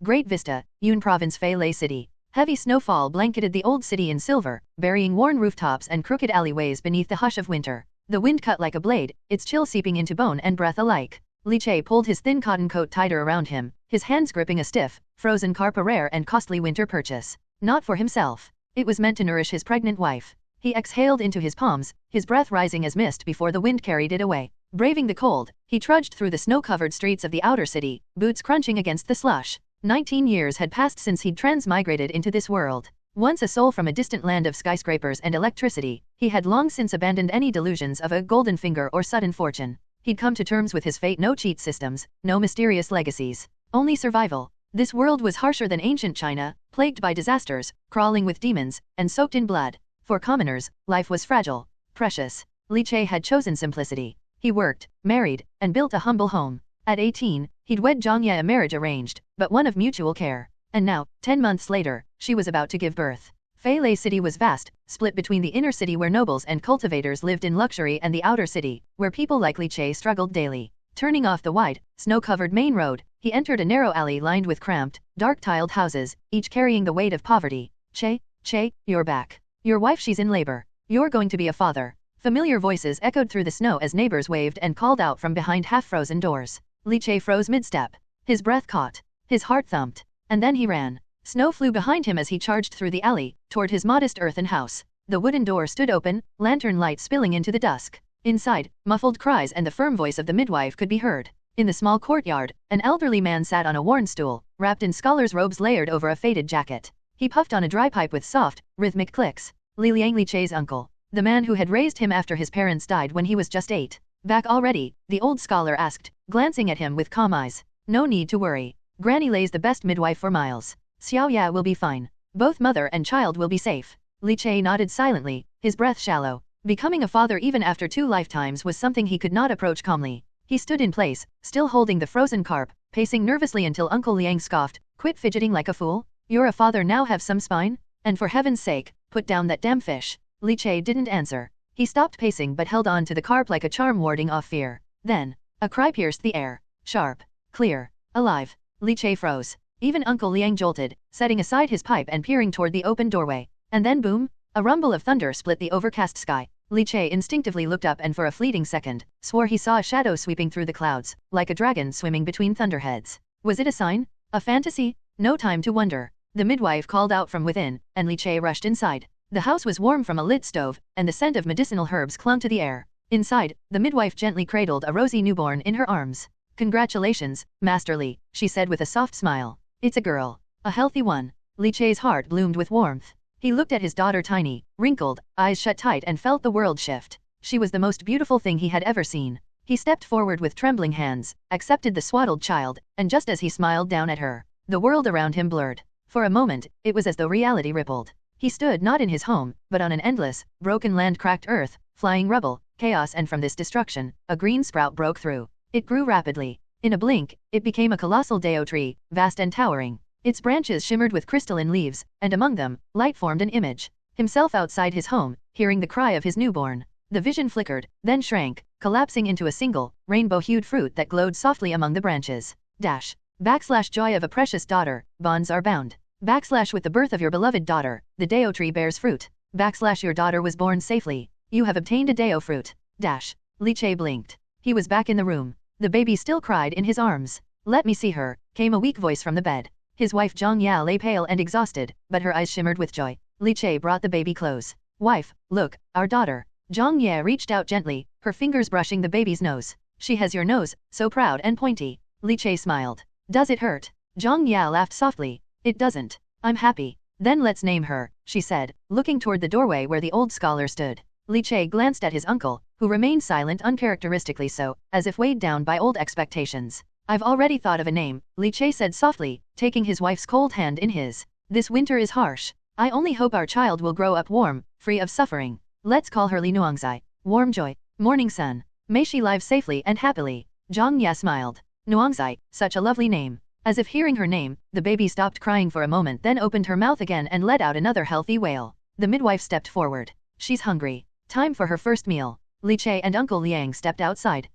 Great Vista, Yun Province Fei Lei City. Heavy snowfall blanketed the old city in silver, burying worn rooftops and crooked alleyways beneath the hush of winter. The wind cut like a blade, its chill seeping into bone and breath alike. Li Che pulled his thin cotton coat tighter around him, his hands gripping a stiff, frozen carp, a rare and costly winter purchase. Not for himself. It was meant to nourish his pregnant wife. He exhaled into his palms, his breath rising as mist before the wind carried it away. Braving the cold, he trudged through the snow-covered streets of the outer city, boots crunching against the slush. 19 years had passed since he'd transmigrated into this world. Once a soul from a distant land of skyscrapers and electricity, he had long since abandoned any delusions of a golden finger or sudden fortune. He'd come to terms with his fate. No cheat systems, no mysterious legacies. Only survival. This world was harsher than ancient China, plagued by disasters, crawling with demons, and soaked in blood. For commoners, life was fragile, precious. Li Che had chosen simplicity. He worked, married, and built a humble home. At 18, he'd wed Zhang Ye, a marriage arranged, but one of mutual care. And now, 10 months later, she was about to give birth. Fei Lei City was vast, split between the inner city where nobles and cultivators lived in luxury and the outer city, where people like Li Che struggled daily. Turning off the wide, snow-covered main road, he entered a narrow alley lined with cramped, dark-tiled houses, each carrying the weight of poverty. Che, you're back. Your wife, she's in labor. You're going to be a father. Familiar voices echoed through the snow as neighbors waved and called out from behind half-frozen doors. Li Che froze mid-step. His breath caught. His heart thumped. And then he ran. Snow flew behind him as he charged through the alley, toward his modest earthen house. The wooden door stood open, lantern light spilling into the dusk. Inside, muffled cries and the firm voice of the midwife could be heard. In the small courtyard, an elderly man sat on a worn stool, wrapped in scholar's robes layered over a faded jacket. He puffed on a dry pipe with soft, rhythmic clicks. Li Liang, Li Che's uncle. The man who had raised him after his parents died when he was just 8. Back already? The old scholar asked, glancing at him with calm eyes. No need to worry. Granny Lei's the best midwife for miles. Xiao Ya will be fine. Both mother and child will be safe. Li Che nodded silently, his breath shallow. Becoming a father even after 2 lifetimes was something he could not approach calmly. He stood in place, still holding the frozen carp, pacing nervously until Uncle Liang scoffed, quit fidgeting like a fool. You're a father now, have some spine? And for heaven's sake, put down that damn fish. Li Che didn't answer. He stopped pacing but held on to the carp like a charm warding off fear. Then, a cry pierced the air. Sharp. Clear. Alive. Li Che froze. Even Uncle Liang jolted, setting aside his pipe and peering toward the open doorway. And then boom! A rumble of thunder split the overcast sky. Li Che instinctively looked up and for a fleeting second, swore he saw a shadow sweeping through the clouds, like a dragon swimming between thunderheads. Was it a sign? A fantasy? No time to wonder. The midwife called out from within, and Li Che rushed inside. The house was warm from a lit stove, and the scent of medicinal herbs clung to the air. Inside, the midwife gently cradled a rosy newborn in her arms. Congratulations, Master Li, she said with a soft smile. It's a girl. A healthy one. Li Che's heart bloomed with warmth. He looked at his daughter, tiny, wrinkled, eyes shut tight, and felt the world shift. She was the most beautiful thing he had ever seen. He stepped forward with trembling hands, accepted the swaddled child, and just as he smiled down at her, the world around him blurred. For a moment, it was as though reality rippled. He stood not in his home, but on an endless, broken land, cracked earth, flying rubble, chaos, and from this destruction, a green sprout broke through. It grew rapidly. In a blink, it became a colossal Dao tree, vast and towering. Its branches shimmered with crystalline leaves, and among them, light formed an image. Himself outside his home, hearing the cry of his newborn. The vision flickered, then shrank, collapsing into a single, rainbow-hued fruit that glowed softly among the branches. Joy of a precious daughter, bonds are bound. With the birth of your beloved daughter, the Dao tree bears fruit. Your daughter was born safely. You have obtained a Dao fruit. Li Che blinked. He was back in the room. The baby still cried in his arms. Let me see her, came a weak voice from the bed. His wife Zhang Ya lay pale and exhausted, but her eyes shimmered with joy. Li Che brought the baby close. Wife, look, our daughter. Zhang Ya reached out gently, her fingers brushing the baby's nose. She has your nose, so proud and pointy. Li Che smiled. Does it hurt? Zhang Ya laughed softly. It doesn't. I'm happy. Then let's name her, she said, looking toward the doorway where the old scholar stood. Li Che glanced at his uncle, who remained silent, uncharacteristically so, as if weighed down by old expectations. I've already thought of a name, Li Che said softly, taking his wife's cold hand in his. This winter is harsh. I only hope our child will grow up warm, free of suffering. Let's call her Li Nuangzai. Warm joy. Morning sun. May she live safely and happily. Zhang Ya smiled. Nuangzai, such a lovely name. As if hearing her name, the baby stopped crying for a moment, then opened her mouth again and let out another healthy wail. The midwife stepped forward. She's hungry. Time for her first meal. Li Che and Uncle Liang stepped outside.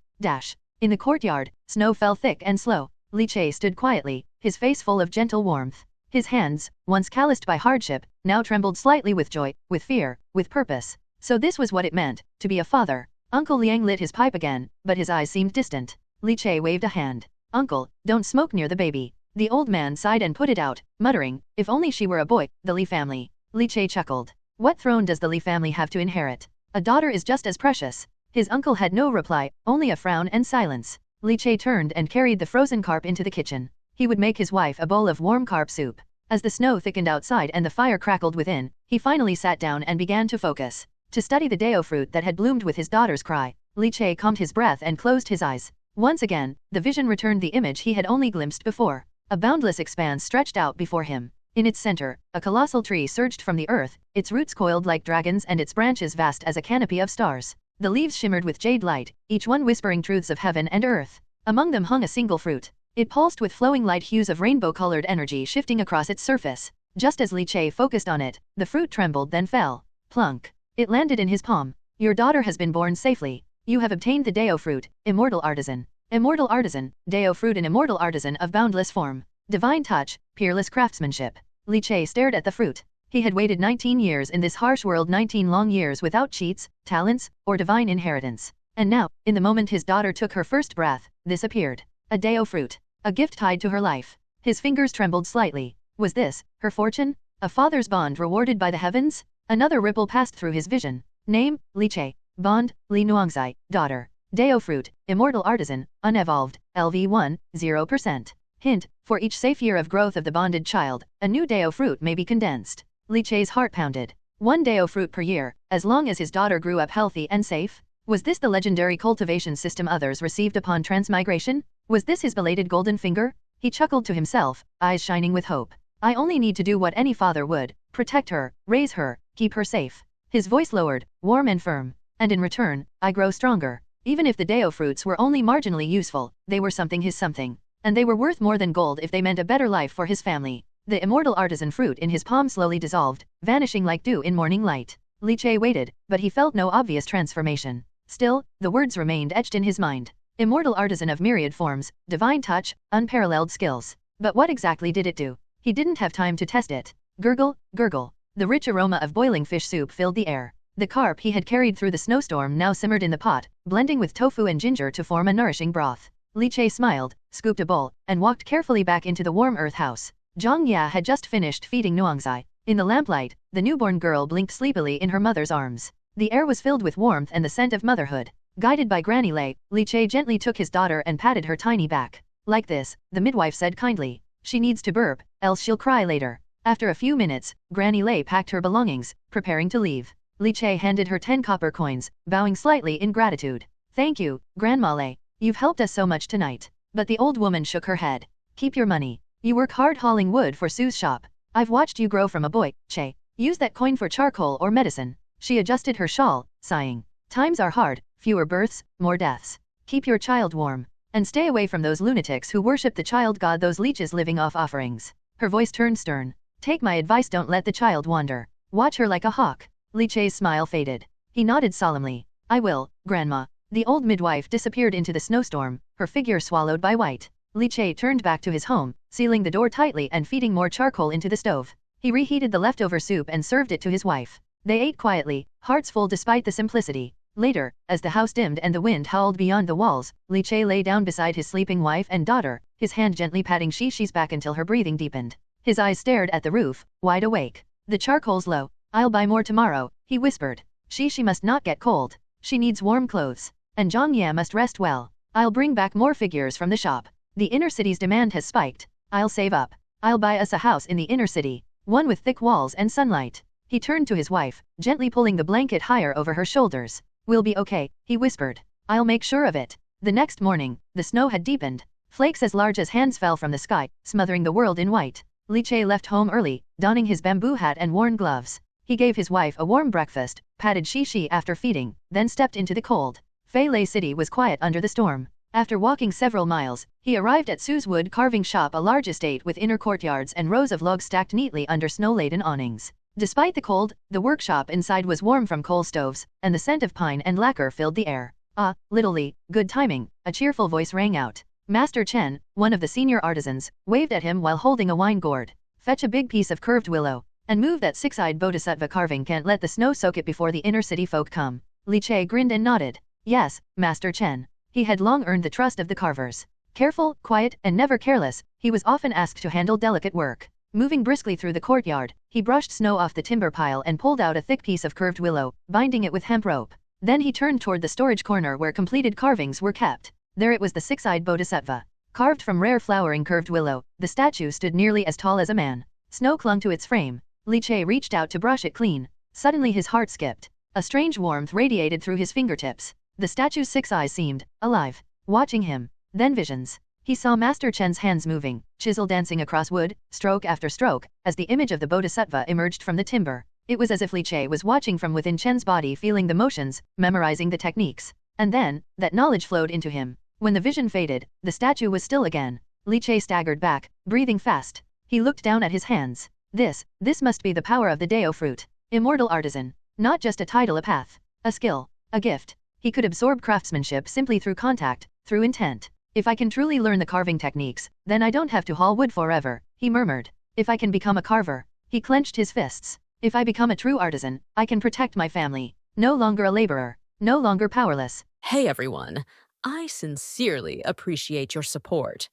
In the courtyard, snow fell thick and slow. Li Che stood quietly, his face full of gentle warmth. His hands, once calloused by hardship, now trembled slightly with joy, with fear, with purpose. So this was what it meant, to be a father. Uncle Liang lit his pipe again, but his eyes seemed distant. Li Che waved a hand. Uncle, don't smoke near the baby. The old man sighed and put it out, muttering, if only she were a boy, the Li family. Li Che chuckled. What throne does the Li family have to inherit? A daughter is just as precious. His uncle had no reply, only a frown and silence. Li Che turned and carried the frozen carp into the kitchen. He would make his wife a bowl of warm carp soup. As the snow thickened outside and the fire crackled within, he finally sat down and began to focus. To study the Dao fruit that had bloomed with his daughter's cry, Li Che calmed his breath and closed his eyes. Once again, the vision returned the image he had only glimpsed before. A boundless expanse stretched out before him. In its center, a colossal tree surged from the earth, its roots coiled like dragons and its branches vast as a canopy of stars. The leaves shimmered with jade light, each one whispering truths of heaven and earth. Among them hung a single fruit. It pulsed with flowing light hues of rainbow-colored energy shifting across its surface. Just as Li Che focused on it, the fruit trembled then fell. Plunk. It landed in his palm. Your daughter has been born safely. You have obtained the Dao fruit, immortal artisan. Immortal artisan, Dao fruit, an immortal artisan of boundless form. Divine touch, peerless craftsmanship. Li Che stared at the fruit. He had waited 19 years in this harsh world, 19 long years without cheats, talents, or divine inheritance. And now, in the moment his daughter took her first breath, this appeared. A Dao fruit. A gift tied to her life. His fingers trembled slightly. Was this her fortune? A father's bond rewarded by the heavens? Another ripple passed through his vision. Name, Li Che. Bond, Li Nuangzai, daughter. Dao fruit, immortal artisan, unevolved, LV1, 0%. Hint, for each safe year of growth of the bonded child, a new Dao fruit may be condensed. Li Che's heart pounded. 1 Dao fruit per year, as long as his daughter grew up healthy and safe? Was this the legendary cultivation system others received upon transmigration? Was this his belated golden finger? He chuckled to himself, eyes shining with hope. I only need to do what any father would, protect her, raise her, keep her safe. His voice lowered, warm and firm. And in return, I grow stronger. Even if the Dao fruits were only marginally useful, they were something his something. And they were worth more than gold if they meant a better life for his family. The immortal artisan fruit in his palm slowly dissolved, vanishing like dew in morning light. Li Che waited, but he felt no obvious transformation. Still, the words remained etched in his mind. Immortal artisan of myriad forms, divine touch, unparalleled skills. But what exactly did it do? He didn't have time to test it. Gurgle, gurgle. The rich aroma of boiling fish soup filled the air. The carp he had carried through the snowstorm now simmered in the pot, blending with tofu and ginger to form a nourishing broth. Li Che smiled, scooped a bowl, and walked carefully back into the warm earth house. Zhang Ya had just finished feeding Nuangzai. In the lamplight, the newborn girl blinked sleepily in her mother's arms. The air was filled with warmth and the scent of motherhood. Guided by Granny Lei, Li Che gently took his daughter and patted her tiny back. Like this, the midwife said kindly. She needs to burp, else she'll cry later. After a few minutes, Granny Lei packed her belongings, preparing to leave. Li Che handed her 10 copper coins, bowing slightly in gratitude. Thank you, Grandma Lei. You've helped us so much tonight. But the old woman shook her head. Keep your money. You work hard hauling wood for Sue's shop. I've watched you grow from a boy, Che. Use that coin for charcoal or medicine. She adjusted her shawl, sighing. Times are hard, fewer births, more deaths. Keep your child warm. And stay away from those lunatics who worship the child god, those leeches living off offerings. Her voice turned stern. Take my advice, don't let the child wander. Watch her like a hawk. Li Che's smile faded. He nodded solemnly. I will, Grandma. The old midwife disappeared into the snowstorm, her figure swallowed by white. Li Che turned back to his home, sealing the door tightly and feeding more charcoal into the stove. He reheated the leftover soup and served it to his wife. They ate quietly, hearts full despite the simplicity. Later, as the house dimmed and the wind howled beyond the walls, Li Che lay down beside his sleeping wife and daughter, his hand gently patting Shishi's back until her breathing deepened. His eyes stared at the roof, wide awake. The charcoal's low. I'll buy more tomorrow, he whispered. Shishi must not get cold. She needs warm clothes. And Zhang Ya must rest well. I'll bring back more figures from the shop. The inner city's demand has spiked. I'll save up. I'll buy us a house in the inner city, one with thick walls and sunlight. He turned to his wife, gently pulling the blanket higher over her shoulders. We'll be okay, he whispered. I'll make sure of it. The next morning, the snow had deepened. Flakes as large as hands fell from the sky, smothering the world in white. Li Che left home early, donning his bamboo hat and worn gloves. He gave his wife a warm breakfast, patted Shishi after feeding, then stepped into the cold. Fei Lei City was quiet under the storm. After walking several miles, he arrived at Sue's wood carving shop, a large estate with inner courtyards and rows of logs stacked neatly under snow-laden awnings. Despite the cold, the workshop inside was warm from coal stoves, and the scent of pine and lacquer filled the air. Ah, little Li, good timing, a cheerful voice rang out. Master Chen, one of the senior artisans, waved at him while holding a wine gourd. Fetch a big piece of curved willow, and move that six-eyed bodhisattva carving. Can't let the snow soak it before the inner city folk come. Li Che grinned and nodded. Yes, Master Chen. He had long earned the trust of the carvers. Careful, quiet, and never careless, he was often asked to handle delicate work. Moving briskly through the courtyard, he brushed snow off the timber pile and pulled out a thick piece of curved willow, binding it with hemp rope. Then he turned toward the storage corner where completed carvings were kept. There it was, the six-eyed bodhisattva. Carved from rare flowering curved willow, the statue stood nearly as tall as a man. Snow clung to its frame. Li Che reached out to brush it clean. Suddenly his heart skipped. A strange warmth radiated through his fingertips. The statue's six eyes seemed alive, watching him. Then visions. He saw Master Chen's hands moving, chisel dancing across wood, stroke after stroke, as the image of the bodhisattva emerged from the timber. It was as if Li Che was watching from within Chen's body, feeling the motions, memorizing the techniques. And then, that knowledge flowed into him. When the vision faded, the statue was still again. Li Che staggered back, breathing fast. He looked down at his hands. This must be the power of the Dao Fruit. Immortal artisan. Not just a title, a path. A skill. A gift. He could absorb craftsmanship simply through contact, through intent. If I can truly learn the carving techniques, then I don't have to haul wood forever, he murmured. If I can become a carver. He clenched his fists. If I become a true artisan, I can protect my family. No longer a laborer. No longer powerless. Hey everyone. I sincerely appreciate your support.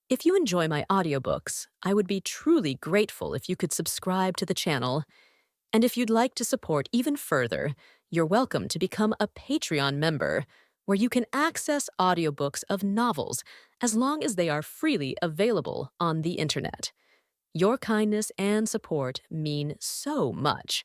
If you enjoy my audiobooks, I would be truly grateful if you could subscribe to the channel. And if you'd like to support even further, you're welcome to become a Patreon member, where you can access audiobooks of novels as long as they are freely available on the internet. Your kindness and support mean so much.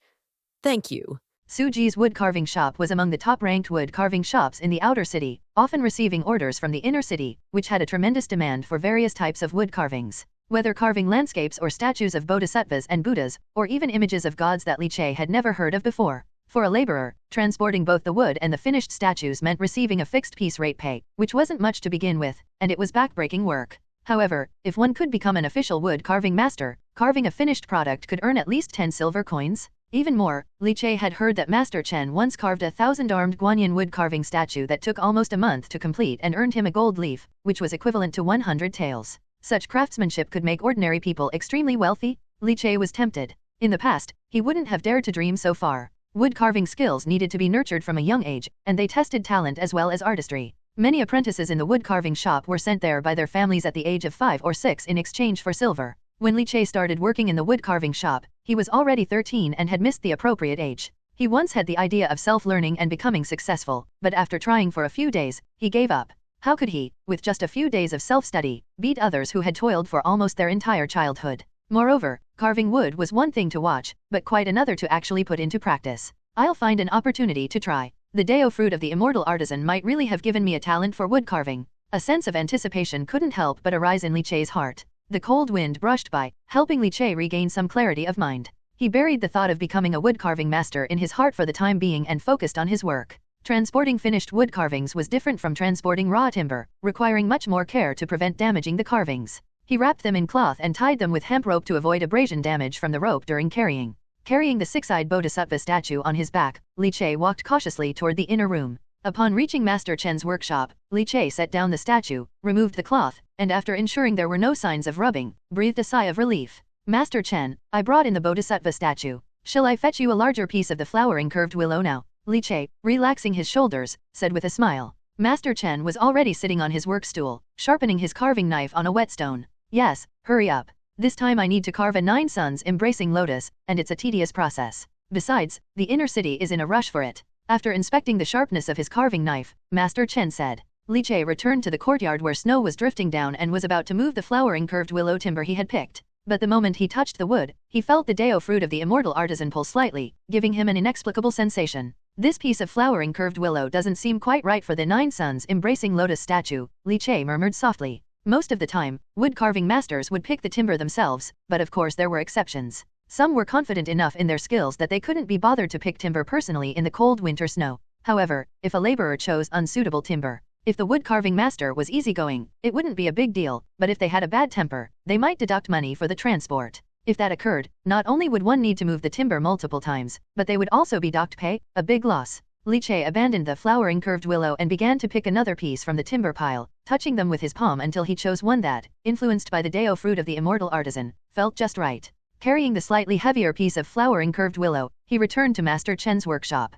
Thank you. Suji's wood carving shop was among the top-ranked wood carving shops in the outer city, often receiving orders from the inner city, which had a tremendous demand for various types of wood carvings. Whether carving landscapes or statues of bodhisattvas and Buddhas, or even images of gods that Li Che had never heard of before. For a laborer, transporting both the wood and the finished statues meant receiving a fixed piece rate pay, which wasn't much to begin with, and it was backbreaking work. However, if one could become an official wood carving master, carving a finished product could earn at least 10 silver coins. Even more, Li Che had heard that Master Chen once carved a 1,000-armed Guanyin wood carving statue that took almost a month to complete and earned him a gold leaf, which was equivalent to 100 taels. Such craftsmanship could make ordinary people extremely wealthy. Li Che was tempted. In the past, he wouldn't have dared to dream so far. Wood carving skills needed to be nurtured from a young age, and they tested talent as well as artistry. Many apprentices in the wood carving shop were sent there by their families at the age of 5 or 6 in exchange for silver. When Li Che started working in the wood carving shop, he was already 13 and had missed the appropriate age. He once had the idea of self-learning and becoming successful, but after trying for a few days, he gave up. How could he, with just a few days of self-study, beat others who had toiled for almost their entire childhood? Moreover, carving wood was one thing to watch, but quite another to actually put into practice. I'll find an opportunity to try. The Dao Fruit of the immortal artisan might really have given me a talent for wood carving. A sense of anticipation couldn't help but arise in Li Che's heart. The cold wind brushed by, helping Li Che regain some clarity of mind. He buried the thought of becoming a wood carving master in his heart for the time being and focused on his work. Transporting finished wood carvings was different from transporting raw timber, requiring much more care to prevent damaging the carvings. He wrapped them in cloth and tied them with hemp rope to avoid abrasion damage from the rope during carrying. Carrying the six-eyed bodhisattva statue on his back, Li Che walked cautiously toward the inner room. Upon reaching Master Chen's workshop, Li Che set down the statue, removed the cloth, and after ensuring there were no signs of rubbing, breathed a sigh of relief. Master Chen, I brought in the bodhisattva statue. Shall I fetch you a larger piece of the flowering curved willow now? Li Che, relaxing his shoulders, said with a smile. Master Chen was already sitting on his work stool, sharpening his carving knife on a whetstone. Yes, hurry up. This time I need to carve a 9 suns embracing lotus, and it's a tedious process. Besides, the inner city is in a rush for it. After inspecting the sharpness of his carving knife, Master Chen said. Li Che returned to the courtyard where snow was drifting down and was about to move the flowering curved willow timber he had picked. But the moment he touched the wood, he felt the Dao Fruit of the immortal artisan pull slightly, giving him an inexplicable sensation. This piece of flowering curved willow doesn't seem quite right for the 9 suns embracing lotus statue, Li Che murmured softly. Most of the time, wood carving masters would pick the timber themselves, but of course there were exceptions. Some were confident enough in their skills that they couldn't be bothered to pick timber personally in the cold winter snow. However, if a laborer chose unsuitable timber, if the wood carving master was easygoing, it wouldn't be a big deal, but if they had a bad temper, they might deduct money for the transport. If that occurred, not only would one need to move the timber multiple times, but they would also be docked pay, a big loss. Li Che abandoned the flowering curved willow and began to pick another piece from the timber pile, touching them with his palm until he chose one that, influenced by the Dao Fruit of the immortal artisan, felt just right. Carrying the slightly heavier piece of flowering curved willow, he returned to Master Chen's workshop.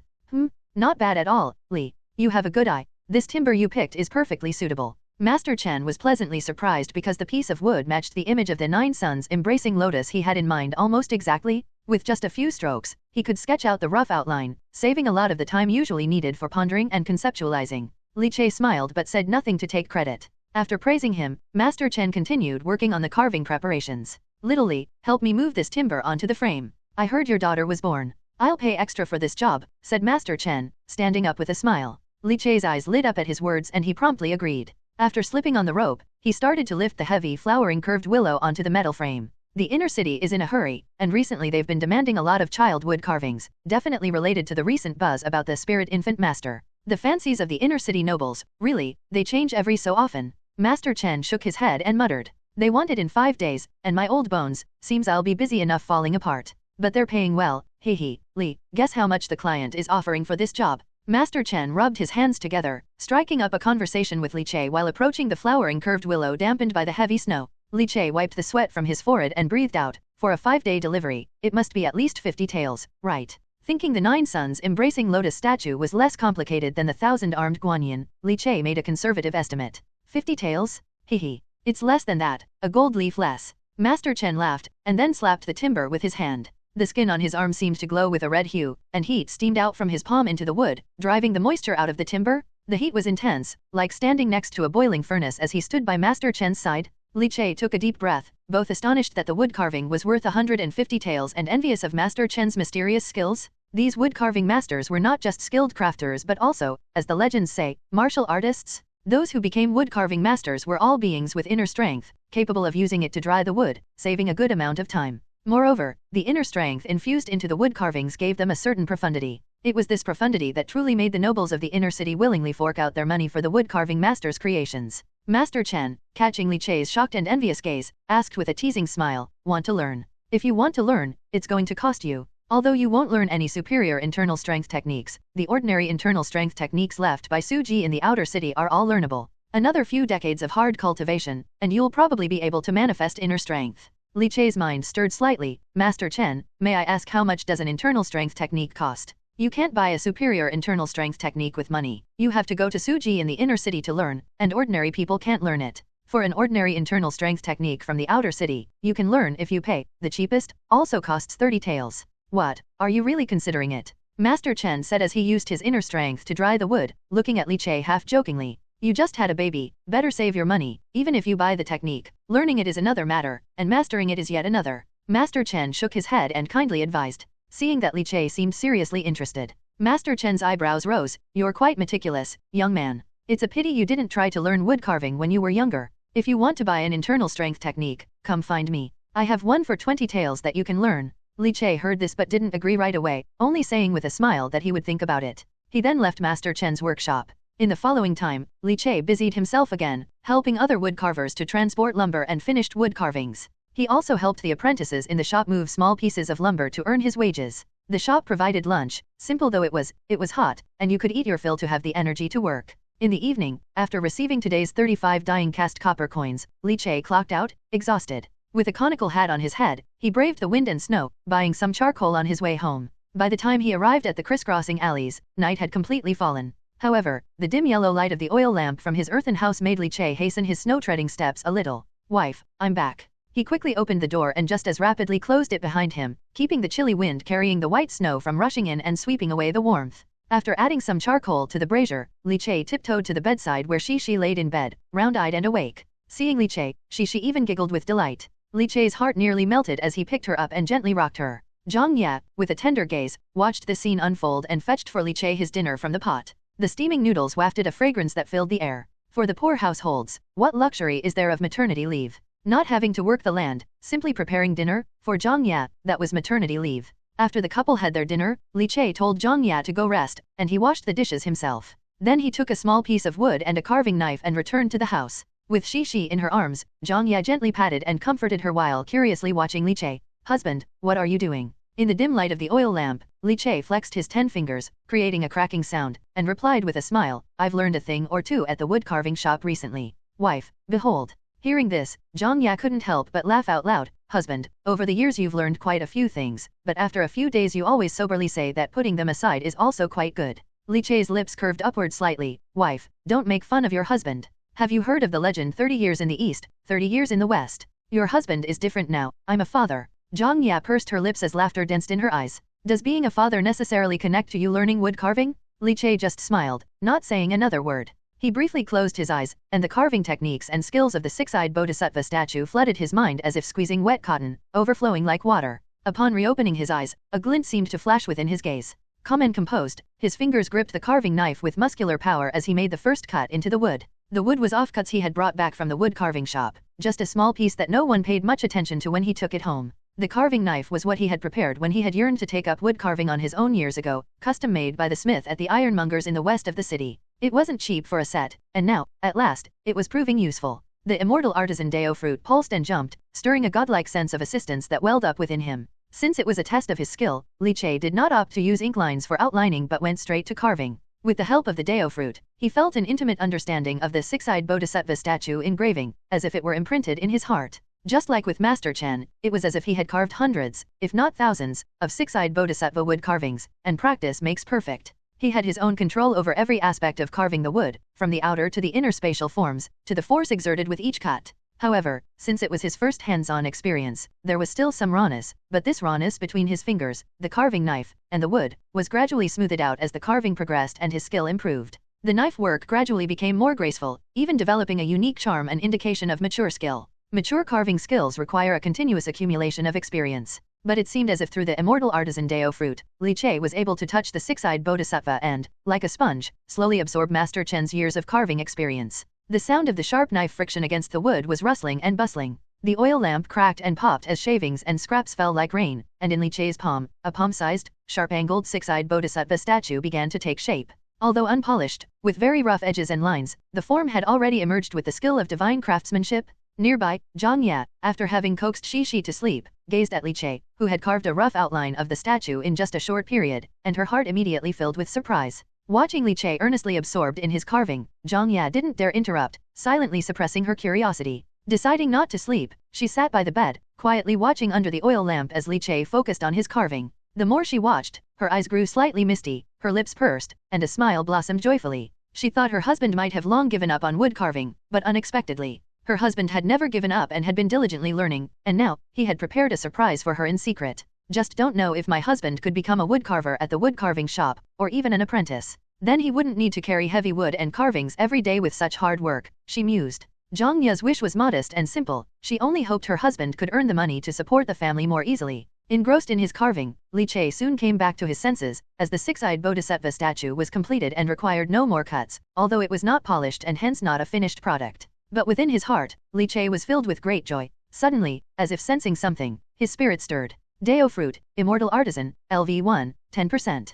Not bad at all, Li. You have a good eye. This timber you picked is perfectly suitable. Master Chen was pleasantly surprised because the piece of wood matched the image of the 9 suns embracing lotus he had in mind almost exactly. With just a few strokes, he could sketch out the rough outline, saving a lot of the time usually needed for pondering and conceptualizing. Li Che smiled but said nothing to take credit. After praising him, Master Chen continued working on the carving preparations. Little Li, help me move this timber onto the frame. I heard your daughter was born. I'll pay extra for this job, said Master Chen, standing up with a smile. Li Che's eyes lit up at his words and he promptly agreed. After slipping on the rope, he started to lift the heavy flowering curved willow onto the metal frame. The inner city is in a hurry, and recently they've been demanding a lot of child wood carvings, definitely related to the recent buzz about the spirit infant master. The fancies of the inner city nobles, really, they change every so often. Master Chen shook his head and muttered. They want it in 5 days, and my old bones, seems I'll be busy enough falling apart. But they're paying well, hehe. Li, guess how much the client is offering for this job? Master Chen rubbed his hands together, striking up a conversation with Li Che while approaching the flowering curved willow dampened by the heavy snow. Li Che wiped the sweat from his forehead and breathed out. For a 5-day delivery, it must be at least 50 taels, right? Thinking the 9 suns embracing lotus statue was less complicated than the 1,000-armed Guanyin, Li Che made a conservative estimate. 50 taels? Hehe. It's less than that, a gold leaf less. Master Chen laughed, and then slapped the timber with his hand. The skin on his arm seemed to glow with a red hue, and heat steamed out from his palm into the wood, driving the moisture out of the timber. The heat was intense, like standing next to a boiling furnace as he stood by Master Chen's side. Li Che took a deep breath, both astonished that the wood carving was worth 150 taels and envious of Master Chen's mysterious skills. These wood carving masters were not just skilled crafters but also, as the legends say, martial artists. Those who became wood carving masters were all beings with inner strength, capable of using it to dry the wood, saving a good amount of time. Moreover, the inner strength infused into the wood carvings gave them a certain profundity. It was this profundity that truly made the nobles of the inner city willingly fork out their money for the wood carving master's creations. Master Chen, catching Li Che's shocked and envious gaze, asked with a teasing smile, "Want to learn? If you want to learn, it's going to cost you. Although you won't learn any superior internal strength techniques, the ordinary internal strength techniques left by Su Ji in the outer city are all learnable. Another few decades of hard cultivation, and you'll probably be able to manifest inner strength." Li Che's mind stirred slightly. Master Chen, may I ask how much does an internal strength technique cost? You can't buy a superior internal strength technique with money. You have to go to Su Ji in the inner city to learn, and ordinary people can't learn it. For an ordinary internal strength technique from the outer city, you can learn if you pay. The cheapest also costs 30 taels. What, are you really considering it? Master Chen said as he used his inner strength to dry the wood, looking at Li Che half-jokingly. You just had a baby, better save your money. Even if you buy the technique, learning it is another matter, and mastering it is yet another. Master Chen shook his head and kindly advised. Seeing that Li Che seemed seriously interested, Master Chen's eyebrows rose. You're quite meticulous, young man. It's a pity you didn't try to learn wood carving when you were younger. If you want to buy an internal strength technique, come find me. I have one for 20 taels that you can learn. Li Che heard this but didn't agree right away, only saying with a smile that he would think about it. He then left Master Chen's workshop. In the following time, Li Che busied himself again, helping other wood carvers to transport lumber and finished wood carvings. He also helped the apprentices in the shop move small pieces of lumber to earn his wages. The shop provided lunch, simple though it was hot, and you could eat your fill to have the energy to work. In the evening, after receiving today's 35 dying cast copper coins, Li Che clocked out, exhausted. With a conical hat on his head, he braved the wind and snow, buying some charcoal on his way home. By the time he arrived at the crisscrossing alleys, night had completely fallen. However, the dim yellow light of the oil lamp from his earthen house made Li Che hasten his snow-treading steps a little. Wife, I'm back. He quickly opened the door and just as rapidly closed it behind him, keeping the chilly wind carrying the white snow from rushing in and sweeping away the warmth. After adding some charcoal to the brazier, Li Che tiptoed to the bedside where Shi laid in bed, round-eyed and awake. Seeing Li Che, Shi even giggled with delight. Li Che's heart nearly melted as he picked her up and gently rocked her. Zhang Ye, with a tender gaze, watched this scene unfold and fetched for Li Che his dinner from the pot. The steaming noodles wafted a fragrance that filled the air. For the poor households, what luxury is there of maternity leave? Not having to work the land, simply preparing dinner? For Zhang Ye, that was maternity leave. After the couple had their dinner, Li Che told Zhang Ye to go rest, and he washed the dishes himself. Then he took a small piece of wood and a carving knife and returned to the house. With Shi in her arms, Zhang Ye gently patted and comforted her while curiously watching Li Che. Husband, what are you doing? In the dim light of the oil lamp, Li Che flexed his 10 fingers, creating a cracking sound, and replied with a smile, I've learned a thing or two at the wood carving shop recently. Wife, behold. Hearing this, Zhang Ya couldn't help but laugh out loud. Husband, over the years you've learned quite a few things, but after a few days you always soberly say that putting them aside is also quite good. Li Che's lips curved upward slightly. Wife, don't make fun of your husband. Have you heard of the legend 30 years in the east, 30 years in the west? Your husband is different now, I'm a father. Zhang Ya pursed her lips as laughter danced in her eyes. Does being a father necessarily connect to you learning wood carving? Li Che just smiled, not saying another word. He briefly closed his eyes, and the carving techniques and skills of the six-eyed bodhisattva statue flooded his mind as if squeezing wet cotton, overflowing like water. Upon reopening his eyes, a glint seemed to flash within his gaze. Calm and composed, his fingers gripped the carving knife with muscular power as he made the first cut into the wood. The wood was offcuts he had brought back from the wood carving shop, just a small piece that no one paid much attention to when he took it home. The carving knife was what he had prepared when he had yearned to take up wood carving on his own years ago, custom made by the smith at the ironmonger's in the west of the city. It wasn't cheap for a set, and now, at last, it was proving useful. The immortal artisan Dao Fruit pulsed and jumped, stirring a godlike sense of assistance that welled up within him. Since it was a test of his skill, Li Che did not opt to use ink lines for outlining but went straight to carving. With the help of the Dao Fruit, he felt an intimate understanding of the six-eyed bodhisattva statue engraving, as if it were imprinted in his heart. Just like with Master Chen, it was as if he had carved hundreds, if not thousands, of six-eyed bodhisattva wood carvings, and practice makes perfect. He had his own control over every aspect of carving the wood, from the outer to the inner spatial forms, to the force exerted with each cut. However, since it was his first hands-on experience, there was still some rawness, but this rawness between his fingers, the carving knife, and the wood, was gradually smoothed out as the carving progressed and his skill improved. The knife work gradually became more graceful, even developing a unique charm and indication of mature skill. Mature carving skills require a continuous accumulation of experience. But it seemed as if through the immortal artisan Dao Fruit, Li Che was able to touch the six-eyed bodhisattva and, like a sponge, slowly absorb Master Chen's years of carving experience. The sound of the sharp knife friction against the wood was rustling and bustling. The oil lamp cracked and popped as shavings and scraps fell like rain, and in Li Che's palm, a palm-sized, sharp-angled six-eyed bodhisattva statue began to take shape. Although unpolished, with very rough edges and lines, the form had already emerged with the skill of divine craftsmanship. Nearby, Zhang Ya, after having coaxed Shi to sleep, gazed at Li Che, who had carved a rough outline of the statue in just a short period, and her heart immediately filled with surprise. Watching Li Che earnestly absorbed in his carving, Zhang Ya didn't dare interrupt, silently suppressing her curiosity. Deciding not to sleep, she sat by the bed, quietly watching under the oil lamp as Li Che focused on his carving. The more she watched, her eyes grew slightly misty, her lips pursed, and a smile blossomed joyfully. She thought her husband might have long given up on wood carving, but unexpectedly, her husband had never given up and had been diligently learning, and now, he had prepared a surprise for her in secret. Just don't know if my husband could become a woodcarver at the wood carving shop, or even an apprentice. Then he wouldn't need to carry heavy wood and carvings every day with such hard work, she mused. Zhang Ya's wish was modest and simple, she only hoped her husband could earn the money to support the family more easily. Engrossed in his carving, Li Che soon came back to his senses, as the six-eyed bodhisattva statue was completed and required no more cuts, although it was not polished and hence not a finished product. But within his heart, Li Che was filled with great joy. Suddenly, as if sensing something, his spirit stirred. Dao Fruit, Immortal Artisan, LV1, 10%.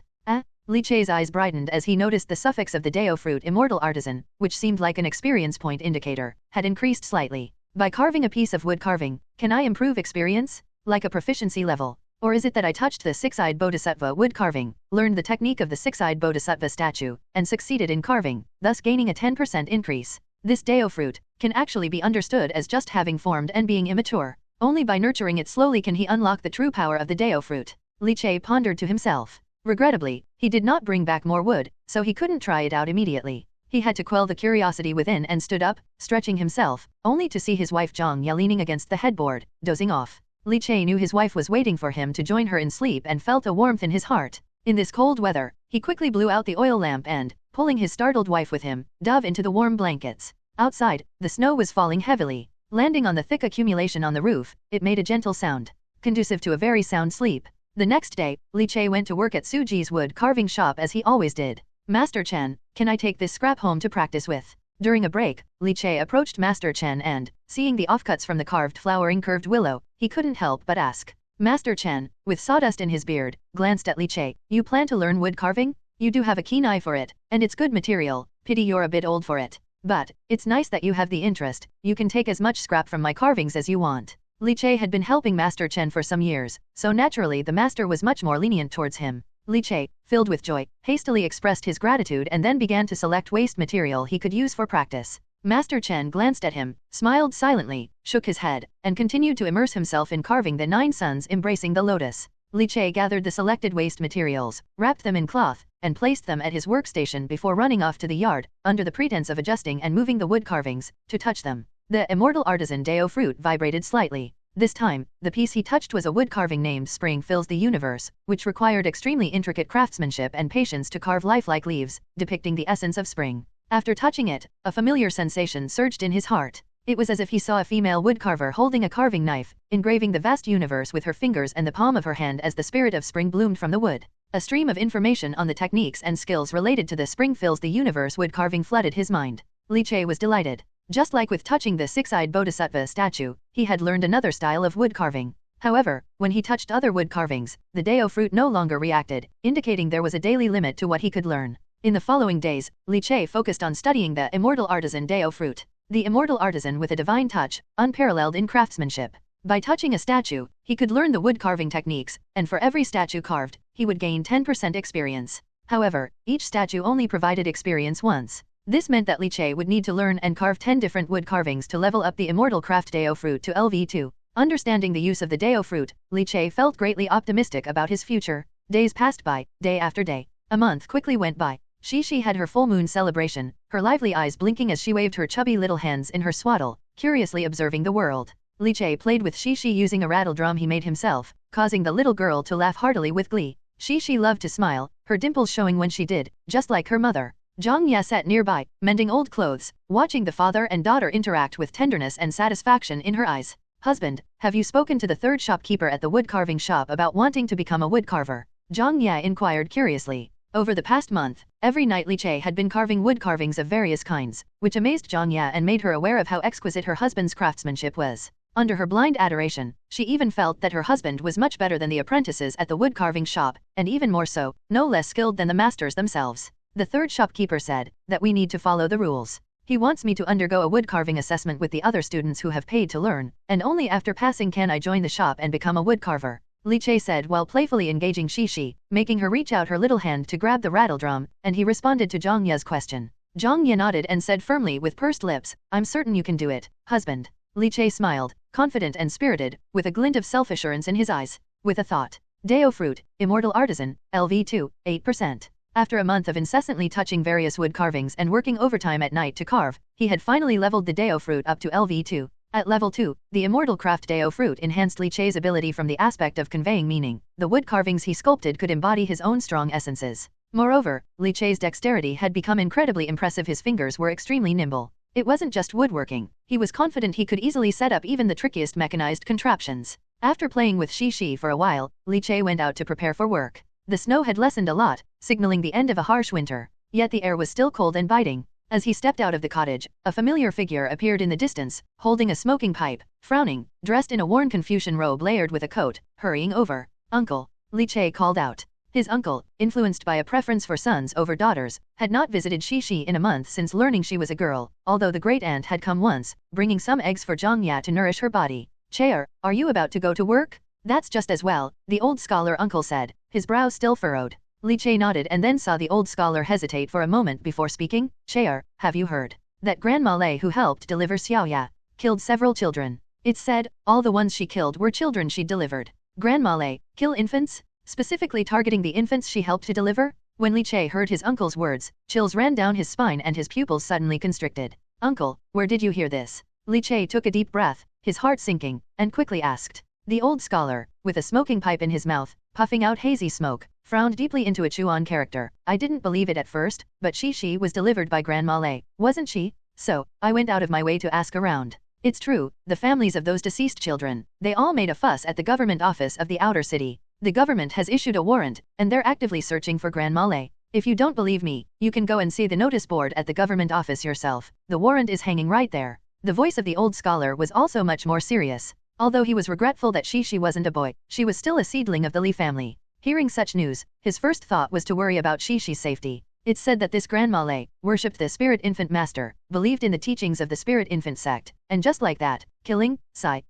Li Che's eyes brightened as he noticed the suffix of the Dao Fruit Immortal Artisan, which seemed like an experience point indicator, had increased slightly. By carving a piece of wood carving, can I improve experience? Like a proficiency level? Or is it that I touched the six-eyed bodhisattva wood carving, learned the technique of the six-eyed bodhisattva statue, and succeeded in carving, thus gaining a 10% increase? This Dao Fruit can actually be understood as just having formed and being immature. Only by nurturing it slowly can he unlock the true power of the Dao Fruit. Li Che pondered to himself. Regrettably, he did not bring back more wood, so he couldn't try it out immediately. He had to quell the curiosity within and stood up, stretching himself, only to see his wife Zhang Ya leaning against the headboard, dozing off. Li Che knew his wife was waiting for him to join her in sleep and felt a warmth in his heart. In this cold weather, he quickly blew out the oil lamp and, pulling his startled wife with him, dove into the warm blankets. Outside, the snow was falling heavily. Landing on the thick accumulation on the roof, it made a gentle sound, conducive to a very sound sleep. The next day, Li Che went to work at Su Ji's wood carving shop as he always did. Master Chen, can I take this scrap home to practice with? During a break, Li Che approached Master Chen and, seeing the offcuts from the carved flowering curved willow, he couldn't help but ask. Master Chen, with sawdust in his beard, glanced at Li Che. You plan to learn wood carving? You do have a keen eye for it, and it's good material, pity you're a bit old for it. But, it's nice that you have the interest, you can take as much scrap from my carvings as you want. Li Che had been helping Master Chen for some years, so naturally the master was much more lenient towards him. Li Che, filled with joy, hastily expressed his gratitude and then began to select waste material he could use for practice. Master Chen glanced at him, smiled silently, shook his head, and continued to immerse himself in carving the 9 suns embracing the lotus. Li Che gathered the selected waste materials, wrapped them in cloth, and placed them at his workstation before running off to the yard, under the pretense of adjusting and moving the wood carvings, to touch them. The immortal artisan Dao Fruit vibrated slightly. This time, the piece he touched was a wood carving named Spring Fills the Universe, which required extremely intricate craftsmanship and patience to carve lifelike leaves, depicting the essence of spring. After touching it, a familiar sensation surged in his heart. It was as if he saw a female woodcarver holding a carving knife, engraving the vast universe with her fingers and the palm of her hand as the spirit of spring bloomed from the wood. A stream of information on the techniques and skills related to the Spring Fills the Universe wood carving flooded his mind. Li Che was delighted. Just like with touching the six-eyed bodhisattva statue, he had learned another style of wood carving. However, when he touched other wood carvings, the Dao Fruit no longer reacted, indicating there was a daily limit to what he could learn. In the following days, Li Che focused on studying the immortal artisan Dao Fruit. The immortal artisan with a divine touch, unparalleled in craftsmanship. By touching a statue, he could learn the wood carving techniques, and for every statue carved, he would gain 10% experience. However, each statue only provided experience once. This meant that Li Che would need to learn and carve 10 different wood carvings to level up the immortal craft Dao Fruit to LV2. Understanding the use of the Dao Fruit, Li Che felt greatly optimistic about his future. Days passed by, day after day. A month quickly went by. Shi had her full moon celebration, her lively eyes blinking as she waved her chubby little hands in her swaddle, curiously observing the world. Li Che played with Shi using a rattle drum he made himself, causing the little girl to laugh heartily with glee. Shi loved to smile, her dimples showing when she did, just like her mother. Zhang Ya sat nearby, mending old clothes, watching the father and daughter interact with tenderness and satisfaction in her eyes. Husband, have you spoken to the third shopkeeper at the wood carving shop about wanting to become a wood carver? Zhang Ya inquired curiously. Over the past month, every night Li Che had been carving wood carvings of various kinds, which amazed Zhang Ya and made her aware of how exquisite her husband's craftsmanship was. Under her blind adoration, she even felt that her husband was much better than the apprentices at the wood carving shop, and even more so, no less skilled than the masters themselves. The third shopkeeper said that we need to follow the rules. He wants me to undergo a wood carving assessment with the other students who have paid to learn, and only after passing can I join the shop and become a wood carver. Li Che said while playfully engaging Shi, making her reach out her little hand to grab the rattle drum, and he responded to Zhang Ya's question. Zhang Ya nodded and said firmly with pursed lips, I'm certain you can do it, husband. Li Che smiled, confident and spirited, with a glint of self-assurance in his eyes. With a thought. Dao Fruit, Immortal Artisan, LV2, 8%. After a month of incessantly touching various wood carvings and working overtime at night to carve, he had finally leveled the Dao Fruit up to LV2. At level 2, the immortal craft Dao Fruit enhanced Li Che's ability from the aspect of conveying meaning. The wood carvings he sculpted could embody his own strong essences. Moreover, Li Che's dexterity had become incredibly impressive. His fingers were extremely nimble. It wasn't just woodworking. He was confident he could easily set up even the trickiest mechanized contraptions. After playing with Shi for a while, Li Che went out to prepare for work. The snow had lessened a lot, signaling the end of a harsh winter. Yet the air was still cold and biting. As he stepped out of the cottage, a familiar figure appeared in the distance, holding a smoking pipe, frowning, dressed in a worn Confucian robe layered with a coat, hurrying over. Uncle, Li Che called out. His uncle, influenced by a preference for sons over daughters, had not visited Shi in a month since learning she was a girl, although the great aunt had come once, bringing some eggs for Zhang Ya to nourish her body. Che, are you about to go to work? That's just as well, the old scholar uncle said, his brow still furrowed. Li Che nodded and then saw the old scholar hesitate for a moment before speaking. Che, have you heard that Grandma Lei who helped deliver Xiaoya killed several children? It's said, all the ones she killed were children she delivered. Grandma Lei, kill infants? Specifically targeting the infants she helped to deliver? When Li Che heard his uncle's words, chills ran down his spine and his pupils suddenly constricted. Uncle, where did you hear this? Li Che took a deep breath, his heart sinking, and quickly asked. The old scholar, with a smoking pipe in his mouth, puffing out hazy smoke, frowned deeply into a Chuan character. I didn't believe it at first, but Shi was delivered by Grandma Lei, wasn't she? So, I went out of my way to ask around. It's true, the families of those deceased children, they all made a fuss at the government office of the outer city. The government has issued a warrant, and they're actively searching for Grandma Lei. If you don't believe me, you can go and see the notice board at the government office yourself. The warrant is hanging right there. The voice of the old scholar was also much more serious. Although he was regretful that Shi wasn't a boy, she was still a seedling of the Li family. Hearing such news, his first thought was to worry about Shi's safety. It's said that this Grandma Lei worshipped the Spirit Infant Master, believed in the teachings of the Spirit Infant sect, and just like that, killing,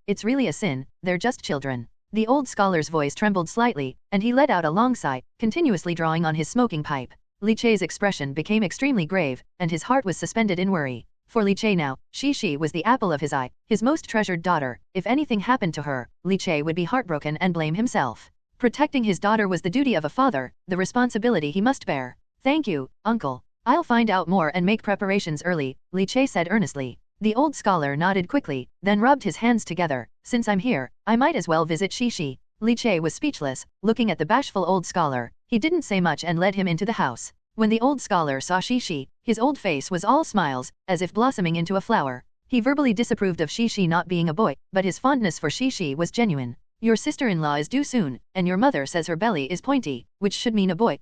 it's really a sin, they're just children. The old scholar's voice trembled slightly, and he let out a long sigh, continuously drawing on his smoking pipe. Li Che's expression became extremely grave, and his heart was suspended in worry. For Li Che now, Shi was the apple of his eye, his most treasured daughter. If anything happened to her, Li Che would be heartbroken and blame himself. Protecting his daughter was the duty of a father, the responsibility he must bear. Thank you, uncle. I'll find out more and make preparations early, Li Che said earnestly. The old scholar nodded quickly, then rubbed his hands together. Since I'm here, I might as well visit Shi. Li Che was speechless, looking at the bashful old scholar. He didn't say much and led him into the house. When the old scholar saw Shi, his old face was all smiles, as if blossoming into a flower. He verbally disapproved of Shi not being a boy, but his fondness for Shi was genuine. Your sister-in-law is due soon, and your mother says her belly is pointy, which should mean a boy.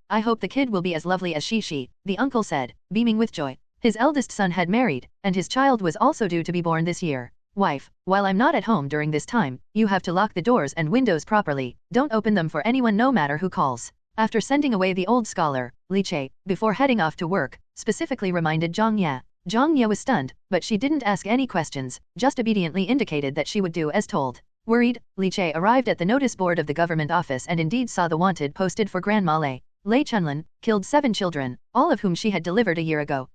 I hope the kid will be as lovely as Shi, the uncle said, beaming with joy. His eldest son had married, and his child was also due to be born this year. Wife, while I'm not at home during this time, you have to lock the doors and windows properly. Don't open them for anyone no matter who calls. After sending away the old scholar, Li Che, before heading off to work, specifically reminded Zhang Ye. Zhang Ye was stunned, but she didn't ask any questions, just obediently indicated that she would do as told. Worried, Li Che arrived at the notice board of the government office and indeed saw the wanted posted for Grandma Lei Chunlin, killed 7 children, all of whom she had delivered a year ago.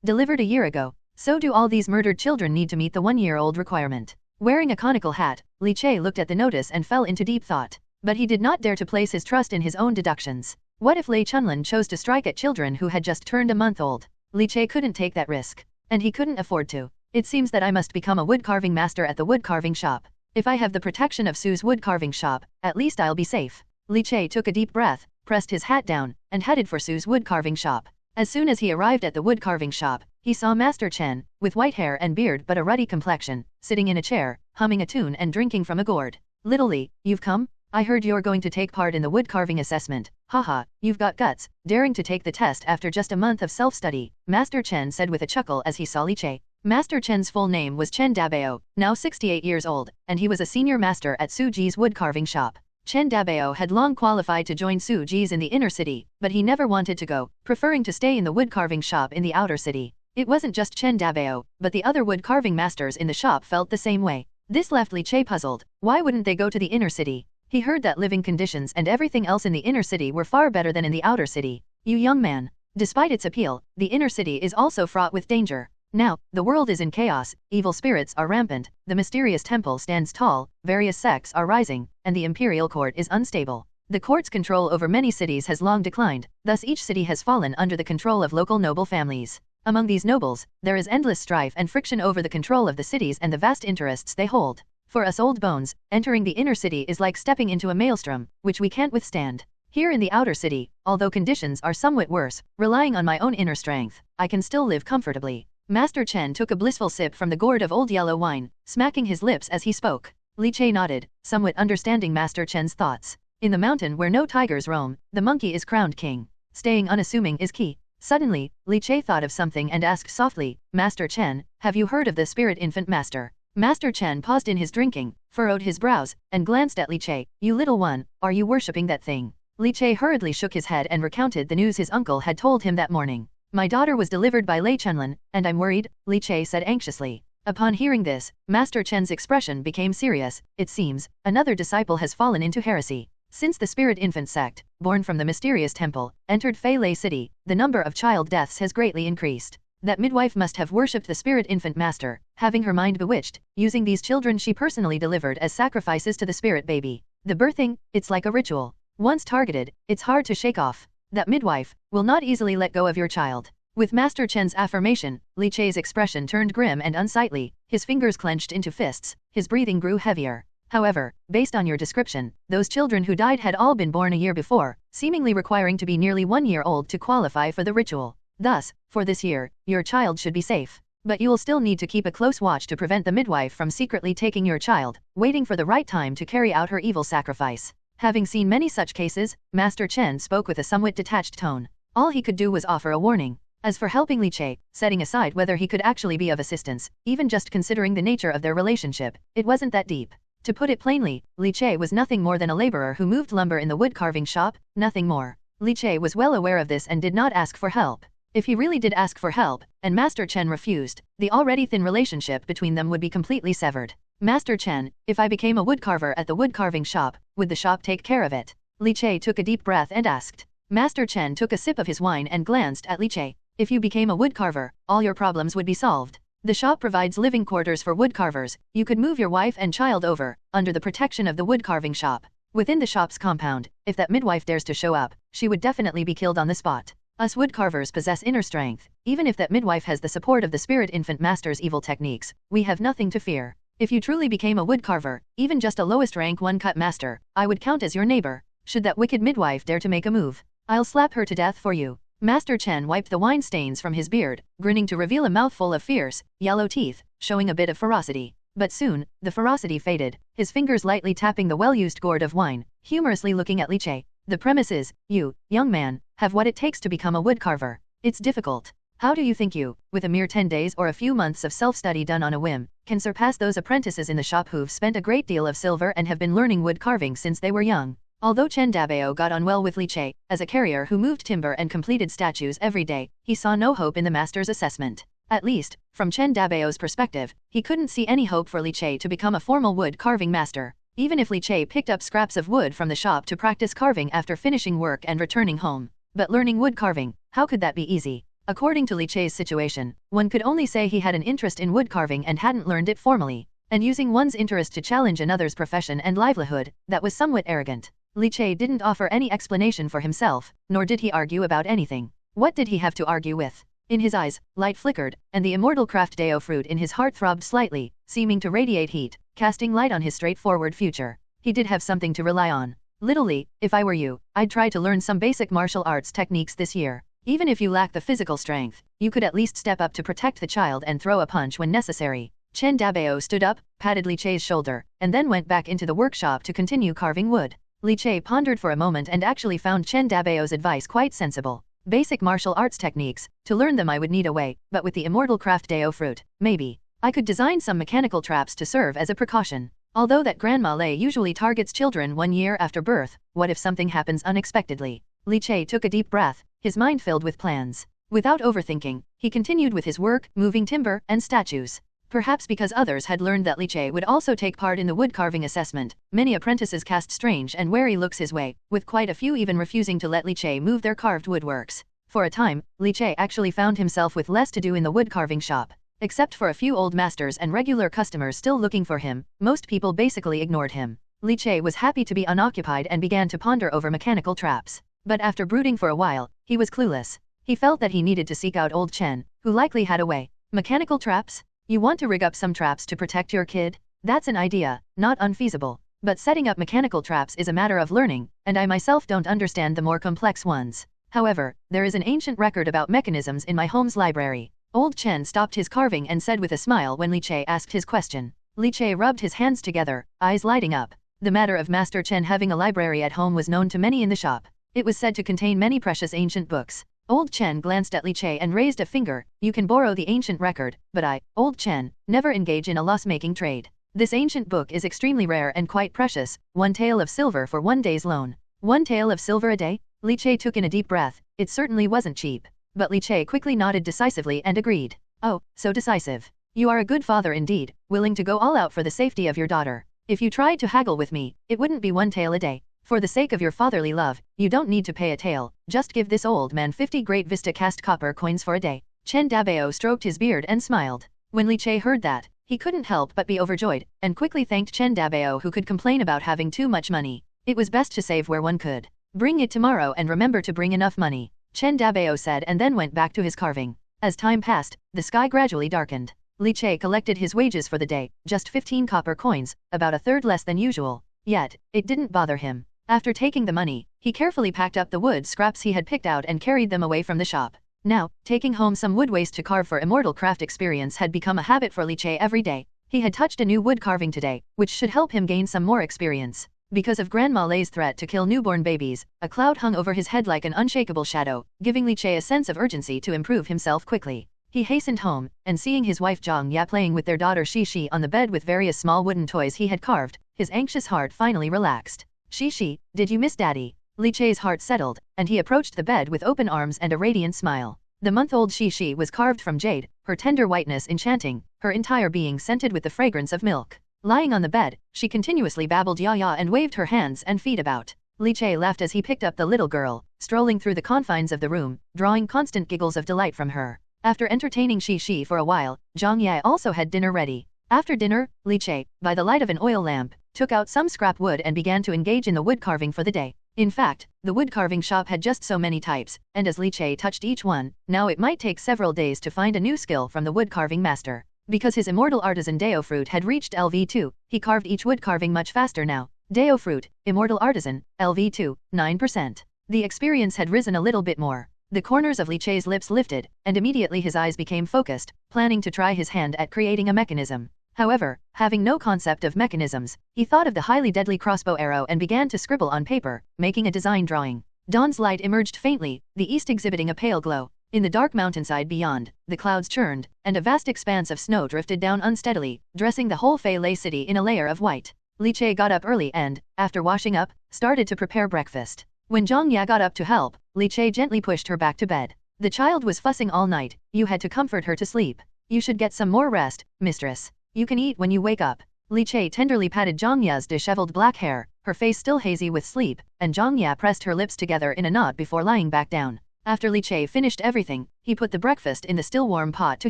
Delivered a year ago. So do all these murdered children need to meet the 1-year-old requirement. Wearing a conical hat, Li Che looked at the notice and fell into deep thought. But he did not dare to place his trust in his own deductions. What if Lei Chunlin chose to strike at children who had just turned a month old? Li Che couldn't take that risk. And he couldn't afford to. It seems that I must become a woodcarving master at the woodcarving shop. If I have the protection of Sue's woodcarving shop, at least I'll be safe. Li Che took a deep breath, pressed his hat down, and headed for Sue's woodcarving shop. As soon as he arrived at the woodcarving shop, he saw Master Chen, with white hair and beard but a ruddy complexion, sitting in a chair, humming a tune and drinking from a gourd. Little Li, you've come? I heard you're going to take part in the woodcarving assessment. Haha, you've got guts, daring to take the test after just a month of self-study, Master Chen said with a chuckle as he saw Li Che. Master Chen's full name was Chen Dabao, now 68 years old, and he was a senior master at Su Ji's woodcarving shop. Chen Dabao had long qualified to join Su Ji's in the inner city, but he never wanted to go, preferring to stay in the woodcarving shop in the outer city. It wasn't just Chen Dabao, but the other woodcarving masters in the shop felt the same way. This left Li Che puzzled. Why wouldn't they go to the inner city? He heard that living conditions and everything else in the inner city were far better than in the outer city. You young man. Despite its appeal, the inner city is also fraught with danger. Now, the world is in chaos, evil spirits are rampant, the mysterious temple stands tall, various sects are rising, and the imperial court is unstable. The court's control over many cities has long declined, thus each city has fallen under the control of local noble families. Among these nobles, there is endless strife and friction over the control of the cities and the vast interests they hold. For us old bones, entering the inner city is like stepping into a maelstrom, which we can't withstand. Here in the outer city, although conditions are somewhat worse, relying on my own inner strength, I can still live comfortably. Master Chen took a blissful sip from the gourd of old yellow wine, smacking his lips as he spoke. Li Che nodded, somewhat understanding Master Chen's thoughts. In the mountain where no tigers roam, the monkey is crowned king. Staying unassuming is key. Suddenly, Li Che thought of something and asked softly, Master Chen, have you heard of the spirit infant master? Master Chen paused in his drinking, furrowed his brows, and glanced at Li Che. You little one, are you worshipping that thing? Li Che hurriedly shook his head and recounted the news his uncle had told him that morning. My daughter was delivered by Lei Chunlin, and I'm worried, Li Che said anxiously. Upon hearing this, Master Chen's expression became serious. It seems, another disciple has fallen into heresy. Since the spirit infant sect, born from the mysterious temple, entered Fei Lei City, the number of child deaths has greatly increased. That midwife must have worshipped the spirit infant master, having her mind bewitched, using these children she personally delivered as sacrifices to the spirit baby. The birthing, it's like a ritual. Once targeted, it's hard to shake off. That midwife will not easily let go of your child. With Master Chen's affirmation, Li Che's expression turned grim and unsightly, his fingers clenched into fists, his breathing grew heavier. However, based on your description, those children who died had all been born a year before, seemingly requiring to be nearly 1 year old to qualify for the ritual. Thus, for this year, your child should be safe. But you will still need to keep a close watch to prevent the midwife from secretly taking your child, waiting for the right time to carry out her evil sacrifice. Having seen many such cases, Master Chen spoke with a somewhat detached tone. All he could do was offer a warning. As for helping Li Che, setting aside whether he could actually be of assistance, even just considering the nature of their relationship, it wasn't that deep. To put it plainly, Li Che was nothing more than a laborer who moved lumber in the wood carving shop, nothing more. Li Che was well aware of this and did not ask for help. If he really did ask for help, and Master Chen refused, the already thin relationship between them would be completely severed. Master Chen, if I became a woodcarver at the woodcarving shop, would the shop take care of it? Li Che took a deep breath and asked. Master Chen took a sip of his wine and glanced at Li Che. If you became a woodcarver, all your problems would be solved. The shop provides living quarters for woodcarvers. You could move your wife and child over, under the protection of the woodcarving shop. Within the shop's compound, if that midwife dares to show up, she would definitely be killed on the spot. Us woodcarvers possess inner strength. Even if that midwife has the support of the spirit infant master's evil techniques, we have nothing to fear. If you truly became a woodcarver, even just a lowest rank one-cut master, I would count as your neighbor. Should that wicked midwife dare to make a move, I'll slap her to death for you. Master Chen wiped the wine stains from his beard, grinning to reveal a mouthful of fierce, yellow teeth, showing a bit of ferocity. But soon, the ferocity faded, his fingers lightly tapping the well-used gourd of wine, humorously looking at Li Che. The premise is, you, young man, have what it takes to become a woodcarver. It's difficult. How do you think you, with a mere 10 days or a few months of self-study done on a whim, can surpass those apprentices in the shop who've spent a great deal of silver and have been learning wood carving since they were young? Although Chen Dabao got on well with Li Che, as a carrier who moved timber and completed statues every day, he saw no hope in the master's assessment. At least, from Chen Dabao's perspective, he couldn't see any hope for Li Che to become a formal wood carving master. Even if Li Che picked up scraps of wood from the shop to practice carving after finishing work and returning home. But learning wood carving, how could that be easy? According to Li Che's situation, one could only say he had an interest in wood carving and hadn't learned it formally. And using one's interest to challenge another's profession and livelihood, that was somewhat arrogant. Li Che didn't offer any explanation for himself, nor did he argue about anything. What did he have to argue with? In his eyes, light flickered, and the immortal craft Dao Fruit in his heart throbbed slightly, seeming to radiate heat, casting light on his straightforward future. He did have something to rely on. Little Li, if I were you, I'd try to learn some basic martial arts techniques this year. Even if you lack the physical strength, you could at least step up to protect the child and throw a punch when necessary. Chen Dabao stood up, patted Li Che's shoulder, and then went back into the workshop to continue carving wood. Li Che pondered for a moment and actually found Chen Dabao's advice quite sensible. Basic martial arts techniques, to learn them I would need a way, but with the immortal craft Dao Fruit, maybe. I could design some mechanical traps to serve as a precaution. Although that Grandma Lei usually targets children 1 year after birth, what if something happens unexpectedly? Li Che took a deep breath, his mind filled with plans. Without overthinking, he continued with his work, moving timber and statues. Perhaps because others had learned that Li Che would also take part in the wood carving assessment, many apprentices cast strange and wary looks his way, with quite a few even refusing to let Li Che move their carved woodworks. For a time, Li Che actually found himself with less to do in the wood carving shop. Except for a few old masters and regular customers still looking for him, most people basically ignored him. Li Che was happy to be unoccupied and began to ponder over mechanical traps. But after brooding for a while, he was clueless. He felt that he needed to seek out old Chen, who likely had a way. Mechanical traps? You want to rig up some traps to protect your kid? That's an idea, not unfeasible. But setting up mechanical traps is a matter of learning, and I myself don't understand the more complex ones. However, there is an ancient record about mechanisms in my home's library. Old Chen stopped his carving and said with a smile when Li Che asked his question. Li Che rubbed his hands together, eyes lighting up. The matter of Master Chen having a library at home was known to many in the shop. It was said to contain many precious ancient books. Old Chen glanced at Li Che and raised a finger. You can borrow the ancient record, but I, Old Chen, never engage in a loss-making trade. This ancient book is extremely rare and quite precious. 1 tael of silver for 1 day's loan. 1 tael of silver a day? Li Che took in a deep breath. It certainly wasn't cheap. But Li Che quickly nodded decisively and agreed. Oh, so decisive. You are a good father indeed, willing to go all out for the safety of your daughter. If you tried to haggle with me, it wouldn't be 1 tael a day. For the sake of your fatherly love, you don't need to pay a tael, just give this old man 50 Great Vista cast copper coins for a day. Chen Dabao stroked his beard and smiled. When Li Che heard that, he couldn't help but be overjoyed, and quickly thanked Chen Dabao who could complain about having too much money. It was best to save where one could. Bring it tomorrow and remember to bring enough money, Chen Dabao said and then went back to his carving. As time passed, the sky gradually darkened. Li Che collected his wages for the day, just 15 copper coins, about a third less than usual. Yet, it didn't bother him. After taking the money, he carefully packed up the wood scraps he had picked out and carried them away from the shop. Now, taking home some wood waste to carve for immortal craft experience had become a habit for Li Che every day. He had touched a new wood carving today, which should help him gain some more experience. Because of Grandma Lei's threat to kill newborn babies, a cloud hung over his head like an unshakable shadow, giving Li Che a sense of urgency to improve himself quickly. He hastened home, and seeing his wife Zhang Ya playing with their daughter Shi on the bed with various small wooden toys he had carved, his anxious heart finally relaxed. Shi, did you miss Daddy? Li Che's heart settled, and he approached the bed with open arms and a radiant smile. The month-old Shi was carved from jade, her tender whiteness enchanting, her entire being scented with the fragrance of milk. Lying on the bed, she continuously babbled ya and waved her hands and feet about. Li Che laughed as he picked up the little girl, strolling through the confines of the room, drawing constant giggles of delight from her. After entertaining Shi for a while, Zhang Ye also had dinner ready. After dinner, Li Che, by the light of an oil lamp, took out some scrap wood and began to engage in the wood carving for the day. In fact, the wood carving shop had just so many types, and as Li Che touched each one, now it might take several days to find a new skill from the wood carving master. Because his immortal artisan Dao Fruit had reached LV2, he carved each wood carving much faster now. Dao Fruit, immortal artisan, LV2, 9%. The experience had risen a little bit more. The corners of Li Che's lips lifted, and immediately his eyes became focused, planning to try his hand at creating a mechanism. However, having no concept of mechanisms, he thought of the highly deadly crossbow arrow and began to scribble on paper, making a design drawing. Dawn's light emerged faintly, the east exhibiting a pale glow. In the dark mountainside beyond, the clouds churned, and a vast expanse of snow drifted down unsteadily, dressing the whole Fei Lei city in a layer of white. Li Che got up early and, after washing up, started to prepare breakfast. When Zhang Ya got up to help, Li Che gently pushed her back to bed. The child was fussing all night, you had to comfort her to sleep. You should get some more rest, mistress. You can eat when you wake up. Li Che tenderly patted Zhang Ya's disheveled black hair, her face still hazy with sleep, and Zhang Ya pressed her lips together in a knot before lying back down. After Li Che finished everything, he put the breakfast in the still warm pot to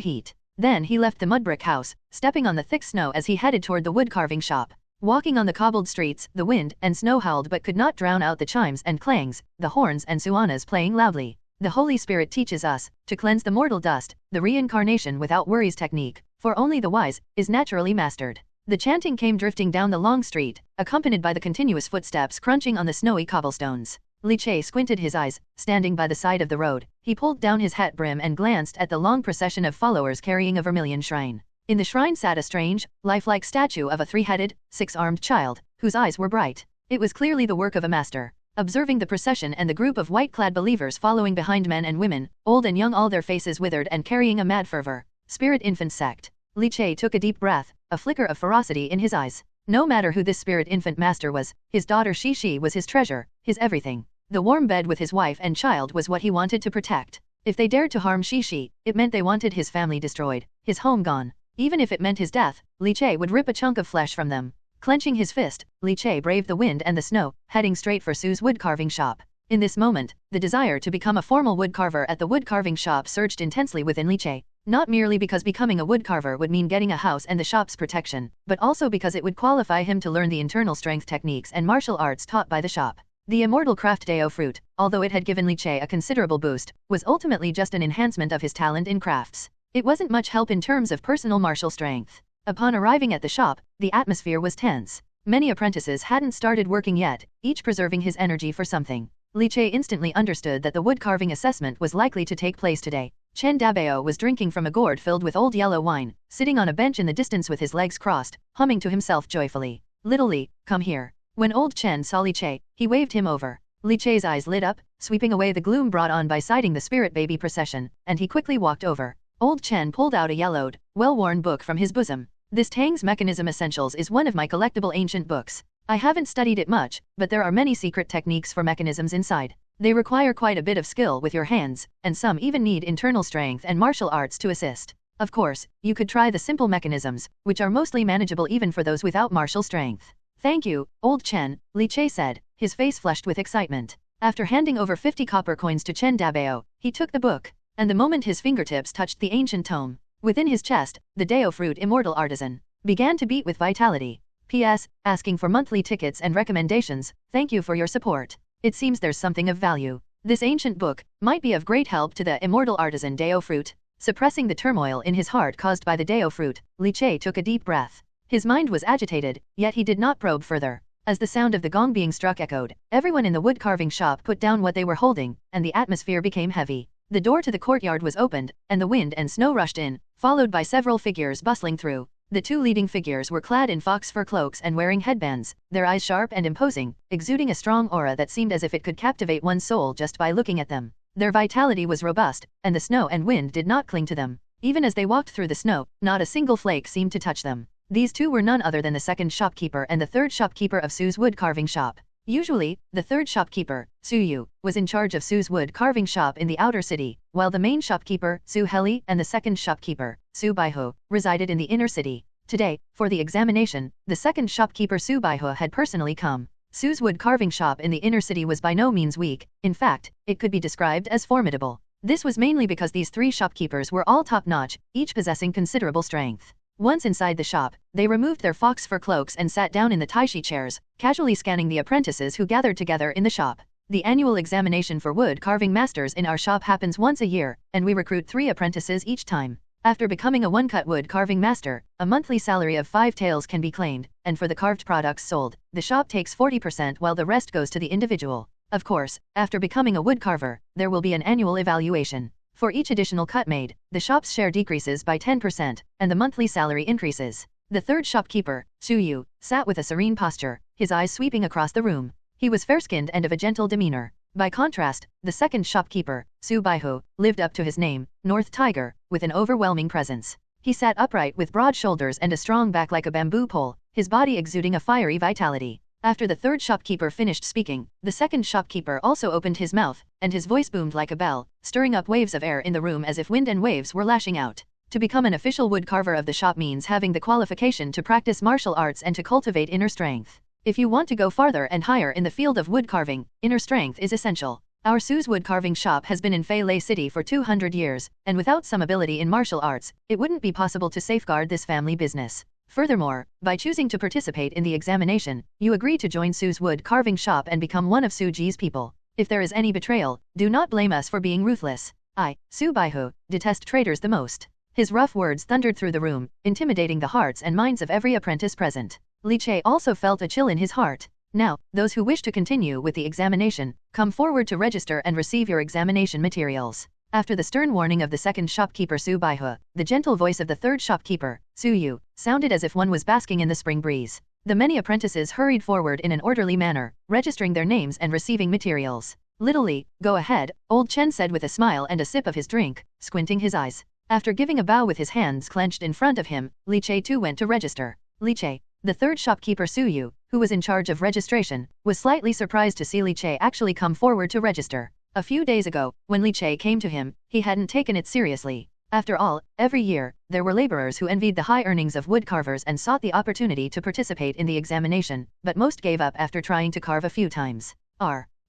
heat. Then he left the mud brick house, stepping on the thick snow as he headed toward the wood carving shop. Walking on the cobbled streets, the wind and snow howled but could not drown out the chimes and clangs, the horns and suanas playing loudly. The Holy Spirit teaches us to cleanse the mortal dust, the reincarnation without worries technique, for only the wise is naturally mastered. The chanting came drifting down the long street, accompanied by the continuous footsteps crunching on the snowy cobblestones. Li Che squinted his eyes, standing by the side of the road. He pulled down his hat brim and glanced at the long procession of followers carrying a vermilion shrine. In the shrine sat a strange, lifelike statue of a three-headed, six-armed child, whose eyes were bright. It was clearly the work of a master. Observing the procession and the group of white-clad believers following behind men and women, old and young, all their faces withered and carrying a mad fervor. Spirit infant sect. Li Che took a deep breath, a flicker of ferocity in his eyes. No matter who this spirit infant master was, his daughter Shi was his treasure, his everything. The warm bed with his wife and child was what he wanted to protect. If they dared to harm Shi, it meant they wanted his family destroyed, his home gone. Even if it meant his death, Li Che would rip a chunk of flesh from them. Clenching his fist, Li Che braved the wind and the snow, heading straight for Sue's wood carving shop. In this moment, the desire to become a formal wood carver at the wood carving shop surged intensely within Li Che. Not merely because becoming a wood carver would mean getting a house and the shop's protection, but also because it would qualify him to learn the internal strength techniques and martial arts taught by the shop. The immortal craft Dao Fruit, although it had given Li Che a considerable boost, was ultimately just an enhancement of his talent in crafts. It wasn't much help in terms of personal martial strength. Upon arriving at the shop, the atmosphere was tense. Many apprentices hadn't started working yet, each preserving his energy for something. Li Che instantly understood that the wood carving assessment was likely to take place today. Chen Dabao was drinking from a gourd filled with old yellow wine, sitting on a bench in the distance with his legs crossed, humming to himself joyfully. Little Li, come here. When old Chen saw Li Che, he waved him over. Li Che's eyes lit up, sweeping away the gloom brought on by sighting the spirit baby procession, and he quickly walked over. Old Chen pulled out a yellowed, well-worn book from his bosom. This Tang's Mechanism Essentials is one of my collectible ancient books. I haven't studied it much, but there are many secret techniques for mechanisms inside. They require quite a bit of skill with your hands, and some even need internal strength and martial arts to assist. Of course, you could try the simple mechanisms, which are mostly manageable even for those without martial strength. Thank you, old Chen, Li Che said, his face flushed with excitement. After handing over 50 copper coins to Chen Dabao, he took the book, and the moment his fingertips touched the ancient tome, within his chest, the Dao Fruit Immortal Artisan began to beat with vitality. P.S. Asking for monthly tickets and recommendations, thank you for your support. It seems there's something of value. This ancient book might be of great help to the Immortal Artisan Dao Fruit. Suppressing the turmoil in his heart caused by the Dao Fruit, Li Che took a deep breath. His mind was agitated, yet he did not probe further. As the sound of the gong being struck echoed, everyone in the wood carving shop put down what they were holding, and the atmosphere became heavy. The door to the courtyard was opened, and the wind and snow rushed in, followed by several figures bustling through. The two leading figures were clad in fox fur cloaks and wearing headbands, their eyes sharp and imposing, exuding a strong aura that seemed as if it could captivate one's soul just by looking at them. Their vitality was robust, and the snow and wind did not cling to them. Even as they walked through the snow, not a single flake seemed to touch them. These two were none other than the second shopkeeper and the third shopkeeper of Sue's wood carving shop. Usually, the third shopkeeper, Su Yu, was in charge of Sue's wood carving shop in the outer city, while the main shopkeeper, Su Heli, and the second shopkeeper, Su Baiho, resided in the inner city. Today, for the examination, the second shopkeeper Su Baihe had personally come. Su's wood carving shop in the inner city was by no means weak, in fact, it could be described as formidable. This was mainly because these three shopkeepers were all top-notch, each possessing considerable strength. Once inside the shop, they removed their fox fur cloaks and sat down in the taishi chairs, casually scanning the apprentices who gathered together in the shop. The annual examination for wood carving masters in our shop happens once a year, and we recruit 3 apprentices each time. After becoming a one-cut wood carving master, a monthly salary of 5 taels can be claimed, and for the carved products sold, the shop takes 40% while the rest goes to the individual. Of course, after becoming a wood carver, there will be an annual evaluation. For each additional cut made, the shop's share decreases by 10%, and the monthly salary increases. The third shopkeeper, Su Yu, sat with a serene posture, his eyes sweeping across the room. He was fair-skinned and of a gentle demeanor. By contrast, the second shopkeeper, Su Baihe, lived up to his name, North Tiger, with an overwhelming presence. He sat upright with broad shoulders and a strong back like a bamboo pole, his body exuding a fiery vitality. After the third shopkeeper finished speaking, the second shopkeeper also opened his mouth, and his voice boomed like a bell, stirring up waves of air in the room as if wind and waves were lashing out. To become an official wood carver of the shop means having the qualification to practice martial arts and to cultivate inner strength. If you want to go farther and higher in the field of wood carving, inner strength is essential. Our Su's wood carving shop has been in Fei Lei City for 200 years, and without some ability in martial arts, it wouldn't be possible to safeguard this family business. Furthermore, by choosing to participate in the examination, you agree to join Su's wood carving shop and become one of Su Ji's people. If there is any betrayal, do not blame us for being ruthless. I, Su Baihe, detest traitors the most. His rough words thundered through the room, intimidating the hearts and minds of every apprentice present. Li Che also felt a chill in his heart. Now, those who wish to continue with the examination, come forward to register and receive your examination materials. After the stern warning of the second shopkeeper Su Baihe, the gentle voice of the third shopkeeper, Su Yu, sounded as if one was basking in the spring breeze. The many apprentices hurried forward in an orderly manner, registering their names and receiving materials. Little Li, go ahead, Old Chen said with a smile and a sip of his drink, squinting his eyes. After giving a bow with his hands clenched in front of him, Li Che too went to register. Li Che, the third shopkeeper Su Yu, who was in charge of registration, was slightly surprised to see Li Che actually come forward to register. A few days ago, when Li Che came to him, he hadn't taken it seriously. After all, every year, there were laborers who envied the high earnings of wood carvers and sought the opportunity to participate in the examination, but most gave up after trying to carve a few times.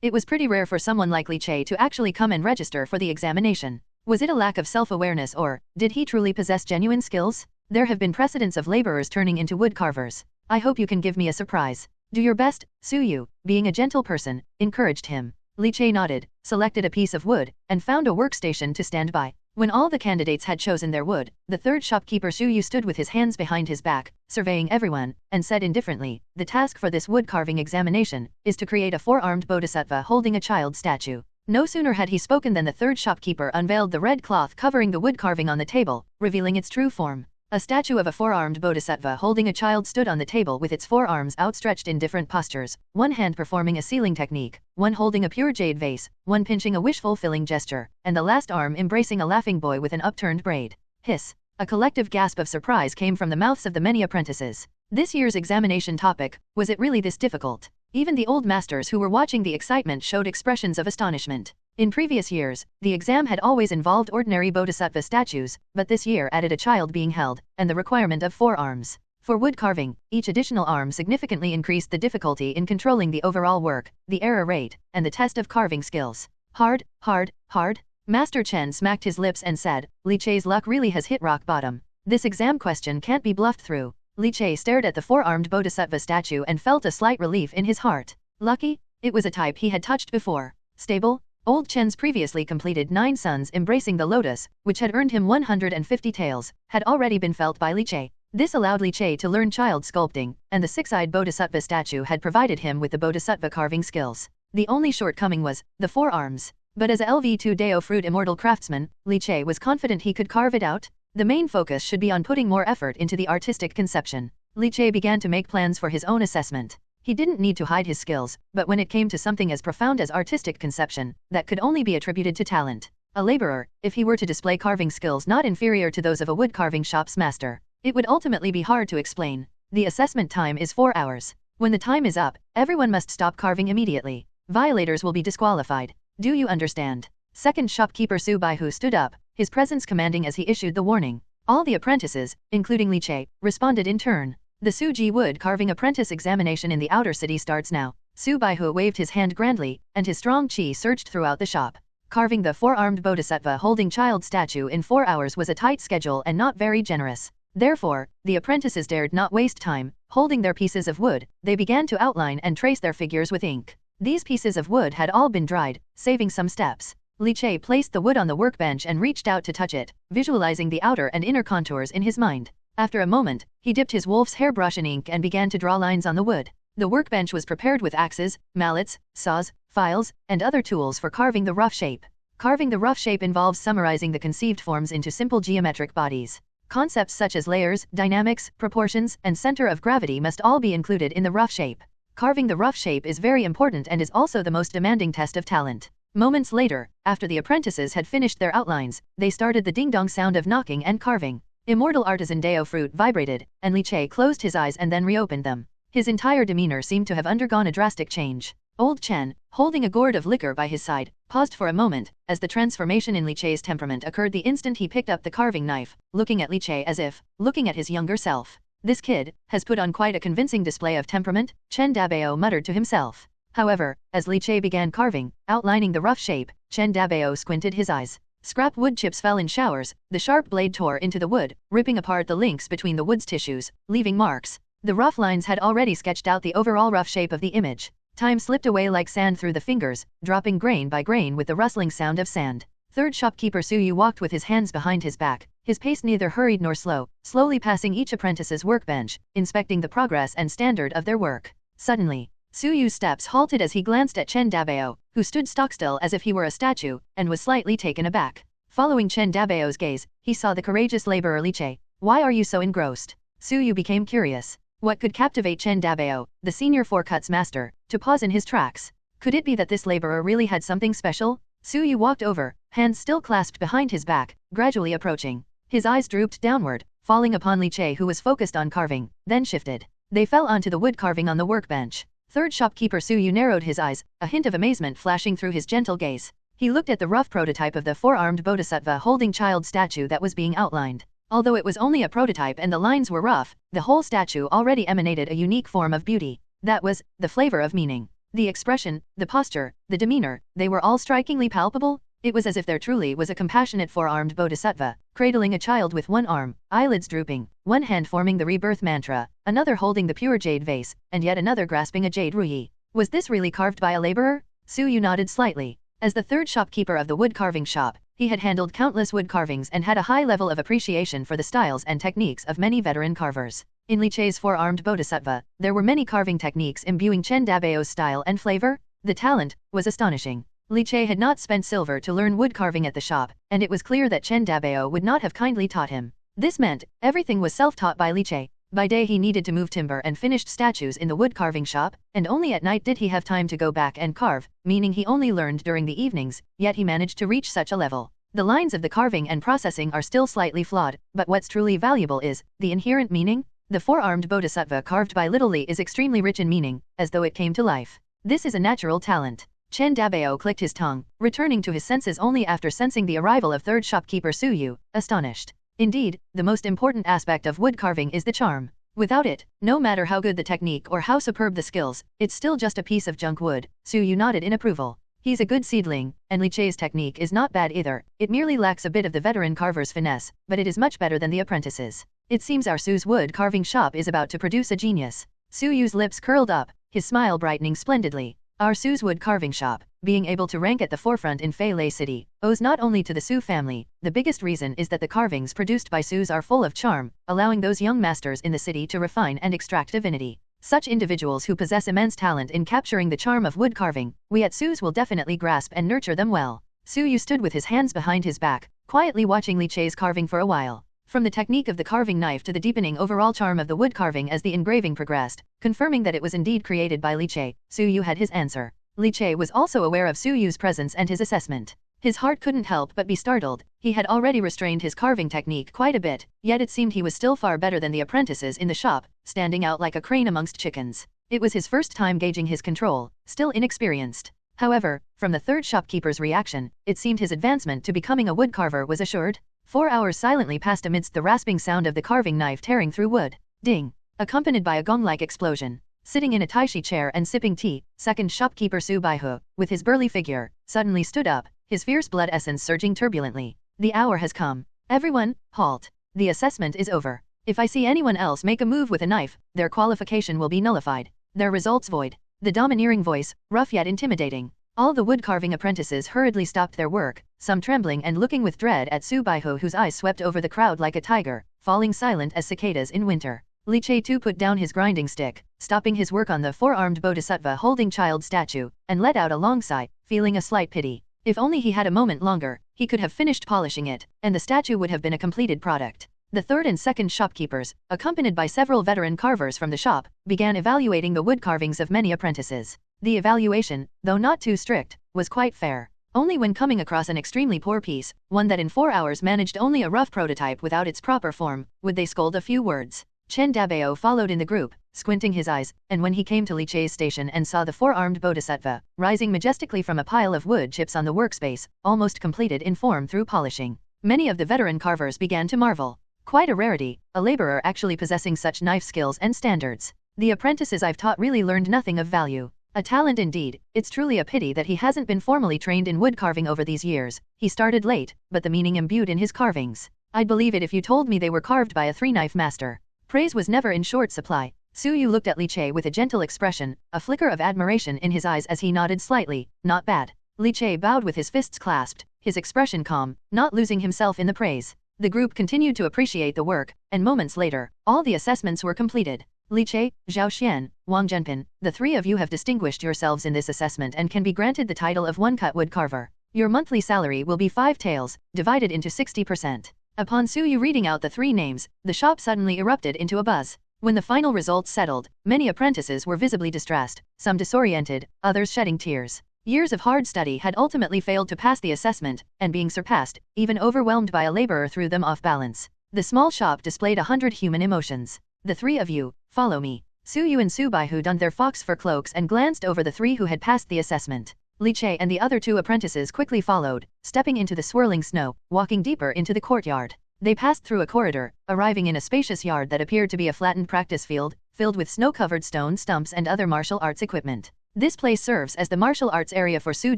It was pretty rare for someone like Li Che to actually come and register for the examination. Was it a lack of self-awareness or, did he truly possess genuine skills? There have been precedents of laborers turning into wood carvers. I hope you can give me a surprise. Do your best, Su Yu, being a gentle person, encouraged him. Li Che nodded, selected a piece of wood, and found a workstation to stand by. When all the candidates had chosen their wood, the third shopkeeper Su Yu stood with his hands behind his back, surveying everyone, and said indifferently, the task for this wood carving examination is to create a 4-armed bodhisattva holding a child statue. No sooner had he spoken than the third shopkeeper unveiled the red cloth covering the wood carving on the table, revealing its true form. A statue of a 4-armed bodhisattva holding a child stood on the table with its 4 arms outstretched in different postures, one hand performing a sealing technique, one holding a pure jade vase, one pinching a wish-fulfilling gesture, and the last arm embracing a laughing boy with an upturned braid. Hiss! A collective gasp of surprise came from the mouths of the many apprentices. This year's examination topic, was it really this difficult? Even the old masters who were watching the excitement showed expressions of astonishment. In previous years, the exam had always involved ordinary bodhisattva statues, but this year added a child being held, and the requirement of 4 arms. For wood carving, each additional arm significantly increased the difficulty in controlling the overall work, the error rate, and the test of carving skills. Hard, hard, hard? Master Chen smacked his lips and said, Li Che's luck really has hit rock bottom. This exam question can't be bluffed through. Li Che stared at the 4-armed bodhisattva statue and felt a slight relief in his heart. Lucky? It was a type he had touched before. Stable? Old Chen's previously completed 9 suns embracing the lotus, which had earned him 150 taels, had already been felt by Li Che. This allowed Li Che to learn child sculpting, and the 6-eyed bodhisattva statue had provided him with the bodhisattva carving skills. The only shortcoming was the 4 arms. But as a LV2 Dao Fruit immortal craftsman, Li Che was confident he could carve it out. The main focus should be on putting more effort into the artistic conception. Li Che began to make plans for his own assessment. He didn't need to hide his skills, but when it came to something as profound as artistic conception, that could only be attributed to talent. A laborer, if he were to display carving skills not inferior to those of a wood carving shop's master, it would ultimately be hard to explain. The assessment time is 4 hours. When the time is up, everyone must stop carving immediately. Violators will be disqualified. Do you understand? Second shopkeeper Su Baihe stood up, his presence commanding as he issued the warning. All the apprentices, including Li Che, responded in turn. The Suji wood carving apprentice examination in the outer city starts now. Su Baihu waved his hand grandly, and his strong qi surged throughout the shop. Carving the four-armed bodhisattva holding child statue in 4 hours was a tight schedule and not very generous. Therefore, the apprentices dared not waste time. Holding their pieces of wood, they began to outline and trace their figures with ink. These pieces of wood had all been dried, saving some steps. Li Che placed the wood on the workbench and reached out to touch it, visualizing the outer and inner contours in his mind. After a moment, he dipped his wolf's hairbrush in ink and began to draw lines on the wood. The workbench was prepared with axes, mallets, saws, files, and other tools for carving the rough shape. Carving the rough shape involves summarizing the conceived forms into simple geometric bodies. Concepts such as layers, dynamics, proportions, and center of gravity must all be included in the rough shape. Carving the rough shape is very important and is also the most demanding test of talent. Moments later, after the apprentices had finished their outlines, they started the ding-dong sound of knocking and carving. Immortal Artisan Dao Fruit vibrated, and Li Che closed his eyes and then reopened them. His entire demeanor seemed to have undergone a drastic change. Old Chen, holding a gourd of liquor by his side, paused for a moment, as the transformation in Li Che's temperament occurred the instant he picked up the carving knife, looking at Li Che as if looking at his younger self. This kid has put on quite a convincing display of temperament, Chen Dabao muttered to himself. However, as Li Che began carving, outlining the rough shape, Chen Dabao squinted his eyes. Scrap wood chips fell in showers, the sharp blade tore into the wood, ripping apart the links between the wood's tissues, leaving marks. The rough lines had already sketched out the overall rough shape of the image. Time slipped away like sand through the fingers, dropping grain by grain with the rustling sound of sand. Third shopkeeper Su Yu walked with his hands behind his back, his pace neither hurried nor slow, slowly passing each apprentice's workbench, inspecting the progress and standard of their work. Suddenly, Su Yu's steps halted as he glanced at Chen Dabao, who stood stockstill as if he were a statue, and was slightly taken aback. Following Chen Dabao's gaze, he saw the courageous laborer Li Che. Why are you so engrossed? Su Yu became curious. What could captivate Chen Dabao, the senior four-cuts master, to pause in his tracks? Could it be that this laborer really had something special? Su Yu walked over, hands still clasped behind his back, gradually approaching. His eyes drooped downward, falling upon Li Che who was focused on carving, then shifted. They fell onto the wood carving on the workbench. Third shopkeeper Su Yu narrowed his eyes, a hint of amazement flashing through his gentle gaze. He looked at the rough prototype of the four-armed bodhisattva holding child statue that was being outlined. Although it was only a prototype and the lines were rough, the whole statue already emanated a unique form of beauty. That was the flavor of meaning. The expression, the posture, the demeanor, they were all strikingly palpable. It was as if there truly was a compassionate four-armed bodhisattva, cradling a child with one arm, eyelids drooping, one hand forming the rebirth mantra, another holding the pure jade vase, and yet another grasping a jade ruyi. Was this really carved by a laborer? Su Yu nodded slightly. As the third shopkeeper of the wood carving shop, he had handled countless wood carvings and had a high level of appreciation for the styles and techniques of many veteran carvers. In Li Che's four-armed bodhisattva, there were many carving techniques imbuing Chen Dabao's style and flavor. The talent was astonishing. Li Che had not spent silver to learn wood carving at the shop, and it was clear that Chen Dabao would not have kindly taught him. This meant everything was self-taught by Li Che. By day he needed to move timber and finished statues in the wood carving shop, and only at night did he have time to go back and carve, meaning he only learned during the evenings, yet he managed to reach such a level. The lines of the carving and processing are still slightly flawed, but what's truly valuable is the inherent meaning. The four-armed bodhisattva carved by Little Li is extremely rich in meaning, as though it came to life. This is a natural talent. Chen Dabao clicked his tongue, returning to his senses only after sensing the arrival of third shopkeeper Su Yu, astonished. Indeed, the most important aspect of wood carving is the charm. Without it, no matter how good the technique or how superb the skills, it's still just a piece of junk wood. Su Yu nodded in approval. He's a good seedling, and Li Che's technique is not bad either. It merely lacks a bit of the veteran carver's finesse, but it is much better than the apprentice's. It seems our Su's wood carving shop is about to produce a genius. Su Yu's lips curled up, his smile brightening splendidly. Our Su's wood carving shop, being able to rank at the forefront in Fei Lei City, owes not only to the Su family. The biggest reason is that the carvings produced by Su's are full of charm, allowing those young masters in the city to refine and extract divinity. Such individuals who possess immense talent in capturing the charm of wood carving, we at Su's will definitely grasp and nurture them well. Su Yu stood with his hands behind his back, quietly watching Li Che's carving for a while. From the technique of the carving knife to the deepening overall charm of the wood carving as the engraving progressed, confirming that it was indeed created by Li Che, Su Yu had his answer. Li Che was also aware of Su Yu's presence and his assessment. His heart couldn't help but be startled. He had already restrained his carving technique quite a bit, yet it seemed he was still far better than the apprentices in the shop, standing out like a crane amongst chickens. It was his first time gauging his control, still inexperienced. However, from the third shopkeeper's reaction, it seemed his advancement to becoming a woodcarver was assured. 4 hours silently passed amidst the rasping sound of the carving knife tearing through wood. Ding! Accompanied by a gong-like explosion. Sitting in a taishi chair and sipping tea, second shopkeeper Su Baihu, with his burly figure, suddenly stood up, his fierce blood essence surging turbulently. The hour has come. Everyone, halt. The assessment is over. If I see anyone else make a move with a knife, their qualification will be nullified. Their results void. The domineering voice, rough yet intimidating. All the wood-carving apprentices hurriedly stopped their work, some trembling and looking with dread at Su Baihu, whose eyes swept over the crowd like a tiger, falling silent as cicadas in winter. Li Che too put down his grinding stick, stopping his work on the four-armed bodhisattva holding child statue, and let out a long sigh, feeling a slight pity. If only he had a moment longer, he could have finished polishing it, and the statue would have been a completed product. The third and second shopkeepers, accompanied by several veteran carvers from the shop, began evaluating the wood carvings of many apprentices. The evaluation, though not too strict, was quite fair. Only when coming across an extremely poor piece, one that in 4 hours managed only a rough prototype without its proper form, would they scold a few words. Chen Dabao followed in the group, squinting his eyes, and when he came to Li Che's station and saw the four-armed bodhisattva, rising majestically from a pile of wood chips on the workspace, almost completed in form through polishing, many of the veteran carvers began to marvel. Quite a rarity, a laborer actually possessing such knife skills and standards. The apprentices I've taught really learned nothing of value. A talent indeed. It's truly a pity that he hasn't been formally trained in wood carving over these years. He started late, but the meaning imbued in his carvings. I'd believe it if you told me they were carved by a three-knife master. Praise was never in short supply. Su Yu looked at Li Che with a gentle expression, a flicker of admiration in his eyes as he nodded slightly. Not bad. Li Che bowed with his fists clasped, his expression calm, not losing himself in the praise. The group continued to appreciate the work, and moments later, all the assessments were completed. Li Che, Zhao Xian, Wang Zhenpin, the three of you have distinguished yourselves in this assessment and can be granted the title of one-cut wood carver. Your monthly salary will be 5 taels, divided into 60%. Upon Su Yu reading out the 3 names, the shop suddenly erupted into a buzz. When the final results settled, many apprentices were visibly distressed, some disoriented, others shedding tears. Years of hard study had ultimately failed to pass the assessment, and being surpassed, even overwhelmed by a laborer threw them off balance. The small shop displayed 100 human emotions. The 3 of you, follow me. Su Yu and Su Baihu donned their fox fur cloaks and glanced over the 3 who had passed the assessment. Li Che and the other 2 apprentices quickly followed, stepping into the swirling snow, walking deeper into the courtyard. They passed through a corridor, arriving in a spacious yard that appeared to be a flattened practice field, filled with snow-covered stone stumps and other martial arts equipment. This place serves as the martial arts area for Su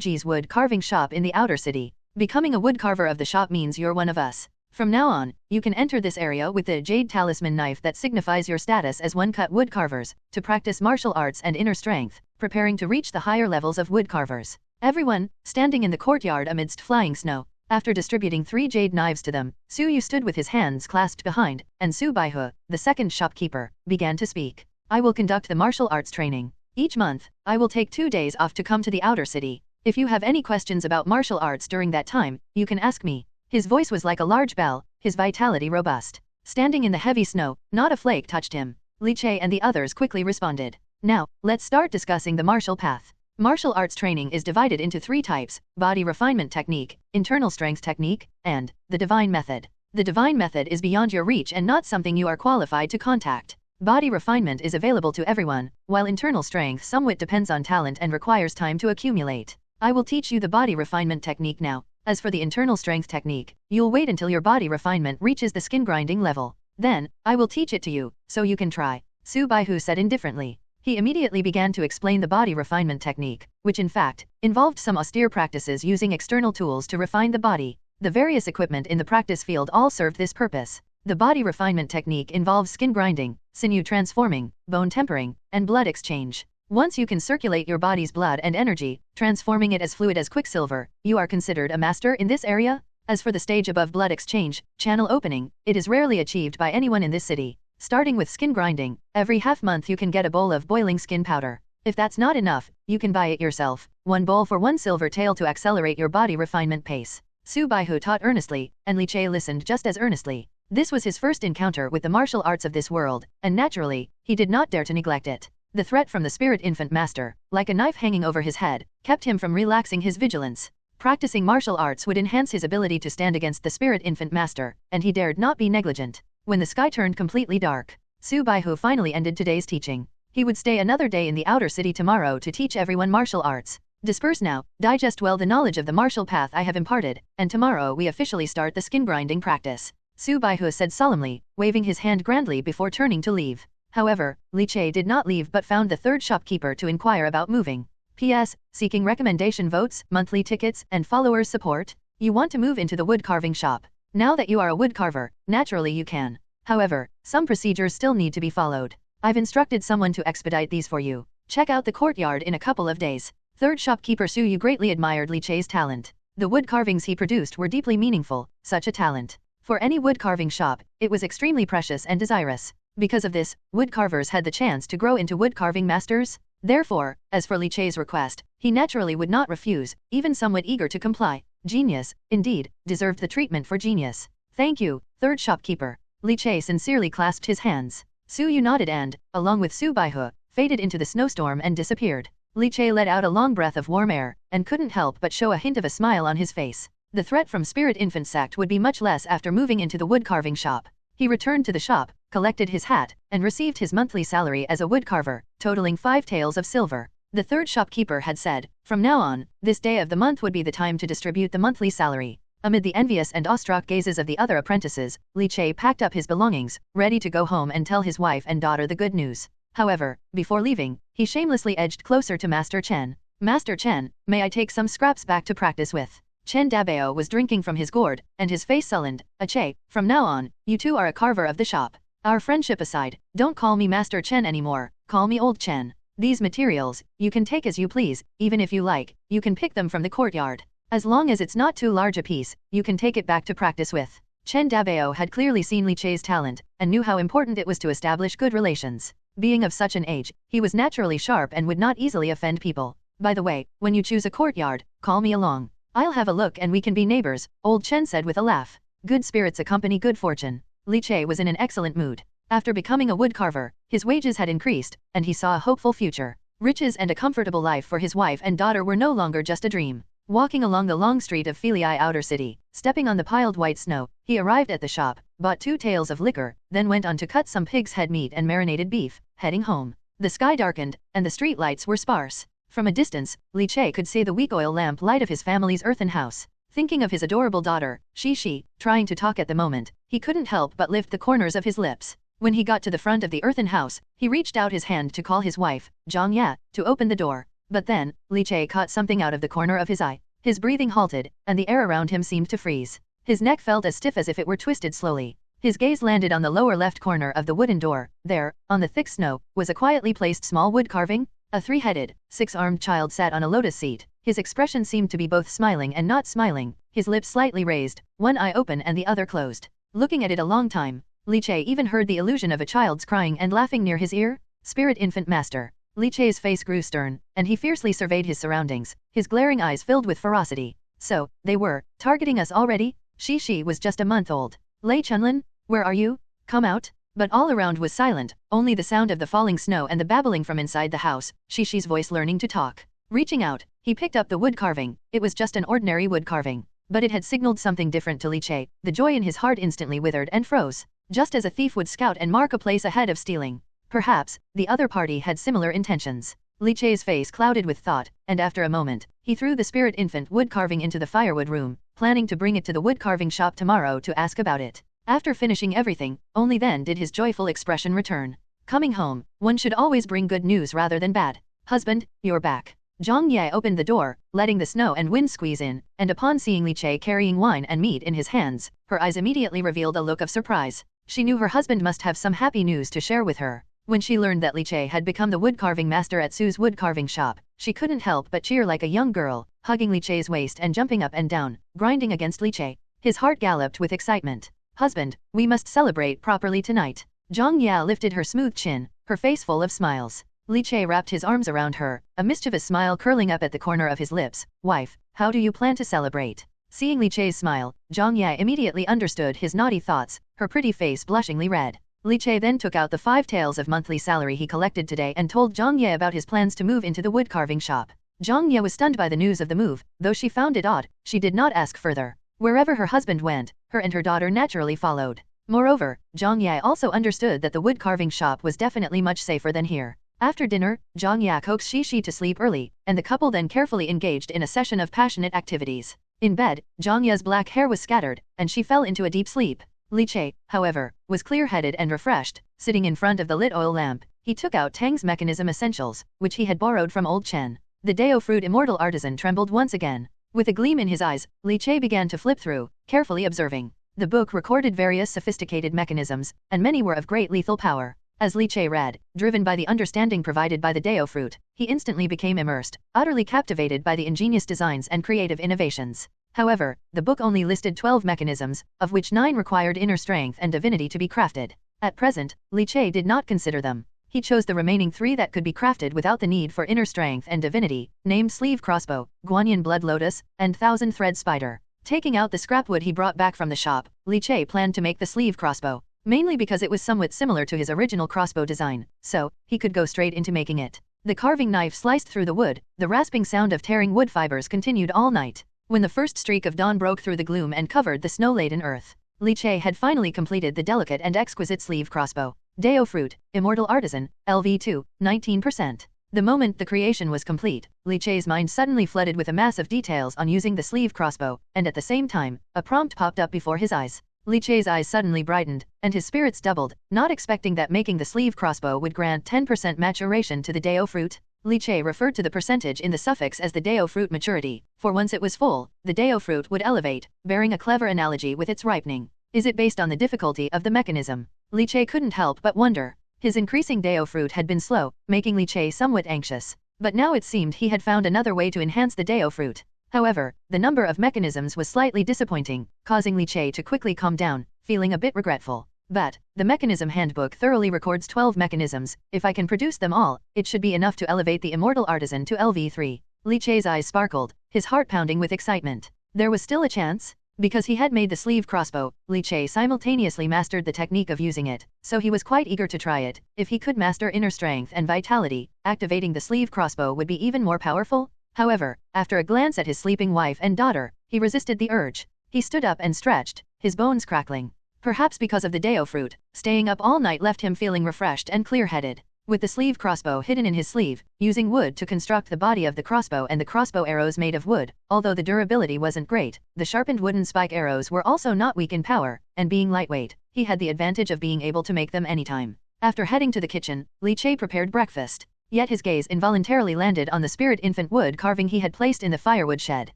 Ji's wood carving shop in the outer city. Becoming a wood carver of the shop means you're one of us. From now on, you can enter this area with the jade talisman knife that signifies your status as one-cut wood carvers, to practice martial arts and inner strength, preparing to reach the higher levels of wood carvers. Everyone, standing in the courtyard amidst flying snow. After distributing 3 jade knives to them, Su Yu stood with his hands clasped behind, and Su Baihu, the second shopkeeper, began to speak. I will conduct the martial arts training. Each month, I will take 2 days off to come to the outer city. If you have any questions about martial arts during that time, you can ask me. His voice was like a large bell, his vitality robust. Standing in the heavy snow, not a flake touched him. Li Che and the others quickly responded. Now, let's start discussing the martial path. Martial arts training is divided into 3 types: body refinement technique, internal strength technique, and the divine method. The divine method is beyond your reach and not something you are qualified to contact. Body refinement is available to everyone, while internal strength somewhat depends on talent and requires time to accumulate. I will teach you the body refinement technique now. As for the internal strength technique, you'll wait until your body refinement reaches the skin grinding level. Then, I will teach it to you, so you can try. Su Baihu said indifferently. He immediately began to explain the body refinement technique, which in fact, involved some austere practices using external tools to refine the body. The various equipment in the practice field all served this purpose. The body refinement technique involves skin grinding, sinew transforming, bone tempering, and blood exchange. Once you can circulate your body's blood and energy, transforming it as fluid as quicksilver, you are considered a master in this area. As for the stage above blood exchange, channel opening, it is rarely achieved by anyone in this city. Starting with skin grinding, every half month you can get a bowl of boiling skin powder. If that's not enough, you can buy it yourself. 1 bowl for 1 silver tael to accelerate your body refinement pace. Su Baihu taught earnestly, and Li Che listened just as earnestly. This was his first encounter with the martial arts of this world, and naturally, he did not dare to neglect it. The threat from the spirit infant master, like a knife hanging over his head, kept him from relaxing his vigilance. Practicing martial arts would enhance his ability to stand against the spirit infant master, and he dared not be negligent. When the sky turned completely dark, Su Baihu finally ended today's teaching. He would stay another day in the outer city tomorrow to teach everyone martial arts. Disperse now, digest well the knowledge of the martial path I have imparted, and tomorrow we officially start the skin grinding practice, Su Baihu said solemnly, waving his hand grandly before turning to leave. However, Li Che did not leave but found the third shopkeeper to inquire about moving. P.S. Seeking recommendation votes, monthly tickets, and followers' support? You want to move into the wood carving shop. Now that you are a wood carver, naturally you can. However, some procedures still need to be followed. I've instructed someone to expedite these for you. Check out the courtyard in a couple of days. Third shopkeeper Su Yu greatly admired Li Che's talent. The wood carvings he produced were deeply meaningful, such a talent. For any wood carving shop, it was extremely precious and desirous. Because of this, wood carvers had the chance to grow into wood carving masters. Therefore, as for Li Che's request, he naturally would not refuse, even somewhat eager to comply. Genius, indeed, deserved the treatment for genius. Thank you, third shopkeeper. Li Che sincerely clasped his hands. Su Yu nodded and, along with Su Baihu, faded into the snowstorm and disappeared. Li Che let out a long breath of warm air, and couldn't help but show a hint of a smile on his face. The threat from Spirit Infant Sect would be much less after moving into the wood carving shop. He returned to the shop, collected his hat, and received his monthly salary as a wood carver, totaling 5 taels of silver. The third shopkeeper had said, from now on, this day of the month would be the time to distribute the monthly salary. Amid the envious and awestruck gazes of the other apprentices, Li Che packed up his belongings, ready to go home and tell his wife and daughter the good news. However, before leaving, he shamelessly edged closer to Master Chen. Master Chen, may I take some scraps back to practice with? Chen Dabao was drinking from his gourd, and his face sullened. Che, from now on, you two are a carver of the shop. Our friendship aside, don't call me Master Chen anymore, call me Old Chen. These materials, you can take as you please, even if you like, you can pick them from the courtyard. As long as it's not too large a piece, you can take it back to practice with. Chen Dabao had clearly seen Li Che's talent, and knew how important it was to establish good relations. Being of such an age, he was naturally sharp and would not easily offend people. By the way, when you choose a courtyard, call me along. I'll have a look and we can be neighbors, Old Chen said with a laugh. Good spirits accompany good fortune. Li Che was in an excellent mood. After becoming a wood carver, his wages had increased, and he saw a hopeful future. Riches and a comfortable life for his wife and daughter were no longer just a dream. Walking along the long street of Filii Outer City, stepping on the piled white snow, he arrived at the shop, bought 2 taels of liquor, then went on to cut some pig's head meat and marinated beef, heading home. The sky darkened, and the street lights were sparse. From a distance, Li Che could see the weak oil lamp light of his family's earthen house. Thinking of his adorable daughter, Shi, trying to talk at the moment, he couldn't help but lift the corners of his lips. When he got to the front of the earthen house, he reached out his hand to call his wife, Zhang Ya, to open the door. But then, Li Che caught something out of the corner of his eye. His breathing halted, and the air around him seemed to freeze. His neck felt as stiff as if it were twisted slowly. His gaze landed on the lower left corner of the wooden door. There, on the thick snow, was a quietly placed small wood carving. A 3-headed, 6-armed child sat on a lotus seat. His expression seemed to be both smiling and not smiling, his lips slightly raised, one eye open and the other closed. Looking at it a long time, Li Che even heard the illusion of a child's crying and laughing near his ear. Spirit Infant Master. Li Che's face grew stern, and he fiercely surveyed his surroundings, his glaring eyes filled with ferocity. So, they were targeting us already? Shi was just a month old. Lei Chunlin, where are you? Come out. But all around was silent, only the sound of the falling snow and the babbling from inside the house, Shishi's voice learning to talk. Reaching out, he picked up the wood carving. It was just an ordinary wood carving. But it had signaled something different to Li Che. The joy in his heart instantly withered and froze. Just as a thief would scout and mark a place ahead of stealing. Perhaps, the other party had similar intentions. Li Che's face clouded with thought, and after a moment, he threw the Spirit Infant wood carving into the firewood room, planning to bring it to the wood carving shop tomorrow to ask about it. After finishing everything, only then did his joyful expression return. Coming home, one should always bring good news rather than bad. Husband, you're back. Zhang Ye opened the door, letting the snow and wind squeeze in, and upon seeing Li Che carrying wine and meat in his hands, her eyes immediately revealed a look of surprise. She knew her husband must have some happy news to share with her. When she learned that Li Che had become the wood carving master at Su's wood carving shop, she couldn't help but cheer like a young girl, hugging Li Che's waist and jumping up and down, grinding against Li Che. His heart galloped with excitement. Husband, we must celebrate properly tonight. Zhang Ya lifted her smooth chin, her face full of smiles. Li Che wrapped his arms around her, a mischievous smile curling up at the corner of his lips. Wife, how do you plan to celebrate? Seeing Li Che's smile, Zhang Ya immediately understood his naughty thoughts, her pretty face blushingly red. Li Che then took out the 5 taels of monthly salary he collected today and told Zhang Ye about his plans to move into the wood carving shop. Zhang Ye was stunned by the news of the move, though she found it odd, she did not ask further. Wherever her husband went, her and her daughter naturally followed. Moreover, Zhang Ye also understood that the wood carving shop was definitely much safer than here. After dinner, Zhang Ya coaxed Xixi to sleep early, and the couple then carefully engaged in a session of passionate activities. In bed, Zhang Ya's black hair was scattered, and she fell into a deep sleep. Li Che, however, was clear-headed and refreshed. Sitting in front of the lit oil lamp, he took out Tang's mechanism essentials, which he had borrowed from old Chen. The Dao Fruit immortal artisan trembled once again. With a gleam in his eyes, Li Che began to flip through, carefully observing. The book recorded various sophisticated mechanisms, and many were of great lethal power. As Li Che read, driven by the understanding provided by the Dao Fruit, he instantly became immersed, utterly captivated by the ingenious designs and creative innovations. However, the book only listed 12 mechanisms, of which 9 required inner strength and divinity to be crafted. At present, Li Che did not consider them. He chose the remaining 3 that could be crafted without the need for inner strength and divinity, named Sleeve Crossbow, Guanyin Blood Lotus, and Thousand Thread Spider. Taking out the scrap wood he brought back from the shop, Li Che planned to make the sleeve crossbow, mainly because it was somewhat similar to his original crossbow design, so he could go straight into making it. The carving knife sliced through the wood, the rasping sound of tearing wood fibers continued all night. When the first streak of dawn broke through the gloom and covered the snow-laden earth, Li Che had finally completed the delicate and exquisite sleeve crossbow. Dao Fruit, Immortal Artisan, LV2, 19%. The moment the creation was complete, Li Che's mind suddenly flooded with a mass of details on using the sleeve crossbow, and at the same time, a prompt popped up before his eyes. Li Che's eyes suddenly brightened, and his spirits doubled, not expecting that making the sleeve crossbow would grant 10% maturation to the Dao Fruit. Li Che referred to the percentage in the suffix as the Dao Fruit maturity, for once it was full, the Dao Fruit would elevate, bearing a clever analogy with its ripening. Is it based on the difficulty of the mechanism? Li Che couldn't help but wonder. His increasing Dao Fruit had been slow, making Li Che somewhat anxious. But now it seemed he had found another way to enhance the Dao Fruit. However, the number of mechanisms was slightly disappointing, causing Li Che to quickly calm down, feeling a bit regretful. But, the mechanism handbook thoroughly records 12 mechanisms. If I can produce them all, it should be enough to elevate the Immortal Artisan to LV3. Li Che's eyes sparkled, his heart pounding with excitement. There was still a chance? Because he had made the sleeve crossbow, Li Che simultaneously mastered the technique of using it, so he was quite eager to try it. If he could master inner strength and vitality, activating the sleeve crossbow would be even more powerful. However, after a glance at his sleeping wife and daughter, he resisted the urge. He stood up and stretched, his bones crackling. Perhaps because of the Dao Fruit, staying up all night left him feeling refreshed and clear-headed. With the sleeve crossbow hidden in his sleeve, using wood to construct the body of the crossbow and the crossbow arrows made of wood, although the durability wasn't great, the sharpened wooden spike arrows were also not weak in power, and being lightweight, he had the advantage of being able to make them anytime. After heading to the kitchen, Li Che prepared breakfast. Yet his gaze involuntarily landed on the spirit infant wood carving he had placed in the firewood shed.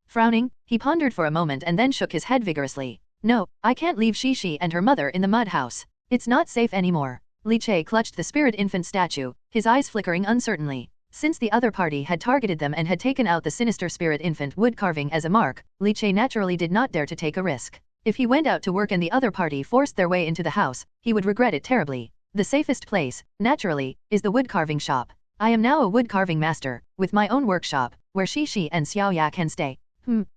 Frowning, he pondered for a moment and then shook his head vigorously. No, I can't leave Xixi and her mother in the mud house. It's not safe anymore. Li Che clutched the spirit infant statue, his eyes flickering uncertainly. Since the other party had targeted them and had taken out the sinister spirit infant wood carving as a mark, Li Che naturally did not dare to take a risk. If he went out to work and the other party forced their way into the house, he would regret it terribly. The safest place, naturally, is the wood carving shop. I am now a wood carving master, with my own workshop, where Xixi and Xiaoya can stay.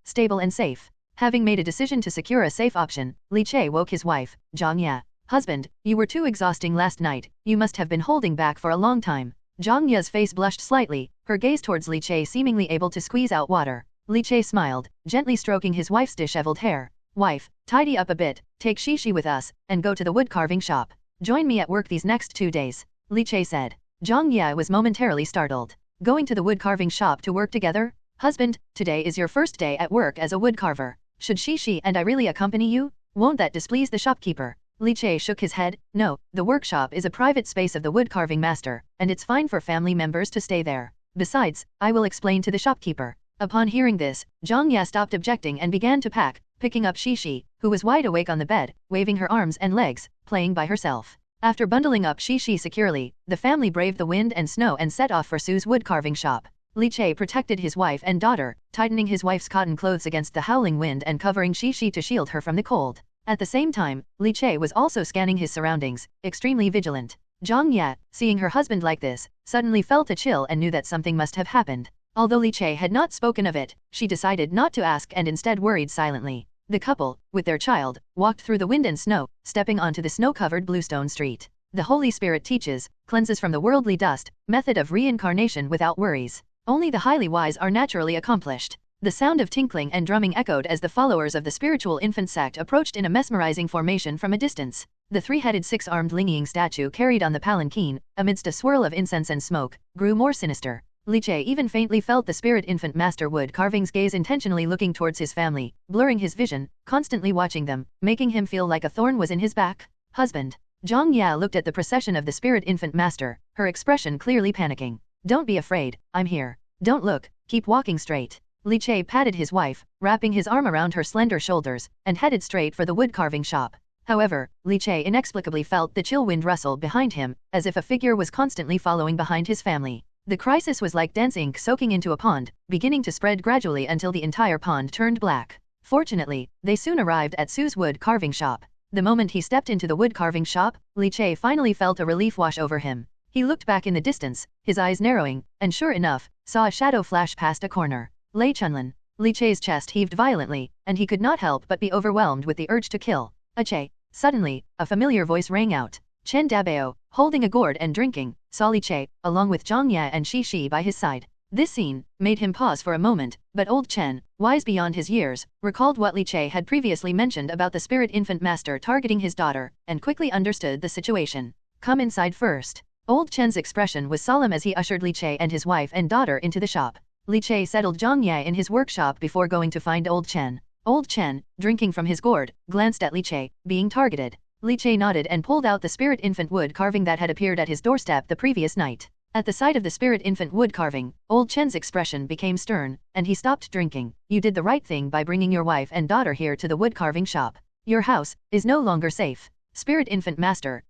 Stable and safe. Having made a decision to secure a safe option, Li Che woke his wife, Zhang Ya. Husband, you were too exhausting last night, you must have been holding back for a long time. Zhang Ya's face blushed slightly, her gaze towards Li Che seemingly able to squeeze out water. Li Che smiled, gently stroking his wife's disheveled hair. Wife, tidy up a bit, take Xixi with us, and go to the wood carving shop. Join me at work these next 2 days, Li Che said. Zhang Ya was momentarily startled. Going to the wood carving shop to work together? Husband, today is your first day at work as a wood carver. Should Xixi and I really accompany you? Won't that displease the shopkeeper? Li Che shook his head. No, the workshop is a private space of the wood carving master, and it's fine for family members to stay there. Besides, I will explain to the shopkeeper. Upon hearing this, Zhang Ya stopped objecting and began to pack, picking up Xixi, who was wide awake on the bed, waving her arms and legs, playing by herself. After bundling up Xixi securely, the family braved the wind and snow and set off for Sue's wood carving shop. Li Che protected his wife and daughter, tightening his wife's cotton clothes against the howling wind and covering Xixi to shield her from the cold. At the same time, Li Che was also scanning his surroundings, extremely vigilant. Zhang Ya, seeing her husband like this, suddenly felt a chill and knew that something must have happened. Although Li Che had not spoken of it, she decided not to ask and instead worried silently. The couple, with their child, walked through the wind and snow, stepping onto the snow-covered bluestone street. The Holy Spirit teaches, cleanses from the worldly dust, method of reincarnation without worries. Only the highly wise are naturally accomplished. The sound of tinkling and drumming echoed as the followers of the spiritual infant sect approached in a mesmerizing formation from a distance. The three-headed six-armed Lingyiang statue carried on the palanquin, amidst a swirl of incense and smoke, grew more sinister. Li Che even faintly felt the spirit infant master wood carving's gaze intentionally looking towards his family, blurring his vision, constantly watching them, making him feel like a thorn was in his back. Husband. Zhang Ya looked at the procession of the spirit infant master, her expression clearly panicking. Don't be afraid, I'm here. Don't look, keep walking straight. Li Che patted his wife, wrapping his arm around her slender shoulders, and headed straight for the wood carving shop. However, Li Che inexplicably felt the chill wind rustle behind him, as if a figure was constantly following behind his family. The crisis was like dense ink soaking into a pond, beginning to spread gradually until the entire pond turned black. Fortunately, they soon arrived at Su's wood carving shop. The moment he stepped into the wood carving shop, Li Che finally felt a relief wash over him. He looked back in the distance, his eyes narrowing, and sure enough, saw a shadow flash past a corner. Lei Chunlin. Li Che's chest heaved violently, and he could not help but be overwhelmed with the urge to kill. Che. Suddenly, a familiar voice rang out. Chen Dabao, holding a gourd and drinking, saw Li Che, along with Zhang Ya and Shi by his side. This scene made him pause for a moment, but old Chen, wise beyond his years, recalled what Li Che had previously mentioned about the spirit infant master targeting his daughter, and quickly understood the situation. Come inside first. Old Chen's expression was solemn as he ushered Li Che and his wife and daughter into the shop. Li Che settled Zhang Ya in his workshop before going to find Old Chen. Old Chen, drinking from his gourd, glanced at Li Che, being targeted. Li Che nodded and pulled out the spirit infant wood carving that had appeared at his doorstep the previous night. At the sight of the spirit infant wood carving, Old Chen's expression became stern, and he stopped drinking. You did the right thing by bringing your wife and daughter here to the wood carving shop. Your house is no longer safe. Spirit infant master,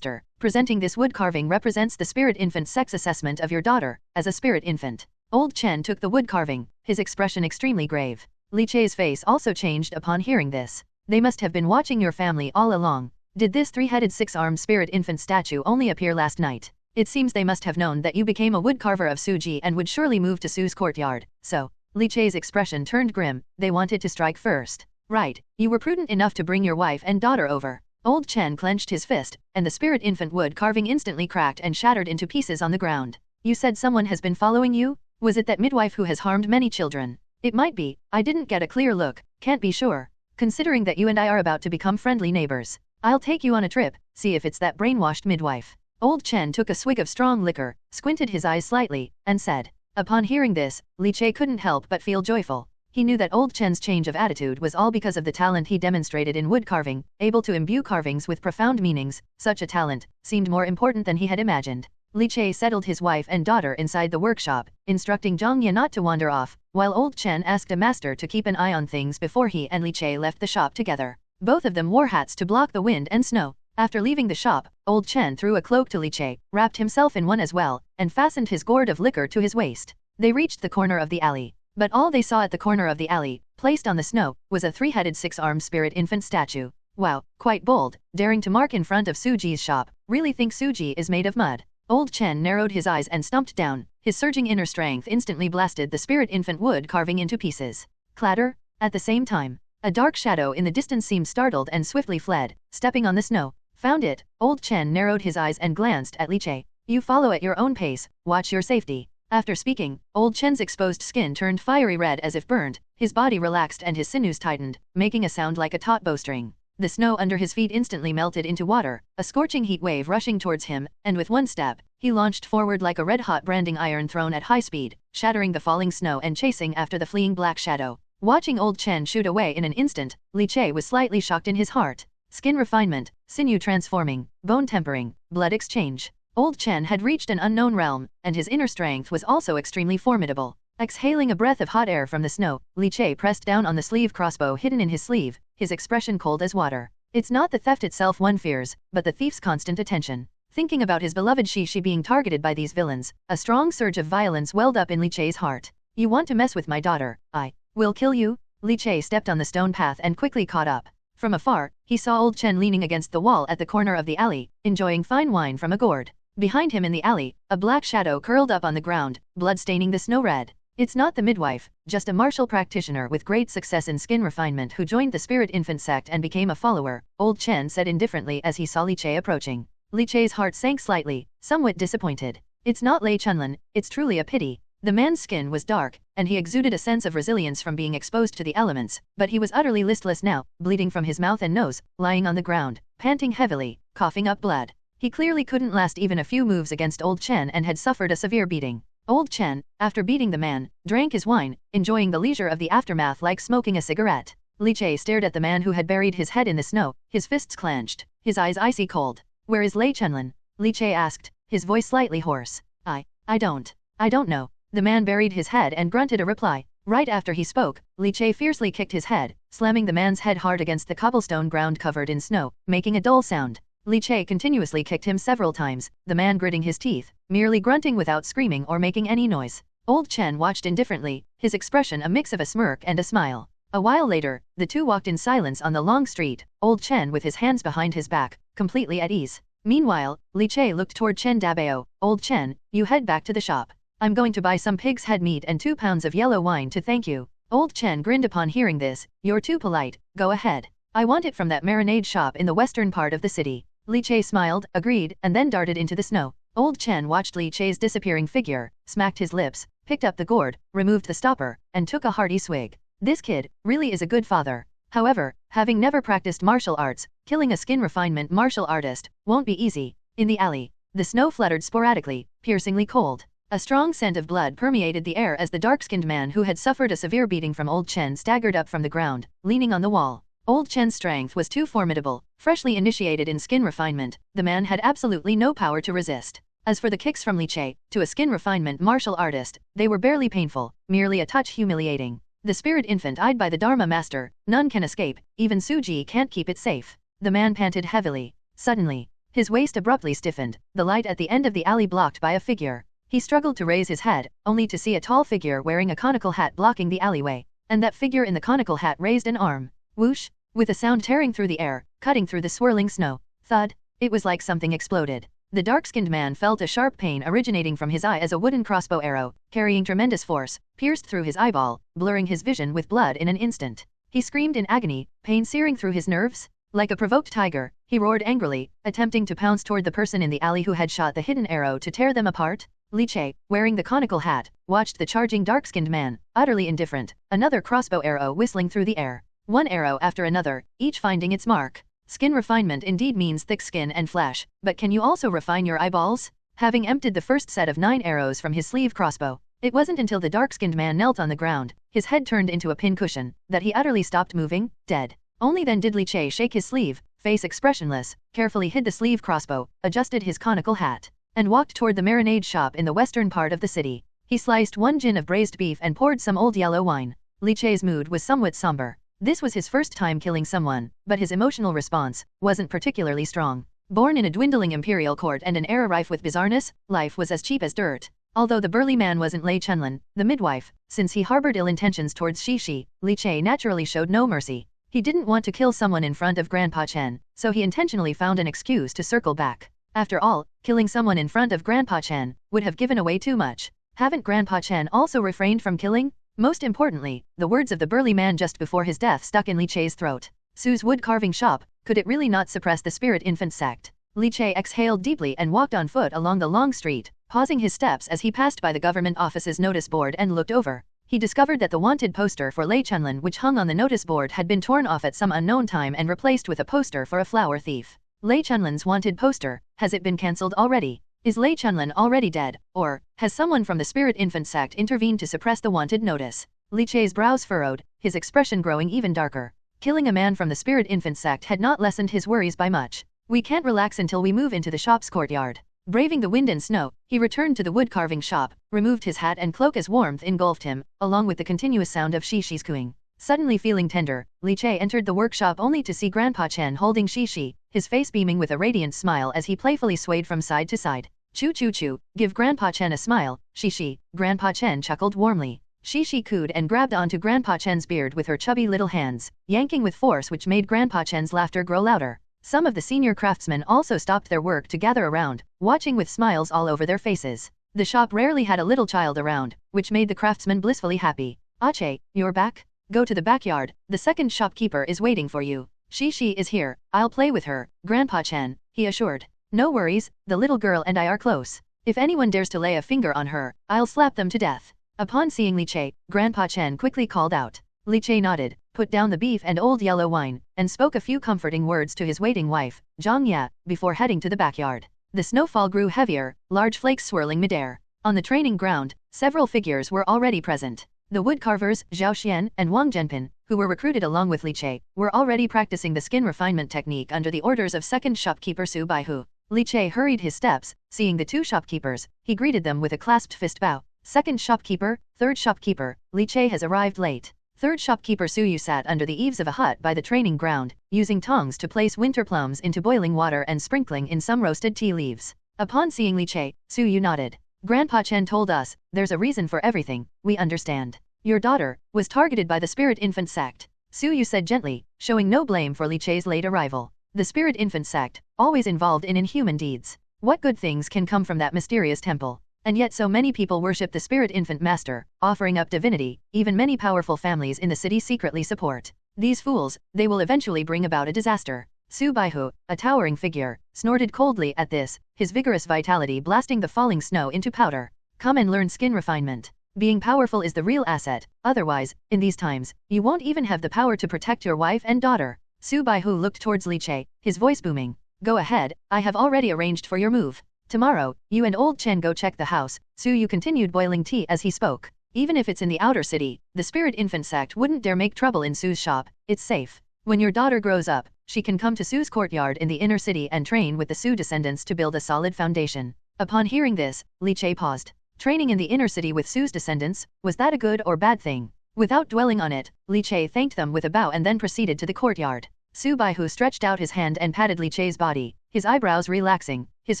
presenting this wood carving represents the spirit infant sex assessment of your daughter, as a spirit infant. Old Chen took the wood carving, his expression extremely grave. Li Che's face also changed upon hearing this. They must have been watching your family all along. Did this three-headed six-armed spirit infant statue only appear last night? It seems they must have known that you became a wood carver of Suji and would surely move to Su's courtyard. So, Li Che's expression turned grim. They wanted to strike first. Right, you were prudent enough to bring your wife and daughter over. Old Chen clenched his fist, and the spirit infant wood carving instantly cracked and shattered into pieces on the ground. You said someone has been following you? Was it that midwife who has harmed many children? It might be. I didn't get a clear look. Can't be sure. Considering that you and I are about to become friendly neighbors, I'll take you on a trip, see if it's that brainwashed midwife. Old Chen took a swig of strong liquor, squinted his eyes slightly, and said. Upon hearing this, Li Che couldn't help but feel joyful. He knew that Old Chen's change of attitude was all because of the talent he demonstrated in wood carving, able to imbue carvings with profound meanings. Such a talent seemed more important than he had imagined. Li Che settled his wife and daughter inside the workshop, instructing Zhang Ye not to wander off, while Old Chen asked a master to keep an eye on things before he and Li Che left the shop together. Both of them wore hats to block the wind and snow. After leaving the shop, Old Chen threw a cloak to Li Che, wrapped himself in one as well, and fastened his gourd of liquor to his waist. They reached the corner of the alley. But all they saw at the corner of the alley, placed on the snow, was a three-headed six-armed spirit infant statue. Wow, quite bold, daring to mark in front of Suji's shop. Really think Suji is made of mud. Old Chen narrowed his eyes and stumped down. His surging inner strength instantly blasted the spirit infant wood carving into pieces. Clatter. At the same time, a dark shadow in the distance seemed startled and swiftly fled, stepping on the snow. Found it. Old Chen narrowed his eyes and glanced at Li Che. You follow at your own pace, watch your safety. After speaking, Old Chen's exposed skin turned fiery red as if burned, his body relaxed and his sinews tightened, making a sound like a taut bowstring. The snow under his feet instantly melted into water, a scorching heat wave rushing towards him, and with one step, he launched forward like a red-hot branding iron thrown at high speed, shattering the falling snow and chasing after the fleeing black shadow. Watching Old Chen shoot away in an instant, Li Che was slightly shocked in his heart. Skin refinement, sinew transforming, bone tempering, blood exchange. Old Chen had reached an unknown realm, and his inner strength was also extremely formidable. Exhaling a breath of hot air from the snow, Li Che pressed down on the sleeve crossbow hidden in his sleeve, his expression cold as water. It's not the theft itself one fears, but the thief's constant attention. Thinking about his beloved Shi being targeted by these villains, a strong surge of violence welled up in Li Che's heart. You want to mess with my daughter? I will kill you. Li Che stepped on the stone path and quickly caught up. From afar, he saw Old Chen leaning against the wall at the corner of the alley, enjoying fine wine from a gourd. Behind him in the alley, a black shadow curled up on the ground, blood staining the snow red. It's not the midwife, just a martial practitioner with great success in skin refinement who joined the spirit infant sect and became a follower, Old Chen said indifferently as he saw Li Che approaching. Li Che's heart sank slightly, somewhat disappointed. It's not Lei Chunlin, it's truly a pity. The man's skin was dark, and he exuded a sense of resilience from being exposed to the elements, but he was utterly listless now, bleeding from his mouth and nose, lying on the ground. panting heavily, coughing up blood. He clearly couldn't last even a few moves against Old Chen and had suffered a severe beating. Old Chen, after beating the man, drank his wine, enjoying the leisure of the aftermath like smoking a cigarette. Li Che stared at the man who had buried his head in the snow, his fists clenched, his eyes icy cold. "Where is Lei Chenlin?" Li Che asked, his voice slightly hoarse. I don't know." The man buried his head and grunted a reply. Right after he spoke, Li Che fiercely kicked his head, slamming the man's head hard against the cobblestone ground covered in snow, making a dull sound. Li Che continuously kicked him several times, the man gritting his teeth, merely grunting without screaming or making any noise. Old Chen watched indifferently, his expression a mix of a smirk and a smile. A while later, the two walked in silence on the long street, Old Chen with his hands behind his back, completely at ease. Meanwhile, Li Che looked toward Chen Dabao. "Old Chen, you head back to the shop. I'm going to buy some pig's head meat and 2 pounds of yellow wine to thank you." Old Chen grinned upon hearing this. "You're too polite, go ahead. I want it from that marinade shop in the western part of the city." Li Che smiled, agreed, and then darted into the snow. Old Chen watched Li Che's disappearing figure, smacked his lips, picked up the gourd, removed the stopper, and took a hearty swig. This kid really is a good father. However, having never practiced martial arts, killing a skin refinement martial artist won't be easy. In the alley, the snow fluttered sporadically, piercingly cold. A strong scent of blood permeated the air as the dark-skinned man who had suffered a severe beating from Old Chen staggered up from the ground, leaning on the wall. Old Chen's strength was too formidable. Freshly initiated in skin refinement, the man had absolutely no power to resist. As for the kicks from Li Che, to a skin refinement martial artist, they were barely painful, merely a touch humiliating. The spirit infant eyed by the Dharma master, none can escape, even Suji can't keep it safe. The man panted heavily. Suddenly, his waist abruptly stiffened, the light at the end of the alley blocked by a figure. He struggled to raise his head, only to see a tall figure wearing a conical hat blocking the alleyway, and that figure in the conical hat raised an arm. Whoosh! With a sound tearing through the air, cutting through the swirling snow. Thud! It was like something exploded. The dark-skinned man felt a sharp pain originating from his eye as a wooden crossbow arrow, carrying tremendous force, pierced through his eyeball, blurring his vision with blood in an instant. He screamed in agony, pain searing through his nerves. Like a provoked tiger, he roared angrily, attempting to pounce toward the person in the alley who had shot the hidden arrow to tear them apart. Li Che, wearing the conical hat, watched the charging dark-skinned man, utterly indifferent, another crossbow arrow whistling through the air. One arrow after another, each finding its mark. Skin refinement indeed means thick skin and flesh, but can you also refine your eyeballs? Having emptied the first set of 9 arrows from his sleeve crossbow, it wasn't until the dark-skinned man knelt on the ground, his head turned into a pincushion, that he utterly stopped moving, dead. Only then did Li Che shake his sleeve, face expressionless, carefully hid the sleeve crossbow, adjusted his conical hat, and walked toward the marinade shop in the western part of the city. He sliced 1 gin of braised beef and poured some old yellow wine. Li Che's mood was somewhat somber. This was his first time killing someone, but his emotional response wasn't particularly strong. Born in a dwindling imperial court and an era rife with bizarreness, life was as cheap as dirt. Although the burly man wasn't Lei Chenlin, the midwife, since he harbored ill intentions towards Shishi, Li Che naturally showed no mercy. He didn't want to kill someone in front of Grandpa Chen, so he intentionally found an excuse to circle back. After all, killing someone in front of Grandpa Chen would have given away too much. Haven't Grandpa Chen also refrained from killing? Most importantly, the words of the burly man just before his death stuck in Li Che's throat. Sue's wood carving shop, could it really not suppress the spirit infant sect? Li Che exhaled deeply and walked on foot along the long street, pausing his steps as he passed by the government office's notice board and looked over. He discovered that the wanted poster for Lei Chenlin which hung on the notice board had been torn off at some unknown time and replaced with a poster for a flower thief. Lei Chenlin's wanted poster, has it been cancelled already? Is Lei Chenlin already dead, or has someone from the spirit infant sect intervened to suppress the wanted notice? Li Che's brows furrowed, his expression growing even darker. Killing a man from the spirit infant sect had not lessened his worries by much. We can't relax until we move into the shop's courtyard. Braving the wind and snow, he returned to the wood carving shop, removed his hat and cloak as warmth engulfed him, along with the continuous sound of Shishi's cooing. Suddenly feeling tender, Li Che entered the workshop only to see Grandpa Chen holding Shishi, his face beaming with a radiant smile as he playfully swayed from side to side. Choo choo choo, give Grandpa Chen a smile, Shishi. Grandpa Chen chuckled warmly. Shishi cooed and grabbed onto Grandpa Chen's beard with her chubby little hands, yanking with force which made Grandpa Chen's laughter grow louder. Some of the senior craftsmen also stopped their work to gather around, watching with smiles all over their faces. The shop rarely had a little child around, which made the craftsmen blissfully happy. Ache, you're back? Go to the backyard, the second shopkeeper is waiting for you. Shishi is here, I'll play with her, Grandpa Chen, he assured. No worries, the little girl and I are close. If anyone dares to lay a finger on her, I'll slap them to death. Upon seeing Li Che, Grandpa Chen quickly called out. Li Che nodded, put down the beef and old yellow wine, and spoke a few comforting words to his waiting wife, Zhang Ya, before heading to the backyard. The snowfall grew heavier, large flakes swirling midair. On the training ground, several figures were already present. The woodcarvers, Zhao Xian and Wang Zhenpin, who were recruited along with Li Che, were already practicing the skin refinement technique under the orders of second shopkeeper Su Baihu. Li Che hurried his steps, seeing the two shopkeepers, he greeted them with a clasped fist bow. Second shopkeeper, third shopkeeper, Li Che has arrived late. Third shopkeeper Su Yu sat under the eaves of a hut by the training ground, using tongs to place winter plums into boiling water and sprinkling in some roasted tea leaves. Upon seeing Li Che, Su Yu nodded. Grandpa Chen told us, there's a reason for everything, we understand. Your daughter was targeted by the spirit infant sect. Su Yu said gently, showing no blame for Li Che's late arrival. The spirit infant sect, always involved in inhuman deeds. What good things can come from that mysterious temple? And yet so many people worship the spirit infant master, offering up divinity, even many powerful families in the city secretly support. These fools, they will eventually bring about a disaster. Su Baihu, a towering figure, snorted coldly at this, his vigorous vitality blasting the falling snow into powder. Come and learn skin refinement. Being powerful is the real asset, otherwise, in these times, you won't even have the power to protect your wife and daughter. Su Baihu looked towards Li Che, his voice booming. Go ahead, I have already arranged for your move. Tomorrow, you and old Chen go check the house. Su Yu continued boiling tea as he spoke. Even if it's in the outer city, the spirit infant sect wouldn't dare make trouble in Su's shop, it's safe. When your daughter grows up, she can come to Su's courtyard in the inner city and train with the Su descendants to build a solid foundation. Upon hearing this, Li Che paused. Training in the inner city with Su's descendants, was that a good or bad thing? Without dwelling on it, Li Che thanked them with a bow and then proceeded to the courtyard. Su Baihu stretched out his hand and patted Li Che's body, his eyebrows relaxing. His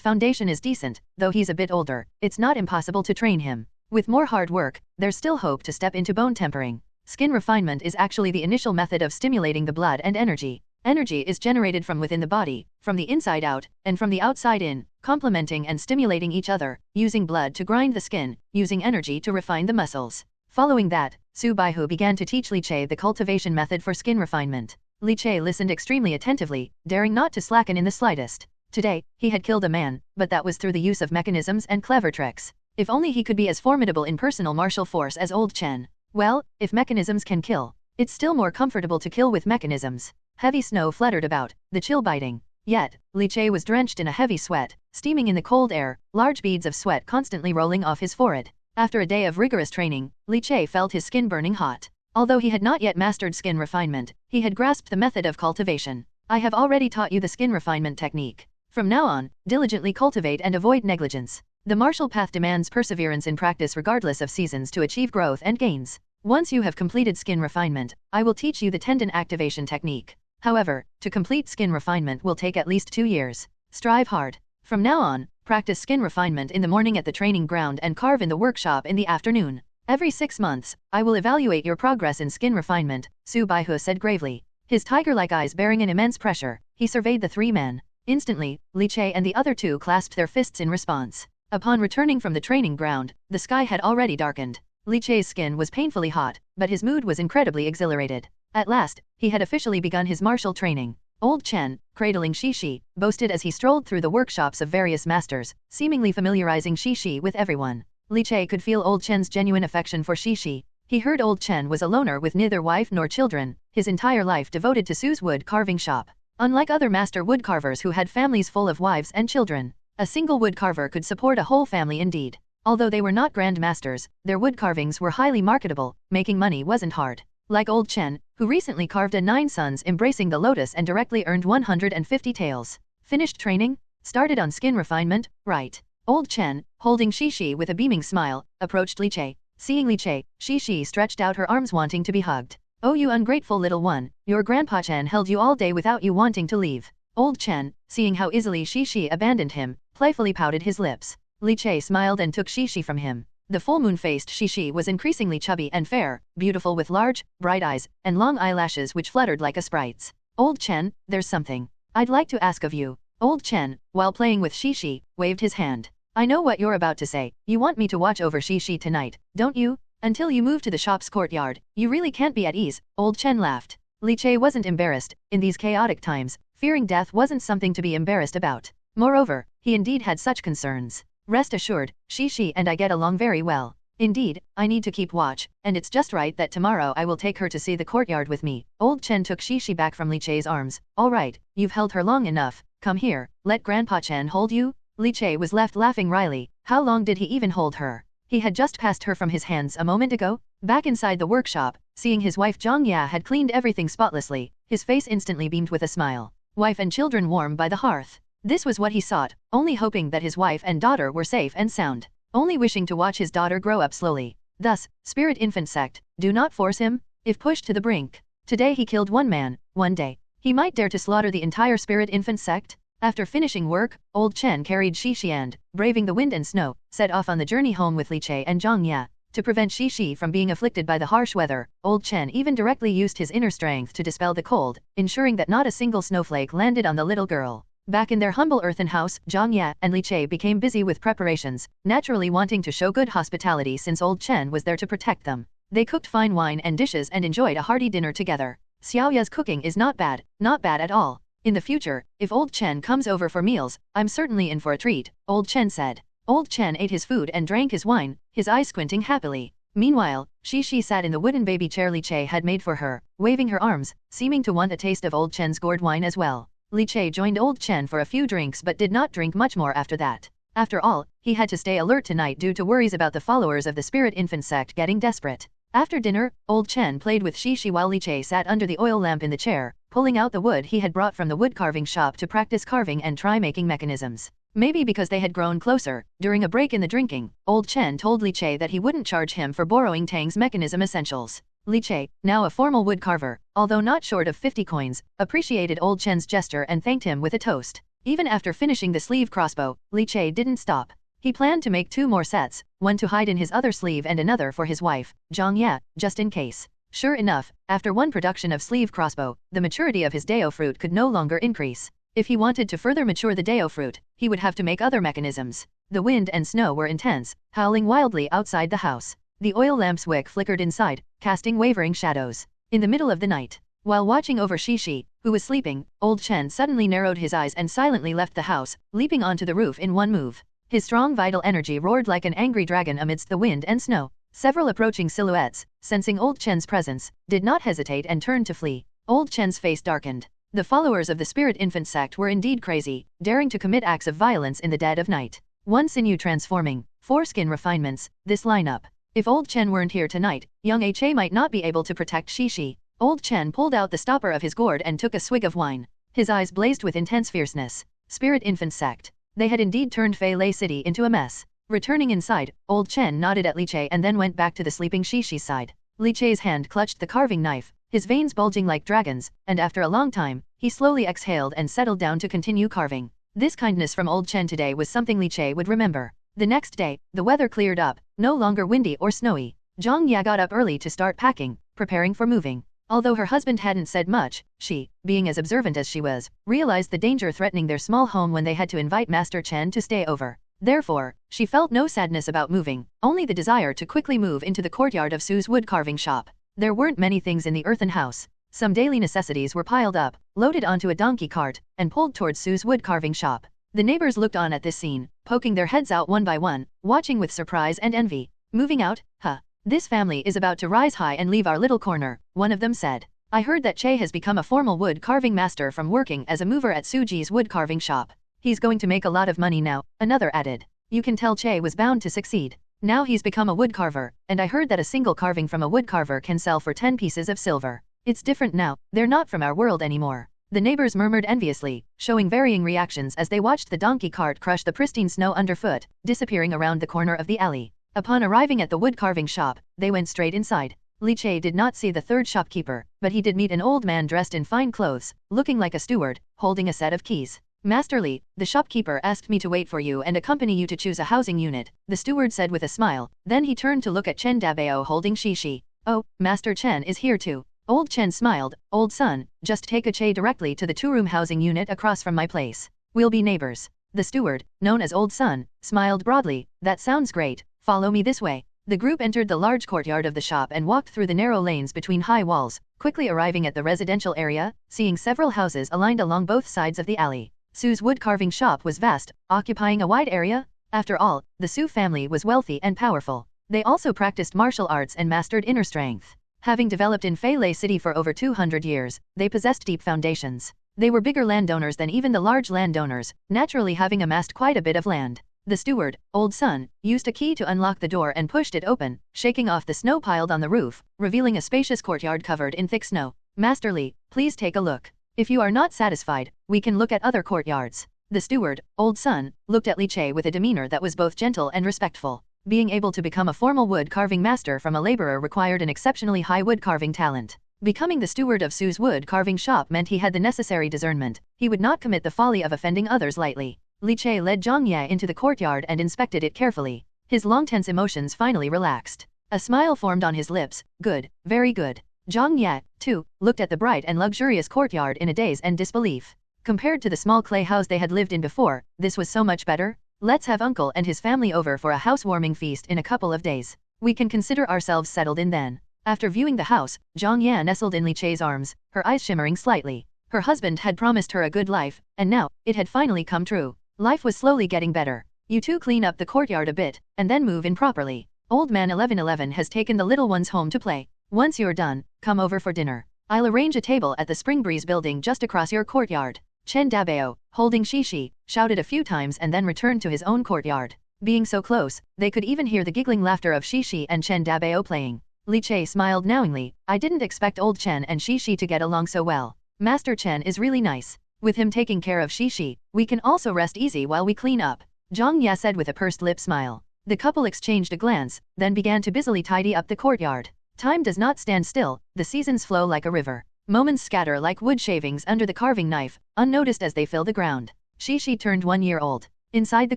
foundation is decent, though he's a bit older, it's not impossible to train him. With more hard work, there's still hope to step into bone tempering. Skin refinement is actually the initial method of stimulating the blood and energy. Energy is generated from within the body, from the inside out, and from the outside in, complementing and stimulating each other, using blood to grind the skin, using energy to refine the muscles. Following that, Su Baihu began to teach Li Che the cultivation method for skin refinement. Li Che listened extremely attentively, daring not to slacken in the slightest. Today, he had killed a man, but that was through the use of mechanisms and clever tricks. If only he could be as formidable in personal martial force as old Chen. Well, if mechanisms can kill, it's still more comfortable to kill with mechanisms. Heavy snow fluttered about, the chill biting. Yet, Li Che was drenched in a heavy sweat, steaming in the cold air, large beads of sweat constantly rolling off his forehead. After a day of rigorous training, Li Che felt his skin burning hot. Although he had not yet mastered skin refinement, he had grasped the method of cultivation. I have already taught you the skin refinement technique. From now on, diligently cultivate and avoid negligence. The martial path demands perseverance in practice regardless of seasons to achieve growth and gains. Once you have completed skin refinement, I will teach you the tendon activation technique. However, to complete skin refinement will take at least 2 years. Strive hard. From now on, practice skin refinement in the morning at the training ground and carve in the workshop in the afternoon. Every 6 months, I will evaluate your progress in skin refinement, Su Baihu said gravely. His tiger-like eyes bearing an immense pressure, he surveyed the three men. Instantly, Li Che and the other two clasped their fists in response. Upon returning from the training ground, the sky had already darkened. Li Che's skin was painfully hot, but his mood was incredibly exhilarated. At last, he had officially begun his martial training. Old Chen, cradling Shishi, boasted as he strolled through the workshops of various masters, seemingly familiarizing Shishi with everyone. Li Che could feel Old Chen's genuine affection for Shishi. He heard Old Chen was a loner with neither wife nor children, his entire life devoted to Su's wood carving shop. Unlike other master woodcarvers who had families full of wives and children, a single woodcarver could support a whole family indeed. Although they were not grand masters, their wood carvings were highly marketable, making money wasn't hard. Like Old Chen, who recently carved a 9 sons embracing the lotus and directly earned 150 taels. Finished training? Started on skin refinement, right? Old Chen, holding Shishi with a beaming smile, approached Li Che. Seeing Li Che, Shishi stretched out her arms wanting to be hugged. Oh you ungrateful little one, your grandpa Chen held you all day without you wanting to leave. Old Chen, seeing how easily Shishi abandoned him, playfully pouted his lips. Li Che smiled and took Shishi from him. The full moon-faced Shishi was increasingly chubby and fair, beautiful with large, bright eyes, and long eyelashes which fluttered like a sprite's. Old Chen, there's something I'd like to ask of you. Old Chen, while playing with Shishi, waved his hand. I know what you're about to say, you want me to watch over Shishi tonight, don't you? Until you move to the shop's courtyard, you really can't be at ease, Old Chen laughed. Li Che wasn't embarrassed. In these chaotic times, fearing death wasn't something to be embarrassed about. Moreover, he indeed had such concerns. Rest assured, Shishi and I get along very well. Indeed, I need to keep watch, and it's just right that tomorrow I will take her to see the courtyard with me. Old Chen took Shishi back from Li Che's arms. All right, you've held her long enough. Come here, let Grandpa Chen hold you? Li Che was left laughing wryly. How long did he even hold her? He had just passed her from his hands a moment ago. Back inside the workshop, seeing his wife Zhang Ya had cleaned everything spotlessly, his face instantly beamed with a smile. Wife and children warm by the hearth. This was what he sought, only hoping that his wife and daughter were safe and sound. Only wishing to watch his daughter grow up slowly. Thus, Spirit Infant Sect, do not force him, if pushed to the brink. Today he killed one man, one day. He might dare to slaughter the entire Spirit Infant Sect? After finishing work, Old Chen carried Shishi and, braving the wind and snow, set off on the journey home with Li Che and Zhang Ya. To prevent Shishi from being afflicted by the harsh weather, Old Chen even directly used his inner strength to dispel the cold, ensuring that not a single snowflake landed on the little girl. Back in their humble earthen house, Zhang Ya and Li Che became busy with preparations, naturally wanting to show good hospitality since Old Chen was there to protect them. They cooked fine wine and dishes and enjoyed a hearty dinner together. Xiao Ya's cooking is not bad at all. In the future, if Old Chen comes over for meals, I'm certainly in for a treat, Old Chen said. Old Chen ate his food and drank his wine, his eyes squinting happily. Meanwhile, Shishi sat in the wooden baby chair Li Che had made for her, waving her arms, seeming to want a taste of Old Chen's gourd wine as well. Li Che joined Old Chen for a few drinks but did not drink much more after that. After all, he had to stay alert tonight due to worries about the followers of the Spirit Infant Sect getting desperate. After dinner, Old Chen played with Shishi while Li Che sat under the oil lamp in the chair, pulling out the wood he had brought from the wood carving shop to practice carving and try making mechanisms. Maybe because they had grown closer, during a break in the drinking, Old Chen told Li Che that he wouldn't charge him for borrowing Tang's mechanism essentials. Li Che, now a formal wood carver, although not short of 50 coins, appreciated Old Chen's gesture and thanked him with a toast. Even after finishing the sleeve crossbow, Li Che didn't stop. He planned to make 2 more sets, one to hide in his other sleeve and another for his wife, Zhang Ya, just in case. Sure enough, after one production of sleeve crossbow, the maturity of his Dao Fruit could no longer increase. If he wanted to further mature the Dao Fruit, he would have to make other mechanisms. The wind and snow were intense, howling wildly outside the house. The oil lamp's wick flickered inside, casting wavering shadows. In the middle of the night, while watching over Shishi, who was sleeping, Old Chen suddenly narrowed his eyes and silently left the house, leaping onto the roof in one move. His strong vital energy roared like an angry dragon amidst the wind and snow. Several approaching silhouettes, sensing Old Chen's presence, did not hesitate and turned to flee. Old Chen's face darkened. The followers of the Spirit Infant Sect were indeed crazy, daring to commit acts of violence in the dead of night. 1 sinew transforming, 4 skin refinements, this lineup. If Old Chen weren't here tonight, young Che might not be able to protect Shishi. Old Chen pulled out the stopper of his gourd and took a swig of wine. His eyes blazed with intense fierceness. Spirit Infant Sect. They had indeed turned Fei Lei City into a mess. Returning inside, Old Chen nodded at Li Che and then went back to the sleeping Shishi's side. Li Che's hand clutched the carving knife, his veins bulging like dragons, and after a long time, he slowly exhaled and settled down to continue carving. This kindness from Old Chen today was something Li Che would remember. The next day, the weather cleared up, no longer windy or snowy. Zhang Ya got up early to start packing, preparing for moving. Although her husband hadn't said much, she, being as observant as she was, realized the danger threatening their small home when they had to invite Master Chen to stay over. Therefore, she felt no sadness about moving, only the desire to quickly move into the courtyard of Su's wood carving shop. There weren't many things in the earthen house. Some daily necessities were piled up, loaded onto a donkey cart, and pulled towards Su's wood carving shop. The neighbors looked on at this scene, poking their heads out one by one, watching with surprise and envy. Moving out? Huh. This family is about to rise high and leave our little corner, one of them said. I heard that Che has become a formal wood carving master from working as a mover at Suji's wood carving shop. He's going to make a lot of money now, another added. You can tell Che was bound to succeed. Now he's become a wood carver, and I heard that a single carving from a wood carver can sell for 10 pieces of silver. It's different now, they're not from our world anymore. The neighbors murmured enviously, showing varying reactions as they watched the donkey cart crush the pristine snow underfoot, disappearing around the corner of the alley. Upon arriving at the wood carving shop, they went straight inside. Li Che did not see the third shopkeeper, but he did meet an old man dressed in fine clothes, looking like a steward, holding a set of keys. Master Li, the shopkeeper asked me to wait for you and accompany you to choose a housing unit, the steward said with a smile. Then he turned to look at Chen Dabao holding Shishi. Oh, Master Chen is here too. Old Chen smiled. Old son, just take a Che directly to the 2-room housing unit across from my place. We'll be neighbors. The steward, known as Old Son, smiled broadly. That sounds great. Follow me this way. The group entered the large courtyard of the shop and walked through the narrow lanes between high walls, quickly arriving at the residential area, seeing several houses aligned along both sides of the alley. Su's wood carving shop was vast, occupying a wide area. After all, the Su family was wealthy and powerful. They also practiced martial arts and mastered inner strength. Having developed in Fei Lei City for over 200 years, they possessed deep foundations. They were bigger landowners than even the large landowners, naturally having amassed quite a bit of land. The steward, Old Sun, used a key to unlock the door and pushed it open, shaking off the snow piled on the roof, revealing a spacious courtyard covered in thick snow. Master Li, please take a look. If you are not satisfied, we can look at other courtyards. The steward, Old Sun, looked at Li Che with a demeanor that was both gentle and respectful. Being able to become a formal wood carving master from a laborer required an exceptionally high wood carving talent. Becoming the steward of Su's wood carving shop meant he had the necessary discernment. He would not commit the folly of offending others lightly. Li Che led Zhang Ye into the courtyard and inspected it carefully. His long tense emotions finally relaxed. A smile formed on his lips. Good, very good. Zhang Ye, too, looked at the bright and luxurious courtyard in a daze and disbelief. Compared to the small clay house they had lived in before, this was so much better. Let's have uncle and his family over for a housewarming feast in a couple of days. We can consider ourselves settled in then. After viewing the house, Zhang Yan nestled in Li Che's arms, her eyes shimmering slightly. Her husband had promised her a good life, and now, it had finally come true. Life was slowly getting better. You two clean up the courtyard a bit, and then move in properly. Old man 1111 has taken the little ones home to play. Once you're done, come over for dinner. I'll arrange a table at the Spring Breeze building just across your courtyard. Chen Dabao, holding Shishi, shouted a few times and then returned to his own courtyard. Being so close, they could even hear the giggling laughter of Shishi and Chen Dabao playing. Li Che smiled knowingly. I didn't expect old Chen and Shishi to get along so well. Master Chen is really nice. With him taking care of Shishi, we can also rest easy while we clean up. Zhang Ya said with a pursed lip smile. The couple exchanged a glance, then began to busily tidy up the courtyard. Time does not stand still, the seasons flow like a river. Moments scatter like wood shavings under the carving knife, unnoticed as they fill the ground. Shishi turned 1 year old. Inside the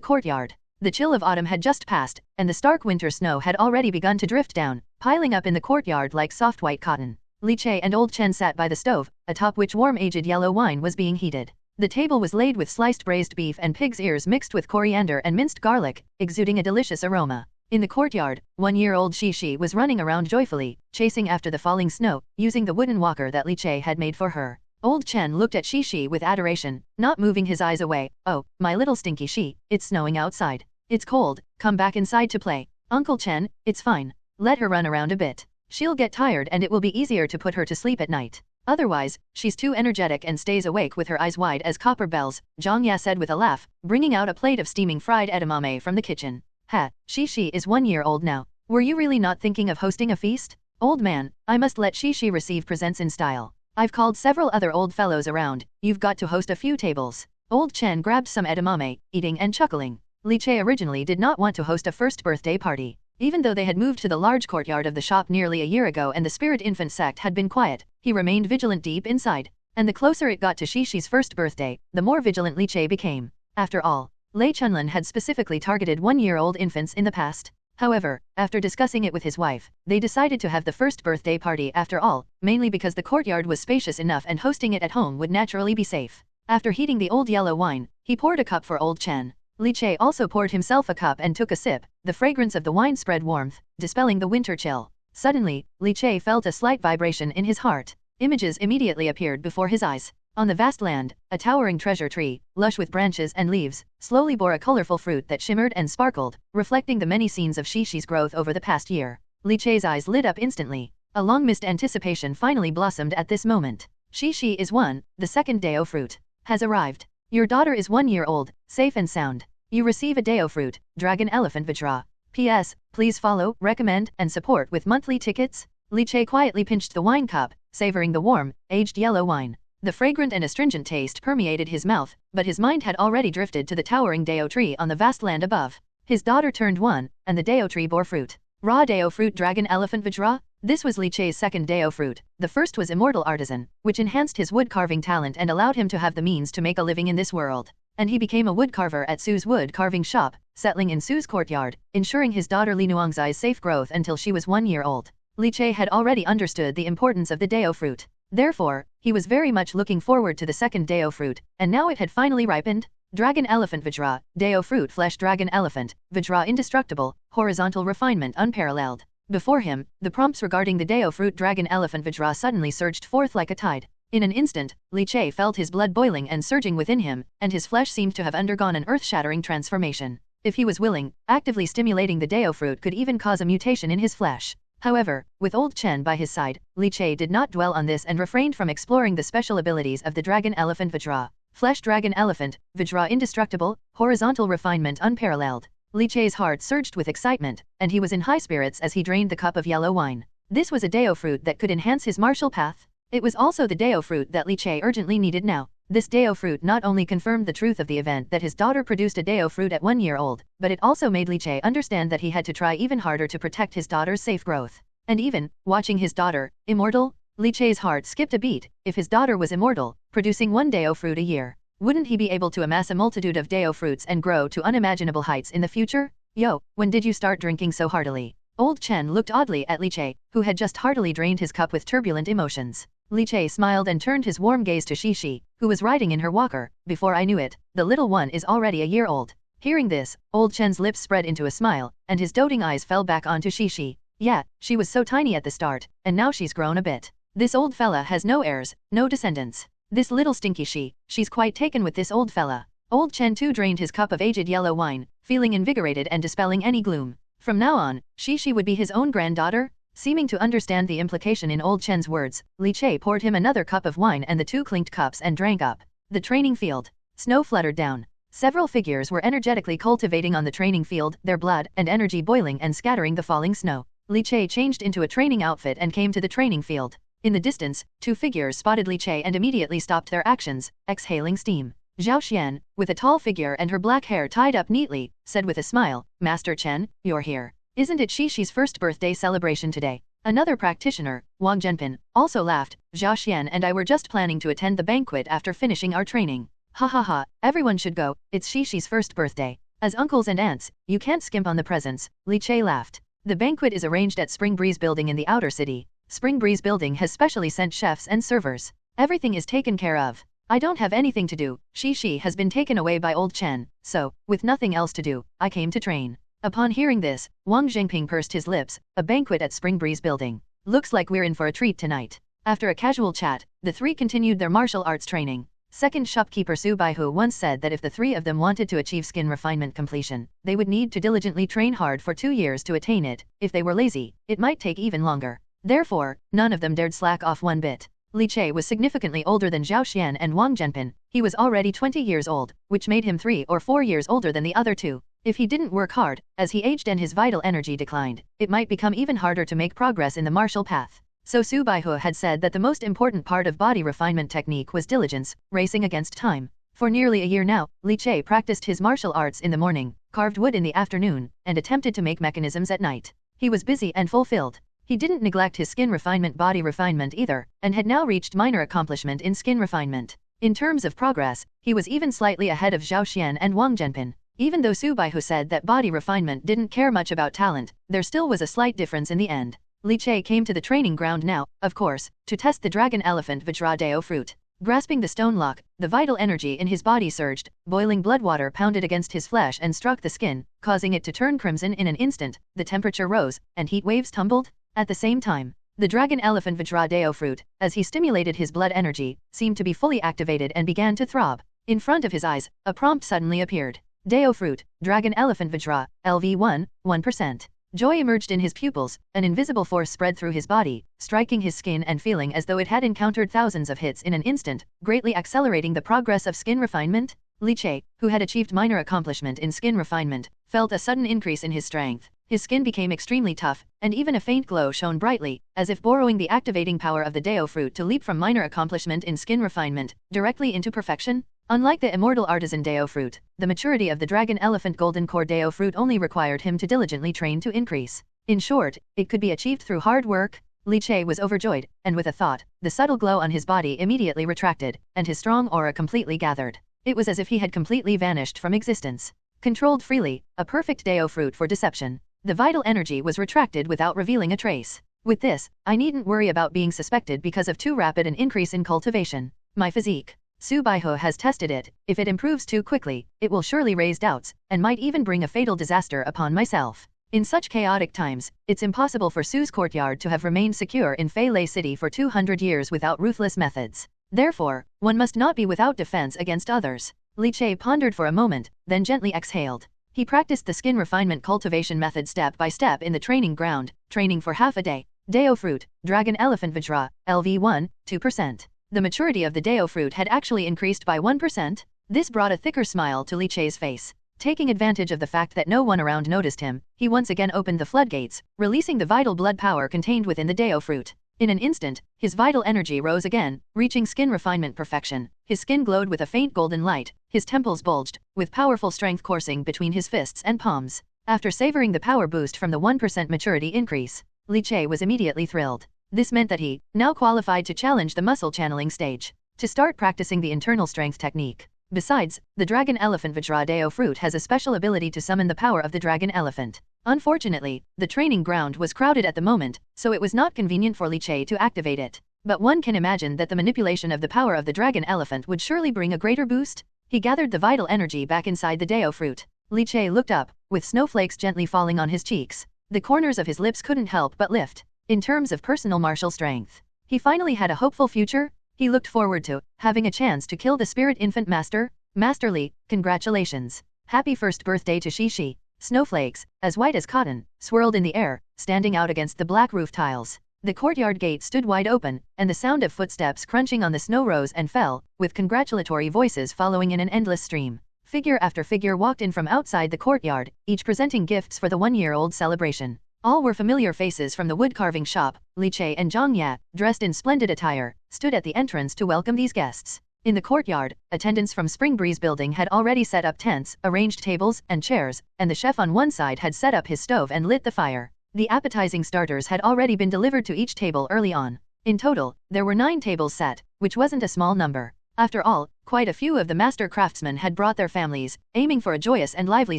courtyard, the chill of autumn had just passed, and the stark winter snow had already begun to drift down, piling up in the courtyard like soft white cotton. Li Che and old Chen sat by the stove, atop which warm aged yellow wine was being heated. The table was laid with sliced braised beef and pig's ears mixed with coriander and minced garlic, exuding a delicious aroma. In the courtyard, 1 year old Shishi was running around joyfully, chasing after the falling snow, using the wooden walker that Li Che had made for her. Old Chen looked at Shishi with adoration, not moving his eyes away. Oh, my little stinky Shi, it's snowing outside. It's cold, come back inside to play. Uncle Chen, it's fine. Let her run around a bit. She'll get tired and it will be easier to put her to sleep at night. Otherwise, she's too energetic and stays awake with her eyes wide as copper bells, Zhang Ya said with a laugh, bringing out a plate of steaming fried edamame from the kitchen. Ha, Shishi is 1 year old now. Were you really not thinking of hosting a feast? Old man, I must let Shishi receive presents in style. I've called several other old fellows around, you've got to host a few tables. Old Chen grabbed some edamame, eating and chuckling. Li Che originally did not want to host a first birthday party. Even though they had moved to the large courtyard of the shop nearly a year ago and the spirit infant sect had been quiet, he remained vigilant deep inside. And the closer it got to Shishi's first birthday, the more vigilant Li Che became. After all, Lei Chunlin had specifically targeted 1 year old infants in the past. However, after discussing it with his wife, they decided to have the first birthday party after all, mainly because the courtyard was spacious enough and hosting it at home would naturally be safe. After heating the old yellow wine, he poured a cup for old Chen. Li Che also poured himself a cup and took a sip. The fragrance of the wine spread warmth, dispelling the winter chill. Suddenly, Li Che felt a slight vibration in his heart. Images immediately appeared before his eyes. On the vast land, a towering treasure tree, lush with branches and leaves, slowly bore a colorful fruit that shimmered and sparkled, reflecting the many scenes of Shishi's growth over the past year. Li Che's eyes lit up instantly. A long-missed anticipation finally blossomed at this moment. Shishi is one, the second Dao Fruit has arrived. Your daughter is 1 year old, safe and sound. You receive a Dao Fruit, Dragon Elephant Vajra. P.S. Please follow, recommend, and support with monthly tickets. Li Che quietly pinched the wine cup, savoring the warm, aged yellow wine. The fragrant and astringent taste permeated his mouth, but his mind had already drifted to the towering Dao tree on the vast land above. His daughter turned 1, and the Dao tree bore fruit. Raw Dao Fruit Dragon Elephant Vajra? This was Li Che's second Dao Fruit. The first was Immortal Artisan, which enhanced his wood carving talent and allowed him to have the means to make a living in this world. And he became a wood carver at Su's wood carving shop, settling in Su's courtyard, ensuring his daughter Li Nuangzai's safe growth until she was 1 year old. Li Che had already understood the importance of the Dao Fruit. Therefore, he was very much looking forward to the second Dao Fruit, and now it had finally ripened. Dragon Elephant Vajra, Dao Fruit Flesh Dragon Elephant, Vajra Indestructible, Horizontal Refinement Unparalleled. Before him, the prompts regarding the Dao Fruit Dragon Elephant Vajra suddenly surged forth like a tide. In an instant, Li Che felt his blood boiling and surging within him, and his flesh seemed to have undergone an earth-shattering transformation. If he was willing, actively stimulating the Dao Fruit could even cause a mutation in his flesh. However, with old Chen by his side, Li Che did not dwell on this and refrained from exploring the special abilities of the Dragon Elephant Vajra. Flesh Dragon Elephant, Vajra indestructible, horizontal refinement unparalleled. Li Che's heart surged with excitement, and he was in high spirits as he drained the cup of yellow wine. This was a Dao Fruit that could enhance his martial path. It was also the Dao Fruit that Li Che urgently needed now. This Dao Fruit not only confirmed the truth of the event that his daughter produced a Dao Fruit at 1 year old, but it also made Li Che understand that he had to try even harder to protect his daughter's safe growth. And even, watching his daughter, immortal, Li Che's heart skipped a beat. If his daughter was immortal, producing 1 Dao Fruit a year, wouldn't he be able to amass a multitude of Dao Fruits and grow to unimaginable heights in the future? Yo, when did you start drinking so heartily? Old Chen looked oddly at Li Che, who had just heartily drained his cup with turbulent emotions. Li Che smiled and turned his warm gaze to Xi, who was riding in her walker. Before I knew it, the little one is already a year old. Hearing this, old Chen's lips spread into a smile, and his doting eyes fell back onto Xi. Yeah, she was so tiny at the start, and now she's grown a bit. This old fella has no heirs, no descendants. This little stinky she's quite taken with this old fella. Old Chen too drained his cup of aged yellow wine, feeling invigorated and dispelling any gloom. From now on, Xi would be his own granddaughter? Seeming to understand the implication in old Chen's words, Li Che poured him another cup of wine and the two clinked cups and drank up. The training field. Snow fluttered down. Several figures were energetically cultivating on the training field, their blood and energy boiling and scattering the falling snow. Li Che changed into a training outfit and came to the training field. In the distance, 2 figures spotted Li Che and immediately stopped their actions, exhaling steam. Zhao Xian, with a tall figure and her black hair tied up neatly, said with a smile, Master Chen, you're here. Isn't it Xi's first birthday celebration today? Another practitioner, Wang Zhenpin, also laughed. Zhao Xian and I were just planning to attend the banquet after finishing our training. Ha ha ha, everyone should go, it's Xi's first birthday. As uncles and aunts, you can't skimp on the presents, Li Che laughed. The banquet is arranged at Spring Breeze Building in the outer city. Spring Breeze Building has specially sent chefs and servers. Everything is taken care of. I don't have anything to do. Xi has been taken away by old Chen, so, with nothing else to do, I came to train. Upon hearing this, Wang Zhengping pursed his lips. A banquet at Spring Breeze Building. Looks like we're in for a treat tonight. After a casual chat, the three continued their martial arts training. Second shopkeeper Su Baihu once said that if the three of them wanted to achieve skin refinement completion, they would need to diligently train hard for 2 years to attain it. If they were lazy, it might take even longer. Therefore, none of them dared slack off one bit. Li Che was significantly older than Zhao Xian and Wang Zhenpin. He was already 20 years old, which made him 3 or 4 years older than the other two. If he didn't work hard, as he aged and his vital energy declined, it might become even harder to make progress in the martial path. So Su Baihu had said that the most important part of body refinement technique was diligence, racing against time. For nearly a year now, Li Che practiced his martial arts in the morning, carved wood in the afternoon, and attempted to make mechanisms at night. He was busy and fulfilled. He didn't neglect his skin refinement body refinement either, and had now reached minor accomplishment in skin refinement. In terms of progress, he was even slightly ahead of Zhao Xian and Wang Zhenpin. Even though Su Baihu said that body refinement didn't care much about talent, there still was a slight difference in the end. Li Che came to the training ground now, of course, to test the Dragon Elephant Vajra Dao Fruit. Grasping the stone lock, the vital energy in his body surged, boiling blood water pounded against his flesh and struck the skin, causing it to turn crimson in an instant. The temperature rose, and heat waves tumbled. At the same time, the Dragon Elephant Vajra Dao Fruit, as he stimulated his blood energy, seemed to be fully activated and began to throb. In front of his eyes, a prompt suddenly appeared. Dao Fruit, Dragon Elephant Vajra, LV1, 1%. Joy emerged in his pupils, an invisible force spread through his body, striking his skin and feeling as though it had encountered thousands of hits in an instant, greatly accelerating the progress of skin refinement. Li Che, who had achieved minor accomplishment in skin refinement, felt a sudden increase in his strength. His skin became extremely tough, and even a faint glow shone brightly, as if borrowing the activating power of the Dao Fruit to leap from minor accomplishment in skin refinement, directly into perfection. Unlike the immortal Artisan Dao Fruit, the maturity of the Dragon Elephant Golden Core Dao Fruit only required him to diligently train to increase. In short, it could be achieved through hard work. Li Che was overjoyed, and with a thought, the subtle glow on his body immediately retracted, and his strong aura completely gathered. It was as if he had completely vanished from existence. Controlled freely, a perfect Dao Fruit for deception. The vital energy was retracted without revealing a trace. With this, I needn't worry about being suspected because of too rapid an increase in cultivation. My physique. Su Baihu has tested it. If it improves too quickly, it will surely raise doubts, and might even bring a fatal disaster upon myself. In such chaotic times, it's impossible for Su's courtyard to have remained secure in Fei Lei City for 200 years without ruthless methods. Therefore, one must not be without defense against others. Li Che pondered for a moment, then gently exhaled. He practiced the skin refinement cultivation method step by step in the training ground, training for half a day. Dao Fruit, Dragon Elephant Vajra, LV1, 2%. The maturity of the Dao Fruit had actually increased by 1%. This brought a thicker smile to Li Che's face. Taking advantage of the fact that no one around noticed him, he once again opened the floodgates, releasing the vital blood power contained within the Dao Fruit. In an instant, his vital energy rose again, reaching skin refinement perfection. His skin glowed with a faint golden light, his temples bulged, with powerful strength coursing between his fists and palms. After savoring the power boost from the 1% maturity increase, Li Che was immediately thrilled. This meant that he, now qualified to challenge the muscle channeling stage, to start practicing the internal strength technique. Besides, the Dragon Elephant Vajra Dao Fruit has a special ability to summon the power of the Dragon Elephant. Unfortunately, the training ground was crowded at the moment, so it was not convenient for Li Che to activate it. But one can imagine that the manipulation of the power of the Dragon Elephant would surely bring a greater boost. He gathered the vital energy back inside the Dao Fruit. Li Che looked up, with snowflakes gently falling on his cheeks. The corners of his lips couldn't help but lift. In terms of personal martial strength, he finally had a hopeful future. He looked forward to having a chance to kill the spirit infant master. Master Li, congratulations. Happy first birthday to Shishi. Snowflakes, as white as cotton, swirled in the air, standing out against the black roof tiles. The courtyard gate stood wide open, and the sound of footsteps crunching on the snow rose and fell, with congratulatory voices following in an endless stream. Figure after figure walked in from outside the courtyard, each presenting gifts for the one-year-old celebration. All were familiar faces from the wood-carving shop. Li Che and Zhang Ya, dressed in splendid attire, stood at the entrance to welcome these guests. In the courtyard, attendants from Spring Breeze building had already set up tents, arranged tables and chairs, and the chef on one side had set up his stove and lit the fire. The appetizing starters had already been delivered to each table early on. In total, there were 9 tables set, which wasn't a small number. After all, quite a few of the master craftsmen had brought their families, aiming for a joyous and lively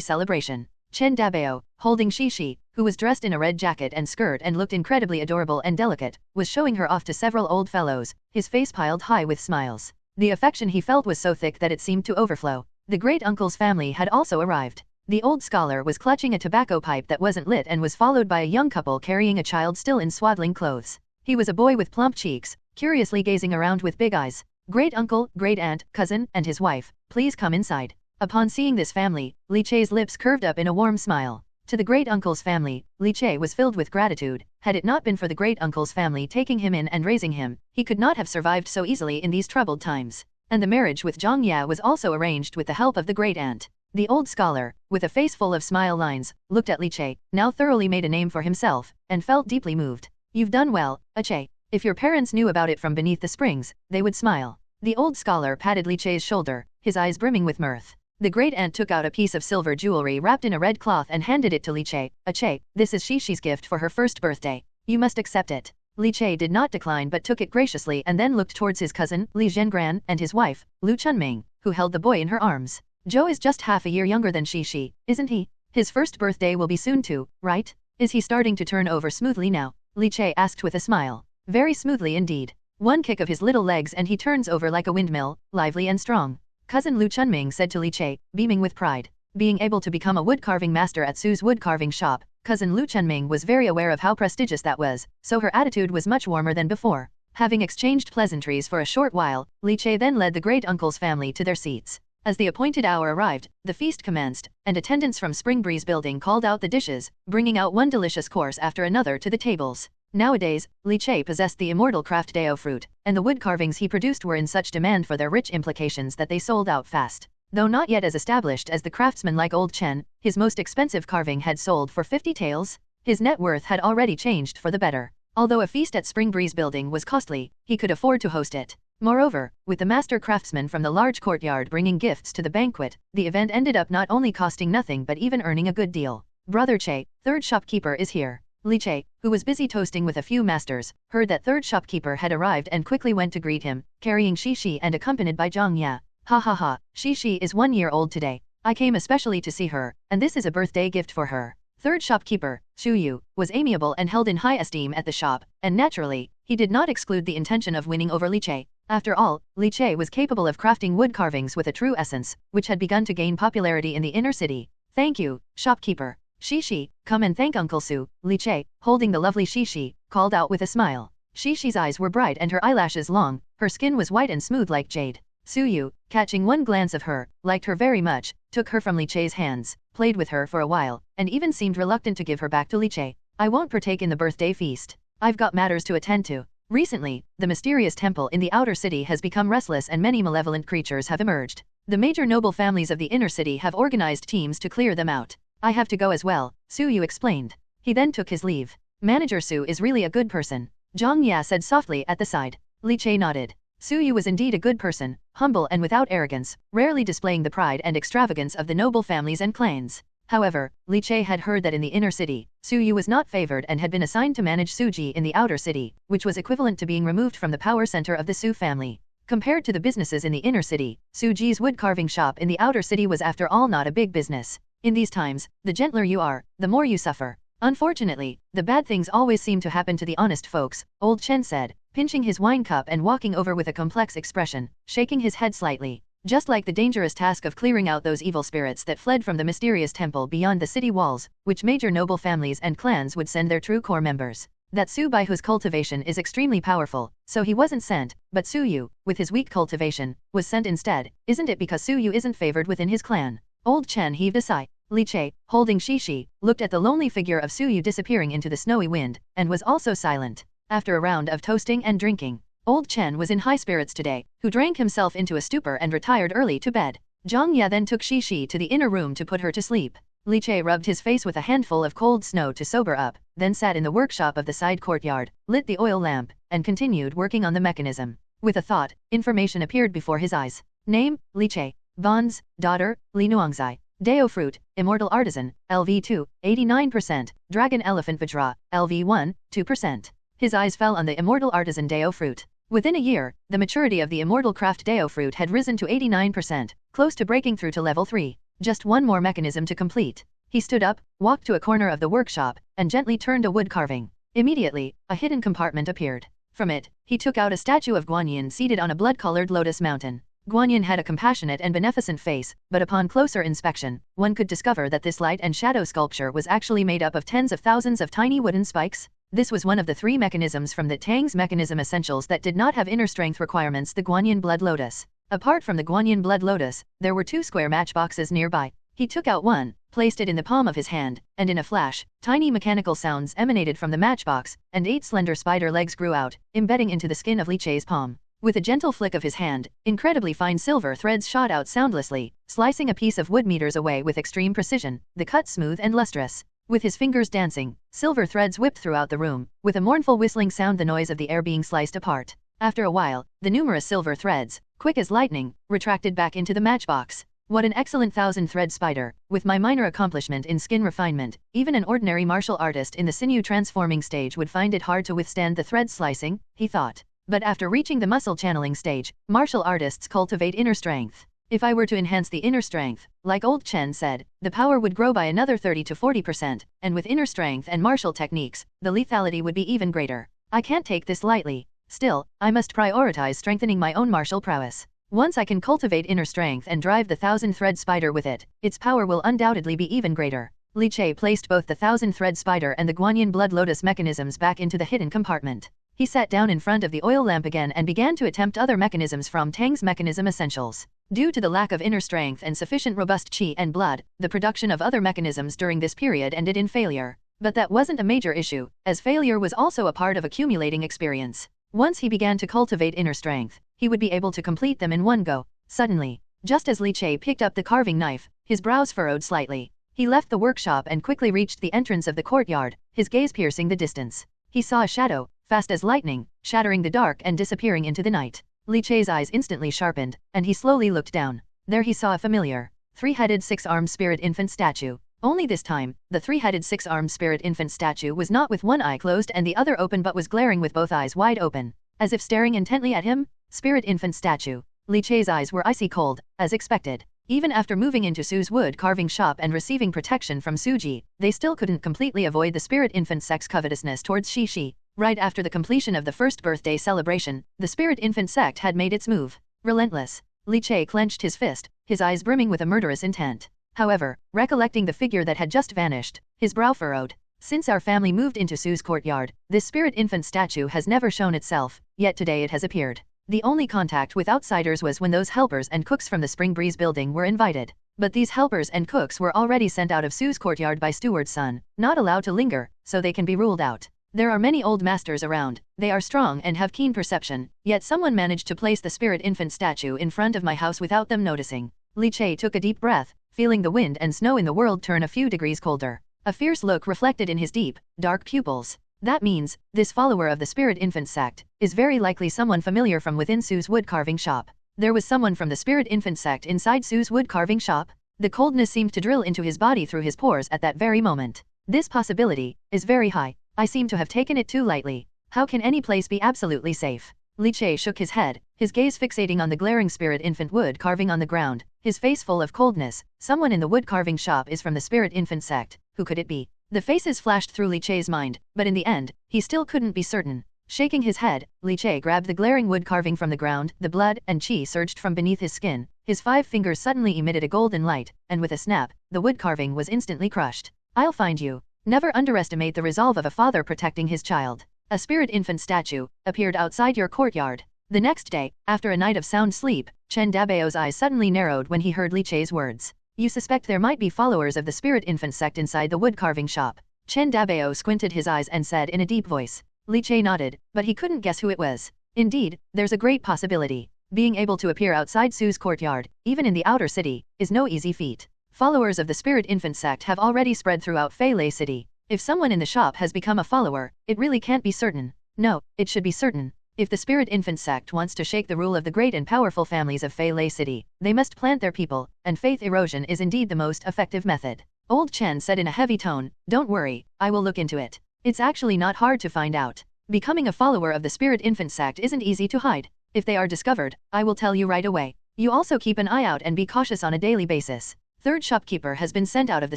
celebration. Chen Dabao, holding Shishi, who was dressed in a red jacket and skirt and looked incredibly adorable and delicate, was showing her off to several old fellows, his face piled high with smiles. The affection he felt was so thick that it seemed to overflow. The great-uncle's family had also arrived. The old scholar was clutching a tobacco pipe that wasn't lit and was followed by a young couple carrying a child still in swaddling clothes. He was a boy with plump cheeks, curiously gazing around with big eyes. Great-uncle, great-aunt, cousin, and his wife, please come inside. Upon seeing this family, Li Che's lips curved up in a warm smile. To the great-uncle's family, Li Che was filled with gratitude. Had it not been for the great-uncle's family taking him in and raising him, he could not have survived so easily in these troubled times. And the marriage with Zhang Ya was also arranged with the help of the great-aunt. The old scholar, with a face full of smile lines, looked at Li Che, now thoroughly made a name for himself, and felt deeply moved. You've done well, Che. If your parents knew about it from beneath the springs, they would smile. The old scholar patted Li Che's shoulder, his eyes brimming with mirth. The great-aunt took out a piece of silver jewelry wrapped in a red cloth and handed it to Li Che. Che, this is Shishi's gift for her first birthday. You must accept it. Li Che did not decline but took it graciously and then looked towards his cousin, Li Zhengran, and his wife, Lu Chunming, who held the boy in her arms. Zhou is just half a year younger than Shishi, isn't he? His first birthday will be soon too, right? Is he starting to turn over smoothly now? Li Che asked with a smile. Very smoothly indeed. One kick of his little legs and he turns over like a windmill, lively and strong. Cousin Lu Chunming said to Li Che, beaming with pride. Being able to become a woodcarving master at Su's woodcarving shop, cousin Lu Chunming was very aware of how prestigious that was, so her attitude was much warmer than before. Having exchanged pleasantries for a short while, Li Che then led the great-uncle's family to their seats. As the appointed hour arrived, the feast commenced, and attendants from Spring Breeze building called out the dishes, bringing out one delicious course after another to the tables. Nowadays, Li Che possessed the immortal craft Dao Fruit, and the wood carvings he produced were in such demand for their rich implications that they sold out fast. Though not yet as established as the craftsman like old Chen, his most expensive carving had sold for 50 taels. His net worth had already changed for the better. Although a feast at Spring Breeze building was costly, he could afford to host it. Moreover, with the master craftsmen from the large courtyard bringing gifts to the banquet, the event ended up not only costing nothing but even earning a good deal. Brother Che, third shopkeeper is here. Li Che, who was busy toasting with a few masters, heard that third shopkeeper had arrived and quickly went to greet him, carrying Shishi and accompanied by Zhang Ya. Ha ha ha, Shishi is 1 year old today. I came especially to see her, and this is a birthday gift for her. Third shopkeeper, Xu Yu, was amiable and held in high esteem at the shop, and naturally, he did not exclude the intention of winning over Li Che. After all, Li Che was capable of crafting wood carvings with a true essence, which had begun to gain popularity in the inner city. Thank you, shopkeeper. Shishi, come and thank Uncle Su. Li Che, holding the lovely Shishi, called out with a smile. Shishi's eyes were bright and her eyelashes long, her skin was white and smooth like jade. Su Yu, catching one glance of her, liked her very much, took her from Li Che's hands, played with her for a while, and even seemed reluctant to give her back to Li Che. I won't partake in the birthday feast. I've got matters to attend to. Recently, the mysterious temple in the outer city has become restless and many malevolent creatures have emerged. The major noble families of the inner city have organized teams to clear them out. I have to go as well, Su Yu explained. He then took his leave. Manager Su is really a good person, Zhang Ya said softly at the side. Li Che nodded. Su Yu was indeed a good person, humble and without arrogance, rarely displaying the pride and extravagance of the noble families and clans. However, Li Che had heard that in the inner city, Su Yu was not favored and had been assigned to manage Suji in the outer city, which was equivalent to being removed from the power center of the Su family. Compared to the businesses in the inner city, Suji's wood carving shop in the outer city was after all not a big business. In these times, the gentler you are, the more you suffer. Unfortunately, the bad things always seem to happen to the honest folks, old Chen said, pinching his wine cup and walking over with a complex expression, shaking his head slightly. Just like the dangerous task of clearing out those evil spirits that fled from the mysterious temple beyond the city walls, which major noble families and clans would send their true core members. That Su Bai whose cultivation is extremely powerful, so he wasn't sent, but Su Yu, with his weak cultivation, was sent instead. Isn't it because Su Yu isn't favored within his clan? Old Chen heaved a sigh. Li Che, holding Shishi, looked at the lonely figure of Su Yu disappearing into the snowy wind, and was also silent. After a round of toasting and drinking, Old Chen was in high spirits today, who drank himself into a stupor and retired early to bed. Zhang Ya then took Shishi to the inner room to put her to sleep. Li Che rubbed his face with a handful of cold snow to sober up, then sat in the workshop of the side courtyard, lit the oil lamp, and continued working on the mechanism. With a thought, information appeared before his eyes. Name, Li Che. Bonds, daughter, Li Nuangzai. Dao Fruit, Immortal Artisan, LV2, 89%, Dragon Elephant Vajra, LV1, 2%. His eyes fell on the Immortal Artisan Dao Fruit. Within a year, the maturity of the Immortal Craft Dao Fruit had risen to 89%, close to breaking through to level 3. Just one more mechanism to complete. He stood up, walked to a corner of the workshop, and gently turned a wood carving. Immediately, a hidden compartment appeared. From it, he took out a statue of Guanyin seated on a blood-colored lotus mountain. Guanyin had a compassionate and beneficent face, but upon closer inspection, one could discover that this light and shadow sculpture was actually made up of tens of thousands of tiny wooden spikes. This was one of the 3 mechanisms from the Tang's mechanism essentials that did not have inner strength requirements, the Guanyin Blood Lotus. Apart from the Guanyin Blood Lotus, there were 2 square matchboxes nearby. He took out one, placed it in the palm of his hand, and in a flash, tiny mechanical sounds emanated from the matchbox, and 8 slender spider legs grew out, embedding into the skin of Li Che's palm. With a gentle flick of his hand, incredibly fine silver threads shot out soundlessly, slicing a piece of wood meters away with extreme precision, the cut smooth and lustrous. With his fingers dancing, silver threads whipped throughout the room, with a mournful whistling sound, the noise of the air being sliced apart. After a while, the numerous silver threads, quick as lightning, retracted back into the matchbox. What an excellent 1,000-thread spider! With my minor accomplishment in skin refinement, even an ordinary martial artist in the sinew transforming stage would find it hard to withstand the thread slicing, he thought. But after reaching the muscle channeling stage, martial artists cultivate inner strength. If I were to enhance the inner strength, like old Chen said, the power would grow by another 30 to 40%, and with inner strength and martial techniques, the lethality would be even greater. I can't take this lightly. Still, I must prioritize strengthening my own martial prowess. Once I can cultivate inner strength and drive the 1,000-thread spider with it, its power will undoubtedly be even greater. Li Che placed both the 1,000-thread spider and the Guanyin Blood Lotus mechanisms back into the hidden compartment. He sat down in front of the oil lamp again and began to attempt other mechanisms from Tang's mechanism essentials. Due to the lack of inner strength and sufficient robust qi and blood, the production of other mechanisms during this period ended in failure. But that wasn't a major issue, as failure was also a part of accumulating experience. Once he began to cultivate inner strength, he would be able to complete them in one go. Suddenly, just as Li Che picked up the carving knife, his brows furrowed slightly. He left the workshop and quickly reached the entrance of the courtyard, his gaze piercing the distance. He saw a shadow, fast as lightning, shattering the dark and disappearing into the night. Li Che's eyes instantly sharpened, and he slowly looked down. There he saw a familiar, 3-headed 6-armed spirit infant statue. Only this time, the 3-headed 6-armed spirit infant statue was not with one eye closed and the other open but was glaring with both eyes wide open, as if staring intently at him. Spirit infant statue. Li Che's eyes were icy cold, as expected. Even after moving into Su's wood carving shop and receiving protection from Suji, they still couldn't completely avoid the spirit infant sex covetousness towards Shishi. Right after the completion of the first birthday celebration, the spirit infant sect had made its move. Relentless. Li Che clenched his fist, his eyes brimming with a murderous intent. However, recollecting the figure that had just vanished, his brow furrowed. Since our family moved into Su's courtyard, this spirit infant statue has never shown itself, yet today it has appeared. The only contact with outsiders was when those helpers and cooks from the Spring Breeze building were invited. But these helpers and cooks were already sent out of Su's courtyard by steward's son, not allowed to linger, so they can be ruled out. There are many old masters around, they are strong and have keen perception, yet someone managed to place the spirit infant statue in front of my house without them noticing. Li Che took a deep breath, feeling the wind and snow in the world turn a few degrees colder. A fierce look reflected in his deep, dark pupils. That means, this follower of the spirit infant sect is very likely someone familiar from within Su's wood carving shop. There was someone from the spirit infant sect inside Su's wood carving shop? The coldness seemed to drill into his body through his pores at that very moment. This possibility is very high. I seem to have taken it too lightly. How can any place be absolutely safe? Li Che shook his head, his gaze fixating on the glaring spirit infant wood carving on the ground, his face full of coldness. Someone in the wood carving shop is from the spirit infant sect. Who could it be? The faces flashed through Li Che's mind, but in the end, he still couldn't be certain. Shaking his head, Li Che grabbed the glaring wood carving from the ground, the blood and chi surged from beneath his skin, his 5 fingers suddenly emitted a golden light, and with a snap, the wood carving was instantly crushed. I'll find you. Never underestimate the resolve of a father protecting his child. A spirit infant statue appeared outside your courtyard. The next day, after a night of sound sleep, Chen Dabao's eyes suddenly narrowed when he heard Li Che's words. You suspect there might be followers of the spirit infant sect inside the wood carving shop. Chen Dabao squinted his eyes and said in a deep voice. Li Che nodded, but he couldn't guess who it was. Indeed, there's a great possibility. Being able to appear outside Su's courtyard, even in the outer city, is no easy feat. Followers of the spirit infant sect have already spread throughout Feilei City. If someone in the shop has become a follower, it really can't be certain. No, it should be certain. If the spirit infant sect wants to shake the rule of the great and powerful families of Feilei City, they must plant their people, and faith erosion is indeed the most effective method. Old Chen said in a heavy tone, don't worry, I will look into it. It's actually not hard to find out. Becoming a follower of the spirit infant sect isn't easy to hide. If they are discovered, I will tell you right away. You also keep an eye out and be cautious on a daily basis. Third shopkeeper has been sent out of the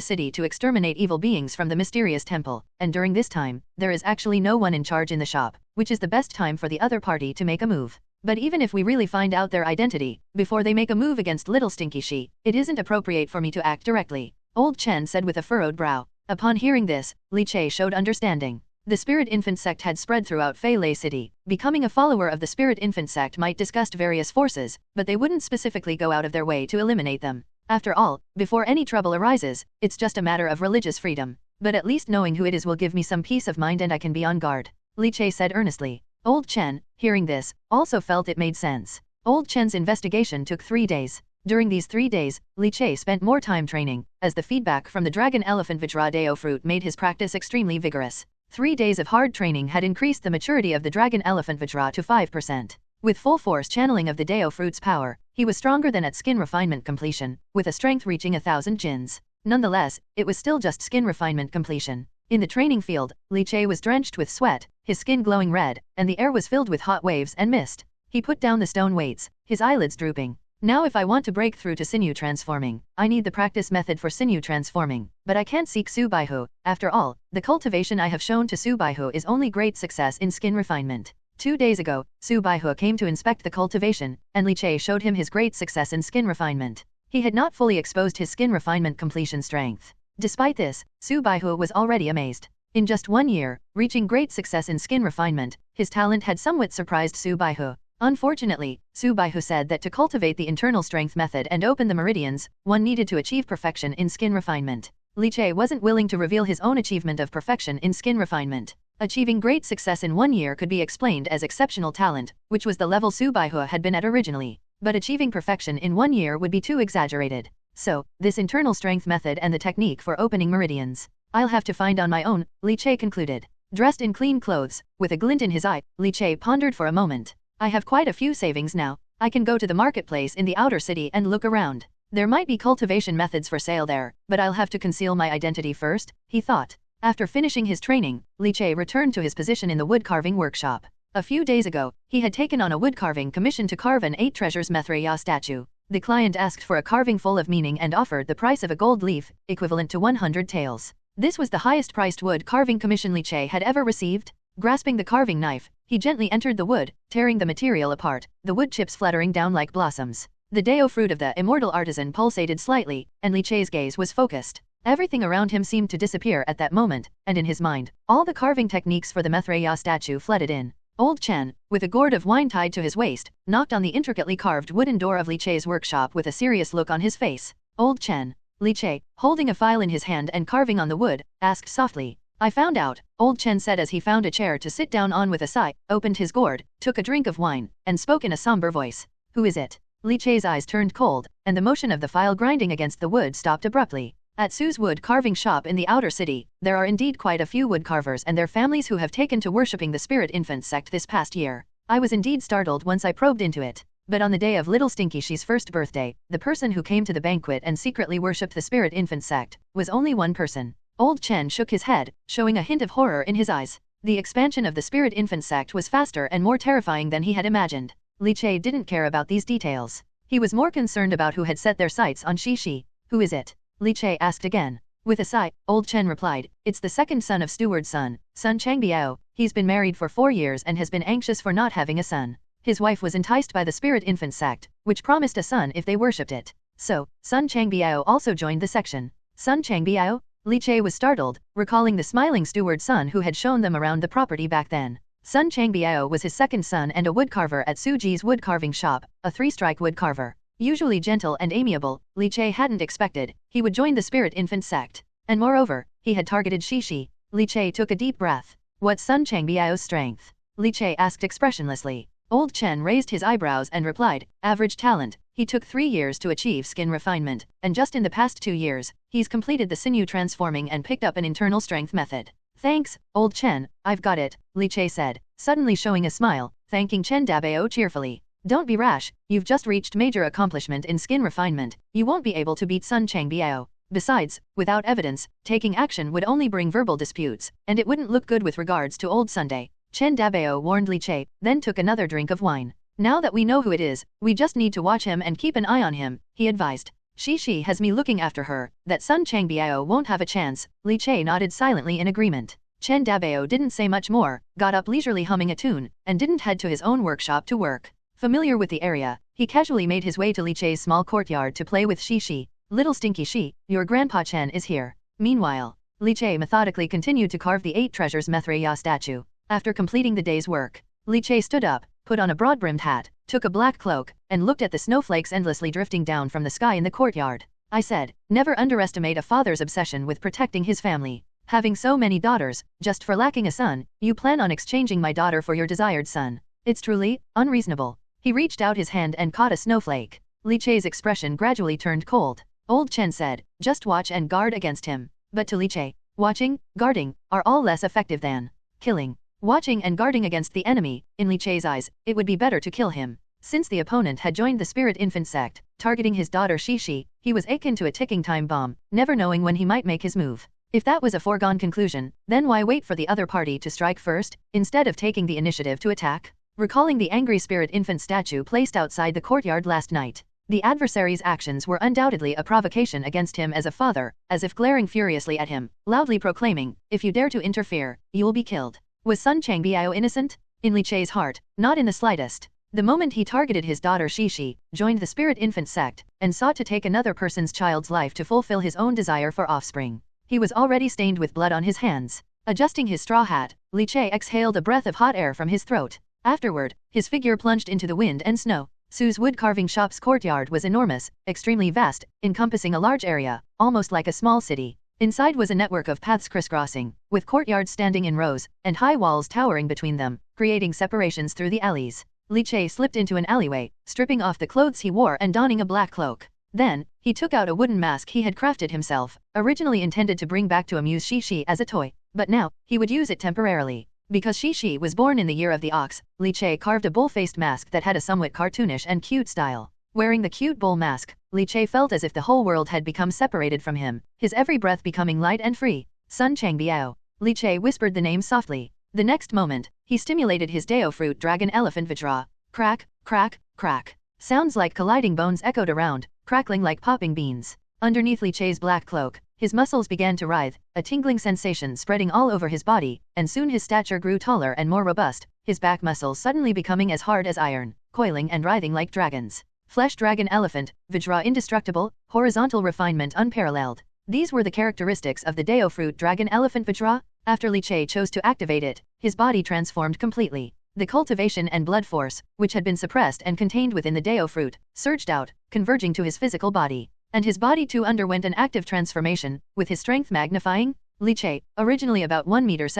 city to exterminate evil beings from the mysterious temple, and during this time, there is actually no one in charge in the shop, which is the best time for the other party to make a move. But even if we really find out their identity, before they make a move against little Stinky She, it isn't appropriate for me to act directly. Old Chen said with a furrowed brow. Upon hearing this, Li Che showed understanding. The spirit infant sect had spread throughout Feilei City. Becoming a follower of the spirit infant sect might disgust various forces, but they wouldn't specifically go out of their way to eliminate them. After all, before any trouble arises, it's just a matter of religious freedom. But at least knowing who it is will give me some peace of mind and I can be on guard. Li Che said earnestly. Old Chen, hearing this, also felt it made sense. Old Chen's investigation took 3 days. During these 3 days, Li Che spent more time training, as the feedback from the dragon elephant Vajra Dao Fruit made his practice extremely vigorous. 3 days of hard training had increased the maturity of the dragon elephant Vajra to 5%. With full force channeling of the Dao Fruit's power, he was stronger than at skin refinement completion, with a strength reaching 1,000 jins. Nonetheless, it was still just skin refinement completion. In the training field, Li Che was drenched with sweat, his skin glowing red, and the air was filled with hot waves and mist. He put down the stone weights, his eyelids drooping. Now if I want to break through to sinew transforming, I need the practice method for sinew transforming, but I can't seek Su Baihu. After all, the cultivation I have shown to Su Baihu is only great success in skin refinement. 2 days ago, Su Baihu came to inspect the cultivation, and Li Che showed him his great success in skin refinement. He had not fully exposed his skin refinement completion strength. Despite this, Su Baihu was already amazed. In just 1 year, reaching great success in skin refinement, his talent had somewhat surprised Su Baihu. Unfortunately, Su Baihu said that to cultivate the internal strength method and open the meridians, one needed to achieve perfection in skin refinement. Li Che wasn't willing to reveal his own achievement of perfection in skin refinement. Achieving great success in 1 year could be explained as exceptional talent, which was the level Su Baihu had been at originally. But achieving perfection in 1 year would be too exaggerated. So, this internal strength method and the technique for opening meridians, I'll have to find on my own, Li Che concluded. Dressed in clean clothes, with a glint in his eye, Li Che pondered for a moment. I have quite a few savings now. I can go to the marketplace in the outer city and look around. There might be cultivation methods for sale there, but I'll have to conceal my identity first, he thought. After finishing his training, Li Che returned to his position in the wood-carving workshop. A few days ago, he had taken on a wood-carving commission to carve an 8 treasures Maitreya statue. The client asked for a carving full of meaning and offered the price of a gold leaf, equivalent to 100 taels. This was the highest-priced wood-carving commission Li Che had ever received. Grasping the carving knife, he gently entered the wood, tearing the material apart, the wood chips fluttering down like blossoms. The Dao Fruit of the immortal artisan pulsated slightly, and Li Che's gaze was focused. Everything around him seemed to disappear at that moment, and in his mind, all the carving techniques for the Maitreya statue flooded in. Old Chen, with a gourd of wine tied to his waist, knocked on the intricately carved wooden door of Li Che's workshop with a serious look on his face. Old Chen. Li Che, holding a file in his hand and carving on the wood, asked softly. I found out, Old Chen said as he found a chair to sit down on with a sigh, opened his gourd, took a drink of wine, and spoke in a somber voice. Who is it? Li Che's eyes turned cold, and the motion of the file grinding against the wood stopped abruptly. At Su's wood carving shop in the outer city, there are indeed quite a few woodcarvers and their families who have taken to worshipping the spirit infant sect this past year. I was indeed startled once I probed into it. But on the day of little Stinky She's first birthday, the person who came to the banquet and secretly worshipped the spirit infant sect was only one person. Old Chen shook his head, showing a hint of horror in his eyes. The expansion of the spirit infant sect was faster and more terrifying than he had imagined. Li Che didn't care about these details. He was more concerned about who had set their sights on Shi. Who is it? Li Che asked again. With a sigh, Old Chen replied, it's the second son of Steward's son, Sun Changbiao. He's been married for 4 years and has been anxious for not having a son. His wife was enticed by the spirit infant sect, which promised a son if they worshipped it. So, Sun Changbiao also joined the section. Sun Changbiao? Li Che was startled, recalling the smiling steward son who had shown them around the property back then. Sun Changbiao was his second son and a woodcarver at Su Ji's wood carving shop, a 3-strike woodcarver. Usually gentle and amiable, Li Che hadn't expected he would join the spirit infant sect. And moreover, he had targeted Shi. Li Che took a deep breath. What's Sun Changbiao's strength? Li Che asked expressionlessly. Old Chen raised his eyebrows and replied, average talent. He took 3 years to achieve skin refinement, and just in the past 2 years, he's completed the sinew transforming and picked up an internal strength method. Thanks, Old Chen, I've got it, Li Che said, suddenly showing a smile, thanking Chen Dabao cheerfully. Don't be rash, you've just reached major accomplishment in skin refinement, you won't be able to beat Sun Changbiao. Besides, without evidence, taking action would only bring verbal disputes, and it wouldn't look good with regards to Old Sunday. Chen Dabao warned Li Che, then took another drink of wine. Now that we know who it is, we just need to watch him and keep an eye on him, he advised. Shi has me looking after her, that Sun Changbiao won't have a chance. Li Che nodded silently in agreement. Chen Dabao didn't say much more, got up leisurely humming a tune, and didn't head to his own workshop to work. Familiar with the area, he casually made his way to Li Che's small courtyard to play with Shi. Little Stinky Shi, your grandpa Chen is here. Meanwhile, Li Che methodically continued to carve the 8 treasures Methreya statue. After completing the day's work, Li Che stood up, put on a broad-brimmed hat, took a black cloak, and looked at the snowflakes endlessly drifting down from the sky in the courtyard. I said, never underestimate a father's obsession with protecting his family. Having so many daughters, just for lacking a son, you plan on exchanging my daughter for your desired son. It's truly unreasonable. He reached out his hand and caught a snowflake. Li Che's expression gradually turned cold. Old Chen said, just watch and guard against him. But to Li Che, watching, guarding, are all less effective than killing. Watching and guarding against the enemy, in Li Che's eyes, it would be better to kill him. Since the opponent had joined the spirit infant sect, targeting his daughter Shi, he was akin to a ticking time bomb, never knowing when he might make his move. If that was a foregone conclusion, then why wait for the other party to strike first, instead of taking the initiative to attack? Recalling the angry spirit infant statue placed outside the courtyard last night, the adversary's actions were undoubtedly a provocation against him as a father, as if glaring furiously at him, loudly proclaiming, if you dare to interfere, you'll be killed. Was Sun Changbiao innocent? In Li Che's heart, not in the slightest. The moment he targeted his daughter Shi, joined the spirit infant sect, and sought to take another person's child's life to fulfill his own desire for offspring, he was already stained with blood on his hands. Adjusting his straw hat, Li Che exhaled a breath of hot air from his throat. Afterward, his figure plunged into the wind and snow. Su's wood carving shop's courtyard was enormous, extremely vast, encompassing a large area, almost like a small city. Inside was a network of paths crisscrossing, with courtyards standing in rows, and high walls towering between them, creating separations through the alleys. Li Che slipped into an alleyway, stripping off the clothes he wore and donning a black cloak. Then, he took out a wooden mask he had crafted himself, originally intended to bring back to amuse Shi as a toy, but now, he would use it temporarily. Because Shi was born in the year of the ox, Li Che carved a bull-faced mask that had a somewhat cartoonish and cute style. Wearing the cute bull mask, Li Che felt as if the whole world had become separated from him, his every breath becoming light and free. Sun Changbiao. Li Che whispered the name softly. The next moment, he stimulated his Dao Fruit dragon elephant Vajra. Crack, crack, crack. Sounds like colliding bones echoed around, crackling like popping beans. Underneath Li Che's black cloak, his muscles began to writhe, a tingling sensation spreading all over his body, and soon his stature grew taller and more robust, his back muscles suddenly becoming as hard as iron, coiling and writhing like dragons. Flesh dragon elephant, Vajra indestructible, horizontal refinement unparalleled. These were the characteristics of the Dao Fruit dragon elephant Vajra. After Li Che chose to activate it, his body transformed completely. The cultivation and blood force, which had been suppressed and contained within the Dao Fruit, surged out, converging to his physical body. And his body too underwent an active transformation, with his strength magnifying. Li Che, originally about 1.75 meters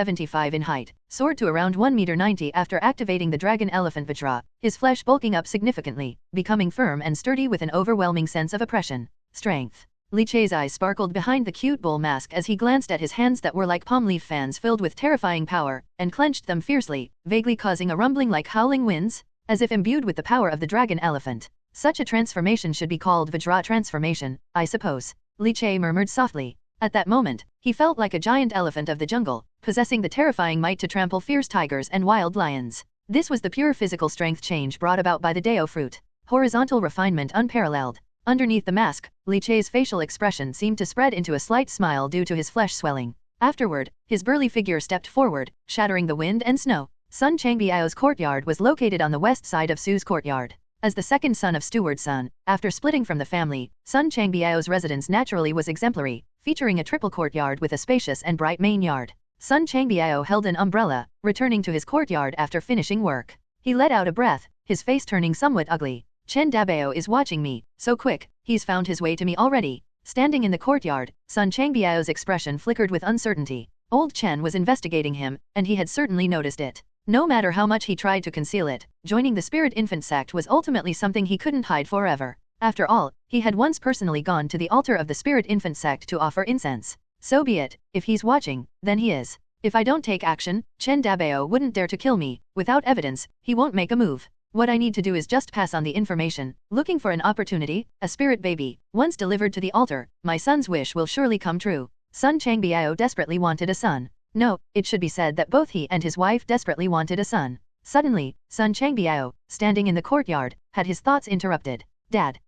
in height, soared to around 1.90 meters after activating the dragon elephant Vajra, his flesh bulking up significantly, becoming firm and sturdy with an overwhelming sense of oppression. Strength. Li Che's eyes sparkled behind the cute bull mask as he glanced at his hands that were like palm leaf fans filled with terrifying power, and clenched them fiercely, vaguely causing a rumbling like howling winds, as if imbued with the power of the dragon elephant. Such a transformation should be called Vajra transformation, I suppose. Li Che murmured softly. At that moment, he felt like a giant elephant of the jungle, possessing the terrifying might to trample fierce tigers and wild lions. This was the pure physical strength change brought about by the Dao Fruit. Horizontal refinement unparalleled. Underneath the mask, Li Che's facial expression seemed to spread into a slight smile due to his flesh swelling. Afterward, his burly figure stepped forward, shattering the wind and snow. Sun Changbiao's courtyard was located on the west side of Su's courtyard. As the second son of Steward Sun, after splitting from the family, Sun Changbiao's residence naturally was exemplary, featuring a triple courtyard with a spacious and bright main yard. Sun Changbiao held an umbrella, returning to his courtyard after finishing work. He let out a breath, his face turning somewhat ugly. Chen Dabao is watching me, so quick, he's found his way to me already. Standing in the courtyard, Sun Changbiao's expression flickered with uncertainty. Old Chen was investigating him, and he had certainly noticed it. No matter how much he tried to conceal it, joining the Spirit Infant sect was ultimately something he couldn't hide forever. After all, he had once personally gone to the altar of the Spirit Infant sect to offer incense. So be it, if he's watching, then he is. If I don't take action, Chen Dabao wouldn't dare to kill me. Without evidence, he won't make a move. What I need to do is just pass on the information, looking for an opportunity. A spirit baby, once delivered to the altar, my son's wish will surely come true. Sun Changbiao desperately wanted a son. No, it should be said that both he and his wife desperately wanted a son. Suddenly, Sun Changbiao, standing in the courtyard, had his thoughts interrupted. Dad,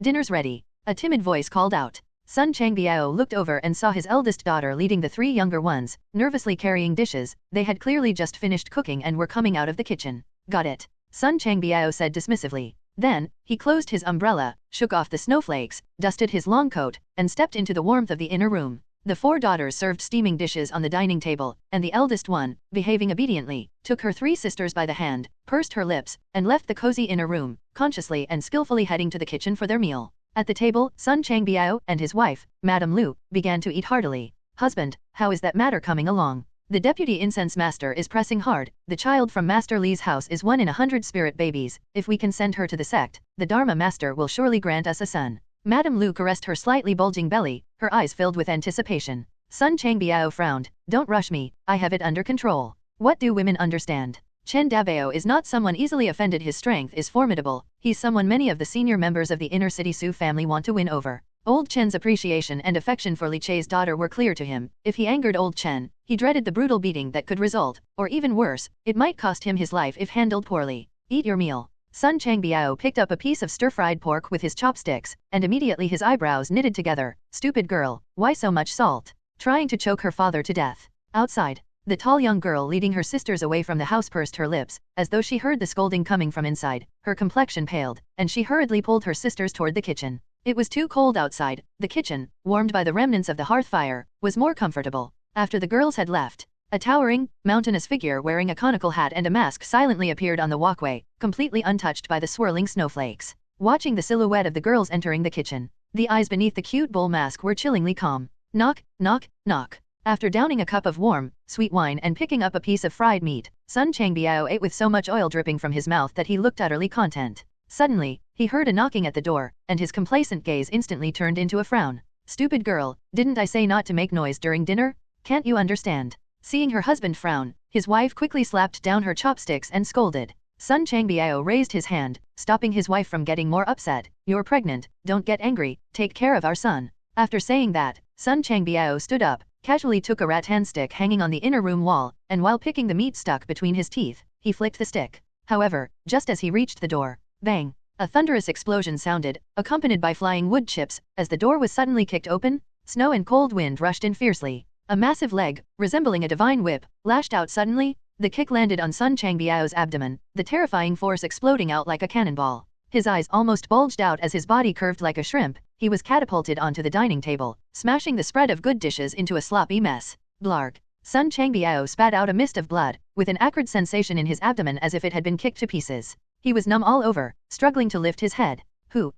dinner's ready. A timid voice called out. Sun Changbiao looked over and saw his eldest daughter leading the three younger ones, nervously carrying dishes. They had clearly just finished cooking and were coming out of the kitchen. Got it. Sun Changbiao said dismissively. Then, he closed his umbrella, shook off the snowflakes, dusted his long coat, and stepped into the warmth of the inner room. The four daughters served steaming dishes on the dining table, and the eldest one, behaving obediently, took her three sisters by the hand, pursed her lips, and left the cozy inner room, consciously and skillfully heading to the kitchen for their meal. At the table, Sun Changbiao and his wife, Madame Lu, began to eat heartily. Husband, how is that matter coming along? The deputy incense master is pressing hard. The child from Master Li's house is 1 in 100 spirit babies. If we can send her to the sect, the Dharma master will surely grant us a son. Madame Lu caressed her slightly bulging belly, her eyes filled with anticipation. Sun Changbiao frowned. Don't rush me, I have it under control. What do women understand? Chen Dabao is not someone easily offended. His strength is formidable. He's someone many of the senior members of the inner city Su family want to win over. Old Chen's appreciation and affection for Li Che's daughter were clear to him. If he angered Old Chen, he dreaded the brutal beating that could result, or even worse, it might cost him his life if handled poorly. Eat your meal. Sun Changbiao picked up a piece of stir-fried pork with his chopsticks, and immediately his eyebrows knitted together. Stupid girl, why so much salt? Trying to choke her father to death. Outside, the tall young girl leading her sisters away from the house pursed her lips, as though she heard the scolding coming from inside. Her complexion paled, and she hurriedly pulled her sisters toward the kitchen. It was too cold outside. The kitchen, warmed by the remnants of the hearth fire, was more comfortable. After the girls had left, a towering, mountainous figure wearing a conical hat and a mask silently appeared on the walkway, completely untouched by the swirling snowflakes. Watching the silhouette of the girls entering the kitchen, the eyes beneath the cute bull mask were chillingly calm. Knock, knock, knock. After downing a cup of warm, sweet wine and picking up a piece of fried meat, Sun Changbiao ate with so much oil dripping from his mouth that he looked utterly content. Suddenly, he heard a knocking at the door, and his complacent gaze instantly turned into a frown. Stupid girl, didn't I say not to make noise during dinner? Can't you understand? Seeing her husband frown, his wife quickly slapped down her chopsticks and scolded. Sun Changbiao raised his hand, stopping his wife from getting more upset. You're pregnant, don't get angry, take care of our son. After saying that, Sun Changbiao stood up, casually took a rattan stick hanging on the inner room wall, and while picking the meat stuck between his teeth, he flicked the stick. However, just as he reached the door, bang! A thunderous explosion sounded, accompanied by flying wood chips. As the door was suddenly kicked open, snow and cold wind rushed in fiercely. A massive leg, resembling a divine whip, lashed out suddenly. The kick landed on Sun Changbiao's abdomen, the terrifying force exploding out like a cannonball. His eyes almost bulged out as his body curved like a shrimp. He was catapulted onto the dining table, smashing the spread of good dishes into a sloppy mess. Blarg! Sun Changbiao spat out a mist of blood, with an acrid sensation in his abdomen as if it had been kicked to pieces. He was numb all over, struggling to lift his head. Who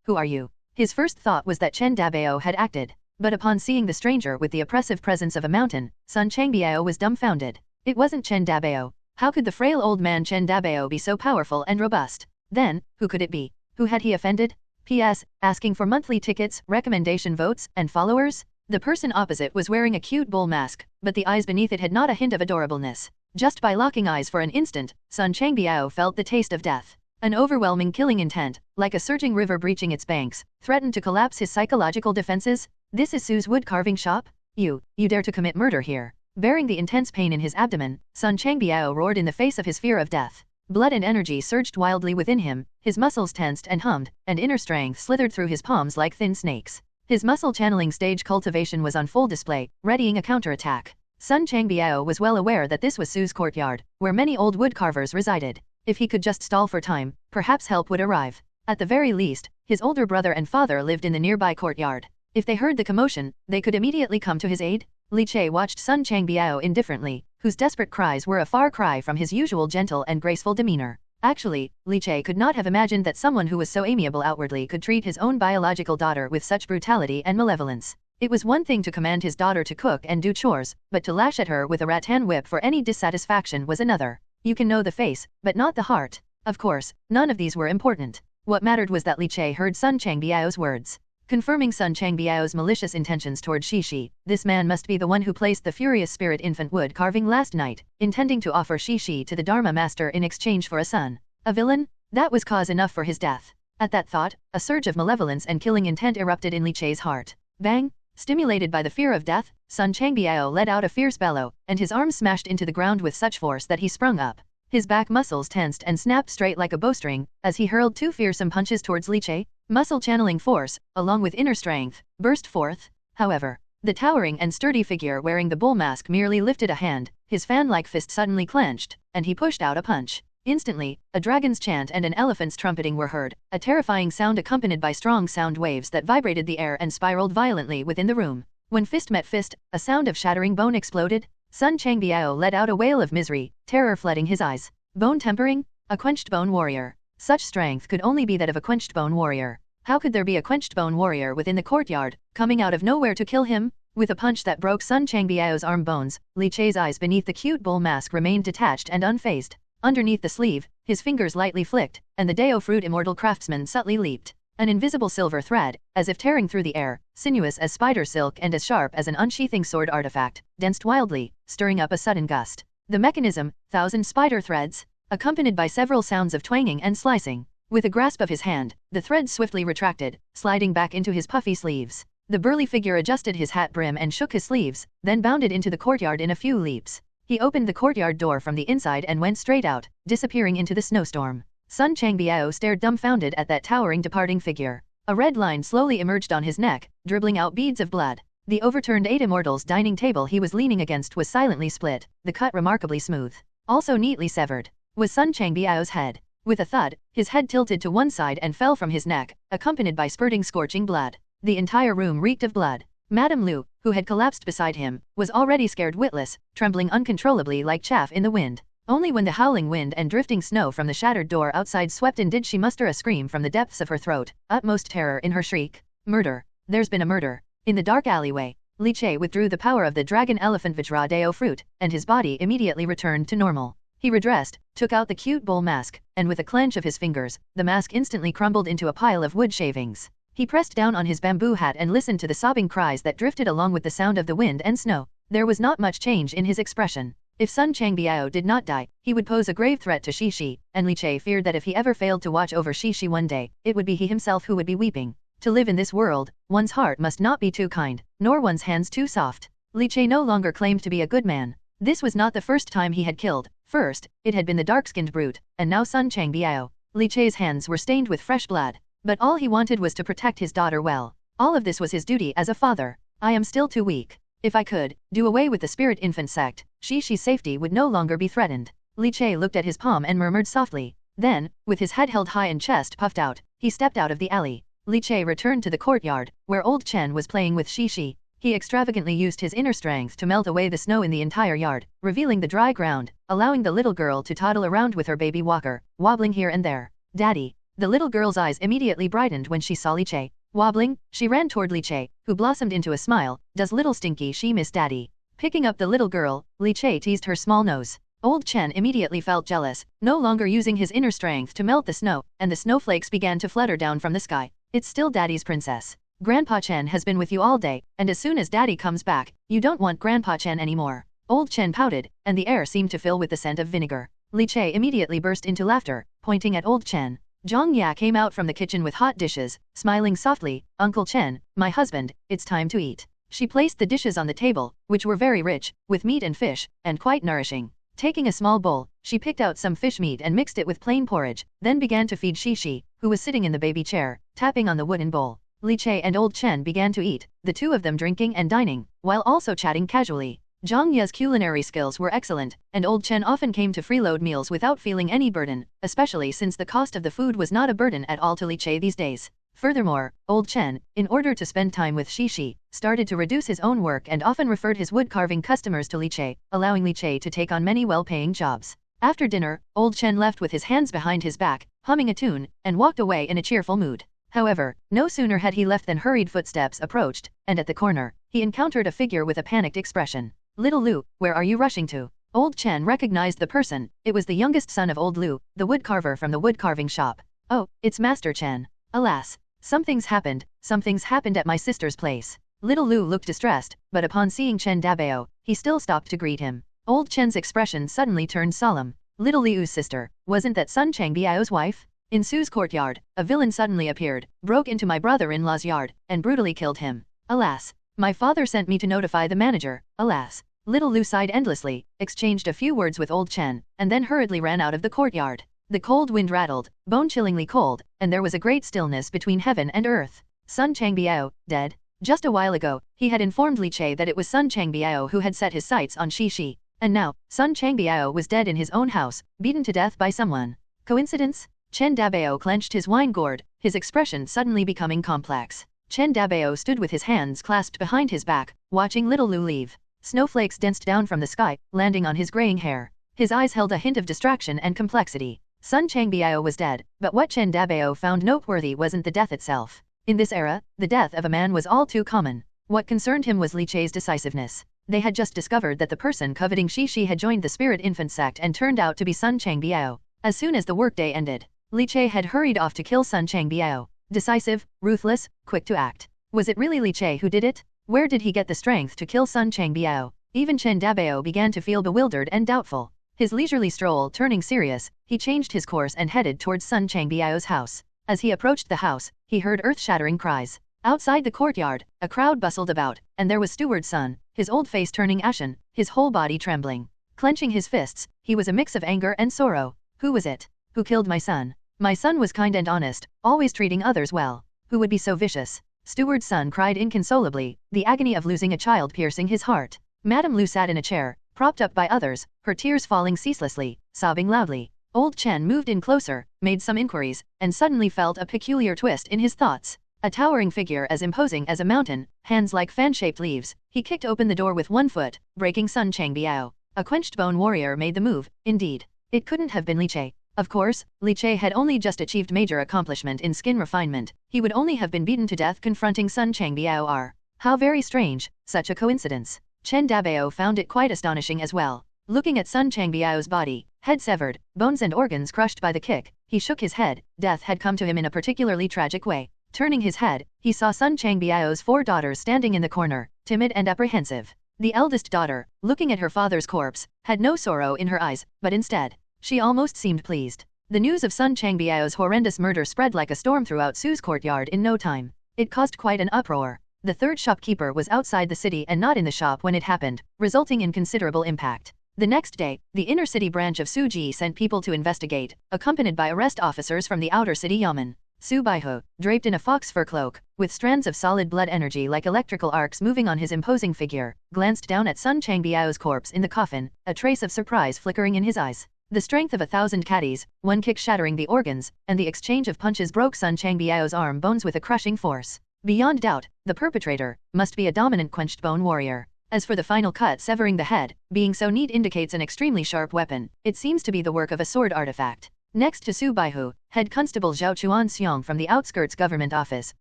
are you? His first thought was that Chen Dabao had acted. But upon seeing the stranger with the oppressive presence of a mountain, Sun Changbiao was dumbfounded. It wasn't Chen Dabao. How could the frail old man Chen Dabao be so powerful and robust? Then, who could it be? Who had he offended? P.S. Asking for monthly tickets, recommendation votes, and followers? The person opposite was wearing a cute bull mask, but the eyes beneath it had not a hint of adorableness. Just by locking eyes for an instant, Sun Changbiao felt the taste of death. An overwhelming killing intent, like a surging river breaching its banks, threatened to collapse his psychological defenses. This is Sue's wood carving shop? You dare to commit murder here. Bearing the intense pain in his abdomen, Sun Changbiao roared in the face of his fear of death. Blood and energy surged wildly within him, his muscles tensed and hummed, and inner strength slithered through his palms like thin snakes. His muscle channeling stage cultivation was on full display, readying a counterattack. Sun Changbiao was well aware that this was Sue's courtyard, where many old wood carvers resided. If he could just stall for time, perhaps help would arrive. At the very least, his older brother and father lived in the nearby courtyard. If they heard the commotion, they could immediately come to his aid. Li Che watched Sun Changbiao indifferently, whose desperate cries were a far cry from his usual gentle and graceful demeanor. Actually, Li Che could not have imagined that someone who was so amiable outwardly could treat his own biological daughter with such brutality and malevolence. It was one thing to command his daughter to cook and do chores, but to lash at her with a rattan whip for any dissatisfaction was another. You can know the face, but not the heart. Of course, none of these were important. What mattered was that Li Che heard Sun Changbiao's words. Confirming Sun Changbiao's malicious intentions toward Shishi, this man must be the one who placed the furious spirit infant wood carving last night, intending to offer Shishi to the Dharma master in exchange for a son. A villain? That was cause enough for his death. At that thought, a surge of malevolence and killing intent erupted in Li Che's heart. Bang! Stimulated by the fear of death, Sun Changbiao let out a fierce bellow, and his arms smashed into the ground with such force that he sprung up. His back muscles tensed and snapped straight like a bowstring, as he hurled two fearsome punches towards Li Che. Muscle channeling force, along with inner strength, burst forth. However, the towering and sturdy figure wearing the bull mask merely lifted a hand, his fan-like fist suddenly clenched, and he pushed out a punch. Instantly, a dragon's chant and an elephant's trumpeting were heard, a terrifying sound accompanied by strong sound waves that vibrated the air and spiraled violently within the room. When fist met fist, a sound of shattering bone exploded. Sun Changbiao let out a wail of misery, terror flooding his eyes. Bone tempering? A quenched bone warrior. Such strength could only be that of a quenched bone warrior. How could there be a quenched bone warrior within the courtyard, coming out of nowhere to kill him? With a punch that broke Sun Changbiao's arm bones, Li Che's eyes beneath the cute bull mask remained detached and unfazed. Underneath the sleeve, his fingers lightly flicked, and the Dao Fruit immortal craftsman subtly leaped. An invisible silver thread, as if tearing through the air, sinuous as spider silk and as sharp as an unsheathing sword artifact, danced wildly, stirring up a sudden gust. The mechanism, 1,000 spider threads, accompanied by several sounds of twanging and slicing. With a grasp of his hand, the threads swiftly retracted, sliding back into his puffy sleeves. The burly figure adjusted his hat brim and shook his sleeves, then bounded into the courtyard in a few leaps. He opened the courtyard door from the inside and went straight out, disappearing into the snowstorm. Sun Changbiao stared dumbfounded at that towering departing figure. A red line slowly emerged on his neck, dribbling out beads of blood. The overturned 8 immortals dining table he was leaning against was silently split, the cut remarkably smooth. Also neatly severed was Sun Changbiao's head. With a thud, his head tilted to one side and fell from his neck, accompanied by spurting scorching blood. The entire room reeked of blood. Madame Lu, who had collapsed beside him, was already scared witless, trembling uncontrollably like chaff in the wind. Only when the howling wind and drifting snow from the shattered door outside swept in did she muster a scream from the depths of her throat, utmost terror in her shriek. Murder. There's been a murder. In the dark alleyway, Li Che withdrew the power of the dragon elephant Vajra Dao Fruit, and his body immediately returned to normal. He redressed, took out the cute bull mask, and with a clench of his fingers, the mask instantly crumbled into a pile of wood shavings. He pressed down on his bamboo hat and listened to the sobbing cries that drifted along with the sound of the wind and snow. There was not much change in his expression. If Sun Changbiao did not die, he would pose a grave threat to Shishi, and Li Che feared that if he ever failed to watch over Shishi one day, it would be he himself who would be weeping. To live in this world, one's heart must not be too kind, nor one's hands too soft. Li Che no longer claimed to be a good man. This was not the first time he had killed. First, it had been the dark-skinned brute, and now Sun Changbiao. Li Che's hands were stained with fresh blood. But all he wanted was to protect his daughter well. All of this was his duty as a father. I am still too weak. If I could do away with the spirit infant sect, Shishi's safety would no longer be threatened. Li Che looked at his palm and murmured softly. Then, with his head held high and chest puffed out, he stepped out of the alley. Li Che returned to the courtyard, where old Chen was playing with Shishi. He extravagantly used his inner strength to melt away the snow in the entire yard, revealing the dry ground, allowing the little girl to toddle around with her baby walker, wobbling here and there. Daddy. The little girl's eyes immediately brightened when she saw Li Che. Wobbling, she ran toward Li Che, who blossomed into a smile. Does little stinky she miss daddy? Picking up the little girl, Li Che teased her small nose. Old Chen immediately felt jealous, no longer using his inner strength to melt the snow, and the snowflakes began to flutter down from the sky. It's still daddy's princess. Grandpa Chen has been with you all day, and as soon as daddy comes back, you don't want Grandpa Chen anymore. Old Chen pouted, and the air seemed to fill with the scent of vinegar. Li Che immediately burst into laughter, pointing at Old Chen. Zhang Ya came out from the kitchen with hot dishes, smiling softly. Uncle Chen, my husband, it's time to eat. She placed the dishes on the table, which were very rich, with meat and fish, and quite nourishing. Taking a small bowl, she picked out some fish meat and mixed it with plain porridge, then began to feed Shishi, who was sitting in the baby chair, tapping on the wooden bowl. Li Che and Old Chen began to eat, the two of them drinking and dining, while also chatting casually. Zhang Ya's culinary skills were excellent, and Old Chen often came to freeload meals without feeling any burden, especially since the cost of the food was not a burden at all to Li Che these days. Furthermore, Old Chen, in order to spend time with Shishi, started to reduce his own work and often referred his wood-carving customers to Li Che, allowing Li Che to take on many well-paying jobs. After dinner, Old Chen left with his hands behind his back, humming a tune, and walked away in a cheerful mood. However, no sooner had he left than hurried footsteps approached, and at the corner, he encountered a figure with a panicked expression. Little Lu, where are you rushing to? Old Chen recognized the person. It was the youngest son of Old Lu, the woodcarver from the woodcarving shop. Oh, it's Master Chen. Alas, something's happened at my sister's place. Little Lu looked distressed, but upon seeing Chen Dabao, he still stopped to greet him. Old Chen's expression suddenly turned solemn. Little Liu's sister, wasn't that Sun Changbiao's wife? In Su's courtyard, a villain suddenly appeared, broke into my brother-in-law's yard, and brutally killed him. Alas, my father sent me to notify the manager. Alas. Little Lu sighed endlessly, exchanged a few words with Old Chen, and then hurriedly ran out of the courtyard. The cold wind rattled, bone-chillingly cold, and there was a great stillness between heaven and earth. Sun Changbiao, dead? Just a while ago, he had informed Li Che that it was Sun Changbiao who had set his sights on Shishi. And now, Sun Changbiao was dead in his own house, beaten to death by someone. Coincidence? Chen Dabao clenched his wine gourd, his expression suddenly becoming complex. Chen Dabao stood with his hands clasped behind his back, watching Little Lu leave. Snowflakes danced down from the sky, landing on his graying hair. His eyes held a hint of distraction and complexity. Sun Changbiao was dead, but what Chen Dabao found noteworthy wasn't the death itself. In this era, the death of a man was all too common. What concerned him was Li Che's decisiveness. They had just discovered that the person coveting Shishi had joined the Spirit Infant sect and turned out to be Sun Changbiao. As soon as the workday ended, Li Che had hurried off to kill Sun Changbiao. Decisive, ruthless, quick to act. Was it really Li Che who did it? Where did he get the strength to kill Sun Changbiao? Even Chen Dabao began to feel bewildered and doubtful. His leisurely stroll turning serious, he changed his course and headed towards Sun Changbiao's house. As he approached the house, he heard earth-shattering cries. Outside the courtyard, a crowd bustled about, and there was Steward's son, his old face turning ashen, his whole body trembling. Clenching his fists, he was a mix of anger and sorrow. Who was it? Who killed my son? My son was kind and honest, always treating others well. Who would be so vicious? Steward's son cried inconsolably, the agony of losing a child piercing his heart. Madame Lu sat in a chair, propped up by others, her tears falling ceaselessly, sobbing loudly. Old Chen moved in closer, made some inquiries, and suddenly felt a peculiar twist in his thoughts. A towering figure as imposing as a mountain, hands like fan-shaped leaves, he kicked open the door with one foot, breaking Sun Changbiao. A quenched bone warrior made the move, indeed. It couldn't have been Li Che. Of course, Li Che had only just achieved major accomplishment in skin refinement. He would only have been beaten to death confronting Sun Changbiao. How very strange, such a coincidence. Chen Dabao found it quite astonishing as well. Looking at Sun Changbiao's body, head severed, bones and organs crushed by the kick, he shook his head. Death had come to him in a particularly tragic way. Turning his head, he saw Sun Changbiao's 4 daughters standing in the corner, timid and apprehensive. The eldest daughter, looking at her father's corpse, had no sorrow in her eyes, but instead, she almost seemed pleased. The news of Sun Changbiao's horrendous murder spread like a storm throughout Su's courtyard in no time. It caused quite an uproar. The third shopkeeper was outside the city and not in the shop when it happened, resulting in considerable impact. The next day, the inner city branch of Su Ji sent people to investigate, accompanied by arrest officers from the outer city yamen. Su Baihu, draped in a fox fur cloak, with strands of solid blood energy like electrical arcs moving on his imposing figure, glanced down at Sun Changbiao's corpse in the coffin, a trace of surprise flickering in his eyes. The strength of 1,000 caddies, one kick shattering the organs, and the exchange of punches broke Sun Changbiao's arm bones with a crushing force. Beyond doubt, the perpetrator must be a dominant quenched bone warrior. As for the final cut severing the head, being so neat indicates an extremely sharp weapon. It seems to be the work of a sword artifact. Next to Su Baihu, head constable Zhao Chuan-seong from the outskirts government office,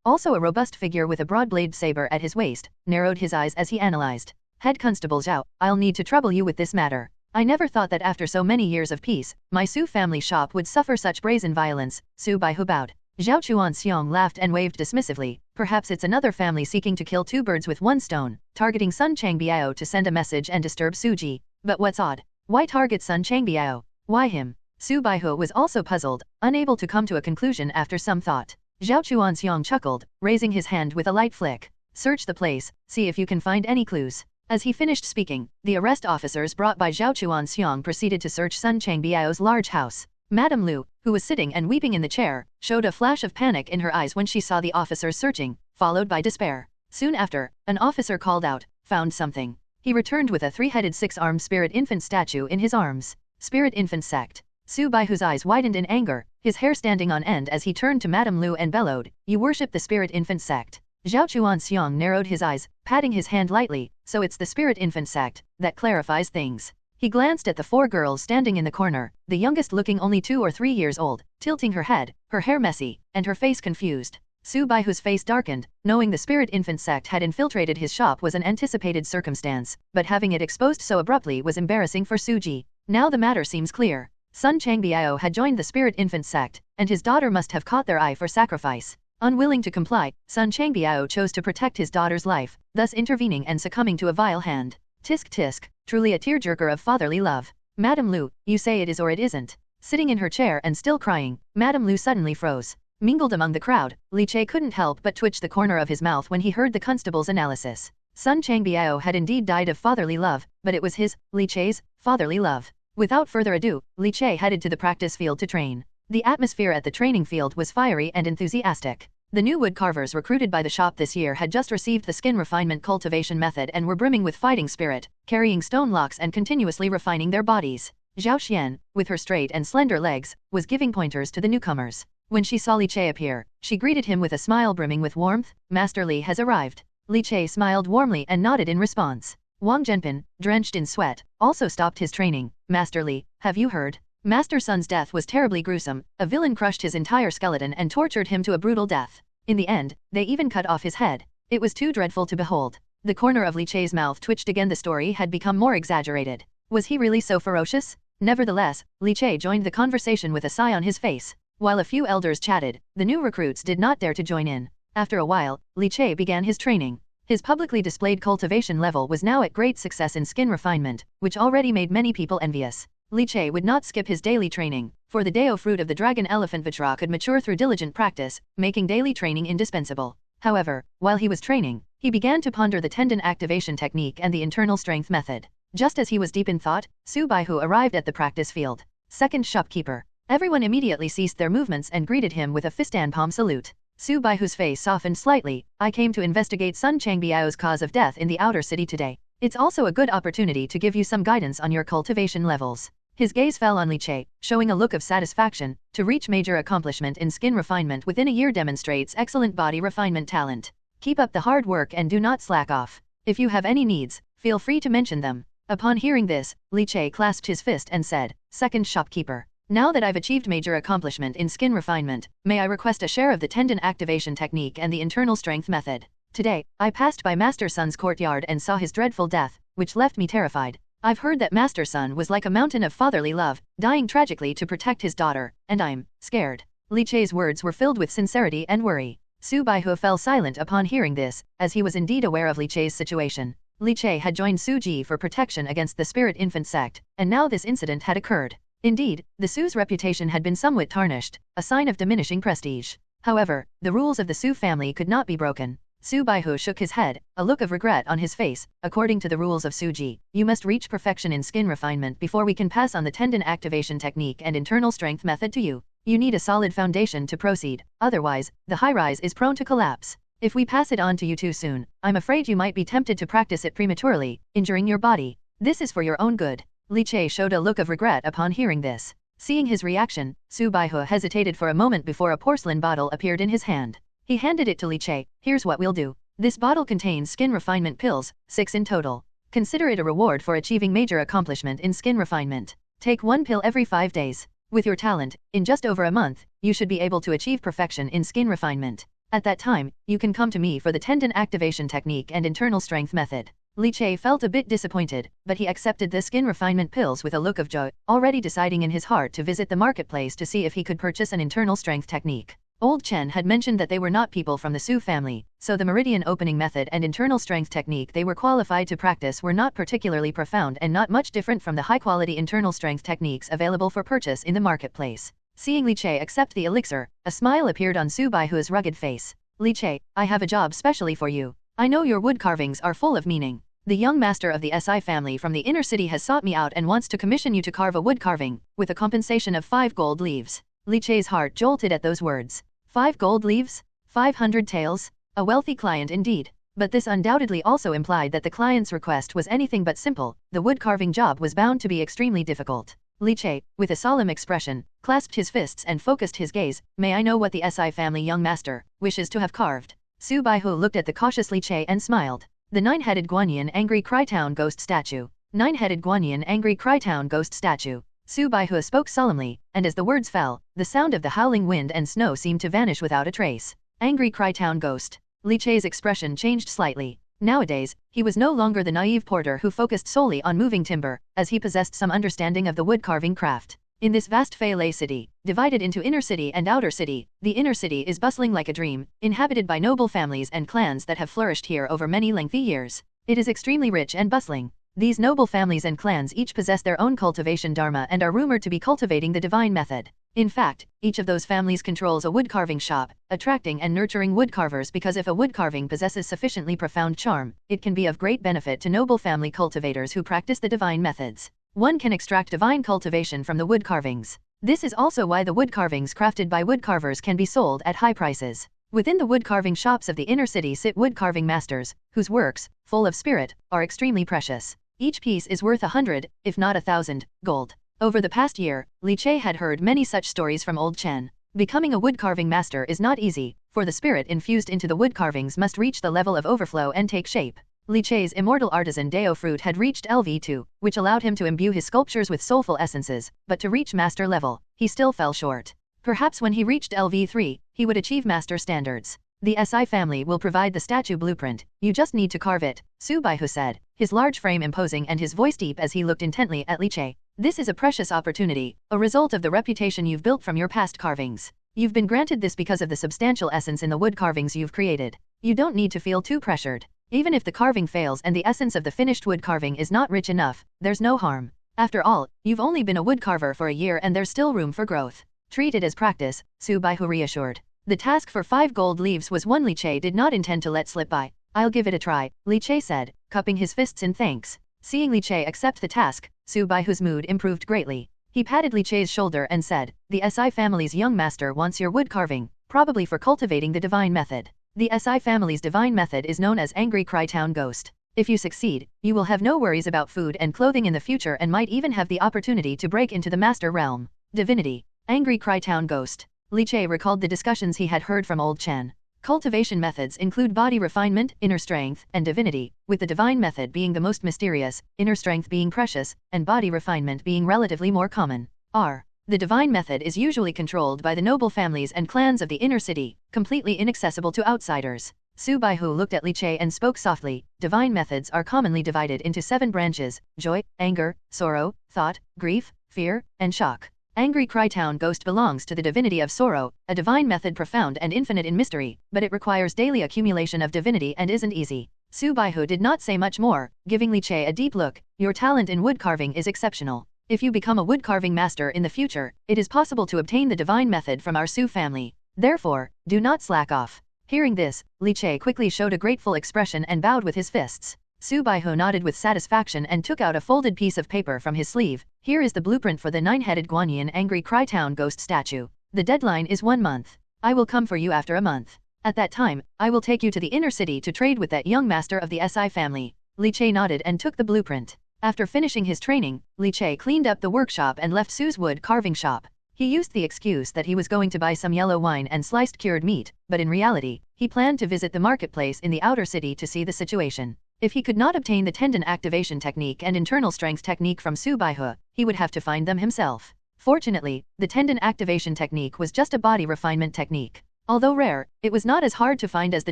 also a robust figure with a broad-bladed saber at his waist, narrowed his eyes as he analyzed. Head constable Zhao, I'll need to trouble you with this matter. I never thought that after so many years of peace, my Su family shop would suffer such brazen violence. Su Baihu bowed. Zhao Chuan-seong laughed and waved dismissively. Perhaps it's another family seeking to kill two birds with one stone, targeting Sun Changbiao to send a message and disturb Suji. But what's odd? Why target Sun Changbiao? Why him? Su Baihu was also puzzled, unable to come to a conclusion after some thought. Zhao Chuan-seong chuckled, raising his hand with a light flick. Search the place, see if you can find any clues. As he finished speaking, the arrest officers brought by Zhao Chuan-seong proceeded to search Sun Changbiao's large house. Madame Lu, who was sitting and weeping in the chair, showed a flash of panic in her eyes when she saw the officers searching, followed by despair. Soon after, an officer called out, "Found something." He returned with a three-headed six-armed spirit infant statue in his arms. Spirit infant sect. Su Baihu's eyes widened in anger, his hair standing on end as he turned to Madame Lu and bellowed, "You worship the spirit infant sect." Zhao Chuan-seong narrowed his eyes, patting his hand lightly, "So it's the spirit infant sect, that clarifies things." He glanced at the four girls standing in the corner, the youngest looking only 2 or 3 years old, tilting her head, her hair messy, and her face confused. Su Baihu's face darkened, knowing the spirit infant sect had infiltrated his shop was an anticipated circumstance, but having it exposed so abruptly was embarrassing for Suji. Now the matter seems clear. Sun Changbiao had joined the spirit infant sect, and his daughter must have caught their eye for sacrifice. Unwilling to comply, Sun Changbiao chose to protect his daughter's life, thus intervening and succumbing to a vile hand. Tisk tisk, truly a tearjerker of fatherly love. Madame Lu, you say it is or it isn't. Sitting in her chair and still crying, Madame Lu suddenly froze. Mingled among the crowd, Li Che couldn't help but twitch the corner of his mouth when he heard the constable's analysis. Sun Changbiao had indeed died of fatherly love, but it was his, Li Che's, fatherly love. Without further ado, Li Che headed to the practice field to train. The atmosphere at the training field was fiery and enthusiastic. The new wood carvers recruited by the shop this year had just received the skin refinement cultivation method and were brimming with fighting spirit, carrying stone locks and continuously refining their bodies. Zhao Xian, with her straight and slender legs, was giving pointers to the newcomers. When she saw Li Che appear, she greeted him with a smile brimming with warmth. "Master Li has arrived." Li Che smiled warmly and nodded in response. Wang Zhenpin, drenched in sweat, also stopped his training. "Master Li, have you heard? Master Sun's death was terribly gruesome. A villain crushed his entire skeleton and tortured him to a brutal death. In the end, they even cut off his head. It was too dreadful to behold." The corner of Li Che's mouth twitched again. The story had become more exaggerated. Was he really so ferocious? Nevertheless, Li Che joined the conversation with a sigh on his face. While a few elders chatted, the new recruits did not dare to join in. After a while, Li Che began his training. His publicly displayed cultivation level was now at great success in skin refinement, which already made many people envious. Li Che would not skip his daily training, for the Dao Fruit of the dragon elephant Vajra could mature through diligent practice, making daily training indispensable. However, while he was training, he began to ponder the tendon activation technique and the internal strength method. Just as he was deep in thought, Su Baihu arrived at the practice field. Second shopkeeper. Everyone immediately ceased their movements and greeted him with a fist and palm salute. Su Baihu's face softened slightly. "I came to investigate Sun Changbiao's cause of death in the outer city today. It's also a good opportunity to give you some guidance on your cultivation levels." His gaze fell on Li Che, showing a look of satisfaction. To reach major accomplishment in skin refinement within a year demonstrates excellent body refinement talent. Keep up the hard work and do not slack off. If you have any needs, feel free to mention them. Upon hearing this, Li Che clasped his fist and said, "Second shopkeeper. Now that I've achieved major accomplishment in skin refinement, may I request a share of the tendon activation technique and the internal strength method? Today, I passed by Master Sun's courtyard and saw his dreadful death, which left me terrified. I've heard that Master Sun was like a mountain of fatherly love, dying tragically to protect his daughter, and I'm scared." Li Che's words were filled with sincerity and worry. Su Baihu fell silent upon hearing this, as he was indeed aware of Li Che's situation. Li Che had joined Su Ji for protection against the spirit infant sect, and now this incident had occurred. Indeed, the Su's reputation had been somewhat tarnished, a sign of diminishing prestige. However, the rules of the Su family could not be broken. Su Baihu shook his head, a look of regret on his face. "According to the rules of Su Ji, you must reach perfection in skin refinement before we can pass on the tendon activation technique and internal strength method to you. You need a solid foundation to proceed, otherwise, the high-rise is prone to collapse. If we pass it on to you too soon, I'm afraid you might be tempted to practice it prematurely, injuring your body. This is for your own good." Li Che showed a look of regret upon hearing this. Seeing his reaction, Su Baihu hesitated for a moment before a porcelain bottle appeared in his hand. He handed it to Li Che. "Here's what we'll do. This bottle contains skin refinement pills, 6 in total. Consider it a reward for achieving major accomplishment in skin refinement. Take 1 pill every 5 days. With your talent, in just over a month, you should be able to achieve perfection in skin refinement. At that time, you can come to me for the tendon activation technique and internal strength method. Li Che felt a bit disappointed, but he accepted the skin refinement pills with a look of joy, already deciding in his heart to visit the marketplace to see if he could purchase an internal strength technique. Old Chen had mentioned that they were not people from the Su family, so the meridian opening method and internal strength technique they were qualified to practice were not particularly profound and not much different from the high-quality internal strength techniques available for purchase in the marketplace. Seeing Li Che accept the elixir, a smile appeared on Su Baihu's rugged face. Li Che, I have a job specially for you. I know your wood carvings are full of meaning. The young master of the Si family from the inner city has sought me out and wants to commission you to carve a wood carving, with a compensation of 5 gold leaves. Li Che's heart jolted at those words. 5 gold leaves? 500 taels? A wealthy client indeed. But this undoubtedly also implied that the client's request was anything but simple. The wood carving job was bound to be extremely difficult. Li Che, with a solemn expression, clasped his fists and focused his gaze. May I know what the Si family young master wishes to have carved? Su Baihu looked at the cautious Li Che and smiled. The 9-headed Guanyin angry Crytown ghost statue. 9-headed Guanyin angry Crytown ghost statue. Su Baihu spoke solemnly, and as the words fell, the sound of the howling wind and snow seemed to vanish without a trace. Angry Crytown ghost. Li Che's expression changed slightly. Nowadays, he was no longer the naive porter who focused solely on moving timber, as he possessed some understanding of the wood-carving craft. In this vast Fei Lei city, divided into inner city and outer city, the inner city is bustling like a dream, inhabited by noble families and clans that have flourished here over many lengthy years. It is extremely rich and bustling. These noble families and clans each possess their own cultivation dharma and are rumored to be cultivating the divine method. In fact, each of those families controls a wood-carving shop, attracting and nurturing woodcarvers because if a wood-carving possesses sufficiently profound charm, it can be of great benefit to noble family cultivators who practice the divine methods. One can extract divine cultivation from the wood carvings. This is also why the wood carvings crafted by woodcarvers can be sold at high prices. Within the wood-carving shops of the inner city sit wood-carving masters, whose works, full of spirit, are extremely precious. Each piece is worth 100, if not 1,000, gold. Over the past year, Li Che had heard many such stories from Old Chen. Becoming a wood-carving master is not easy, for the spirit infused into the wood carvings must reach the level of overflow and take shape. Li Che's immortal artisan Dao Fruit had reached LV2, which allowed him to imbue his sculptures with soulful essences, but to reach master level, he still fell short. Perhaps when he reached LV3, he would achieve master standards. The Si family will provide the statue blueprint, you just need to carve it, Su Baihu said, his large frame imposing and his voice deep as he looked intently at Li Che. This is a precious opportunity, a result of the reputation you've built from your past carvings. You've been granted this because of the substantial essence in the wood carvings you've created. You don't need to feel too pressured. Even if the carving fails and the essence of the finished wood carving is not rich enough, there's no harm. After all, you've only been a wood carver for a year and there's still room for growth. Treat it as practice, Su Baihu reassured. The task for 5 gold leaves was one Li Che did not intend to let slip by. I'll give it a try, Li Che said, cupping his fists in thanks. Seeing Li Che accept the task, Su Baihu's mood improved greatly. He patted Li Che's shoulder and said, the Si family's young master wants your wood carving, probably for cultivating the divine method. The Si family's divine method is known as Angry Crytown Ghost. If you succeed, you will have no worries about food and clothing in the future and might even have the opportunity to break into the master realm. Divinity. Angry Crytown Ghost. Li Che recalled the discussions he had heard from Old Chen. Cultivation methods include body refinement, inner strength, and divinity, with the divine method being the most mysterious, inner strength being precious, and body refinement being relatively more common. The divine method is usually controlled by the noble families and clans of the inner city, completely inaccessible to outsiders. Su Baihu looked at Li Che and spoke softly. Divine methods are commonly divided into 7 branches: joy, anger, sorrow, thought, grief, fear, and shock. Angry Crytown Ghost belongs to the divinity of sorrow, a divine method profound and infinite in mystery, but it requires daily accumulation of divinity and isn't easy. Su Baihu did not say much more, giving Li Che a deep look. Your talent in wood carving is exceptional. If you become a wood carving master in the future, it is possible to obtain the divine method from our Su family. Therefore, do not slack off. Hearing this, Li Che quickly showed a grateful expression and bowed with his fists. Su Baihu nodded with satisfaction and took out a folded piece of paper from his sleeve. Here is the blueprint for the 9-headed Guanyin Angry Crytown Ghost statue. The deadline is 1 month. I will come for you after a month. At that time, I will take you to the inner city to trade with that young master of the Si family. Li Che nodded and took the blueprint. After finishing his training, Li Che cleaned up the workshop and left Su's wood carving shop. He used the excuse that he was going to buy some yellow wine and sliced cured meat, but in reality, he planned to visit the marketplace in the outer city to see the situation. If he could not obtain the tendon activation technique and internal strength technique from Su Baihu, he would have to find them himself. Fortunately, the tendon activation technique was just a body refinement technique. Although rare, it was not as hard to find as the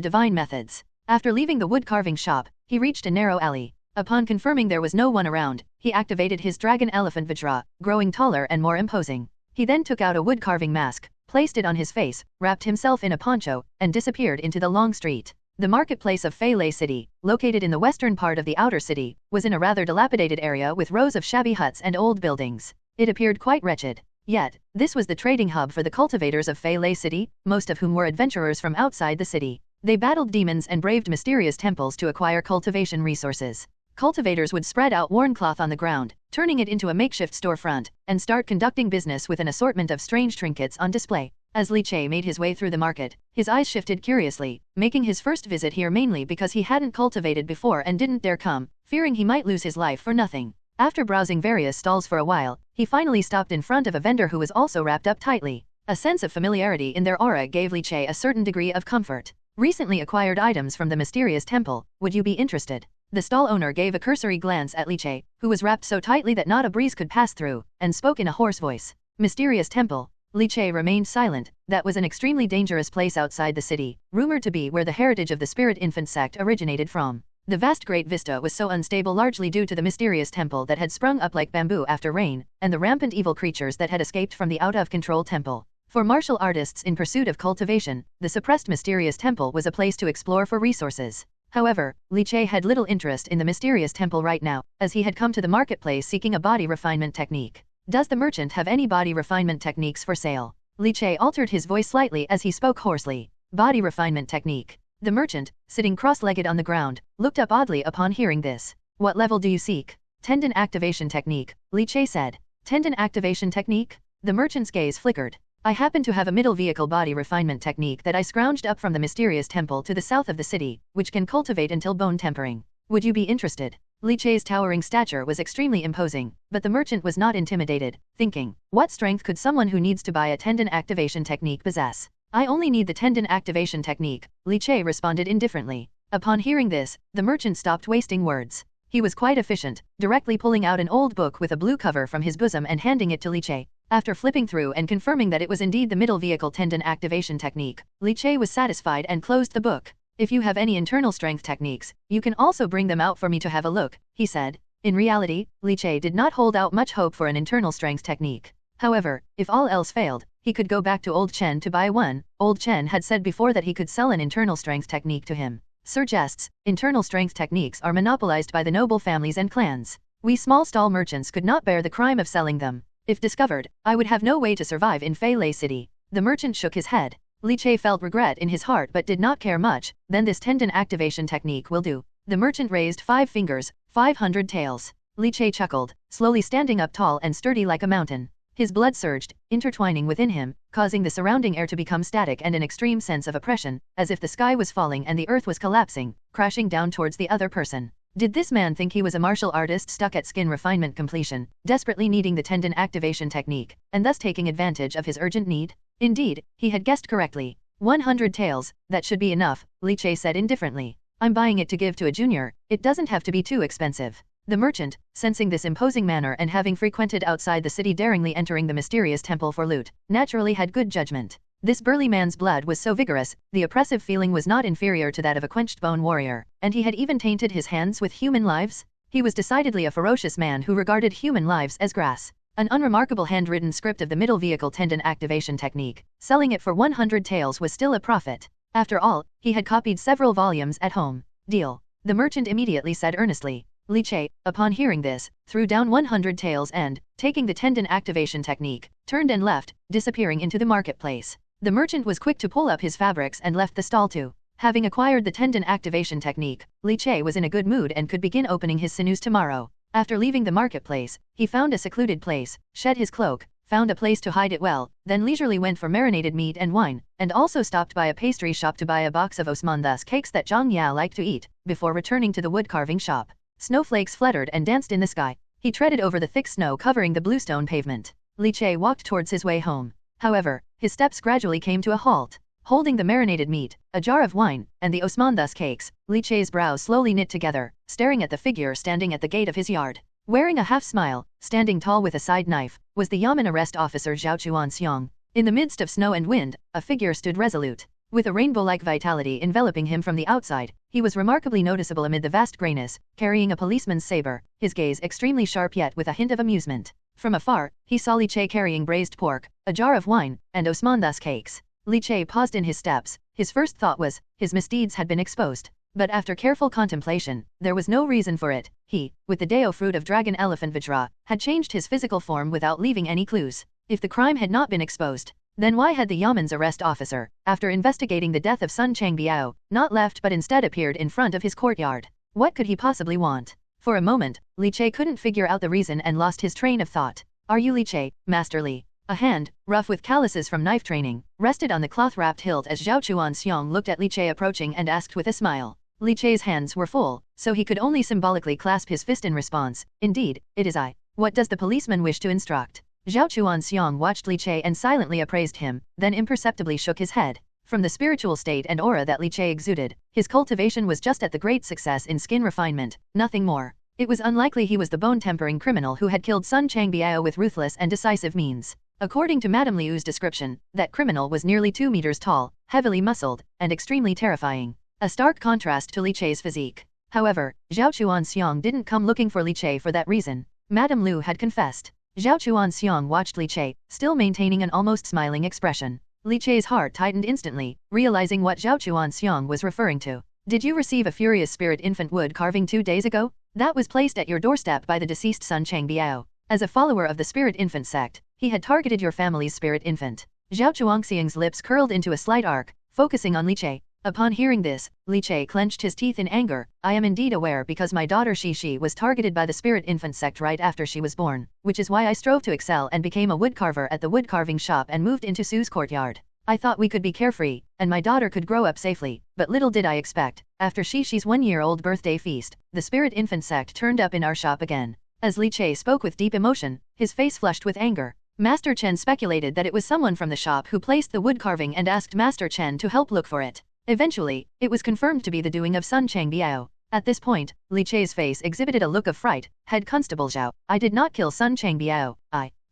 divine methods. After leaving the wood carving shop, he reached a narrow alley. Upon confirming there was no one around, he activated his dragon elephant Vajra, growing taller and more imposing. He then took out a wood carving mask, placed it on his face, wrapped himself in a poncho, and disappeared into the long street. The marketplace of Fei City, located in the western part of the outer city, was in a rather dilapidated area with rows of shabby huts and old buildings. It appeared quite wretched. Yet, this was the trading hub for the cultivators of Fei City, most of whom were adventurers from outside the city. They battled demons and braved mysterious temples to acquire cultivation resources. Cultivators would spread out worn cloth on the ground, turning it into a makeshift storefront, and start conducting business with an assortment of strange trinkets on display. As Li Che made his way through the market, his eyes shifted curiously, making his first visit here mainly because he hadn't cultivated before and didn't dare come, fearing he might lose his life for nothing. After browsing various stalls for a while, he finally stopped in front of a vendor who was also wrapped up tightly. A sense of familiarity in their aura gave Li Che a certain degree of comfort. Recently acquired items from the mysterious temple, would you be interested? The stall owner gave a cursory glance at Li Che, who was wrapped so tightly that not a breeze could pass through, and spoke in a hoarse voice. Mysterious temple. Li Che remained silent. That was an extremely dangerous place outside the city, rumored to be where the heritage of the Spirit Infant sect originated from. The vast Great Vista was so unstable largely due to the mysterious temple that had sprung up like bamboo after rain, and the rampant evil creatures that had escaped from the out-of-control temple. For martial artists in pursuit of cultivation, the suppressed mysterious temple was a place to explore for resources. However, Li Che had little interest in the mysterious temple right now, as he had come to the marketplace seeking a body refinement technique. Does the merchant have any body refinement techniques for sale? Li Che altered his voice slightly as he spoke hoarsely. Body refinement technique. The merchant, sitting cross-legged on the ground, looked up oddly upon hearing this. What level do you seek? Tendon activation technique, Li Che said. Tendon activation technique? The merchant's gaze flickered. I happen to have a middle vehicle body refinement technique that I scrounged up from the mysterious temple to the south of the city, which can cultivate until bone tempering. Would you be interested? Li Che's towering stature was extremely imposing, but the merchant was not intimidated, thinking, what strength could someone who needs to buy a tendon activation technique possess? I only need the tendon activation technique, Li Che responded indifferently. Upon hearing this, the merchant stopped wasting words. He was quite efficient, directly pulling out an old book with a blue cover from his bosom and handing it to Li Che. After flipping through and confirming that it was indeed the middle vehicle tendon activation technique, Li Che was satisfied and closed the book. If you have any internal strength techniques, you can also bring them out for me to have a look, he said. In reality, Li Che did not hold out much hope for an internal strength technique. However, if all else failed, he could go back to Old Chen to buy one. Old Chen had said before that he could sell an internal strength technique to him. Suggests, internal strength techniques are monopolized by the noble families and clans. We small stall merchants could not bear the crime of selling them. If discovered, I would have no way to survive in Fei City. The merchant shook his head. Li Che felt regret in his heart but did not care much. Then this tendon activation technique will do. The merchant raised 5 fingers, 500 taels. Li Che chuckled, slowly standing up tall and sturdy like a mountain. His blood surged, intertwining within him, causing the surrounding air to become static and an extreme sense of oppression, as if the sky was falling and the earth was collapsing, crashing down towards the other person. Did this man think he was a martial artist stuck at skin refinement completion, desperately needing the tendon activation technique, and thus taking advantage of his urgent need? Indeed, he had guessed correctly. 100 taels, that should be enough, Li Che said indifferently. I'm buying it to give to a junior, it doesn't have to be too expensive. The merchant, sensing this imposing manner and having frequented outside the city daringly entering the mysterious temple for loot, naturally had good judgment. This burly man's blood was so vigorous, the oppressive feeling was not inferior to that of a quenched bone warrior, and he had even tainted his hands with human lives? He was decidedly a ferocious man who regarded human lives as grass. An unremarkable handwritten script of the middle vehicle tendon activation technique, selling it for 100 taels was still a profit. After all, he had copied several volumes at home. Deal. The merchant immediately said earnestly. Li Che, upon hearing this, threw down 100 taels and, taking the tendon activation technique, turned and left, disappearing into the marketplace. The merchant was quick to pull up his fabrics and left the stall too. Having acquired the tendon activation technique, Li Che was in a good mood and could begin opening his sinews tomorrow. After leaving the marketplace, he found a secluded place, shed his cloak, found a place to hide it well, then leisurely went for marinated meat and wine, and also stopped by a pastry shop to buy a box of osmanthus cakes that Zhang Ya liked to eat, before returning to the wood carving shop. Snowflakes fluttered and danced in the sky. He treaded over the thick snow covering the bluestone pavement. Li Che walked towards his way home. However, his steps gradually came to a halt. Holding the marinated meat, a jar of wine, and the osmanthus cakes, Li Che's brows slowly knit together, staring at the figure standing at the gate of his yard. Wearing a half-smile, standing tall with a side knife, was the Yamen arrest officer Zhao Chuanxiang. In the midst of snow and wind, a figure stood resolute. With a rainbow-like vitality enveloping him from the outside, he was remarkably noticeable amid the vast grayness, carrying a policeman's saber, his gaze extremely sharp yet with a hint of amusement. From afar, he saw Li Che carrying braised pork, a jar of wine, and osmanthus cakes. Li Che paused in his steps. His first thought was, his misdeeds had been exposed. But after careful contemplation, there was no reason for it. He, with the Dao Fruit of Dragon Elephant Vajra, had changed his physical form without leaving any clues. If the crime had not been exposed, then why had the Yamen's arrest officer, after investigating the death of Sun Changbiao, not left but instead appeared in front of his courtyard? What could he possibly want? For a moment, Li Che couldn't figure out the reason and lost his train of thought. Are you Li Che, Master Li? A hand, rough with calluses from knife training, rested on the cloth-wrapped hilt as Zhao Chuanxiang looked at Li Che approaching and asked with a smile. Li Che's hands were full, so he could only symbolically clasp his fist in response. Indeed, it is I. What does the policeman wish to instruct? Zhao Chuanxiang watched Li Che and silently appraised him, then imperceptibly shook his head. From the spiritual state and aura that Li Che exuded, his cultivation was just at the great success in skin refinement, nothing more. It was unlikely he was the bone-tempering criminal who had killed Sun Changbiao with ruthless and decisive means. According to Madame Liu's description, that criminal was nearly 2 meters tall, heavily muscled, and extremely terrifying. A stark contrast to Li Che's physique. However, Zhao Chuanxiang didn't come looking for Li Che for that reason. Madame Liu had confessed. Zhao Chuanxiang watched Li Che, still maintaining an almost smiling expression. Li Che's heart tightened instantly, realizing what Zhao Chuanxiang was referring to. Did you receive a furious spirit infant wood carving 2 days ago? That was placed at your doorstep by the deceased Sun Changbiao. As a follower of the spirit infant sect, he had targeted your family's spirit infant. Zhao Chuanxiang's lips curled into a slight arc, focusing on Li Che. Upon hearing this, Li Che clenched his teeth in anger. I am indeed aware because my daughter Shi was targeted by the spirit infant sect right after she was born, which is why I strove to excel and became a woodcarver at the woodcarving shop and moved into Sue's courtyard. I thought we could be carefree, and my daughter could grow up safely, but little did I expect, after Shi's 1-year-old birthday feast, the spirit infant sect turned up in our shop again. As Li Che spoke with deep emotion, his face flushed with anger. Master Chen speculated that it was someone from the shop who placed the wood carving and asked Master Chen to help look for it. Eventually, it was confirmed to be the doing of Sun Changbiao. At this point, Li Che's face exhibited a look of fright. Head Constable Zhao, I did not kill Sun Changbiao.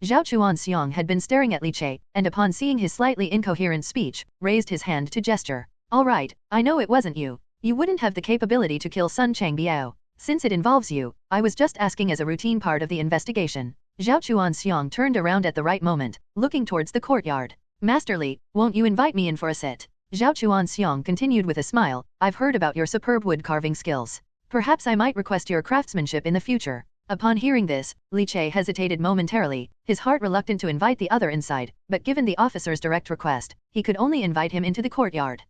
Zhao Chuanxiang had been staring at Li Che, and upon seeing his slightly incoherent speech, raised his hand to gesture. All right, I know it wasn't you. You wouldn't have the capability to kill Sun Changbiao. Since it involves you, I was just asking as a routine part of the investigation. Zhao Chuanxiang turned around at the right moment, looking towards the courtyard. Master Li, won't you invite me in for a sit? Zhao Chuanxiang continued with a smile, I've heard about your superb wood carving skills. Perhaps I might request your craftsmanship in the future. Upon hearing this, Li Che hesitated momentarily, his heart reluctant to invite the other inside, but given the officer's direct request, he could only invite him into the courtyard.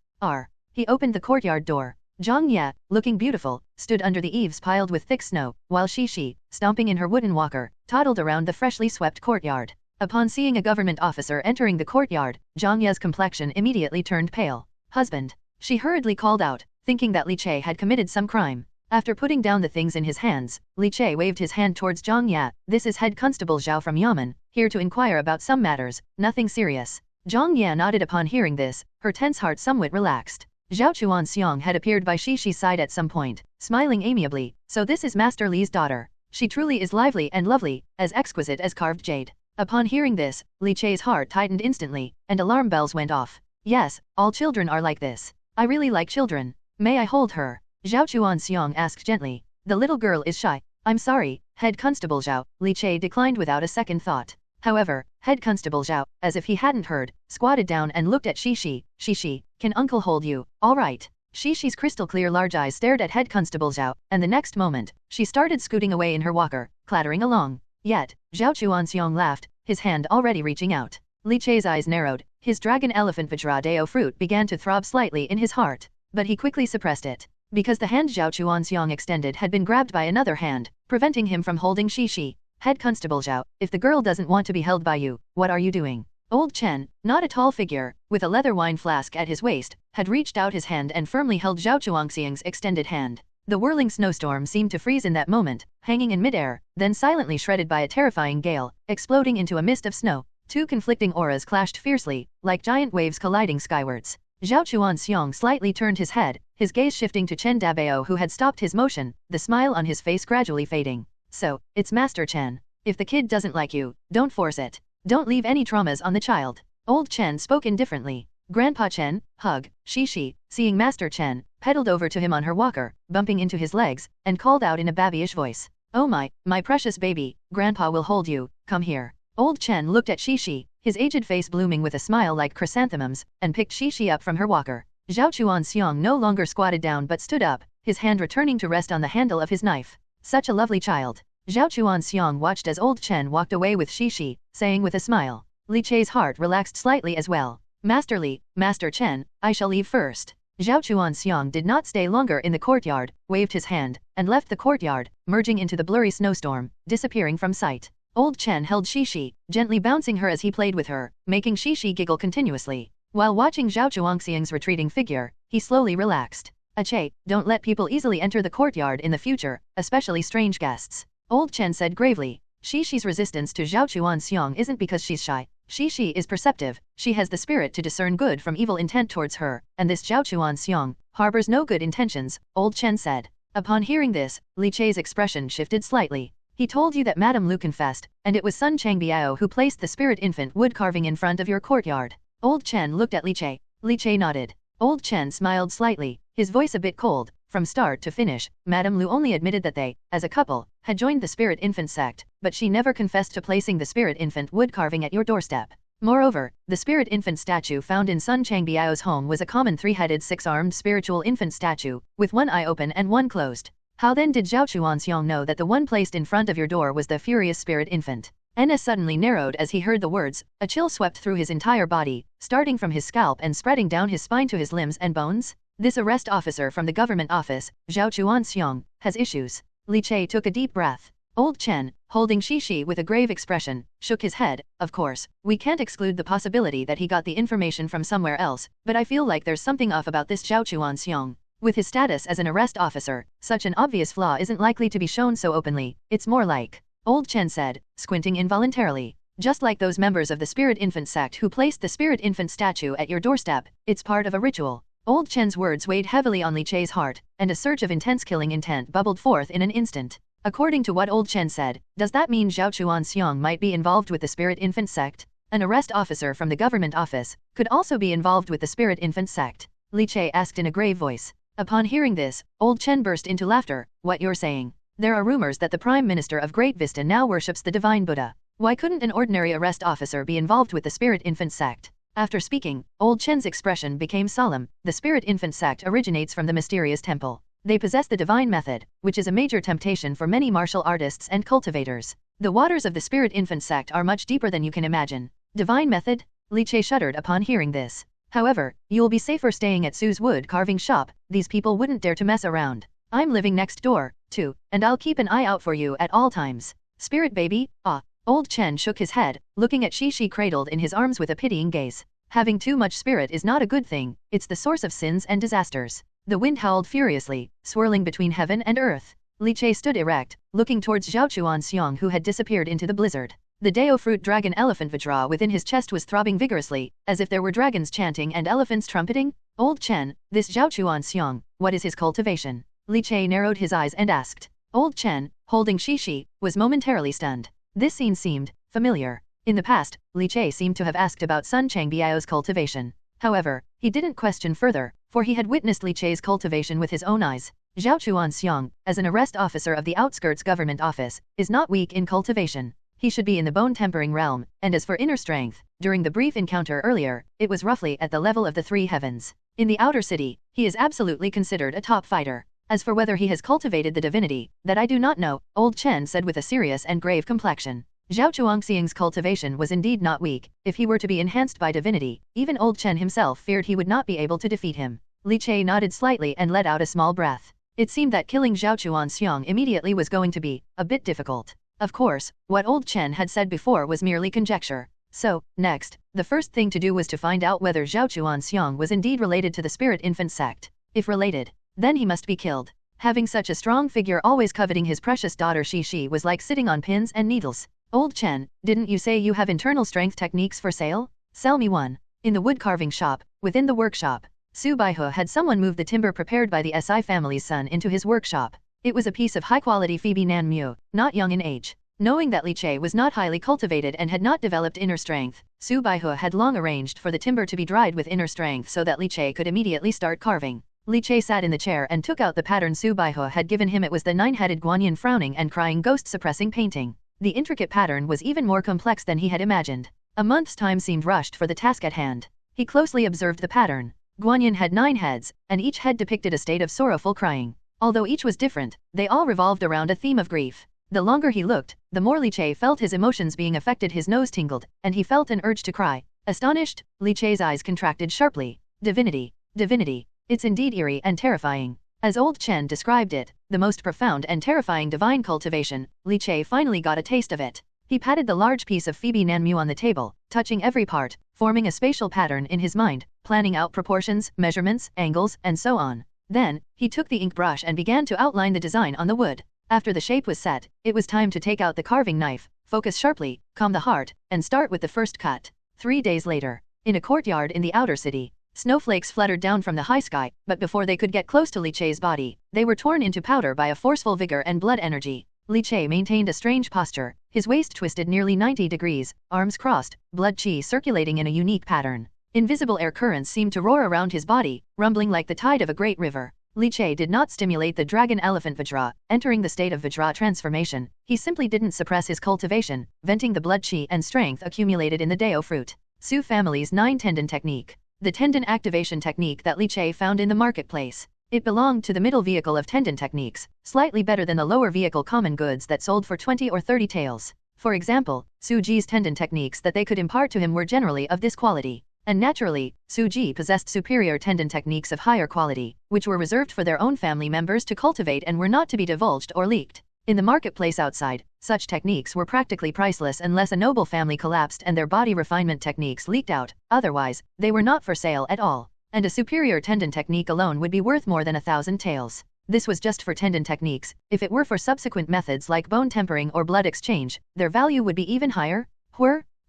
He opened the courtyard door. Zhang Ye, looking beautiful, stood under the eaves piled with thick snow, while Shi, stomping in her wooden walker, toddled around the freshly swept courtyard. Upon seeing a government officer entering the courtyard, Zhang Ye's complexion immediately turned pale. Husband, she hurriedly called out, thinking that Li Che had committed some crime. After putting down the things in his hands, Li Che waved his hand towards Zhang Ye. This is Head Constable Zhao from Yamen, here to inquire about some matters, nothing serious. Zhang Ye nodded upon hearing this, her tense heart somewhat relaxed. Zhao Chuanxiang had appeared by Shi's side at some point, smiling amiably, so this is Master Li's daughter. She truly is lively and lovely, as exquisite as carved jade. Upon hearing this, Li Che's heart tightened instantly, and alarm bells went off. Yes, all children are like this. I really like children. May I hold her? Zhao Chuanxiang asked gently. The little girl is shy. I'm sorry, Head Constable Zhao, Li Che declined without a second thought. However, Head Constable Zhao, as if he hadn't heard, squatted down and looked at Shi. Shi, can uncle hold you? All right. Shi's crystal-clear large eyes stared at Head Constable Zhao, and the next moment, she started scooting away in her walker, clattering along. Yet, Zhao Chuanxiang laughed, his hand already reaching out. Li Che's eyes narrowed, his dragon elephant Vajra Dao Fruit began to throb slightly in his heart, but he quickly suppressed it, because the hand Zhao Chuanxiang extended had been grabbed by another hand, preventing him from holding Shi. Head Constable Zhao, if the girl doesn't want to be held by you, what are you doing? Old Chen, not a tall figure, with a leather wine flask at his waist, had reached out his hand and firmly held Zhao Chuanxiang's extended hand. The whirling snowstorm seemed to freeze in that moment, hanging in midair, then silently shredded by a terrifying gale, exploding into a mist of snow. Two conflicting auras clashed fiercely, like giant waves colliding skywards. Zhao Chuanxiang slightly turned his head, his gaze shifting to Chen Dabao who had stopped his motion, the smile on his face gradually fading. So, it's Master Chen. If the kid doesn't like you, don't force it. Don't leave any traumas on the child. Old Chen spoke indifferently. Grandpa Chen, hug, Shishi, seeing Master Chen, pedaled over to him on her walker, bumping into his legs, and called out in a babyish voice. Oh my precious baby, Grandpa will hold you, come here. Old Chen looked at Shishi, his aged face blooming with a smile like chrysanthemums, and picked Shishi up from her walker. Zhao Chuanxiong no longer squatted down but stood up, his hand returning to rest on the handle of his knife. Such a lovely child. Zhao Chuanxiong watched as Old Chen walked away with Shishi, saying with a smile. Li Chei's heart relaxed slightly as well. Master Li, Master Chen, I shall leave first. Zhao Chuanxiong did not stay longer in the courtyard, waved his hand, and left the courtyard, merging into the blurry snowstorm, disappearing from sight. Old Chen held Shishi, gently bouncing her as he played with her, making Shishi giggle continuously. While watching Zhao Chuanxiong's retreating figure, he slowly relaxed. Ache, don't let people easily enter the courtyard in the future, especially strange guests. Old Chen said gravely. Shishi's resistance to Zhao Chuanxiong isn't because she's shy. Shishi is perceptive, she has the spirit to discern good from evil intent towards her, and this Zhao Chuanxiong harbors no good intentions, Old Chen said. Upon hearing this, Li Chei's expression shifted slightly. He told you that Madame Lu confessed, and it was Sun Changbiao who placed the spirit infant wood carving in front of your courtyard. Old Chen looked at Li Chei. Li Chei nodded. Old Chen smiled slightly, his voice a bit cold. From start to finish, Madame Lu only admitted that they, as a couple, had joined the spirit infant sect, but she never confessed to placing the spirit infant wood carving at your doorstep. Moreover, the spirit infant statue found in Sun Changbiao's home was a common three-headed six-armed spiritual infant statue, with one eye open and one closed. How then did Zhao Chuanxiong know that the one placed in front of your door was the furious spirit infant? Ns suddenly narrowed as he heard the words, a chill swept through his entire body, starting from his scalp and spreading down his spine to his limbs and bones. This arrest officer from the government office, Zhao Chuanxiong, has issues. Li Chei took a deep breath. Old Chen, holding Shishi with a grave expression, shook his head. Of course, we can't exclude the possibility that he got the information from somewhere else, but I feel like there's something off about this Zhao Chuanxiong. With his status as an arrest officer, such an obvious flaw isn't likely to be shown so openly. It's more like, Old Chen said, squinting involuntarily. Just like those members of the spirit infant sect who placed the spirit infant statue at your doorstep, it's part of a ritual. Old Chen's words weighed heavily on Li Chei's heart, and a surge of intense killing intent bubbled forth in an instant. According to what Old Chen said, does that mean Zhao Chuanxiong might be involved with the spirit infant sect? An arrest officer from the government office could also be involved with the spirit infant sect. Li Chei asked in a grave voice. Upon hearing this, Old Chen burst into laughter. What you're saying? There are rumors that the Prime Minister of Great Vista now worships the Divine Buddha. Why couldn't an ordinary arrest officer be involved with the spirit infant sect? After speaking, Old Chen's expression became solemn. The spirit infant sect originates from the mysterious temple. They possess the divine method, which is a major temptation for many martial artists and cultivators. The waters of the spirit infant sect are much deeper than you can imagine. Divine method? Li Chei shuddered upon hearing this. However, you'll be safer staying at Sue's wood carving shop. These people wouldn't dare to mess around. I'm living next door, too, and I'll keep an eye out for you at all times. Spirit baby, ah. Old Chen shook his head, looking at Shishi cradled in his arms with a pitying gaze. Having too much spirit is not a good thing, it's the source of sins and disasters. The wind howled furiously, swirling between heaven and earth. Li Chei stood erect, looking towards Zhao Chuanxiong who had disappeared into the blizzard. The Dao Fruit dragon elephant Vajra within his chest was throbbing vigorously, as if there were dragons chanting and elephants trumpeting. Old Chen, this Zhao Chuanxiong, what is his cultivation? Li Chei narrowed his eyes and asked. Old Chen, holding Shishi, was momentarily stunned. This scene seemed familiar. In the past, Li Chei seemed to have asked about Sun Changbiao's cultivation. However, he didn't question further, for he had witnessed Li Chei's cultivation with his own eyes. Zhao Chuanxiong, as an arrest officer of the outskirts government office, is not weak in cultivation. He should be in the bone-tempering realm, and as for inner strength, during the brief encounter earlier, it was roughly at the level of the three heavens. In the outer city, he is absolutely considered a top fighter. As for whether he has cultivated the divinity, that I do not know, Old Chen said with a serious and grave complexion. Zhao Chuanxiong's cultivation was indeed not weak. If he were to be enhanced by divinity, even Old Chen himself feared he would not be able to defeat him. Li Chei nodded slightly and let out a small breath. It seemed that killing Zhao Chuanxiong immediately was going to be a bit difficult. Of course, what Old Chen had said before was merely conjecture. So, next, the first thing to do was to find out whether Zhao Chuanxiong was indeed related to the spirit infant sect. If related, then he must be killed. Having such a strong figure always coveting his precious daughter Shishi was like sitting on pins and needles. Old Chen, didn't you say you have internal strength techniques for sale? Sell me one. In the wood carving shop, within the workshop, Su Baihe had someone move the timber prepared by the Si family's son into his workshop. It was a piece of high-quality Phoebe Nan Mu, not young in age. Knowing that Li Che was not highly cultivated and had not developed inner strength, Su Baihe had long arranged for the timber to be dried with inner strength so that Li Che could immediately start carving. Li Che sat in the chair and took out the pattern Su Baihe had given him. It was the nine-headed Guanyin frowning and crying ghost suppressing painting. The intricate pattern was even more complex than he had imagined. A month's time seemed rushed for the task at hand. He closely observed the pattern. Guanyin had 9 heads, and each head depicted a state of sorrowful crying. Although each was different, they all revolved around a theme of grief. The longer he looked, the more Li Che felt his emotions being affected. His nose tingled, and he felt an urge to cry. Astonished, Li Che's eyes contracted sharply. Divinity. Divinity. It's indeed eerie and terrifying. As old Chen described it, the most profound and terrifying divine cultivation, Li Che finally got a taste of it. He patted the large piece of Phoebe Nan Mu on the table, touching every part, forming a spatial pattern in his mind, planning out proportions, measurements, angles, and so on. Then, he took the ink brush and began to outline the design on the wood. After the shape was set, it was time to take out the carving knife, focus sharply, calm the heart, and start with the first cut. 3 days later, in a courtyard in the outer city, snowflakes fluttered down from the high sky, but before they could get close to Li Che's body, they were torn into powder by a forceful vigor and blood energy. Li Che maintained a strange posture, his waist twisted nearly 90 degrees, arms crossed, blood chi circulating in a unique pattern. Invisible air currents seemed to roar around his body, rumbling like the tide of a great river. Li Che did not stimulate the dragon elephant Vajra, entering the state of Vajra transformation. He simply didn't suppress his cultivation, venting the blood chi and strength accumulated in the Dao Fruit. Su family's 9 tendon technique. The tendon activation technique that Li Che found in the marketplace. It belonged to the middle vehicle of tendon techniques, slightly better than the lower vehicle common goods that sold for 20 or 30 taels. For example, Su Ji's tendon techniques that they could impart to him were generally of this quality. And naturally, Su Ji possessed superior tendon techniques of higher quality, which were reserved for their own family members to cultivate and were not to be divulged or leaked. In the marketplace outside, such techniques were practically priceless unless a noble family collapsed and their body refinement techniques leaked out, otherwise, they were not for sale at all. And a superior tendon technique alone would be worth more than 1,000 taels. This was just for tendon techniques. If it were for subsequent methods like bone tempering or blood exchange, their value would be even higher.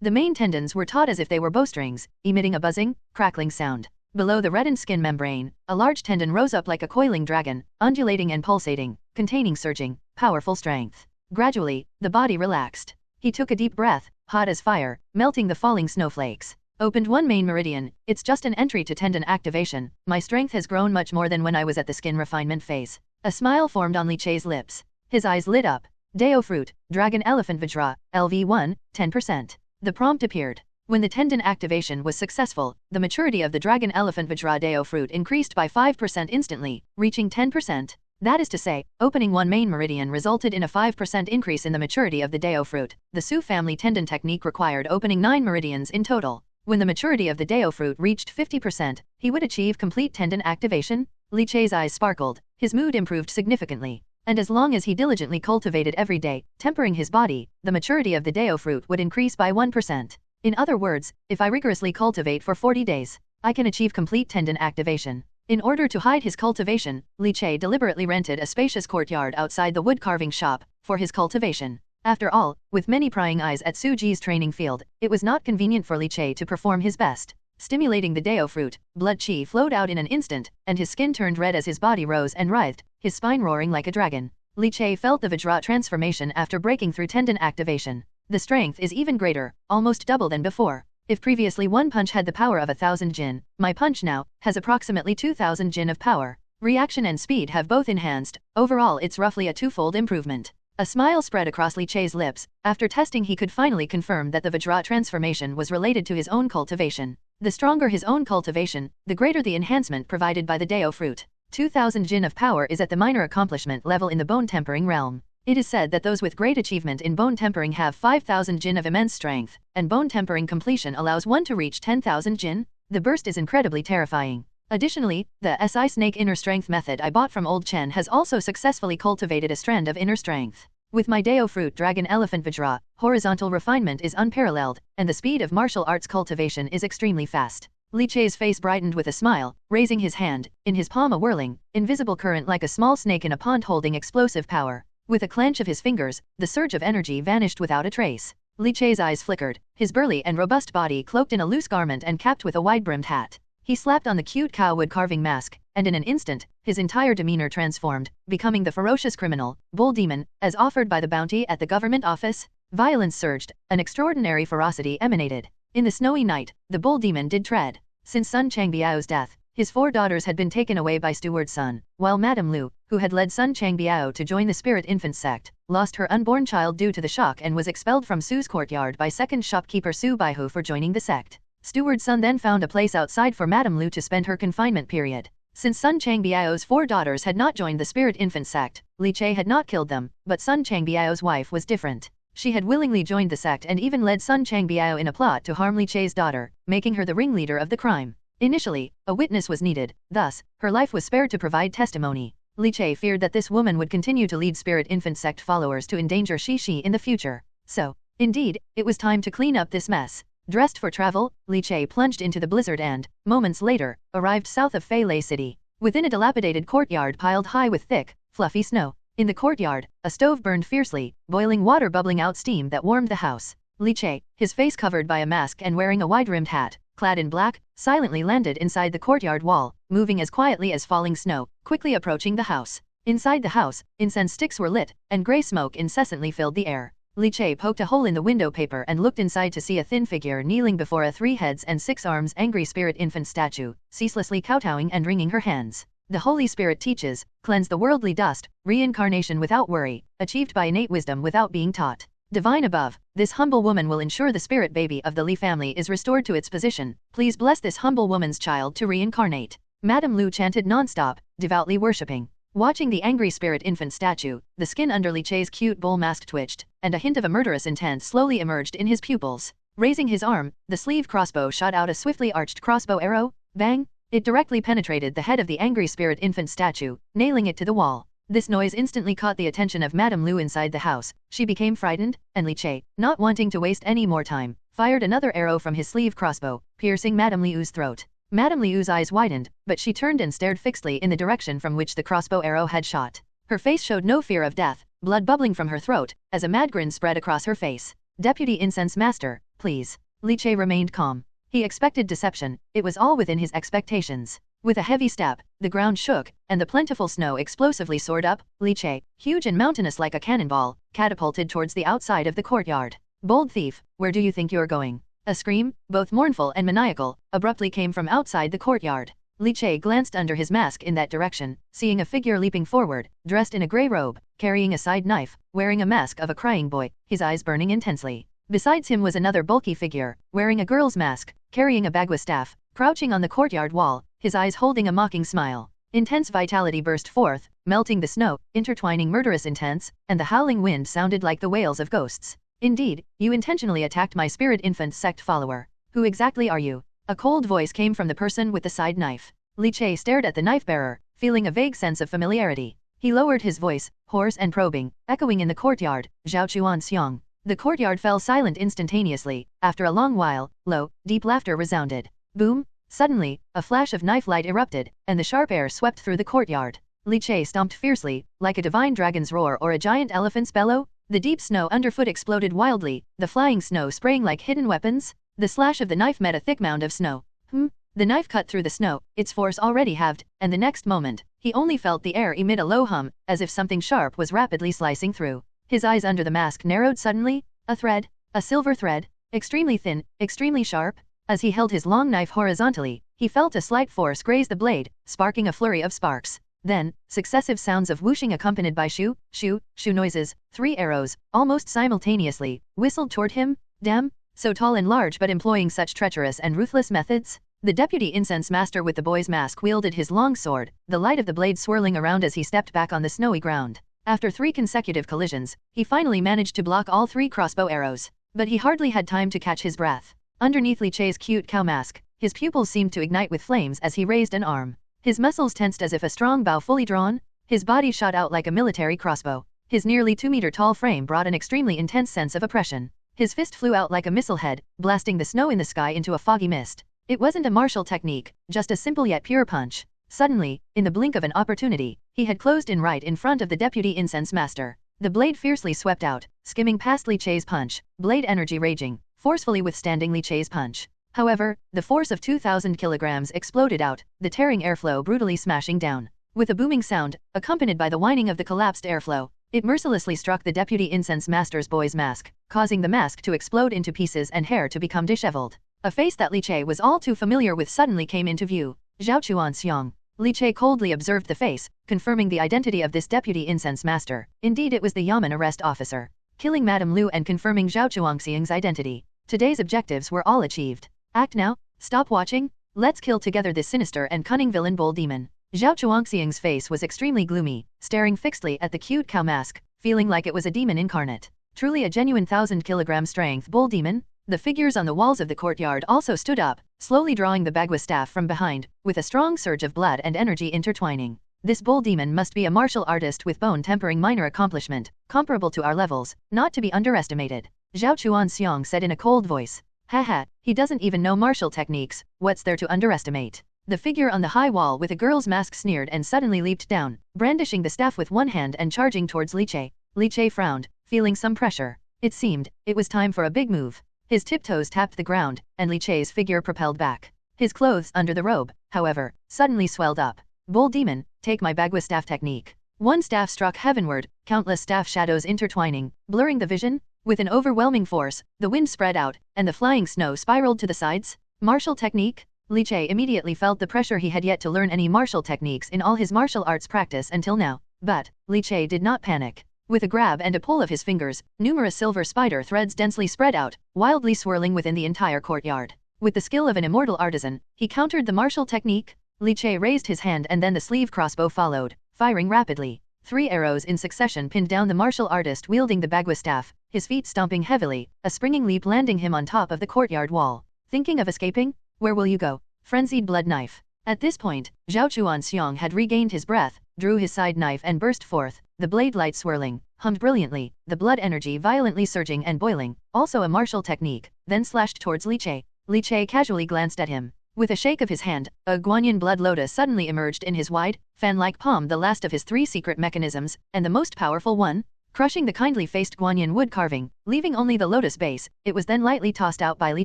The main tendons were taut as if they were bowstrings, emitting a buzzing, crackling sound. Below the reddened skin membrane, a large tendon rose up like a coiling dragon, undulating and pulsating, containing surging, powerful strength. Gradually, the body relaxed. He took a deep breath, hot as fire, melting the falling snowflakes. Opened one main meridian. It's just an entry to tendon activation. My strength has grown much more than when I was at the skin refinement phase. A smile formed on Li Che's lips. His eyes lit up. Dao Fruit, Dragon Elephant Vajra, LV1, 10%. The prompt appeared. When the tendon activation was successful, the maturity of the Dragon Elephant Vajra Dao Fruit increased by 5% instantly, reaching 10%. That is to say, opening one main meridian resulted in a 5% increase in the maturity of the Dao Fruit. The Su family tendon technique required opening 9 meridians in total. When the maturity of the Dao Fruit reached 50%, he would achieve complete tendon activation. Li Che's eyes sparkled, his mood improved significantly. And as long as he diligently cultivated every day, tempering his body, the maturity of the Dao Fruit would increase by 1%. In other words, if I rigorously cultivate for 40 days, I can achieve complete tendon activation. In order to hide his cultivation, Li Che deliberately rented a spacious courtyard outside the wood carving shop for his cultivation. After all, with many prying eyes at Su Ji's training field, it was not convenient for Li Che to perform his best. Stimulating the Dao Fruit, blood chi flowed out in an instant, and his skin turned red as his body rose and writhed, his spine roaring like a dragon. Li Che felt the Vajra transformation after breaking through tendon activation. The strength is even greater, almost double than before. If previously one punch had the power of 1,000 jin, my punch now has approximately 2,000 jin of power. Reaction and speed have both enhanced. Overall, it's roughly a 2-fold improvement. A smile spread across Li Che's lips. After testing, he could finally confirm that the Vajra transformation was related to his own cultivation. The stronger his own cultivation, the greater the enhancement provided by the Dao Fruit. 2,000 jin of power is at the minor accomplishment level in the bone tempering realm. It is said that those with great achievement in bone tempering have 5,000 jin of immense strength, and bone tempering completion allows one to reach 10,000 jin. The burst is incredibly terrifying. Additionally, the SI Snake Inner Strength method I bought from Old Chen has also successfully cultivated a strand of inner strength. With my Dao Fruit Dragon Elephant Vajra, horizontal refinement is unparalleled, and the speed of martial arts cultivation is extremely fast. Li Che's face brightened with a smile, raising his hand, in his palm a whirling, invisible current like a small snake in a pond holding explosive power. With a clench of his fingers, the surge of energy vanished without a trace. Li Che's eyes flickered, his burly and robust body cloaked in a loose garment and capped with a wide-brimmed hat. He slapped on the cute cow wood carving mask, and in an instant, his entire demeanor transformed, becoming the ferocious criminal, bull demon, as offered by the bounty at the government office. Violence surged, an extraordinary ferocity emanated. In the snowy night, the bull demon did tread. Since Sun Changbiao's death, his 4 daughters had been taken away by Steward Sun, while Madame Lu, who had led Sun Changbiao to join the spirit infant sect, lost her unborn child due to the shock and was expelled from Su's courtyard by second shopkeeper Su Baihu for joining the sect. Steward Sun then found a place outside for Madame Lu to spend her confinement period. Since Sun Changbiao's 4 daughters had not joined the spirit infant sect, Li Che had not killed them, but Sun Changbiao's wife was different. She had willingly joined the sect and even led Sun Changbiao in a plot to harm Li Che's daughter, making her the ringleader of the crime. Initially, a witness was needed, thus, her life was spared to provide testimony. Li Che feared that this woman would continue to lead spirit infant sect followers to endanger Shi in the future. So, indeed, it was time to clean up this mess. Dressed for travel, Li Che plunged into the blizzard and, moments later, arrived south of Fei Lei City. Within a dilapidated courtyard piled high with thick, fluffy snow. In the courtyard, a stove burned fiercely, boiling water bubbling out steam that warmed the house. Li Che, his face covered by a mask and wearing a wide-rimmed hat, clad in black, silently landed inside the courtyard wall, moving as quietly as falling snow, quickly approaching the house. Inside the house, incense sticks were lit, and grey smoke incessantly filled the air. Li Che poked a hole in the window paper and looked inside to see a thin figure kneeling before a 3 heads and 6 arms angry spirit infant statue, ceaselessly kowtowing and wringing her hands. The Holy Spirit teaches, cleanse the worldly dust, reincarnation without worry, achieved by innate wisdom without being taught. Divine above, this humble woman will ensure the spirit baby of the Li family is restored to its position. Please bless this humble woman's child to reincarnate. Madame Lu chanted non-stop, devoutly worshipping. Watching the angry spirit infant statue, the skin under Li Che's cute bull mask twitched, and a hint of a murderous intent slowly emerged in his pupils. Raising his arm, the sleeve crossbow shot out a swiftly arched crossbow arrow. Bang! It directly penetrated the head of the angry spirit infant statue, nailing it to the wall. This noise instantly caught the attention of Madame Lu inside the house. She became frightened, and Li Che, not wanting to waste any more time, fired another arrow from his sleeve crossbow, piercing Madame Liu's throat. Madame Liu's eyes widened, but she turned and stared fixedly in the direction from which the crossbow arrow had shot. Her face showed no fear of death, blood bubbling from her throat, as a mad grin spread across her face. Deputy Incense Master, please. Li Che remained calm. He expected deception, it was all within his expectations. With a heavy step, the ground shook, and the plentiful snow explosively soared up. Li Che, huge and mountainous like a cannonball, catapulted towards the outside of the courtyard. Bold thief, where do you think you're going? A scream, both mournful and maniacal, abruptly came from outside the courtyard. Li Che glanced under his mask in that direction, seeing a figure leaping forward, dressed in a grey robe, carrying a side knife, wearing a mask of a crying boy, his eyes burning intensely. Besides him was another bulky figure, wearing a girl's mask, carrying a bagua staff, crouching on the courtyard wall, his eyes holding a mocking smile. Intense vitality burst forth, melting the snow, intertwining murderous intents, and the howling wind sounded like the wails of ghosts. Indeed, you intentionally attacked my spirit infant sect follower. Who exactly are you? A cold voice came from the person with the side knife. Li Che stared at the knife bearer, feeling a vague sense of familiarity. He lowered his voice, hoarse and probing, echoing in the courtyard, Zhao Chuan Xiong. The courtyard fell silent instantaneously. After a long while, low, deep laughter resounded. Boom! Suddenly, a flash of knife light erupted, and the sharp air swept through the courtyard. Li Che stomped fiercely, like a divine dragon's roar or a giant elephant's bellow. The deep snow underfoot exploded wildly, the flying snow spraying like hidden weapons. The slash of the knife met a thick mound of snow. The knife cut through the snow, its force already halved, and the next moment, he only felt the air emit a low hum, as if something sharp was rapidly slicing through. His eyes under the mask narrowed suddenly. A thread, a silver thread, extremely thin, extremely sharp. As he held his long knife horizontally, he felt a slight force graze the blade, sparking a flurry of sparks. Then, successive sounds of whooshing accompanied by shoo, shoo, shoo noises. 3 arrows, almost simultaneously, whistled toward him. Damn, so tall and large but employing such treacherous and ruthless methods. The deputy incense master with the boy's mask wielded his long sword, the light of the blade swirling around as he stepped back on the snowy ground. After 3 consecutive collisions, he finally managed to block all 3 crossbow arrows. But he hardly had time to catch his breath. Underneath Li Che's cute cow mask, his pupils seemed to ignite with flames as he raised an arm. His muscles tensed as if a strong bow fully drawn. His body shot out like a military crossbow. His nearly 2-meter-tall frame brought an extremely intense sense of oppression. His fist flew out like a missile head, blasting the snow in the sky into a foggy mist. It wasn't a martial technique, just a simple yet pure punch. Suddenly, in the blink of an opportunity, he had closed in right in front of the deputy incense master. The blade fiercely swept out, skimming past Li Che's punch, blade energy raging, forcefully withstanding Li Che's punch. However, the force of 2,000 kilograms exploded out, the tearing airflow brutally smashing down. With a booming sound, accompanied by the whining of the collapsed airflow, it mercilessly struck the deputy incense master's boy's mask, causing the mask to explode into pieces and hair to become disheveled. A face that Li Che was all too familiar with suddenly came into view. Zhao Chuanxiang. Li Che coldly observed the face, confirming the identity of this deputy incense master. Indeed, it was the Yamen arrest officer, killing Madame Lu and confirming Zhao Chuanxiang's identity. Today's objectives were all achieved. Act now, stop watching, let's kill together this sinister and cunning villain bull demon. Zhao Chuanxiang's face was extremely gloomy, staring fixedly at the cute cow mask, feeling like it was a demon incarnate. Truly a genuine 1,000-kilogram strength bull demon? The figures on the walls of the courtyard also stood up, slowly drawing the Bagua staff from behind, with a strong surge of blood and energy intertwining. This bull demon must be a martial artist with bone-tempering minor accomplishment, comparable to our levels, not to be underestimated. Zhao Chuanxiang said in a cold voice. Haha, he doesn't even know martial techniques, what's there to underestimate? The figure on the high wall with a girl's mask sneered and suddenly leaped down, brandishing the staff with one hand and charging towards Li Che. Li Che frowned, feeling some pressure. It seemed, it was time for a big move. His tiptoes tapped the ground, and Li Che's figure propelled back. His clothes under the robe, however, suddenly swelled up. Bull demon, take my Bagua staff technique. One staff struck heavenward, countless staff shadows intertwining, blurring the vision. With an overwhelming force, the wind spread out, and the flying snow spiraled to the sides. Martial technique? Li Che immediately felt the pressure. He had yet to learn any martial techniques in all his martial arts practice until now. But, Li Che did not panic. With a grab and a pull of his fingers, numerous silver spider threads densely spread out, wildly swirling within the entire courtyard. With the skill of an immortal artisan, he countered the martial technique. Li Che raised his hand and then the sleeve crossbow followed, firing rapidly. 3 arrows in succession pinned down the martial artist wielding the Bagua staff, his feet stomping heavily, a springing leap landing him on top of the courtyard wall. Thinking of escaping? Where will you go? Frenzied blood knife. At this point, Zhao Chuanxiang had regained his breath, drew his side knife and burst forth, the blade light swirling, hummed brilliantly, the blood energy violently surging and boiling, also a martial technique, then slashed towards Li Che. Li Che casually glanced at him. With a shake of his hand, a guanyin blood lotus suddenly emerged in his wide, fan-like palm, the last of his 3 secret mechanisms, and the most powerful one, crushing the kindly-faced guanyin wood carving, leaving only the lotus base. It was then lightly tossed out by Li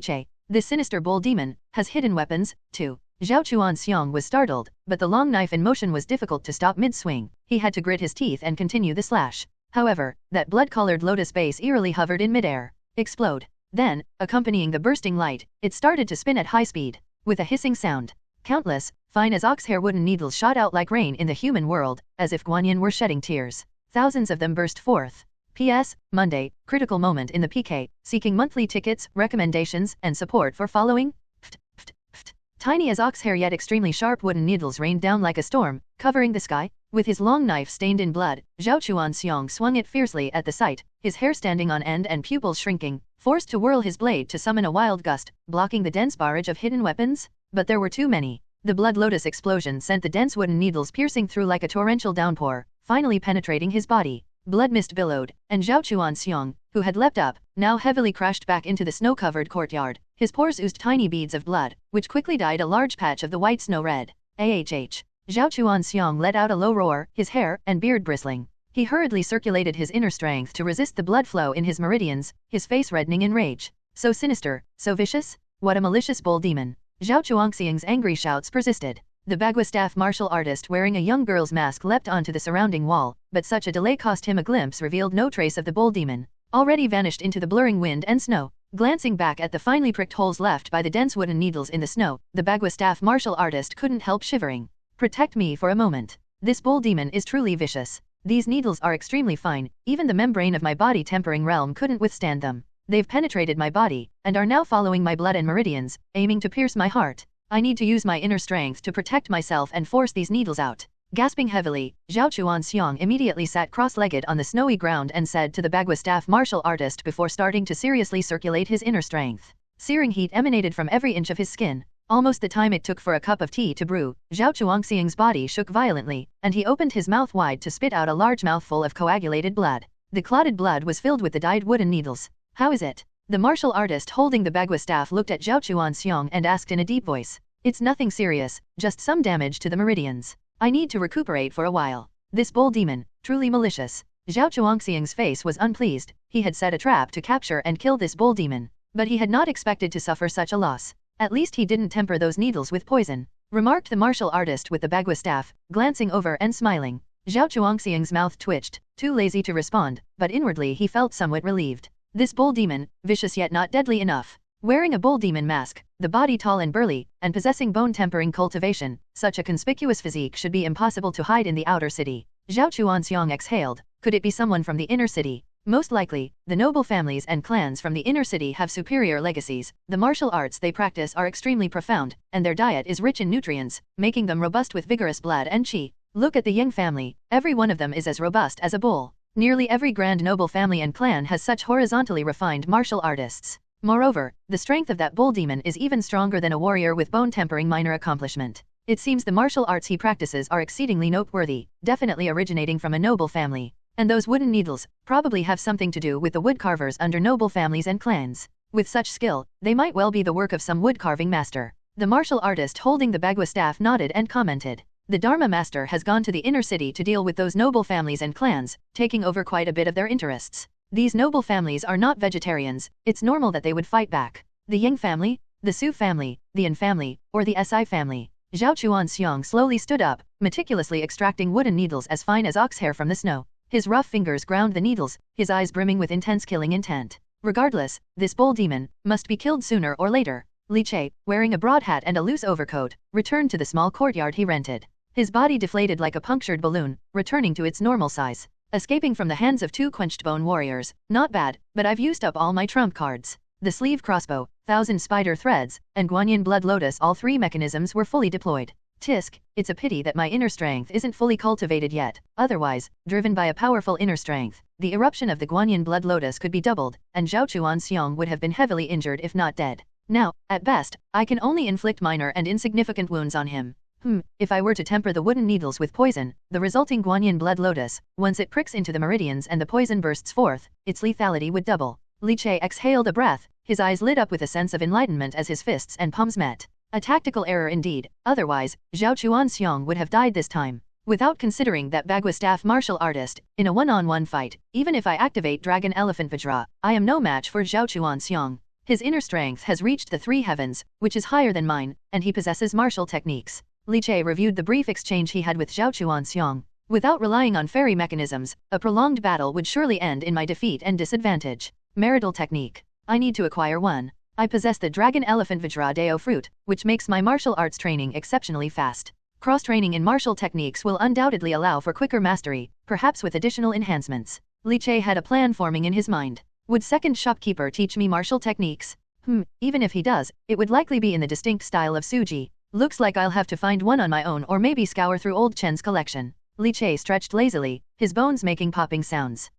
Che. This sinister bull demon has hidden weapons, too. Zhao Chuanxiang was startled, but the long knife in motion was difficult to stop mid-swing. He had to grit his teeth and continue the slash. However, that blood-colored lotus base eerily hovered in midair. Explode. Then, accompanying the bursting light, it started to spin at high speed. With a hissing sound, countless, fine as oxhair wooden needles shot out like rain in the human world, as if guanyin were shedding tears. Thousands of them burst forth. P.S. Monday, critical moment in the PK, seeking monthly tickets, recommendations, and support for following. Tiny as oxhair yet extremely sharp wooden needles rained down like a storm, covering the sky. With his long knife stained in blood, Zhao Chuanxiang swung it fiercely at the sight, his hair standing on end and pupils shrinking, forced to whirl his blade to summon a wild gust, blocking the dense barrage of hidden weapons. But there were too many. The blood lotus explosion sent the dense wooden needles piercing through like a torrential downpour, finally penetrating his body. Blood mist billowed, and Zhao Chuanxiang, who had leapt up, now heavily crashed back into the snow-covered courtyard. His pores oozed tiny beads of blood, which quickly dyed a large patch of the white snow red. Zhao Chuanxiang let out a low roar, his hair and beard bristling. He hurriedly circulated his inner strength to resist the blood flow in his meridians, his face reddening in rage. So sinister, so vicious? What a malicious bull demon. Zhao Chuanxiang's angry shouts persisted. The Bagua staff martial artist wearing a young girl's mask leapt onto the surrounding wall, but such a delay cost him a glimpse revealed no trace of the bull demon, already vanished into the blurring wind and snow. Glancing back at the finely pricked holes left by the dense wooden needles in the snow, the Bagua staff martial artist couldn't help shivering. Protect me for a moment. This bull demon is truly vicious. These needles are extremely fine, even the membrane of my body tempering realm couldn't withstand them. They've penetrated my body, and are now following my blood and meridians, aiming to pierce my heart. I need to use my inner strength to protect myself and force these needles out. Gasping heavily, Zhao Chuanxiang immediately sat cross-legged on the snowy ground and said to the Bagua staff martial artist before starting to seriously circulate his inner strength. Searing heat emanated from every inch of his skin. Almost the time it took for a cup of tea to brew, Zhao Chuanxiang's body shook violently, and he opened his mouth wide to spit out a large mouthful of coagulated blood. The clotted blood was filled with the dyed wooden needles. How is it? The martial artist holding the Bagua staff looked at Zhao Chuanxiang and asked in a deep voice. It's nothing serious, just some damage to the meridians. I need to recuperate for a while. This bull demon, truly malicious. Zhao Chuanxiang's face was unpleased. He had set a trap to capture and kill this bull demon, but he had not expected to suffer such a loss. At least he didn't temper those needles with poison, remarked the martial artist with the bagua staff, glancing over and smiling. Zhao Chuangxiang's mouth twitched, too lazy to respond, but inwardly he felt somewhat relieved. This bull demon, vicious yet not deadly enough. Wearing a bull demon mask, the body tall and burly, and possessing bone-tempering cultivation, such a conspicuous physique should be impossible to hide in the outer city. Zhao Chuanxiang exhaled. Could it be someone from the inner city? Most likely, the noble families and clans from the inner city have superior legacies, the martial arts they practice are extremely profound, and their diet is rich in nutrients, making them robust with vigorous blood and qi. Look at the Yang family, every one of them is as robust as a bull. Nearly every grand noble family and clan has such horizontally refined martial artists. Moreover, the strength of that bull demon is even stronger than a warrior with bone-tempering minor accomplishment. It seems the martial arts he practices are exceedingly noteworthy, definitely originating from a noble family. And those wooden needles probably have something to do with the woodcarvers under noble families and clans. With such skill, they might well be the work of some woodcarving master. The martial artist holding the bagua staff nodded and commented. The Dharma master has gone to the inner city to deal with those noble families and clans, taking over quite a bit of their interests. These noble families are not vegetarians, it's normal that they would fight back. The Yang family, the Su family, the An family, or the Si family. Zhao Chuanxiang slowly stood up, meticulously extracting wooden needles as fine as ox hair from the snow. His rough fingers ground the needles, his eyes brimming with intense killing intent. Regardless, this bull demon must be killed sooner or later. Li Che, wearing a broad hat and a loose overcoat, returned to the small courtyard he rented. His body deflated like a punctured balloon, returning to its normal size. Escaping from the hands of two quenched bone warriors, not bad, but I've used up all my trump cards. The sleeve crossbow, 1,000 spider threads, and Guanyin blood lotus, all three mechanisms were fully deployed. Tisk, it's a pity that my inner strength isn't fully cultivated yet, otherwise, driven by a powerful inner strength, the eruption of the Guanyin blood lotus could be doubled, and Zhao Chuanxiang would have been heavily injured if not dead. Now, at best, I can only inflict minor and insignificant wounds on him. If I were to temper the wooden needles with poison, the resulting Guanyin blood lotus, once it pricks into the meridians and the poison bursts forth, its lethality would double. Li Che exhaled a breath, his eyes lit up with a sense of enlightenment as his fists and palms met. A tactical error indeed, otherwise, Zhao Chuanxiang would have died this time. Without considering that bagua staff martial artist, in a one-on-one fight, even if I activate Dragon Elephant Vajra, I am no match for Zhao Chuanxiang. His inner strength has reached the three heavens, which is higher than mine, and he possesses martial techniques. Li Che reviewed the brief exchange he had with Zhao Chuanxiang. Without relying on fairy mechanisms, a prolonged battle would surely end in my defeat and disadvantage. Marital technique. I need to acquire one. I possess the Dragon Elephant Vajra Dao Fruit, which makes my martial arts training exceptionally fast. Cross-training in martial techniques will undoubtedly allow for quicker mastery, perhaps with additional enhancements. Li Che had a plan forming in his mind. Would second shopkeeper teach me martial techniques? Even if he does, it would likely be in the distinct style of Suji. Looks like I'll have to find one on my own or maybe scour through old Chen's collection. Li Che stretched lazily, his bones making popping sounds.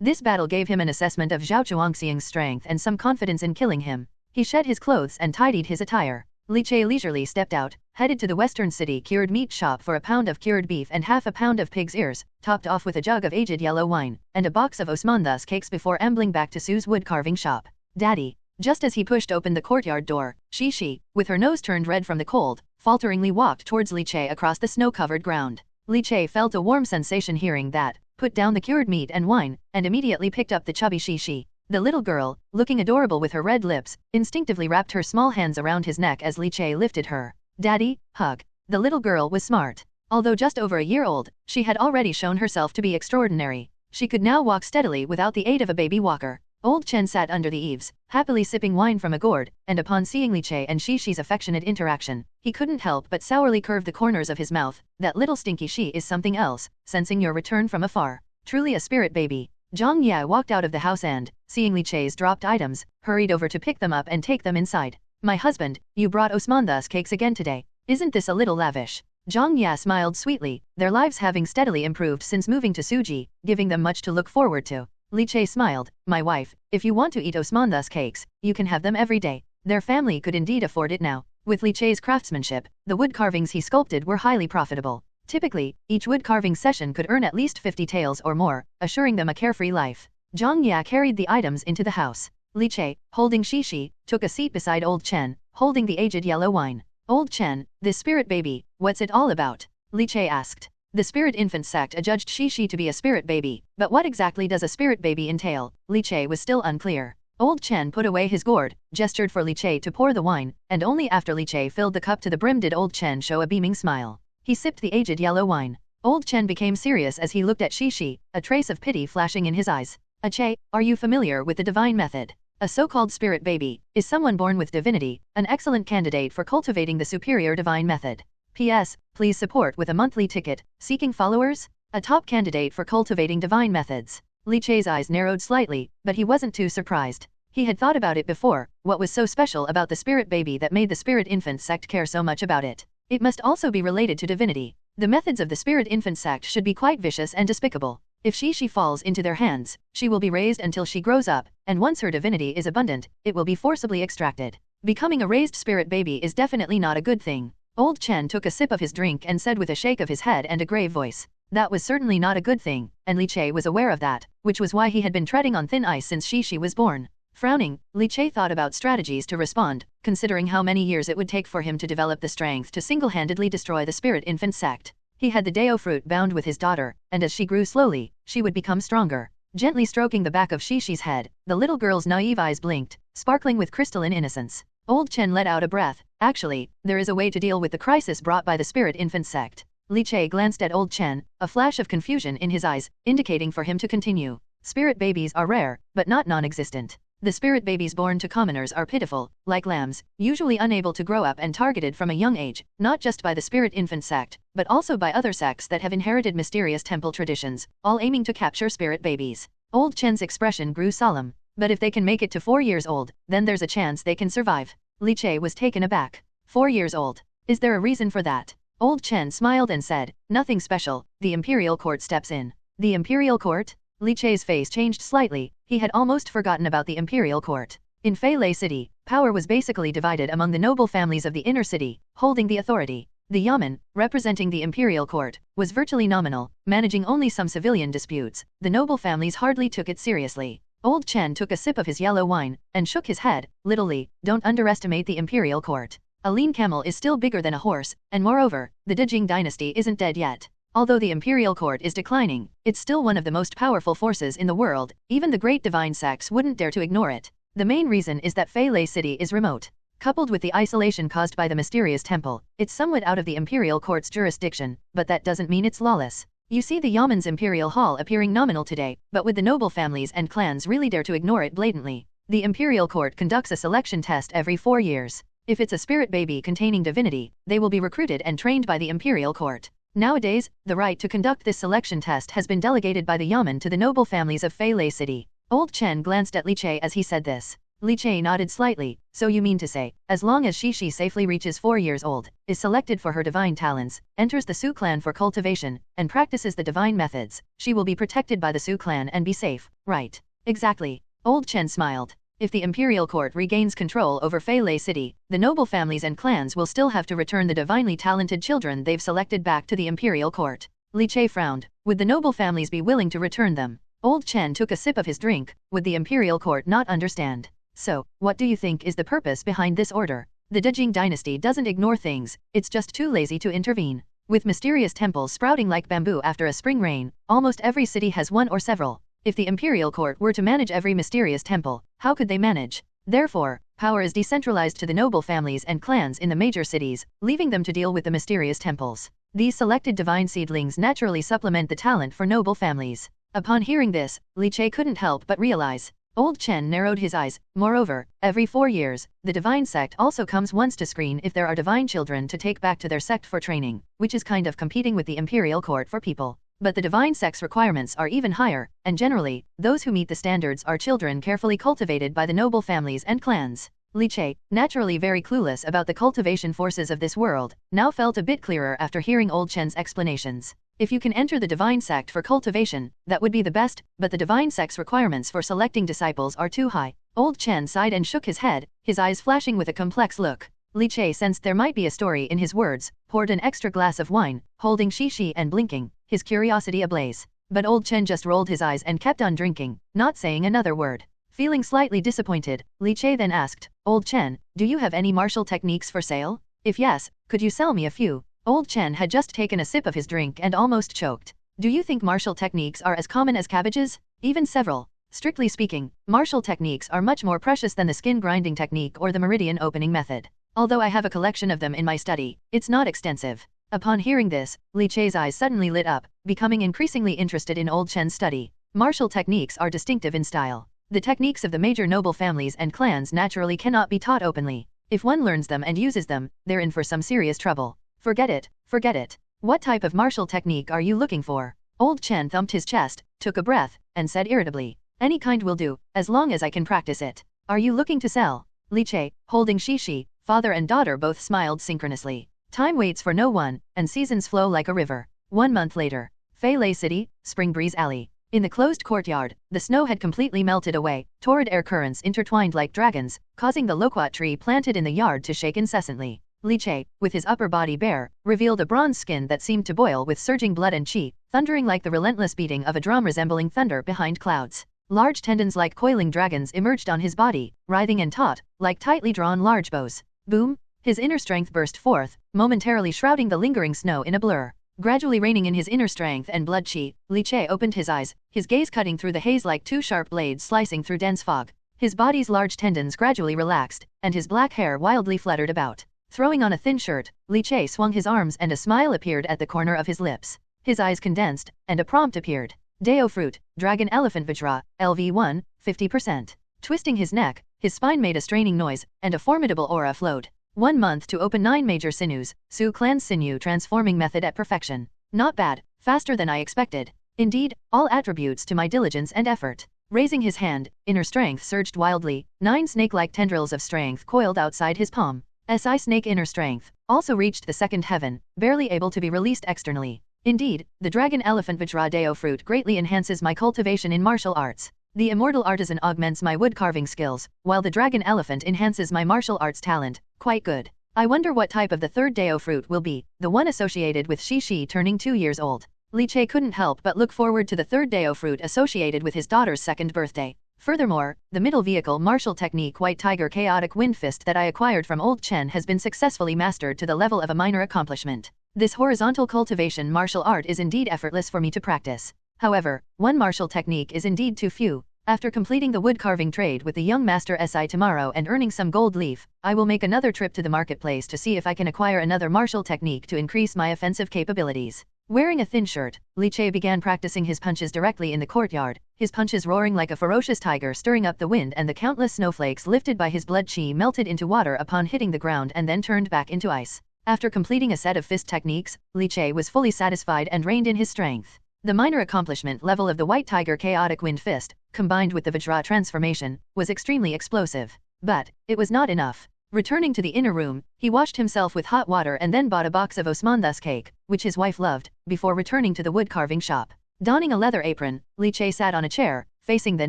This battle gave him an assessment of Zhao Chuangxiang's strength and some confidence in killing him. He shed his clothes and tidied his attire. Li Che leisurely stepped out, headed to the Western City cured meat shop for a pound of cured beef and half a pound of pig's ears, topped off with a jug of aged yellow wine, and a box of Osmanthus cakes before ambling back to Sue's wood carving shop. Daddy. Just as he pushed open the courtyard door, Shi, with her nose turned red from the cold, falteringly walked towards Li Che across the snow-covered ground. Li Che felt a warm sensation hearing that, put down the cured meat and wine, and immediately picked up the chubby Shi. The little girl, looking adorable with her red lips, instinctively wrapped her small hands around his neck as Li Che lifted her. Daddy, hug. The little girl was smart. Although just over a year old, she had already shown herself to be extraordinary. She could now walk steadily without the aid of a baby walker. Old Chen sat under the eaves, happily sipping wine from a gourd, and upon seeing Li Che and Shi's affectionate interaction, he couldn't help but sourly curve the corners of his mouth. That little stinky Shi is something else, sensing your return from afar. Truly a spirit baby. Zhang Ye walked out of the house and, seeing Li Che's dropped items, hurried over to pick them up and take them inside. My husband, you brought Osmanthus cakes again today. Isn't this a little lavish? Zhang Ye smiled sweetly, their lives having steadily improved since moving to Suji, giving them much to look forward to. Li Che smiled, my wife, if you want to eat Osmanthus cakes, you can have them every day. Their family could indeed afford it now. With Li Che's craftsmanship, the wood carvings he sculpted were highly profitable. Typically, each wood carving session could earn at least 50 taels or more, assuring them a carefree life. Zhang Ye carried the items into the house. Li Che, holding Shi, took a seat beside Old Chen, holding the aged yellow wine. Old Chen, this spirit baby, what's it all about? Li Che asked. The spirit infant sect adjudged Shi to be a spirit baby, but what exactly does a spirit baby entail? Li Che was still unclear. Old Chen put away his gourd, gestured for Li Che to pour the wine, and only after Li Che filled the cup to the brim did Old Chen show a beaming smile. He sipped the aged yellow wine. Old Chen became serious as he looked at Shi, a trace of pity flashing in his eyes. Che, are you familiar with the divine method? A so-called spirit baby is someone born with divinity, an excellent candidate for cultivating the superior divine method. P.S. Please support with a monthly ticket. Seeking followers? A top candidate for cultivating divine methods. Li Che's eyes narrowed slightly, but he wasn't too surprised. He had thought about it before. What was so special about the spirit baby that made the spirit infant sect care so much about it? It must also be related to divinity. The methods of the spirit infant sect should be quite vicious and despicable. If she falls into their hands, she will be raised until she grows up, and once her divinity is abundant, it will be forcibly extracted. Becoming a raised spirit baby is definitely not a good thing. Old Chen took a sip of his drink and said with a shake of his head and a grave voice, that was certainly not a good thing, and Li Che was aware of that, which was why he had been treading on thin ice since she was born. Frowning, Li Che thought about strategies to respond, considering how many years it would take for him to develop the strength to single-handedly destroy the spirit infant sect. He had the Dao Fruit bound with his daughter, and as she grew slowly, she would become stronger. Gently stroking the back of Shi's head, the little girl's naive eyes blinked, sparkling with crystalline innocence. Old Chen let out a breath. Actually, there is a way to deal with the crisis brought by the spirit infant sect. Li Che glanced at Old Chen, a flash of confusion in his eyes, indicating for him to continue. Spirit babies are rare, but not non-existent. The spirit babies born to commoners are pitiful, like lambs, usually unable to grow up and targeted from a young age, not just by the spirit infant sect, but also by other sects that have inherited mysterious temple traditions, all aiming to capture spirit babies. Old Chen's expression grew solemn. But if they can make it to 4 years old, then there's a chance they can survive. Li Che was taken aback. 4 years old. Is there a reason for that? Old Chen smiled and said, nothing special, the imperial court steps in. The imperial court? Li Che's face changed slightly. He had almost forgotten about the imperial court. In Feilei City, power was basically divided among the noble families of the inner city, holding the authority. The Yamen, representing the imperial court, was virtually nominal, managing only some civilian disputes. The noble families hardly took it seriously. Old Chen took a sip of his yellow wine, and shook his head. Little Li, don't underestimate the imperial court. A lean camel is still bigger than a horse, and moreover, the Dejing dynasty isn't dead yet. Although the imperial court is declining, it's still one of the most powerful forces in the world. Even the great divine sects wouldn't dare to ignore it. The main reason is that Feilei City is remote. Coupled with the isolation caused by the mysterious temple, it's somewhat out of the imperial court's jurisdiction, but that doesn't mean it's lawless. You see the Yamen's imperial hall appearing nominal today, but with the noble families and clans really dare to ignore it blatantly. The imperial court conducts a selection test every 4 years. If it's a spirit baby containing divinity, they will be recruited and trained by the imperial court. Nowadays, the right to conduct this selection test has been delegated by the Yamen to the noble families of Feilei City. Old Chen glanced at Li Che as he said this. Li Che nodded slightly. So you mean to say, as long as Shi safely reaches 4 years old, is selected for her divine talents, enters the Su clan for cultivation, and practices the divine methods, she will be protected by the Su clan and be safe, right? Exactly. Old Chen smiled. If the imperial court regains control over Feilei City, the noble families and clans will still have to return the divinely talented children they've selected back to the imperial court. Li Che frowned. Would the noble families be willing to return them? Old Chen took a sip of his drink. Would the imperial court not understand? So, what do you think is the purpose behind this order? The Dejing dynasty doesn't ignore things, it's just too lazy to intervene. With mysterious temples sprouting like bamboo after a spring rain, almost every city has one or several. If the imperial court were to manage every mysterious temple, how could they manage? Therefore, power is decentralized to the noble families and clans in the major cities, leaving them to deal with the mysterious temples. These selected divine seedlings naturally supplement the talent for noble families. Upon hearing this, Li Che couldn't help but realize. Old Chen narrowed his eyes. Moreover, every 4 years, the divine sect also comes once to screen if there are divine children to take back to their sect for training, which is kind of competing with the imperial court for people. But the divine sect's requirements are even higher, and generally, those who meet the standards are children carefully cultivated by the noble families and clans. Li Che, naturally very clueless about the cultivation forces of this world, now felt a bit clearer after hearing Old Chen's explanations. If you can enter the divine sect for cultivation, that would be the best, but the divine sect's requirements for selecting disciples are too high. Old Chen sighed and shook his head, his eyes flashing with a complex look. Li Che sensed there might be a story in his words, poured an extra glass of wine, holding Shi and blinking, his curiosity ablaze. But Old Chen just rolled his eyes and kept on drinking, not saying another word. Feeling slightly disappointed, Li Che then asked, Old Chen, do you have any martial techniques for sale? If yes, could you sell me a few? Old Chen had just taken a sip of his drink and almost choked. Do you think martial techniques are as common as cabbages? Even several Strictly speaking, martial techniques are much more precious than the skin grinding technique or the meridian opening method. Although I have a collection of them in my study, it's not extensive. Upon hearing this, Li Che's eyes suddenly lit up, becoming increasingly interested in old Chen's study. Martial techniques are distinctive in style. The techniques of the major noble families and clans naturally cannot be taught openly. If one learns them and uses them, they're in for some serious trouble. Forget it, forget it. What type of martial technique are you looking for? Old Chen thumped his chest, took a breath, and said irritably. Any kind will do, as long as I can practice it. Are you looking to sell? Li Che, holding Shishi, father and daughter both smiled synchronously. Time waits for no one, and seasons flow like a river. 1 month later. Fei Lei City, Spring Breeze Alley. In the closed courtyard, the snow had completely melted away, torrid air currents intertwined like dragons, causing the loquat tree planted in the yard to shake incessantly. Li Che, with his upper body bare, revealed a bronze skin that seemed to boil with surging blood and qi, thundering like the relentless beating of a drum resembling thunder behind clouds. Large tendons like coiling dragons emerged on his body, writhing and taut, like tightly drawn large bows. Boom! His inner strength burst forth, momentarily shrouding the lingering snow in a blur. Gradually reigning in his inner strength and blood qi, Li Che opened his eyes, his gaze cutting through the haze like two sharp blades slicing through dense fog. His body's large tendons gradually relaxed, and his black hair wildly fluttered about. Throwing on a thin shirt, Li Che swung his arms and a smile appeared at the corner of his lips. His eyes condensed, and a prompt appeared. Dao Fruit, Dragon Elephant Vajra, LV1, 50%. Twisting his neck, his spine made a straining noise, and a formidable aura flowed. 1 month to open 9 major sinews, Su Clan's sinew transforming method at perfection. Not bad, faster than I expected. Indeed, all attributes to my diligence and effort. Raising his hand, inner strength surged wildly, 9 snake-like tendrils of strength coiled outside his palm. SI snake inner strength also reached the second heaven, barely able to be released externally. Indeed, the Dragon Elephant Vajra Dao Fruit greatly enhances my cultivation in martial arts. The immortal artisan augments my wood carving skills, while the Dragon Elephant enhances my martial arts talent. Quite good. I wonder what type of the third Dao Fruit will be, the one associated with Shishi turning 2 years old. Li Che couldn't help but look forward to the third Dao Fruit associated with his daughter's second birthday. Furthermore, the middle vehicle martial technique White Tiger Chaotic Wind Fist that I acquired from Old Chen has been successfully mastered to the level of a minor accomplishment. This horizontal cultivation martial art is indeed effortless for me to practice. However, one martial technique is indeed too few. After completing the wood carving trade with the young master Si tomorrow and earning some gold leaf, I will make another trip to the marketplace to see if I can acquire another martial technique to increase my offensive capabilities. Wearing a thin shirt, Li Che began practicing his punches directly in the courtyard, his punches roaring like a ferocious tiger stirring up the wind, and the countless snowflakes lifted by his blood qi melted into water upon hitting the ground and then turned back into ice. After completing a set of fist techniques, Li Che was fully satisfied and reined in his strength. The minor accomplishment level of the White Tiger Chaotic Wind Fist, combined with the Vajra transformation, was extremely explosive. But it was not enough. Returning to the inner room, he washed himself with hot water and then bought a box of Osmanthus cake, which his wife loved, before returning to the wood carving shop. Donning a leather apron, Li Che sat on a chair, facing the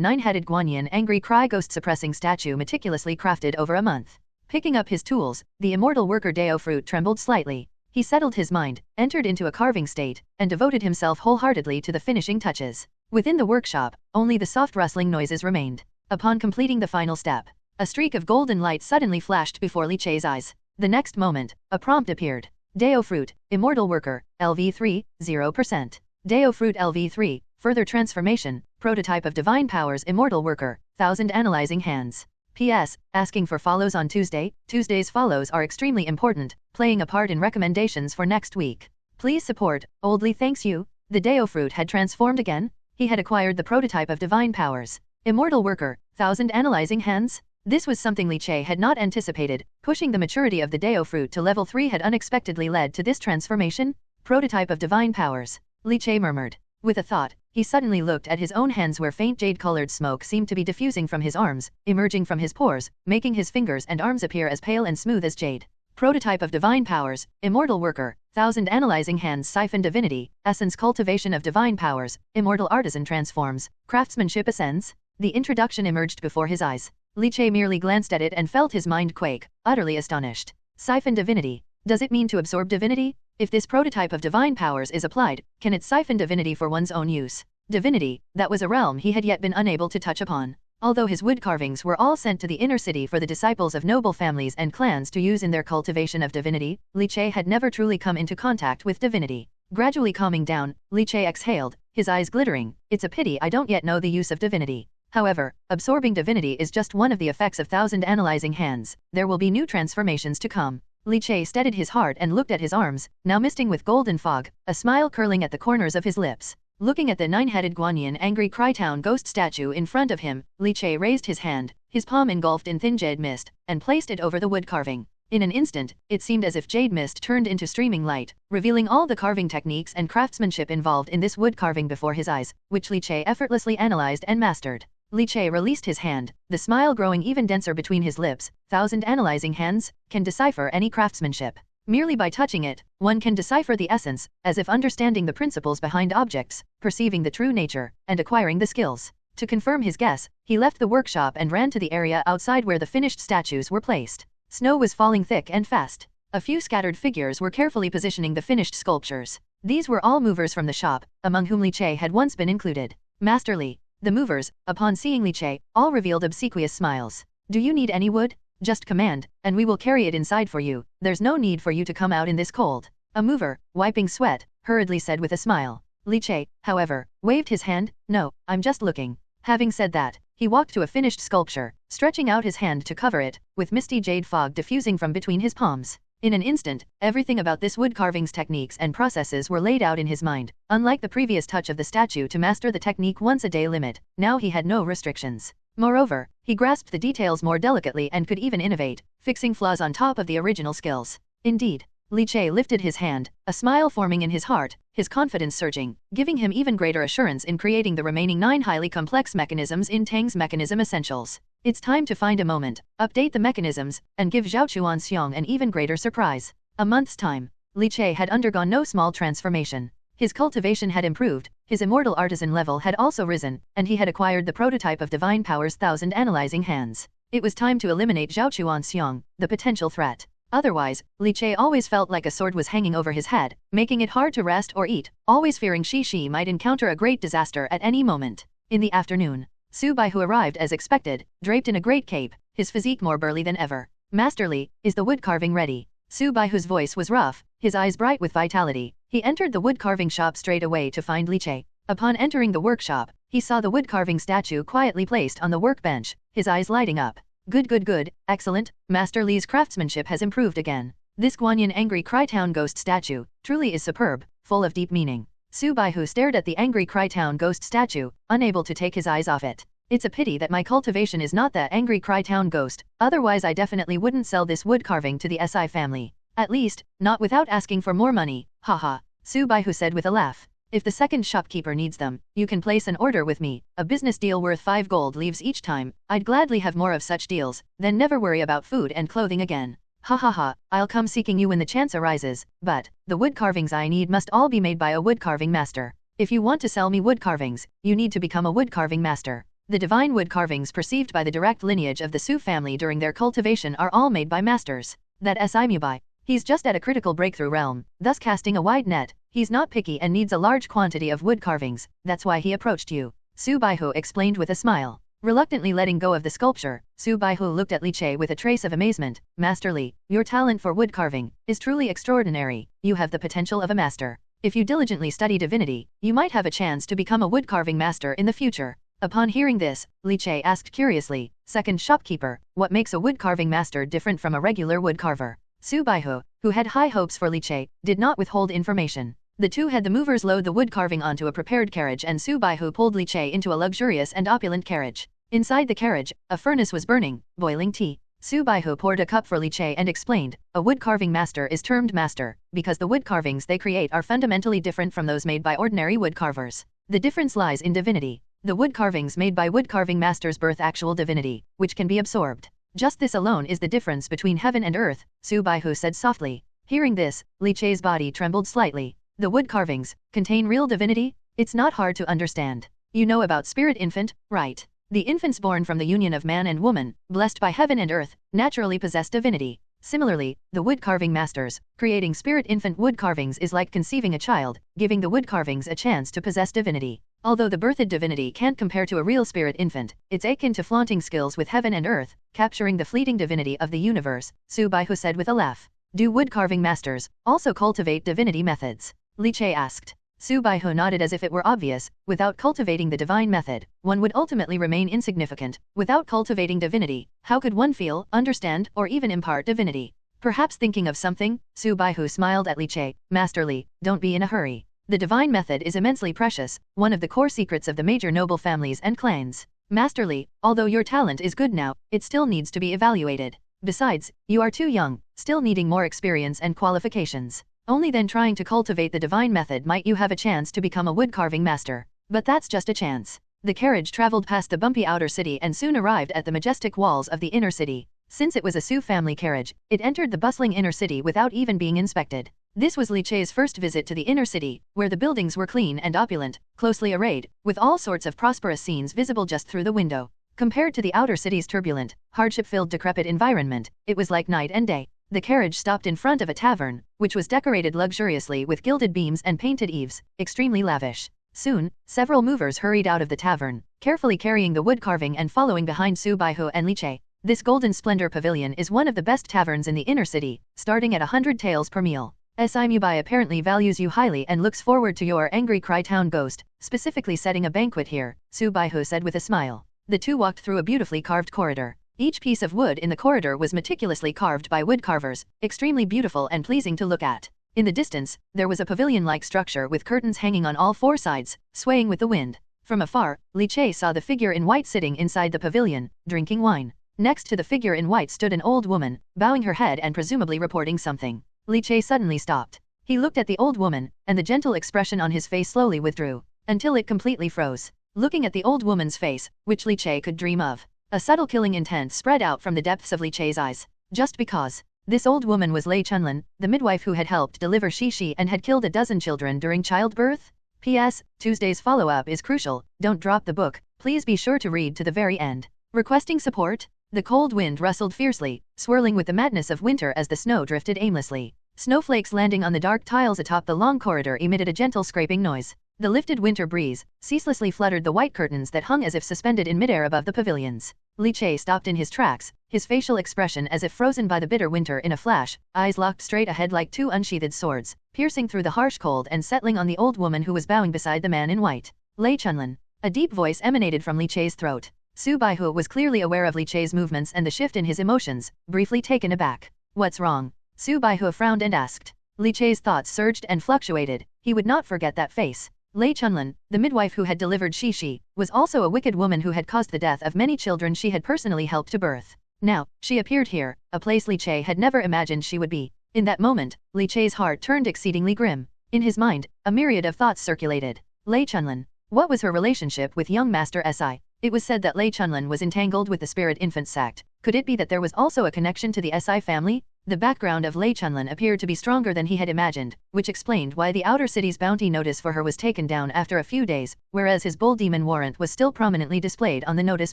9-headed Guanyin angry cry ghost suppressing statue meticulously crafted over a month. Picking up his tools, the immortal worker Dao Fruit trembled slightly. He settled his mind, entered into a carving state, and devoted himself wholeheartedly to the finishing touches. Within the workshop, only the soft rustling noises remained. Upon completing the final step, a streak of golden light suddenly flashed before Li Che's eyes. The next moment, a prompt appeared. Dao Fruit, Immortal Worker, LV3, 0%. Dao Fruit LV3, Further Transformation, Prototype of Divine Powers Immortal Worker, 1000 Analyzing Hands. P.S. Asking for follows on Tuesday. Tuesday's follows are extremely important, playing a part in recommendations for next week. Please support, Oldly thanks you. The Dao Fruit had transformed again. He had acquired the prototype of divine powers. Immortal Worker, 1000 Analyzing Hands. This was something Li Che had not anticipated. Pushing the maturity of the Dao Fruit to level 3 had unexpectedly led to this transformation. Prototype of divine powers. Li Che murmured. With a thought, he suddenly looked at his own hands where faint jade-colored smoke seemed to be diffusing from his arms, emerging from his pores, making his fingers and arms appear as pale and smooth as jade. Prototype of divine powers, Immortal Worker, 1000 Analyzing Hands Siphon Divinity, Essence Cultivation of Divine Powers, Immortal Artisan Transforms, Craftsmanship Ascends. The introduction emerged before his eyes. Li Che merely glanced at it and felt his mind quake, utterly astonished. Siphon Divinity. Does it mean to absorb divinity? If this prototype of divine powers is applied, can it siphon divinity for one's own use? Divinity, that was a realm he had yet been unable to touch upon. Although his wood carvings were all sent to the inner city for the disciples of noble families and clans to use in their cultivation of divinity, Li Che had never truly come into contact with divinity. Gradually calming down, Li Che exhaled, his eyes glittering. It's a pity I don't yet know the use of divinity. However, absorbing divinity is just one of the effects of 1,000 analyzing hands. There will be new transformations to come. Li Che steadied his heart and looked at his arms, now misting with golden fog, a smile curling at the corners of his lips. Looking at the 9-headed Guanyin angry Crytown ghost statue in front of him, Li Che raised his hand, his palm engulfed in thin jade mist, and placed it over the wood carving. In an instant, it seemed as if jade mist turned into streaming light, revealing all the carving techniques and craftsmanship involved in this wood carving before his eyes, which Li Che effortlessly analyzed and mastered. Li Che released his hand, the smile growing even denser between his lips. 1,000 analyzing hands can decipher any craftsmanship. Merely by touching it, one can decipher the essence, as if understanding the principles behind objects, perceiving the true nature, and acquiring the skills. To confirm his guess, he left the workshop and ran to the area outside where the finished statues were placed. Snow was falling thick and fast. A few scattered figures were carefully positioning the finished sculptures. These were all movers from the shop, among whom Li Che had once been included. Master Li. The movers, upon seeing Li Che, all revealed obsequious smiles. Do you need any wood? Just command, and we will carry it inside for you. There's no need for you to come out in this cold. A mover, wiping sweat, hurriedly said with a smile. Li Che, however, waved his hand. No, I'm just looking. Having said that, he walked to a finished sculpture, stretching out his hand to cover it, with misty jade fog diffusing from between his palms. In an instant, everything about this wood carving's techniques and processes were laid out in his mind. Unlike the previous touch of the statue to master the technique once a day limit, now he had no restrictions. Moreover, he grasped the details more delicately and could even innovate, fixing flaws on top of the original skills. Indeed, Li Che lifted his hand, a smile forming in his heart, his confidence surging, giving him even greater assurance in creating the remaining 9 highly complex mechanisms in Tang's Mechanism Essentials. It's time to find a moment, update the mechanisms, and give Zhao Chuanxiong an even greater surprise. A month's time, Li Che had undergone no small transformation. His cultivation had improved, his immortal artisan level had also risen, and he had acquired the prototype of Divine Power's 1,000 analyzing hands. It was time to eliminate Zhao Chuanxiong, the potential threat. Otherwise, Li Che always felt like a sword was hanging over his head, making it hard to rest or eat, always fearing Shi might encounter a great disaster at any moment. In the afternoon, Su Baihu arrived as expected, draped in a great cape, his physique more burly than ever. Master Li, is the wood carving ready? Su Baihu's voice was rough, his eyes bright with vitality. He entered the wood carving shop straight away to find Li Che. Upon entering the workshop, he saw the wood carving statue quietly placed on the workbench, his eyes lighting up. Good, excellent, Master Li's craftsmanship has improved again. This Guanyin angry Crytown ghost statue, truly is superb, full of deep meaning. Su Baihu stared at the angry Crytown ghost statue, unable to take his eyes off it. It's a pity that my cultivation is not that angry Crytown ghost, otherwise I definitely wouldn't sell this wood carving to the SI family. At least, not without asking for more money, haha, Su Baihu said with a laugh. If the second shopkeeper needs them, you can place an order with me, a business deal worth 5 gold leaves each time. I'd gladly have more of such deals, then never worry about food and clothing again. Ha ha ha, I'll come seeking you when the chance arises, but, the wood carvings I need must all be made by a wood carving master. If you want to sell me wood carvings, you need to become a wood carving master. The divine wood carvings perceived by the direct lineage of the Su family during their cultivation are all made by masters. That S.I. Mubai. He's just at a critical breakthrough realm, thus casting a wide net. He's not picky and needs a large quantity of wood carvings, that's why he approached you. Su Baihu explained with a smile. Reluctantly letting go of the sculpture, Su Baihu looked at Li Che with a trace of amazement. Master Li, your talent for wood carving is truly extraordinary. You have the potential of a master. If you diligently study divinity, you might have a chance to become a wood carving master in the future. Upon hearing this, Li Che asked curiously, second shopkeeper, what makes a wood carving master different from a regular wood carver? Su Baihu, who had high hopes for Li Che, did not withhold information. The two had the movers load the wood carving onto a prepared carriage and Su Baihu pulled Li Che into a luxurious and opulent carriage. Inside the carriage, a furnace was burning, boiling tea. Su Baihu poured a cup for Li Che and explained, a wood carving master is termed master, because the wood carvings they create are fundamentally different from those made by ordinary wood carvers. The difference lies in divinity. The wood carvings made by wood carving masters birth actual divinity, which can be absorbed. Just this alone is the difference between heaven and earth, Su Baihu said softly. Hearing this, Li Che's body trembled slightly. The wood carvings contain real divinity? It's not hard to understand. You know about spirit infant, right? The infants born from the union of man and woman, blessed by heaven and earth, naturally possess divinity. Similarly, the wood carving masters, creating spirit infant wood carvings is like conceiving a child, giving the wood carvings a chance to possess divinity. Although the birthed divinity can't compare to a real spirit infant, it's akin to flaunting skills with heaven and earth, capturing the fleeting divinity of the universe, Su Baihu said with a laugh. Do wood carving masters also cultivate divinity methods? Li Che asked. Su Baihu nodded as if it were obvious. Without cultivating the divine method, one would ultimately remain insignificant. Without cultivating divinity, how could one feel, understand, or even impart divinity? Perhaps thinking of something, Su Baihu smiled at Li Che. Master Li, don't be in a hurry. The divine method is immensely precious, one of the core secrets of the major noble families and clans. Master Li, although your talent is good now, it still needs to be evaluated. Besides, you are too young, still needing more experience and qualifications. Only then trying to cultivate the divine method might you have a chance to become a wood-carving master. But that's just a chance. The carriage traveled past the bumpy outer city and soon arrived at the majestic walls of the inner city. Since it was a Su family carriage, it entered the bustling inner city without even being inspected. This was Li Che's first visit to the inner city, where the buildings were clean and opulent, closely arrayed, with all sorts of prosperous scenes visible just through the window. Compared to the outer city's turbulent, hardship-filled decrepit environment, it was like night and day. The carriage stopped in front of a tavern, which was decorated luxuriously with gilded beams and painted eaves, extremely lavish. Soon, several movers hurried out of the tavern, carefully carrying the wood carving and following behind Su Baihu and Li Che. This Golden Splendor Pavilion is one of the best taverns in the inner city, starting at 100 taels per meal. Si Mubai apparently values you highly and looks forward to your angry Cry Town ghost, specifically setting a banquet here, Su Baihu said with a smile. The two walked through a beautifully carved corridor. Each piece of wood in the corridor was meticulously carved by wood carvers, extremely beautiful and pleasing to look at. In the distance, there was a pavilion-like structure with curtains hanging on all four sides, swaying with the wind. From afar, Li Che saw the figure in white sitting inside the pavilion, drinking wine. Next to the figure in white stood an old woman, bowing her head and presumably reporting something. Li Che suddenly stopped. He looked at the old woman, and the gentle expression on his face slowly withdrew, until it completely froze. Looking at the old woman's face, which Li Che could dream of, a subtle killing intent spread out from the depths of Li Che's eyes. Just because. This old woman was Lei Chunlin, the midwife who had helped deliver Shishi and had killed a dozen children during childbirth. P.S. Tuesday's follow-up is crucial, don't drop the book, please be sure to read to the very end. Requesting support? The cold wind rustled fiercely, swirling with the madness of winter as the snow drifted aimlessly. Snowflakes landing on the dark tiles atop the long corridor emitted a gentle scraping noise. The lifted winter breeze ceaselessly fluttered the white curtains that hung as if suspended in midair above the pavilions. Li Che stopped in his tracks, his facial expression as if frozen by the bitter winter in a flash, eyes locked straight ahead like two unsheathed swords, piercing through the harsh cold and settling on the old woman who was bowing beside the man in white. Lei Chunlin. A deep voice emanated from Li Che's throat. Su Baihu was clearly aware of Li Che's movements and the shift in his emotions, briefly taken aback. What's wrong? Su Baihu frowned and asked. Li Che's thoughts surged and fluctuated. He would not forget that face. Lei Chunlin, the midwife who had delivered Shishi, was also a wicked woman who had caused the death of many children she had personally helped to birth. Now, she appeared here, a place Li Che had never imagined she would be. In that moment, Li Che's heart turned exceedingly grim. In his mind, a myriad of thoughts circulated. Lei Chunlin. What was her relationship with young Master Si? It was said that Lei Chunlin was entangled with the spirit infant sect. Could it be that there was also a connection to the Si family? The background of Lei Chunlin appeared to be stronger than he had imagined, which explained why the outer city's bounty notice for her was taken down after a few days, whereas his bull demon warrant was still prominently displayed on the notice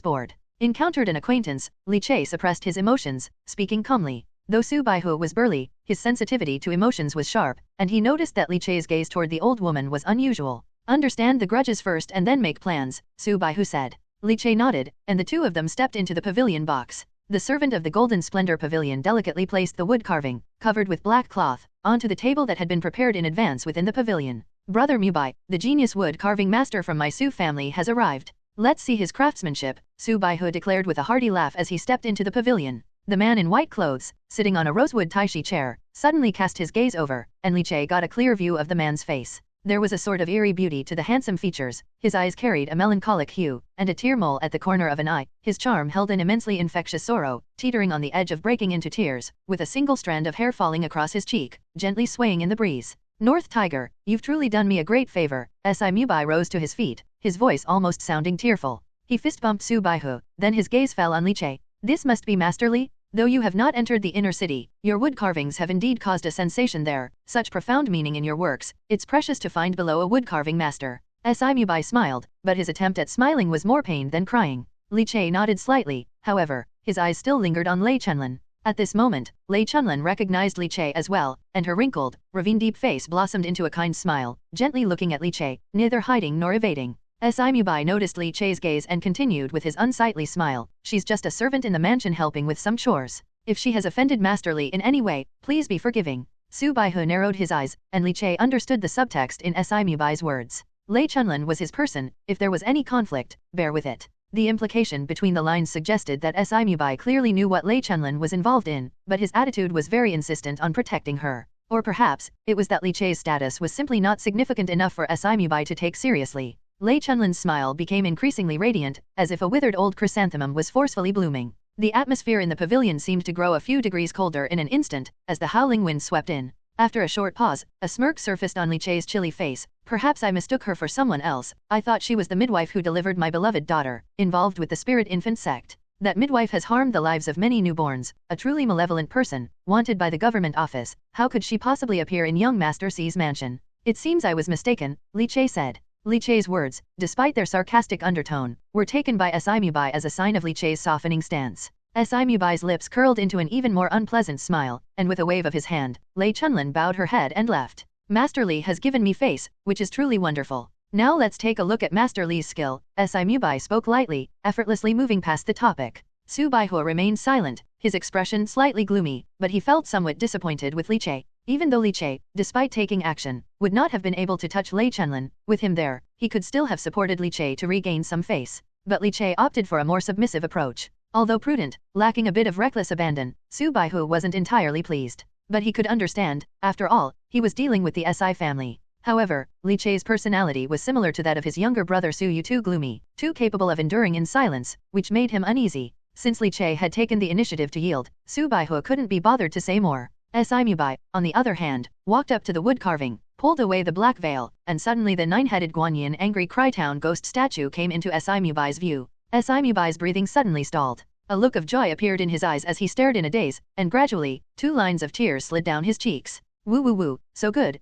board. Encountered an acquaintance, Li Che suppressed his emotions, speaking calmly. Though Su Baihu was burly, his sensitivity to emotions was sharp, and he noticed that Li Che's gaze toward the old woman was unusual. Understand the grudges first and then make plans, Su Baihu said. Li Che nodded, and the two of them stepped into the pavilion box. The servant of the Golden Splendor Pavilion delicately placed the wood carving, covered with black cloth, onto the table that had been prepared in advance within the pavilion. Brother Mubai, the genius wood carving master from my Su family has arrived. Let's see his craftsmanship, Su Baihu declared with a hearty laugh as he stepped into the pavilion. The man in white clothes, sitting on a rosewood taishi chair, suddenly cast his gaze over, and Li Che got a clear view of the man's face. There was a sort of eerie beauty to the handsome features, his eyes carried a melancholic hue, and a tear mole at the corner of an eye. His charm held an immensely infectious sorrow, teetering on the edge of breaking into tears, with a single strand of hair falling across his cheek, gently swaying in the breeze. North Tiger, you've truly done me a great favor. Si Mubai rose to his feet, his voice almost sounding tearful. He fist-bumped Su Baihu, then his gaze fell on Li Che. This must be Master Li? Though you have not entered the inner city, your wood carvings have indeed caused a sensation there, such profound meaning in your works, it's precious to find below a wood carving master. Si Mubai smiled, but his attempt at smiling was more pain than crying. Li Che nodded slightly, however, his eyes still lingered on Lei Chunlin. At this moment, Lei Chunlin recognized Li Che as well, and her wrinkled, ravine-deep face blossomed into a kind smile, gently looking at Li Che, neither hiding nor evading. Si Mubai noticed Li Che's gaze and continued with his unsightly smile, she's just a servant in the mansion helping with some chores. If she has offended Master Li in any way, please be forgiving. Su Baihu narrowed his eyes, and Li Che understood the subtext in Si Mubai's words. Lei Chunlin was his person, if there was any conflict, bear with it. The implication between the lines suggested that Si Mubai clearly knew what Lei Chunlin was involved in, but his attitude was very insistent on protecting her. Or perhaps, it was that Li Che's status was simply not significant enough for Si Mubai to take seriously. Lei Chunlin's smile became increasingly radiant, as if a withered old chrysanthemum was forcefully blooming. The atmosphere in the pavilion seemed to grow a few degrees colder in an instant, as the howling wind swept in. After a short pause, a smirk surfaced on Li Che's chilly face. Perhaps I mistook her for someone else. I thought she was the midwife who delivered my beloved daughter, involved with the spirit infant sect. That midwife has harmed the lives of many newborns, a truly malevolent person, wanted by the government office. How could she possibly appear in young Master C's mansion? It seems I was mistaken, Li Che said. Li Che's words, despite their sarcastic undertone, were taken by Si Mubai as a sign of Li Che's softening stance. Si Mubai's lips curled into an even more unpleasant smile, and with a wave of his hand, Lei Chunlin bowed her head and left. Master Li has given me face, which is truly wonderful. Now let's take a look at Master Li's skill. Si Mubai spoke lightly, effortlessly moving past the topic. Su Baihu remained silent, his expression slightly gloomy, but he felt somewhat disappointed with Li Che. Even though Li Che, despite taking action, would not have been able to touch Lei Chunlin, with him there, he could still have supported Li Che to regain some face. But Li Che opted for a more submissive approach. Although prudent, lacking a bit of reckless abandon, Su Baihu wasn't entirely pleased. But he could understand, after all, he was dealing with the Si family. However, Li Che's personality was similar to that of his younger brother Su Yu, too gloomy, too capable of enduring in silence, which made him uneasy. Since Li Che had taken the initiative to yield, Su Baihu couldn't be bothered to say more. Si Mubai, on the other hand, walked up to the wood carving, pulled away the black veil, and suddenly the nine-headed Guanyin angry Crytown ghost statue came into Si Mubai's view. Si Mubai's breathing suddenly stalled. A look of joy appeared in his eyes as he stared in a daze, and gradually, 2 lines of tears slid down his cheeks. Woo woo woo, so good,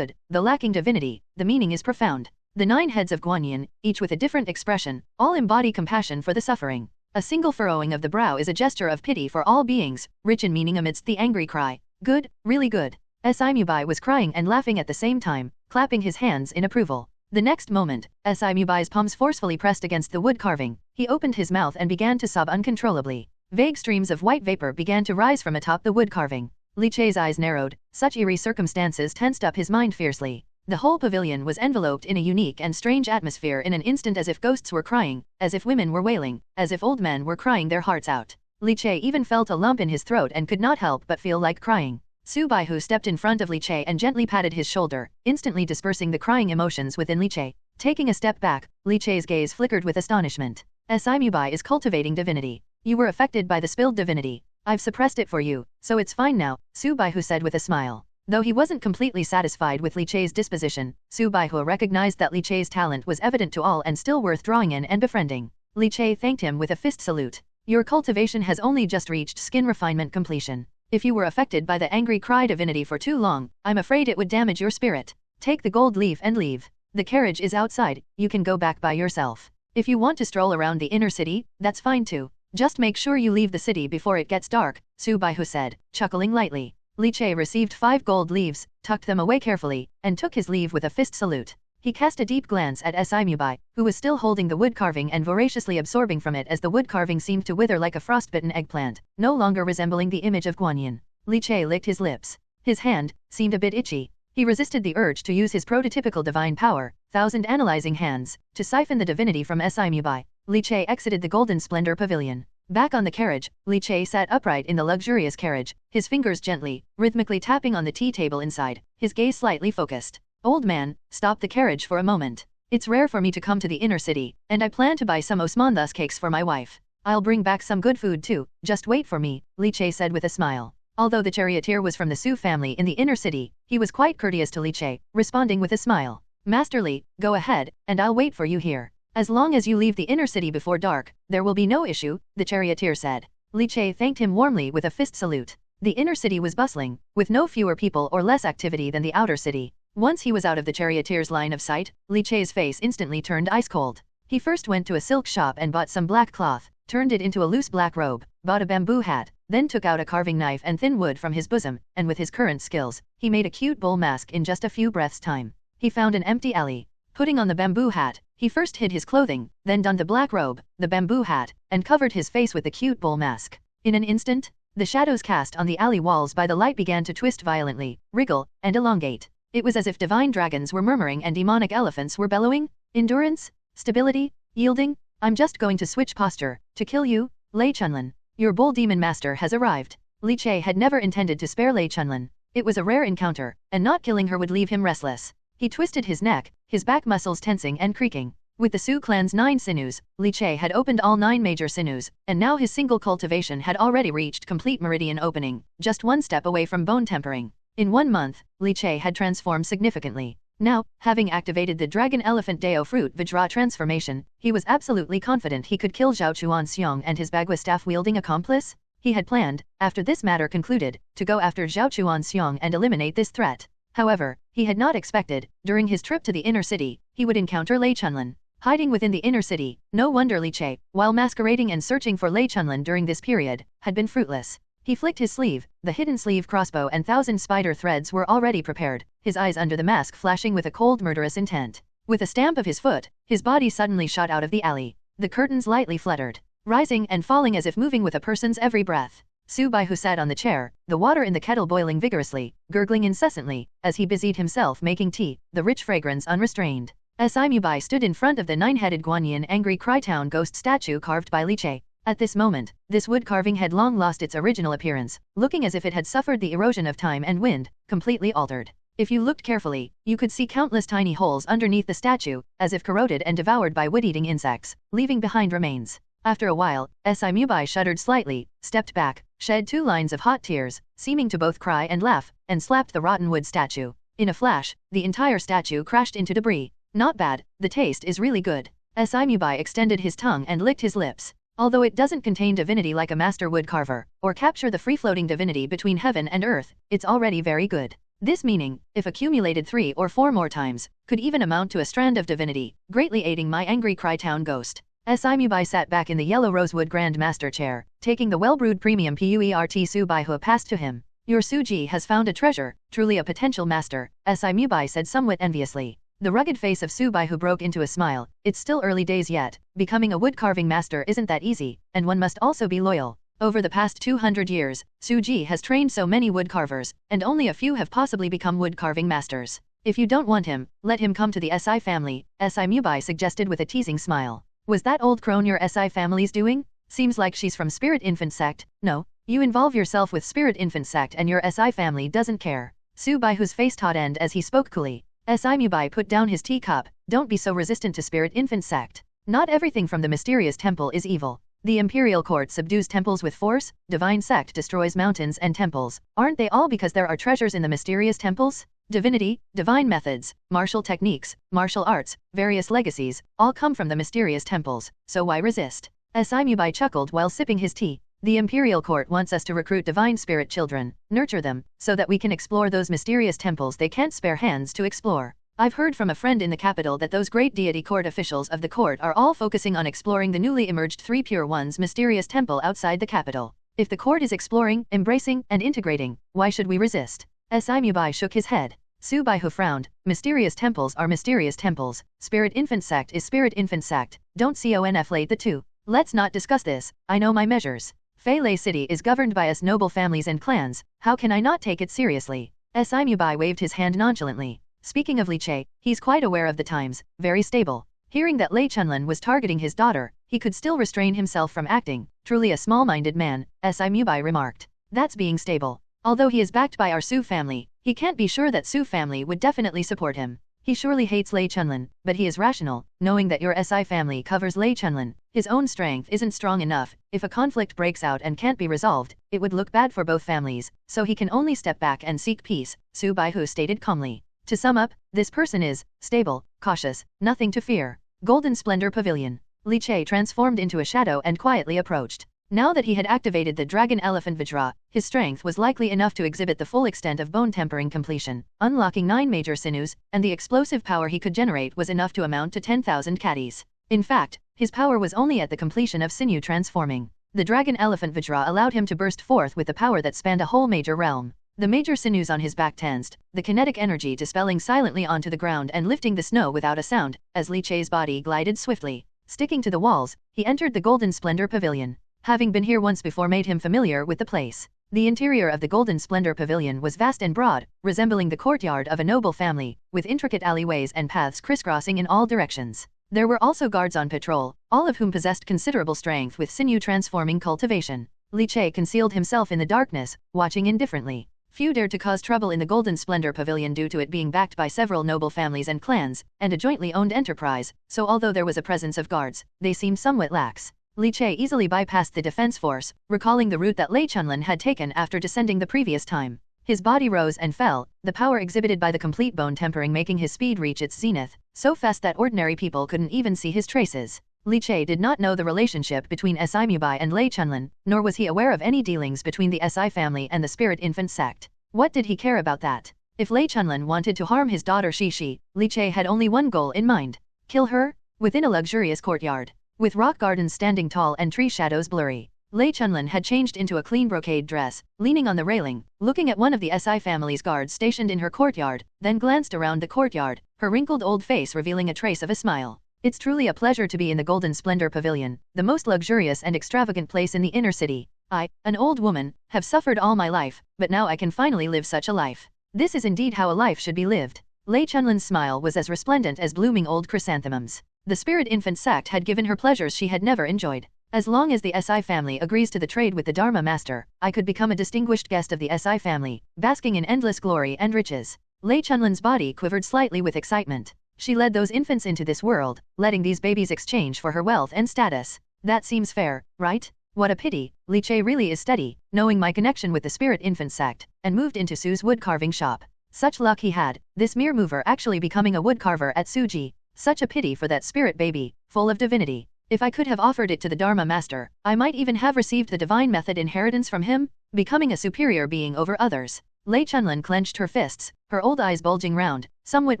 the lacking divinity, the meaning is profound. The 9 heads of Guanyin, each with a different expression, all embody compassion for the suffering. A single furrowing of the brow is a gesture of pity for all beings, rich in meaning amidst the angry cry. Good, really good. Si Mubai was crying and laughing at the same time, clapping his hands in approval. The next moment, Si Mubai's palms forcefully pressed against the wood carving. He opened his mouth and began to sob uncontrollably. Vague streams of white vapor began to rise from atop the wood carving. Li Che's eyes narrowed. Such eerie circumstances tensed up his mind fiercely. The whole pavilion was enveloped in a unique and strange atmosphere in an instant, as if ghosts were crying, as if women were wailing, as if old men were crying their hearts out. Li Che even felt a lump in his throat and could not help but feel like crying. Su Baihu stepped in front of Li Che and gently patted his shoulder, instantly dispersing the crying emotions within Li Che. Taking a step back, Li Che's gaze flickered with astonishment. Si Mubai is cultivating divinity. You were affected by the spilled divinity. I've suppressed it for you, so it's fine now, Su Baihu said with a smile. Though he wasn't completely satisfied with Li Che's disposition, Su Baihu recognized that Li Che's talent was evident to all and still worth drawing in and befriending. Li Che thanked him with a fist salute. Your cultivation has only just reached skin refinement completion. If you were affected by the angry cry divinity for too long, I'm afraid it would damage your spirit. Take the gold leaf and leave. The carriage is outside, you can go back by yourself. If you want to stroll around the inner city, that's fine too. Just make sure you leave the city before it gets dark, Su Baihu said, chuckling lightly. Li Che received 5 gold leaves, tucked them away carefully, and took his leave with a fist salute. He cast a deep glance at Si Mubai, who was still holding the wood carving and voraciously absorbing from it as the wood carving seemed to wither like a frostbitten eggplant, no longer resembling the image of Guanyin. Li Che licked his lips. His hand seemed a bit itchy. He resisted the urge to use his prototypical divine power, 1,000 analyzing hands, to siphon the divinity from Si Mubai. Li Che exited the Golden Splendor Pavilion. Back on the carriage, Li Che sat upright in the luxurious carriage, his fingers gently, rhythmically tapping on the tea table inside, his gaze slightly focused. Old man, stop the carriage for a moment. It's rare for me to come to the inner city, and I plan to buy some Osmanthus cakes for my wife. I'll bring back some good food too, just wait for me, Li Che said with a smile. Although the charioteer was from the Su family in the inner city, he was quite courteous to Li Che, responding with a smile. Master Li, go ahead, and I'll wait for you here. As long as you leave the inner city before dark, there will be no issue, the charioteer said. Li Che thanked him warmly with a fist salute. The inner city was bustling, with no fewer people or less activity than the outer city. Once he was out of the charioteer's line of sight, Li Che's face instantly turned ice cold. He first went to a silk shop and bought some black cloth, turned it into a loose black robe, bought a bamboo hat, then took out a carving knife and thin wood from his bosom, and with his current skills, he made a cute bull mask in just a few breaths' time. He found an empty alley. Putting on the bamboo hat, he first hid his clothing, then donned the black robe, the bamboo hat, and covered his face with the cute bull mask. In an instant, The shadows cast on the alley walls by the light began to twist violently, wriggle, and elongate. It was as if divine dragons were murmuring and demonic elephants were bellowing. Endurance? Stability? Yielding? I'm just going to switch posture, to kill you, Lei Chunlin. Your bull demon master has arrived. Li Che had never intended to spare Lei Chunlin. It was a rare encounter, and not killing her would leave him restless. He twisted his neck, his back muscles tensing and creaking. With the Su clan's 9 sinews, Li Che had opened all 9 major sinews, and now his single cultivation had already reached complete meridian opening, just one step away from bone tempering. In 1 month, Li Che had transformed significantly. Now, having activated the Dragon Elephant Dao Fruit Vajra transformation, he was absolutely confident he could kill Zhao Chuan Xiong and his Bagua staff-wielding accomplice. He had planned, after this matter concluded, to go after Zhao Chuan Xiong and eliminate this threat. However, he had not expected, during his trip to the inner city, he would encounter Lei Chunlin. Hiding within the inner city, no wonder Li Che, while masquerading and searching for Lei Chunlin during this period, had been fruitless. He flicked his sleeve, the hidden sleeve crossbow and 1,000 spider threads were already prepared, his eyes under the mask flashing with a cold murderous intent. With a stamp of his foot, his body suddenly shot out of the alley. The curtains lightly fluttered, rising and falling as if moving with a person's every breath. Su Bai, who sat on the chair, the water in the kettle boiling vigorously, gurgling incessantly, as he busied himself making tea, the rich fragrance unrestrained. Mu Bai stood in front of the 9-headed Guanyin angry Cry-Town ghost statue carved by Li Che. At this moment, this wood carving had long lost its original appearance, looking as if it had suffered the erosion of time and wind, completely altered. If you looked carefully, you could see countless tiny holes underneath the statue, as if corroded and devoured by wood-eating insects, leaving behind remains. After a while, Mu Bai shuddered slightly, stepped back, shed 2 lines of hot tears, seeming to both cry and laugh, and slapped the rotten wood statue. In a flash, the entire statue crashed into debris. Not bad, the taste is really good. Mu Bai extended his tongue and licked his lips. Although it doesn't contain divinity like a master wood carver, or capture the free-floating divinity between heaven and earth, it's already very good. This meaning, if accumulated 3 or 4 more times, could even amount to a strand of divinity, greatly aiding my angry Cry-Town ghost. Mu Bai sat back in the yellow rosewood Grand Master chair, taking the well-brewed premium Puert Su Bai Hu passed to him. Your Su Ji has found a treasure, truly a potential master, Mu Bai said somewhat enviously. The rugged face of Su Bai Hu broke into a smile. It's still early days yet, becoming a wood-carving master isn't that easy, and one must also be loyal. Over the past 200 years, Su Ji has trained so many wood carvers, and only a few have possibly become wood-carving masters. If you don't want him, let him come to the SI family, Mu Bai suggested with a teasing smile. Was that old crone your SI family's doing? Seems like she's from Spirit Infant Sect. No, you involve yourself with Spirit Infant Sect and your SI family doesn't care. Su Bai Hu's face tautened as he spoke coolly. Mu Bai put down his teacup. Don't be so resistant to Spirit Infant Sect. Not everything from the mysterious temple is evil. The imperial court subdues temples with force, divine sect destroys mountains and temples. Aren't they all because there are treasures in the mysterious temples? Divinity, divine methods, martial techniques, martial arts, various legacies, all come from the mysterious temples, so why resist? Mu Bai chuckled while sipping his tea. The imperial court wants us to recruit divine spirit children, nurture them, so that we can explore those mysterious temples they can't spare hands to explore. I've heard from a friend in the capital that those great deity court officials of the court are all focusing on exploring the newly emerged 3 Pure Ones mysterious temple outside the capital. If the court is exploring, embracing, and integrating, why should we resist? Mu Bai shook his head. Su Bai Hu frowned. Mysterious temples are mysterious temples. Spirit Infant Sect is Spirit Infant Sect. Don't conflate the two. Let's not discuss this. I know my measures. Fei Lei City is governed by us noble families and clans. How can I not take it seriously? Mu Bai waved his hand nonchalantly. Speaking of Li Che, he's quite aware of the times, very stable. Hearing that Lei Chunlin was targeting his daughter, he could still restrain himself from acting. Truly a small-minded man, Mu Bai remarked. That's being stable. Although he is backed by our Su family, he can't be sure that Su family would definitely support him. He surely hates Lei Chunlin, but he is rational, knowing that your SI family covers Lei Chunlin. His own strength isn't strong enough. If a conflict breaks out and can't be resolved, it would look bad for both families, so he can only step back and seek peace, Su Bai Hu stated calmly. To sum up, this person is stable, cautious, nothing to fear. Golden Splendor Pavilion. Li Che transformed into a shadow and quietly approached. Now that he had activated the Dragon Elephant Vajra, his strength was likely enough to exhibit the full extent of bone tempering completion, unlocking 9 major sinews, and the explosive power he could generate was enough to amount to 10,000 caddies. In fact, his power was only at the completion of sinew transforming. The Dragon Elephant Vajra allowed him to burst forth with the power that spanned a whole major realm. The major sinews on his back tensed, the kinetic energy dispelling silently onto the ground and lifting the snow without a sound, as Li Che's body glided swiftly. Sticking to the walls, he entered the Golden Splendor Pavilion. Having been here once before made him familiar with the place. The interior of the Golden Splendor Pavilion was vast and broad, resembling the courtyard of a noble family, with intricate alleyways and paths crisscrossing in all directions. There were also guards on patrol, all of whom possessed considerable strength with sinew-transforming cultivation. Li Che concealed himself in the darkness, watching indifferently. Few dared to cause trouble in the Golden Splendor Pavilion due to it being backed by several noble families and clans, and a jointly owned enterprise, so although there was a presence of guards, they seemed somewhat lax. Li Che easily bypassed the defense force, recalling the route that Lei Chunlin had taken after descending the previous time. His body rose and fell, the power exhibited by the complete bone tempering making his speed reach its zenith, so fast that ordinary people couldn't even see his traces. Li Che did not know the relationship between Si Mubai and Lei Chunlin, nor was he aware of any dealings between the Si family and the Spirit Infant sect. What did he care about that? If Lei Chunlin wanted to harm his daughter Shi, Li Che had only one goal in mind. Kill her? Within a luxurious courtyard, with rock gardens standing tall and tree shadows blurry, Lei Chunlin had changed into a clean brocade dress, leaning on the railing, looking at one of the Si family's guards stationed in her courtyard, then glanced around the courtyard, her wrinkled old face revealing a trace of a smile. It's truly a pleasure to be in the Golden Splendor Pavilion, the most luxurious and extravagant place in the inner city. I, an old woman, have suffered all my life, but now I can finally live such a life. This is indeed how a life should be lived. Lei Chunlin's smile was as resplendent as blooming old chrysanthemums. The Spirit Infant sect had given her pleasures she had never enjoyed. As long as the Si family agrees to the trade with the Dharma Master, I could become a distinguished guest of the Si family, basking in endless glory and riches. Lei Chunlin's body quivered slightly with excitement. She led those infants into this world, letting these babies exchange for her wealth and status. That seems fair, right? What a pity, Li Che really is steady, knowing my connection with the Spirit Infant sect, and moved into Su's wood carving shop. Such luck he had, this mere mover actually becoming a wood carver at Suji. Such a pity for that spirit baby, full of divinity. If I could have offered it to the Dharma Master, I might even have received the divine method inheritance from him, becoming a superior being over others. Lei Chunlin clenched her fists, her old eyes bulging round, somewhat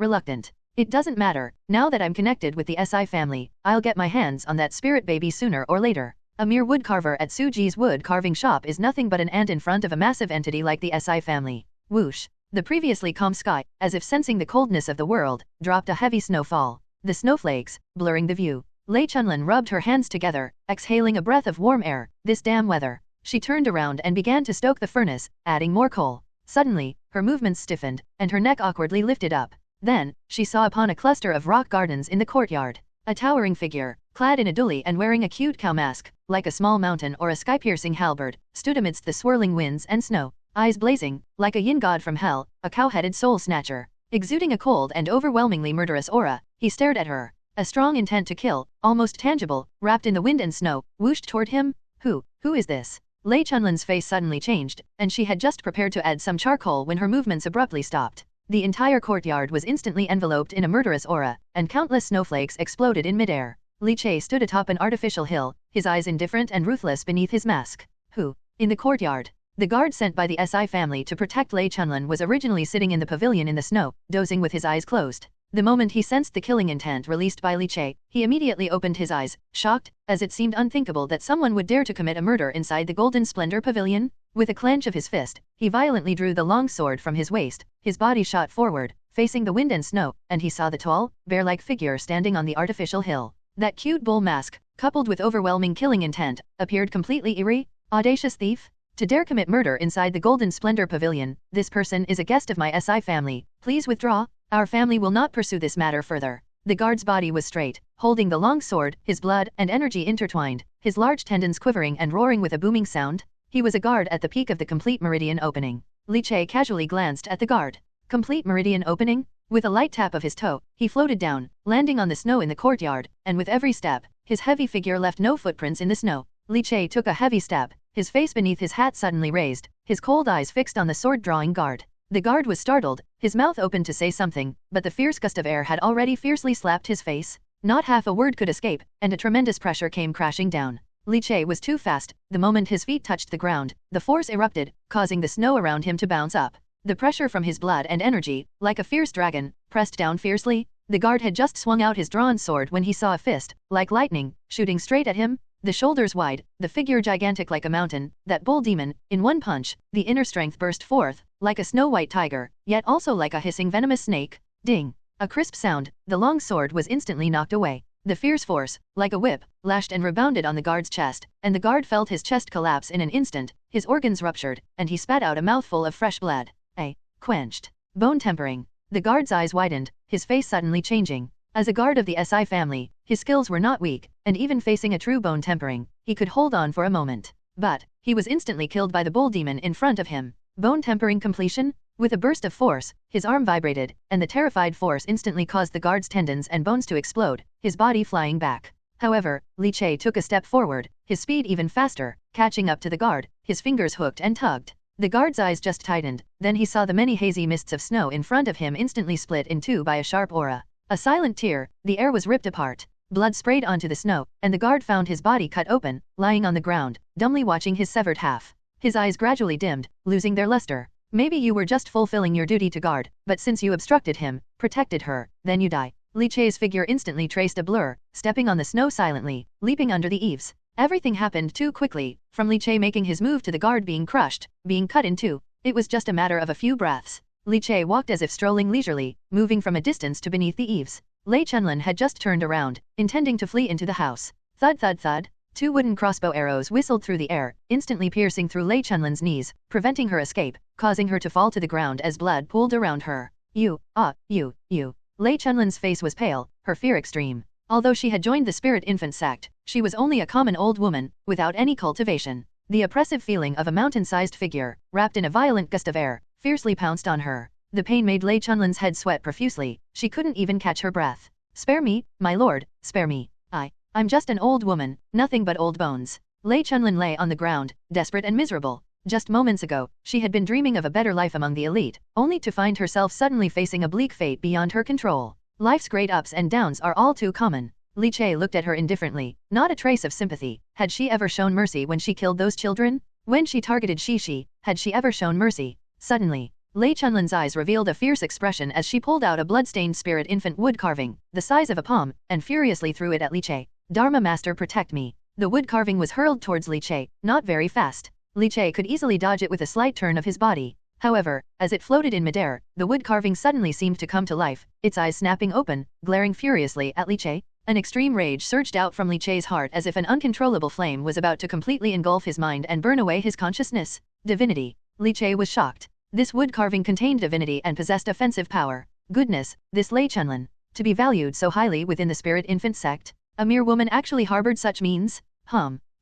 reluctant. It doesn't matter, now that I'm connected with the Si family, I'll get my hands on that spirit baby sooner or later. A mere woodcarver at Suji's wood carving shop is nothing but an ant in front of a massive entity like the Si family. Whoosh! The previously calm sky, as if sensing the coldness of the world, dropped a heavy snowfall. The snowflakes, blurring the view. Lei Chunlin rubbed her hands together, exhaling a breath of warm air. This damn weather. She turned around and began to stoke the furnace, adding more coal. Suddenly, her movements stiffened, and her neck awkwardly lifted up. Then, she saw upon a cluster of rock gardens in the courtyard, a towering figure, clad in a duli and wearing a cute cow mask, like a small mountain or a sky-piercing halberd, stood amidst the swirling winds and snow, eyes blazing, like a yin god from hell, a cow-headed soul-snatcher. Exuding a cold and overwhelmingly murderous aura, he stared at her. A strong intent to kill, almost tangible, wrapped in the wind and snow, whooshed toward him. Who is this? Lei Chunlin's face suddenly changed, and she had just prepared to add some charcoal when her movements abruptly stopped. The entire courtyard was instantly enveloped in a murderous aura, and countless snowflakes exploded in midair. Li Che stood atop an artificial hill, his eyes indifferent and ruthless beneath his mask. Who? In the courtyard. The guard sent by the Si family to protect Lei Chunlin was originally sitting in the pavilion in the snow, dozing with his eyes closed. The moment he sensed the killing intent released by Li Che, he immediately opened his eyes, shocked, as it seemed unthinkable that someone would dare to commit a murder inside the Golden Splendor Pavilion. With a clench of his fist, he violently drew the long sword from his waist, his body shot forward, facing the wind and snow, and he saw the tall, bear-like figure standing on the artificial hill. That cute bull mask, coupled with overwhelming killing intent, appeared completely eerie. Audacious thief? To dare commit murder inside the Golden Splendor Pavilion, this person is a guest of my Si family, please withdraw, our family will not pursue this matter further. The guard's body was straight, holding the long sword, his blood and energy intertwined, his large tendons quivering and roaring with a booming sound. He was a guard at the peak of the complete meridian opening. Li Che casually glanced at the guard. Complete meridian opening? With a light tap of his toe, he floated down, landing on the snow in the courtyard, and with every step, his heavy figure left no footprints in the snow. Li Che took a heavy step, his face beneath his hat suddenly raised, his cold eyes fixed on the sword-drawing guard. The guard was startled, his mouth opened to say something, but the fierce gust of air had already fiercely slapped his face. Not half a word could escape, and a tremendous pressure came crashing down. Li Che was too fast. The moment his feet touched the ground, the force erupted, causing the snow around him to bounce up. The pressure from his blood and energy, like a fierce dragon, pressed down fiercely. The guard had just swung out his drawn sword when he saw a fist, like lightning, shooting straight at him. The shoulders wide, the figure gigantic like a mountain, that bull demon. In one punch, the inner strength burst forth, like a snow-white tiger, yet also like a hissing venomous snake. Ding! A crisp sound, the long sword was instantly knocked away. The fierce force, like a whip, lashed and rebounded on the guard's chest, and the guard felt his chest collapse in an instant, his organs ruptured, and he spat out a mouthful of fresh blood. Quenched. Bone tempering. The guard's eyes widened, his face suddenly changing. As a guard of the SI family, his skills were not weak, and even facing a true bone tempering, he could hold on for a moment. But he was instantly killed by the bull demon in front of him. Bone tempering completion? With a burst of force, his arm vibrated, and the terrified force instantly caused the guard's tendons and bones to explode, his body flying back. However, Li Che took a step forward, his speed even faster, catching up to the guard, his fingers hooked and tugged. The guard's eyes just tightened, then he saw the many hazy mists of snow in front of him instantly split in two by a sharp aura. A silent tear, the air was ripped apart. Blood sprayed onto the snow, and the guard found his body cut open, lying on the ground, dumbly watching his severed half. His eyes gradually dimmed, losing their luster. Maybe you were just fulfilling your duty to guard, but since you obstructed him, protected her, then you die. Li Che's figure instantly traced a blur, stepping on the snow silently, leaping under the eaves. Everything happened too quickly, from Li Che making his move to the guard being crushed, being cut in two. It was just a matter of a few breaths. Li Che walked as if strolling leisurely, moving from a distance to beneath the eaves. Lei Chenlin had just turned around, intending to flee into the house. Thud thud thud. Two wooden crossbow arrows whistled through the air, instantly piercing through Lei Chenlin's knees, preventing her escape, causing her to fall to the ground as blood pooled around her. You. Lei Chenlin's face was pale, her fear extreme. Although she had joined the spirit infant sect, she was only a common old woman, without any cultivation. The oppressive feeling of a mountain-sized figure, wrapped in a violent gust of air, fiercely pounced on her. The pain made Lei Chenlin's head sweat profusely, she couldn't even catch her breath. Spare me, my lord, spare me. I'm just an old woman, nothing but old bones. Lei Chenlin lay on the ground, desperate and miserable. Just moments ago, she had been dreaming of a better life among the elite, only to find herself suddenly facing a bleak fate beyond her control. Life's great ups and downs are all too common. Li Che looked at her indifferently, not a trace of sympathy. Had she ever shown mercy when she killed those children? When she targeted Shishi, had she ever shown mercy? Suddenly, Lei Chenlin's eyes revealed a fierce expression as she pulled out a blood-stained spirit infant wood carving, the size of a palm, and furiously threw it at Li Che. Dharma Master, protect me. The wood carving was hurled towards Li Che, not very fast. Li Che could easily dodge it with a slight turn of his body. However, as it floated in midair, the wood carving suddenly seemed to come to life, its eyes snapping open, glaring furiously at Li Che. An extreme rage surged out from Li Che's heart as if an uncontrollable flame was about to completely engulf his mind and burn away his consciousness. Divinity. Li Che was shocked. This wood carving contained divinity and possessed offensive power. Goodness, this Lei Chenlin. To be valued so highly within the spirit infant sect? A mere woman actually harbored such means?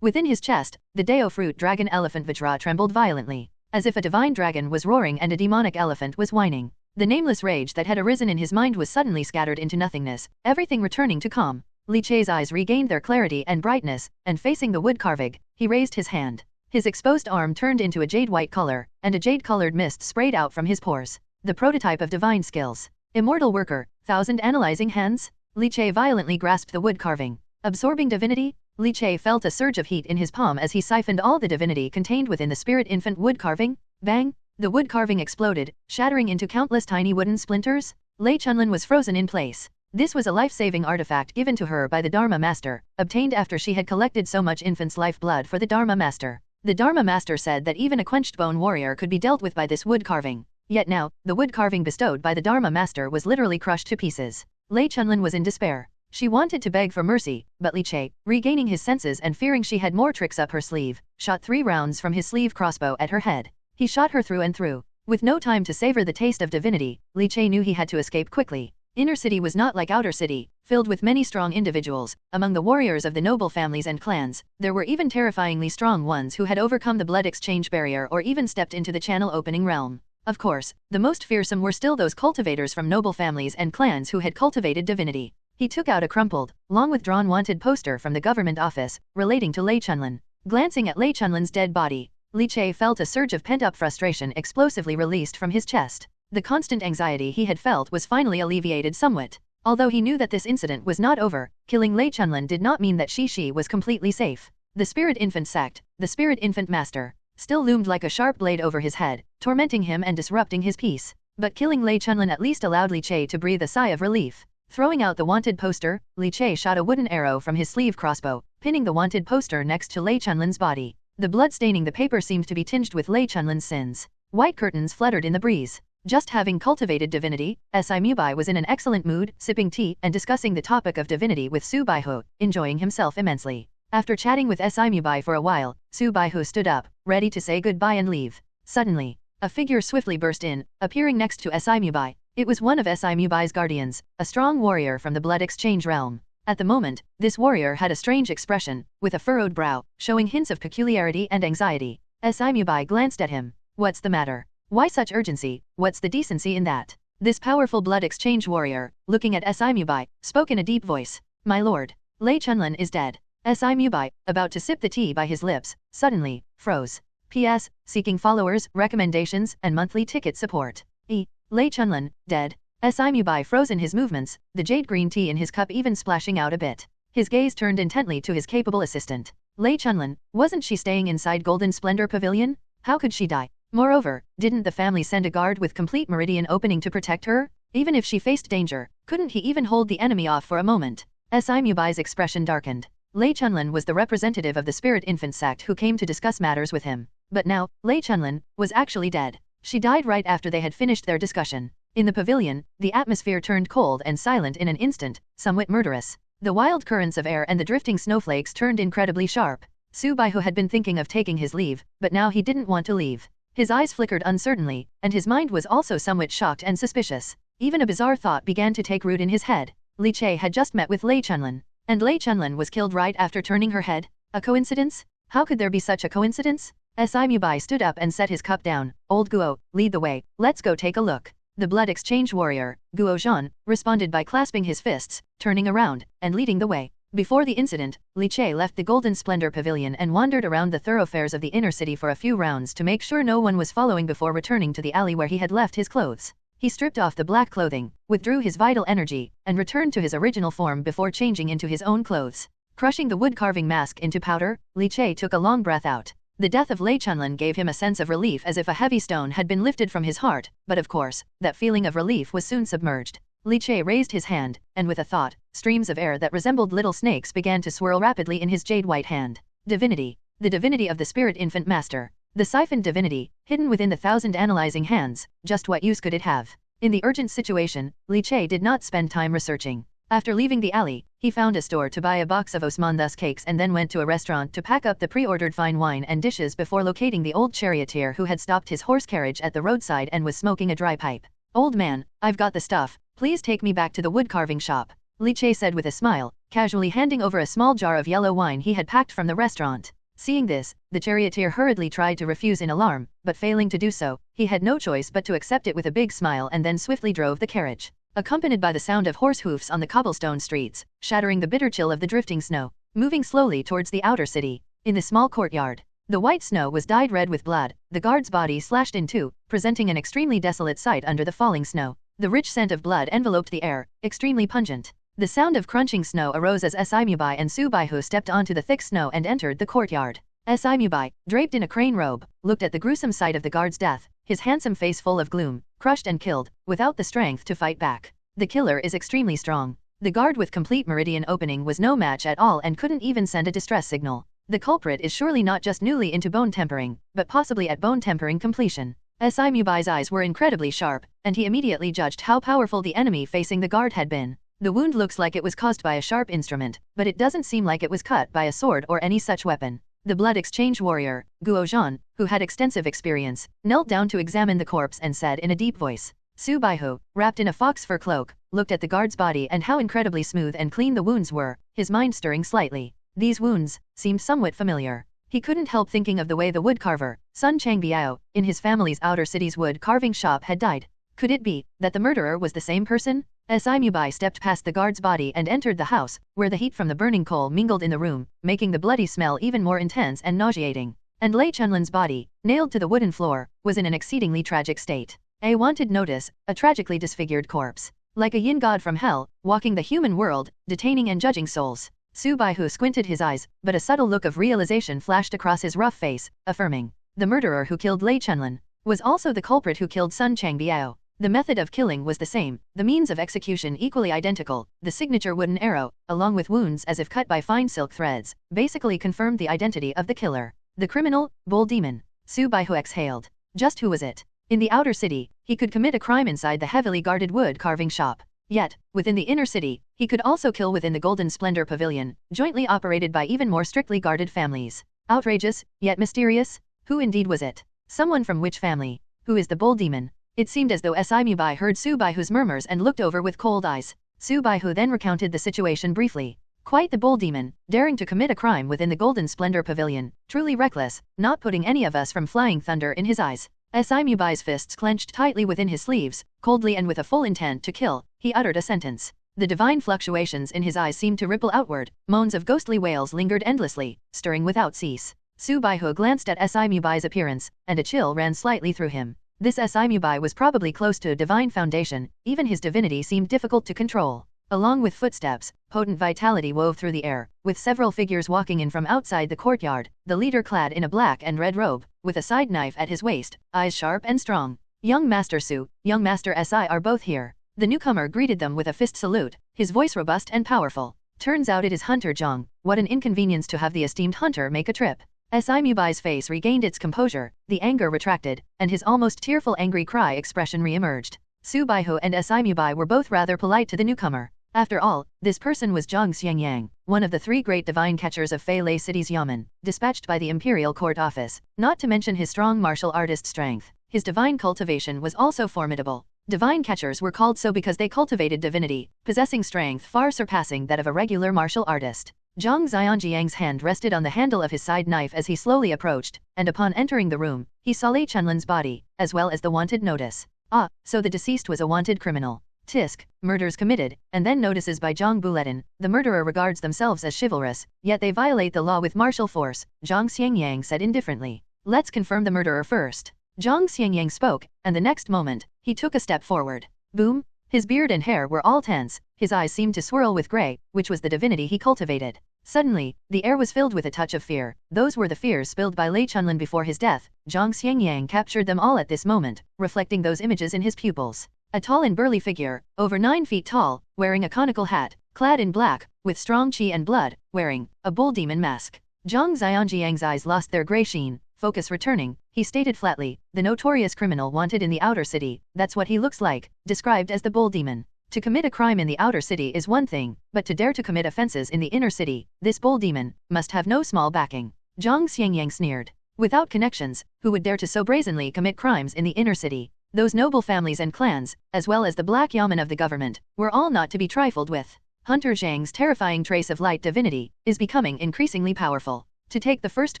Within his chest, the Dao Fruit dragon elephant Vajra trembled violently, as if a divine dragon was roaring and a demonic elephant was whining. The nameless rage that had arisen in his mind was suddenly scattered into nothingness, everything returning to calm. Li Che's eyes regained their clarity and brightness, and facing the wood carving, he raised his hand. His exposed arm turned into a jade-white color, and a jade-colored mist sprayed out from his pores. The prototype of divine skills. Immortal worker, 1,000 analyzing hands? Li Che violently grasped the wood carving. Absorbing divinity? Li Che felt a surge of heat in his palm as he siphoned all the divinity contained within the spirit infant wood carving. Bang! The wood carving exploded, shattering into countless tiny wooden splinters. Lei Chenlin was frozen in place. This was a life-saving artifact given to her by the Dharma Master, obtained after she had collected so much infant's life blood for the Dharma Master. The Dharma Master said that even a quenched bone warrior could be dealt with by this wood carving. Yet now, the wood carving bestowed by the Dharma Master was literally crushed to pieces. Lei Chenlin was in despair. She wanted to beg for mercy, but Li Che, regaining his senses and fearing she had more tricks up her sleeve, shot 3 rounds from his sleeve crossbow at her head. He shot her through and through. With no time to savor the taste of divinity, Li Che knew he had to escape quickly. Inner city was not like outer city, filled with many strong individuals. Among the warriors of the noble families and clans, there were even terrifyingly strong ones who had overcome the blood exchange barrier or even stepped into the channel opening realm. Of course, the most fearsome were still those cultivators from noble families and clans who had cultivated divinity. He took out a crumpled, long withdrawn wanted poster from the government office, relating to Lei Chenlin. Glancing at Lei Chenlin's dead body, Li Che felt a surge of pent-up frustration explosively released from his chest. The constant anxiety he had felt was finally alleviated somewhat. Although he knew that this incident was not over, killing Lei Chenlin did not mean that Shishi was completely safe. The spirit infant sect, the spirit infant master, still loomed like a sharp blade over his head, tormenting him and disrupting his peace. But killing Lei Chenlin at least allowed Li Che to breathe a sigh of relief. Throwing out the wanted poster, Li Che shot a wooden arrow from his sleeve crossbow, pinning the wanted poster next to Lei Chenlin's body. The blood staining the paper seemed to be tinged with Lei Chenlin's sins. White curtains fluttered in the breeze. Just having cultivated divinity, Si Mubai was in an excellent mood, sipping tea and discussing the topic of divinity with Su Baihu, enjoying himself immensely. After chatting with Si Mubai for a while, Su Baihu stood up, ready to say goodbye and leave. Suddenly, a figure swiftly burst in, appearing next to Si Mubai. It was one of Si Mubai's guardians, a strong warrior from the blood exchange realm. At the moment, this warrior had a strange expression, with a furrowed brow, showing hints of peculiarity and anxiety. Si Mubai glanced at him. What's the matter? Why such urgency? What's the decency in that? This powerful blood exchange warrior, looking at Si Mubai, spoke in a deep voice. My lord, Lei Chunlin is dead. Si Mubai, about to sip the tea by his lips, suddenly froze. P.S. Seeking followers, recommendations, and monthly ticket support. Lei Chunlin, dead. Si Mubai froze in his movements, the jade green tea in his cup even splashing out a bit. His gaze turned intently to his capable assistant. Lei Chunlin, wasn't she staying inside Golden Splendor Pavilion? How could she die? Moreover, didn't the family send a guard with complete meridian opening to protect her? Even if she faced danger, couldn't he even hold the enemy off for a moment? Si Mubai's expression darkened. Lei Chunlin was the representative of the spirit infant sect who came to discuss matters with him. But now, Lei Chunlin was actually dead. She died right after they had finished their discussion. In the pavilion, the atmosphere turned cold and silent in an instant, somewhat murderous. The wild currents of air and the drifting snowflakes turned incredibly sharp. Su Baihu had been thinking of taking his leave, but now he didn't want to leave. His eyes flickered uncertainly, and his mind was also somewhat shocked and suspicious. Even a bizarre thought began to take root in his head. Li Che had just met with Lei Chunlin, and Lei Chunlin was killed right after turning her head. A coincidence? How could there be such a coincidence? Si Mubai stood up and set his cup down. Old Guo, lead the way, let's go take a look. The blood exchange warrior, Guo Zhan, responded by clasping his fists, turning around, and leading the way. Before the incident, Li Che left the Golden Splendor Pavilion and wandered around the thoroughfares of the inner city for a few rounds to make sure no one was following before returning to the alley where he had left his clothes. He stripped off the black clothing, withdrew his vital energy, and returned to his original form before changing into his own clothes. Crushing the wood-carving mask into powder, Li Che took a long breath out. The death of Lei Chunlin gave him a sense of relief as if a heavy stone had been lifted from his heart, but of course, that feeling of relief was soon submerged. Li Che raised his hand, and with a thought, streams of air that resembled little snakes began to swirl rapidly in his jade-white hand. Divinity. The divinity of the spirit infant master. The siphoned divinity, hidden within the 1,000 analyzing hands, just what use could it have? In the urgent situation, Li Che did not spend time researching. After leaving the alley, he found a store to buy a box of Osmanthus cakes and then went to a restaurant to pack up the pre-ordered fine wine and dishes before locating the old charioteer who had stopped his horse carriage at the roadside and was smoking a dry pipe. Old man, I've got the stuff, please take me back to the wood-carving shop, Li Che said with a smile, casually handing over a small jar of yellow wine he had packed from the restaurant. Seeing this, the charioteer hurriedly tried to refuse in alarm, but failing to do so, he had no choice but to accept it with a big smile and then swiftly drove the carriage, accompanied by the sound of horse hoofs on the cobblestone streets, shattering the bitter chill of the drifting snow, moving slowly towards the outer city. In the small courtyard, the white snow was dyed red with blood, the guard's body slashed in two, presenting an extremely desolate sight under the falling snow. The rich scent of blood enveloped the air, extremely pungent. The sound of crunching snow arose as Si Mubai and Su Baihu stepped onto the thick snow and entered the courtyard. Si Mubai, draped in a crane robe, looked at the gruesome sight of the guard's death, his handsome face full of gloom, crushed and killed, without the strength to fight back. The killer is extremely strong. The guard with complete meridian opening was no match at all and couldn't even send a distress signal. The culprit is surely not just newly into bone tempering, but possibly at bone tempering completion. Si Mubai's eyes were incredibly sharp, and he immediately judged how powerful the enemy facing the guard had been. The wound looks like it was caused by a sharp instrument, but it doesn't seem like it was cut by a sword or any such weapon. The blood exchange warrior, Guo Zhan, who had extensive experience, knelt down to examine the corpse and said in a deep voice. Su Baihu, wrapped in a fox fur cloak, looked at the guard's body and how incredibly smooth and clean the wounds were, his mind stirring slightly. These wounds seemed somewhat familiar. He couldn't help thinking of the way the woodcarver, Sun Changbiao, in his family's outer city's wood carving shop had died. Could it be that the murderer was the same person? Si Mubai stepped past the guard's body and entered the house, where the heat from the burning coal mingled in the room, making the bloody smell even more intense and nauseating. And Lei Chunlin's body, nailed to the wooden floor, was in an exceedingly tragic state. A wanted notice, a tragically disfigured corpse. Like a yin god from hell, walking the human world, detaining and judging souls. Su Baihu squinted his eyes, but a subtle look of realization flashed across his rough face, affirming. The murderer who killed Lei Chunlin was also the culprit who killed Sun Changbiao. The method of killing was the same, the means of execution equally identical. The signature wooden arrow, along with wounds as if cut by fine silk threads, basically confirmed the identity of the killer. The criminal, Bull Demon. Su Baihu exhaled. Just who was it? In the outer city, he could commit a crime inside the heavily guarded wood carving shop. Yet, within the inner city, he could also kill within the Golden Splendor Pavilion, jointly operated by even more strictly guarded families. Outrageous, yet mysterious? Who indeed was it? Someone from which family? Who is the bull demon? It seemed as though Mubai heard Su Baihu's murmurs and looked over with cold eyes. Su Baihu then recounted the situation briefly. Quite the bull demon, daring to commit a crime within the Golden Splendor Pavilion, truly reckless, not putting any of us from flying thunder in his eyes. Mubai's fists clenched tightly within his sleeves, coldly and with a full intent to kill, he uttered a sentence. The divine fluctuations in his eyes seemed to ripple outward, moans of ghostly wails lingered endlessly, stirring without cease. Su Baihu glanced at Mubai's appearance, and a chill ran slightly through him. This Mubai was probably close to a divine foundation, even his divinity seemed difficult to control. Along with footsteps, potent vitality wove through the air, with several figures walking in from outside the courtyard, the leader clad in a black and red robe, with a side knife at his waist, eyes sharp and strong. Young Master Su, Young Master Si are both here. The newcomer greeted them with a fist salute, his voice robust and powerful. Turns out it is Hunter Zhang, what an inconvenience to have the esteemed hunter make a trip. Mubai's face regained its composure, the anger retracted, and his almost tearful angry cry expression re-emerged. Su Baihu and Mubai were both rather polite to the newcomer. After all, this person was Zhang Xiangyang, one of the 3 great divine catchers of Fei Lei City's Yamen, dispatched by the Imperial Court Office, not to mention his strong martial artist strength. His divine cultivation was also formidable. Divine catchers were called so because they cultivated divinity, possessing strength far surpassing that of a regular martial artist. Zhang Xianjiang's hand rested on the handle of his side knife as he slowly approached, and upon entering the room, he saw Lei Chunlin's body, as well as the wanted notice. Ah, so the deceased was a wanted criminal. Tisk, murders committed, and then notices by Zhang Buletin. The murderer regards themselves as chivalrous, yet they violate the law with martial force, Zhang Xiangyang said indifferently. Let's confirm the murderer first. Zhang Xiangyang spoke, and the next moment, he took a step forward. Boom! His beard and hair were all tense, his eyes seemed to swirl with grey, which was the divinity he cultivated. Suddenly, the air was filled with a touch of fear. Those were the fears spilled by Lei Chunlin before his death. Zhang Xiangyang captured them all at this moment, reflecting those images in his pupils. A tall and burly figure, over 9 feet tall, wearing a conical hat, clad in black, with strong qi and blood, wearing a bull demon mask. Zhang Xianjiang's eyes lost their grey sheen, focus returning, he stated flatly, the notorious criminal wanted in the outer city, that's what he looks like, described as the bull demon. To commit a crime in the outer city is one thing, but to dare to commit offenses in the inner city, this bull demon, must have no small backing. Zhang Xiangyang sneered. Without connections, who would dare to so brazenly commit crimes in the inner city? Those noble families and clans, as well as the black yamen of the government, were all not to be trifled with. Hunter Zhang's terrifying trace of light divinity is becoming increasingly powerful. To take the first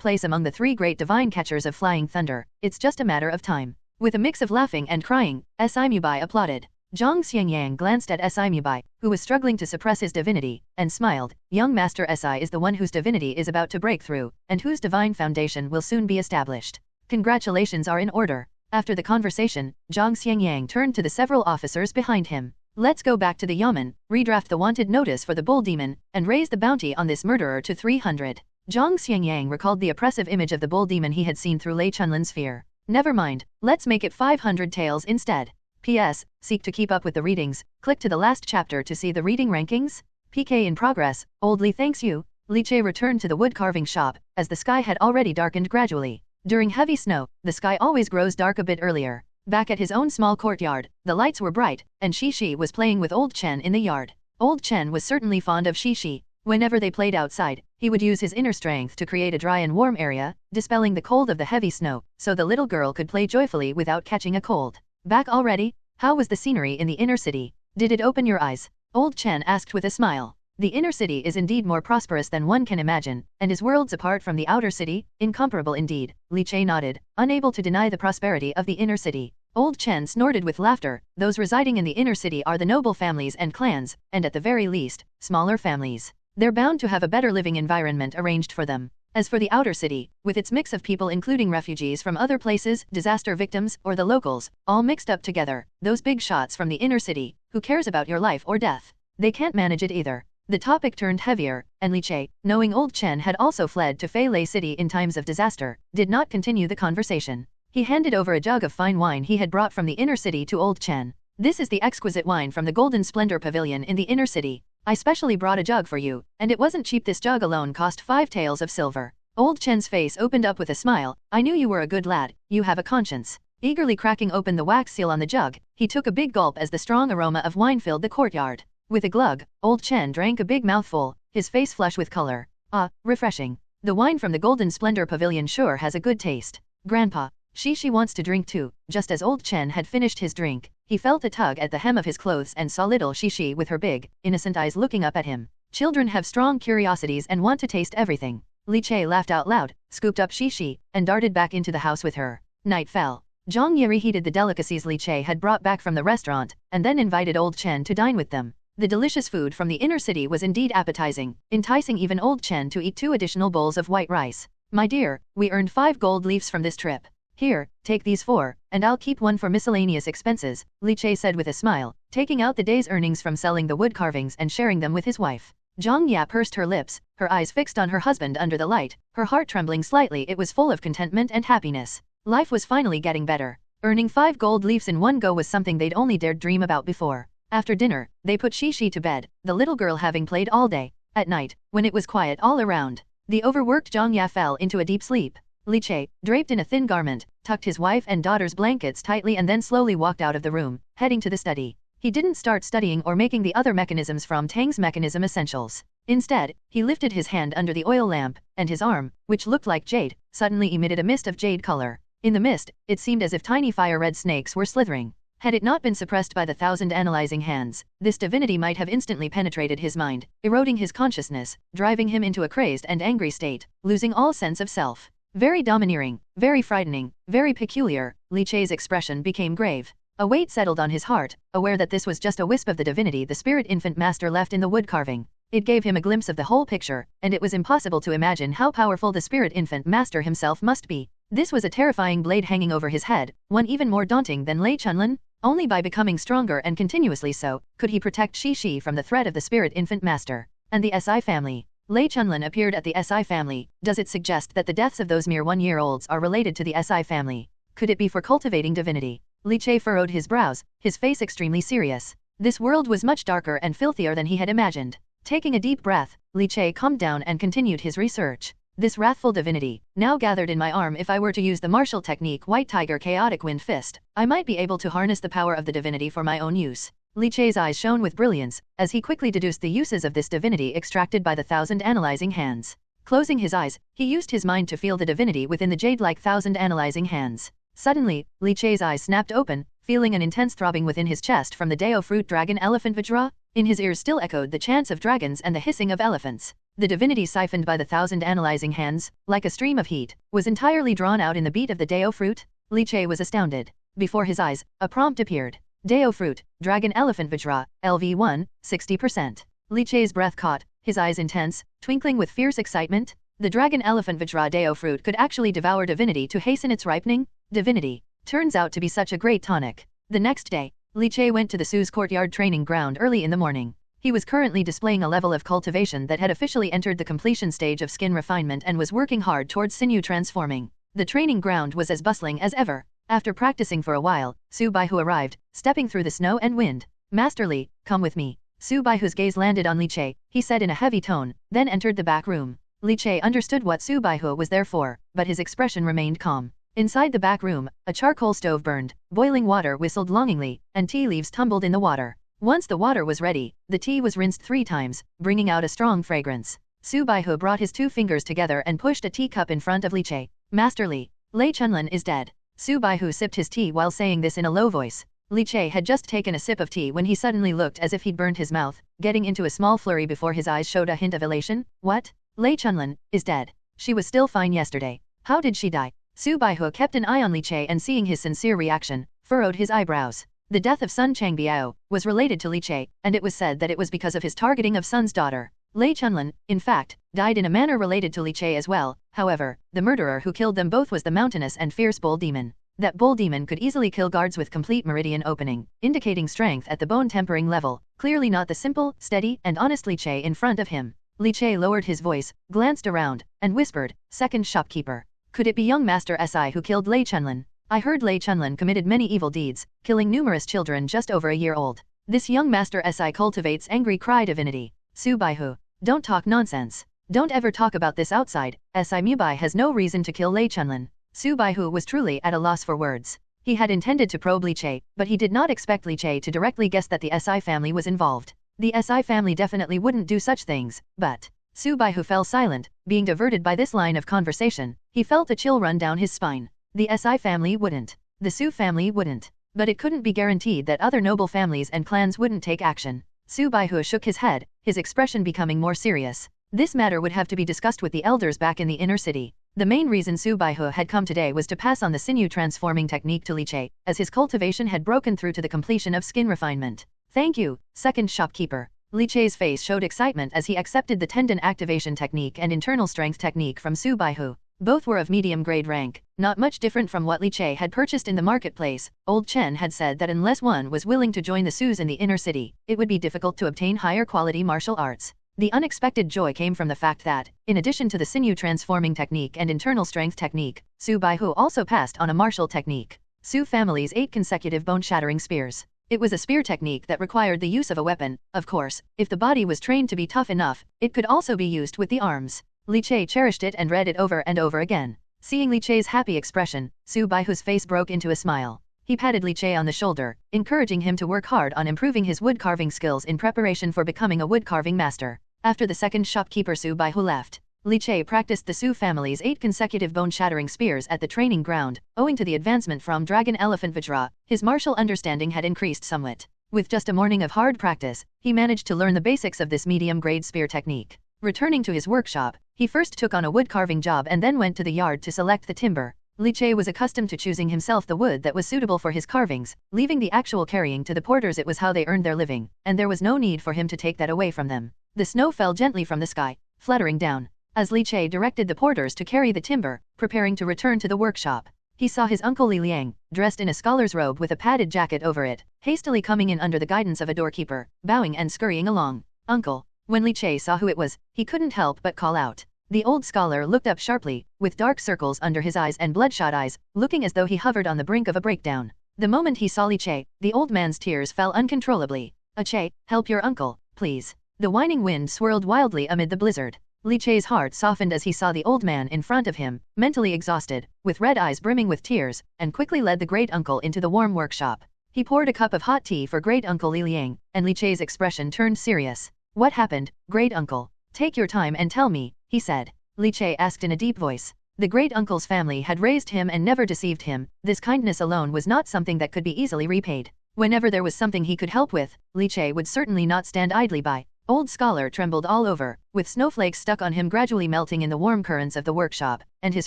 place among the 3 great divine catchers of flying thunder, it's just a matter of time. With a mix of laughing and crying, Mubai applauded. Zhang Xiangyang glanced at Mubai, who was struggling to suppress his divinity, and smiled. Young Master Si is the one whose divinity is about to break through, and whose divine foundation will soon be established. Congratulations are in order. After the conversation, Zhang Xiangyang turned to the several officers behind him. Let's go back to the yamen, redraft the wanted notice for the bull demon, and raise the bounty on this murderer to 300. Zhang Xiangyang recalled the oppressive image of the bull demon he had seen through Lei Chunlin's fear. Never mind, let's make it 500 taels instead. P.S. Seek to keep up with the readings, click to the last chapter to see the reading rankings. PK in progress, Old Li thanks you. Li Che returned to the wood carving shop, as the sky had already darkened gradually. During heavy snow, the sky always grows dark a bit earlier. Back at his own small courtyard, the lights were bright, and Shi was playing with Old Chen in the yard. Old Chen was certainly fond of Shi. Whenever they played outside, he would use his inner strength to create a dry and warm area, dispelling the cold of the heavy snow, so the little girl could play joyfully without catching a cold. Back already? How was the scenery in the inner city? Did it open your eyes? Old Chen asked with a smile. The inner city is indeed more prosperous than one can imagine, and is worlds apart from the outer city, incomparable indeed. Li Che nodded, unable to deny the prosperity of the inner city. Old Chen snorted with laughter. Those residing in the inner city are the noble families and clans, and at the very least, smaller families. They're bound to have a better living environment arranged for them. As for the outer city, with its mix of people including refugees from other places, disaster victims, or the locals, all mixed up together, those big shots from the inner city, who cares about your life or death? They can't manage it either. The topic turned heavier, and Li Che, knowing Old Chen had also fled to Fei Lei City in times of disaster, did not continue the conversation. He handed over a jug of fine wine he had brought from the inner city to Old Chen. This is the exquisite wine from the Golden Splendor Pavilion in the inner city. I specially brought a jug for you, and it wasn't cheap. This jug alone cost 5 taels of silver. Old Chen's face opened up with a smile. I knew you were a good lad, you have a conscience. Eagerly cracking open the wax seal on the jug, he took a big gulp as the strong aroma of wine filled the courtyard. With a glug, old Chen drank a big mouthful, his face flush with color. Ah, refreshing. The wine from the Golden Splendor Pavilion sure has a good taste. Grandpa, she wants to drink too. Just as old Chen had finished his drink, he felt a tug at the hem of his clothes and saw little Shishi with her big, innocent eyes looking up at him. Children have strong curiosities and want to taste everything. Li Che laughed out loud, scooped up Shishi, and darted back into the house with her. Night fell. Zhang Ye reheated the delicacies Li Che had brought back from the restaurant, and then invited old Chen to dine with them. The delicious food from the inner city was indeed appetizing, enticing even old Chen to eat 2 additional bowls of white rice. My dear, we earned 5 gold leaves from this trip. Here, take these 4, and I'll keep 1 for miscellaneous expenses, Li Che said with a smile, taking out the day's earnings from selling the wood carvings and sharing them with his wife. Zhang Ya pursed her lips, her eyes fixed on her husband under the light, her heart trembling slightly. It was full of contentment and happiness. Life was finally getting better. Earning 5 gold leaves in one go was something they'd only dared dream about before. After dinner, they put Shishi to bed, the little girl having played all day. At night, when it was quiet all around, the overworked Zhang Ya fell into a deep sleep. Li Che, draped in a thin garment, tucked his wife and daughter's blankets tightly and then slowly walked out of the room, heading to the study. He didn't start studying or making the other mechanisms from Tang's Mechanism Essentials. Instead, he lifted his hand under the oil lamp, and his arm, which looked like jade, suddenly emitted a mist of jade color. In the mist, it seemed as if tiny fire-red snakes were slithering. Had it not been suppressed by the 1,000 analyzing hands, this divinity might have instantly penetrated his mind, eroding his consciousness, driving him into a crazed and angry state, losing all sense of self. Very domineering, very frightening, very peculiar, Li Che's expression became grave. A weight settled on his heart, aware that this was just a wisp of the divinity the spirit infant master left in the wood carving. It gave him a glimpse of the whole picture, and it was impossible to imagine how powerful the spirit infant master himself must be. This was a terrifying blade hanging over his head, one even more daunting than Lei Chunlin. Only by becoming stronger and continuously so, could he protect Shishi from the threat of the spirit infant master. And the SI family. Lei Chunlin appeared at the SI family. Does it suggest that the deaths of those mere 1-year-olds are related to the SI family? Could it be for cultivating divinity? Li Che furrowed his brows, his face extremely serious. This world was much darker and filthier than he had imagined. Taking a deep breath, Li Che calmed down and continued his research. This wrathful divinity, now gathered in my arm. If I were to use the martial technique White Tiger Chaotic Wind Fist, I might be able to harness the power of the divinity for my own use. Li Che's eyes shone with brilliance, as he quickly deduced the uses of this divinity extracted by the 1,000 analyzing hands. Closing his eyes, he used his mind to feel the divinity within the jade-like 1,000 analyzing hands. Suddenly, Li Che's eyes snapped open, feeling an intense throbbing within his chest from the Dao Fruit Dragon Elephant Vajra. In his ears still echoed the chants of dragons and the hissing of elephants. The divinity siphoned by the 1,000 analyzing hands, like a stream of heat, was entirely drawn out in the beat of the Dao Fruit. Li Che was astounded. Before his eyes, a prompt appeared. Dao Fruit, Dragon Elephant Vajra, LV1, 60%. Li Che's breath caught, his eyes intense, twinkling with fierce excitement. The Dragon Elephant Vajra Dao Fruit could actually devour divinity to hasten its ripening. Divinity turns out to be such a great tonic. The next day, Li Che went to the Su's courtyard training ground early in the morning. He was currently displaying a level of cultivation that had officially entered the completion stage of skin refinement and was working hard towards sinew transforming. The training ground was as bustling as ever. After practicing for a while, Su Baihu arrived, stepping through the snow and wind. Master Li, come with me. Su Baihu's gaze landed on Li Che, he said in a heavy tone, then entered the back room. Li Che understood what Su Baihu was there for, but his expression remained calm. Inside the back room, a charcoal stove burned, boiling water whistled longingly, and tea leaves tumbled in the water. Once the water was ready, the tea was rinsed 3 times, bringing out a strong fragrance. Su Baihu brought his 2 fingers together and pushed a teacup in front of Li Che. Master Li, Lei Chunlin is dead. Su Baihu sipped his tea while saying this in a low voice. Li Che had just taken a sip of tea when he suddenly looked as if he'd burned his mouth, getting into a small flurry before his eyes showed a hint of elation. What? Lei Chunlin is dead. She was still fine yesterday. How did she die? Su Baihu kept an eye on Li Che and seeing his sincere reaction, furrowed his eyebrows. The death of Sun Changbiao was related to Li Che, and it was said that it was because of his targeting of Sun's daughter. Lei Chunlin, in fact, died in a manner related to Li Che as well. However, the murderer who killed them both was the mountainous and fierce bull demon. That bull demon could easily kill guards with complete meridian opening, indicating strength at the bone tempering level, clearly not the simple, steady, and honest Li Che in front of him. Li Che lowered his voice, glanced around, and whispered, "Second shopkeeper. Could it be young Master Si who killed Lei Chunlin? I heard Lei Chunlin committed many evil deeds, killing numerous children just over a year old. This young Master Si cultivates angry cry divinity. Su Baihu, don't talk nonsense. Don't ever talk about this outside. Si Mubai has no reason to kill Lei Chunlin." Su Baihu was truly at a loss for words. He had intended to probe Li Che, but he did not expect Li Che to directly guess that the SI family was involved. The SI family definitely wouldn't do such things, but Su Baihu fell silent, being diverted by this line of conversation. He felt a chill run down his spine. The SI family wouldn't. The Su family wouldn't. But it couldn't be guaranteed that other noble families and clans wouldn't take action. Su Baihu shook his head, his expression becoming more serious. This matter would have to be discussed with the elders back in the inner city. The main reason Su Baihu had come today was to pass on the sinew transforming technique to Li Che, as his cultivation had broken through to the completion of skin refinement. Thank you, second shopkeeper. Li Che's face showed excitement as he accepted the tendon activation technique and internal strength technique from Su Baihu. Both were of medium grade rank, not much different from what Li Che had purchased in the marketplace. Old Chen had said that unless one was willing to join the Sus in the inner city, it would be difficult to obtain higher quality martial arts. The unexpected joy came from the fact that, in addition to the sinew transforming technique and internal strength technique, Su Baihu also passed on a martial technique. Su family's 8 consecutive bone-shattering spears. It was a spear technique that required the use of a weapon. Of course, if the body was trained to be tough enough, it could also be used with the arms. Li Che cherished it and read it over and over again. Seeing Li Che's happy expression, Su Baihu's face broke into a smile. He patted Li Che on the shoulder, encouraging him to work hard on improving his wood carving skills in preparation for becoming a wood carving master. After the second shopkeeper Su Baihu left, Li Che practiced the Su family's 8 consecutive bone-shattering spears at the training ground. Owing to the advancement from Dragon Elephant Vajra, his martial understanding had increased somewhat. With just a morning of hard practice, he managed to learn the basics of this medium-grade spear technique. Returning to his workshop, he first took on a wood carving job and then went to the yard to select the timber. Li Che was accustomed to choosing himself the wood that was suitable for his carvings, leaving the actual carrying to the porters. It was how they earned their living, and there was no need for him to take that away from them. The snow fell gently from the sky, fluttering down, as Li Che directed the porters to carry the timber, preparing to return to the workshop. He saw his uncle Li Liang, dressed in a scholar's robe with a padded jacket over it, hastily coming in under the guidance of a doorkeeper, bowing and scurrying along. Uncle. When Li Che saw who it was, he couldn't help but call out. The old scholar looked up sharply, with dark circles under his eyes and bloodshot eyes, looking as though he hovered on the brink of a breakdown. The moment he saw Li Che, the old man's tears fell uncontrollably. Che, help your uncle, please. The whining wind swirled wildly amid the blizzard. Li Che's heart softened as he saw the old man in front of him, mentally exhausted, with red eyes brimming with tears, and quickly led the great uncle into the warm workshop. He poured a cup of hot tea for great uncle Li Liang, and Li Che's expression turned serious. What happened, great uncle? Take your time and tell me, he said. Li Che asked in a deep voice. The great uncle's family had raised him and never deceived him. This kindness alone was not something that could be easily repaid. Whenever there was something he could help with, Li Che would certainly not stand idly by. Old scholar trembled all over, with snowflakes stuck on him gradually melting in the warm currents of the workshop, and his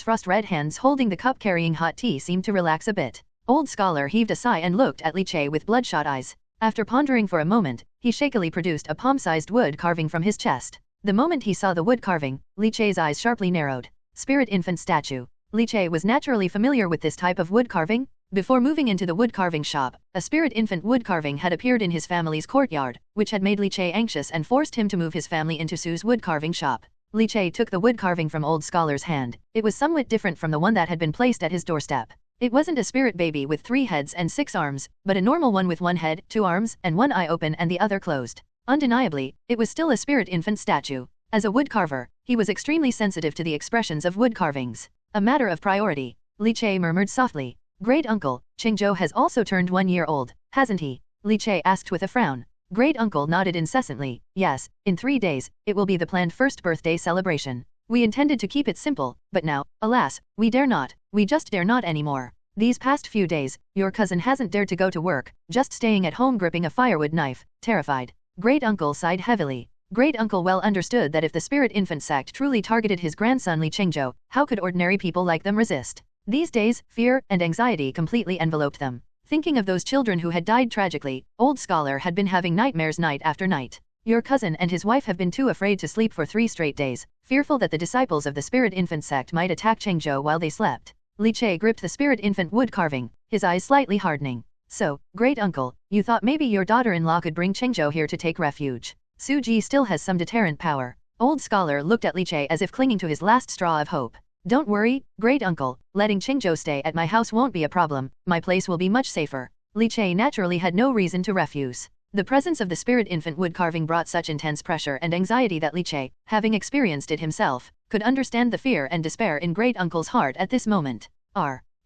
frost-red hands holding the cup carrying hot tea seemed to relax a bit. Old scholar heaved a sigh and looked at Li Che with bloodshot eyes. After pondering for a moment, he shakily produced a palm-sized wood carving from his chest. The moment he saw the wood carving, Li Che's eyes sharply narrowed. Spirit infant statue. Li Che was naturally familiar with this type of wood carving. Before moving into the wood carving shop, a spirit infant wood carving had appeared in his family's courtyard, which had made Li Che anxious and forced him to move his family into Su's wood carving shop. Li Che took the wood carving from old scholar's hand. It was somewhat different from the one that had been placed at his doorstep. It wasn't a spirit baby with 3 heads and 6 arms, but a normal one with 1 head, 2 arms, and 1 eye open and the other closed. Undeniably, it was still a spirit infant statue. As a wood carver, he was extremely sensitive to the expressions of wood carvings. A matter of priority. Li Che murmured softly. Great uncle, Qingzhou has also turned 1 year old, hasn't he? Li Che asked with a frown. Great uncle nodded incessantly. Yes, in 3 days, it will be the planned first birthday celebration. We intended to keep it simple, but now, alas, we dare not. We just dare not anymore. These past few days, your cousin hasn't dared to go to work, just staying at home gripping a firewood knife, terrified. Great uncle sighed heavily. Great uncle well understood that if the spirit infant sect truly targeted his grandson Li Qingzhou, how could ordinary people like them resist? These days, fear and anxiety completely enveloped them. Thinking of those children who had died tragically, old scholar had been having nightmares night after night. Your cousin and his wife have been too afraid to sleep for 3 straight days, fearful that the disciples of the spirit infant sect might attack Qingzhou while they slept. Li Che gripped the spirit infant wood carving, his eyes slightly hardening. So, great uncle, you thought maybe your daughter-in-law could bring Qingzhou here to take refuge. Su Ji still has some deterrent power. Old scholar looked at Li Che as if clinging to his last straw of hope. Don't worry, great uncle, letting Qingzhou stay at my house won't be a problem, my place will be much safer. Li Che naturally had no reason to refuse. The presence of the spirit infant wood carving brought such intense pressure and anxiety that Li Che, having experienced it himself, could understand the fear and despair in great uncle's heart at this moment.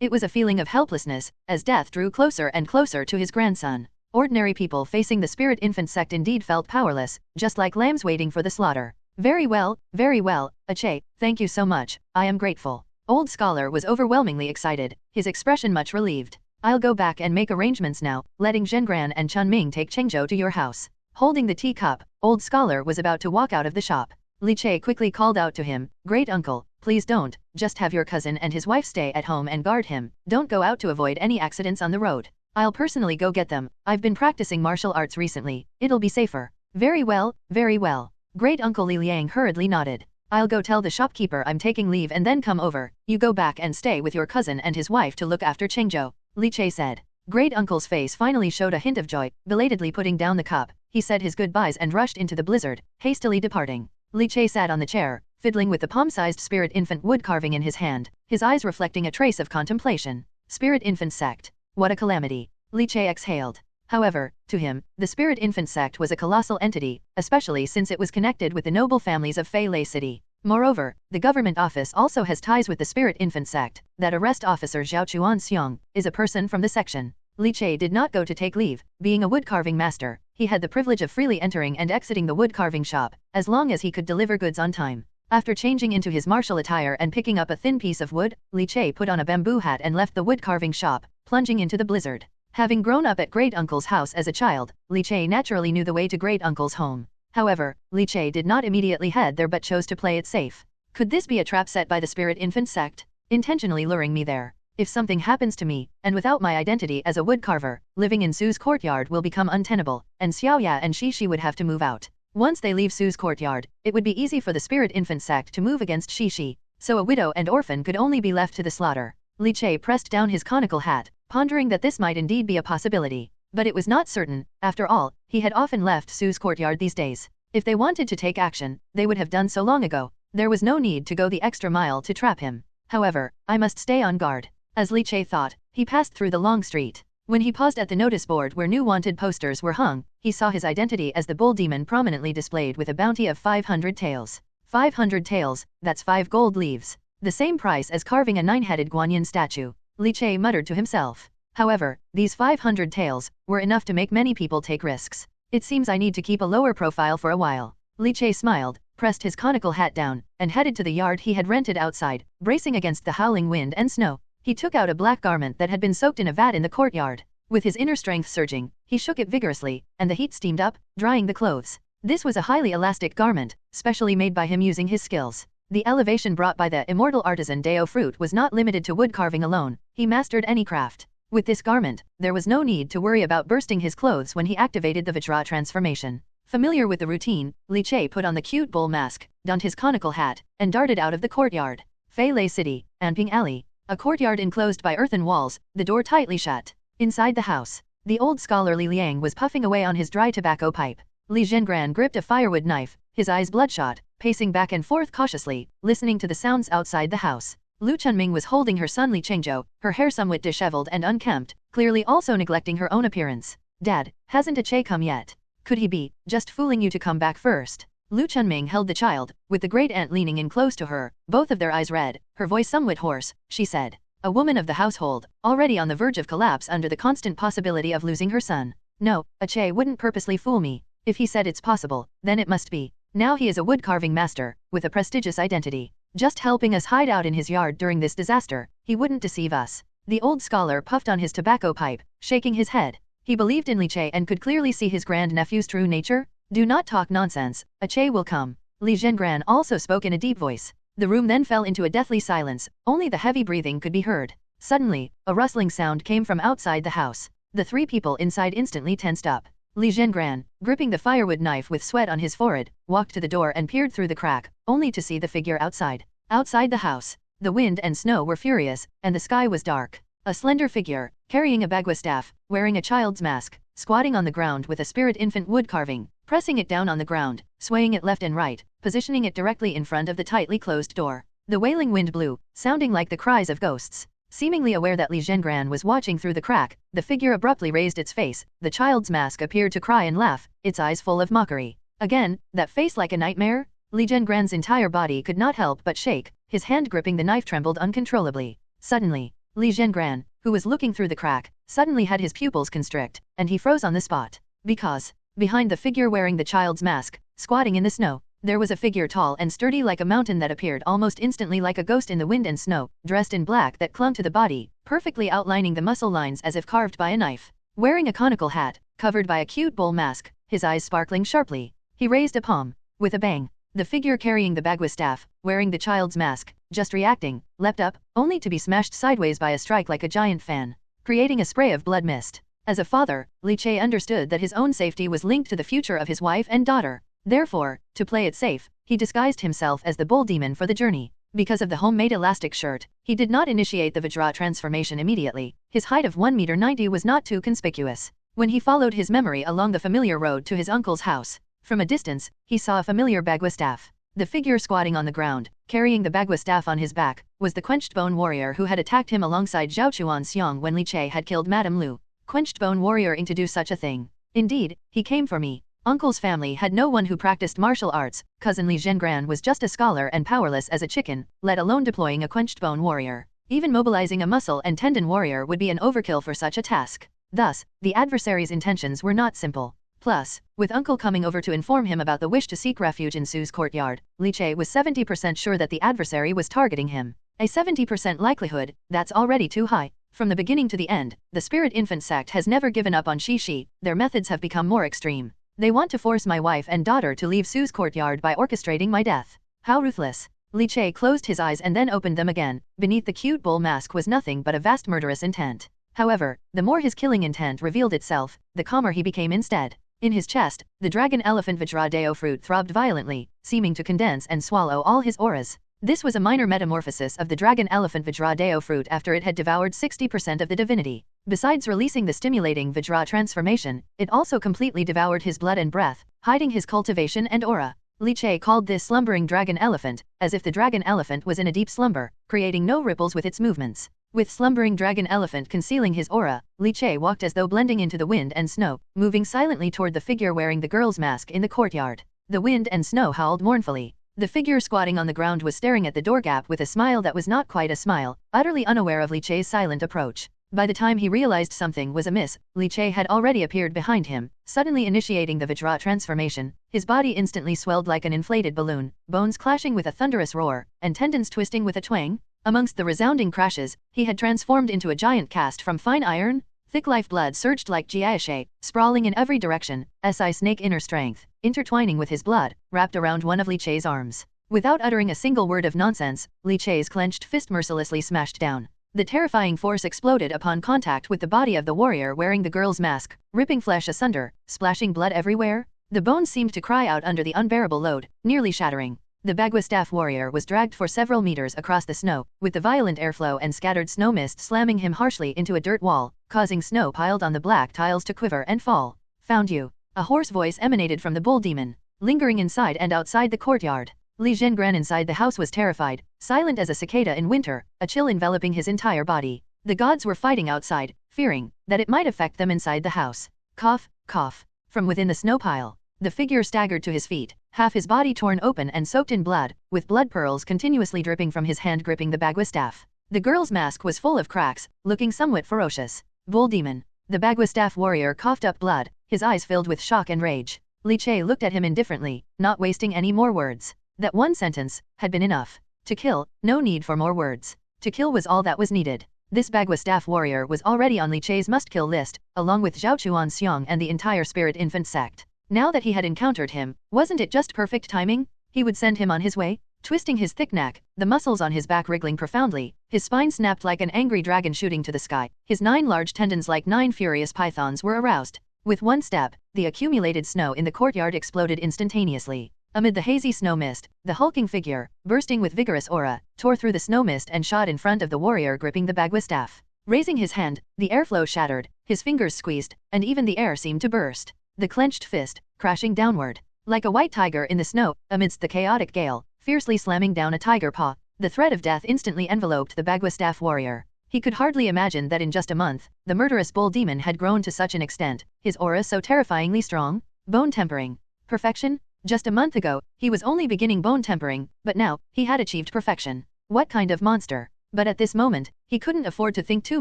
It was a feeling of helplessness, as death drew closer and closer to his grandson. Ordinary people facing the spirit infant sect indeed felt powerless, just like lambs waiting for the slaughter. Very well, Ache, thank you so much, I am grateful. Old Scholar was overwhelmingly excited, his expression much relieved. I'll go back and make arrangements now, letting Zhengran and Chunming take Chengzhou to your house. Holding the teacup, Old Scholar was about to walk out of the shop. Li Che quickly called out to him, Great uncle, please don't, just have your cousin and his wife stay at home and guard him, don't go out to avoid any accidents on the road. I'll personally go get them, I've been practicing martial arts recently, it'll be safer. Very well, very well. Great uncle Li Liang hurriedly nodded. I'll go tell the shopkeeper I'm taking leave and then come over, you go back and stay with your cousin and his wife to look after Chengzhou, Li Che said. Great uncle's face finally showed a hint of joy, belatedly putting down the cup, he said his goodbyes and rushed into the blizzard, hastily departing. Li Che sat on the chair, fiddling with the palm-sized spirit infant wood carving in his hand, his eyes reflecting a trace of contemplation. Spirit infant sect. What a calamity. Li Che exhaled. However, to him, the spirit infant sect was a colossal entity, especially since it was connected with the noble families of Fei Lei City. Moreover, the government office also has ties with the spirit infant sect. That arrest officer Zhao Chuan Xiong is a person from the section. Li Che did not go to take leave, being a woodcarving master. He had the privilege of freely entering and exiting the woodcarving shop, as long as he could deliver goods on time. After changing into his martial attire and picking up a thin piece of wood, Li Che put on a bamboo hat and left the woodcarving shop, plunging into the blizzard. Having grown up at Great Uncle's house as a child, Li Che naturally knew the way to Great Uncle's home. However, Li Che did not immediately head there but chose to play it safe. Could this be a trap set by the spirit infant sect, intentionally luring me there? If something happens to me, and without my identity as a woodcarver, living in Su's courtyard will become untenable, and Xiaoya and Shishi would have to move out. Once they leave Su's courtyard, it would be easy for the spirit infant sect to move against Shishi, so a widow and orphan could only be left to the slaughter. Li Che pressed down his conical hat, pondering that this might indeed be a possibility. But it was not certain, after all, he had often left Su's courtyard these days. If they wanted to take action, they would have done so long ago. There was no need to go the extra mile to trap him. However, I must stay on guard. As Li Che thought, he passed through the long street. When he paused at the notice board where new wanted posters were hung, he saw his identity as the bull demon prominently displayed with a bounty of 500 taels. 500 taels, that's 5 gold leaves. The same price as carving a 9-headed Guanyin statue. Li Che muttered to himself. However, these 500 taels were enough to make many people take risks. It seems I need to keep a lower profile for a while. Li Che smiled, pressed his conical hat down, and headed to the yard he had rented outside, bracing against the howling wind and snow. He took out a black garment that had been soaked in a vat in the courtyard. With his inner strength surging, he shook it vigorously, and the heat steamed up, drying the clothes. This was a highly elastic garment, specially made by him using his skills. The elevation brought by the immortal artisan Dao Fruit was not limited to wood carving alone, he mastered any craft. With this garment, there was no need to worry about bursting his clothes when he activated the Vajra transformation. Familiar with the routine, Li Che put on the cute bull mask, donned his conical hat, and darted out of the courtyard. Fei Lei City, Anping Alley. A courtyard enclosed by earthen walls, the door tightly shut. Inside the house, the old scholar Li Liang was puffing away on his dry tobacco pipe. Li Zhengran gripped a firewood knife, his eyes bloodshot, pacing back and forth cautiously, listening to the sounds outside the house. Lu Chunming was holding her son Li Chengzhou, her hair somewhat disheveled and unkempt, clearly also neglecting her own appearance. Dad, hasn't Ache come yet? Could he be just fooling you to come back first? Lu Chunming held the child, with the great aunt leaning in close to her, both of their eyes red, her voice somewhat hoarse. She said, a woman of the household, already on the verge of collapse under the constant possibility of losing her son. No, Ache wouldn't purposely fool me. If he said it's possible, then it must be. Now he is a wood-carving master, with a prestigious identity. Just helping us hide out in his yard during this disaster, he wouldn't deceive us. The old scholar puffed on his tobacco pipe, shaking his head. He believed in Li Che and could clearly see his grandnephew's true nature. Do not talk nonsense, Ache will come. Li Zhengran also spoke in a deep voice. The room then fell into a deathly silence, only the heavy breathing could be heard. Suddenly, a rustling sound came from outside the house. The three people inside instantly tensed up. Li Zhengran, gripping the firewood knife with sweat on his forehead, walked to the door and peered through the crack, only to see the figure outside. Outside the house, the wind and snow were furious, and the sky was dark. A slender figure, carrying a bagua staff, wearing a child's mask, squatting on the ground with a spirit infant wood carving, pressing it down on the ground, swaying it left and right, positioning it directly in front of the tightly closed door. The wailing wind blew, sounding like the cries of ghosts. Seemingly aware that Li Zhengran was watching through the crack, the figure abruptly raised its face. The child's mask appeared to cry and laugh, its eyes full of mockery. Again, that face like a nightmare? Li Zhengran's entire body could not help but shake, his hand gripping the knife trembled uncontrollably. Suddenly, Li Zhengran, who was looking through the crack, suddenly had his pupils constrict, and he froze on the spot. Because, behind the figure wearing the child's mask, squatting in the snow, there was a figure tall and sturdy like a mountain that appeared almost instantly like a ghost in the wind and snow, dressed in black that clung to the body, perfectly outlining the muscle lines as if carved by a knife. Wearing a conical hat, covered by a cute bull mask, his eyes sparkling sharply, he raised a palm. With a bang, the figure carrying the bagua staff, wearing the child's mask, just reacting, leapt up, only to be smashed sideways by a strike like a giant fan, creating a spray of blood mist. As a father, Li Che understood that his own safety was linked to the future of his wife and daughter. Therefore, to play it safe, he disguised himself as the bull demon for the journey. Because of the homemade elastic shirt, he did not initiate the Vajra transformation immediately. His height of 1.90 m was not too conspicuous. When he followed his memory along the familiar road to his uncle's house, from a distance, he saw a familiar bagua staff. The figure squatting on the ground, carrying the bagua staff on his back, was the Quenched Bone Warrior who had attacked him alongside Zhao Chuan Xiong when Li Che had killed Madame Lu. Quenched Bone Warrior to do such a thing. Indeed, he came for me. Uncle's family had no one who practiced martial arts. Cousin Li Zhengran was just a scholar and powerless as a chicken, let alone deploying a Quenched Bone Warrior. Even mobilizing a muscle and tendon warrior would be an overkill for such a task. Thus, the adversary's intentions were not simple. Plus, with Uncle coming over to inform him about the wish to seek refuge in Su's courtyard, Li Che was 70% sure that the adversary was targeting him. A 70% likelihood, that's already too high. From the beginning to the end, the Spirit Infant sect has never given up on Shi. Their methods have become more extreme. They want to force my wife and daughter to leave Su's courtyard by orchestrating my death. How ruthless. Li Che closed his eyes and then opened them again. Beneath the cute bull mask was nothing but a vast murderous intent. However, the more his killing intent revealed itself, the calmer he became instead. In his chest, the dragon elephant Vajra Dao Fruit throbbed violently, seeming to condense and swallow all his auras. This was a minor metamorphosis of the dragon elephant Vajra Dao Fruit after it had devoured 60% of the divinity. Besides releasing the stimulating Vajra transformation, it also completely devoured his blood and breath, hiding his cultivation and aura. Li Che called this slumbering dragon elephant, as if the dragon elephant was in a deep slumber, creating no ripples with its movements. With slumbering dragon elephant concealing his aura, Li Che walked as though blending into the wind and snow, moving silently toward the figure wearing the girl's mask in the courtyard. The wind and snow howled mournfully. The figure squatting on the ground was staring at the door gap with a smile that was not quite a smile, utterly unaware of Li Che's silent approach. By the time he realized something was amiss, Li Che had already appeared behind him, suddenly initiating the Vajra transformation. His body instantly swelled like an inflated balloon, bones clashing with a thunderous roar, and tendons twisting with a twang. Amongst the resounding crashes, he had transformed into a giant cast from fine iron. Thick lifeblood surged like jiaishe, sprawling in every direction, si snake inner strength, intertwining with his blood, wrapped around one of Li Che's arms. Without uttering a single word of nonsense, Li Che's clenched fist mercilessly smashed down. The terrifying force exploded upon contact with the body of the warrior wearing the girl's mask, ripping flesh asunder, splashing blood everywhere. The bones seemed to cry out under the unbearable load, nearly shattering. The bagua staff warrior was dragged for several meters across the snow, with the violent airflow and scattered snow mist slamming him harshly into a dirt wall, causing snow piled on the black tiles to quiver and fall. Found you. A hoarse voice emanated from the bull demon, lingering inside and outside the courtyard. Li Zhengran inside the house was terrified, silent as a cicada in winter, a chill enveloping his entire body. The gods were fighting outside, fearing that it might affect them inside the house. Cough, cough. From within the snow pile, the figure staggered to his feet, half his body torn open and soaked in blood, with blood pearls continuously dripping from his hand gripping the bagua staff. The girl's mask was full of cracks, looking somewhat ferocious. Bull demon. The bagua staff warrior coughed up blood, his eyes filled with shock and rage. Li Che looked at him indifferently, not wasting any more words. That one sentence had been enough. To kill, no need for more words. To kill was all that was needed. This bagua staff warrior was already on Li Che's must-kill list, along with Zhao Chuan Xiong and the entire Spirit Infant sect. Now that he had encountered him, wasn't it just perfect timing? He would send him on his way, twisting his thick neck, the muscles on his back wriggling profoundly, his spine snapped like an angry dragon shooting to the sky, his 9 large tendons like 9 furious pythons were aroused. With one step, the accumulated snow in the courtyard exploded instantaneously. Amid the hazy snow mist, the hulking figure, bursting with vigorous aura, tore through the snow mist and shot in front of the warrior gripping the bagua staff. Raising his hand, the airflow shattered, his fingers squeezed, and even the air seemed to burst. The clenched fist, crashing downward, like a white tiger in the snow, amidst the chaotic gale, fiercely slamming down a tiger paw. The threat of death instantly enveloped the bagua staff warrior. He could hardly imagine that in just a month, the murderous bull demon had grown to such an extent, his aura so terrifyingly strong. Bone tempering. Perfection? Just a month ago, he was only beginning bone tempering, but now, he had achieved perfection. What kind of monster? But at this moment, he couldn't afford to think too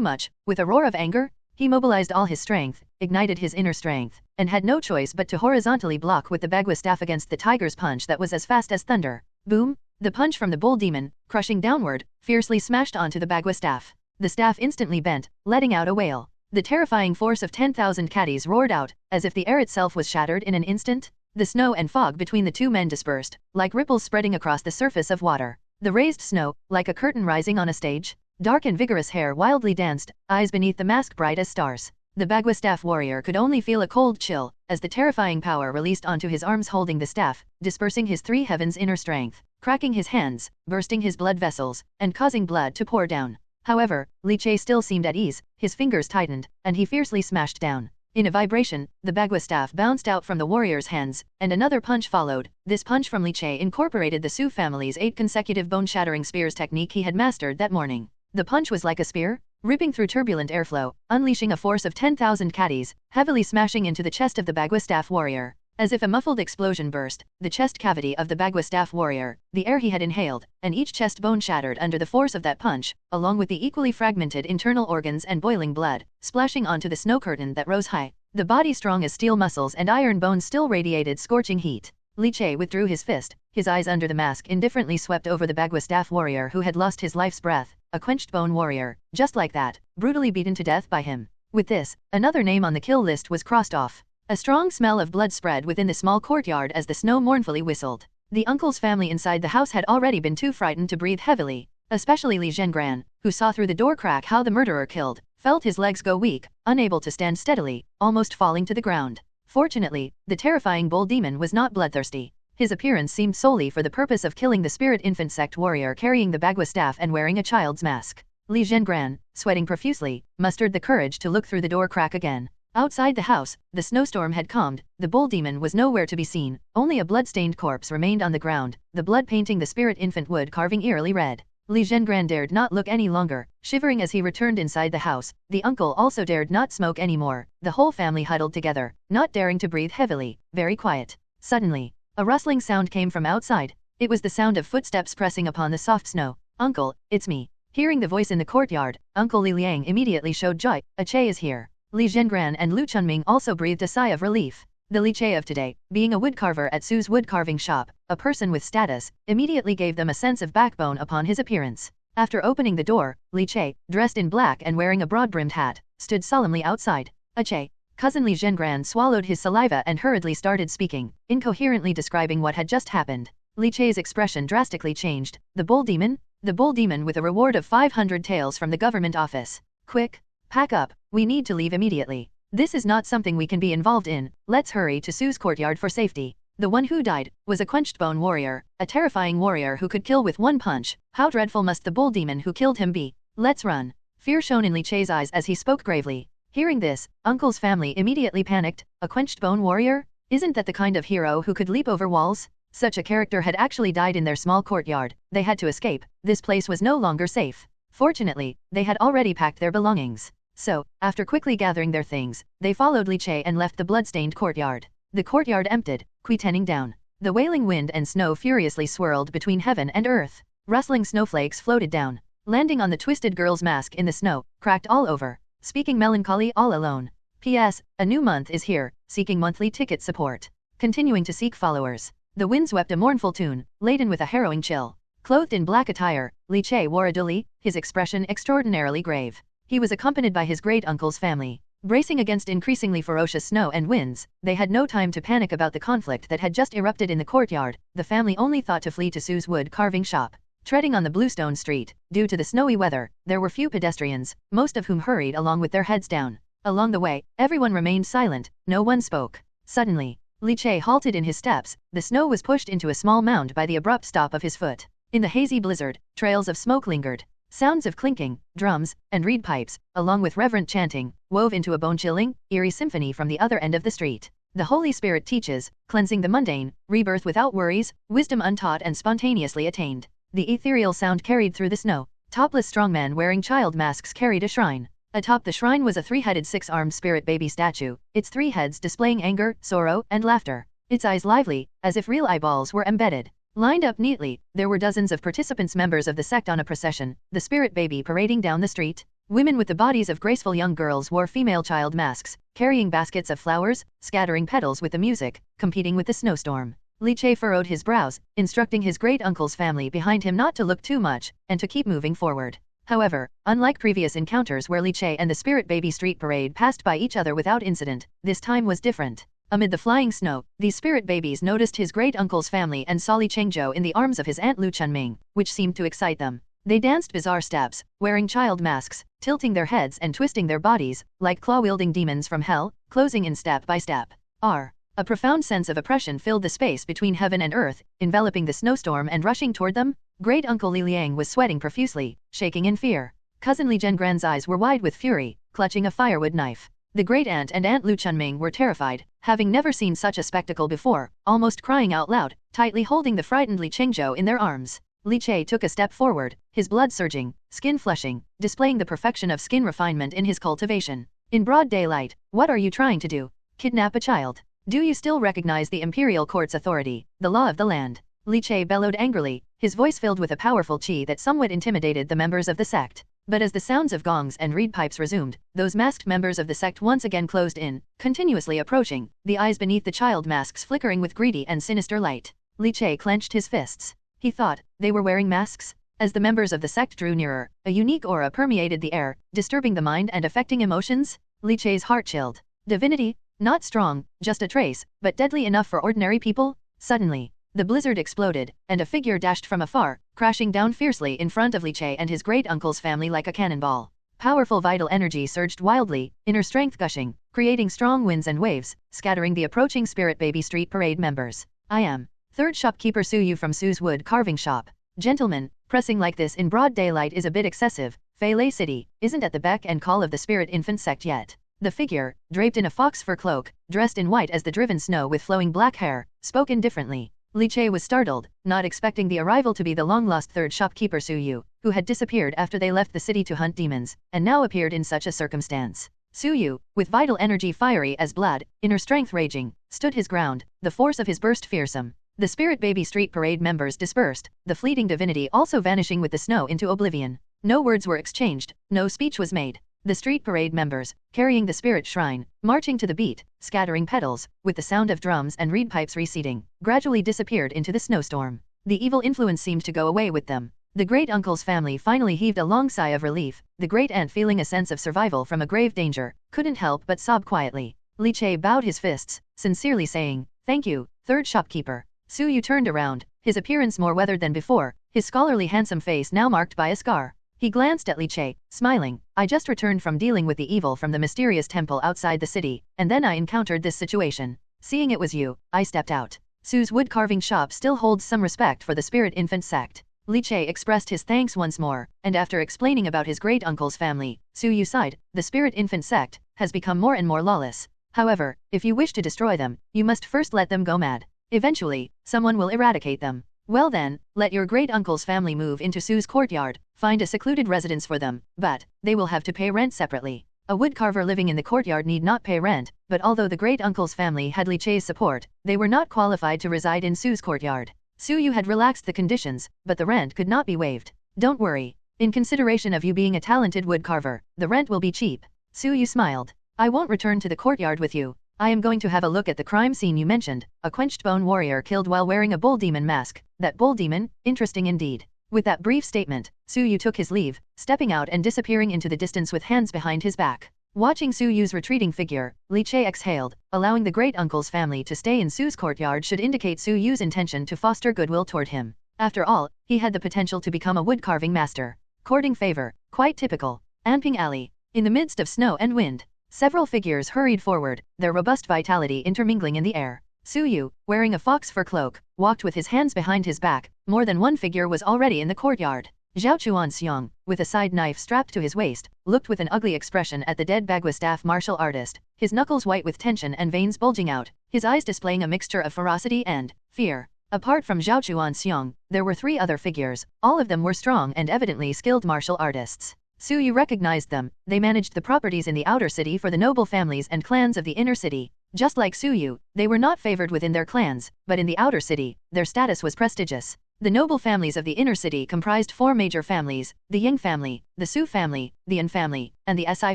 much. With a roar of anger, he mobilized all his strength, ignited his inner strength, and had no choice but to horizontally block with the Vajra staff against the tiger's punch that was as fast as thunder. Boom! The punch from the bull demon, crushing downward, fiercely smashed onto the Vajra staff. The staff instantly bent, letting out a wail. The terrifying force of 10,000 caddies roared out, as if the air itself was shattered in an instant. The snow and fog between the two men dispersed, like ripples spreading across the surface of water. The raised snow, like a curtain rising on a stage. Dark and vigorous hair wildly danced, eyes beneath the mask bright as stars. The Vajra staff warrior could only feel a cold chill, as the terrifying power released onto his arms holding the staff, dispersing his three heavens' inner strength, cracking his hands, bursting his blood vessels, and causing blood to pour down. However, Li Che still seemed at ease, his fingers tightened, and he fiercely smashed down. In a vibration, the Vajra staff bounced out from the warrior's hands, and another punch followed. This punch from Li Che incorporated the Su family's 8 consecutive bone-shattering spears technique he had mastered that morning. The punch was like a spear, ripping through turbulent airflow, unleashing a force of 10,000 caddies, heavily smashing into the chest of the Vajra staff warrior. As if a muffled explosion burst the chest cavity of the Vajra staff warrior, the air he had inhaled, and each chest bone shattered under the force of that punch, along with the equally fragmented internal organs and boiling blood, splashing onto the snow curtain that rose high. The body strong as steel muscles and iron bones still radiated scorching heat. Li Che withdrew his fist, his eyes under the mask indifferently swept over the Vajra staff warrior who had lost his life's breath, a quenched bone warrior, just like that, brutally beaten to death by him. With this, another name on the kill list was crossed off. A strong smell of blood spread within the small courtyard as the snow mournfully whistled. The uncle's family inside the house had already been too frightened to breathe heavily, especially Li Zhengran, who saw through the door crack how the murderer killed, felt his legs go weak, unable to stand steadily, almost falling to the ground. Fortunately, the terrifying bull demon was not bloodthirsty. His appearance seemed solely for the purpose of killing the spirit infant sect warrior carrying the Vajra staff and wearing a child's mask. Li Zhengran, sweating profusely, mustered the courage to look through the door crack again. Outside the house, the snowstorm had calmed, the bull demon was nowhere to be seen, only a blood-stained corpse remained on the ground, the blood painting the spirit infant wood carving eerily red. Li Zhengran dared not look any longer, shivering as he returned inside the house. The uncle also dared not smoke anymore, the whole family huddled together, not daring to breathe heavily, very quiet. Suddenly, a rustling sound came from outside. It was the sound of footsteps pressing upon the soft snow. "Uncle, it's me." Hearing the voice in the courtyard, Uncle Li Liang immediately showed joy. "A Che is here." Li Zhengran and Lu Chunming also breathed a sigh of relief. The Li Che of today, being a woodcarver at Su's woodcarving shop, a person with status, immediately gave them a sense of backbone upon his appearance. After opening the door, Li Che, dressed in black and wearing a broad-brimmed hat, stood solemnly outside. "A Che." Cousin Li Zhengran swallowed his saliva and hurriedly started speaking, incoherently describing what had just happened. Li Che's expression drastically changed. "The bull demon?" "The bull demon with a reward of 500 taels from the government office. Quick! Pack up, we need to leave immediately. This is not something we can be involved in, let's hurry to Su's courtyard for safety." The one who died was a quenched bone warrior, a terrifying warrior who could kill with one punch. How dreadful must the bull demon who killed him be? "Let's run." Fear shone in Li Che's eyes as he spoke gravely. Hearing this, Uncle's family immediately panicked. A quenched bone warrior? Isn't that the kind of hero who could leap over walls? Such a character had actually died in their small courtyard. They had to escape. This place was no longer safe. Fortunately, they had already packed their belongings. So, after quickly gathering their things, they followed Li Che and left the blood-stained courtyard. The courtyard emptied, quietening down. The wailing wind and snow furiously swirled between heaven and earth. Rustling snowflakes floated down, landing on the twisted girl's mask in the snow, cracked all over. Speaking melancholy all alone. P.S. A new month is here, seeking monthly ticket support. Continuing to seek followers. The wind swept a mournful tune, laden with a harrowing chill. Clothed in black attire, Li Che wore a duli, his expression extraordinarily grave. He was accompanied by his great-uncle's family. Bracing against increasingly ferocious snow and winds, they had no time to panic about the conflict that had just erupted in the courtyard. The family only thought to flee to Su's wood carving shop. Treading on the bluestone street, due to the snowy weather, there were few pedestrians, most of whom hurried along with their heads down. Along the way, everyone remained silent, no one spoke. Suddenly, Li Che halted in his steps. The snow was pushed into a small mound by the abrupt stop of his foot. In the hazy blizzard, trails of smoke lingered. Sounds of clinking, drums, and reed pipes, along with reverent chanting, wove into a bone-chilling, eerie symphony from the other end of the street. The Holy Spirit teaches, cleansing the mundane, rebirth without worries, wisdom untaught and spontaneously attained. The ethereal sound carried through the snow. Topless strongmen wearing child masks carried a shrine. Atop the shrine was a three-headed six-armed spirit baby statue, its three heads displaying anger, sorrow, and laughter. Its eyes lively, as if real eyeballs were embedded. Lined up neatly, there were dozens of participants, members of the sect on a procession, the spirit baby parading down the street. Women with the bodies of graceful young girls wore female child masks, carrying baskets of flowers, scattering petals with the music, competing with the snowstorm. Li Che furrowed his brows, instructing his great-uncle's family behind him not to look too much, and to keep moving forward. However, unlike previous encounters where Li Che and the spirit baby street parade passed by each other without incident, this time was different. Amid the flying snow, these spirit babies noticed his great-uncle's family and saw Li Chengzhou in the arms of his aunt Lu Chunming, which seemed to excite them. They danced bizarre steps, wearing child masks, tilting their heads and twisting their bodies, like claw-wielding demons from hell, closing in step by step. A profound sense of oppression filled the space between heaven and earth, enveloping the snowstorm and rushing toward them. Great-uncle Li Liang was sweating profusely, shaking in fear. Cousin Li Zhengrand's eyes were wide with fury, clutching a firewood knife. The great-aunt and Aunt Lu Chunming were terrified, having never seen such a spectacle before, almost crying out loud, tightly holding the frightened Li Chengzhou in their arms. Li Che took a step forward, his blood surging, skin flushing, displaying the perfection of skin refinement in his cultivation. In broad daylight, what are you trying to do? Kidnap a child? Do you still recognize the imperial court's authority, the law of the land? Li Che bellowed angrily, his voice filled with a powerful qi that somewhat intimidated the members of the sect. But as the sounds of gongs and reed pipes resumed, those masked members of the sect once again closed in, continuously approaching, the eyes beneath the child masks flickering with greedy and sinister light. Li Che clenched his fists. He thought, they were wearing masks? As the members of the sect drew nearer, a unique aura permeated the air, disturbing the mind and affecting emotions. Li Che's heart chilled. Divinity? Not strong, just a trace, but deadly enough for ordinary people? Suddenly, the blizzard exploded, and a figure dashed from afar, crashing down fiercely in front of Li Che and his great-uncle's family like a cannonball. Powerful vital energy surged wildly, inner strength gushing, creating strong winds and waves, scattering the approaching Spirit Baby Street Parade members. I am third shopkeeper Su Yu from Su's wood carving shop. Gentlemen, pressing like this in broad daylight is a bit excessive. Fei Lei City isn't at the beck and call of the Spirit Infant sect yet. The figure, draped in a fox fur cloak, dressed in white as the driven snow with flowing black hair, spoke indifferently. Li Che was startled, not expecting the arrival to be the long-lost third shopkeeper Su Yu, who had disappeared after they left the city to hunt demons, and now appeared in such a circumstance. Su Yu, with vital energy fiery as blood, inner strength raging, stood his ground, the force of his burst fearsome. The Spirit Baby Street Parade members dispersed, the fleeting divinity also vanishing with the snow into oblivion. No words were exchanged, no speech was made. The street parade members, carrying the spirit shrine, marching to the beat, scattering petals, with the sound of drums and reed pipes receding, gradually disappeared into the snowstorm. The evil influence seemed to go away with them. The great-uncle's family finally heaved a long sigh of relief. The great-aunt, feeling a sense of survival from a grave danger, couldn't help but sob quietly. Li Che bowed his fists, sincerely saying, "Thank you, third shopkeeper." Su Yu turned around, his appearance more weathered than before, his scholarly handsome face now marked by a scar. He glanced at Li Che, smiling. "I just returned from dealing with the evil from the mysterious temple outside the city, and then I encountered this situation. Seeing it was you, I stepped out." Su's wood carving shop still holds some respect for the Spirit Infant sect. Li Che expressed his thanks once more, and after explaining about his great-uncle's family, Su Yu sighed. The Spirit Infant sect has become more and more lawless. However, if you wish to destroy them, you must first let them go mad. Eventually, someone will eradicate them. Well then, let your great-uncle's family move into Su's courtyard, find a secluded residence for them, but they will have to pay rent separately. A woodcarver living in the courtyard need not pay rent, but although the great-uncle's family had Li Che's support, they were not qualified to reside in Su's courtyard. Su Yu had relaxed the conditions, but the rent could not be waived. Don't worry. In consideration of you being a talented woodcarver, the rent will be cheap. Su Yu smiled. I won't return to the courtyard with you. I am going to have a look at the crime scene you mentioned, a quenched bone warrior killed while wearing a bull demon mask. That bull demon, interesting indeed. With that brief statement, Su Yu took his leave, stepping out and disappearing into the distance with hands behind his back. Watching Su Yu's retreating figure, Li Che exhaled, allowing the great-uncle's family to stay in Su's courtyard should indicate Su Yu's intention to foster goodwill toward him. After all, he had the potential to become a wood-carving master. Courting favor, quite typical. Anping Alley. In the midst of snow and wind, several figures hurried forward, their robust vitality intermingling in the air. Su Yu, wearing a fox fur cloak, walked with his hands behind his back. More than one figure was already in the courtyard. Zhao Chuanxiong, with a side knife strapped to his waist, looked with an ugly expression at the dead Bagua staff martial artist, his knuckles white with tension and veins bulging out, his eyes displaying a mixture of ferocity and fear. Apart from Zhao Chuanxiong, there were three other figures. All of them were strong and evidently skilled martial artists. Su Yu recognized them. They managed the properties in the outer city for the noble families and clans of the inner city. Just like Su Yu, they were not favored within their clans, but in the outer city, their status was prestigious. The noble families of the inner city comprised 4 major families: the Ying family, the Su family, the An family, and the Si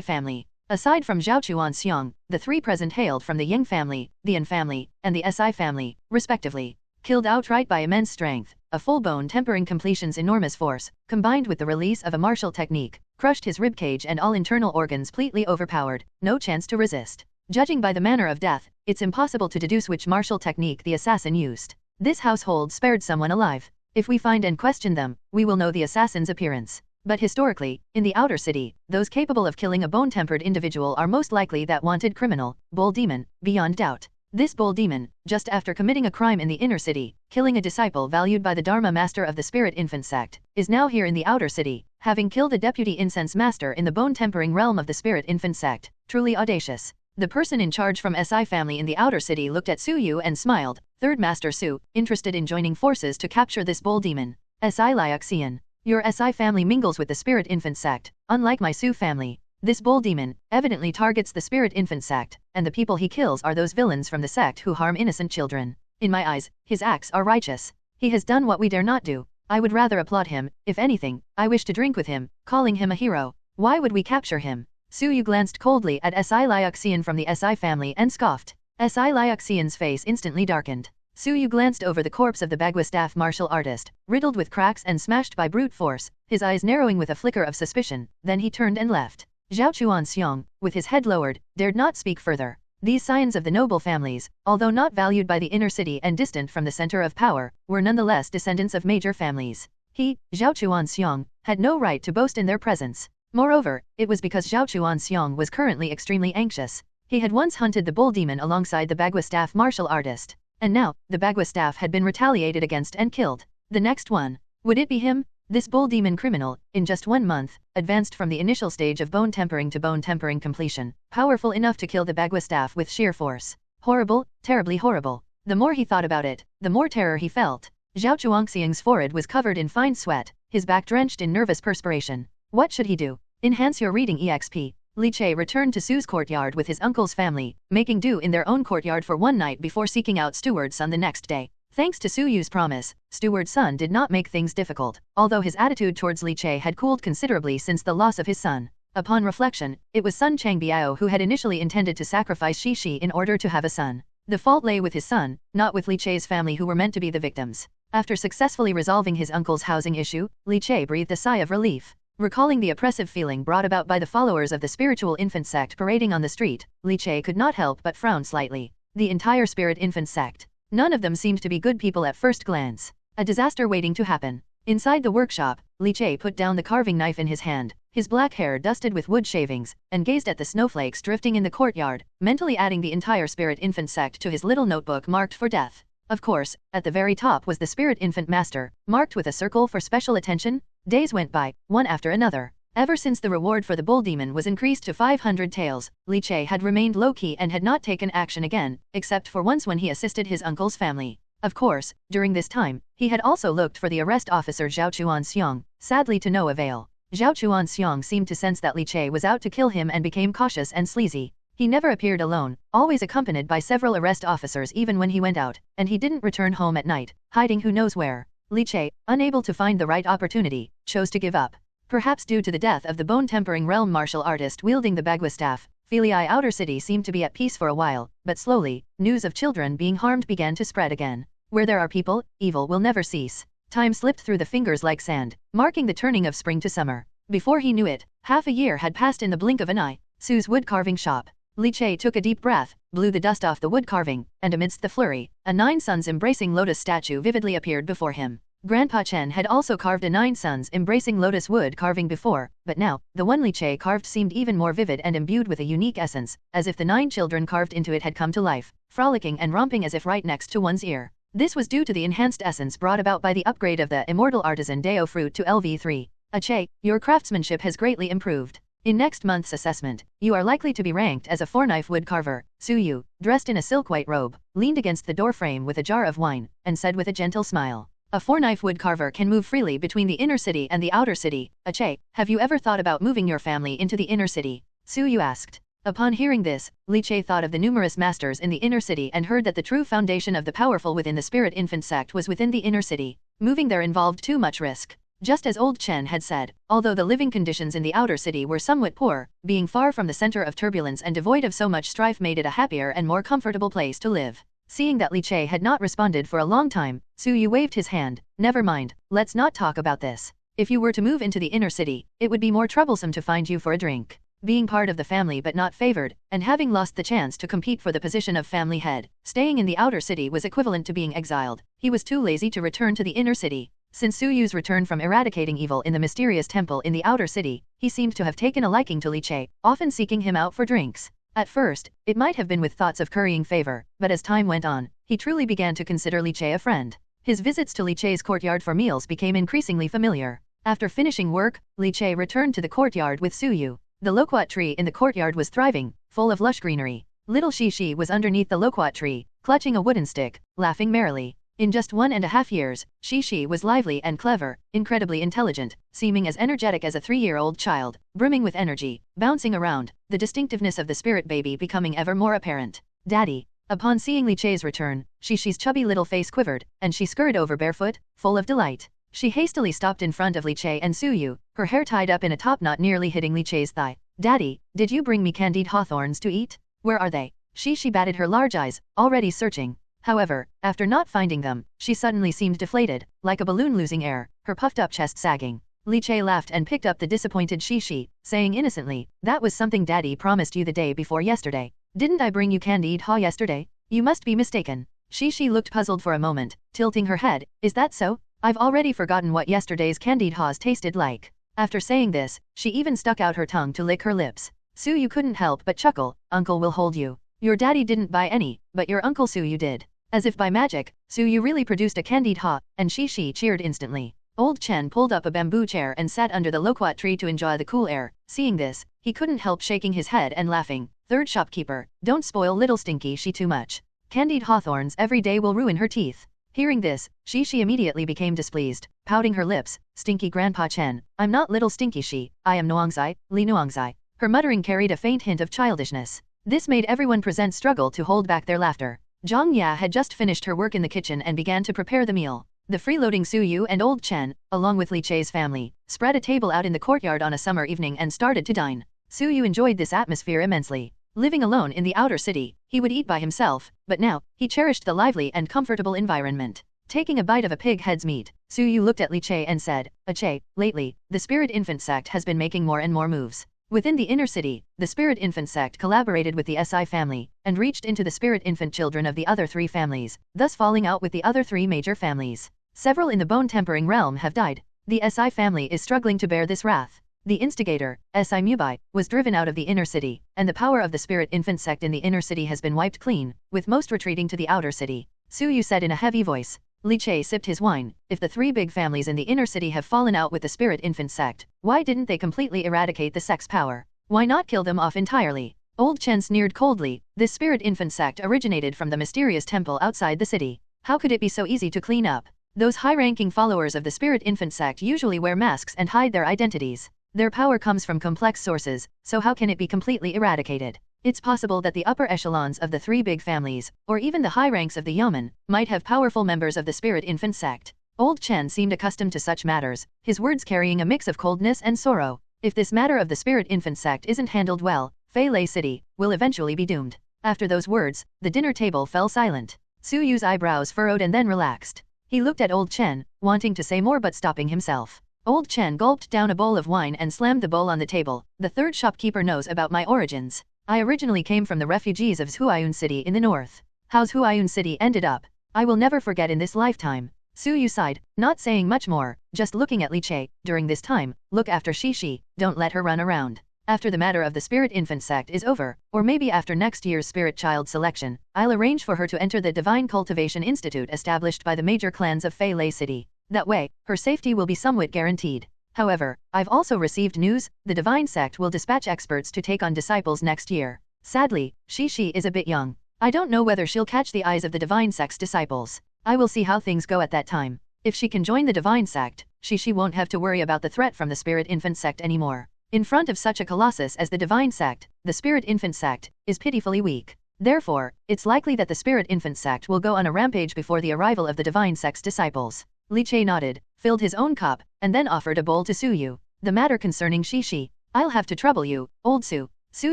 family. Aside from Zhao Chuan Xiong, the 3 present hailed from the Ying family, the An family, and the Si family, respectively. Killed outright by immense strength, a full bone tempering completion's enormous force, combined with the release of a martial technique, crushed his ribcage and all internal organs completely overpowered, no chance to resist. Judging by the manner of death, it's impossible to deduce which martial technique the assassin used. This household spared someone alive. If we find and question them, we will know the assassin's appearance. But historically, in the outer city, those capable of killing a bone-tempered individual are most likely that wanted criminal, bull demon, beyond doubt. This bull demon, just after committing a crime in the inner city, killing a disciple valued by the Dharma master of the Spirit Infant sect, is now here in the outer city, having killed a deputy incense master in the bone-tempering realm of the Spirit Infant sect. Truly audacious. The person in charge from Si family in the outer city looked at Su Yu and smiled. Third Master Su, interested in joining forces to capture this bull demon. Si Liaxian. Your Si family mingles with the Spirit Infant sect, unlike my Su family. This bull demon evidently targets the Spirit Infant sect, and the people he kills are those villains from the sect who harm innocent children. In my eyes, his acts are righteous. He has done what we dare not do. I would rather applaud him. If anything, I wish to drink with him, calling him a hero. Why would we capture him? Su Yu glanced coldly at Si Liaxian from the Si family and scoffed. Si Liaxian's face instantly darkened. Su Yu glanced over the corpse of the Bagua staff martial artist, riddled with cracks and smashed by brute force, his eyes narrowing with a flicker of suspicion, then he turned and left. Zhao Chuan Xiong, with his head lowered, dared not speak further. These scions of the noble families, although not valued by the inner city and distant from the center of power, were nonetheless descendants of major families. He, Zhao Chuan Xiong, had no right to boast in their presence. Moreover, it was because Zhao Chuan Xiong was currently extremely anxious. He had once hunted the bull demon alongside the Bagua staff martial artist, and now, the Bagua staff had been retaliated against and killed. The next one. Would it be him? This bull demon criminal, in just 1 month, advanced from the initial stage of bone tempering to bone tempering completion, powerful enough to kill the Bagua staff with sheer force. Horrible, terribly horrible. The more he thought about it, the more terror he felt. Zhao Chuangxiang's forehead was covered in fine sweat, his back drenched in nervous perspiration. What should he do? Enhance your reading EXP. Li Che returned to Su's courtyard with his uncle's family, making do in their own courtyard for 1 night before seeking out Steward Sun the next day. Thanks to Su Yu's promise, Steward Sun did not make things difficult, although his attitude towards Li Che had cooled considerably since the loss of his son. Upon reflection, it was Sun Changbiao who had initially intended to sacrifice Shi Shi in order to have a son. The fault lay with his son, not with Li Che's family who were meant to be the victims. After successfully resolving his uncle's housing issue, Li Che breathed a sigh of relief. Recalling the oppressive feeling brought about by the followers of the spiritual infant sect parading on the street, Li Che could not help but frown slightly. The entire Spirit Infant sect. None of them seemed to be good people at first glance. A disaster waiting to happen. Inside the workshop, Li Che put down the carving knife in his hand, his black hair dusted with wood shavings, and gazed at the snowflakes drifting in the courtyard, mentally adding the entire Spirit Infant sect to his little notebook marked for death. Of course, at the very top was the Spirit Infant Master, marked with a circle for special attention. Days went by, one after another. Ever since the reward for the bull demon was increased to 500 taels, Li Che had remained low-key and had not taken action again, except for once when he assisted his uncle's family. Of course, during this time, he had also looked for the arrest officer Zhao Chuan Xiong, sadly to no avail. Zhao Chuan Xiong seemed to sense that Li Che was out to kill him and became cautious and sleazy. He never appeared alone, always accompanied by several arrest officers even when he went out, and he didn't return home at night, hiding who knows where. Li Che, unable to find the right opportunity, chose to give up. Perhaps due to the death of the bone-tempering realm martial artist wielding the Bagua staff, Filii Outer City seemed to be at peace for a while, but slowly, news of children being harmed began to spread again. Where there are people, evil will never cease. Time slipped through the fingers like sand, marking the turning of spring to summer. Before he knew it, half a year had passed in the blink of an eye. Su's wood carving shop. Li Che took a deep breath, blew the dust off the wood carving, and amidst the flurry, a 9 suns embracing lotus statue vividly appeared before him. Grandpa Chen had also carved a 9 suns embracing lotus wood carving before, but now, the one Li Che carved seemed even more vivid and imbued with a unique essence, as if the 9 children carved into it had come to life, frolicking and romping as if right next to one's ear. This was due to the enhanced essence brought about by the upgrade of the immortal artisan Dao Fruit to LV3. Che, your craftsmanship has greatly improved. In next month's assessment, you are likely to be ranked as a 4-knife wood carver. Su Yu, dressed in a silk white robe, leaned against the doorframe with a jar of wine, and said with a gentle smile. A 4-knife wood carver can move freely between the inner city and the outer city. Che, have you ever thought about moving your family into the inner city? Su Yu asked. Upon hearing this, Li Che thought of the numerous masters in the inner city and heard that the true foundation of the powerful within the spirit infant sect was within the inner city. Moving there involved too much risk. Just as old Chen had said, although the living conditions in the outer city were somewhat poor, being far from the center of turbulence and devoid of so much strife made it a happier and more comfortable place to live. Seeing that Li Che had not responded for a long time, Su Yu waved his hand. Never mind, let's not talk about this. If you were to move into the inner city, it would be more troublesome to find you for a drink. Being part of the family but not favored, and having lost the chance to compete for the position of family head, staying in the outer city was equivalent to being exiled. He was too lazy to return to the inner city. Since Su Yu's return from eradicating evil in the mysterious temple in the outer city, he seemed to have taken a liking to Li Che, often seeking him out for drinks. At first, it might have been with thoughts of currying favor, but as time went on, he truly began to consider Li Che a friend. His visits to Li Che's courtyard for meals became increasingly familiar. After finishing work, Li Che returned to the courtyard with Su Yu. The loquat tree in the courtyard was thriving, full of lush greenery. Little Shi was underneath the loquat tree, clutching a wooden stick, laughing merrily. In just 1.5 years, Shi was lively and clever, incredibly intelligent, seeming as energetic as a 3-year-old child, brimming with energy, bouncing around, the distinctiveness of the spirit baby becoming ever more apparent. Daddy. Upon seeing Li Che's return, Shi's chubby little face quivered, and she scurried over barefoot, full of delight. She hastily stopped in front of Li Che and Su Yu, her hair tied up in a top knot nearly hitting Li Che's thigh. Daddy, did you bring me candied hawthorns to eat? Where are they? She batted her large eyes, already searching. However, after not finding them, she suddenly seemed deflated, like a balloon losing air, her puffed-up chest sagging. Li Che laughed and picked up the disappointed Shi, saying innocently, that was something Daddy promised you the day before yesterday. Didn't I bring you candied haw yesterday? You must be mistaken. Shi looked puzzled for a moment, tilting her head. Is that so? I've already forgotten what yesterday's candied haws tasted like. After saying this, she even stuck out her tongue to lick her lips. Su Yu couldn't help but chuckle. Uncle will hold you. Your daddy didn't buy any, but your uncle Su Yu did. As if by magic, Su Yu really produced a candied haw, and Shi cheered instantly. Old Chen pulled up a bamboo chair and sat under the loquat tree to enjoy the cool air. Seeing this, he couldn't help shaking his head and laughing. Third shopkeeper, don't spoil little Stinky Shi too much. Candied hawthorns every day will ruin her teeth. Hearing this, Shi immediately became displeased, pouting her lips. Stinky Grandpa Chen, I'm not little Stinky Shi, I am Nuangzai, Li Nuangzai. Her muttering carried a faint hint of childishness. This made everyone present struggle to hold back their laughter. Zhang Ya had just finished her work in the kitchen and began to prepare the meal. The freeloading Su Yu and Old Chen, along with Li Che's family, spread a table out in the courtyard on a summer evening and started to dine. Su Yu enjoyed this atmosphere immensely. Living alone in the outer city, he would eat by himself, but now, he cherished the lively and comfortable environment. Taking a bite of a pig head's meat, Su Yu looked at Li Che and said, Che, lately, the Spirit Infant sect has been making more and more moves. Within the inner city, the Spirit Infant sect collaborated with the SI family, and reached into the Spirit Infant children of the other 3 families, thus falling out with the other 3 major families. Several in the bone-tempering realm have died. The SI family is struggling to bear this wrath. The instigator, SI Mubai, was driven out of the inner city, and the power of the Spirit Infant sect in the inner city has been wiped clean, with most retreating to the outer city. Su Yu said in a heavy voice. Li Che sipped his wine. If the 3 big families in the inner city have fallen out with the Spirit Infant sect, why didn't they completely eradicate the sect's power? Why not kill them off entirely? Old Chen sneered coldly. This Spirit Infant sect originated from the mysterious temple outside the city. How could it be so easy to clean up? Those high-ranking followers of the Spirit Infant sect usually wear masks and hide their identities. Their power comes from complex sources, so how can it be completely eradicated? It's possible that the upper echelons of the 3 big families, or even the high ranks of the yeomen, might have powerful members of the Spirit Infant sect. Old Chen seemed accustomed to such matters, his words carrying a mix of coldness and sorrow. If this matter of the Spirit Infant sect isn't handled well, Fei Lei City will eventually be doomed. After those words, the dinner table fell silent. Su Yu's eyebrows furrowed and then relaxed. He looked at Old Chen, wanting to say more but stopping himself. Old Chen gulped down a bowl of wine and slammed the bowl on the table. The 3rd shopkeeper knows about my origins. I originally came from the refugees of Huayun City in the north. How's Huayun City ended up? I will never forget in this lifetime. Su Yu sighed, not saying much more, just looking at Li Che. During this time, look after Shi, don't let her run around. After the matter of the Spirit Infant sect is over, or maybe after next year's Spirit Child selection, I'll arrange for her to enter the Divine Cultivation Institute established by the major clans of Fei Lei City. That way, her safety will be somewhat guaranteed. However, I've also received news, the Divine Sect will dispatch experts to take on disciples next year. Sadly, Shi is a bit young. I don't know whether she'll catch the eyes of the Divine Sect's disciples. I will see how things go at that time. If she can join the Divine Sect, Shi won't have to worry about the threat from the Spirit Infant sect anymore. In front of such a colossus as the Divine Sect, the spirit infant sect, is pitifully weak. Therefore, it's likely that the spirit infant sect will go on a rampage before the arrival of the divine sect's disciples. Li Che nodded, filled his own cup, and then offered a bowl to Su Yu. The matter concerning Shishi. I'll have to trouble you, old Su. Su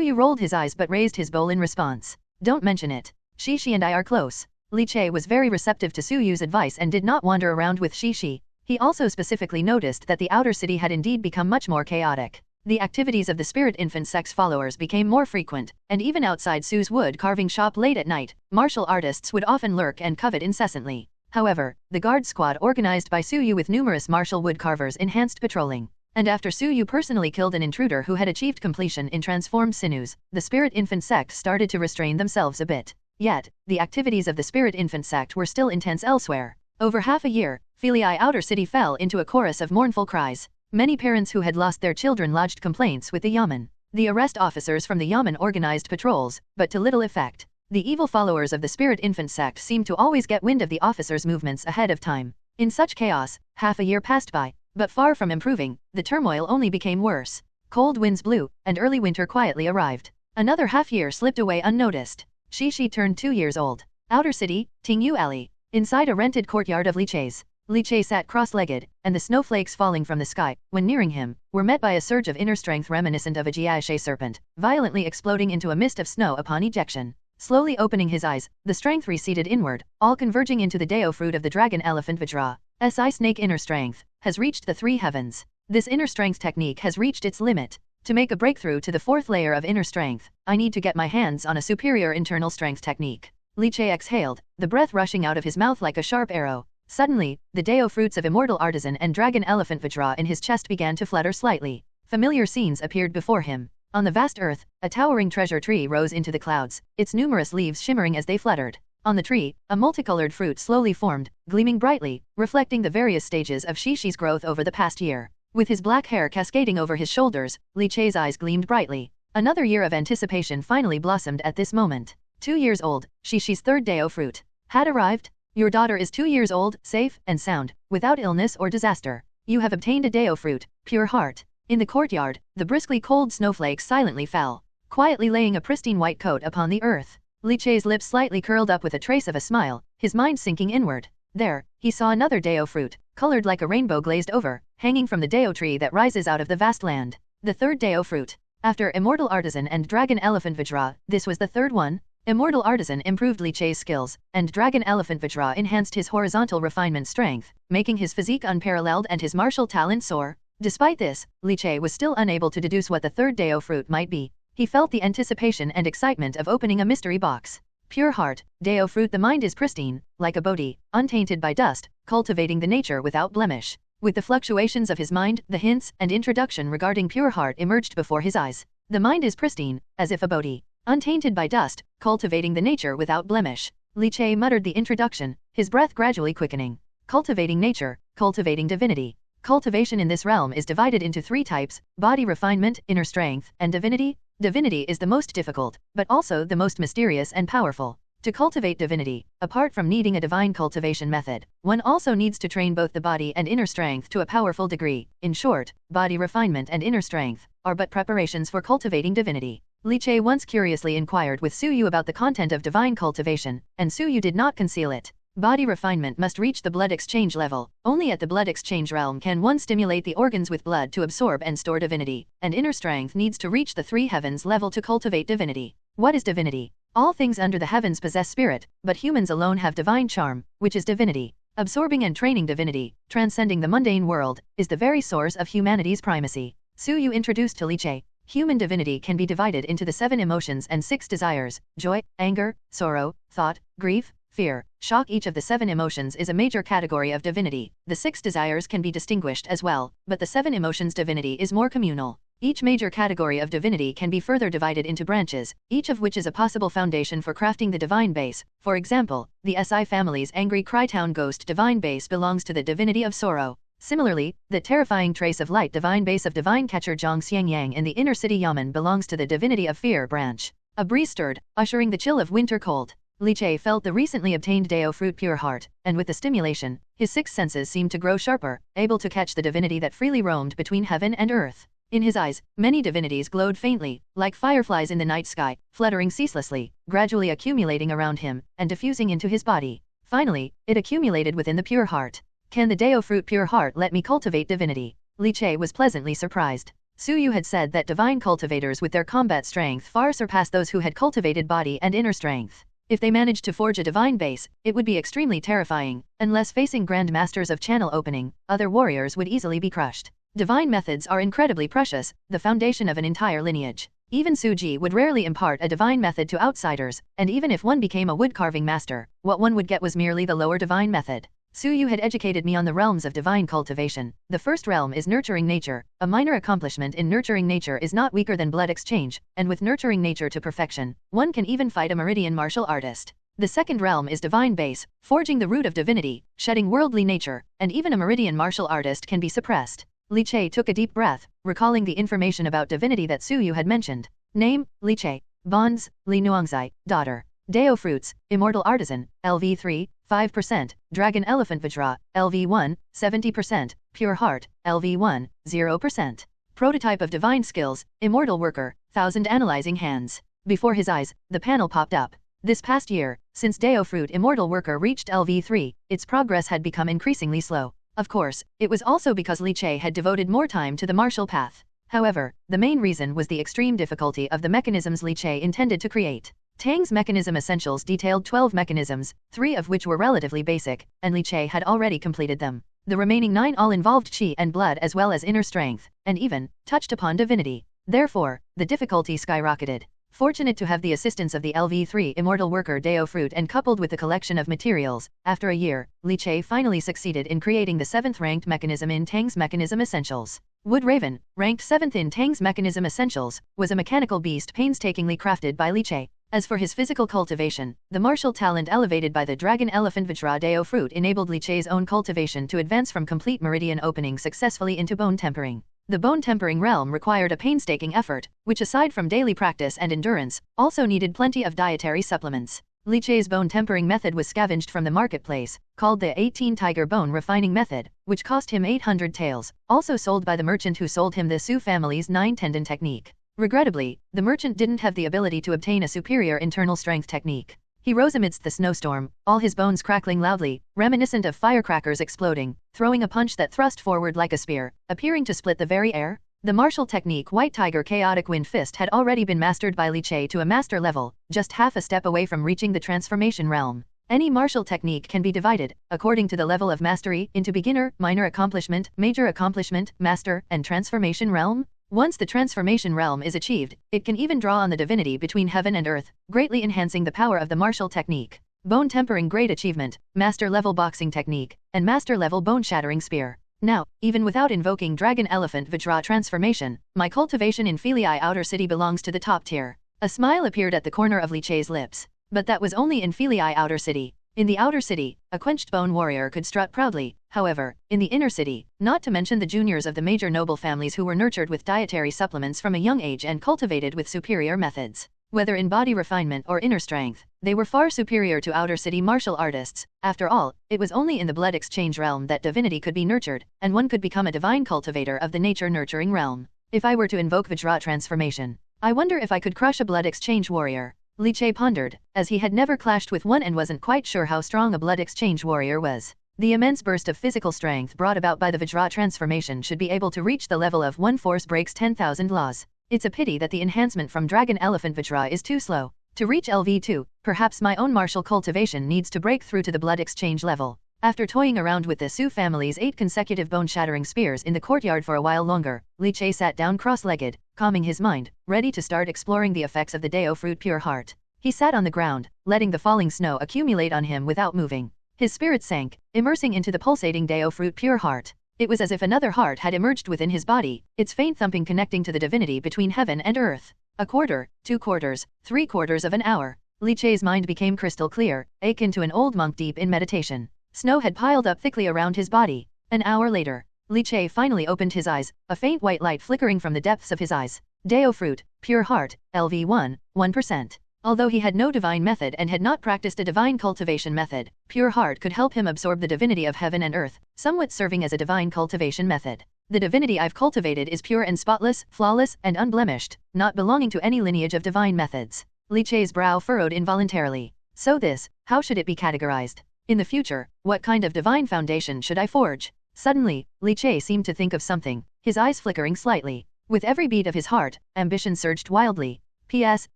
Yu rolled his eyes but raised his bowl in response. Don't mention it. Shishi and I are close. Li Che was very receptive to Su Yu's advice and did not wander around with Shishi. He also specifically noticed that the outer city had indeed become much more chaotic. The activities of the spirit infant sect's followers became more frequent, and even outside Su's wood carving shop late at night, martial artists would often lurk and covet incessantly. However, the guard squad organized by Su Yu with numerous martial wood carvers enhanced patrolling. And after Su Yu personally killed an intruder who had achieved completion in transformed sinews, the spirit infant sect started to restrain themselves a bit. Yet, the activities of the spirit infant sect were still intense elsewhere. Over half a year, Filii Outer City fell into a chorus of mournful cries. Many parents who had lost their children lodged complaints with the yamen. The arrest officers from the yamen organized patrols, but to little effect. The evil followers of the spirit infant sect seemed to always get wind of the officers' movements ahead of time. In such chaos, half a year passed by, but far from improving, the turmoil only became worse. Cold winds blew, and early winter quietly arrived. Another half-year slipped away unnoticed. Shishi turned 2 years old. Outer City, Tingyu Alley. Inside a rented courtyard of Li Che's. Li Che sat cross-legged, and the snowflakes falling from the sky, when nearing him, were met by a surge of inner strength reminiscent of a jiaishe serpent, violently exploding into a mist of snow upon ejection. Slowly opening his eyes, the strength receded inward, all converging into the Dao Fruit of the dragon elephant Vajra. Si snake inner strength has reached the 3 heavens. This inner strength technique has reached its limit. To make a breakthrough to the 4th layer of inner strength, I need to get my hands on a superior internal strength technique. Li Che exhaled, the breath rushing out of his mouth like a sharp arrow. Suddenly, the Dao Fruits of immortal Artisan and dragon elephant Vajra in his chest began to flutter slightly. Familiar scenes appeared before him. On the vast earth, a towering treasure tree rose into the clouds, its numerous leaves shimmering as they fluttered. On the tree, a multicolored fruit slowly formed, gleaming brightly, reflecting the various stages of Shishi's growth over the past year. With his black hair cascading over his shoulders, Li Che's eyes gleamed brightly. Another year of anticipation finally blossomed at this moment. 2 years old, Shishi's 3rd Dao Fruit had arrived. Your daughter is 2 years old, safe and sound, without illness or disaster. You have obtained a Dao Fruit, pure heart. In the courtyard, the briskly cold snowflakes silently fell, quietly laying a pristine white coat upon the earth. Li Che's lips slightly curled up with a trace of a smile, his mind sinking inward. There, he saw another Dao Fruit, colored like a rainbow glazed over, hanging from the Dao tree that rises out of the vast land. The 3rd Dao Fruit. After Immortal Artisan and Dragon Elephant Vajra, this was the 3rd one. Immortal Artisan improved Li Che's skills, and Dragon Elephant Vajra enhanced his horizontal refinement strength, making his physique unparalleled and his martial talent soar. Despite this, Li Che was still unable to deduce what the 3rd Dao Fruit might be. He felt the anticipation and excitement of opening a mystery box. Pure heart, Dao Fruit. The mind is pristine, like a bodhi, untainted by dust, cultivating the nature without blemish. With the fluctuations of his mind, the hints and introduction regarding pure heart emerged before his eyes. The mind is pristine, as if a bodhi, untainted by dust, cultivating the nature without blemish. Li Che muttered the introduction, his breath gradually quickening. Cultivating nature, cultivating divinity. Cultivation in this realm is divided into 3 types: body refinement, inner strength, and divinity. Divinity is the most difficult, but also the most mysterious and powerful. To cultivate divinity, apart from needing a divine cultivation method, one also needs to train both the body and inner strength to a powerful degree. In short, body refinement and inner strength are but preparations for cultivating divinity. Li Che once curiously inquired with Su Yu about the content of divine cultivation, and Su Yu did not conceal it. Body refinement must reach the blood exchange level. Only at the blood exchange realm can one stimulate the organs with blood to absorb and store divinity, and inner strength needs to reach the 3 heavens level to cultivate divinity. What is divinity? All things under the heavens possess spirit, but humans alone have divine charm, which is divinity. Absorbing and training divinity, transcending the mundane world, is the very source of humanity's primacy. Su Yu introduced to Li Che. Human divinity can be divided into the 7 emotions and 6 desires: joy, anger, sorrow, thought, grief, fear, shock. Each of the 7 emotions is a major category of divinity. The 6 desires can be distinguished as well, but the 7 emotions divinity is more communal. Each major category of divinity can be further divided into branches, each of which is a possible foundation for crafting the divine base. For example, the Si family's angry Crytown ghost divine base belongs to the divinity of sorrow. Similarly, the terrifying trace of light divine base of divine catcher Zhang Xiangyang in the inner city Yamen belongs to the divinity of fear branch. A breeze stirred, ushering the chill of winter cold. Li Che felt the recently obtained Dao Fruit pure heart, and with the stimulation, his 6 senses seemed to grow sharper, able to catch the divinity that freely roamed between heaven and earth. In his eyes, many divinities glowed faintly, like fireflies in the night sky, fluttering ceaselessly, gradually accumulating around him, and diffusing into his body. Finally, it accumulated within the pure heart. Can the Dao Fruit pure heart let me cultivate divinity? Li Che was pleasantly surprised. Su Yu had said that divine cultivators with their combat strength far surpassed those who had cultivated body and inner strength. If they managed to forge a divine base, it would be extremely terrifying. Unless facing grand masters of channel opening, other warriors would easily be crushed. Divine methods are incredibly precious, the foundation of an entire lineage. Even Su Ji would rarely impart a divine method to outsiders, and even if one became a wood-carving master, what one would get was merely the lower divine method. Su Yu had educated me on the realms of divine cultivation. The first realm is nurturing nature. A minor accomplishment in nurturing nature is not weaker than blood exchange, and with nurturing nature to perfection, one can even fight a meridian martial artist. The second realm is divine base, forging the root of divinity, shedding worldly nature, and even a meridian martial artist can be suppressed. Li Che took a deep breath, recalling the information about divinity that Su Yu had mentioned. Name, Li Che. Bonds, Li Nuangzai, daughter. Dao Fruits, Immortal Artisan, LV3, 5%, Dragon Elephant Vajra, LV1, 70%, Pure Heart, LV1, 0%. Prototype of Divine Skills, Immortal Worker, 1000 Analyzing Hands. Before his eyes, the panel popped up. This past year, since Dao Fruit Immortal Worker reached LV3, its progress had become increasingly slow. Of course, it was also because Li Che had devoted more time to the martial path. However, the main reason was the extreme difficulty of the mechanisms Li Che intended to create. Tang's Mechanism Essentials detailed 12 mechanisms, 3 of which were relatively basic, and Li Che had already completed them. The remaining 9 all involved qi and blood as well as inner strength, and even touched upon divinity. Therefore, the difficulty skyrocketed. Fortunate to have the assistance of the LV3 Immortal Worker Dao Fruit and coupled with the collection of materials, after a year, Li Che finally succeeded in creating the 7th ranked mechanism in Tang's Mechanism Essentials. Wood Raven, ranked 7th in Tang's Mechanism Essentials, was a mechanical beast painstakingly crafted by Li Che. As for his physical cultivation, the martial talent elevated by the Dragon Elephant Vajra Dao Fruit enabled Li Che's own cultivation to advance from complete meridian opening successfully into bone tempering. The bone tempering realm required a painstaking effort, which aside from daily practice and endurance, also needed plenty of dietary supplements. Li Che's bone tempering method was scavenged from the marketplace, called the 18 Tiger Bone Refining Method, which cost him 800 taels, also sold by the merchant who sold him the Su family's 9 Tendon technique. Regrettably, the merchant didn't have the ability to obtain a superior internal strength technique. He rose amidst the snowstorm, all his bones crackling loudly, reminiscent of firecrackers exploding, throwing a punch that thrust forward like a spear, appearing to split the very air. The martial technique White Tiger Chaotic Wind Fist had already been mastered by Li Che to a master level, just half a step away from reaching the transformation realm. Any martial technique can be divided, according to the level of mastery, into beginner, minor accomplishment, major accomplishment, master, and transformation realm. Once the transformation realm is achieved, it can even draw on the divinity between heaven and earth, greatly enhancing the power of the martial technique. Bone tempering great achievement, master level boxing technique, and master level bone shattering spear. Now, even without invoking Dragon Elephant Vajra transformation, my cultivation in Filii Outer City belongs to the top tier. A smile appeared at the corner of Li Che's lips. But that was only in Filii Outer City. In the outer city, a quenched bone warrior could strut proudly. However, in the inner city, not to mention the juniors of the major noble families who were nurtured with dietary supplements from a young age and cultivated with superior methods, whether in body refinement or inner strength, they were far superior to outer city martial artists. After all, it was only in the blood exchange realm that divinity could be nurtured, and one could become a divine cultivator of the nature nurturing realm. If I were to invoke Vajra transformation, I wonder if I could crush a blood exchange warrior. Li Che pondered, as he had never clashed with one and wasn't quite sure how strong a blood exchange warrior was. The immense burst of physical strength brought about by the Vajra transformation should be able to reach the level of one force breaks 10,000 laws. It's a pity that the enhancement from Dragon Elephant Vajra is too slow. To reach LV2, perhaps my own martial cultivation needs to break through to the blood exchange level. After toying around with the Su family's 8 consecutive bone-shattering spears in the courtyard for a while longer, Li Che sat down cross-legged, calming his mind, ready to start exploring the effects of the Dao Fruit Pure Heart. He sat on the ground, letting the falling snow accumulate on him without moving. His spirit sank, immersing into the pulsating Dao Fruit Pure Heart. It was as if another heart had emerged within his body, its faint thumping connecting to the divinity between heaven and earth. A quarter, 2 quarters, 3 quarters of an hour. Li Che's mind became crystal clear, akin to an old monk deep in meditation. Snow had piled up thickly around his body. An hour later, Li Che finally opened his eyes, a faint white light flickering from the depths of his eyes. Dao Fruit, Pure Heart, LV1, 1%. Although he had no divine method and had not practiced a divine cultivation method, Pure Heart could help him absorb the divinity of heaven and earth, somewhat serving as a divine cultivation method. The divinity I've cultivated is pure and spotless, flawless, and unblemished, not belonging to any lineage of divine methods. Li Che's brow furrowed involuntarily. So this, how should it be categorized? In the future, what kind of divine foundation should I forge? Suddenly, Li Che seemed to think of something, his eyes flickering slightly. With every beat of his heart, ambition surged wildly. P.S.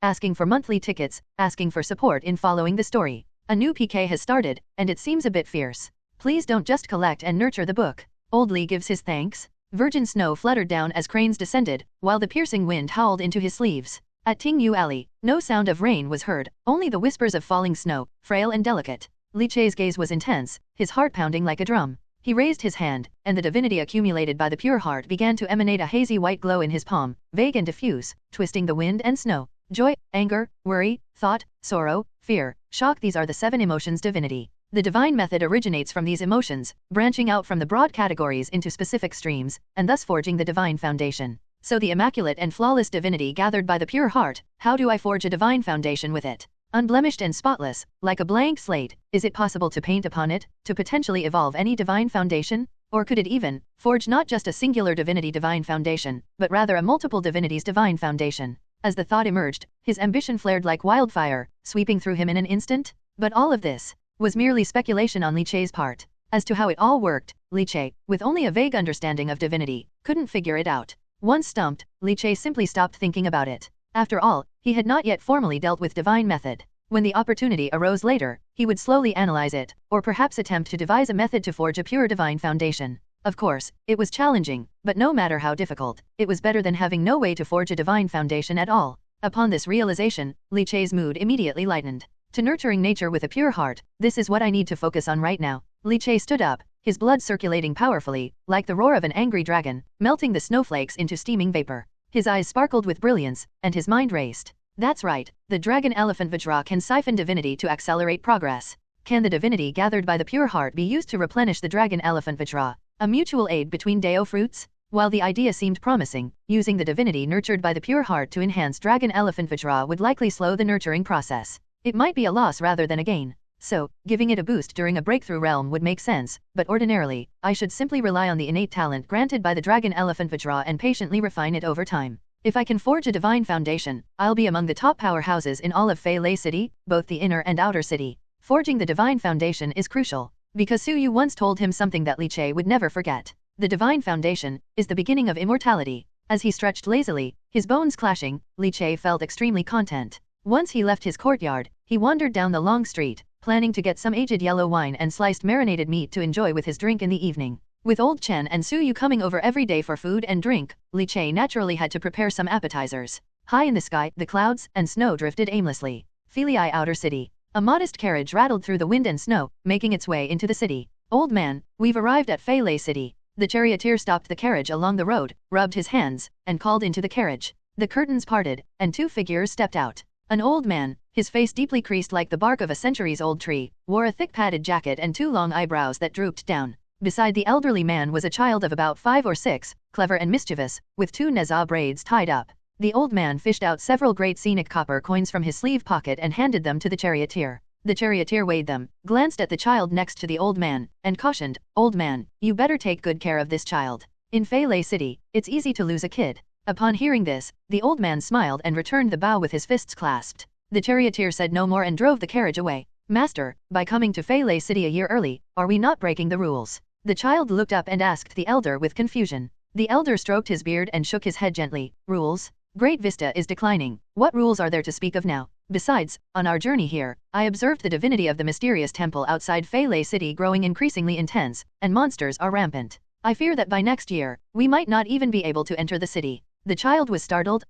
Asking for monthly tickets, asking for support in following the story. A new PK has started, and it seems a bit fierce. Please don't just collect and nurture the book. Old Li gives his thanks. Virgin snow fluttered down as cranes descended, while the piercing wind howled into his sleeves. At Ting Yu Alley, no sound of rain was heard, only the whispers of falling snow, frail and delicate. Li Che's gaze was intense, his heart pounding like a drum. He raised his hand, and the divinity accumulated by the pure heart began to emanate a hazy white glow in his palm, vague and diffuse, twisting the wind and snow. Joy, anger, worry, thought, sorrow, fear, shock, these are the 7 emotions divinity. The divine method originates from these emotions, branching out from the broad categories into specific streams, and thus forging the divine foundation. So the immaculate and flawless divinity gathered by the pure heart, how do I forge a divine foundation with it? Unblemished and spotless, like a blank slate, is it possible to paint upon it, to potentially evolve any divine foundation? Or could it even forge not just a singular divinity divine foundation, but rather a multiple divinities divine foundation? As the thought emerged, his ambition flared like wildfire, sweeping through him in an instant. But all of this was merely speculation on Li Che's part. As to how it all worked, Li Che, with only a vague understanding of divinity, couldn't figure it out. Once stumped, Li Che simply stopped thinking about it. After all, he had not yet formally dealt with divine method. When the opportunity arose later, he would slowly analyze it, or perhaps attempt to devise a method to forge a pure divine foundation. Of course, it was challenging, but no matter how difficult, it was better than having no way to forge a divine foundation at all. Upon this realization, Li Che's mood immediately lightened. To nurturing nature with a pure heart, this is what I need to focus on right now. Li Che stood up, his blood circulating powerfully, like the roar of an angry dragon, melting the snowflakes into steaming vapor. His eyes sparkled with brilliance, and his mind raced. That's right, the dragon elephant Vajra can siphon divinity to accelerate progress. Can the divinity gathered by the pure heart be used to replenish the dragon elephant Vajra? A mutual aid between Dao Fruits? While the idea seemed promising, using the divinity nurtured by the pure heart to enhance dragon elephant Vajra would likely slow the nurturing process. It might be a loss rather than a gain. So, giving it a boost during a breakthrough realm would make sense, but ordinarily, I should simply rely on the innate talent granted by the dragon elephant Vajra and patiently refine it over time. If I can forge a divine foundation, I'll be among the top powerhouses in all of Fei Lei City, both the inner and outer city. Forging the divine foundation is crucial, because Su Yu once told him something that Li Che would never forget. The divine foundation is the beginning of immortality. As he stretched lazily, his bones clashing, Li Che felt extremely content. Once he left his courtyard, he wandered down the long street, planning to get some aged yellow wine and sliced marinated meat to enjoy with his drink in the evening. With old Chen and Su Yu coming over every day for food and drink, Li Che naturally had to prepare some appetizers. High in the sky, the clouds and snow drifted aimlessly. Filii Outer City. A modest carriage rattled through the wind and snow, making its way into the city. Old man, we've arrived at Fei Lei City. The charioteer stopped the carriage along the road, rubbed his hands, and called into the carriage. The curtains parted, and 2 figures stepped out. An old man, his face deeply creased like the bark of a centuries-old tree, wore a thick padded jacket and 2 long eyebrows that drooped down. Beside the elderly man was a child of about 5 or 6, clever and mischievous, with 2 neza braids tied up. The old man fished out several great scenic copper coins from his sleeve pocket and handed them to the charioteer. The charioteer weighed them, glanced at the child next to the old man, and cautioned, "Old man, you better take good care of this child. In Fei Lei City, it's easy to lose a kid." Upon hearing this, the old man smiled and returned the bow with his fists clasped. The charioteer said no more and drove the carriage away. "Master, by coming to Fei Lei City a year early, are we not breaking the rules?" The child looked up and asked the elder with confusion. The elder stroked his beard and shook his head gently. "Rules? Great Vista is declining. What rules are there to speak of now? Besides, on our journey here, I observed the divinity of the mysterious temple outside Fei Lei City growing increasingly intense, and monsters are rampant. I fear that by next year, we might not even be able to enter the city." The child was startled.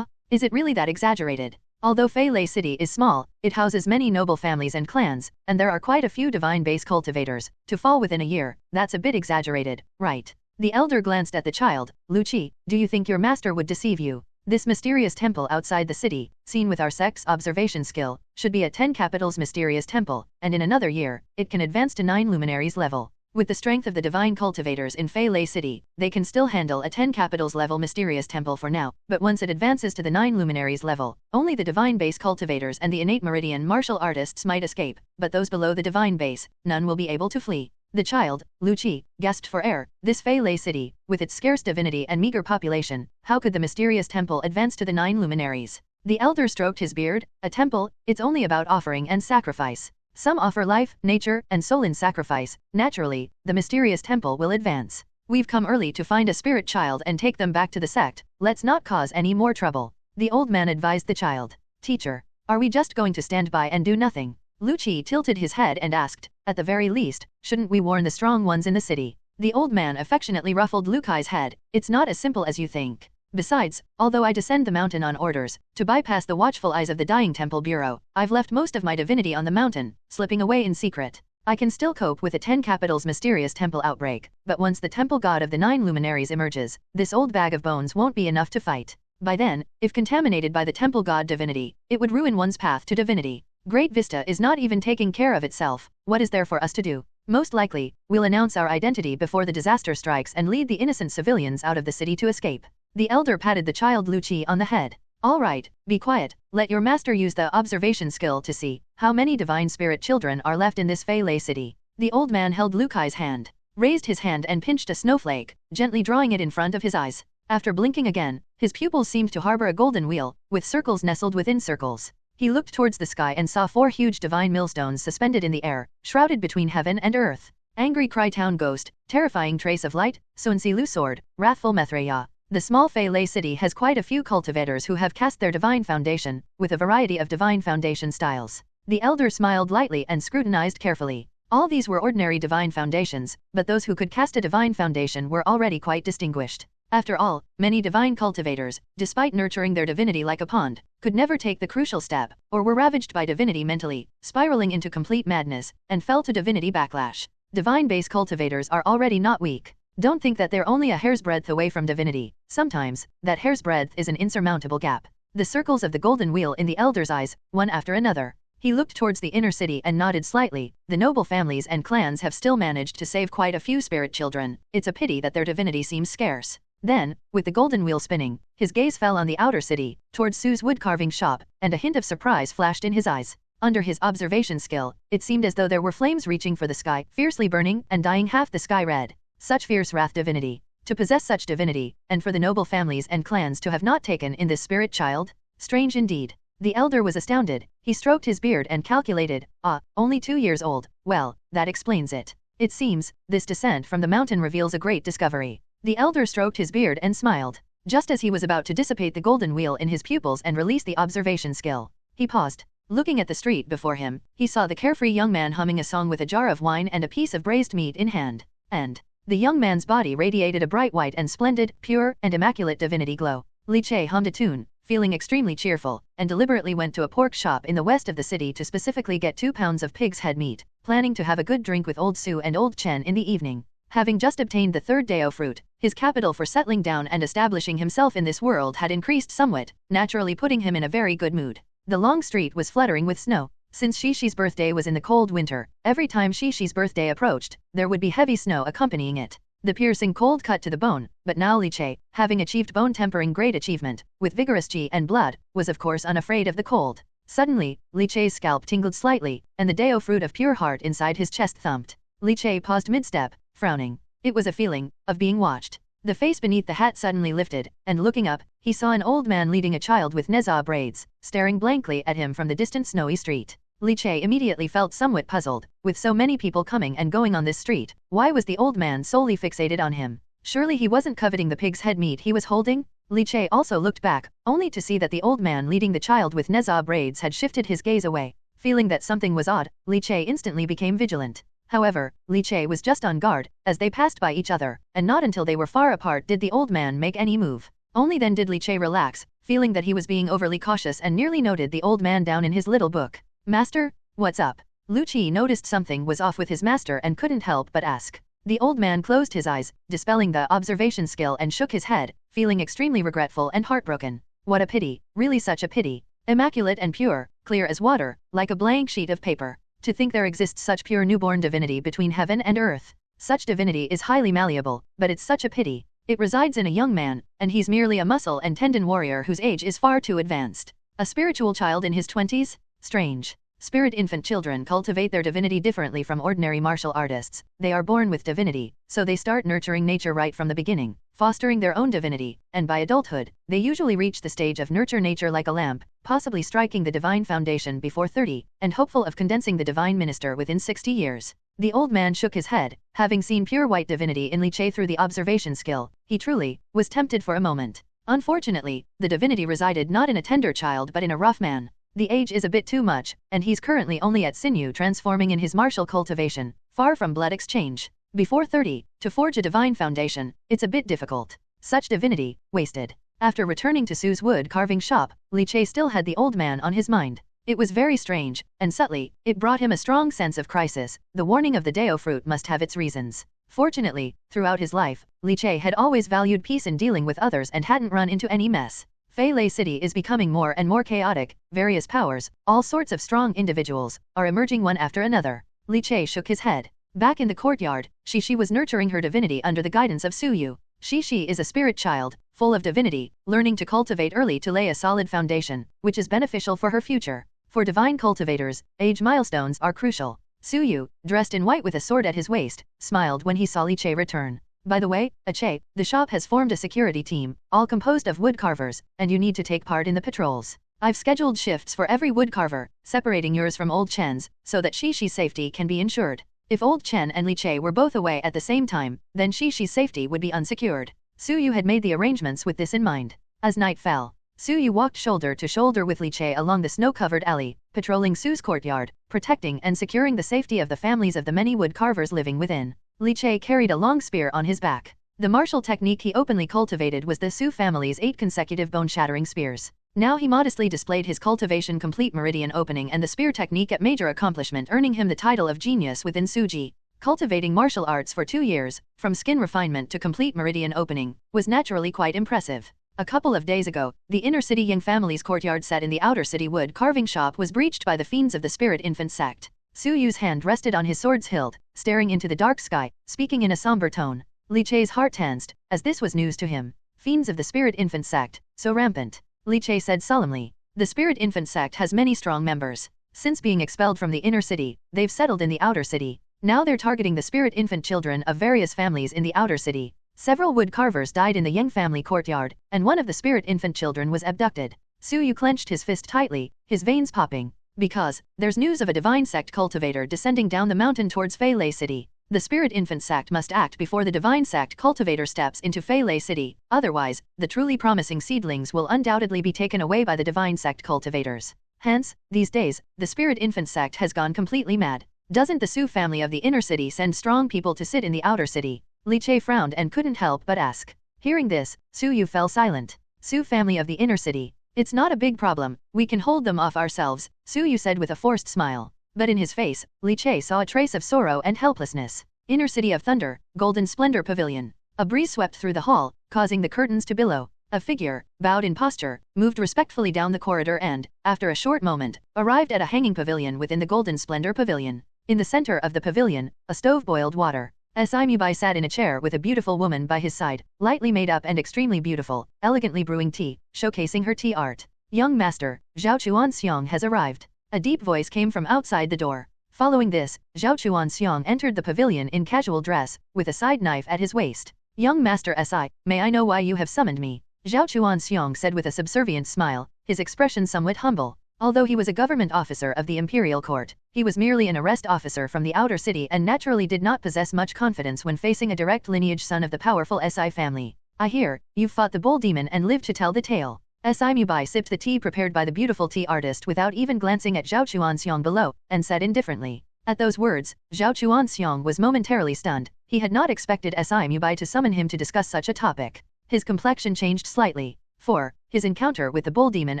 Is it really that exaggerated? Although Fei Lei City is small, it houses many noble families and clans, and there are quite a few divine base cultivators. To fall within a year, that's a bit exaggerated, right? The elder glanced at the child. "Lu Qi, do you think your master would deceive you? This mysterious temple outside the city, seen with our sect's observation skill, should be a 10 capitals mysterious temple, and in another year, it can advance to 9 luminaries level. With the strength of the divine cultivators in Fei Lei City, they can still handle a 10 capitals level mysterious temple for now, but once it advances to the 9 luminaries level, only the divine base cultivators and the innate meridian martial artists might escape, but those below the divine base, none will be able to flee. The child, Lu Qi, gasped for air. This Fei Lei city, with its scarce divinity and meager population, how could the mysterious temple advance to the 9 luminaries? The elder stroked his beard. A temple, it's only about offering and sacrifice. Some offer life, nature, and soul in sacrifice. Naturally, the mysterious temple will advance. We've come early to find a spirit child and take them back to the sect. Let's not cause any more trouble. The old man advised the child. Teacher, are we just going to stand by and do nothing? Lu Qi tilted his head and asked, at the very least, shouldn't we warn the strong ones in the city? The old man affectionately ruffled Lu Kai's head. It's not as simple as you think. Besides, although I descend the mountain on orders, to bypass the watchful eyes of the Dying Temple Bureau, I've left most of my divinity on the mountain, slipping away in secret. I can still cope with the 10 capitals' mysterious temple outbreak, but once the temple god of the 9 luminaries emerges, this old bag of bones won't be enough to fight. By then, if contaminated by the temple god divinity, it would ruin one's path to divinity. Great Vista is not even taking care of itself. What is there for us to do? Most likely, we'll announce our identity before the disaster strikes and lead the innocent civilians out of the city to escape. The elder patted the child Lu Qi on the head. All right, be quiet. Let your master use the observation skill to see how many divine spirit children are left in this Fei Lei city. The old man held Lu Kai's hand, raised his hand and pinched a snowflake, gently drawing it in front of his eyes. After blinking again, his pupils seemed to harbor a golden wheel, with circles nestled within circles. He looked towards the sky and saw 4 huge divine millstones suspended in the air, shrouded between heaven and earth. Angry Cry Town Ghost, Terrifying Trace of Light, Sunsi Lu Sword, Wrathful Methreya. The small Fei Lei city has quite a few cultivators who have cast their divine foundation, with a variety of divine foundation styles. The elder smiled lightly and scrutinized carefully. All these were ordinary divine foundations, but those who could cast a divine foundation were already quite distinguished. After all, many divine cultivators, despite nurturing their divinity like a pond, could never take the crucial step, or were ravaged by divinity mentally, spiraling into complete madness, and fell to divinity backlash. Divine base cultivators are already not weak. Don't think that they're only a hair's breadth away from divinity. Sometimes, that hair's breadth is an insurmountable gap. The circles of the golden wheel in the elder's eyes, one after another. He looked towards the inner city and nodded slightly. The noble families and clans have still managed to save quite a few spirit children. It's a pity that their divinity seems scarce. Then, with the golden wheel spinning, his gaze fell on the outer city, towards Sue's woodcarving shop, and a hint of surprise flashed in his eyes. Under his observation skill, it seemed as though there were flames reaching for the sky, fiercely burning and dyeing half the sky red. Such fierce wrath divinity. To possess such divinity, and for the noble families and clans to have not taken in this spirit child? Strange indeed. The elder was astounded. He stroked his beard and calculated, only 2 years old. Well, that explains it. It seems, this descent from the mountain reveals a great discovery. The elder stroked his beard and smiled. Just as he was about to dissipate the golden wheel in his pupils and release the observation skill, he paused. Looking at the street before him, he saw the carefree young man humming a song with a jar of wine and a piece of braised meat in hand. And the young man's body radiated a bright white and splendid, pure, and immaculate divinity glow. Li Che hummed a tune, feeling extremely cheerful, and deliberately went to a pork shop in the west of the city to specifically get 2 pounds of pig's head meat, planning to have a good drink with old Su and old Chen in the evening. Having just obtained the 3rd Dao Fruit, his capital for settling down and establishing himself in this world had increased somewhat, naturally putting him in a very good mood. The long street was fluttering with snow. Since Shishi's birthday was in the cold winter, every time Shishi's birthday approached, there would be heavy snow accompanying it. The piercing cold cut to the bone, but now Li Che, having achieved bone-tempering great achievement, with vigorous chi and blood, was of course unafraid of the cold. Suddenly, Li Che's scalp tingled slightly, and the Dao Fruit of pure heart inside his chest thumped. Li Che paused mid-step, frowning. It was a feeling of being watched. The face beneath the hat suddenly lifted, and looking up, he saw an old man leading a child with neza braids, staring blankly at him from the distant snowy street. Li Che immediately felt somewhat puzzled. With so many people coming and going on this street, why was the old man solely fixated on him? Surely he wasn't coveting the pig's head meat he was holding? Li Che also looked back, only to see that the old man leading the child with neza braids had shifted his gaze away. Feeling that something was odd, Li Che instantly became vigilant. However, Li Che was just on guard, as they passed by each other, and not until they were far apart did the old man make any move. Only then did Li Che relax, feeling that he was being overly cautious and nearly noted the old man down in his little book. Master, what's up? Lu Qi noticed something was off with his master and couldn't help but ask. The old man closed his eyes, dispelling the observation skill, and shook his head, feeling extremely regretful and heartbroken. What a pity, really such a pity. Immaculate and pure, clear as water, like a blank sheet of paper. To think there exists such pure newborn divinity between heaven and earth. Such divinity is highly malleable, but it's such a pity. It resides in a young man, and he's merely a muscle and tendon warrior whose age is far too advanced. A spiritual child in his 20s? Strange. Spirit infant children cultivate their divinity differently from ordinary martial artists. They are born with divinity, so they start nurturing nature right from the beginning, fostering their own divinity, and by adulthood, they usually reach the stage of nurture nature like a lamp, possibly striking the divine foundation before 30, and hopeful of condensing the divine minister within 60 years. The old man shook his head, having seen pure white divinity in Li Che through the observation skill. He truly was tempted for a moment. Unfortunately, the divinity resided not in a tender child but in a rough man. The age is a bit too much, and he's currently only at sinew transforming in his martial cultivation, far from blood exchange. Before 30, to forge a divine foundation, it's a bit difficult. Such divinity, wasted. After returning to Sue's wood carving shop, Li Che still had the old man on his mind. It was very strange, and subtly, it brought him a strong sense of crisis. The warning of the Dao Fruit must have its reasons. Fortunately, throughout his life, Li Che had always valued peace in dealing with others and hadn't run into any mess. Fei Lei City is becoming more and more chaotic. Various powers, all sorts of strong individuals, are emerging one after another. Li Che shook his head. Back in the courtyard, Shi was nurturing her divinity under the guidance of Su Yu. Shi is a spirit child, full of divinity, learning to cultivate early to lay a solid foundation, which is beneficial for her future. For divine cultivators, age milestones are crucial. Su Yu, dressed in white with a sword at his waist, smiled when he saw Li Che return. By the way, Che, the shop has formed a security team, all composed of wood carvers, and you need to take part in the patrols. I've scheduled shifts for every wood carver, separating yours from Old Chen's, so that Shi's safety can be ensured. If Old Chen and Li Che were both away at the same time, then Shi's safety would be unsecured. Su Yu had made the arrangements with this in mind. As night fell, Su Yu walked shoulder to shoulder with Li Che along the snow-covered alley, patrolling Su's courtyard, protecting and securing the safety of the families of the many wood carvers living within. Li Che carried a long spear on his back. The martial technique he openly cultivated was the Su family's 8 consecutive bone-shattering spears. Now he modestly displayed his cultivation complete meridian opening and the spear technique at major accomplishment, earning him the title of genius within Suji. Cultivating martial arts for 2 years, from skin refinement to complete meridian opening, was naturally quite impressive. A couple of days ago, the inner city Yang family's courtyard set in the outer city wood carving shop was breached by the fiends of the spirit infant sect. Su Yu's hand rested on his sword's hilt, staring into the dark sky, speaking in a somber tone. Li Che's heart tensed, as this was news to him. Fiends of the spirit infant sect, so rampant. Li Che said solemnly. The spirit infant sect has many strong members. Since being expelled from the inner city, they've settled in the outer city. Now they're targeting the spirit infant children of various families in the outer city. Several wood carvers died in the Yang family courtyard, and one of the spirit infant children was abducted. Su Yu clenched his fist tightly, his veins popping. Because, there's news of a divine sect cultivator descending down the mountain towards Fei Lei City. The spirit infant sect must act before the divine sect cultivator steps into Fei Lei City, otherwise, the truly promising seedlings will undoubtedly be taken away by the divine sect cultivators. Hence, these days, the spirit infant sect has gone completely mad. Doesn't the Su family of the inner city send strong people to sit in the outer city? Li Che frowned and couldn't help but ask. Hearing this, Su Yu fell silent. Su family of the inner city. It's not a big problem, we can hold them off ourselves, Su Yu said with a forced smile. But in his face, Li Che saw a trace of sorrow and helplessness. Inner City of Thunder, Golden Splendor Pavilion. A breeze swept through the hall, causing the curtains to billow. A figure, bowed in posture, moved respectfully down the corridor and, after a short moment, arrived at a hanging pavilion within the Golden Splendor Pavilion. In the center of the pavilion, a stove boiled water. Mubai sat in a chair with a beautiful woman by his side, lightly made up and extremely beautiful, elegantly brewing tea, showcasing her tea art. Young master, Zhao Chuanxiang has arrived. A deep voice came from outside the door. Following this, Zhao Chuanxiang entered the pavilion in casual dress, with a side knife at his waist. Young master Si, may I know why you have summoned me? Zhao Chuanxiang said with a subservient smile, his expression somewhat humble. Although he was a government officer of the imperial court, he was merely an arrest officer from the outer city and naturally did not possess much confidence when facing a direct lineage son of the powerful Si family. I hear, you've fought the bull demon and lived to tell the tale. Mubai sipped the tea prepared by the beautiful tea artist without even glancing at Zhao Chuanxiang below, and said indifferently. At those words, Zhao Chuanxiang was momentarily stunned. He had not expected Mubai to summon him to discuss such a topic. His complexion changed slightly. For, his encounter with the bull demon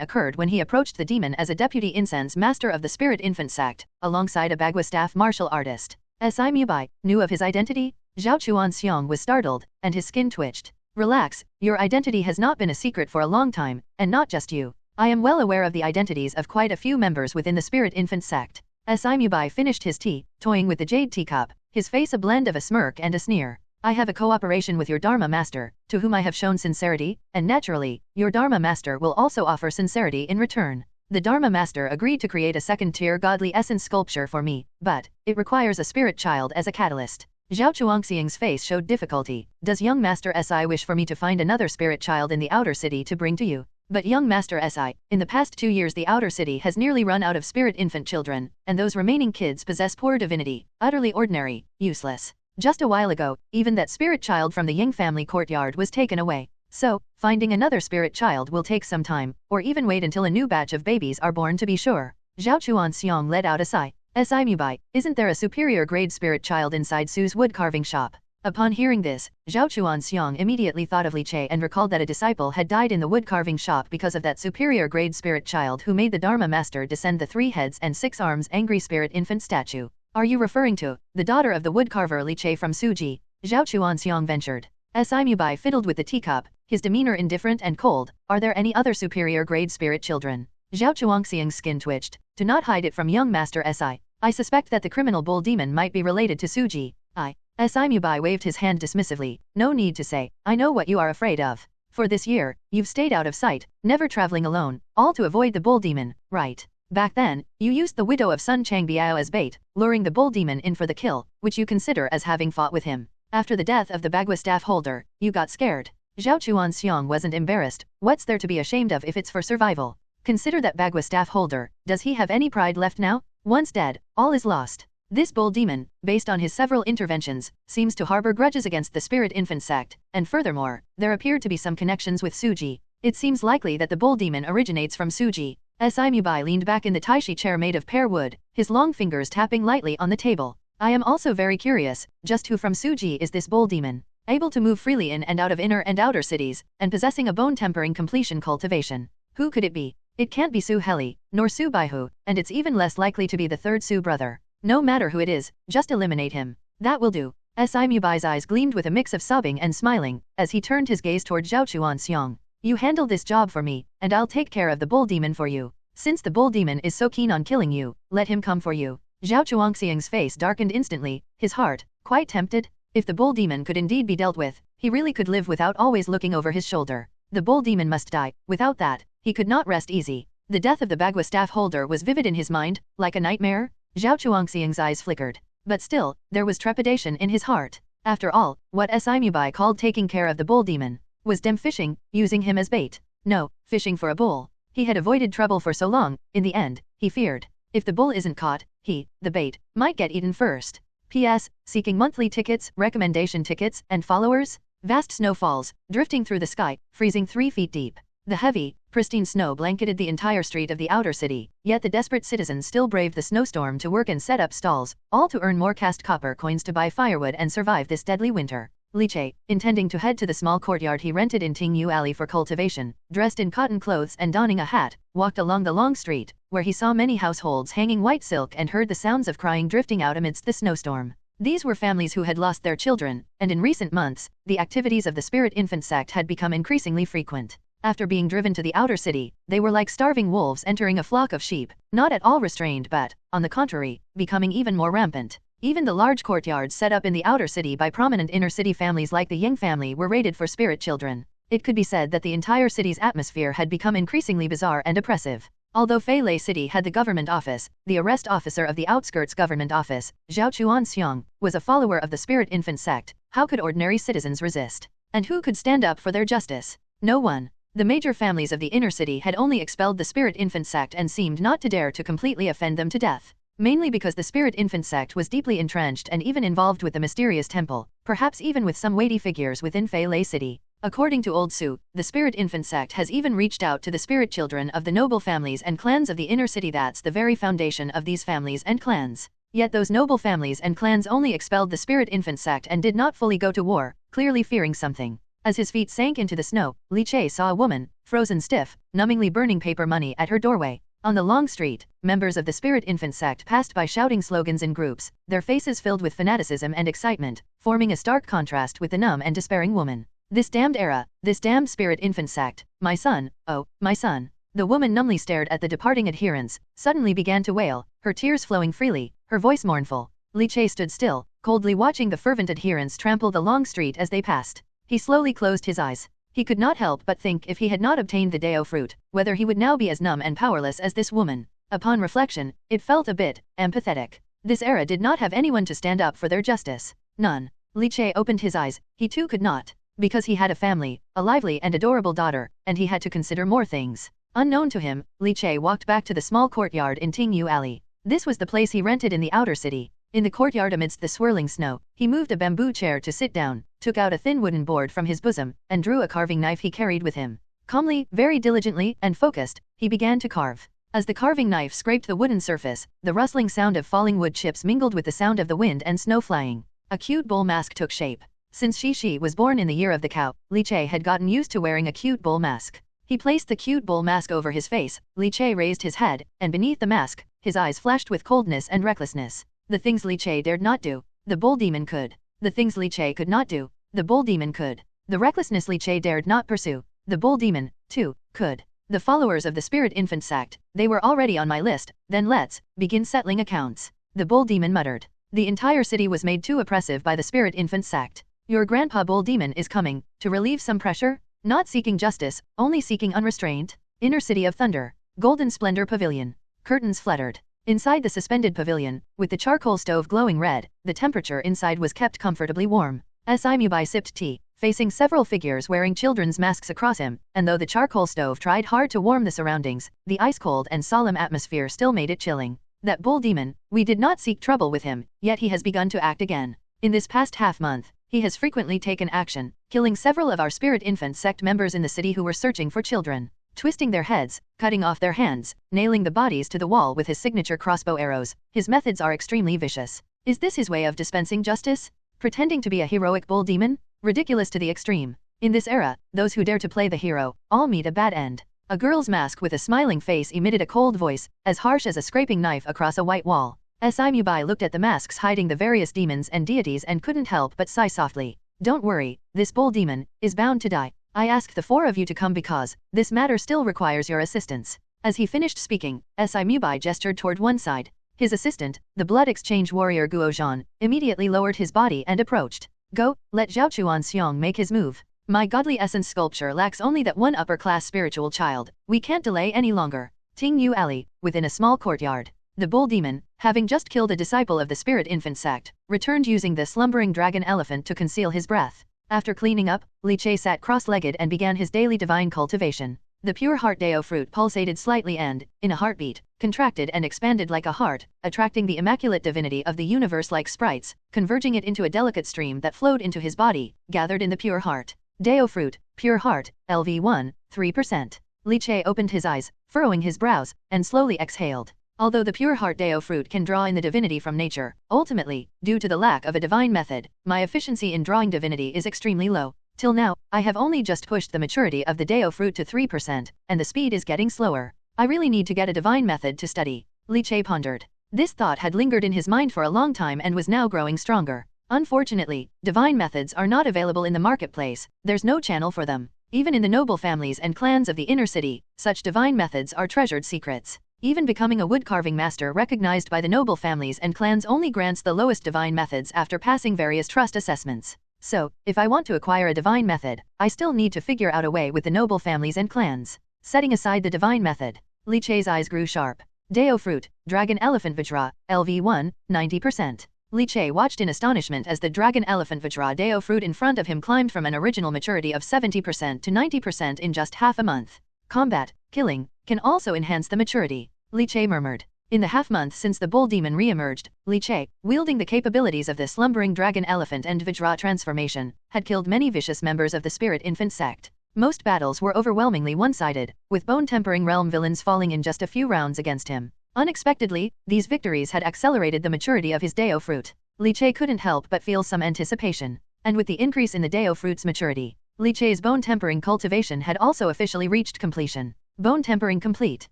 occurred when he approached the demon as a deputy incense master of the spirit infant sect, alongside a Bagua staff martial artist. Mubai knew of his identity? Zhao Chuanxiang was startled, and his skin twitched. Relax, your identity has not been a secret for a long time, and not just you. I am well aware of the identities of quite a few members within the spirit infant sect. Mubai finished his tea, toying with the jade teacup, his face a blend of a smirk and a sneer. I have a cooperation with your Dharma master, to whom I have shown sincerity, and naturally, your Dharma master will also offer sincerity in return. The Dharma Master agreed to create a second-tier godly essence sculpture for me, but it requires a spirit child as a catalyst. Zhao Chuangxiang's face showed difficulty. Does young Master Si wish for me to find another spirit child in the outer city to bring to you? But young Master Si, in the past 2 years the outer city has nearly run out of spirit infant children, and those remaining kids possess poor divinity, utterly ordinary, useless. Just a while ago, even that spirit child from the Ying family courtyard was taken away. So, finding another spirit child will take some time, or even wait until a new batch of babies are born to be sure. Zhao Chuanxiang let out a sigh. Si Mubai, isn't there a superior grade spirit child inside Su's wood carving shop? Upon hearing this, Zhao Chuanxiang immediately thought of Li Che and recalled that a disciple had died in the wood carving shop because of that superior grade spirit child who made the Dharma Master descend the 3 heads and 6 arms angry spirit infant statue. Are you referring to the daughter of the wood carver Li Che from Suji? Zhao Chuanxiang ventured. Si Mubai fiddled with the teacup, his demeanor indifferent and cold. Are there any other superior grade spirit children? Zhao Chuangxiang's skin twitched. To not hide it from young Master Si, I suspect that the criminal bull demon might be related to Suji. Si Mubai waved his hand dismissively. No need to say, I know what you are afraid of. For this year, you've stayed out of sight, never traveling alone, all to avoid the bull demon, right? Back then, you used the widow of Sun Changbiao as bait, luring the bull demon in for the kill, which you consider as having fought with him. After the death of the Bagua staff holder, you got scared. Zhao Chuanxiang wasn't embarrassed. What's there to be ashamed of if it's for survival? Consider that Bagua staff holder. Does he have any pride left now? Once dead, all is lost. This bull demon, based on his several interventions, seems to harbor grudges against the spirit infant sect, and furthermore, there appeared to be some connections with Suji. It seems likely that the bull demon originates from Suji. Si Mubai leaned back in the taishi chair made of pear wood, his long fingers tapping lightly on the table. I am also very curious, just who from Suji is this bull demon? Able to move freely in and out of inner and outer cities, and possessing a bone-tempering completion cultivation. Who could it be? It can't be Su Heli, nor Su Baihu, and it's even less likely to be the third Su brother. No matter who it is, just eliminate him. That will do. Si Mubai's eyes gleamed with a mix of sobbing and smiling, as he turned his gaze toward Zhao Chuanxiang. You handle this job for me, and I'll take care of the bull demon for you. Since the bull demon is so keen on killing you, let him come for you. Zhao Chuangxiang's face darkened instantly, his heart, quite tempted. If the bull demon could indeed be dealt with, he really could live without always looking over his shoulder. The bull demon must die. Without that, he could not rest easy. The death of the Bagua staff holder was vivid in his mind, like a nightmare. Zhao Chuangxiang's eyes flickered. But still, there was trepidation in his heart. After all, what Si Mubai called taking care of the bull demon was dem fishing, using him as bait. No, fishing for a bull. He had avoided trouble for so long, in the end, he feared. If the bull isn't caught, he, the bait, might get eaten first. P.S. Seeking monthly tickets, recommendation tickets, and followers? Vast snow falls, drifting through the sky, freezing 3 feet deep. The heavy, pristine snow blanketed the entire street of the outer city, yet the desperate citizens still braved the snowstorm to work and set up stalls, all to earn more cast copper coins to buy firewood and survive this deadly winter. Li Che, intending to head to the small courtyard he rented in Tingyu Alley for cultivation, dressed in cotton clothes and donning a hat, walked along the long street, where he saw many households hanging white silk and heard the sounds of crying drifting out amidst the snowstorm. These were families who had lost their children, and in recent months, the activities of the spirit infant sect had become increasingly frequent. After being driven to the outer city, they were like starving wolves entering a flock of sheep, not at all restrained but, on the contrary, becoming even more rampant. Even the large courtyards set up in the outer city by prominent inner-city families like the Ying family were raided for spirit children. It could be said that the entire city's atmosphere had become increasingly bizarre and oppressive. Although Fei Lei City had the government office, the arrest officer of the outskirts government office, Zhao Chuanxiang, was a follower of the spirit infant sect. How could ordinary citizens resist? And who could stand up for their justice? No one. The major families of the inner city had only expelled the spirit infant sect and seemed not to dare to completely offend them to death. Mainly because the spirit infant sect was deeply entrenched and even involved with the mysterious temple, perhaps even with some weighty figures within Fei Lei City. According to Old Su, the spirit infant sect has even reached out to the spirit children of the noble families and clans of the inner city. That's the very foundation of these families and clans. Yet those noble families and clans only expelled the spirit infant sect and did not fully go to war, clearly fearing something. As his feet sank into the snow, Li Che saw a woman, frozen stiff, numbingly burning paper money at her doorway. On the long street, members of the spirit infant sect passed by shouting slogans in groups, their faces filled with fanaticism and excitement, forming a stark contrast with the numb and despairing woman. This damned era, this damned spirit infant sect, my son, oh, my son. The woman numbly stared at the departing adherents, suddenly began to wail, her tears flowing freely, her voice mournful. Li Che stood still, coldly watching the fervent adherents trample the long street as they passed. He slowly closed his eyes. He could not help but think if he had not obtained the Dao Fruit, whether he would now be as numb and powerless as this woman. Upon reflection, it felt a bit empathetic. This era did not have anyone to stand up for their justice. None. Li Che opened his eyes, he too could not. Because he had a family, a lively and adorable daughter, and he had to consider more things. Unknown to him, Li Che walked back to the small courtyard in Tingyu Alley. This was the place he rented in the outer city. In the courtyard amidst the swirling snow, he moved a bamboo chair to sit down, took out a thin wooden board from his bosom, and drew a carving knife he carried with him. Calmly, very diligently, and focused, he began to carve. As the carving knife scraped the wooden surface, the rustling sound of falling wood chips mingled with the sound of the wind and snow flying. A cute bull mask took shape. Since Shi was born in the year of the cow, Li Che had gotten used to wearing a cute bull mask. He placed the cute bull mask over his face, Li Che raised his head, and beneath the mask, his eyes flashed with coldness and recklessness. The things Li Che dared not do, the bull demon could. The things Li Che could not do, the bull demon could. The recklessness Li Che dared not pursue, the bull demon, too, could. The followers of the Spirit Infant sect, they were already on my list, then let's begin settling accounts. The bull demon muttered. The entire city was made too oppressive by the Spirit Infant sect. Your grandpa bull demon is coming, to relieve some pressure? Not seeking justice, only seeking unrestraint? Inner City of Thunder. Golden Splendor Pavilion. Curtains fluttered. Inside the suspended pavilion, with the charcoal stove glowing red, the temperature inside was kept comfortably warm. Mubai sipped tea, facing several figures wearing children's masks across him, and though the charcoal stove tried hard to warm the surroundings, the ice-cold and solemn atmosphere still made it chilling. That bull demon, we did not seek trouble with him, yet he has begun to act again. In this past half-month, he has frequently taken action, killing several of our Spirit Infant sect members in the city who were searching for children. Twisting their heads, cutting off their hands, nailing the bodies to the wall with his signature crossbow arrows, his methods are extremely vicious. Is this his way of dispensing justice? Pretending to be a heroic bull demon? Ridiculous to the extreme. In this era, those who dare to play the hero, all meet a bad end. A girl's mask with a smiling face emitted a cold voice, as harsh as a scraping knife across a white wall. Mubai looked at the masks hiding the various demons and deities and couldn't help but sigh softly. Don't worry, this bull demon is bound to die. I asked the four of you to come because this matter still requires your assistance. As he finished speaking, Mubai gestured toward one side. His assistant, the blood exchange warrior Guo Zhan, immediately lowered his body and approached. Go, let Zhao Chuan Xiong make his move. My godly essence sculpture lacks only that one upper-class spiritual child. We can't delay any longer. Tingyu Alley, within a small courtyard. The bull demon, having just killed a disciple of the Spirit Infant sect, returned using the slumbering dragon elephant to conceal his breath. After cleaning up, Li Che sat cross-legged and began his daily divine cultivation. The pure heart Dao Fruit pulsated slightly and, in a heartbeat, contracted and expanded like a heart, attracting the immaculate divinity of the universe like sprites, converging it into a delicate stream that flowed into his body, gathered in the pure heart. Dao Fruit, pure heart, LV1, 3%. Li Che opened his eyes, furrowing his brows, and slowly exhaled. Although the pure heart Dao Fruit can draw in the divinity from nature, ultimately, due to the lack of a divine method, my efficiency in drawing divinity is extremely low. Till now, I have only just pushed the maturity of the Dao Fruit to 3%, and the speed is getting slower. I really need to get a divine method to study. Li Che pondered. This thought had lingered in his mind for a long time and was now growing stronger. Unfortunately, divine methods are not available in the marketplace, there's no channel for them. Even in the noble families and clans of the inner city, such divine methods are treasured secrets. Even becoming a woodcarving master recognized by the noble families and clans only grants the lowest divine methods after passing various trust assessments. So, if I want to acquire a divine method, I still need to figure out a way with the noble families and clans. Setting aside the divine method, Li Che's eyes grew sharp. Dao Fruit, Dragon Elephant Vajra, LV1, 90%. Li Che watched in astonishment as the Dragon Elephant Vajra Dao Fruit in front of him climbed from an original maturity of 70% to 90% in just half a month. Combat, killing, can also enhance the maturity, Li Che murmured. In the half-month since the bull demon re-emerged, Li Che, wielding the capabilities of the slumbering dragon elephant and Vajra transformation, had killed many vicious members of the Spirit Infant sect. Most battles were overwhelmingly one-sided, with bone-tempering realm villains falling in just a few rounds against him. Unexpectedly, these victories had accelerated the maturity of his Dao Fruit. Li Che couldn't help but feel some anticipation. And with the increase in the Dao Fruit's maturity, Li Che's bone-tempering cultivation had also officially reached completion. Bone tempering complete.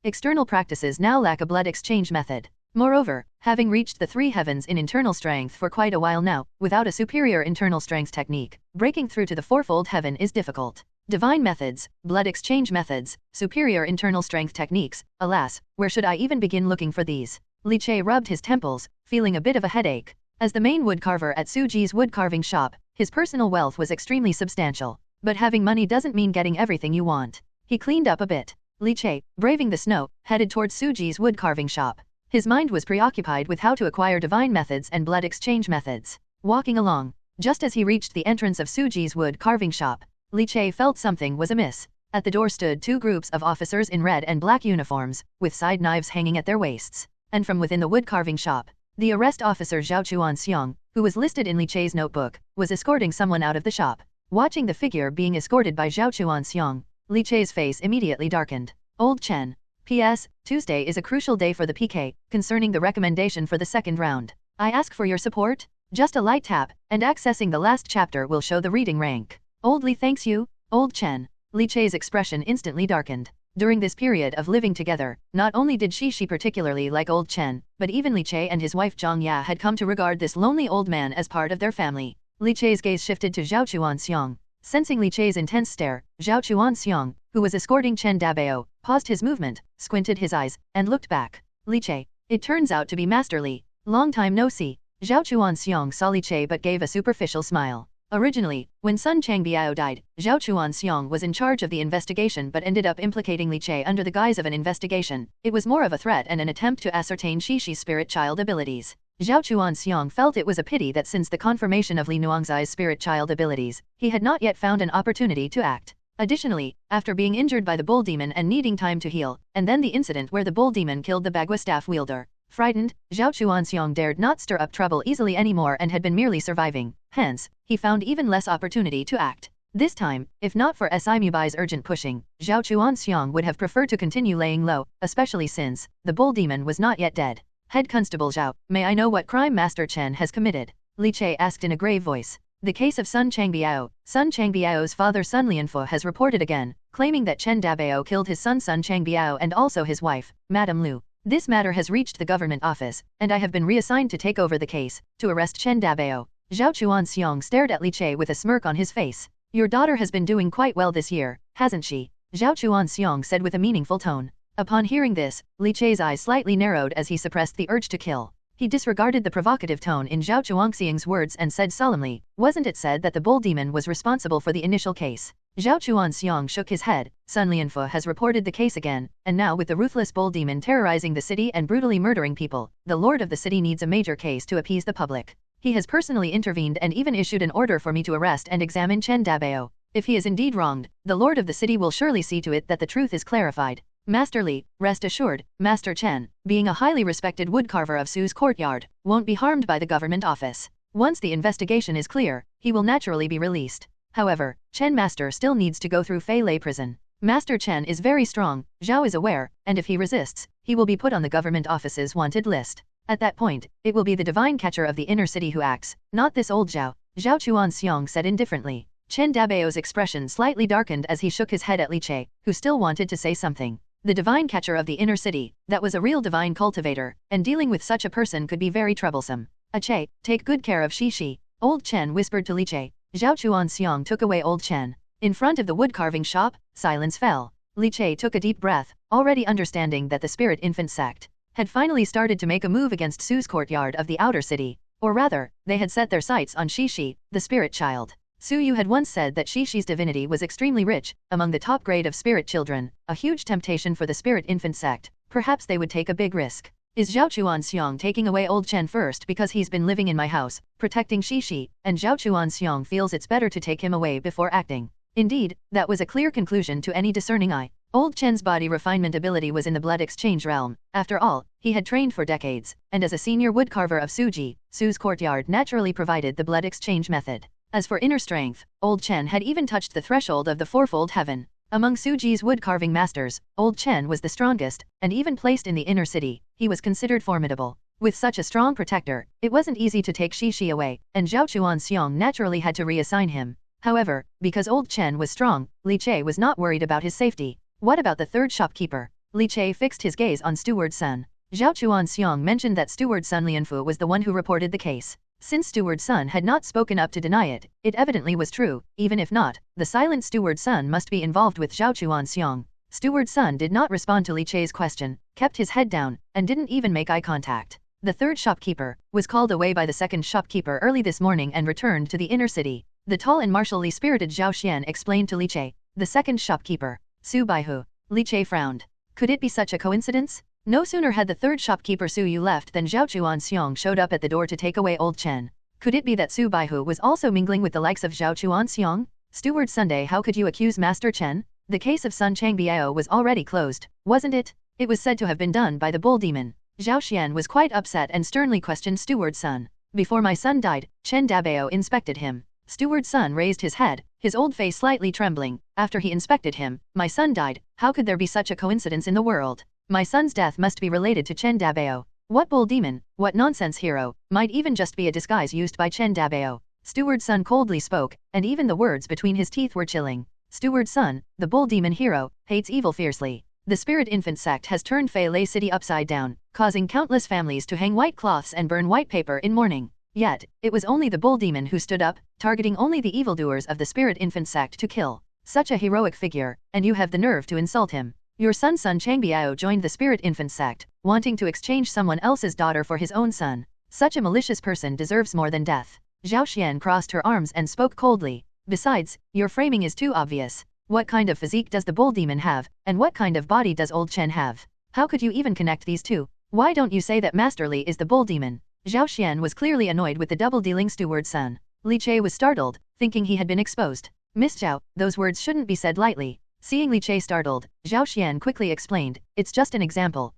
External practices now lack a blood exchange method. Moreover, having reached the three heavens in internal strength for quite a while now, without a superior internal strength technique, breaking through to the fourfold heaven is difficult. Divine methods, blood exchange methods, superior internal strength techniques, alas, where should I even begin looking for these? Li Che rubbed his temples, feeling a bit of a headache. As the main woodcarver at Su Ji's woodcarving shop, his personal wealth was extremely substantial. But having money doesn't mean getting everything you want. He cleaned up a bit. Li Che, braving the snow, headed towards Suji's wood carving shop. His mind was preoccupied with how to acquire divine methods and blood exchange methods. Walking along, just as he reached the entrance of Suji's wood carving shop, Li Che felt something was amiss. At the door stood two groups of officers in red and black uniforms, with side knives hanging at their waists. And from within the wood carving shop, the arrest officer Zhao Chuanxiong, who was listed in Li Che's notebook, was escorting someone out of the shop. Watching the figure being escorted by Zhao Chuanxiong, Li Che's face immediately darkened. Old Chen. P.S. Tuesday is a crucial day for the PK, concerning the recommendation for the second round. I ask for your support? Just a light tap, and accessing the last chapter will show the reading rank. Old Li thanks you, Old Chen. Li Che's expression instantly darkened. During this period of living together, not only did Shi particularly like Old Chen, but even Li Che and his wife Zhang Ya had come to regard this lonely old man as part of their family. Li Che's gaze shifted to Zhao Chuanxiong. Sensing Li Che's intense stare, Zhao Chuanxiong, who was escorting Chen Dabao, paused his movement, squinted his eyes, and looked back. Li Che. It turns out to be Master Li. Long time no see. Zhao Chuanxiong saw Li Che but gave a superficial smile. Originally, when Sun Changbiao died, Zhao Chuanxiong was in charge of the investigation but ended up implicating Li Che under the guise of an investigation. It was more of a threat and an attempt to ascertain Shi's spirit child abilities. Zhao Chuanxiong felt it was a pity that since the confirmation of Li Nuangzai's spirit child abilities, he had not yet found an opportunity to act. Additionally, after being injured by the bull demon and needing time to heal, and then the incident where the bull demon killed the Bagua staff wielder, frightened, Zhao Chuanxiong dared not stir up trouble easily anymore and had been merely surviving. Hence, he found even less opportunity to act. This time, if not for Si Mubai's urgent pushing, Zhao Chuanxiong would have preferred to continue laying low, especially since the bull demon was not yet dead. Head Constable Zhao, may I know what crime Master Chen has committed? Li Che asked in a grave voice. The case of Sun Changbiao. Sun Changbiao's father Sun Lianfu has reported again, claiming that Chen Dabao killed his son Sun Changbiao and also his wife, Madame Lu. This matter has reached the government office, and I have been reassigned to take over the case, to arrest Chen Dabao. Zhao Chuanxiong stared at Li Che with a smirk on his face. Your daughter has been doing quite well this year, hasn't she? Zhao Chuanxiong said with a meaningful tone. Upon hearing this, Li Che's eyes slightly narrowed as he suppressed the urge to kill. He disregarded the provocative tone in Zhao Chuanxiong's words and said solemnly, wasn't it said that the bull demon was responsible for the initial case? Zhao Chuanxiong shook his head. Sun Lianfu has reported the case again, and now with the ruthless bull demon terrorizing the city and brutally murdering people, the lord of the city needs a major case to appease the public. He has personally intervened and even issued an order for me to arrest and examine Chen Dabao. If he is indeed wronged, the lord of the city will surely see to it that the truth is clarified. Master Li, rest assured, Master Chen, being a highly respected woodcarver of Su's courtyard, won't be harmed by the government office. Once the investigation is clear, he will naturally be released. However, Chen Master still needs to go through Fei Lei prison. Master Chen is very strong, Zhao is aware, and if he resists, he will be put on the government office's wanted list. At that point, it will be the divine catcher of the inner city who acts, not this old Zhao. Zhao Chuanxiong said indifferently. Chen Dabao's expression slightly darkened as he shook his head at Li Che, who still wanted to say something. The divine catcher of the inner city, that was a real divine cultivator, and dealing with such a person could be very troublesome. Che, take good care of Shi. Old Chen whispered to Li Che. Zhao Chuanxiong took away Old Chen. In front of the woodcarving shop, silence fell. Li Che took a deep breath, already understanding that the spirit infant sect had finally started to make a move against Su's courtyard of the outer city. Or rather, they had set their sights on Shi, the spirit child. Su Yu had once said that Shi's divinity was extremely rich, among the top grade of spirit children, a huge temptation for the spirit infant sect. Perhaps they would take a big risk. Is Zhao Chuanxiong taking away Old Chen first because he's been living in my house, protecting Shi, and Zhao Chuanxiong feels it's better to take him away before acting? Indeed, that was a clear conclusion to any discerning eye. Old Chen's body refinement ability was in the blood exchange realm. After all, he had trained for decades, and as a senior woodcarver of Su's courtyard naturally provided the blood exchange method. As for inner strength, Old Chen had even touched the threshold of the fourfold heaven. Among Suji's woodcarving masters, Old Chen was the strongest, and even placed in the inner city, he was considered formidable. With such a strong protector, it wasn't easy to take Shi away, and Zhao Chuanxiong naturally had to reassign him. However, because Old Chen was strong, Li Che was not worried about his safety. What about the third shopkeeper? Li Che fixed his gaze on Steward Sun. Zhao Chuanxiong mentioned that Steward Sun Lianfu was the one who reported the case. Since Steward Sun had not spoken up to deny it, it evidently was true. Even if not, the silent Steward Sun must be involved with Zhao Chuanxiong. Steward Sun did not respond to Li Che's question, kept his head down, and didn't even make eye contact. The third shopkeeper was called away by the second shopkeeper early this morning and returned to the inner city. The tall and martially spirited Zhao Xian explained to Li Che, the second shopkeeper. Su Baihu. Li Che frowned. Could it be such a coincidence? No sooner had the third shopkeeper Su Yu left than Zhao Chuanxiong showed up at the door to take away old Chen. Could it be that Su Baihu was also mingling with the likes of Zhao Chuanxiong? Steward Sunday, how could you accuse Master Chen? The case of Sun Changbiao was already closed, wasn't it? It was said to have been done by the bull demon. Zhao Xian was quite upset and sternly questioned Steward Sun. Before my son died, Chen Dabao inspected him. Steward Sun raised his head, his old face slightly trembling. After he inspected him, my son died. How could there be such a coincidence in the world? My son's death must be related to Chen Dabao. What bull demon, what nonsense hero, might even just be a disguise used by Chen Dabao. Steward Sun coldly spoke, and even the words between his teeth were chilling. Steward Sun, the bull demon hero, hates evil fiercely. The spirit infant sect has turned Fei Lei City upside down, causing countless families to hang white cloths and burn white paper in mourning. Yet, it was only the bull demon who stood up, targeting only the evildoers of the spirit infant sect to kill. Such a heroic figure, and you have the nerve to insult him. Your son Sun Changbiao joined the spirit infant sect, wanting to exchange someone else's daughter for his own son. Such a malicious person deserves more than death. Zhao Xian crossed her arms and spoke coldly. Besides, your framing is too obvious. What kind of physique does the bull demon have, and what kind of body does old Chen have? How could you even connect these two? Why don't you say that Master Li is the bull demon? Zhao Xian was clearly annoyed with the double-dealing steward Sun. Li Che was startled, thinking he had been exposed. Miss Zhao, those words shouldn't be said lightly. Seeing Li Che startled, Zhao Xian quickly explained, it's just an example,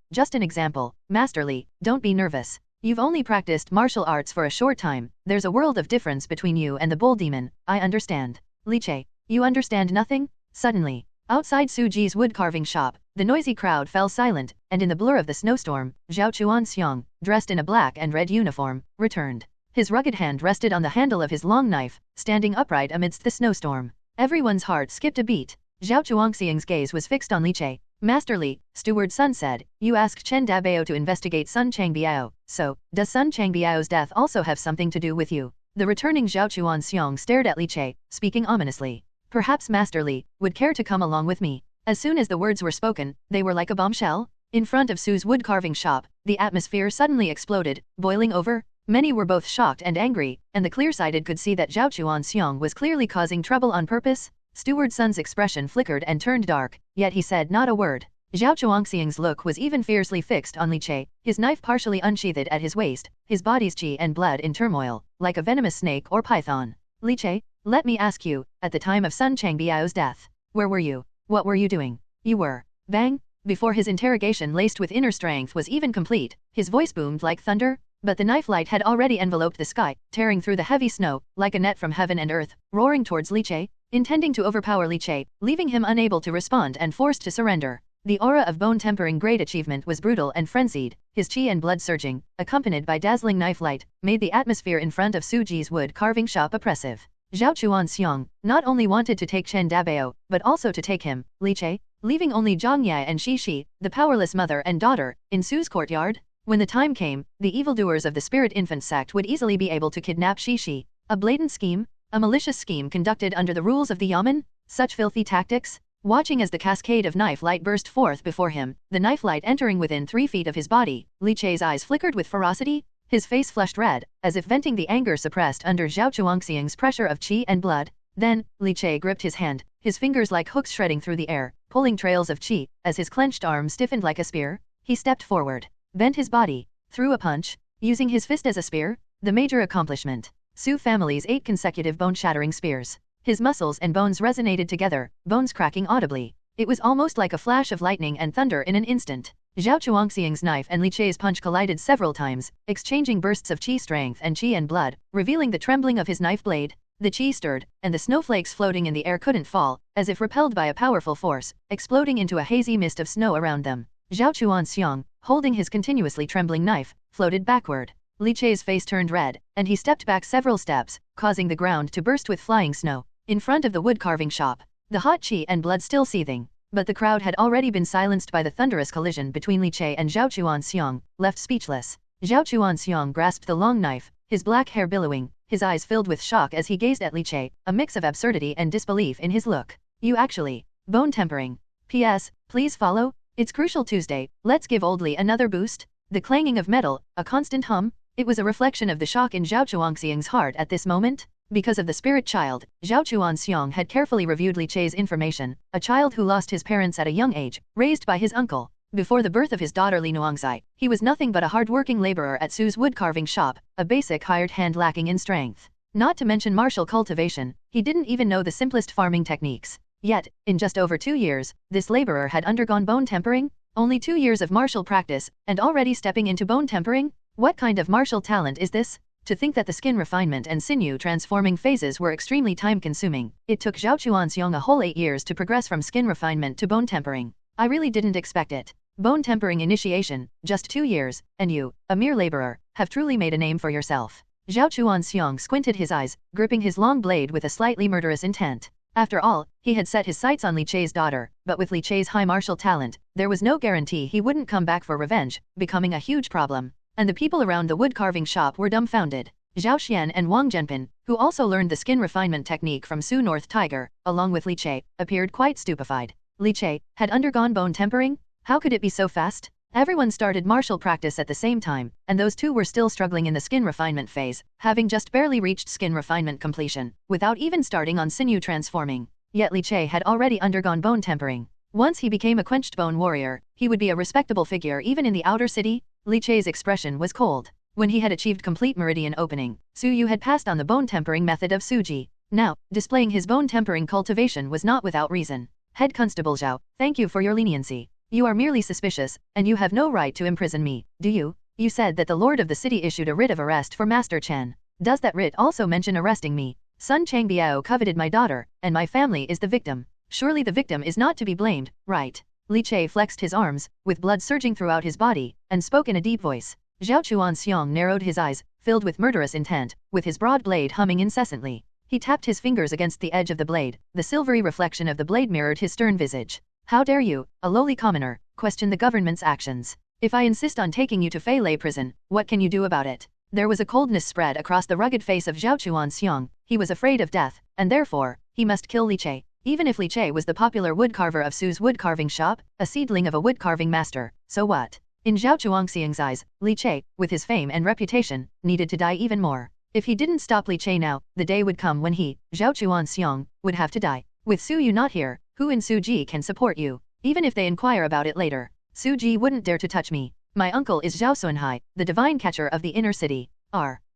Master Li, don't be nervous. You've only practiced martial arts for a short time, there's a world of difference between you and the bull demon, I understand. Li Che, you understand nothing? Suddenly, outside Su Ji's wood carving shop, the noisy crowd fell silent, and in the blur of the snowstorm, Zhao Chuanxiong, dressed in a black and red uniform, returned. His rugged hand rested on the handle of his long knife, standing upright amidst the snowstorm. Everyone's heart skipped a beat. Zhao Chuanxiong's gaze was fixed on Li Che. Master Li, Steward Sun said, you asked Chen Dabao to investigate Sun Changbiao, so, does Sun Changbiao's death also have something to do with you? The returning Zhao Chuanxiong stared at Li Che, speaking ominously. Perhaps Master Li would care to come along with me. As soon as the words were spoken, they were like a bombshell. In front of Su's wood carving shop, the atmosphere suddenly exploded, boiling over. Many were both shocked and angry, and the clear-sighted could see that Zhao Chuanxiong was clearly causing trouble on purpose. Steward Sun's expression flickered and turned dark, yet he said not a word. Zhao Chuanxiong's look was even fiercely fixed on Li Che, his knife partially unsheathed at his waist, his body's qi and blood in turmoil, like a venomous snake or python. Li Che, let me ask you, at the time of Sun Changbiao's death, where were you? What were you doing? You were. Bang! Before his interrogation laced with inner strength was even complete, his voice boomed like thunder, but the knife light had already enveloped the sky, tearing through the heavy snow, like a net from heaven and earth, roaring towards Li Che, intending to overpower Li Che, leaving him unable to respond and forced to surrender. The aura of bone-tempering great achievement was brutal and frenzied, his qi and blood surging, accompanied by dazzling knife light, made the atmosphere in front of Su Ji's wood carving shop oppressive. Zhao Chuanxiong not only wanted to take Chen Dabao, but also to take him, Li Che, leaving only Zhang Ye and Shi Shi, the powerless mother and daughter, in Su's courtyard. When the time came, the evildoers of the spirit infant sect would easily be able to kidnap Shi Shi. A blatant scheme? A malicious scheme conducted under the rules of the Yamen? Such filthy tactics? Watching as the cascade of knife light burst forth before him, the knife light entering within 3 feet of his body, Li Che's eyes flickered with ferocity. His face flushed red, as if venting the anger suppressed under Zhao Chuanxiong's pressure of qi and blood. Then, Li Che gripped his hand, his fingers like hooks shredding through the air, pulling trails of qi. As his clenched arm stiffened like a spear, he stepped forward, bent his body, threw a punch, using his fist as a spear, the major accomplishment. Su family's 8 consecutive bone-shattering spears. His muscles and bones resonated together, bones cracking audibly. It was almost like a flash of lightning and thunder in an instant. Zhao Chuanxiong's knife and Li Che's punch collided several times, exchanging bursts of qi strength and qi and blood, revealing the trembling of his knife blade. The qi stirred, and the snowflakes floating in the air couldn't fall, as if repelled by a powerful force, exploding into a hazy mist of snow around them. Zhao Chuanxiong, holding his continuously trembling knife, floated backward. Li Che's face turned red, and he stepped back several steps, causing the ground to burst with flying snow. In front of the wood carving shop, the hot qi and blood still seething. But the crowd had already been silenced by the thunderous collision between Li Che and Zhao Chuanxiong, left speechless. Zhao Chuanxiong grasped the long knife, his black hair billowing, his eyes filled with shock as he gazed at Li Che, a mix of absurdity and disbelief in his look. You actually, bone tempering. P.S. Please follow? It's Crucial Tuesday, let's give Old Li another boost. The clanging of metal, a constant hum, it was a reflection of the shock in Zhao Chuanxiong's heart at this moment. Because of the spirit child, Zhao Chuanxiong had carefully reviewed Li Chei's information, a child who lost his parents at a young age, raised by his uncle. Before the birth of his daughter Li Nuangzai, he was nothing but a hard-working laborer at Su's wood-carving shop, a basic hired hand lacking in strength. Not to mention martial cultivation, he didn't even know the simplest farming techniques. Yet, in just over 2 years, this laborer had undergone bone tempering? Only 2 years of martial practice, and already stepping into bone tempering? What kind of martial talent is this? To think that the skin refinement and sinew transforming phases were extremely time-consuming, it took Zhao Chuanxiong a whole 8 years to progress from skin refinement to bone tempering. I really didn't expect it. Bone tempering initiation, just 2 years, and you, a mere laborer, have truly made a name for yourself. Zhao Chuanxiong squinted his eyes, gripping his long blade with a slightly murderous intent. After all, he had set his sights on Li Chei's daughter, but with Li Chei's high martial talent, there was no guarantee he wouldn't come back for revenge, becoming a huge problem. And the people around the wood-carving shop were dumbfounded. Zhao Xian and Wang Zhenpin, who also learned the skin refinement technique from Su North Tiger, along with Li Chei, appeared quite stupefied. Li Chei had undergone bone tempering? How could it be so fast? Everyone started martial practice at the same time, and those two were still struggling in the skin refinement phase, having just barely reached skin refinement completion, without even starting on sinew transforming. Yet Li Chei had already undergone bone tempering. Once he became a quenched bone warrior, he would be a respectable figure even in the outer city. Li Chei's expression was cold. When he had achieved complete meridian opening, Su Yu had passed on the bone tempering method of Suji. Now, displaying his bone tempering cultivation was not without reason. Head Constable Zhao, thank you for your leniency. You are merely suspicious, and you have no right to imprison me, do you? You said that the lord of the city issued a writ of arrest for Master Chen. Does that writ also mention arresting me? Sun Changbiao coveted my daughter, and my family is the victim. Surely the victim is not to be blamed, right? Li Chei flexed his arms, with blood surging throughout his body, and spoke in a deep voice. Zhao Chuanxiong narrowed his eyes, filled with murderous intent, with his broad blade humming incessantly. He tapped his fingers against the edge of the blade, the silvery reflection of the blade mirrored his stern visage. How dare you, a lowly commoner, question the government's actions? If I insist on taking you to Fei Lei prison, what can you do about it? There was a coldness spread across the rugged face of Zhao Chuanxiong. He was afraid of death, and therefore, he must kill Li Chei. Even if Li Chei was the popular woodcarver of Su's woodcarving shop, a seedling of a woodcarving master, so what? In Zhao Chuanxiong's eyes, Li Chei, with his fame and reputation, needed to die even more. If he didn't stop Li Chei now, the day would come when he, Zhao Chuanxiong, would have to die. With Su Yu not here, who in Su Ji can support you? Even if they inquire about it later, Su Ji wouldn't dare to touch me. My uncle is Zhao Sunhai, the divine catcher of the inner city.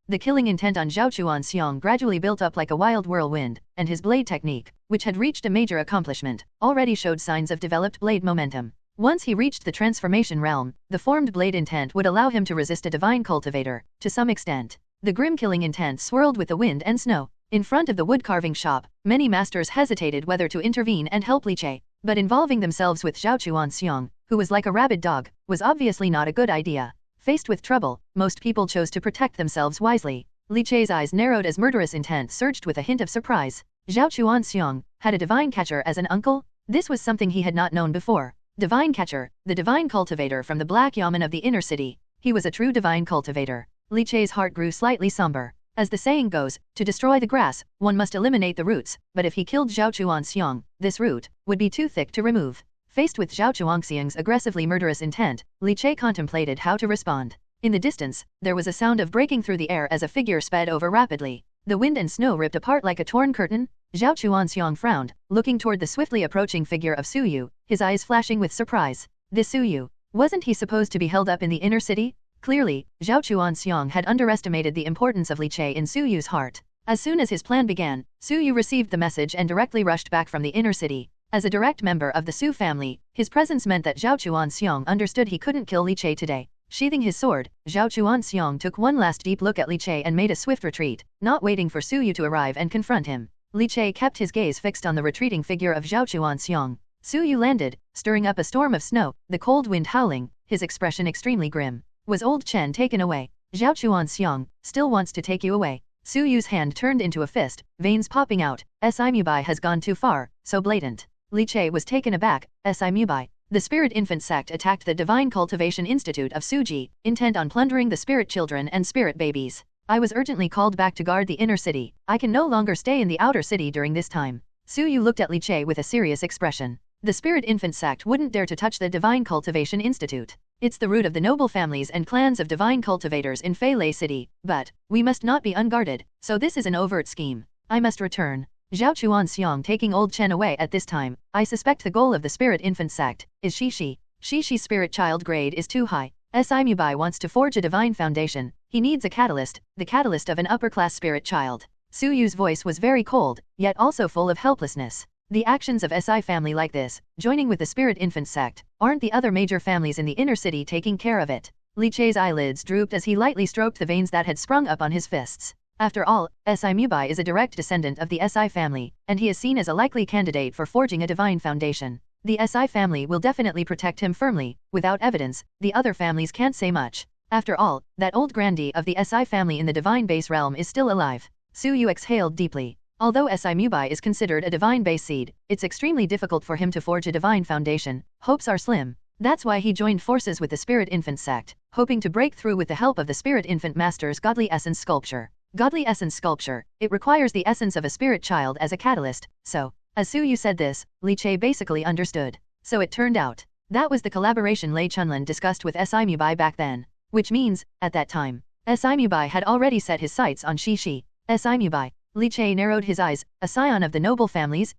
The killing intent on Zhao Chuanxiong gradually built up like a wild whirlwind, and his blade technique, which had reached a major accomplishment, already showed signs of developed blade momentum. Once he reached the transformation realm, the formed blade intent would allow him to resist a divine cultivator, to some extent. The grim killing intent swirled with the wind and snow. In front of the woodcarving shop, many masters hesitated whether to intervene and help Li Chei, but involving themselves with Zhao Chuanxiong, who was like a rabid dog, was obviously not a good idea. Faced with trouble, most people chose to protect themselves wisely. Li Chei's eyes narrowed as murderous intent surged with a hint of surprise. Zhao Chuanxiong had a divine catcher as an uncle? This was something he had not known before. Divine catcher, the divine cultivator from the Black Yamen of the inner city. He was a true divine cultivator. Li Chei's heart grew slightly somber. As the saying goes, to destroy the grass, one must eliminate the roots, but if he killed Zhao Chuanxiong, this root would be too thick to remove. Faced with Zhao Chuanxiong's aggressively murderous intent, Li Chei contemplated how to respond. In the distance, there was a sound of breaking through the air as a figure sped over rapidly. The wind and snow ripped apart like a torn curtain. Zhao Chuanxiong frowned, looking toward the swiftly approaching figure of Su Yu, his eyes flashing with surprise. This Su Yu, wasn't he supposed to be held up in the inner city? Clearly, Zhao Chuanxiong had underestimated the importance of Li Chei in Su Yu's heart. As soon as his plan began, Su Yu received the message and directly rushed back from the inner city. As a direct member of the Su family, his presence meant that Zhao Chuanxiong understood he couldn't kill Li Chei today. Sheathing his sword, Zhao Chuanxiong took one last deep look at Li Chei and made a swift retreat, not waiting for Su Yu to arrive and confront him. Li Chei kept his gaze fixed on the retreating figure of Zhao Chuanxiong. Su Yu landed, stirring up a storm of snow, the cold wind howling, his expression extremely grim. Was old Chen taken away? Zhao Chuanxiong still wants to take you away. Su Yu's hand turned into a fist, veins popping out. Mubai has gone too far, so blatant. Li Chei was taken aback. Mubai. The Spirit Infant sect attacked the Divine Cultivation Institute of Suji, intent on plundering the spirit children and spirit babies. I was urgently called back to guard the inner city. I can no longer stay in the outer city during this time. Su Yu looked at Li Chei with a serious expression. The Spirit Infant sect wouldn't dare to touch the Divine Cultivation Institute. It's the root of the noble families and clans of divine cultivators in Fei Lei City, but we must not be unguarded, so this is an overt scheme. I must return. Zhao Chuan Xiong taking old Chen away at this time. I suspect the goal of the spirit infant sect is Shishi. Shishi's spirit child grade is too high. Mubai wants to forge a divine foundation. He needs a catalyst, the catalyst of an upper-class spirit child. Su Yu's voice was very cold, yet also full of helplessness. The actions of SI family like this, joining with the spirit infant sect, aren't the other major families in the inner city taking care of it? Li Che's eyelids drooped as he lightly stroked the veins that had sprung up on his fists. After all, Mubai is a direct descendant of the SI family, and he is seen as a likely candidate for forging a divine foundation. The SI family will definitely protect him firmly. Without evidence, the other families can't say much. After all, that old grandee of the SI family in the divine base realm is still alive. Su Yu exhaled deeply. Although Mubai is considered a divine base seed, it's extremely difficult for him to forge a divine foundation. Hopes are slim. That's why he joined forces with the Spirit Infant sect, hoping to break through with the help of the Spirit Infant Master's Godly Essence sculpture. Godly Essence sculpture, it requires the essence of a spirit child as a catalyst, so, as Su Yu said this, Li Che basically understood. So it turned out. That was the collaboration Lei Chunlin discussed with Mubai back then. Which means, at that time, Mubai had already set his sights on Shishi. Mubai. Li Che narrowed his eyes, a scion of the noble families,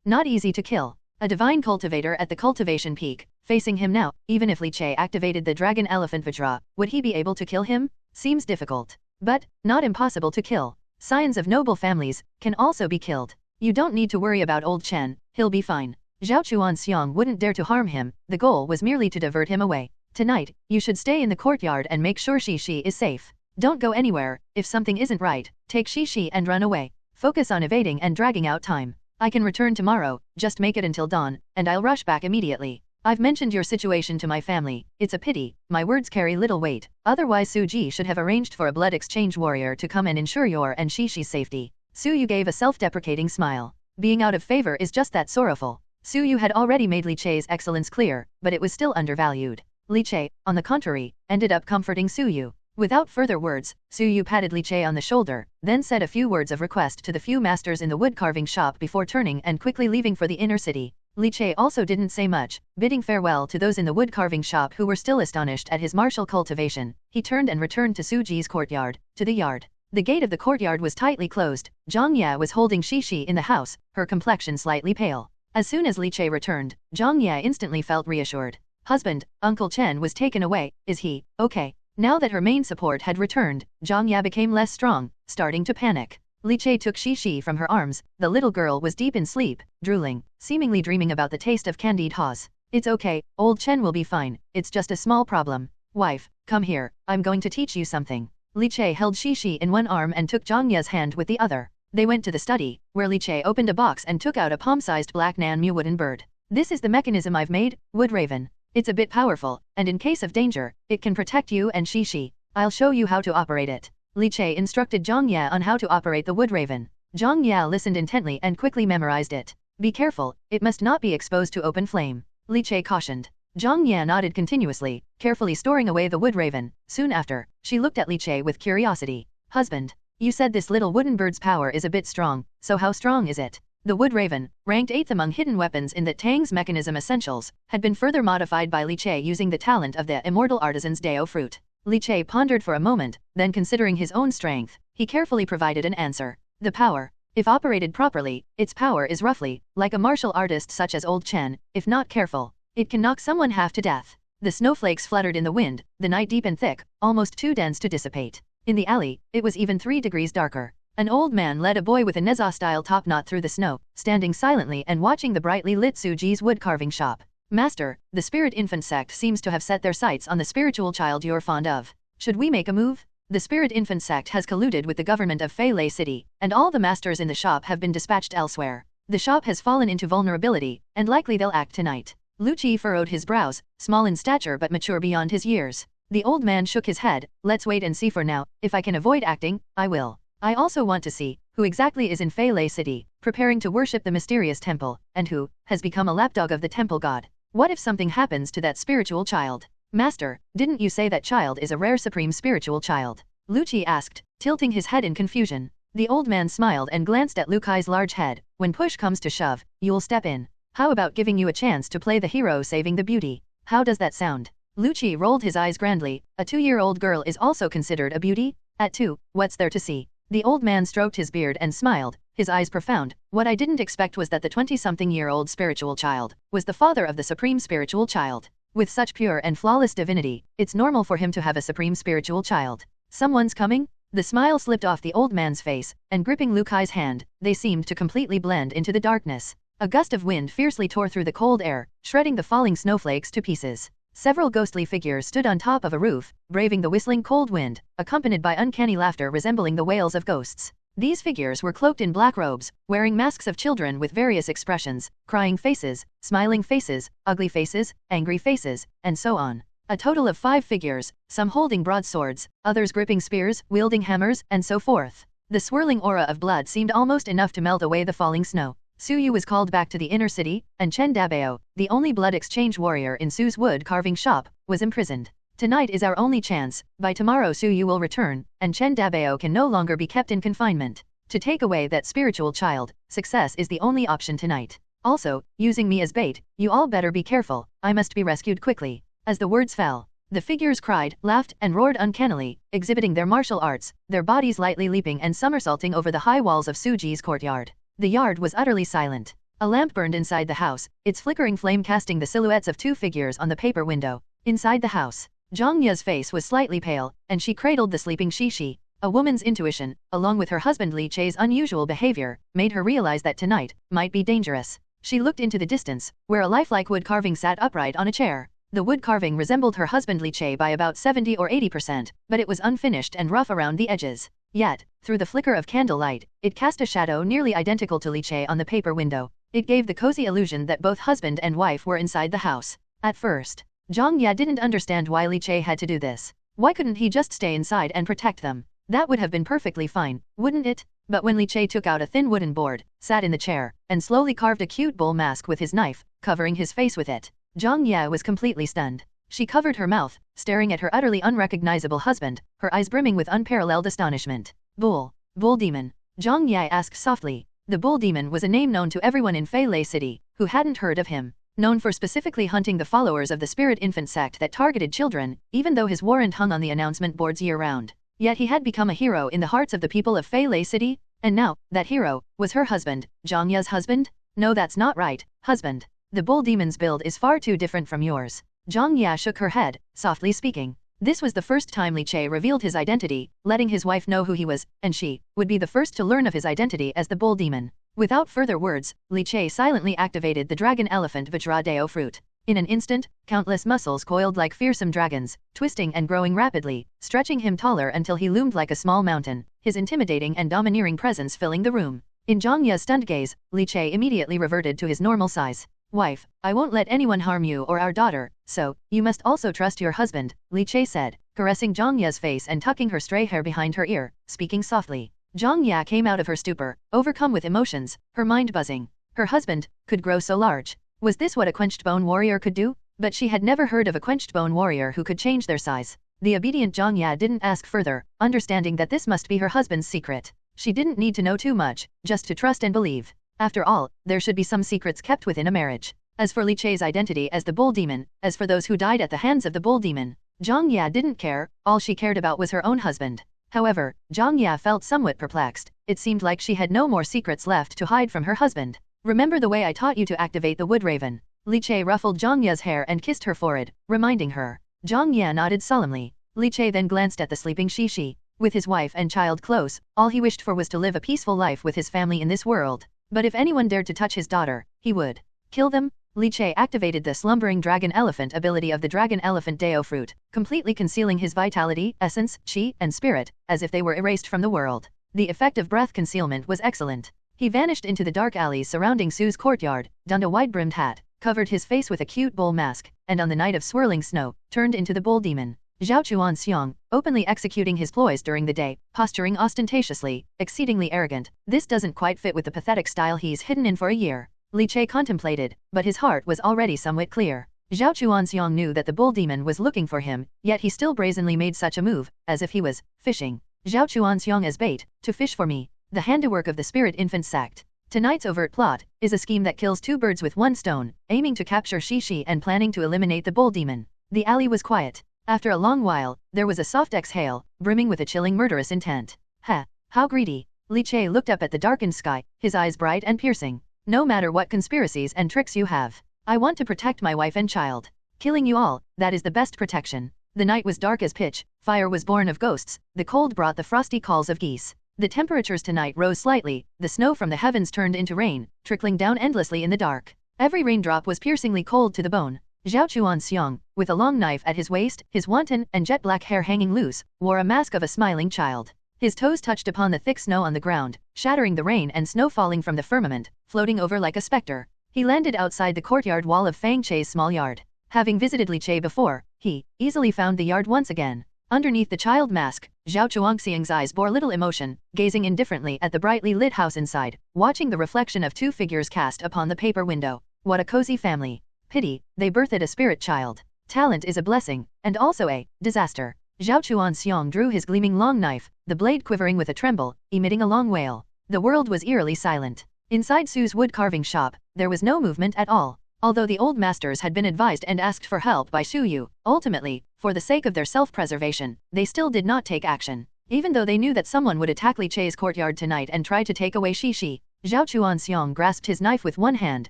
not easy to kill. A divine cultivator at the cultivation peak, facing him now, even if Li Che activated the dragon elephant Vajra, would he be able to kill him? Seems difficult. But, not impossible to kill. Scions of noble families, can also be killed. You don't need to worry about old Chen, he'll be fine. Zhao Chuan Xiong wouldn't dare to harm him, the goal was merely to divert him away. Tonight, you should stay in the courtyard and make sure Shishi is safe. Don't go anywhere. If something isn't right, take Shishi and run away. Focus on evading and dragging out time. I can return tomorrow, just make it until dawn, and I'll rush back immediately. I've mentioned your situation to my family. It's a pity, my words carry little weight, otherwise Su Ji should have arranged for a blood exchange warrior to come and ensure your and Shishi's safety. Su Yu gave a self-deprecating smile. Being out of favor is just that sorrowful. Su Yu had already made Li Che's excellence clear, but it was still undervalued. Li Che, on the contrary, ended up comforting Su Yu. Without further words, Su Yu patted Li Che on the shoulder, then said a few words of request to the few masters in the wood-carving shop before turning and quickly leaving for the inner city. Li Che also didn't say much, bidding farewell to those in the wood-carving shop who were still astonished at his martial cultivation. He turned and returned to Su Ji's courtyard, to the yard. The gate of the courtyard was tightly closed. Zhang Ye was holding Shishi in the house, her complexion slightly pale. As soon as Li Che returned, Zhang Ye instantly felt reassured. Husband, Uncle Chen was taken away, is he okay? Now that her main support had returned, Zhang Ye became less strong, starting to panic. Li Che took Shishi from her arms. The little girl was deep in sleep, drooling, seemingly dreaming about the taste of candied haws. It's okay, old Chen will be fine, it's just a small problem. Wife, come here, I'm going to teach you something. Li Che held Shishi in one arm and took Zhang Ye's hand with the other. They went to the study, where Li Che opened a box and took out a palm-sized black Nanmu wooden bird. This is the mechanism I've made, Wood Raven. It's a bit powerful, and in case of danger, it can protect you and Shishi. I'll show you how to operate it. Li Che instructed Zhang Ye on how to operate the Wood Raven. Zhang Ye listened intently and quickly memorized it. Be careful, it must not be exposed to open flame. Li Che cautioned. Zhang Ye nodded continuously, carefully storing away the Wood Raven. Soon after, she looked at Li Che with curiosity. Husband, you said this little wooden bird's power is a bit strong, so how strong is it? The Wood Raven, ranked 8th among hidden weapons in the Tang's Mechanism Essentials, had been further modified by Li Che using the talent of the immortal artisan's Dao Fruit. Li Che pondered for a moment, then considering his own strength, he carefully provided an answer. The power. If operated properly, its power is roughly, like a martial artist such as Old Chen. If not careful, it can knock someone half to death. The snowflakes fluttered in the wind, the night deep and thick, almost too dense to dissipate. In the alley, it was even 3 degrees darker. An old man led a boy with a Neza-style topknot through the snow, standing silently and watching the brightly lit Su Ji's wood-carving shop. Master, the Spirit Infant sect seems to have set their sights on the spiritual child you're fond of. Should we make a move? The Spirit Infant sect has colluded with the government of Fei Lei City, and all the masters in the shop have been dispatched elsewhere. The shop has fallen into vulnerability, and likely they'll act tonight. Lu Qi furrowed his brows, small in stature but mature beyond his years. The old man shook his head. Let's wait and see for now. If I can avoid acting, I will. I also want to see who exactly is in Fei Lei City, preparing to worship the mysterious temple, and who has become a lapdog of the temple god. What if something happens to that spiritual child? Master, didn't you say that child is a rare supreme spiritual child? Lu Qi asked, tilting his head in confusion. The old man smiled and glanced at Lu Kai's large head. When push comes to shove, you'll step in. How about giving you a chance to play the hero saving the beauty? How does that sound? Lu Qi rolled his eyes grandly. A 2-year-old girl is also considered a beauty? At 2, what's there to see? The old man stroked his beard and smiled, his eyes profound. What I didn't expect was that the 20-something-year-old spiritual child was the father of the supreme spiritual child. With such pure and flawless divinity, it's normal for him to have a supreme spiritual child. Someone's coming? The smile slipped off the old man's face, and gripping Lu Kai's hand, they seemed to completely blend into the darkness. A gust of wind fiercely tore through the cold air, shredding the falling snowflakes to pieces. Several ghostly figures stood on top of a roof, braving the whistling cold wind, accompanied by uncanny laughter resembling the wails of ghosts. These figures were cloaked in black robes, wearing masks of children with various expressions, crying faces, smiling faces, ugly faces, angry faces, and so on. A total of 5 figures, some holding broadswords, others gripping spears, wielding hammers, and so forth. The swirling aura of blood seemed almost enough to melt away the falling snow. Su Yu was called back to the inner city, and Chen Dabao, the only blood exchange warrior in Su's wood carving shop, was imprisoned. Tonight is our only chance. By tomorrow Su Yu will return, and Chen Dabao can no longer be kept in confinement. To take away that spiritual child, success is the only option tonight. Also, using me as bait, you all better be careful, I must be rescued quickly. As the words fell, the figures cried, laughed, and roared uncannily, exhibiting their martial arts, their bodies lightly leaping and somersaulting over the high walls of Suji's courtyard. The yard was utterly silent. A lamp burned inside the house, its flickering flame casting the silhouettes of 2 figures on the paper window. Inside the house, Zhang Ye's face was slightly pale, and she cradled the sleeping Shishi. A woman's intuition, along with her husband Li Che's unusual behavior, made her realize that tonight might be dangerous. She looked into the distance, where a lifelike wood carving sat upright on a chair. The wood carving resembled her husband Li Che by about 70 or 80%, but it was unfinished and rough around the edges. Yet, through the flicker of candlelight, it cast a shadow nearly identical to Li Che on the paper window. It gave the cozy illusion that both husband and wife were inside the house. At first, Zhang Ye didn't understand why Li Che had to do this. Why couldn't he just stay inside and protect them? That would have been perfectly fine, wouldn't it? But when Li Che took out a thin wooden board, sat in the chair, and slowly carved a cute bull mask with his knife, covering his face with it, Zhang Ye was completely stunned. She covered her mouth, staring at her utterly unrecognizable husband, her eyes brimming with unparalleled astonishment. Bull demon. Zhang Ye asked softly. The bull demon was a name known to everyone in Fei Lei City, who hadn't heard of him. Known for specifically hunting the followers of the spirit infant sect that targeted children, even though his warrant hung on the announcement boards year-round. Yet he had become a hero in the hearts of the people of Fei Lei City, and now, that hero, was her husband, Zhang Ye's husband? No, that's not right, husband. The bull demon's build is far too different from yours. Zhang Ye shook her head, softly speaking. This was the first time Li Che revealed his identity, letting his wife know who he was, and she would be the first to learn of his identity as the bull demon. Without further words, Li Che silently activated the dragon elephant Vajra Dao Fruit. In an instant, countless muscles coiled like fearsome dragons, twisting and growing rapidly, stretching him taller until he loomed like a small mountain, his intimidating and domineering presence filling the room. In Zhang Ye's stunned gaze, Li Che immediately reverted to his normal size. Wife, I won't let anyone harm you or our daughter, so, you must also trust your husband, Li Che said, caressing Zhang Ye's face and tucking her stray hair behind her ear, speaking softly. Zhang Ye came out of her stupor, overcome with emotions, her mind buzzing. Her husband could grow so large. Was this what a quenched bone warrior could do? But she had never heard of a quenched bone warrior who could change their size. The obedient Zhang Ye didn't ask further, understanding that this must be her husband's secret. She didn't need to know too much, just to trust and believe. After all, there should be some secrets kept within a marriage. As for Li Che's identity as the bull demon, as for those who died at the hands of the bull demon, Zhang Ye didn't care, all she cared about was her own husband. However, Zhang Ye felt somewhat perplexed. It seemed like she had no more secrets left to hide from her husband. Remember the way I taught you to activate the wood raven? Li Che ruffled Zhang Ye's hair and kissed her forehead, reminding her. Zhang Ye nodded solemnly. Li Che then glanced at the sleeping Shishi. With his wife and child close, all he wished for was to live a peaceful life with his family in this world. But if anyone dared to touch his daughter, he would kill them. Li Che activated the slumbering dragon elephant ability of the dragon elephant Dao Fruit, completely concealing his vitality, essence, chi, and spirit, as if they were erased from the world. The effect of breath concealment was excellent. He vanished into the dark alleys surrounding Su's courtyard, donned a wide-brimmed hat, covered his face with a cute bull mask, and on the night of swirling snow, turned into the bull demon. Zhao Chuan Xiong, openly executing his ploys during the day, posturing ostentatiously, exceedingly arrogant. This doesn't quite fit with the pathetic style he's hidden in for a year. Li Che contemplated, but his heart was already somewhat clear. Zhao Chuan Xiong knew that the bull demon was looking for him, yet he still brazenly made such a move, as if he was fishing. Zhao Chuan Xiong as bait, to fish for me. The handiwork of the spirit infant sect. Tonight's overt plot is a scheme that kills 2 birds with 1 stone, aiming to capture Shishi and planning to eliminate the bull demon. The alley was quiet. After a long while, there was a soft exhale, brimming with a chilling murderous intent. Heh, how greedy. Li Che looked up at the darkened sky, his eyes bright and piercing. No matter what conspiracies and tricks you have, I want to protect my wife and child. Killing you all, that is the best protection. The night was dark as pitch, fire was born of ghosts, the cold brought the frosty calls of geese. The temperatures tonight rose slightly, the snow from the heavens turned into rain, trickling down endlessly in the dark. Every raindrop was piercingly cold to the bone. Zhao Chuanxiang, with a long knife at his waist, his wanton and jet-black hair hanging loose, wore a mask of a smiling child. His toes touched upon the thick snow on the ground, shattering the rain and snow falling from the firmament, floating over like a specter. He landed outside the courtyard wall of Fang Che's small yard. Having visited Li Che before, he easily found the yard once again. Underneath the child mask, Zhao Chuangxiang's eyes bore little emotion, gazing indifferently at the brightly lit house inside, watching the reflection of two figures cast upon the paper window. What a cozy family. Pity, they birthed a spirit child. Talent is a blessing, and also a disaster. Zhao Chuanxiang drew his gleaming long knife, the blade quivering with a tremble, emitting a long wail. The world was eerily silent. Inside Su's wood-carving shop, there was no movement at all. Although the old masters had been advised and asked for help by Su Yu, ultimately, for the sake of their self-preservation, they still did not take action. Even though they knew that someone would attack Li Che's courtyard tonight and try to take away Shi, Zhao Chuanxiang grasped his knife with one hand,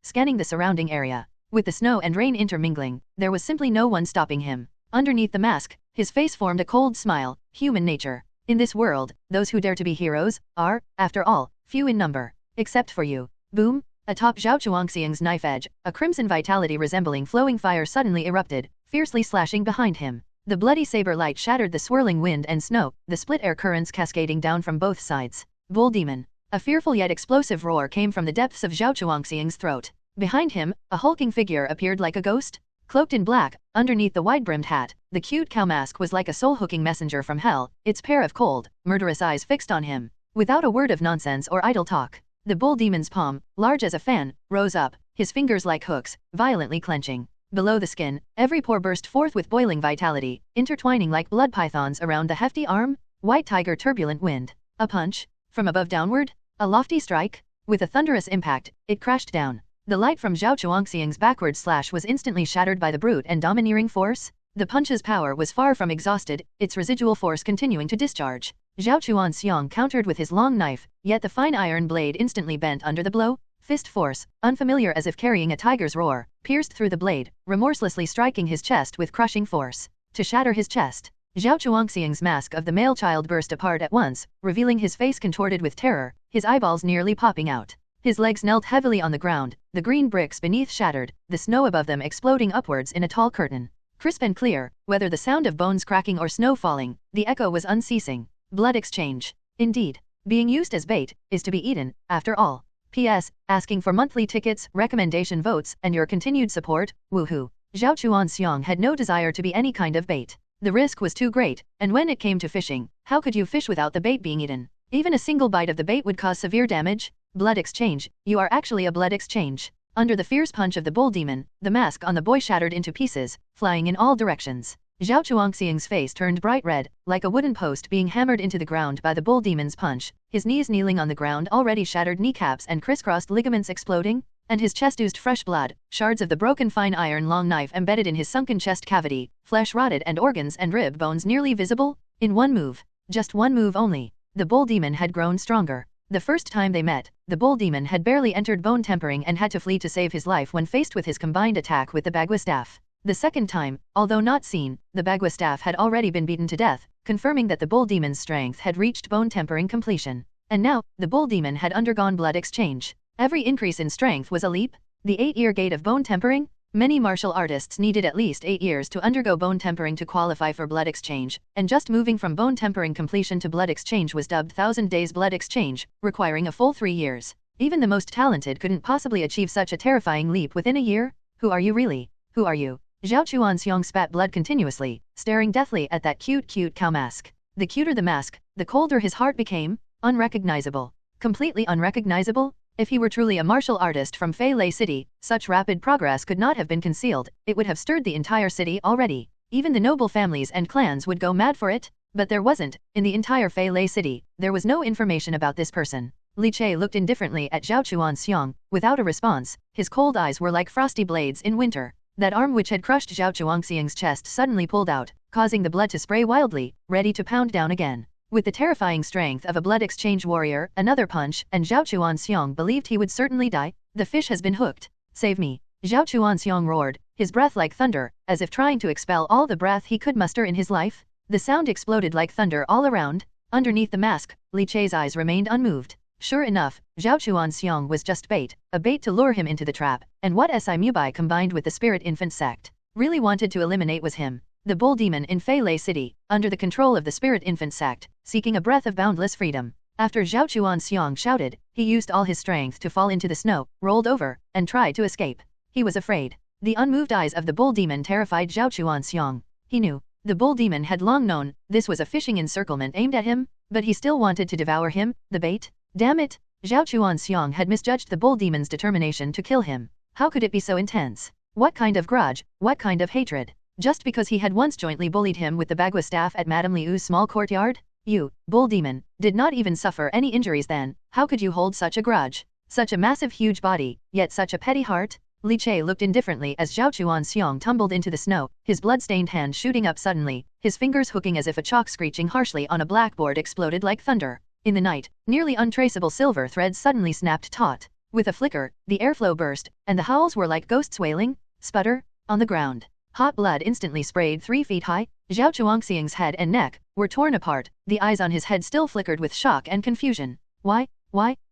scanning the surrounding area. With the snow and rain intermingling, there was simply no one stopping him. Underneath the mask, his face formed a cold smile, human nature. In this world, those who dare to be heroes are, after all, few in number. Except for you. Boom! Atop Zhao Chuangxiang's knife edge, a crimson vitality resembling flowing fire suddenly erupted, fiercely slashing behind him. The bloody saber light shattered the swirling wind and snow, the split air currents cascading down from both sides. Bull Demon. A fearful yet explosive roar came from the depths of Zhao Chuangxiang's throat. Behind him, a hulking figure appeared like a ghost. Cloaked in black, underneath the wide-brimmed hat, the cute cow mask was like a soul-hooking messenger from hell, its pair of cold, murderous eyes fixed on him. Without a word of nonsense or idle talk, the bull demon's palm, large as a fan, rose up, his fingers like hooks, violently clenching. Below the skin, every pore burst forth with boiling vitality, intertwining like blood pythons around the hefty arm. White tiger turbulent wind. A punch? From above downward? A lofty strike? With a thunderous impact, it crashed down. The light from Zhao Chuangxiang's backward slash was instantly shattered by the brute and domineering force. The punch's power was far from exhausted, its residual force continuing to discharge. Zhao Chuanxiang countered with his long knife, yet the fine iron blade instantly bent under the blow. Fist force, unfamiliar as if carrying a tiger's roar, pierced through the blade, remorselessly striking his chest with crushing force. To shatter his chest, Zhao Chuangxiang's mask of the male child burst apart at once, revealing his face contorted with terror, his eyeballs nearly popping out. His legs knelt heavily on the ground, the green bricks beneath shattered, the snow above them exploding upwards in a tall curtain. Crisp and clear, whether the sound of bones cracking or snow falling, the echo was unceasing. Blood exchange. Indeed, being used as bait is to be eaten, after all. P.S. Asking for monthly tickets, recommendation votes, and your continued support, woohoo. Zhao Chuanxiang had no desire to be any kind of bait. The risk was too great, and when it came to fishing, how could you fish without the bait being eaten? Even a single bite of the bait would cause severe damage. Blood exchange, you are actually a blood exchange. Under the fierce punch of the bull demon, the mask on the boy shattered into pieces, flying in all directions. Zhao Chuangxiang's face turned bright red, like a wooden post being hammered into the ground by the bull demon's punch, his knees kneeling on the ground, already shattered kneecaps and crisscrossed ligaments exploding, and his chest oozed fresh blood, shards of the broken fine iron long knife embedded in his sunken chest cavity, flesh rotted and organs and rib bones nearly visible. In one move, just one move only, the bull demon had grown stronger. The first time they met, the bull demon had barely entered bone tempering and had to flee to save his life when faced with his combined attack with the Bagua staff. The second time, although not seen, the Bagua staff had already been beaten to death, confirming that the bull demon's strength had reached bone tempering completion. And now, the bull demon had undergone blood exchange. Every increase in strength was a leap. The 8-year gate of bone tempering? Many martial artists needed at least 8 years to undergo bone tempering to qualify for blood exchange, and just moving from bone tempering completion to blood exchange was dubbed 1000 days blood exchange, requiring a full 3 years. Even the most talented couldn't possibly achieve such a terrifying leap within a year. Who are you really? Who are you? Zhao Chuanxiang spat blood continuously, staring deathly at that cute cow mask. The cuter the mask, the colder his heart became. Unrecognizable. Completely unrecognizable? If he were truly a martial artist from Fei Lei City, such rapid progress could not have been concealed. It would have stirred the entire city already. Even the noble families and clans would go mad for it. But there wasn't. In the entire Fei Lei City, there was no information about this person. Li Che looked indifferently at Zhao Chuanxiang, without a response. His cold eyes were like frosty blades in winter. That arm which had crushed Zhao Chuangxiang's chest suddenly pulled out, causing the blood to spray wildly, ready to pound down again. With the terrifying strength of a blood exchange warrior, another punch, and Zhao Chuanxiang believed he would certainly die. The fish has been hooked. Save me. Zhao Chuanxiang roared, his breath like thunder, as if trying to expel all the breath he could muster in his life. The sound exploded like thunder all around. Underneath the mask, Li Chei's eyes remained unmoved. Sure enough, Zhao Chuanxiang was just bait, a bait to lure him into the trap, and what Si Mubai combined with the spirit infant sect really wanted to eliminate was him. The bull demon in Fei Lei City, under the control of the spirit infant sect, seeking a breath of boundless freedom. After Zhao Chuanxiang shouted, he used all his strength to fall into the snow, rolled over, and tried to escape. He was afraid. The unmoved eyes of the bull demon terrified Zhao Chuanxiang. He knew. The bull demon had long known this was a fishing encirclement aimed at him, but he still wanted to devour him, the bait. Damn it! Zhao Chuanxiang had misjudged the bull demon's determination to kill him. How could it be so intense? What kind of grudge? What kind of hatred? Just because he had once jointly bullied him with the bagua staff at Madame Liu's small courtyard? You, bull demon, did not even suffer any injuries then. How could you hold such a grudge? Such a massive huge body, yet such a petty heart? Li Chei looked indifferently as Zhao Chuanxiang tumbled into the snow, his blood-stained hand shooting up suddenly, his fingers hooking as if a chalk screeching harshly on a blackboard exploded like thunder. In the night, nearly untraceable silver threads suddenly snapped taut. With a flicker, the airflow burst, and the howls were like ghosts wailing. Sputter, on the ground. Hot blood instantly sprayed 3 feet high. Zhao Chuangxiang's head and neck were torn apart, the eyes on his head still flickered with shock and confusion. Why?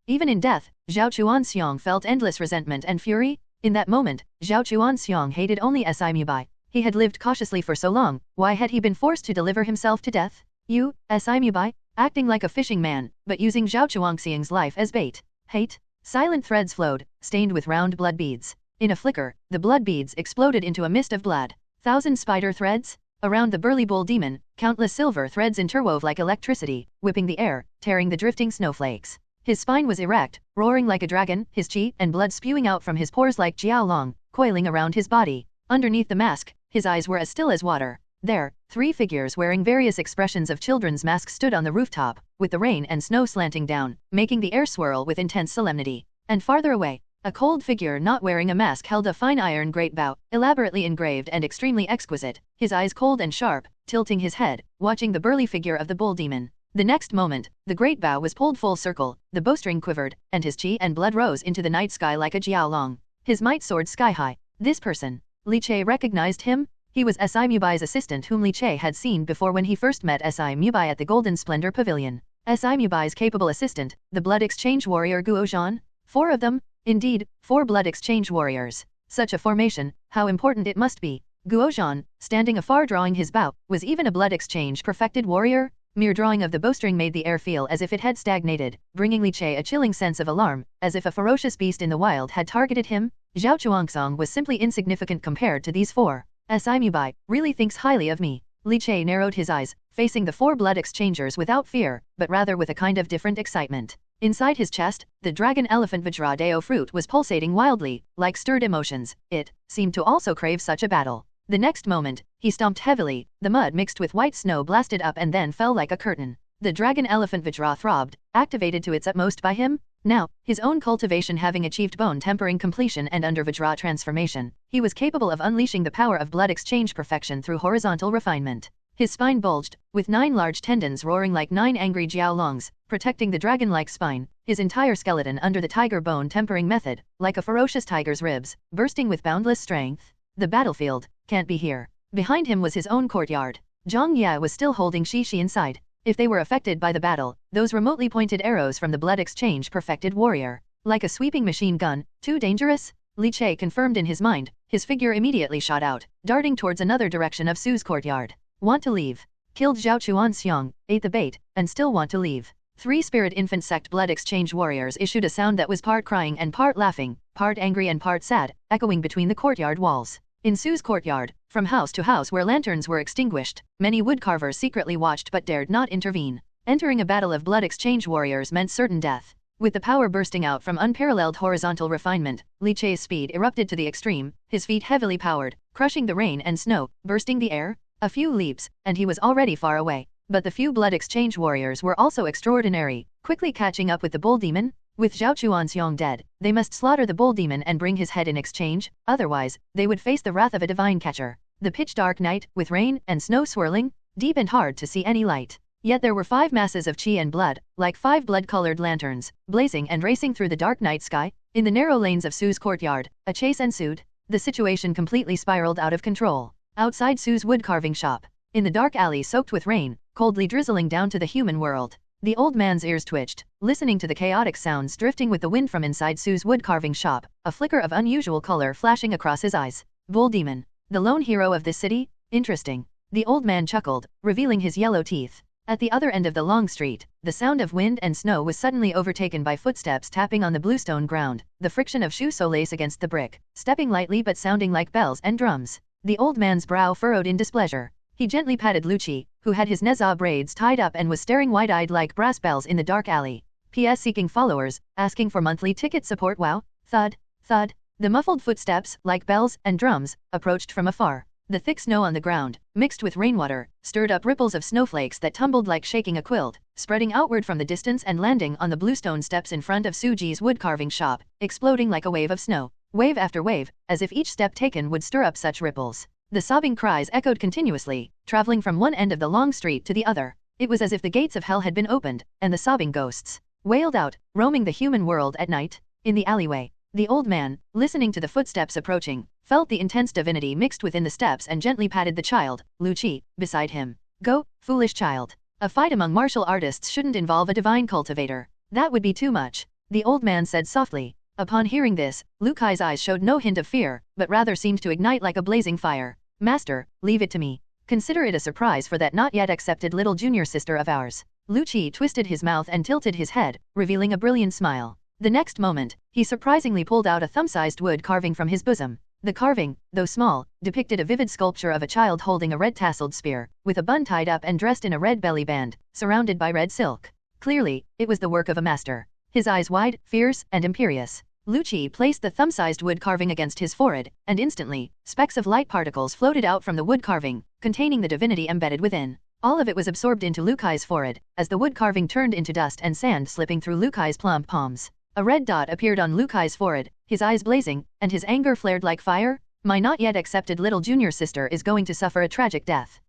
Even in death, Zhao Chuanxiang felt endless resentment and fury. In that moment, Zhao Chuanxiang hated only Si Mubai. He had lived cautiously for so long, why had he been forced to deliver himself to death? You, Si Mubai, acting like a fishing man, but using Zhao Chuangxiang's life as bait. Hate? Silent threads flowed, stained with round blood beads. In a flicker, the blood beads exploded into a mist of blood. 1,000 spider threads? Around the burly bull demon, countless silver threads interwove like electricity, whipping the air, tearing the drifting snowflakes. His spine was erect, roaring like a dragon, his qi and blood spewing out from his pores like jiaolong, coiling around his body. Underneath the mask, his eyes were as still as water. There, 3 figures wearing various expressions of children's masks stood on the rooftop, with the rain and snow slanting down, making the air swirl with intense solemnity. And farther away, a cold figure not wearing a mask held a fine iron great bow, elaborately engraved and extremely exquisite, his eyes cold and sharp, tilting his head, watching the burly figure of the bull demon. The next moment, the great bow was pulled full circle, the bowstring quivered, and his qi and blood rose into the night sky like a jiaolong. His might soared sky high. This person. Li Chei recognized him. He was Si Mubai's assistant whom Li Chei had seen before when he first met Si Mubai at the Golden Splendor Pavilion. Si Mubai's capable assistant, the blood exchange warrior Guo Zhan. 4 of them? Indeed, 4 blood exchange warriors. Such a formation, how important it must be. Guo Zhan, standing afar drawing his bow, was even a blood exchange perfected warrior. Mere drawing of the bowstring made the air feel as if it had stagnated, bringing Li Chei a chilling sense of alarm, as if a ferocious beast in the wild had targeted him. Zhao Chuangxiang was simply insignificant compared to these 4. Si Mubai really thinks highly of me. Li Chei narrowed his eyes, facing the 4 blood exchangers without fear, but rather with a kind of different excitement. Inside his chest, the dragon elephant Vajra Dao Fruit was pulsating wildly, like stirred emotions. It seemed to also crave such a battle. The next moment, he stomped heavily, the mud mixed with white snow blasted up and then fell like a curtain. The dragon elephant Vajra throbbed, activated to its utmost by him. Now, his own cultivation having achieved bone-tempering completion and under Vajra transformation, he was capable of unleashing the power of blood exchange perfection through horizontal refinement. His spine bulged, with 9 large tendons roaring like 9 angry jiaolongs, protecting the dragon-like spine, his entire skeleton under the tiger bone-tempering method, like a ferocious tiger's ribs, bursting with boundless strength. The battlefield can't be here. Behind him was his own courtyard. Zhang Ye was still holding Shi inside. If they were affected by the battle, those remotely pointed arrows from the blood exchange perfected warrior. Like a sweeping machine gun, too dangerous? Li Chei confirmed in his mind, his figure immediately shot out, darting towards another direction of Su's courtyard. Want to leave? Killed Zhao Chuanxiang, ate the bait, and still want to leave. 3 spirit infant sect blood exchange warriors issued a sound that was part crying and part laughing, part angry and part sad, echoing between the courtyard walls. In Su's courtyard, from house to house where lanterns were extinguished, many woodcarvers secretly watched but dared not intervene. Entering a battle of blood exchange warriors meant certain death. With the power bursting out from unparalleled horizontal refinement, Li Chei's speed erupted to the extreme, his feet heavily powered, crushing the rain and snow, bursting the air. A few leaps, and he was already far away. But the few blood exchange warriors were also extraordinary, quickly catching up with the bull demon. With Zhao Chuanxiong dead, they must slaughter the bull demon and bring his head in exchange, otherwise, they would face the wrath of a divine catcher. The pitch-dark night, with rain and snow swirling, deep and hard to see any light. Yet there were 5 masses of qi and blood, like 5 blood-colored lanterns, blazing and racing through the dark night sky. In the narrow lanes of Su's courtyard, a chase ensued. The situation completely spiraled out of control. Outside Su's wood-carving shop, in the dark alley soaked with rain, coldly drizzling down to the human world, the old man's ears twitched, listening to the chaotic sounds drifting with the wind from inside Su's wood-carving shop, a flicker of unusual color flashing across his eyes. Bull demon. The lone hero of this city? Interesting. The old man chuckled, revealing his yellow teeth. At the other end of the long street, the sound of wind and snow was suddenly overtaken by footsteps tapping on the bluestone ground, the friction of shoe soles against the brick, stepping lightly but sounding like bells and drums. The old man's brow furrowed in displeasure. He gently patted Lucci, who had his neza braids tied up and was staring wide-eyed like brass bells in the dark alley. P.S. Seeking followers, asking for monthly ticket support. Wow. Thud, thud. The muffled footsteps, like bells and drums, approached from afar. The thick snow on the ground, mixed with rainwater, stirred up ripples of snowflakes that tumbled like shaking a quilt, spreading outward from the distance and landing on the bluestone steps in front of Suji's wood-carving shop, exploding like a wave of snow. Wave after wave, as if each step taken would stir up such ripples. The sobbing cries echoed continuously, traveling from one end of the long street to the other. It was as if the gates of hell had been opened, and the sobbing ghosts wailed out, roaming the human world at night. In the alleyway, the old man, listening to the footsteps approaching, felt the intense divinity mixed within the steps and gently patted the child, Lucci, beside him. Go, foolish child. A fight among martial artists shouldn't involve a divine cultivator. That would be too much, the old man said softly. Upon hearing this, Lucai's eyes showed no hint of fear, but rather seemed to ignite like a blazing fire. Master, leave it to me. Consider it a surprise for that not yet accepted little junior sister of ours. Lucci twisted his mouth and tilted his head, revealing a brilliant smile. The next moment, he surprisingly pulled out a thumb-sized wood carving from his bosom. The carving, though small, depicted a vivid sculpture of a child holding a red-tasseled spear, with a bun tied up and dressed in a red belly band, surrounded by red silk. Clearly, it was the work of a master. His eyes wide, fierce, and imperious, Lucci placed the thumb-sized wood carving against his forehead, and instantly, specks of light particles floated out from the wood carving, containing the divinity embedded within. All of it was absorbed into Lucai's forehead, as the wood carving turned into dust and sand slipping through Lucai's plump palms. A red dot appeared on Lucai's forehead, his eyes blazing, and his anger flared like fire. My not yet accepted little junior sister is going to suffer a tragic death.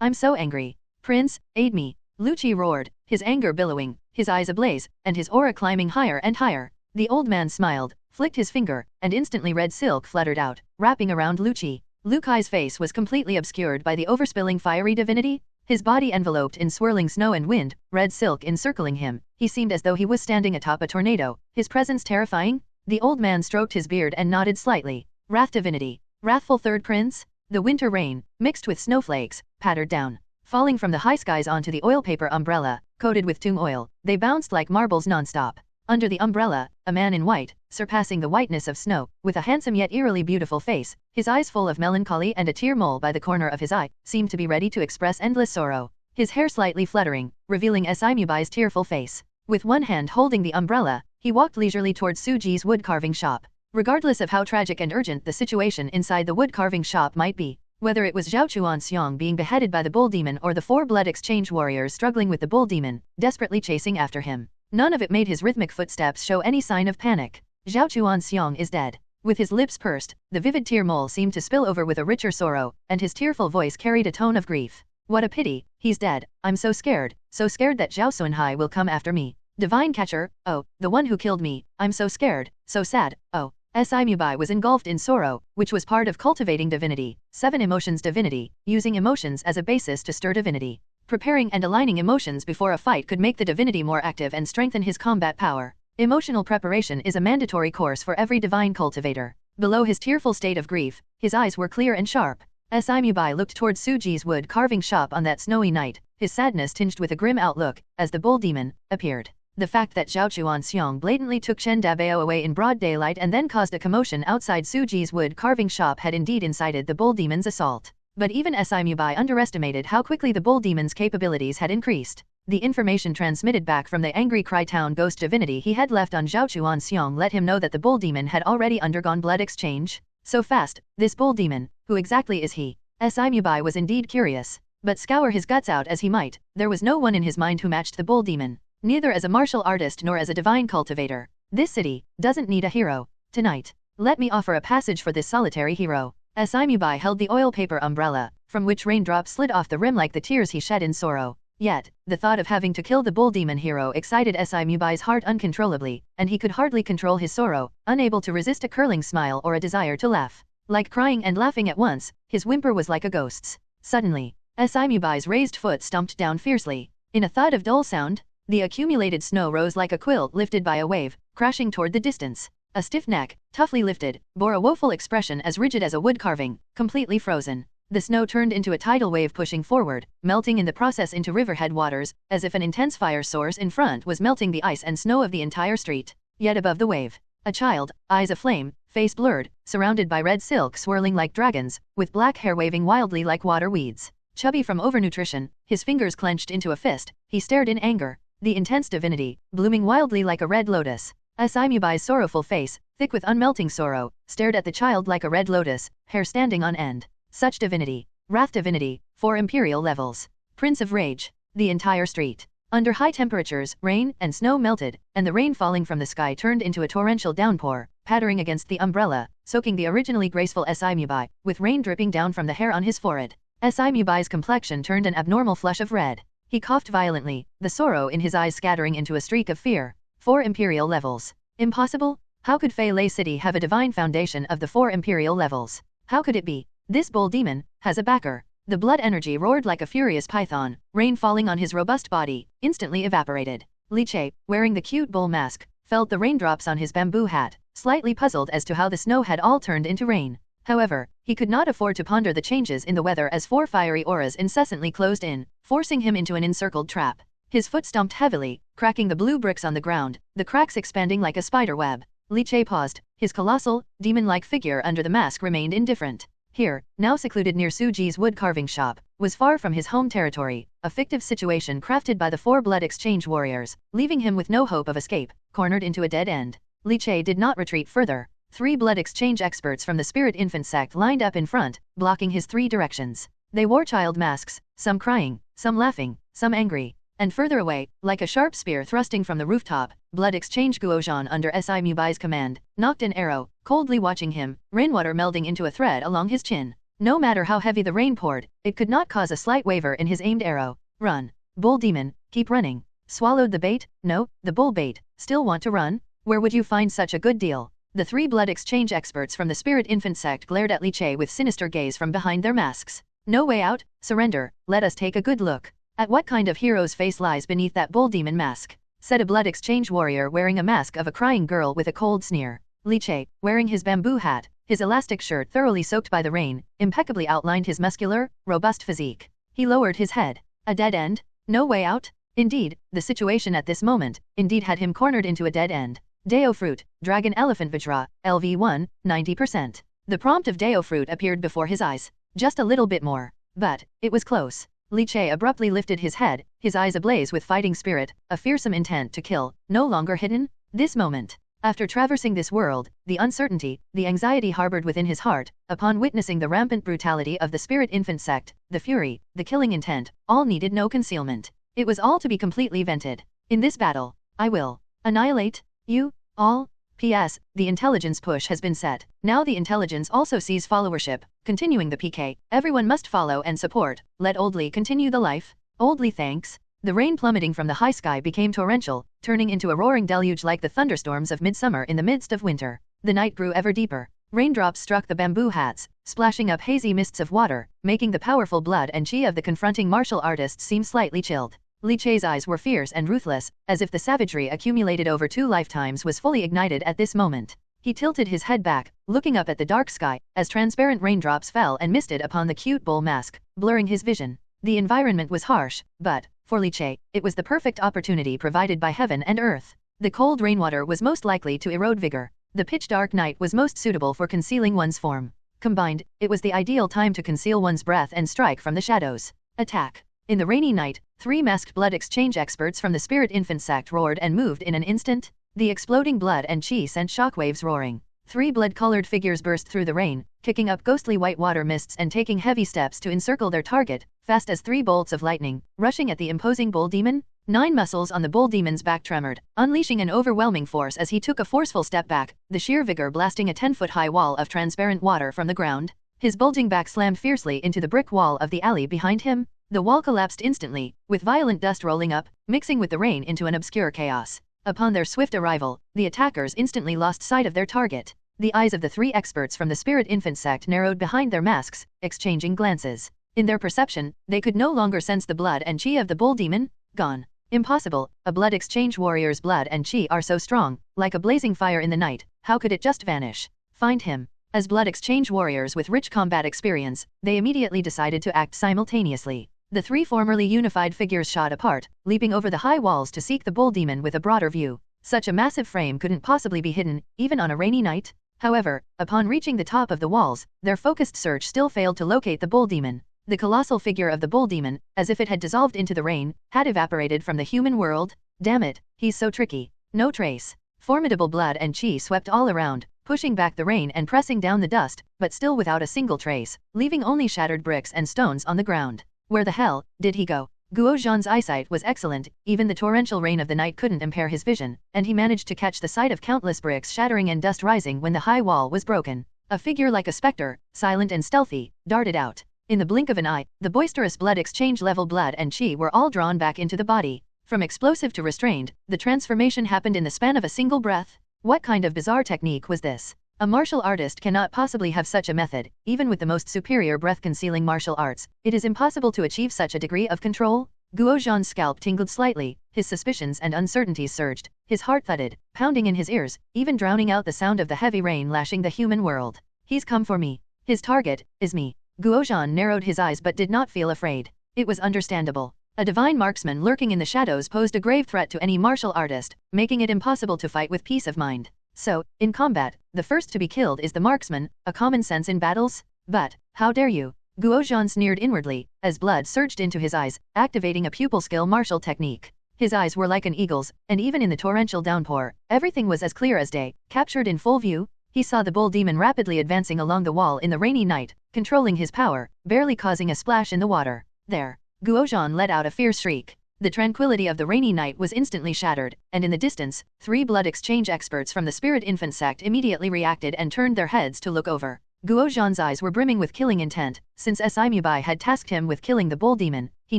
I'm so angry. Prince, aid me. Lucci roared, his anger billowing, his eyes ablaze, and his aura climbing higher and higher. The old man smiled, flicked his finger, and instantly red silk fluttered out, wrapping around Lucci. Lucai's face was completely obscured by the overspilling fiery divinity, his body enveloped in swirling snow and wind, red silk encircling him. He seemed as though he was standing atop a tornado, his presence terrifying. The old man stroked his beard and nodded slightly. Wrath divinity. Wrathful third prince? The winter rain, mixed with snowflakes, pattered down, falling from the high skies onto the oil paper umbrella, coated with tung oil. They bounced like marbles non-stop. Under the umbrella, a man in white, surpassing the whiteness of snow, with a handsome yet eerily beautiful face, his eyes full of melancholy and a tear mole by the corner of his eye, seemed to be ready to express endless sorrow. His hair slightly fluttering, revealing Simubai's tearful face. With one hand holding the umbrella, he walked leisurely towards Suji's wood-carving shop. Regardless of how tragic and urgent the situation inside the wood-carving shop might be, whether it was Zhao Chuanxiong being beheaded by the bull demon or the 4 blood exchange warriors struggling with the bull demon, desperately chasing after him, none of it made his rhythmic footsteps show any sign of panic. Zhao Chuanxiong is dead. With his lips pursed, the vivid tear mole seemed to spill over with a richer sorrow, and his tearful voice carried a tone of grief. What a pity, he's dead. I'm so scared that Zhao Sunhai will come after me. Divine catcher, oh, the one who killed me. I'm so scared, so sad, oh. Simubai was engulfed in sorrow, which was part of cultivating divinity. 7 emotions divinity, using emotions as a basis to stir divinity. Preparing and aligning emotions before a fight could make the divinity more active and strengthen his combat power. Emotional preparation is a mandatory course for every divine cultivator. Below his tearful state of grief, his eyes were clear and sharp. Simubai looked towards Suji's wood carving shop on that snowy night, his sadness tinged with a grim outlook, as the bull demon appeared. The fact that Zhao Chuanxiong blatantly took Chen Dabao away in broad daylight and then caused a commotion outside Suji's wood carving shop had indeed incited the bull demon's assault. But even Simubai underestimated how quickly the bull demon's capabilities had increased. The information transmitted back from the angry Cry-Town ghost divinity he had left on Zhao Chuanxiong let him know that the bull demon had already undergone blood exchange. So fast, this bull demon, who exactly is he? Simubai was indeed curious, but scour his guts out as he might, there was no one in his mind who matched the bull demon. neither as a martial artist nor as a divine cultivator. This city doesn't need a hero. Tonight, let me offer a passage for this solitary hero. Imubai held the oil paper umbrella, from which raindrops slid off the rim like the tears he shed in sorrow. Yet, the thought of having to kill the bull demon hero excited Imubai's heart uncontrollably, and he could hardly control his sorrow, unable to resist a curling smile or a desire to laugh. Like crying and laughing at once, his whimper was like a ghost's. Suddenly, Imubai's raised foot stomped down fiercely. In a thud of dull sound, the accumulated snow rose like a quilt lifted by a wave, crashing toward the distance. A stiff neck, toughly lifted, bore a woeful expression as rigid as a wood carving, completely frozen. The snow turned into a tidal wave pushing forward, melting in the process into riverhead waters, as if an intense fire source in front was melting the ice and snow of the entire street. Yet above the wave, a child, eyes aflame, face blurred, surrounded by red silk swirling like dragons, with black hair waving wildly like water weeds. Chubby from overnutrition, his fingers clenched into a fist, he stared in anger. The intense divinity, blooming wildly like a red lotus. Imubai's sorrowful face, thick with unmelting sorrow, stared at the child like a red lotus, hair standing on end. Such divinity. Wrath divinity, 4 imperial levels. Prince of rage. The entire street. Under high temperatures, rain and snow melted, and the rain falling from the sky turned into a torrential downpour, pattering against the umbrella, soaking the originally graceful Imubai, with rain dripping down from the hair on his forehead. Imubai's complexion turned an abnormal flush of red. He coughed violently, the sorrow in his eyes scattering into a streak of fear. 4 imperial levels. Impossible? How could Fei Lei City have a divine foundation of the 4 imperial levels? How could it be? This bull demon has a backer. The blood energy roared like a furious python, rain falling on his robust body, instantly evaporated. Li Che, wearing the cute bull mask, felt the raindrops on his bamboo hat, slightly puzzled as to how the snow had all turned into rain. However, he could not afford to ponder the changes in the weather as 4 fiery auras incessantly closed in, forcing him into an encircled trap. His foot stomped heavily, cracking the blue bricks on the ground, the cracks expanding like a spider web. Li Che paused, his colossal, demon-like figure under the mask remained indifferent. Here, now secluded near Su Ji's wood carving shop, was far from his home territory, a fictive situation crafted by the 4 blood exchange warriors, leaving him with no hope of escape, cornered into a dead end. Li Che did not retreat further. 3 blood exchange experts from the Spirit Infant sect lined up in front, blocking his 3 directions. They wore child masks, some crying, some laughing, some angry. And further away, like a sharp spear thrusting from the rooftop, blood exchange Guozhan under Imubai's command, knocked an arrow, coldly watching him, rainwater melding into a thread along his chin. No matter how heavy the rain poured, it could not cause a slight waver in his aimed arrow. Run. Bull demon, keep running. Swallowed the bait? No, the bull bait. Still want to run? Where would you find such a good deal? The 3 blood exchange experts from the Spirit Infant sect glared at Li Che with sinister gaze from behind their masks. No way out? Surrender. Let us take a good look. At what kind of hero's face lies beneath that bull demon mask? Said a blood exchange warrior wearing a mask of a crying girl with a cold sneer. Li Che, wearing his bamboo hat, his elastic shirt thoroughly soaked by the rain, impeccably outlined his muscular, robust physique. He lowered his head. A dead end? No way out? Indeed, the situation at this moment, indeed had him cornered into a dead end. Dao Fruit, Dragon Elephant Vajra, LV1, 90%. The prompt of Dao Fruit appeared before his eyes. Just a little bit more. But, it was close. Li Che abruptly lifted his head, his eyes ablaze with fighting spirit, a fearsome intent to kill, no longer hidden. This moment, after traversing this world, the uncertainty, the anxiety harbored within his heart, upon witnessing the rampant brutality of the Spirit Infant sect, the fury, the killing intent, all needed no concealment. It was all to be completely vented. In this battle, I will annihilate you all. P.S. The intelligence push has been set. Now the intelligence also sees followership. Continuing the PK, everyone must follow and support. Let Old Li continue the life. Old Li thanks. The rain plummeting from the high sky became torrential, turning into a roaring deluge like the thunderstorms of midsummer in the midst of winter. The night grew ever deeper. Raindrops struck the bamboo hats, splashing up hazy mists of water, making the powerful blood and chi of the confronting martial artists seem slightly chilled. Li Che's eyes were fierce and ruthless, as if the savagery accumulated over 2 lifetimes was fully ignited at this moment. He tilted his head back, looking up at the dark sky, as transparent raindrops fell and misted upon the cute bull mask, blurring his vision. The environment was harsh, but, for Li Che, it was the perfect opportunity provided by heaven and earth. The cold rainwater was most likely to erode vigor. The pitch-dark night was most suitable for concealing one's form. Combined, it was the ideal time to conceal one's breath and strike from the shadows. Attack. In the rainy night, 3 masked blood exchange experts from the Spirit Infant sect roared and moved in an instant. The exploding blood and chi sent shockwaves roaring. 3 blood-colored figures burst through the rain, kicking up ghostly white water mists and taking heavy steps to encircle their target, fast as 3 bolts of lightning, rushing at the imposing bull demon. 9 muscles on the bull demon's back tremored, unleashing an overwhelming force as he took a forceful step back, the sheer vigor blasting a 10-foot-high wall of transparent water from the ground. His bulging back slammed fiercely into the brick wall of the alley behind him. The wall collapsed instantly, with violent dust rolling up, mixing with the rain into an obscure chaos. Upon their swift arrival, the attackers instantly lost sight of their target. The eyes of the 3 experts from the Spirit Infant sect narrowed behind their masks, exchanging glances. In their perception, they could no longer sense the blood and chi of the bull demon. Gone. Impossible. A blood exchange warrior's blood and chi are so strong, like a blazing fire in the night. How could it just vanish? Find him. As blood exchange warriors with rich combat experience, they immediately decided to act simultaneously. The 3 formerly unified figures shot apart, leaping over the high walls to seek the bull demon with a broader view. Such a massive frame couldn't possibly be hidden, even on a rainy night. However, upon reaching the top of the walls, their focused search still failed to locate the bull demon. The colossal figure of the bull demon, as if it had dissolved into the rain, had evaporated from the human world. Damn it, he's so tricky. No trace. Formidable blood and chi swept all around, pushing back the rain and pressing down the dust, but still without a single trace, leaving only shattered bricks and stones on the ground. Where the hell did he go? Guo Zhan's eyesight was excellent, even the torrential rain of the night couldn't impair his vision, and he managed to catch the sight of countless bricks shattering and dust rising when the high wall was broken. A figure like a specter, silent and stealthy, darted out. In the blink of an eye, the boisterous blood exchange level blood and chi were all drawn back into the body. From explosive to restrained, the transformation happened in the span of a single breath. What kind of bizarre technique was this? A martial artist cannot possibly have such a method. Even with the most superior breath-concealing martial arts, it is impossible to achieve such a degree of control. Guo Zhan's scalp tingled slightly, his suspicions and uncertainties surged, his heart thudded, pounding in his ears, even drowning out the sound of the heavy rain lashing the human world. He's come for me. His target is me. Guo Zhan narrowed his eyes but did not feel afraid. It was understandable. A divine marksman lurking in the shadows posed a grave threat to any martial artist, making it impossible to fight with peace of mind. So, in combat, the first to be killed is the marksman, a common sense in battles? But, how dare you? Guo Zhan sneered inwardly, as blood surged into his eyes, activating a pupil skill martial technique. His eyes were like an eagle's, and even in the torrential downpour, everything was as clear as day. Captured in full view, he saw the bull demon rapidly advancing along the wall in the rainy night, controlling his power, barely causing a splash in the water. There. Guo Zhan let out a fierce shriek. The tranquility of the rainy night was instantly shattered, and in the distance, 3 blood exchange experts from the Spirit Infant sect immediately reacted and turned their heads to look over. Guo Zhan's eyes were brimming with killing intent. Since Simubai had tasked him with killing the bull demon, he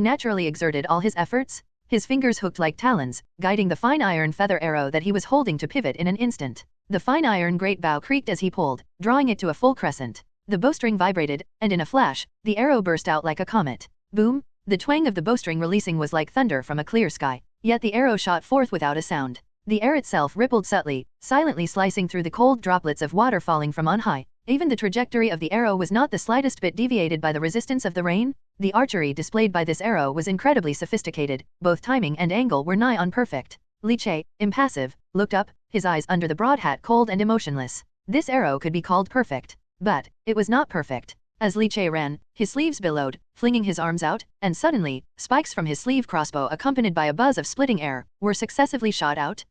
naturally exerted all his efforts. His fingers hooked like talons, guiding the fine iron feather arrow that he was holding to pivot in an instant. The fine iron great bow creaked as he pulled, drawing it to a full crescent. The bowstring vibrated, and in a flash, the arrow burst out like a comet. Boom! The twang of the bowstring releasing was like thunder from a clear sky, yet the arrow shot forth without a sound. The air itself rippled subtly, silently slicing through the cold droplets of water falling from on high. Even the trajectory of the arrow was not the slightest bit deviated by the resistance of the rain. The archery displayed by this arrow was incredibly sophisticated, both timing and angle were nigh on perfect. Li Che, impassive, looked up, his eyes under the broad hat cold and emotionless. This arrow could be called perfect. But, it was not perfect. As Li Che ran, his sleeves billowed, flinging his arms out, and suddenly, spikes from his sleeve crossbow accompanied by a buzz of splitting air, were successively shot out.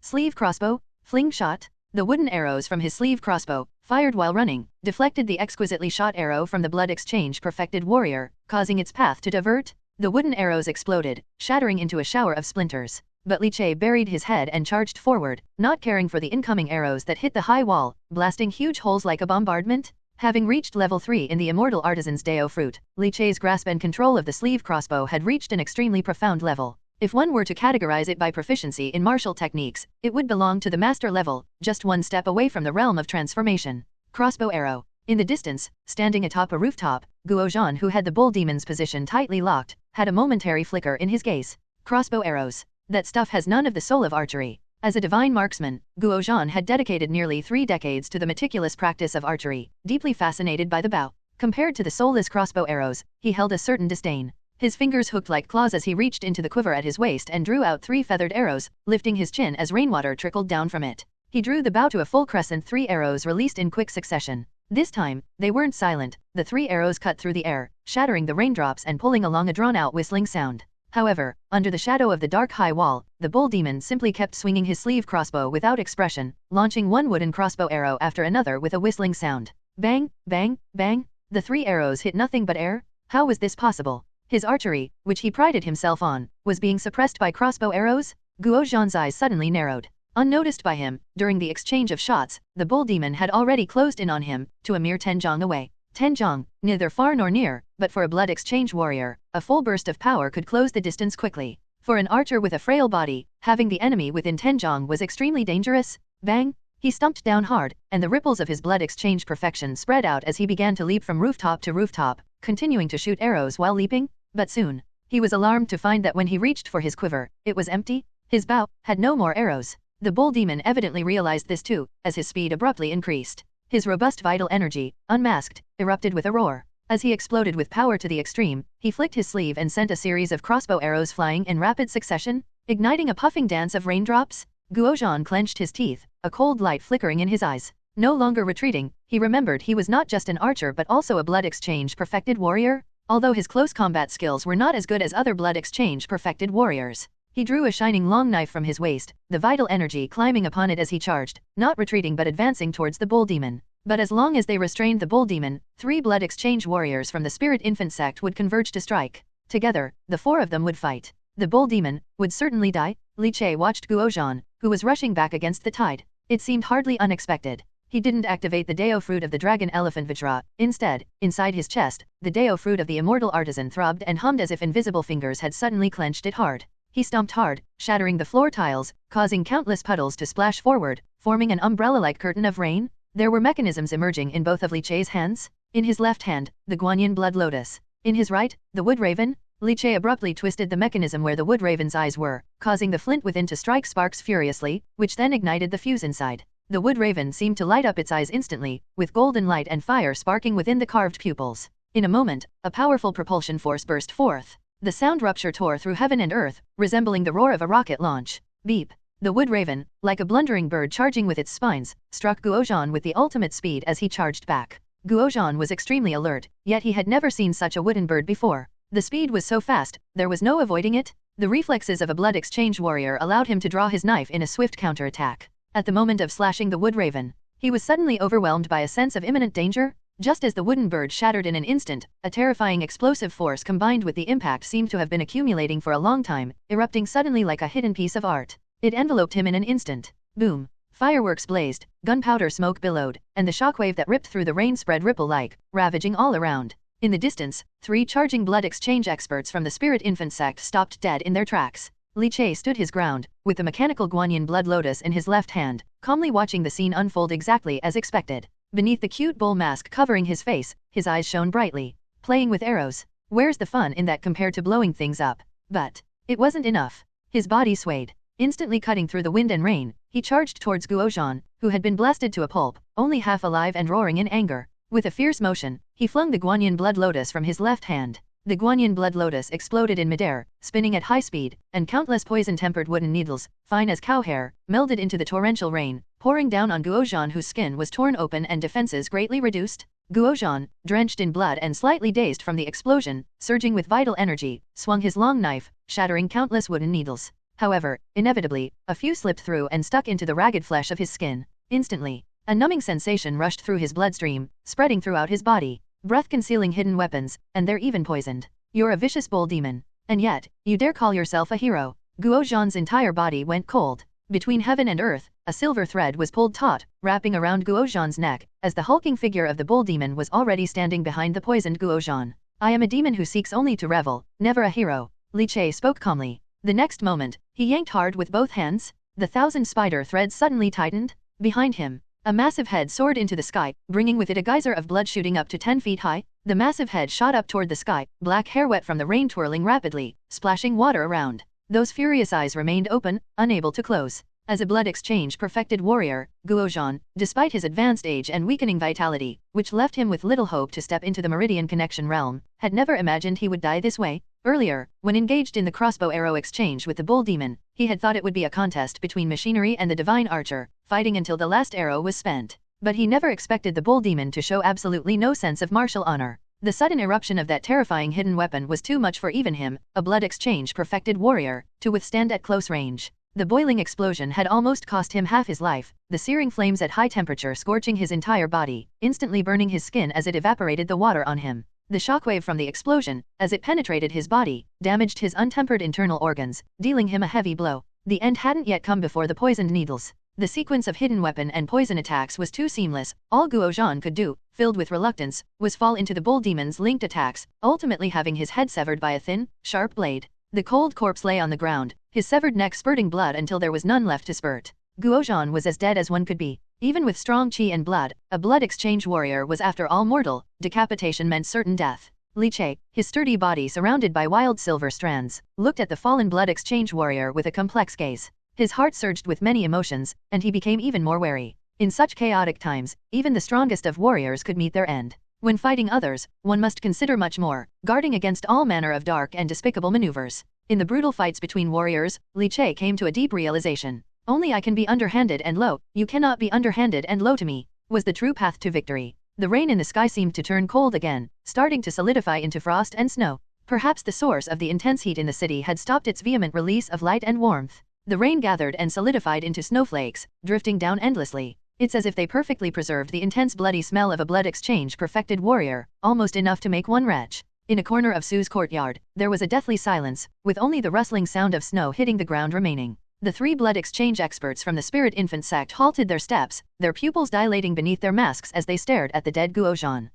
Sleeve crossbow, fling shot. The wooden arrows from his sleeve crossbow, fired while running, deflected the exquisitely shot arrow from the blood exchange perfected warrior, causing its path to divert. The wooden arrows exploded, shattering into a shower of splinters. But Li Che buried his head and charged forward, not caring for the incoming arrows that hit the high wall, blasting huge holes like a bombardment. Having reached level 3 in the immortal Artisan's Dao Fruit, Li Che's grasp and control of the sleeve crossbow had reached an extremely profound level. If one were to categorize it by proficiency in martial techniques, it would belong to the master level, just one step away from the realm of transformation. Crossbow arrow. In the distance, standing atop a rooftop, Guo Zhan, who had the bull demon's position tightly locked, had a momentary flicker in his gaze. Crossbow arrows. That stuff has none of the soul of archery. As a divine marksman, Guo Zhan had dedicated nearly 3 decades to the meticulous practice of archery, deeply fascinated by the bow. Compared to the soulless crossbow arrows, he held a certain disdain. His fingers hooked like claws as he reached into the quiver at his waist and drew out 3 feathered arrows, lifting his chin as rainwater trickled down from it. He drew the bow to a full crescent, 3 arrows released in quick succession. This time, they weren't silent. The 3 arrows cut through the air, shattering the raindrops and pulling along a drawn-out whistling sound. However, under the shadow of the dark high wall, the bull demon simply kept swinging his sleeve crossbow without expression, launching one wooden crossbow arrow after another with a whistling sound. Bang, bang, bang. The 3 arrows hit nothing but air. How was this possible? His archery, which he prided himself on, was being suppressed by crossbow arrows? Guo Zhan's eyes suddenly narrowed. Unnoticed by him, during the exchange of shots, the bull demon had already closed in on him, to a mere 10 zhang away. 10 zhang, neither far nor near, but for a blood exchange warrior, a full burst of power could close the distance quickly. For an archer with a frail body, having the enemy within 10 zhang was extremely dangerous. Bang! He stumped down hard, and the ripples of his blood exchange perfection spread out as he began to leap from rooftop to rooftop, continuing to shoot arrows while leaping. But soon, he was alarmed to find that when he reached for his quiver, it was empty. His bow had no more arrows. The bull demon evidently realized this too, as his speed abruptly increased. His robust vital energy, unmasked, erupted with a roar. As he exploded with power to the extreme, he flicked his sleeve and sent a series of crossbow arrows flying in rapid succession, igniting a puffing dance of raindrops. Guo Zhan clenched his teeth, a cold light flickering in his eyes. No longer retreating, he remembered he was not just an archer but also a blood exchange perfected warrior. Although his close combat skills were not as good as other blood exchange perfected warriors, he drew a shining long knife from his waist, the vital energy climbing upon it as he charged, not retreating but advancing towards the bull demon. But as long as they restrained the bull demon, 3 blood exchange warriors from the spirit infant sect would converge to strike. Together, the 4 of them would fight. The bull demon would certainly die. Li Che watched Guo Zhan, who was rushing back against the tide. It seemed hardly unexpected. He didn't activate the Dao Fruit of the dragon elephant Vajra. Instead, inside his chest, the Dao Fruit of the immortal artisan throbbed and hummed as if invisible fingers had suddenly clenched it hard. He stomped hard, shattering the floor tiles, causing countless puddles to splash forward, forming an umbrella-like curtain of rain. There were mechanisms emerging in both of Li Che's hands. In his left hand, the Guanyin blood lotus. In his right, the wood raven. Li Che abruptly twisted the mechanism where the wood raven's eyes were, causing the flint within to strike sparks furiously, which then ignited the fuse inside. The wood raven seemed to light up its eyes instantly, with golden light and fire sparking within the carved pupils. In a moment, a powerful propulsion force burst forth. The sound rupture tore through heaven and earth, resembling the roar of a rocket launch. Beep! The wood raven, like a blundering bird charging with its spines, struck Guo Zhan with the ultimate speed as he charged back. Guo Zhan was extremely alert, yet he had never seen such a wooden bird before. The speed was so fast, there was no avoiding it. The reflexes of a blood exchange warrior allowed him to draw his knife in a swift counterattack. At the moment of slashing the wood raven, he was suddenly overwhelmed by a sense of imminent danger. Just as the wooden bird shattered in an instant, a terrifying explosive force combined with the impact seemed to have been accumulating for a long time, erupting suddenly like a hidden piece of art. It enveloped him in an instant. Boom! Fireworks blazed, gunpowder smoke billowed, and the shockwave that ripped through the rain spread ripple-like, ravaging all around. In the distance, 3 charging blood exchange experts from the spirit infant sect stopped dead in their tracks. Li Che stood his ground, with the mechanical Guanyin blood lotus in his left hand, calmly watching the scene unfold exactly as expected. Beneath the cute bull mask covering his face, his eyes shone brightly. Playing with arrows. Where's the fun in that compared to blowing things up? But it wasn't enough. His body swayed. Instantly cutting through the wind and rain, he charged towards Guo Zhan, who had been blasted to a pulp, only half alive and roaring in anger. With a fierce motion, he flung the Guanyin blood lotus from his left hand. The Guanyin blood lotus exploded in midair, spinning at high speed, and countless poison-tempered wooden needles, fine as cow hair, melded into the torrential rain, pouring down on Guo Zhan, whose skin was torn open and defenses greatly reduced. Guo Zhan, drenched in blood and slightly dazed from the explosion, surging with vital energy, swung his long knife, shattering countless wooden needles. However, inevitably, a few slipped through and stuck into the ragged flesh of his skin. Instantly, a numbing sensation rushed through his bloodstream, spreading throughout his body. Breath-concealing hidden weapons, and they're even poisoned. You're a vicious bull demon. And yet, you dare call yourself a hero. Guo Zhan's entire body went cold. Between heaven and earth, a silver thread was pulled taut, wrapping around Guo Zhan's neck, as the hulking figure of the bull demon was already standing behind the poisoned Guo Zhan. I am a demon who seeks only to revel, never a hero. Li Che spoke calmly. The next moment, he yanked hard with both hands. The 1,000 spider threads suddenly tightened. Behind him, a massive head soared into the sky, bringing with it a geyser of blood shooting up to 10 feet high. The massive head shot up toward the sky, black hair wet from the rain twirling rapidly, splashing water around. Those furious eyes remained open, unable to close. As a blood exchange perfected warrior, Guo Zhan, despite his advanced age and weakening vitality, which left him with little hope to step into the Meridian Connection realm, had never imagined he would die this way. Earlier, when engaged in the crossbow arrow exchange with the bull demon, he had thought it would be a contest between machinery and the divine archer, fighting until the last arrow was spent. But he never expected the bull demon to show absolutely no sense of martial honor. The sudden eruption of that terrifying hidden weapon was too much for even him, a blood exchange perfected warrior, to withstand at close range. The boiling explosion had almost cost him half his life, the searing flames at high temperature scorching his entire body, instantly burning his skin as it evaporated the water on him. The shockwave from the explosion, as it penetrated his body, damaged his untempered internal organs, dealing him a heavy blow. The end hadn't yet come before the poisoned needles. The sequence of hidden weapon and poison attacks was too seamless. All Guo Zhan could do, filled with reluctance, was fall into the bull demon's linked attacks, ultimately having his head severed by a thin, sharp blade. The cold corpse lay on the ground, his severed neck spurting blood until there was none left to spurt. Guo Zhan was as dead as one could be. Even with strong qi and blood, a blood exchange warrior was after all mortal. Decapitation meant certain death. Li Che, his sturdy body surrounded by wild silver strands, looked at the fallen blood exchange warrior with a complex gaze. His heart surged with many emotions, and he became even more wary. In such chaotic times, even the strongest of warriors could meet their end. When fighting others, one must consider much more, guarding against all manner of dark and despicable maneuvers. In the brutal fights between warriors, Li Che came to a deep realization. Only I can be underhanded and low, you cannot be underhanded and low to me, was the true path to victory. The rain in the sky seemed to turn cold again, starting to solidify into frost and snow. Perhaps the source of the intense heat in the city had stopped its vehement release of light and warmth. The rain gathered and solidified into snowflakes, drifting down endlessly. It's as if they perfectly preserved the intense bloody smell of a blood exchange perfected warrior, almost enough to make one retch. In a corner of Sue's courtyard, there was a deathly silence, with only the rustling sound of snow hitting the ground remaining. The three blood exchange experts from the Spirit Infant sect halted their steps, their pupils dilating beneath their masks as they stared at the dead Guo Zhan.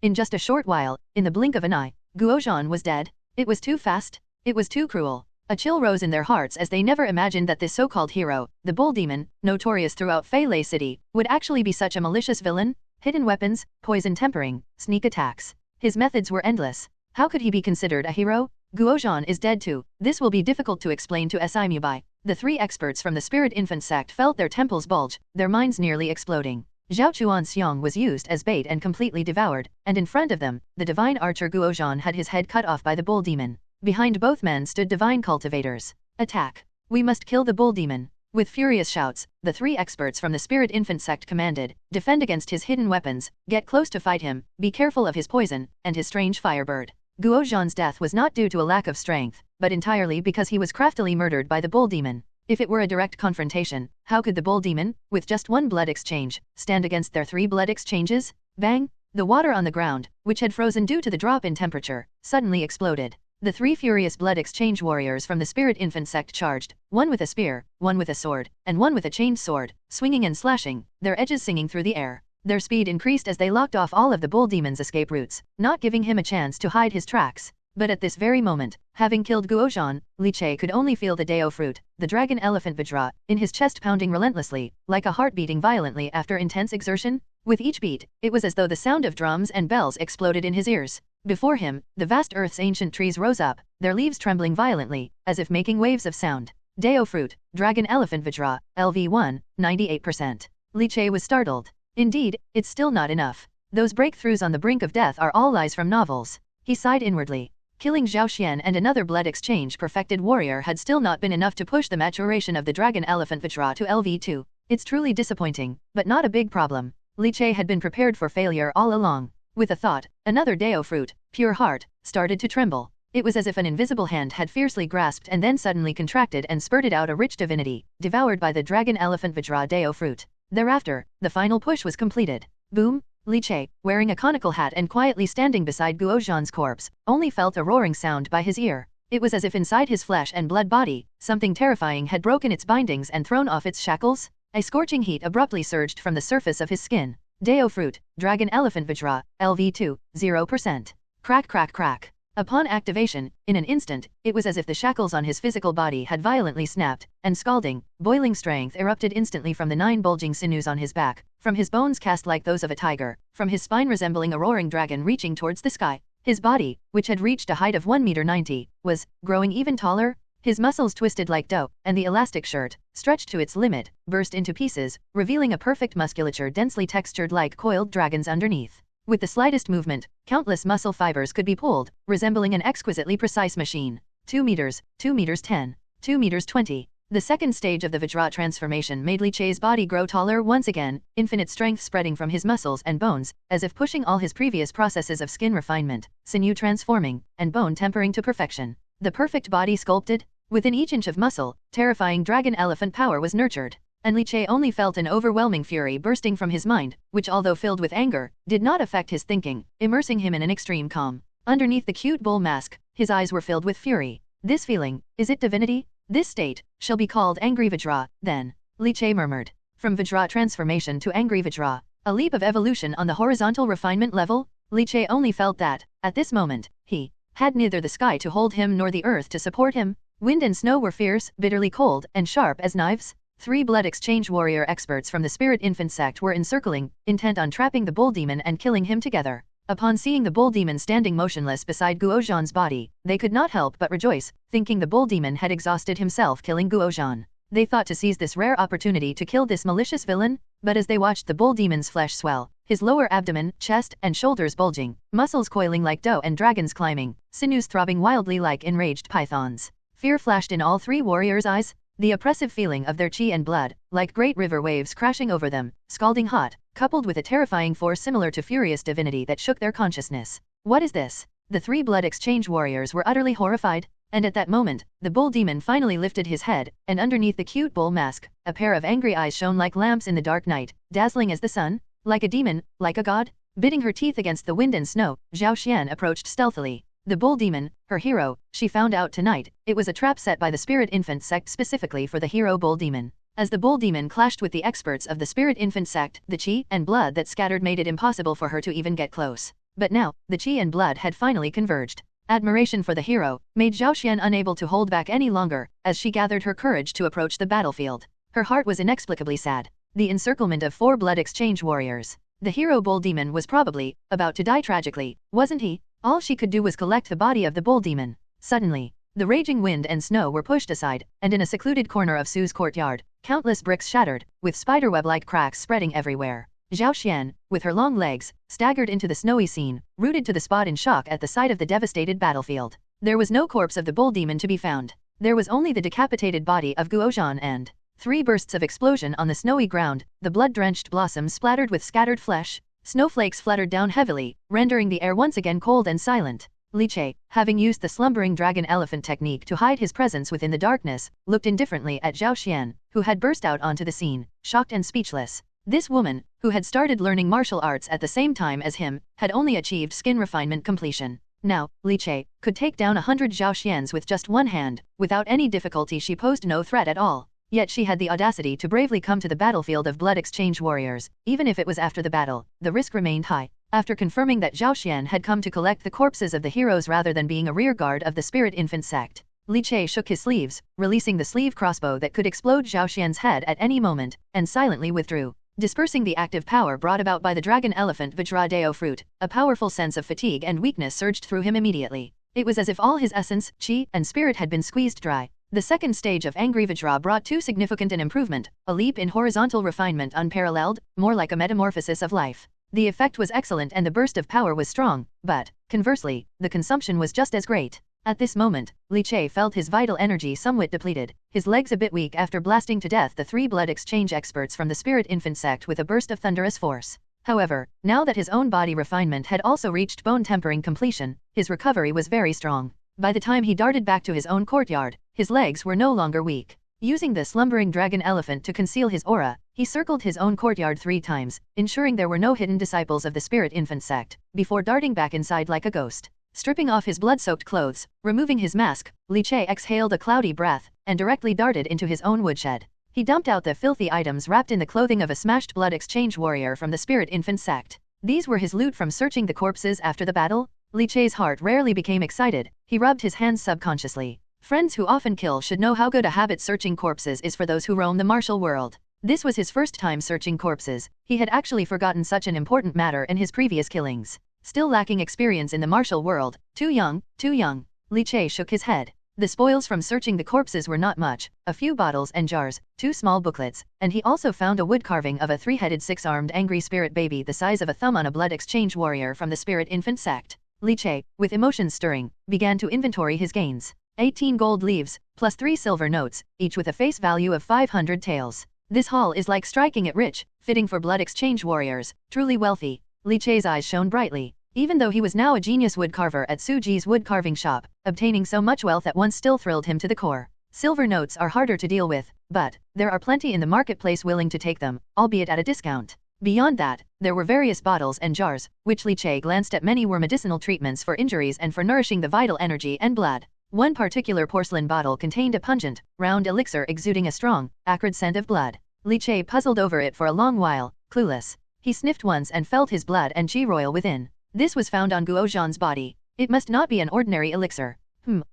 In just a short while, in the blink of an eye, Guo Zhan was dead. It was too fast. It was too cruel. A chill rose in their hearts as they never imagined that this so-called hero, the bull demon, notorious throughout Fei Lei City, would actually be such a malicious villain. Hidden weapons, poison tempering, sneak attacks. His methods were endless. How could he be considered a hero? Guo Zhan is dead too. This will be difficult to explain to Simubai. The three experts from the Spirit Infant sect felt their temples bulge, their minds nearly exploding. Zhao Chuan's Xiong was used as bait and completely devoured, and in front of them, the divine archer Guo Zhan had his head cut off by the bull demon. Behind both men stood divine cultivators. Attack! We must kill the bull demon. With furious shouts, the three experts from the Spirit Infant sect commanded, defend against his hidden weapons, get close to fight him, be careful of his poison, and his strange firebird. Guo Zhan's death was not due to a lack of strength, but entirely because he was craftily murdered by the bull demon. If it were a direct confrontation, how could the bull demon, with just one blood exchange, stand against their three blood exchanges? Bang! The water on the ground, which had frozen due to the drop in temperature, suddenly exploded. The three furious blood exchange warriors from the Spirit Infant sect charged, one with a spear, one with a sword, and one with a chained sword, swinging and slashing, their edges singing through the air. Their speed increased as they locked off all of the bull demon's escape routes, not giving him a chance to hide his tracks. But at this very moment, having killed Guo Zhan, Li Che could only feel the Dao Fruit, the dragon elephant Vajra, in his chest pounding relentlessly, like a heart beating violently after intense exertion. With each beat, it was as though the sound of drums and bells exploded in his ears. Before him, the vast earth's ancient trees rose up, their leaves trembling violently, as if making waves of sound. Dao Fruit, Dragon Elephant Vajra, LV1, 98%. Li Che was startled. Indeed, it's still not enough. Those breakthroughs on the brink of death are all lies from novels. He sighed inwardly. Killing Zhao Xian and another blood exchange perfected warrior had still not been enough to push the maturation of the Dragon Elephant Vajra to LV2. It's truly disappointing, but not a big problem. Li Che had been prepared for failure all along. With a thought, another Dao Fruit, pure heart, started to tremble. It was as if an invisible hand had fiercely grasped and then suddenly contracted and spurted out a rich divinity, devoured by the Dragon Elephant Vajra Dao Fruit. Thereafter, the final push was completed. Boom! Li Che, wearing a conical hat and quietly standing beside Guo Zhan's corpse, only felt a roaring sound by his ear. It was as if inside his flesh and blood body, something terrifying had broken its bindings and thrown off its shackles. A scorching heat abruptly surged from the surface of his skin. Dao Fruit, Dragon Elephant Vajra, LV2, 0%. Crack crack crack. Upon activation, in an instant, it was as if the shackles on his physical body had violently snapped, and scalding, boiling strength erupted instantly from the 9 bulging sinews on his back, from his bones cast like those of a tiger, from his spine resembling a roaring dragon reaching towards the sky. His body, which had reached a height of 1.90 meters, was growing even taller. His muscles twisted like dough, and the elastic shirt, stretched to its limit, burst into pieces, revealing a perfect musculature densely textured like coiled dragons underneath. With the slightest movement, countless muscle fibers could be pulled, resembling an exquisitely precise machine. 2 meters, 2 meters 10, 2 meters 20. The second stage of the Vajra transformation made Li Che's body grow taller once again, infinite strength spreading from his muscles and bones, as if pushing all his previous processes of skin refinement, sinew transforming, and bone tempering to perfection. The perfect body sculpted, within each inch of muscle, terrifying dragon elephant power was nurtured, and Li Che only felt an overwhelming fury bursting from his mind, which although filled with anger, did not affect his thinking, immersing him in an extreme calm. Underneath the cute bull mask, his eyes were filled with fury. This feeling, is it divinity? This state, shall be called angry Vajra, then, Li Che murmured. From Vajra transformation to angry Vajra, a leap of evolution on the horizontal refinement level, Li Che only felt that, at this moment, he had neither the sky to hold him nor the earth to support him. Wind and snow were fierce, bitterly cold, and sharp as knives. 3 blood exchange warrior experts from the spirit infant sect were encircling, intent on trapping the bull demon and killing him together. Upon seeing the bull demon standing motionless beside Guozhan's body, they could not help but rejoice, thinking the bull demon had exhausted himself killing Guozhan. They thought to seize this rare opportunity to kill this malicious villain, but as they watched the bull demon's flesh swell, his lower abdomen, chest, and shoulders bulging, muscles coiling like dough and dragons climbing, sinews throbbing wildly like enraged pythons, fear flashed in all 3 warriors' eyes. The oppressive feeling of their chi and blood, like great river waves crashing over them, scalding hot, coupled with a terrifying force similar to furious divinity that shook their consciousness. What is this? The 3 blood exchange warriors were utterly horrified, and at that moment, the bull demon finally lifted his head, and underneath the cute bull mask, a pair of angry eyes shone like lamps in the dark night, dazzling as the sun, like a demon, like a god. Biting her teeth against the wind and snow, Zhao Xian approached stealthily. The bull demon, her hero, she found out tonight, it was a trap set by the spirit infant sect specifically for the hero bull demon. As the bull demon clashed with the experts of the spirit infant sect, the chi and blood that scattered made it impossible for her to even get close. But now, the chi and blood had finally converged. Admiration for the hero made Zhao Xian unable to hold back any longer, as she gathered her courage to approach the battlefield. Her heart was inexplicably sad. The encirclement of 4 blood exchange warriors. The hero bull demon was probably about to die tragically, wasn't he? All she could do was collect the body of the bull demon. Suddenly, the raging wind and snow were pushed aside, and in a secluded corner of Su's courtyard, countless bricks shattered, with spiderweb-like cracks spreading everywhere. Zhao Xian, with her long legs, staggered into the snowy scene, rooted to the spot in shock at the sight of the devastated battlefield. There was no corpse of the bull demon to be found. There was only the decapitated body of Guozhan and 3 bursts of explosion on the snowy ground, the blood-drenched blossoms splattered with scattered flesh. Snowflakes fluttered down heavily, rendering the air once again cold and silent. Li Che, having used the slumbering dragon elephant technique to hide his presence within the darkness, looked indifferently at Zhao Xian, who had burst out onto the scene, shocked and speechless. This woman, who had started learning martial arts at the same time as him, had only achieved skin refinement completion. Now, Li Che could take down 100 Zhao Xians with just one hand. Without any difficulty, she posed no threat at all. Yet she had the audacity to bravely come to the battlefield of blood exchange warriors. Even if it was after the battle, the risk remained high. After confirming that Zhao Xian had come to collect the corpses of the heroes rather than being a rearguard of the spirit infant sect, Li Che shook his sleeves, releasing the sleeve crossbow that could explode Zhao Xian's head at any moment, and silently withdrew. Dispersing the active power brought about by the dragon elephant Vajra Dao Fruit, a powerful sense of fatigue and weakness surged through him immediately. It was as if all his essence, chi, and spirit had been squeezed dry. The second stage of angry Vajra brought too significant an improvement, a leap in horizontal refinement unparalleled, more like a metamorphosis of life. The effect was excellent and the burst of power was strong, but, conversely, the consumption was just as great. At this moment, Li Che felt his vital energy somewhat depleted, his legs a bit weak after blasting to death the 3 blood exchange experts from the spirit infant sect with a burst of thunderous force. However, now that his own body refinement had also reached bone tempering completion, his recovery was very strong. By the time he darted back to his own courtyard, his legs were no longer weak. Using the slumbering dragon elephant to conceal his aura, he circled his own courtyard 3 times, ensuring there were no hidden disciples of the spirit infant sect, before darting back inside like a ghost. Stripping off his blood-soaked clothes, removing his mask, Li Che exhaled a cloudy breath, and directly darted into his own woodshed. He dumped out the filthy items wrapped in the clothing of a smashed blood exchange warrior from the spirit infant sect. These were his loot from searching the corpses after the battle. Li Che's heart rarely became excited. He rubbed his hands subconsciously. Friends who often kill should know how good a habit searching corpses is for those who roam the martial world. This was his first time searching corpses. He had actually forgotten such an important matter in his previous killings. Still lacking experience in the martial world. Too young, too young. Li Che shook his head. The spoils from searching the corpses were not much, a few bottles and jars, 2 small booklets, and he also found a wood carving of a 3-headed 6-armed angry spirit baby the size of a thumb on a blood exchange warrior from the spirit infant sect. Li Che, with emotions stirring, began to inventory his gains. 18 gold leaves, plus 3 silver notes, each with a face value of 500 taels. This haul is like striking it rich, fitting for blood exchange warriors, truly wealthy. Li Che's eyes shone brightly. Even though he was now a genius woodcarver at Su Ji's wood carving shop, obtaining so much wealth at once still thrilled him to the core. Silver notes are harder to deal with, but there are plenty in the marketplace willing to take them, albeit at a discount. Beyond that, there were various bottles and jars, which Li Che glanced at. Many were medicinal treatments for injuries and for nourishing the vital energy and blood. One particular porcelain bottle contained a pungent, round elixir exuding a strong, acrid scent of blood. Li Che puzzled over it for a long while, clueless. He sniffed once and felt his blood and qi royal within. This was found on Guo Zhan's body. It must not be an ordinary elixir.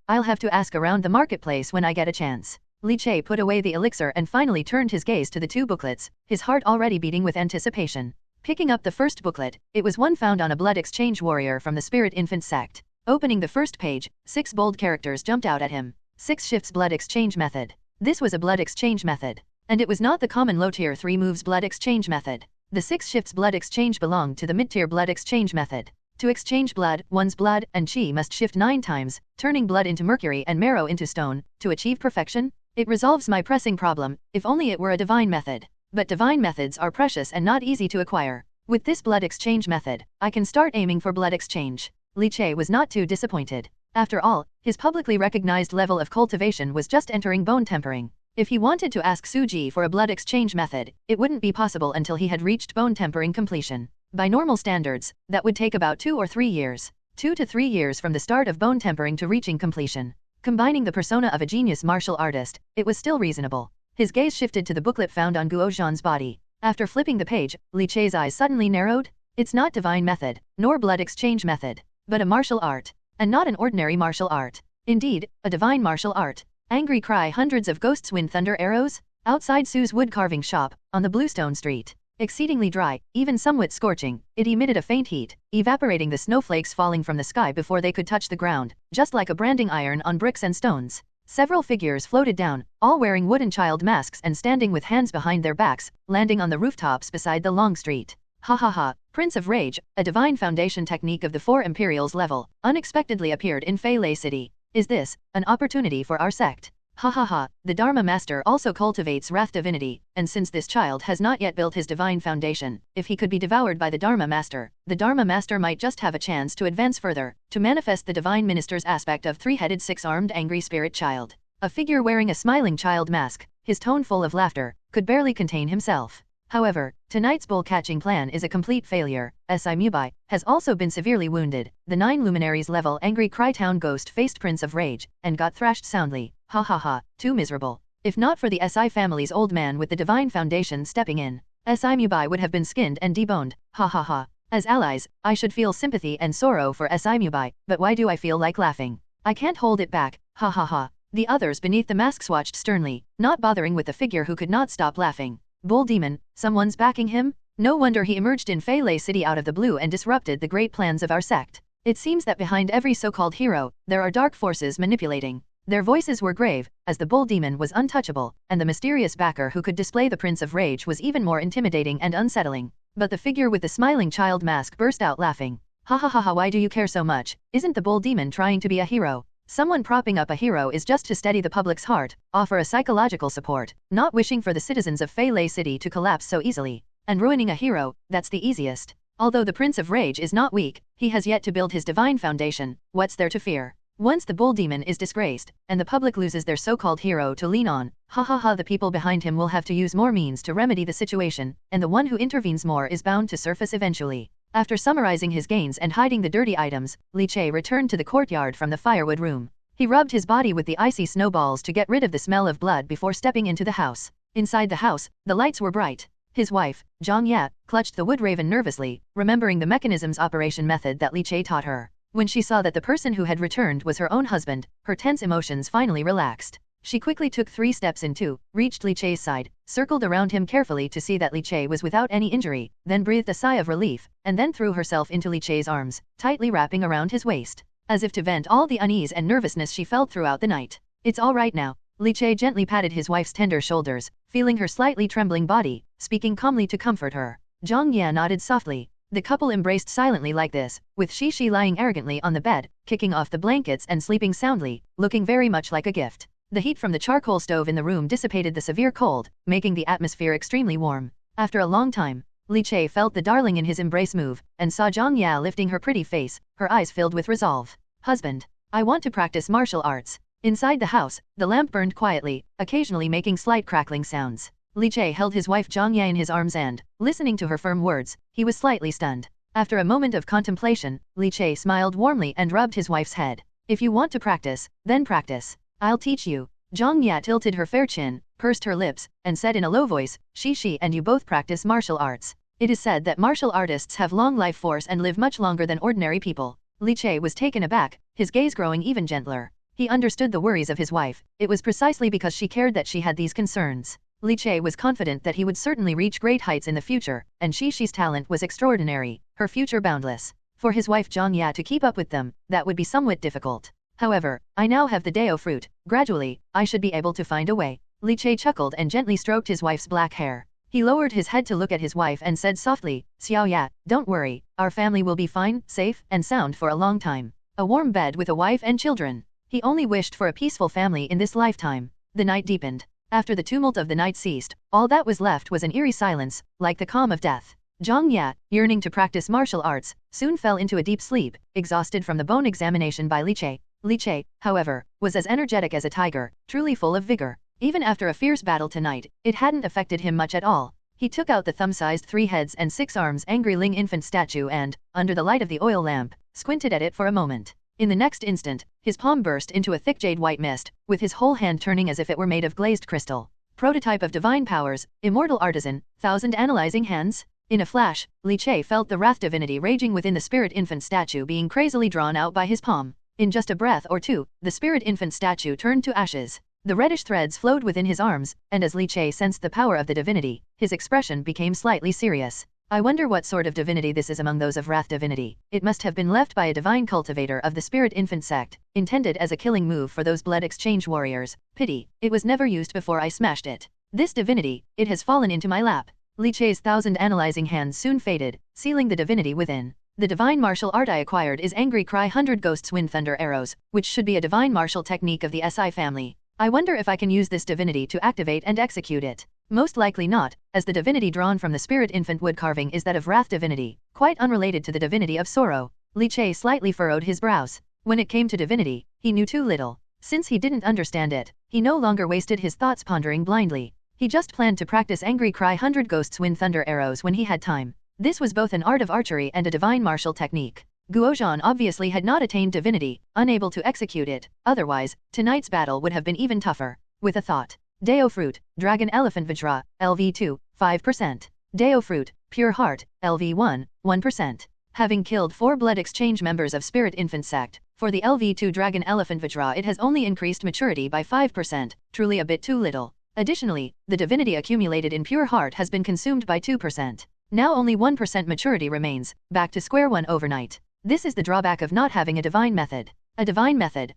I'll have to ask around the marketplace when I get a chance. Li Che put away the elixir and finally turned his gaze to the 2 booklets, his heart already beating with anticipation. Picking up the first booklet, it was one found on a blood exchange warrior from the Spirit Infant sect. Opening the first page, 6 bold characters jumped out at him. 6 shifts blood exchange method. This was a blood exchange method. And it was not the common low tier 3 moves blood exchange method. The 6 shifts blood exchange belonged to the mid-tier blood exchange method. To exchange blood, one's blood and qi must shift 9 times, turning blood into mercury and marrow into stone. To achieve perfection, it resolves my pressing problem. If only it were a divine method. But divine methods are precious and not easy to acquire. With this blood exchange method, I can start aiming for blood exchange. Li Che was not too disappointed. After all, his publicly recognized level of cultivation was just entering bone tempering. If he wanted to ask Su Ji for a blood exchange method, it wouldn't be possible until he had reached bone tempering completion. By normal standards, that would take about 2 or 3 years. 2 to 3 years from the start of bone tempering to reaching completion. Combining the persona of a genius martial artist, it was still reasonable. His gaze shifted to the booklet found on Guo Zhan's body. After flipping the page, Li Che's eyes suddenly narrowed. It's not divine method, nor blood exchange method, but a martial art. And not an ordinary martial art. Indeed, a divine martial art. Angry cry hundreds of ghosts wind thunder arrows? Outside Su's wood carving shop, on the Bluestone Street. Exceedingly dry, even somewhat scorching, it emitted a faint heat, evaporating the snowflakes falling from the sky before they could touch the ground, just like a branding iron on bricks and stones. Several figures floated down, all wearing wooden child masks and standing with hands behind their backs, landing on the rooftops beside the long street. Ha ha ha, Prince of Rage, a divine foundation technique of the 4 Imperials level, unexpectedly appeared in Fei Lei City. Is this an opportunity for our sect? Ha ha ha, the Dharma Master also cultivates Wrath Divinity, and since this child has not yet built his divine foundation, if he could be devoured by the Dharma Master might just have a chance to advance further, to manifest the divine minister's aspect of 3-headed 6-armed angry spirit child. A figure wearing a smiling child mask, his tone full of laughter, could barely contain himself. However, tonight's bull-catching plan is a complete failure. Si Mubai has also been severely wounded. The 9 luminaries level angry Crytown ghost faced Prince of Rage, and got thrashed soundly. Ha ha ha, too miserable. If not for the Si family's old man with the divine foundation stepping in, Si Mubai would have been skinned and deboned. Ha ha ha. As allies, I should feel sympathy and sorrow for Si Mubai, but why do I feel like laughing? I can't hold it back. Ha ha ha. The others beneath the masks watched sternly, not bothering with the figure who could not stop laughing. Bull Demon, someone's backing him? No wonder he emerged in Fei Lei City out of the blue and disrupted the great plans of our sect. It seems that behind every so-called hero, there are dark forces manipulating. Their voices were grave, as the Bull Demon was untouchable, and the mysterious backer who could display the Prince of Rage was even more intimidating and unsettling. But the figure with the smiling child mask burst out laughing. Ha ha ha ha, why do you care so much? Isn't the Bull Demon trying to be a hero? Someone propping up a hero is just to steady the public's heart, offer a psychological support, not wishing for the citizens of Fei Lei City to collapse so easily. And ruining a hero, that's the easiest. Although the Prince of Rage is not weak, he has yet to build his divine foundation. What's there to fear? Once the Bull Demon is disgraced, and the public loses their so-called hero to lean on, ha ha ha, the people behind him will have to use more means to remedy the situation, and the one who intervenes more is bound to surface eventually. After summarizing his gains and hiding the dirty items, Li Che returned to the courtyard from the firewood room. He rubbed his body with the icy snowballs to get rid of the smell of blood before stepping into the house. Inside the house, the lights were bright. His wife, Zhang Ya, clutched the wood raven nervously, remembering the mechanism's operation method that Li Che taught her. When she saw that the person who had returned was her own husband, her tense emotions finally relaxed. She quickly took 3 steps into, reached Li Che's side, circled around him carefully to see that Li Che was without any injury, then breathed a sigh of relief, and then threw herself into Li Che's arms, tightly wrapping around his waist, as if to vent all the unease and nervousness she felt throughout the night. It's all right now. Li Che gently patted his wife's tender shoulders, feeling her slightly trembling body, speaking calmly to comfort her. Zhang Ya nodded softly. The couple embraced silently like this, with Shi lying arrogantly on the bed, kicking off the blankets and sleeping soundly, looking very much like a gift. The heat from the charcoal stove in the room dissipated the severe cold, making the atmosphere extremely warm. After a long time, Li Che felt the darling in his embrace move, and saw Zhang Ya lifting her pretty face, her eyes filled with resolve. Husband, I want to practice martial arts. Inside the house, the lamp burned quietly, occasionally making slight crackling sounds. Li Che held his wife Zhang Ya in his arms and, listening to her firm words, he was slightly stunned. After a moment of contemplation, Li Che smiled warmly and rubbed his wife's head. If you want to practice, then practice. I'll teach you. Zhang Ya tilted her fair chin, pursed her lips, and said in a low voice, she and you both practice martial arts. It is said that martial artists have long life force and live much longer than ordinary people. Li Che was taken aback, his gaze growing even gentler. He understood the worries of his wife, it was precisely because she cared that she had these concerns. Li Che was confident that he would certainly reach great heights in the future, and Shi's talent was extraordinary, her future boundless. For his wife Zhang Ya to keep up with them, that would be somewhat difficult. However, I now have the Dao Fruit, gradually, I should be able to find a way. Li Che chuckled and gently stroked his wife's black hair. He lowered his head to look at his wife and said softly, Xiao Ya, don't worry, our family will be fine, safe, and sound for a long time. A warm bed with a wife and children. He only wished for a peaceful family in this lifetime. The night deepened. After the tumult of the night ceased, all that was left was an eerie silence, like the calm of death. Zhang Ya, yearning to practice martial arts, soon fell into a deep sleep, exhausted from the bone examination by Li Che. Li Che, however, was as energetic as a tiger, truly full of vigor. Even after a fierce battle tonight, it hadn't affected him much at all. He took out the thumb-sized 3 heads and 6 arms angry Ling infant statue and, under the light of the oil lamp, squinted at it for a moment. In the next instant, his palm burst into a thick jade-white mist, with his whole hand turning as if it were made of glazed crystal. Prototype of divine powers, immortal artisan, 1,000 analyzing hands? In a flash, Li Che felt the wrath divinity raging within the spirit infant statue being crazily drawn out by his palm. In just a breath or two, the spirit infant statue turned to ashes. The reddish threads flowed within his arms, and as Li Che sensed the power of the divinity, his expression became slightly serious. I wonder what sort of divinity this is among those of Wrath divinity. It must have been left by a divine cultivator of the spirit infant sect, intended as a killing move for those blood exchange warriors. Pity, it was never used before I smashed it. This divinity, it has fallen into my lap. Li Che's 1,000 analyzing hands soon faded, sealing the divinity within. The divine martial art I acquired is Angry Cry 100 Ghosts Wind Thunder Arrows, which should be a divine martial technique of the SI family. I wonder if I can use this divinity to activate and execute it. Most likely not, as the divinity drawn from the spirit infant wood carving is that of Wrath divinity, quite unrelated to the divinity of sorrow. Li Che slightly furrowed his brows. When it came to divinity, he knew too little. Since he didn't understand it, he no longer wasted his thoughts pondering blindly. He just planned to practice Angry Cry 100 Ghosts Wind Thunder Arrows when he had time. This was both an art of archery and a divine martial technique. Guozhan obviously had not attained divinity, unable to execute it, otherwise, tonight's battle would have been even tougher. With a thought. Dao Fruit, Dragon Elephant Vajra, LV2, 5%. Dao Fruit, Pure Heart, LV1, 1%. Having killed 4 blood exchange members of Spirit Infant Sect, for the LV2 Dragon Elephant Vajra it has only increased maturity by 5%, truly a bit too little. Additionally, the divinity accumulated in Pure Heart has been consumed by 2%. Now only 1% maturity remains, back to square one overnight. This is the drawback of not having a divine method. A divine method,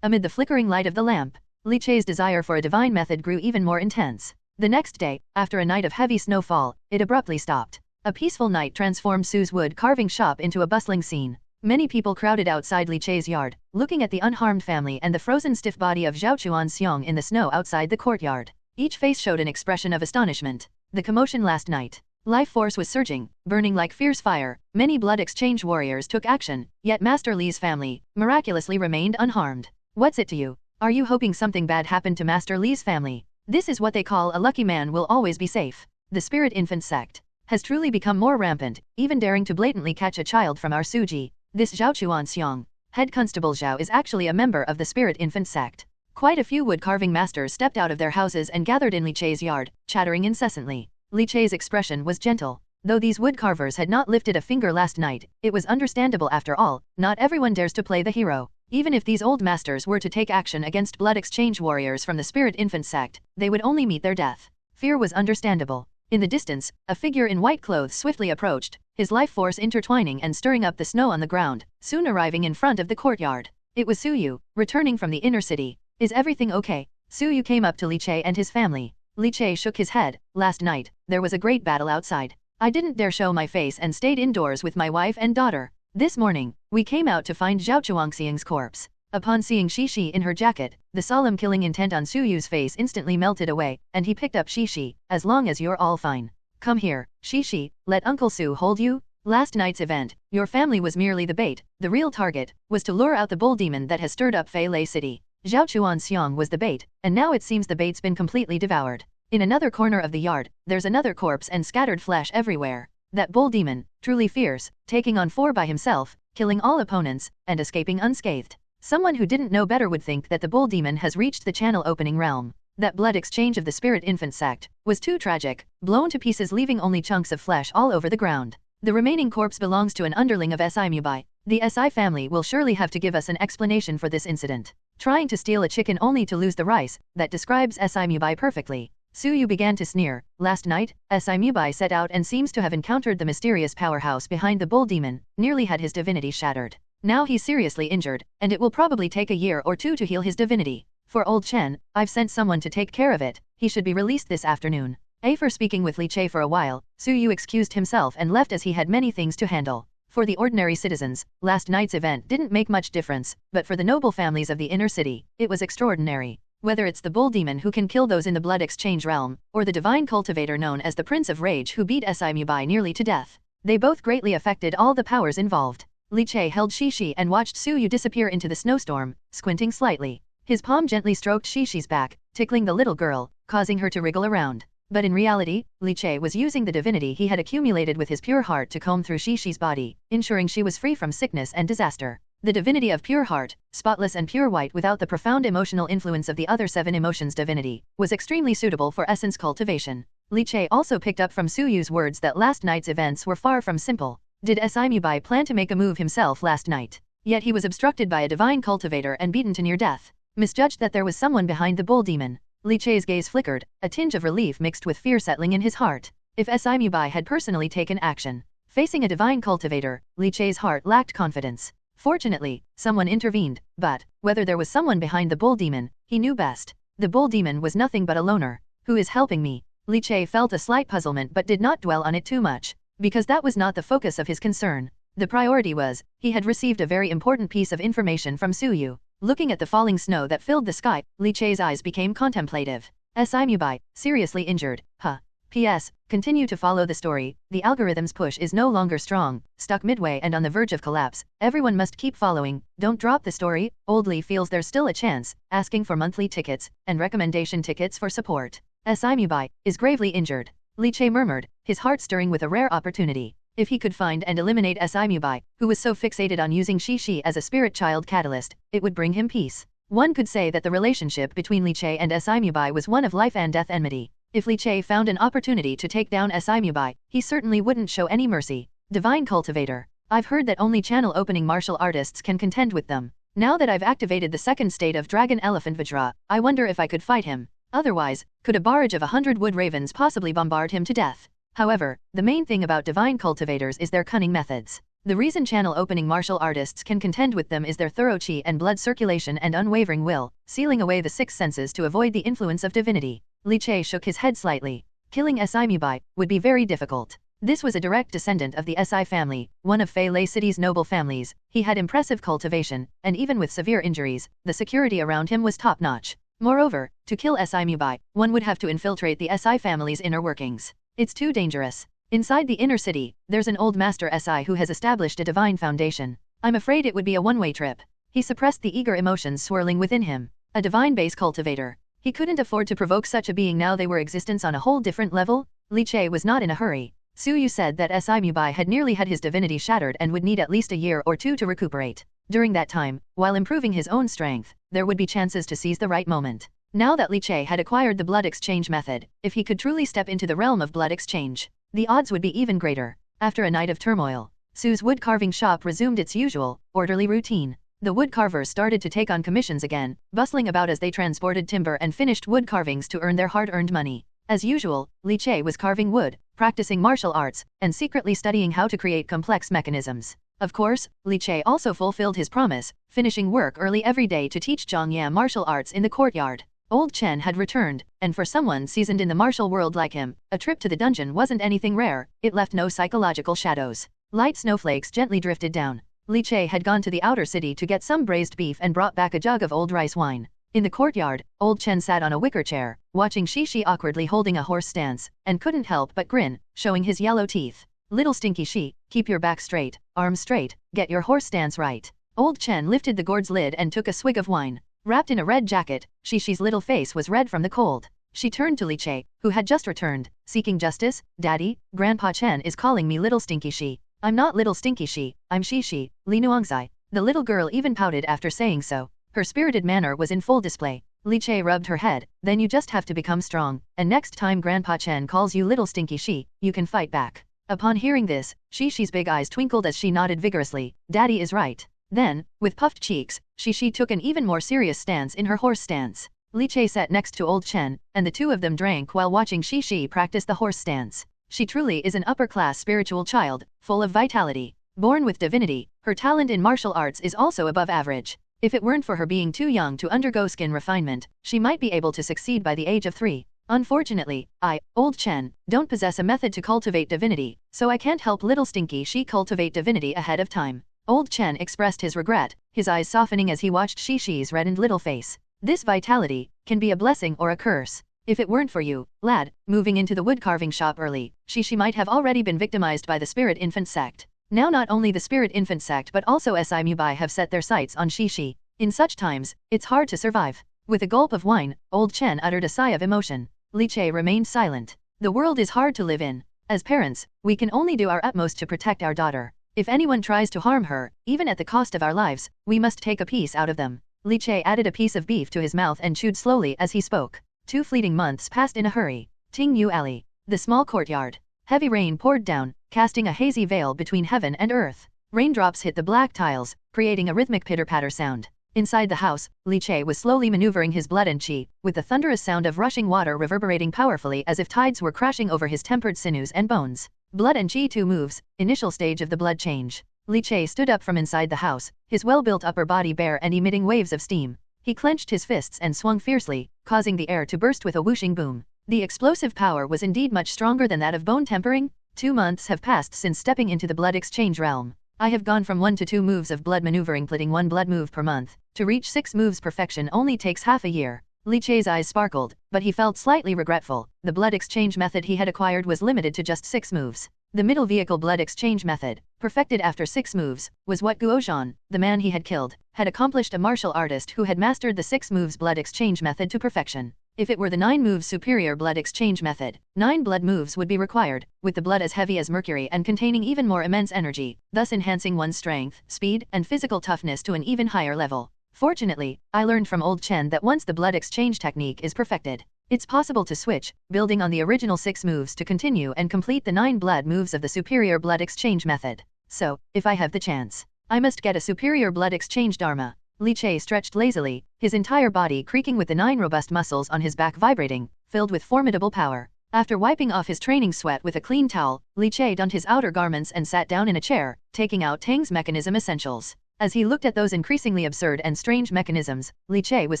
Amid the flickering light of the lamp, Li Che's desire for a divine method grew even more intense. The next day, after a night of heavy snowfall, it abruptly stopped. A peaceful night transformed Su's wood carving shop into a bustling scene. Many people crowded outside Li Che's yard, looking at the unharmed family and the frozen stiff body of Zhao Chuan Xiong in the snow outside the courtyard. Each face showed an expression of astonishment. The commotion last night. Life force was surging, burning like fierce fire. Many blood exchange warriors took action, yet Master Li's family, miraculously remained unharmed. What's it to you? Are you hoping something bad happened to Master Li's family? This is what they call a lucky man will always be safe. The Spirit Infant Sect has truly become more rampant, even daring to blatantly catch a child from our Suji. This Zhao Chuan Xiong, head constable Zhao, is actually a member of the Spirit Infant Sect. Quite a few wood carving masters stepped out of their houses and gathered in Li Che's yard, chattering incessantly. Li Che's expression was gentle. Though these wood carvers had not lifted a finger last night, it was understandable after all, not everyone dares to play the hero. Even if these old masters were to take action against blood exchange warriors from the Spirit Infant Sect, they would only meet their death. Fear was understandable. In the distance, a figure in white clothes swiftly approached, his life force intertwining and stirring up the snow on the ground, soon arriving in front of the courtyard. It was Suyu, returning from the inner city. Is everything okay? Suyu came up to Li Che and his family. Li Che shook his head. Last night, there was a great battle outside. I didn't dare show my face and stayed indoors with my wife and daughter. This morning, we came out to find Zhao Chuangxiang's corpse. Upon seeing Shi in her jacket, The solemn killing intent on Su Yu's face instantly melted away, and he picked up Shishi. As long as you're all fine. Come here, Shishi, let Uncle Su hold you. Last night's event, your family was merely the bait. The real target was to lure out the bull demon that has stirred up Fei Lei City. Zhao Chuan Xiong was the bait, and now it seems the bait's been completely devoured. In another corner of the yard, there's another corpse and scattered flesh everywhere. That bull demon, truly fierce, taking on 4 by himself, killing all opponents, and escaping unscathed. Someone who didn't know better would think that the bull demon has reached the channel opening realm. That blood exchange of the spirit infant sect was too tragic, blown to pieces leaving only chunks of flesh all over the ground. The remaining corpse belongs to an underling of SI Mubai. The SI family will surely have to give us an explanation for this incident. Trying to steal a chicken only to lose the rice, that describes SI Mubai perfectly. Su Yu began to sneer. Last night, SI Mubai set out and seems to have encountered the mysterious powerhouse behind the bull demon, nearly had his divinity shattered. Now he's seriously injured, and it will probably take a year or 2 to heal his divinity. For old Chen, I've sent someone to take care of it. He should be released this afternoon. After speaking with Li Che for a while, Su Yu excused himself and left as he had many things to handle. For the ordinary citizens, last night's event didn't make much difference, but for the noble families of the inner city, it was extraordinary. Whether it's the bull demon who can kill those in the blood exchange realm, or the divine cultivator known as the Prince of Rage who beat SI Mubai nearly to death, they both greatly affected all the powers involved. Li Che held Shishi and watched Su Yu disappear into the snowstorm, squinting slightly. His palm gently stroked Shishi's back, tickling the little girl, causing her to wriggle around. But in reality, Li Che was using the divinity he had accumulated with his pure heart to comb through Shishi's body, ensuring she was free from sickness and disaster. The divinity of pure heart, spotless and pure white without the profound emotional influence of the other 7 emotions divinity, was extremely suitable for essence cultivation. Li Che also picked up from Su Yu's words that last night's events were far from simple. Did SI Mubai plan to make a move himself last night? Yet he was obstructed by a divine cultivator and beaten to near death. Misjudged that there was someone behind the bull demon. Li Che's gaze flickered, a tinge of relief mixed with fear settling in his heart. If SI Mubai had personally taken action, facing a divine cultivator, Li Che's heart lacked confidence. Fortunately, someone intervened, but whether there was someone behind the bull demon, he knew best. The bull demon was nothing but a loner. Who is helping me? Li Che felt a slight puzzlement but did not dwell on it too much, because that was not the focus of his concern. The priority was, he had received a very important piece of information from Su Yu. Looking at the falling snow that filled the sky, Li Che's eyes became contemplative. SI Mubai, seriously injured, huh? P.S. Continue to follow the story. The algorithm's push is no longer strong, stuck midway and on the verge of collapse. Everyone must keep following. Don't drop the story. Old Li feels there's still a chance, asking for monthly tickets and recommendation tickets for support. SI Mubai is gravely injured. Li Che murmured, his heart stirring with a rare opportunity. If he could find and eliminate SI Mubai, who was so fixated on using Shishi as a spirit child catalyst, it would bring him peace. One could say that the relationship between Li Che and SI Mubai was one of life and death enmity. If Li Che found an opportunity to take down SI Mubai, he certainly wouldn't show any mercy. Divine Cultivator. I've heard that only channel opening martial artists can contend with them. Now that I've activated the second state of Dragon Elephant Vajra, I wonder if I could fight him. Otherwise, could a barrage of 100 wood ravens possibly bombard him to death? However, the main thing about divine cultivators is their cunning methods. The reason channel opening martial artists can contend with them is their thorough chi and blood circulation and unwavering will, sealing away the 6 senses to avoid the influence of divinity. Li Che shook his head slightly. Killing SI Mubai would be very difficult. This was a direct descendant of the SI family, one of Fei Lei City's noble families. He had impressive cultivation, and even with severe injuries, the security around him was top-notch. Moreover, to kill SI Mubai, one would have to infiltrate the SI family's inner workings. It's too dangerous. Inside the inner city, there's an old master SI who has established a divine foundation. I'm afraid it would be a one-way trip. He suppressed the eager emotions swirling within him. A divine base cultivator. He couldn't afford to provoke such a being now they were existence on a whole different level. Li Che was not in a hurry. Su Yu said that SI Mubai had nearly had his divinity shattered and would need at least a year or 2 to recuperate. During that time, while improving his own strength, there would be chances to seize the right moment. Now that Li Che had acquired the blood exchange method, if he could truly step into the realm of blood exchange, the odds would be even greater. After a night of turmoil, Su's wood carving shop resumed its usual, orderly routine. The wood carvers started to take on commissions again, bustling about as they transported timber and finished wood carvings to earn their hard-earned money. As usual, Li Che was carving wood, practicing martial arts, and secretly studying how to create complex mechanisms. Of course, Li Che also fulfilled his promise, finishing work early every day to teach Zhang Yan martial arts in the courtyard. Old Chen had returned, and for someone seasoned in the martial world like him, a trip to the dungeon wasn't anything rare. It left no psychological shadows. Light snowflakes gently drifted down. Li Che had gone to the outer city to get some braised beef and brought back a jug of old rice wine. In the courtyard, old Chen sat on a wicker chair, watching Shi awkwardly holding a horse stance, and couldn't help but grin, showing his yellow teeth. Little stinky Shi, keep your back straight, arms straight, get your horse stance right. Old Chen lifted the gourd's lid and took a swig of wine. Wrapped in a red jacket, Shi's little face was red from the cold. She turned to Li Che, who had just returned, seeking justice. Daddy, Grandpa Chen is calling me Little Stinky Shi. I'm not Little Stinky Shi, I'm Shi, Li Nuangzai. The little girl even pouted after saying so. Her spirited manner was in full display. Li Che rubbed her head. Then you just have to become strong, and next time Grandpa Chen calls you Little Stinky Shi, you can fight back. Upon hearing this, Shi's big eyes twinkled as she nodded vigorously. Daddy is right. Then, with puffed cheeks, Shi took an even more serious stance in her horse stance. Li Che sat next to old Chen, and the two of them drank while watching Shi practice the horse stance. She truly is an upper-class spiritual child, full of vitality. Born with divinity, her talent in martial arts is also above average. If it weren't for her being too young to undergo skin refinement, she might be able to succeed by the age of 3. Unfortunately, I, old Chen, don't possess a method to cultivate divinity, so I can't help Little Stinky Shi cultivate divinity ahead of time. Old Chen expressed his regret, his eyes softening as he watched Shi's reddened little face. This vitality can be a blessing or a curse. If it weren't for you, lad, moving into the wood-carving shop early, Shi might have already been victimized by the Spirit Infant sect. Now not only the Spirit Infant sect but also Si Mubai have set their sights on Shi. In such times, it's hard to survive. With a gulp of wine, old Chen uttered a sigh of emotion. Li Che remained silent. The world is hard to live in. As parents, we can only do our utmost to protect our daughter. If anyone tries to harm her, even at the cost of our lives, we must take a piece out of them. Li Che added a piece of beef to his mouth and chewed slowly as he spoke. 2 fleeting months passed in a hurry. Ting Yu Alley. The small courtyard. Heavy rain poured down, casting a hazy veil between heaven and earth. Raindrops hit the black tiles, creating a rhythmic pitter-patter sound. Inside the house, Li Che was slowly maneuvering his blood and qi, with the thunderous sound of rushing water reverberating powerfully as if tides were crashing over his tempered sinews and bones. Blood and qi 2 moves, initial stage of the blood change. Li Che stood up from inside the house, his well-built upper body bare and emitting waves of steam. He clenched his fists and swung fiercely, causing the air to burst with a whooshing boom. The explosive power was indeed much stronger than that of bone tempering. 2 months have passed since stepping into the blood exchange realm. I have gone from 1 to 2 moves of blood maneuvering, splitting 1 blood move per month. To reach 6 moves perfection only takes half a year. Li Che's eyes sparkled, but he felt slightly regretful. The blood exchange method he had acquired was limited to just 6 moves. The middle vehicle blood exchange method, perfected after 6 moves, was what Guo Zhan, the man he had killed, had accomplished, a martial artist who had mastered the 6 moves blood exchange method to perfection. If it were the 9 moves superior blood exchange method, 9 blood moves would be required, with the blood as heavy as mercury and containing even more immense energy, thus enhancing one's strength, speed, and physical toughness to an even higher level. Fortunately, I learned from old Chen that once the blood exchange technique is perfected, it's possible to switch, building on the original 6 moves to continue and complete the 9 blood moves of the superior blood exchange method. So, if I have the chance, I must get a superior blood exchange dharma. Li Che stretched lazily, his entire body creaking with the 9 robust muscles on his back vibrating, filled with formidable power. After wiping off his training sweat with a clean towel, Li Che donned his outer garments and sat down in a chair, taking out Tang's mechanism essentials. As he looked at those increasingly absurd and strange mechanisms, Li Che was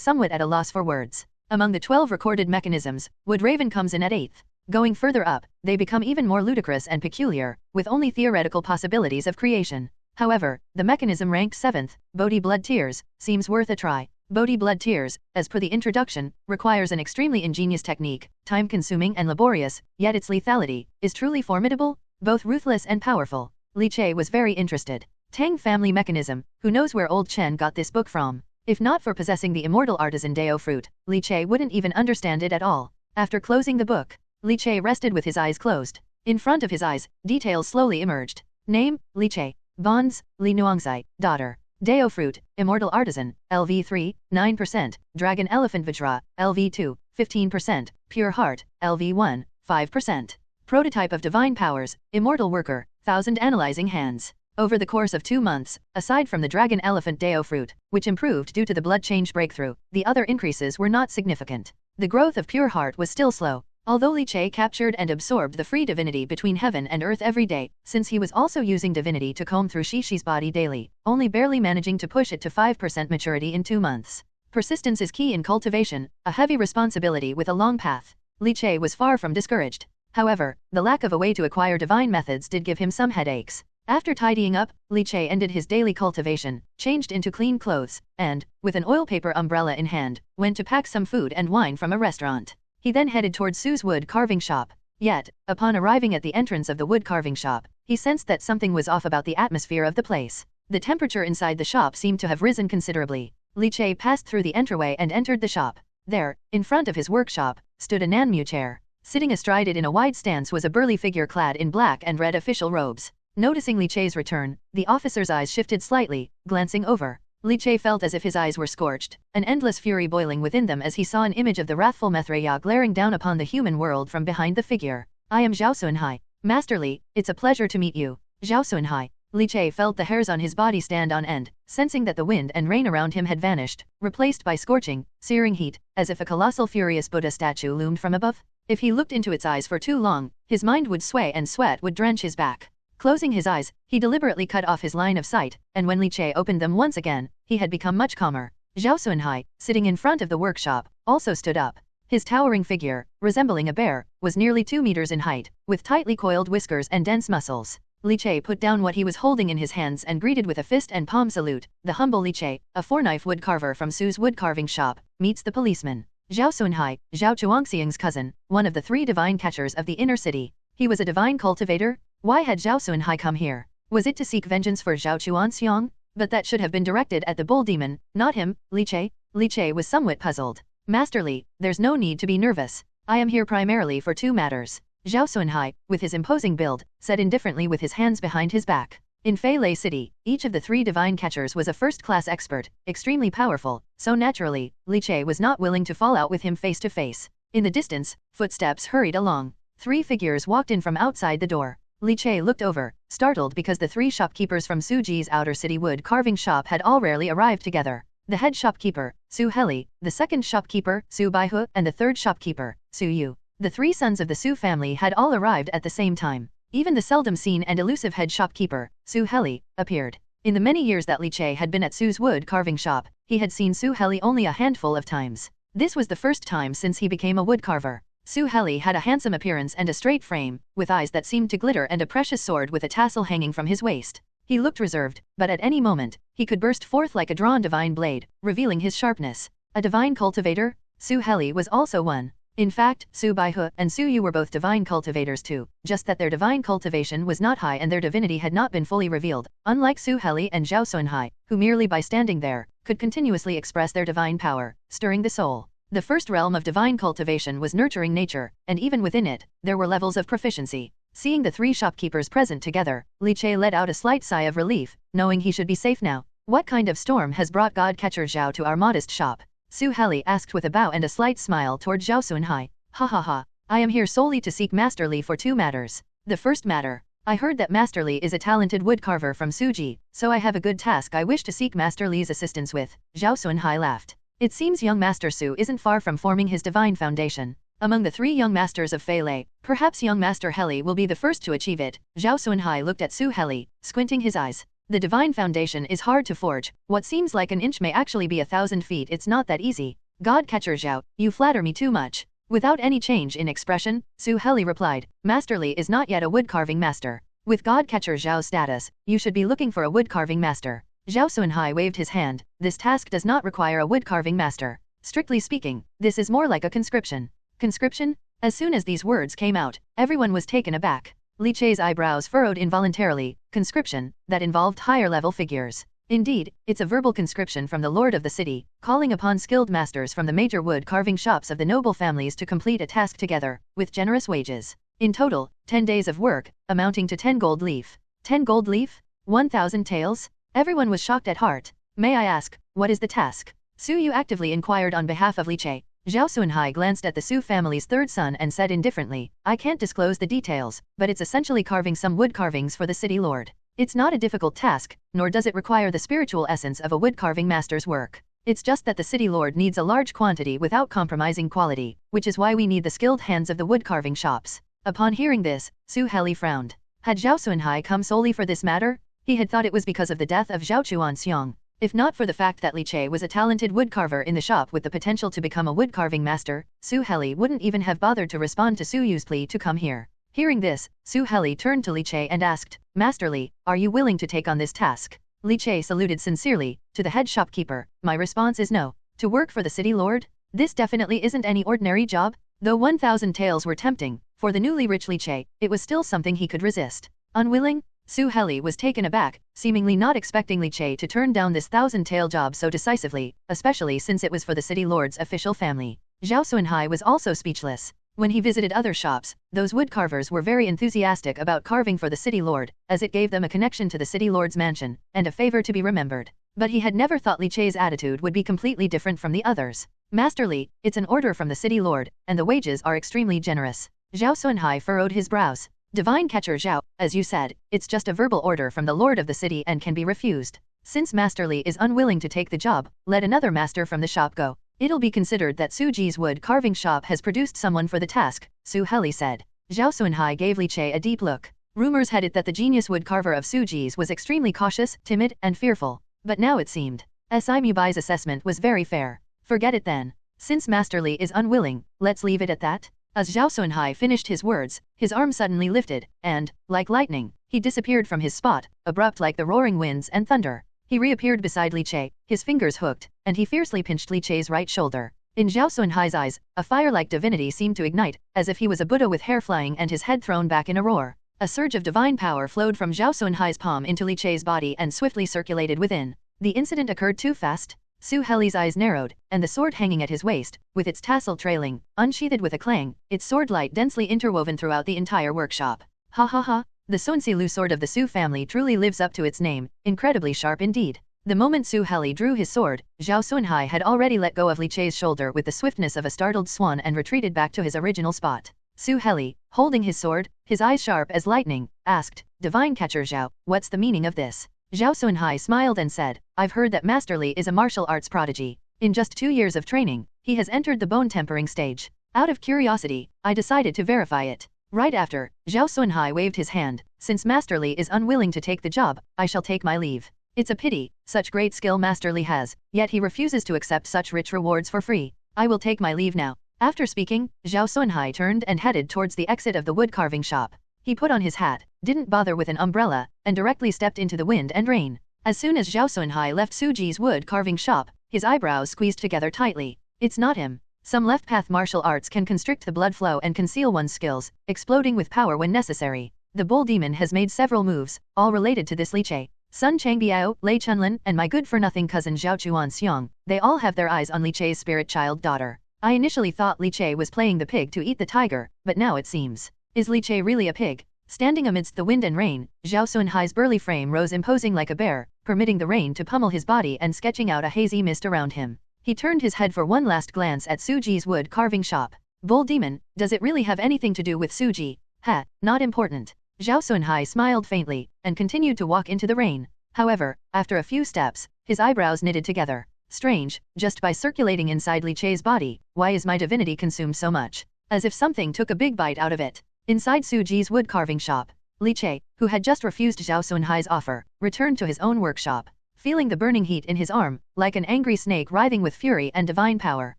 somewhat at a loss for words. Among the 12 recorded mechanisms, Wood Raven comes in at 8th. Going further up, they become even more ludicrous and peculiar, with only theoretical possibilities of creation. However, the mechanism ranked 7th, Bodhi Blood Tears, seems worth a try. Bodhi Blood Tears, as per the introduction, requires an extremely ingenious technique, time-consuming and laborious, yet its lethality is truly formidable, both ruthless and powerful. Li Che was very interested. Tang family mechanism, who knows where old Chen got this book from? If not for possessing the immortal artisan Dao Fruit, Li Che wouldn't even understand it at all. After closing the book, Li Che rested with his eyes closed. In front of his eyes, details slowly emerged. Name, Li Che. Bonds, Li Nuangzai, daughter. Dao Fruit, Immortal Artisan, LV3, 9%, Dragon Elephant Vajra, LV2, 15%, Pure Heart, LV1, 5%. Prototype of Divine Powers, Immortal Worker, 1000 Analyzing Hands. Over the course of 2 months, aside from the Dragon Elephant Dao Fruit, which improved due to the blood change breakthrough, the other increases were not significant. The growth of Pure Heart was still slow. Although Li Che captured and absorbed the free divinity between heaven and earth every day, since he was also using divinity to comb through Shi's body daily, only barely managing to push it to 5% maturity in 2 months. Persistence is key in cultivation, a heavy responsibility with a long path. Li Che was far from discouraged. However, the lack of a way to acquire divine methods did give him some headaches. After tidying up, Li Che ended his daily cultivation, changed into clean clothes, and, with an oil paper umbrella in hand, went to pack some food and wine from a restaurant. He then headed towards Su's wood carving shop. Yet, upon arriving at the entrance of the wood carving shop, he sensed that something was off about the atmosphere of the place. The temperature inside the shop seemed to have risen considerably. Li Che passed through the entryway and entered the shop. There, in front of his workshop, stood a Nanmu chair. Sitting astride it in a wide stance was a burly figure clad in black and red official robes. Noticing Li Che's return, the officer's eyes shifted slightly, glancing over. Li Che felt as if his eyes were scorched, an endless fury boiling within them as he saw an image of the wrathful Maitreya glaring down upon the human world from behind the figure. I am Zhao Sunhai. Master Li, it's a pleasure to meet you. Zhao Sunhai. Li Che felt the hairs on his body stand on end, sensing that the wind and rain around him had vanished, replaced by scorching, searing heat, as if a colossal furious Buddha statue loomed from above. If he looked into its eyes for too long, his mind would sway and sweat would drench his back. Closing his eyes, he deliberately cut off his line of sight, and when Li Che opened them once again, he had become much calmer. Zhao Sunhai, sitting in front of the workshop, also stood up. His towering figure, resembling a bear, was nearly 2 meters in height, with tightly coiled whiskers and dense muscles. Li Che put down what he was holding in his hands and greeted with a fist and palm salute. The humble Li Che, a 4-knife wood carver from Su's wood carving shop, meets the policeman. Zhao Sunhai, Zhao Chuangxiang's cousin, one of the 3 divine catchers of the inner city. He was a divine cultivator? Why had Zhao Sunhai come here? Was it to seek vengeance for Zhao Chuangxiang? But that should have been directed at the bull demon, not him, Li Che. Li Che was somewhat puzzled. Master Li, there's no need to be nervous. I am here primarily for 2 matters. Zhao Sunhai, with his imposing build, said indifferently with his hands behind his back. In Feilei City, each of the 3 divine catchers was a first-class expert, extremely powerful, so naturally, Li Che was not willing to fall out with him face to face. In the distance, footsteps hurried along. 3 figures walked in from outside the door. Li Che looked over, startled because the 3 shopkeepers from Su Ji's outer city wood carving shop had all rarely arrived together. The head shopkeeper, Su Heli, the second shopkeeper, Su Baihu, and the third shopkeeper, Su Yu. The 3 sons of the Su family had all arrived at the same time. Even the seldom seen and elusive head shopkeeper, Su Heli, appeared. In the many years that Li Che had been at Su's wood carving shop, he had seen Su Heli only a handful of times. This was the first time since he became a woodcarver. Su Heli had a handsome appearance and a straight frame, with eyes that seemed to glitter and a precious sword with a tassel hanging from his waist. He looked reserved, but at any moment, he could burst forth like a drawn divine blade, revealing his sharpness. A divine cultivator? Su Heli was also one. In fact, Su Baihu and Su Yu were both divine cultivators too, just that their divine cultivation was not high and their divinity had not been fully revealed, unlike Su Heli and Zhao Sunhai, who merely by standing there, could continuously express their divine power, stirring the soul. The first realm of divine cultivation was nurturing nature, and even within it, there were levels of proficiency. Seeing the 3 shopkeepers present together, Li Che let out a slight sigh of relief, knowing he should be safe now. What kind of storm has brought God Catcher Zhao to our modest shop? Su Heli asked with a bow and a slight smile toward Zhao Sunhai. Ha ha ha. I am here solely to seek Master Li for 2 matters. The first matter. I heard that Master Li is a talented woodcarver from Suji, so I have a good task I wish to seek Master Li's assistance with. Zhao Sunhai laughed. It seems young Master Su isn't far from forming his divine foundation. Among the 3 young masters of Feilei, perhaps young Master Heli will be the first to achieve it. Zhao Sunhai looked at Su Heli, squinting his eyes. The divine foundation is hard to forge. What seems like an inch may actually be 1,000 feet. It's not that easy. God Catcher Zhao, you flatter me too much. Without any change in expression, Su Heli replied, Master Li is not yet a woodcarving master. With God Catcher Zhao's status, you should be looking for a woodcarving master. Zhao Sunhai waved his hand. This task does not require a woodcarving master. Strictly speaking, this is more like a conscription. Conscription? As soon as these words came out, everyone was taken aback. Li Che's eyebrows furrowed involuntarily. Conscription, that involved higher-level figures. Indeed, it's a verbal conscription from the lord of the city, calling upon skilled masters from the major wood-carving shops of the noble families to complete a task together, with generous wages. In total, 10 days of work, amounting to 10 gold leaf. 10 gold leaf? 1,000 taels? Everyone was shocked at heart. May I ask, what is the task? Su Yu actively inquired on behalf of Li Che. Zhao Sunhai glanced at the Su family's 3rd son and said indifferently, I can't disclose the details, but it's essentially carving some wood carvings for the city lord. It's not a difficult task, nor does it require the spiritual essence of a wood carving master's work. It's just that the city lord needs a large quantity without compromising quality, which is why we need the skilled hands of the wood carving shops. Upon hearing this, Su Heli frowned. Had Zhao Sunhai come solely for this matter? He had thought it was because of the death of Zhao Chuanxiang. If not for the fact that Li Che was a talented woodcarver in the shop with the potential to become a woodcarving master, Su Heli wouldn't even have bothered to respond to Su Yu's plea to come here. Hearing this, Su Heli turned to Li Che and asked, Master Li, are you willing to take on this task? Li Che saluted sincerely. To the head shopkeeper, my response is no. To work for the city lord? This definitely isn't any ordinary job. Though 1,000 taels were tempting, for the newly rich Li Che, it was still something he could resist. Unwilling? Su Heli was taken aback, seemingly not expecting Li Che to turn down this 1,000-tael job so decisively, especially since it was for the city lord's official family. Zhao Xuanhai was also speechless. When he visited other shops, those woodcarvers were very enthusiastic about carving for the city lord, as it gave them a connection to the city lord's mansion, and a favor to be remembered. But he had never thought Li Che's attitude would be completely different from the others. Master Li, it's an order from the city lord, and the wages are extremely generous. Zhao Xuanhai furrowed his brows. Divine Catcher Zhao, as you said, it's just a verbal order from the lord of the city and can be refused. Since Master Li is unwilling to take the job, let another master from the shop go. It'll be considered that Su Ji's wood carving shop has produced someone for the task, Su Heli said. Zhao Xuanhai gave Li Che a deep look. Rumors had it that the genius wood carver of Su Ji's was extremely cautious, timid, and fearful. But now it seemed. Si Mubai's assessment was very fair. Forget it then. Since Master Li is unwilling, let's leave it at that. As Zhao Xuanhai finished his words, his arm suddenly lifted, and, like lightning, he disappeared from his spot, abrupt like the roaring winds and thunder. He reappeared beside Li Che, his fingers hooked, and he fiercely pinched Li Che's right shoulder. In Zhao Xuanhai's eyes, a fire-like divinity seemed to ignite, as if he was a Buddha with hair flying and his head thrown back in a roar. A surge of divine power flowed from Zhao Xuanhai's palm into Li Che's body and swiftly circulated within. The incident occurred too fast. Su Heli's eyes narrowed, and the sword hanging at his waist, with its tassel trailing, unsheathed with a clang, its sword light densely interwoven throughout the entire workshop. Ha ha ha! The Sunsi Lu sword of the Su family truly lives up to its name, incredibly sharp indeed. The moment Su Heli drew his sword, Zhao Xuanhai had already let go of Li Che's shoulder with the swiftness of a startled swan and retreated back to his original spot. Su Heli, holding his sword, his eyes sharp as lightning, asked, Divine Catcher Zhao, what's the meaning of this? Zhao Xuanhai smiled and said, I've heard that Master Li is a martial arts prodigy. In just 2 years of training, he has entered the bone tempering stage. Out of curiosity, I decided to verify it. Right after, Zhao Xuanhai waved his hand. Since Master Li is unwilling to take the job, I shall take my leave. It's a pity, such great skill Master Li has, yet he refuses to accept such rich rewards for free. I will take my leave now. After speaking, Zhao Xuanhai turned and headed towards the exit of the wood carving shop. He put on his hat, didn't bother with an umbrella, and directly stepped into the wind and rain. As soon as Zhao Xuanhai left Su Ji's wood carving shop, his eyebrows squeezed together tightly. It's not him. Some left-path martial arts can constrict the blood flow and conceal one's skills, exploding with power when necessary. The bull demon has made several moves, all related to this Li Che. Sun Changbiao, Lei Chunlin, and my good-for-nothing cousin Zhao Chuan Xiong, they all have their eyes on Li Che's spirit child daughter. I initially thought Li Che was playing the pig to eat the tiger, but now it seems. Is Li Che really a pig? Standing amidst the wind and rain, Zhao Xuanhai's burly frame rose imposing like a bear, permitting the rain to pummel his body and sketching out a hazy mist around him. He turned his head for one last glance at Su Ji's wood carving shop. Bull demon, does it really have anything to do with Su Ji? Ha, not important. Zhao Xuanhai smiled faintly, and continued to walk into the rain. However, after a few steps, his eyebrows knitted together. Strange, just by circulating inside Li Che's body, why is my divinity consumed so much? As if something took a big bite out of it. Inside Su Ji's wood carving shop, Li Che, who had just refused Zhao Xuanhai's offer, returned to his own workshop. Feeling the burning heat in his arm, like an angry snake writhing with fury and divine power,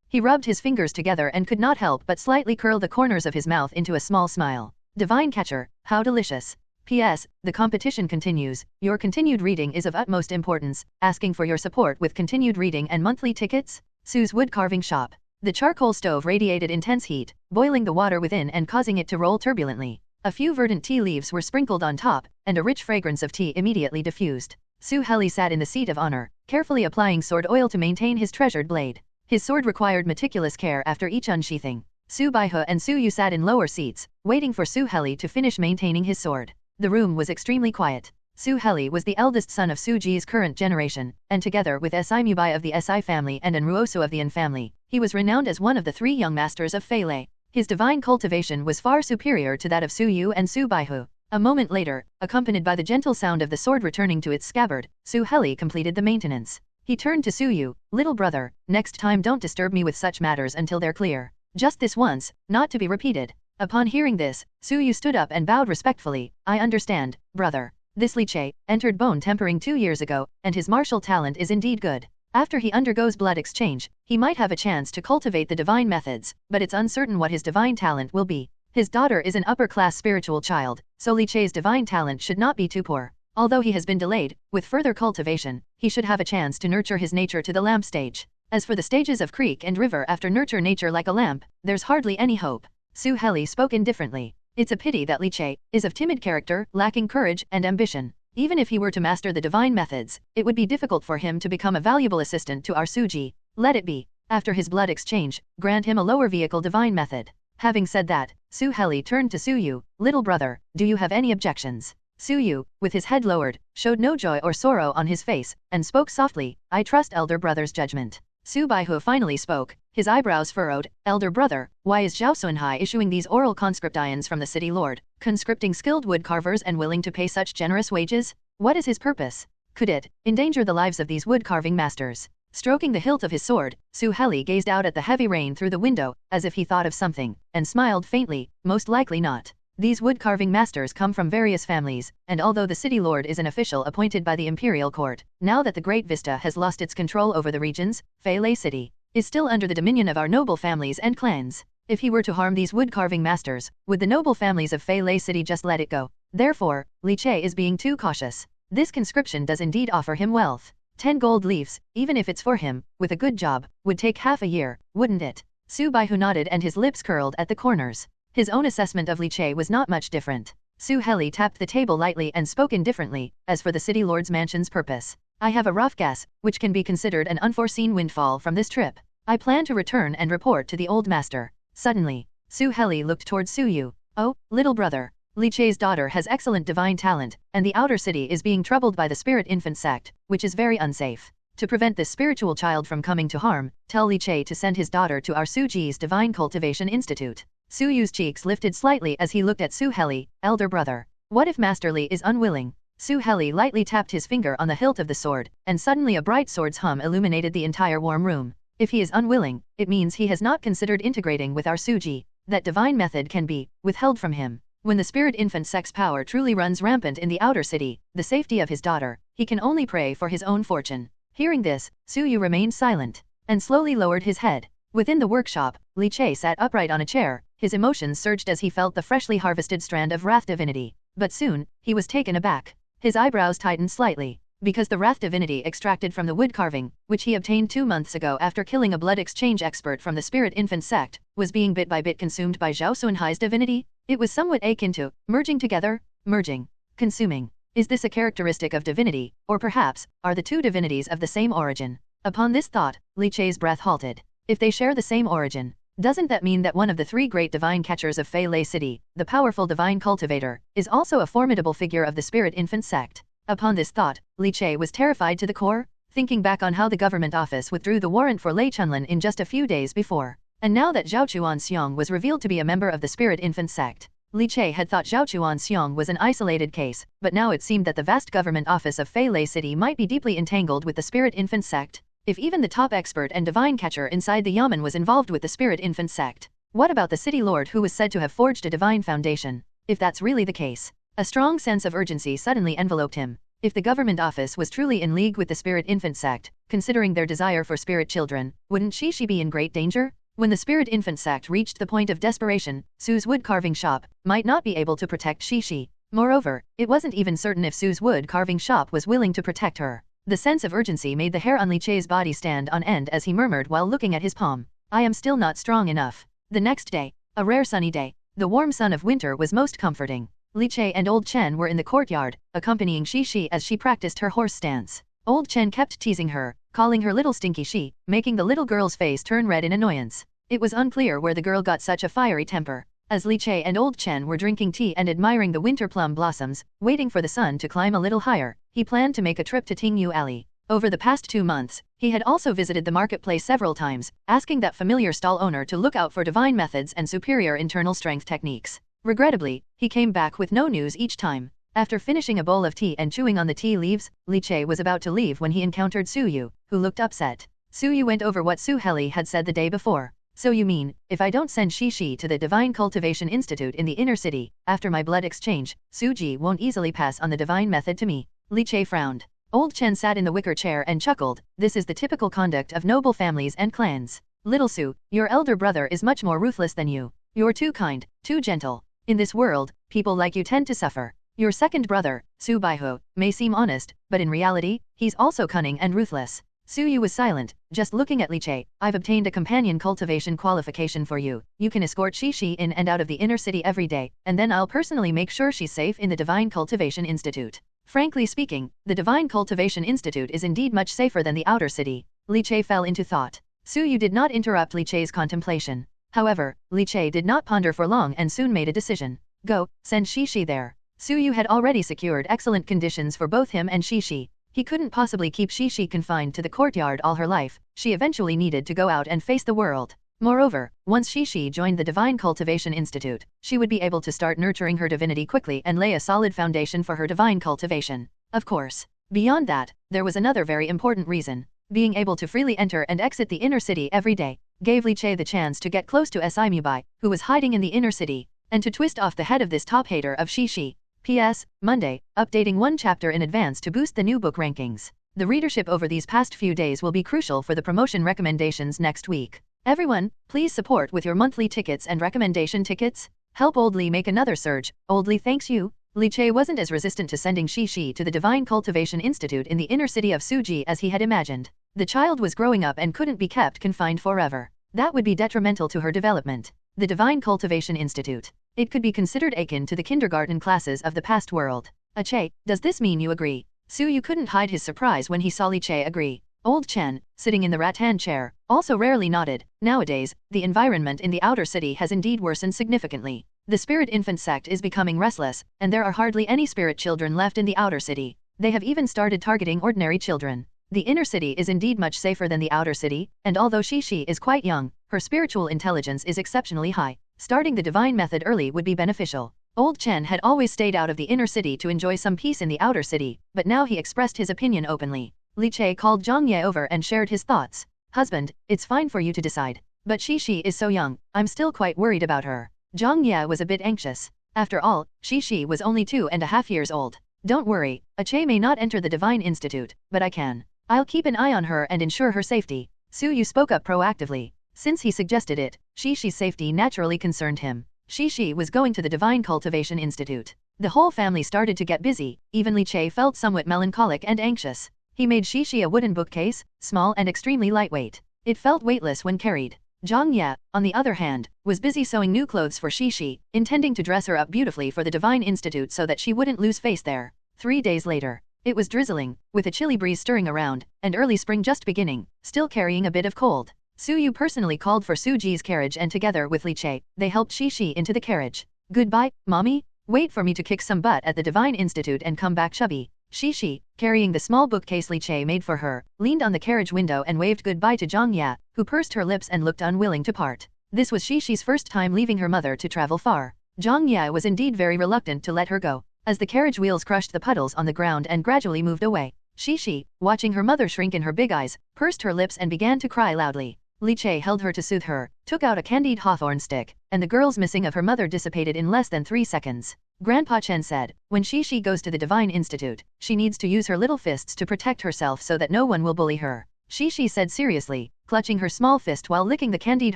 he rubbed his fingers together and could not help but slightly curl the corners of his mouth into a small smile. Divine Catcher, how delicious. P.S. The competition continues. Your continued reading is of utmost importance, asking for your support with continued reading and monthly tickets. Su's wood carving shop. The charcoal stove radiated intense heat, boiling the water within and causing it to roll turbulently. A few verdant tea leaves were sprinkled on top, and a rich fragrance of tea immediately diffused. Su Heli sat in the seat of honor, carefully applying sword oil to maintain his treasured blade. His sword required meticulous care after each unsheathing. Su Baihe and Su Yu sat in lower seats, waiting for Su Heli to finish maintaining his sword. The room was extremely quiet. Su Heli was the eldest son of Su Ji's current generation, and together with Si Mubai of the Si family and Enruosu of the An family, he was renowned as one of the 3 young masters of Fei Lei. His divine cultivation was far superior to that of Su Yu and Su Baihu. A moment later, accompanied by the gentle sound of the sword returning to its scabbard, Su Heli completed the maintenance. He turned to Su Yu, little brother, next time don't disturb me with such matters until they're clear. Just this once, not to be repeated. Upon hearing this, Su Yu stood up and bowed respectfully. I understand, brother. This Li Che entered bone tempering 2 years ago, and his martial talent is indeed good. After he undergoes blood exchange, he might have a chance to cultivate the divine methods, but it's uncertain what his divine talent will be. His daughter is an upper-class spiritual child, so Li Chei's divine talent should not be too poor. Although he has been delayed, with further cultivation, he should have a chance to nurture his nature to the lamp stage. As for the stages of creek and river after nurture nature like a lamp, there's hardly any hope. Su Heli spoke indifferently. It's a pity that Li Chei is of timid character, lacking courage and ambition. Even if he were to master the divine methods, it would be difficult for him to become a valuable assistant to our Suji. Let it be. After his blood exchange, grant him a lower vehicle divine method. Having said that, Su Heli turned to Su Yu. Little brother, do you have any objections? Su Yu, with his head lowered, showed no joy or sorrow on his face, and spoke softly, I trust elder brother's judgment. Su Baihu finally spoke, his eyebrows furrowed, elder brother, why is Zhao Sunhai issuing these oral conscriptions from the city lord, conscripting skilled wood carvers and willing to pay such generous wages? What is his purpose? Could it endanger the lives of these wood carving masters? Stroking the hilt of his sword, Su Heli gazed out at the heavy rain through the window, as if he thought of something, and smiled faintly, most likely not. These wood-carving masters come from various families, and although the city lord is an official appointed by the imperial court, now that the Great Vista has lost its control over the regions, Lei City is still under the dominion of our noble families and clans. If he were to harm these wood-carving masters, would the noble families of Lei City just let it go? Therefore, Li Chei is being too cautious. This conscription does indeed offer him wealth. 10 gold leaves, even if it's for him, with a good job, would take half a year, wouldn't it? Su Baihu nodded and his lips curled at the corners. His own assessment of Li Chei was not much different. Su Heli tapped the table lightly and spoke indifferently, as for the city lord's mansion's purpose. I have a rough guess, which can be considered an unforeseen windfall from this trip. I plan to return and report to the old master. Suddenly, Su Heli looked towards Su Yu. Oh, little brother. Li Chei's daughter has excellent divine talent, and the outer city is being troubled by the spirit infant sect, which is very unsafe. To prevent this spiritual child from coming to harm, tell Li Chei to send his daughter to our Suji's Divine Cultivation Institute. Su Yu's cheeks lifted slightly as he looked at Su Heli, elder brother. What if Master Li is unwilling? Su Heli lightly tapped his finger on the hilt of the sword, and suddenly a bright sword's hum illuminated the entire warm room. If he is unwilling, it means he has not considered integrating with our Suji. That divine method can be withheld from him. When the spirit infant sex power truly runs rampant in the outer city, the safety of his daughter, he can only pray for his own fortune. Hearing this, Su Yu remained silent, and slowly lowered his head. Within the workshop, Li Chei sat upright on a chair, his emotions surged as he felt the freshly harvested strand of wrath divinity. But soon, he was taken aback. His eyebrows tightened slightly, because the wrath divinity extracted from the wood carving, which he obtained 2 months ago after killing a blood exchange expert from the spirit infant sect, was being bit by bit consumed by Zhao Sunhai's divinity. It was somewhat akin to merging together, merging, consuming. Is this a characteristic of divinity, or perhaps, are the two divinities of the same origin? Upon this thought, Li Chei's breath halted. If they share the same origin, doesn't that mean that one of the 3 great divine catchers of Lei City, the powerful divine cultivator, is also a formidable figure of the spirit infant sect? Upon this thought, Li Chei was terrified to the core, thinking back on how the government office withdrew the warrant for Lei Chunlin in just a few days before. And now that Zhao Chuanxiong was revealed to be a member of the spirit infant sect, Li Chei had thought Zhao Chuanxiong was an isolated case, but now it seemed that the vast government office of Lei City might be deeply entangled with the spirit infant sect. If even the top expert and divine catcher inside the Yamen was involved with the spirit infant sect, what about the city lord who was said to have forged a divine foundation? If that's really the case, a strong sense of urgency suddenly enveloped him. If the government office was truly in league with the spirit infant sect, considering their desire for spirit children, wouldn't she be in great danger? When the spirit infant sect reached the point of desperation, Su's wood carving shop might not be able to protect Shishi. Moreover, it wasn't even certain if Su's wood carving shop was willing to protect her. The sense of urgency made the hair on Li Chei's body stand on end as he murmured while looking at his palm. I am still not strong enough. The next day, a rare sunny day, the warm sun of winter was most comforting. Li Chei and Old Chen were in the courtyard, accompanying Shishi as she practiced her horse stance. Old Chen kept teasing her, calling her little stinky she, making the little girl's face turn red in annoyance. It was unclear where the girl got such a fiery temper. As Li Chei and Old Chen were drinking tea and admiring the winter plum blossoms, waiting for the sun to climb a little higher, he planned to make a trip to Tingyu Alley. Over the past 2 months, he had also visited the marketplace several times, asking that familiar stall owner to look out for divine methods and superior internal strength techniques. Regrettably, he came back with no news each time. After finishing a bowl of tea and chewing on the tea leaves, Li Chei was about to leave when he encountered Su Yu, who looked upset. Su Yu went over what Su Heli had said the day before. So you mean, if I don't send Shishi to the Divine Cultivation Institute in the inner city, after my blood exchange, Su Ji won't easily pass on the divine method to me? Li Chei frowned. Old Chen sat in the wicker chair and chuckled. This is the typical conduct of noble families and clans. Little Su, your elder brother is much more ruthless than you. You're too kind, too gentle. In this world, people like you tend to suffer. Your second brother, Su Baiho, may seem honest, but in reality, he's also cunning and ruthless. Su Yu was silent, just looking at Li Che. I've obtained a companion cultivation qualification for you. You can escort Shishi in and out of the inner city every day, and then I'll personally make sure she's safe in the Divine Cultivation Institute. Frankly speaking, the Divine Cultivation Institute is indeed much safer than the outer city. Li Che fell into thought. Su Yu did not interrupt Li Che's contemplation. However, Li Che did not ponder for long and soon made a decision. Go, send Shishi there. Su Yu had already secured excellent conditions for both him and Shishi. He couldn't possibly keep Shishi confined to the courtyard all her life. She eventually needed to go out and face the world. Moreover, once Shishi joined the Divine Cultivation Institute, she would be able to start nurturing her divinity quickly and lay a solid foundation for her divine cultivation. Of course. Beyond that, there was another very important reason. Being able to freely enter and exit the inner city every day gave Li Che the chance to get close to Mubai, who was hiding in the inner city, and to twist off the head of this top hater of Shishi. P.S. Monday, updating one chapter in advance to boost the new book rankings. The readership over these past few days will be crucial for the promotion recommendations next week. Everyone, please support with your monthly tickets and recommendation tickets. Help Old Li make another surge. Old Li thanks you. Li Che wasn't as resistant to sending Shishi to the Divine Cultivation Institute in the inner city of Suji as he had imagined. The child was growing up and couldn't be kept confined forever. That would be detrimental to her development. The Divine Cultivation Institute. It could be considered akin to the kindergarten classes of the past world. Che, does this mean you agree? Su Yu couldn't hide his surprise when he saw Li Che agree. Old Chen, sitting in the rattan chair, also rarely nodded. Nowadays, the environment in the outer city has indeed worsened significantly. The spirit infant sect is becoming restless, and there are hardly any spirit children left in the outer city. They have even started targeting ordinary children. The inner city is indeed much safer than the outer city, and although Shishi is quite young, her spiritual intelligence is exceptionally high. Starting the divine method early would be beneficial. Old Chen had always stayed out of the inner city to enjoy some peace in the outer city, but now he expressed his opinion openly. Li Che called Zhang Ye over and shared his thoughts. Husband, it's fine for you to decide. But Shishi is so young, I'm still quite worried about her. Zhang Ye was a bit anxious. After all, Shishi was only 2.5 years old. Don't worry, Che may not enter the Divine Institute, but I can. I'll keep an eye on her and ensure her safety. Su Yu spoke up proactively. Since he suggested it, Shishi's safety naturally concerned him. Shishi was going to the Divine Cultivation Institute. The whole family started to get busy, even Li Che felt somewhat melancholic and anxious. He made Shishi a wooden bookcase, small and extremely lightweight. It felt weightless when carried. Zhang Ye, on the other hand, was busy sewing new clothes for Shishi, intending to dress her up beautifully for the Divine Institute so that she wouldn't lose face there. 3 days later. It was drizzling, with a chilly breeze stirring around, and early spring just beginning, still carrying a bit of cold. Su Yu personally called for Suji's carriage and together with Li Che, they helped Shishi into the carriage. Goodbye, mommy. Wait for me to kick some butt at the Divine Institute and come back chubby. Shishi, carrying the small bookcase Li Che made for her, leaned on the carriage window and waved goodbye to Zhang Ya, who pursed her lips and looked unwilling to part. This was Shishi's first time leaving her mother to travel far. Zhang Ya was indeed very reluctant to let her go, as the carriage wheels crushed the puddles on the ground and gradually moved away. Shishi, watching her mother shrink in her big eyes, pursed her lips and began to cry loudly. Li Che held her to soothe her, took out a candied hawthorn stick, and the girl's missing of her mother dissipated in less than 3 seconds. Grandpa Chen said, when Shishi goes to the Divine Institute, she needs to use her little fists to protect herself so that no one will bully her. Shishi said seriously, clutching her small fist while licking the candied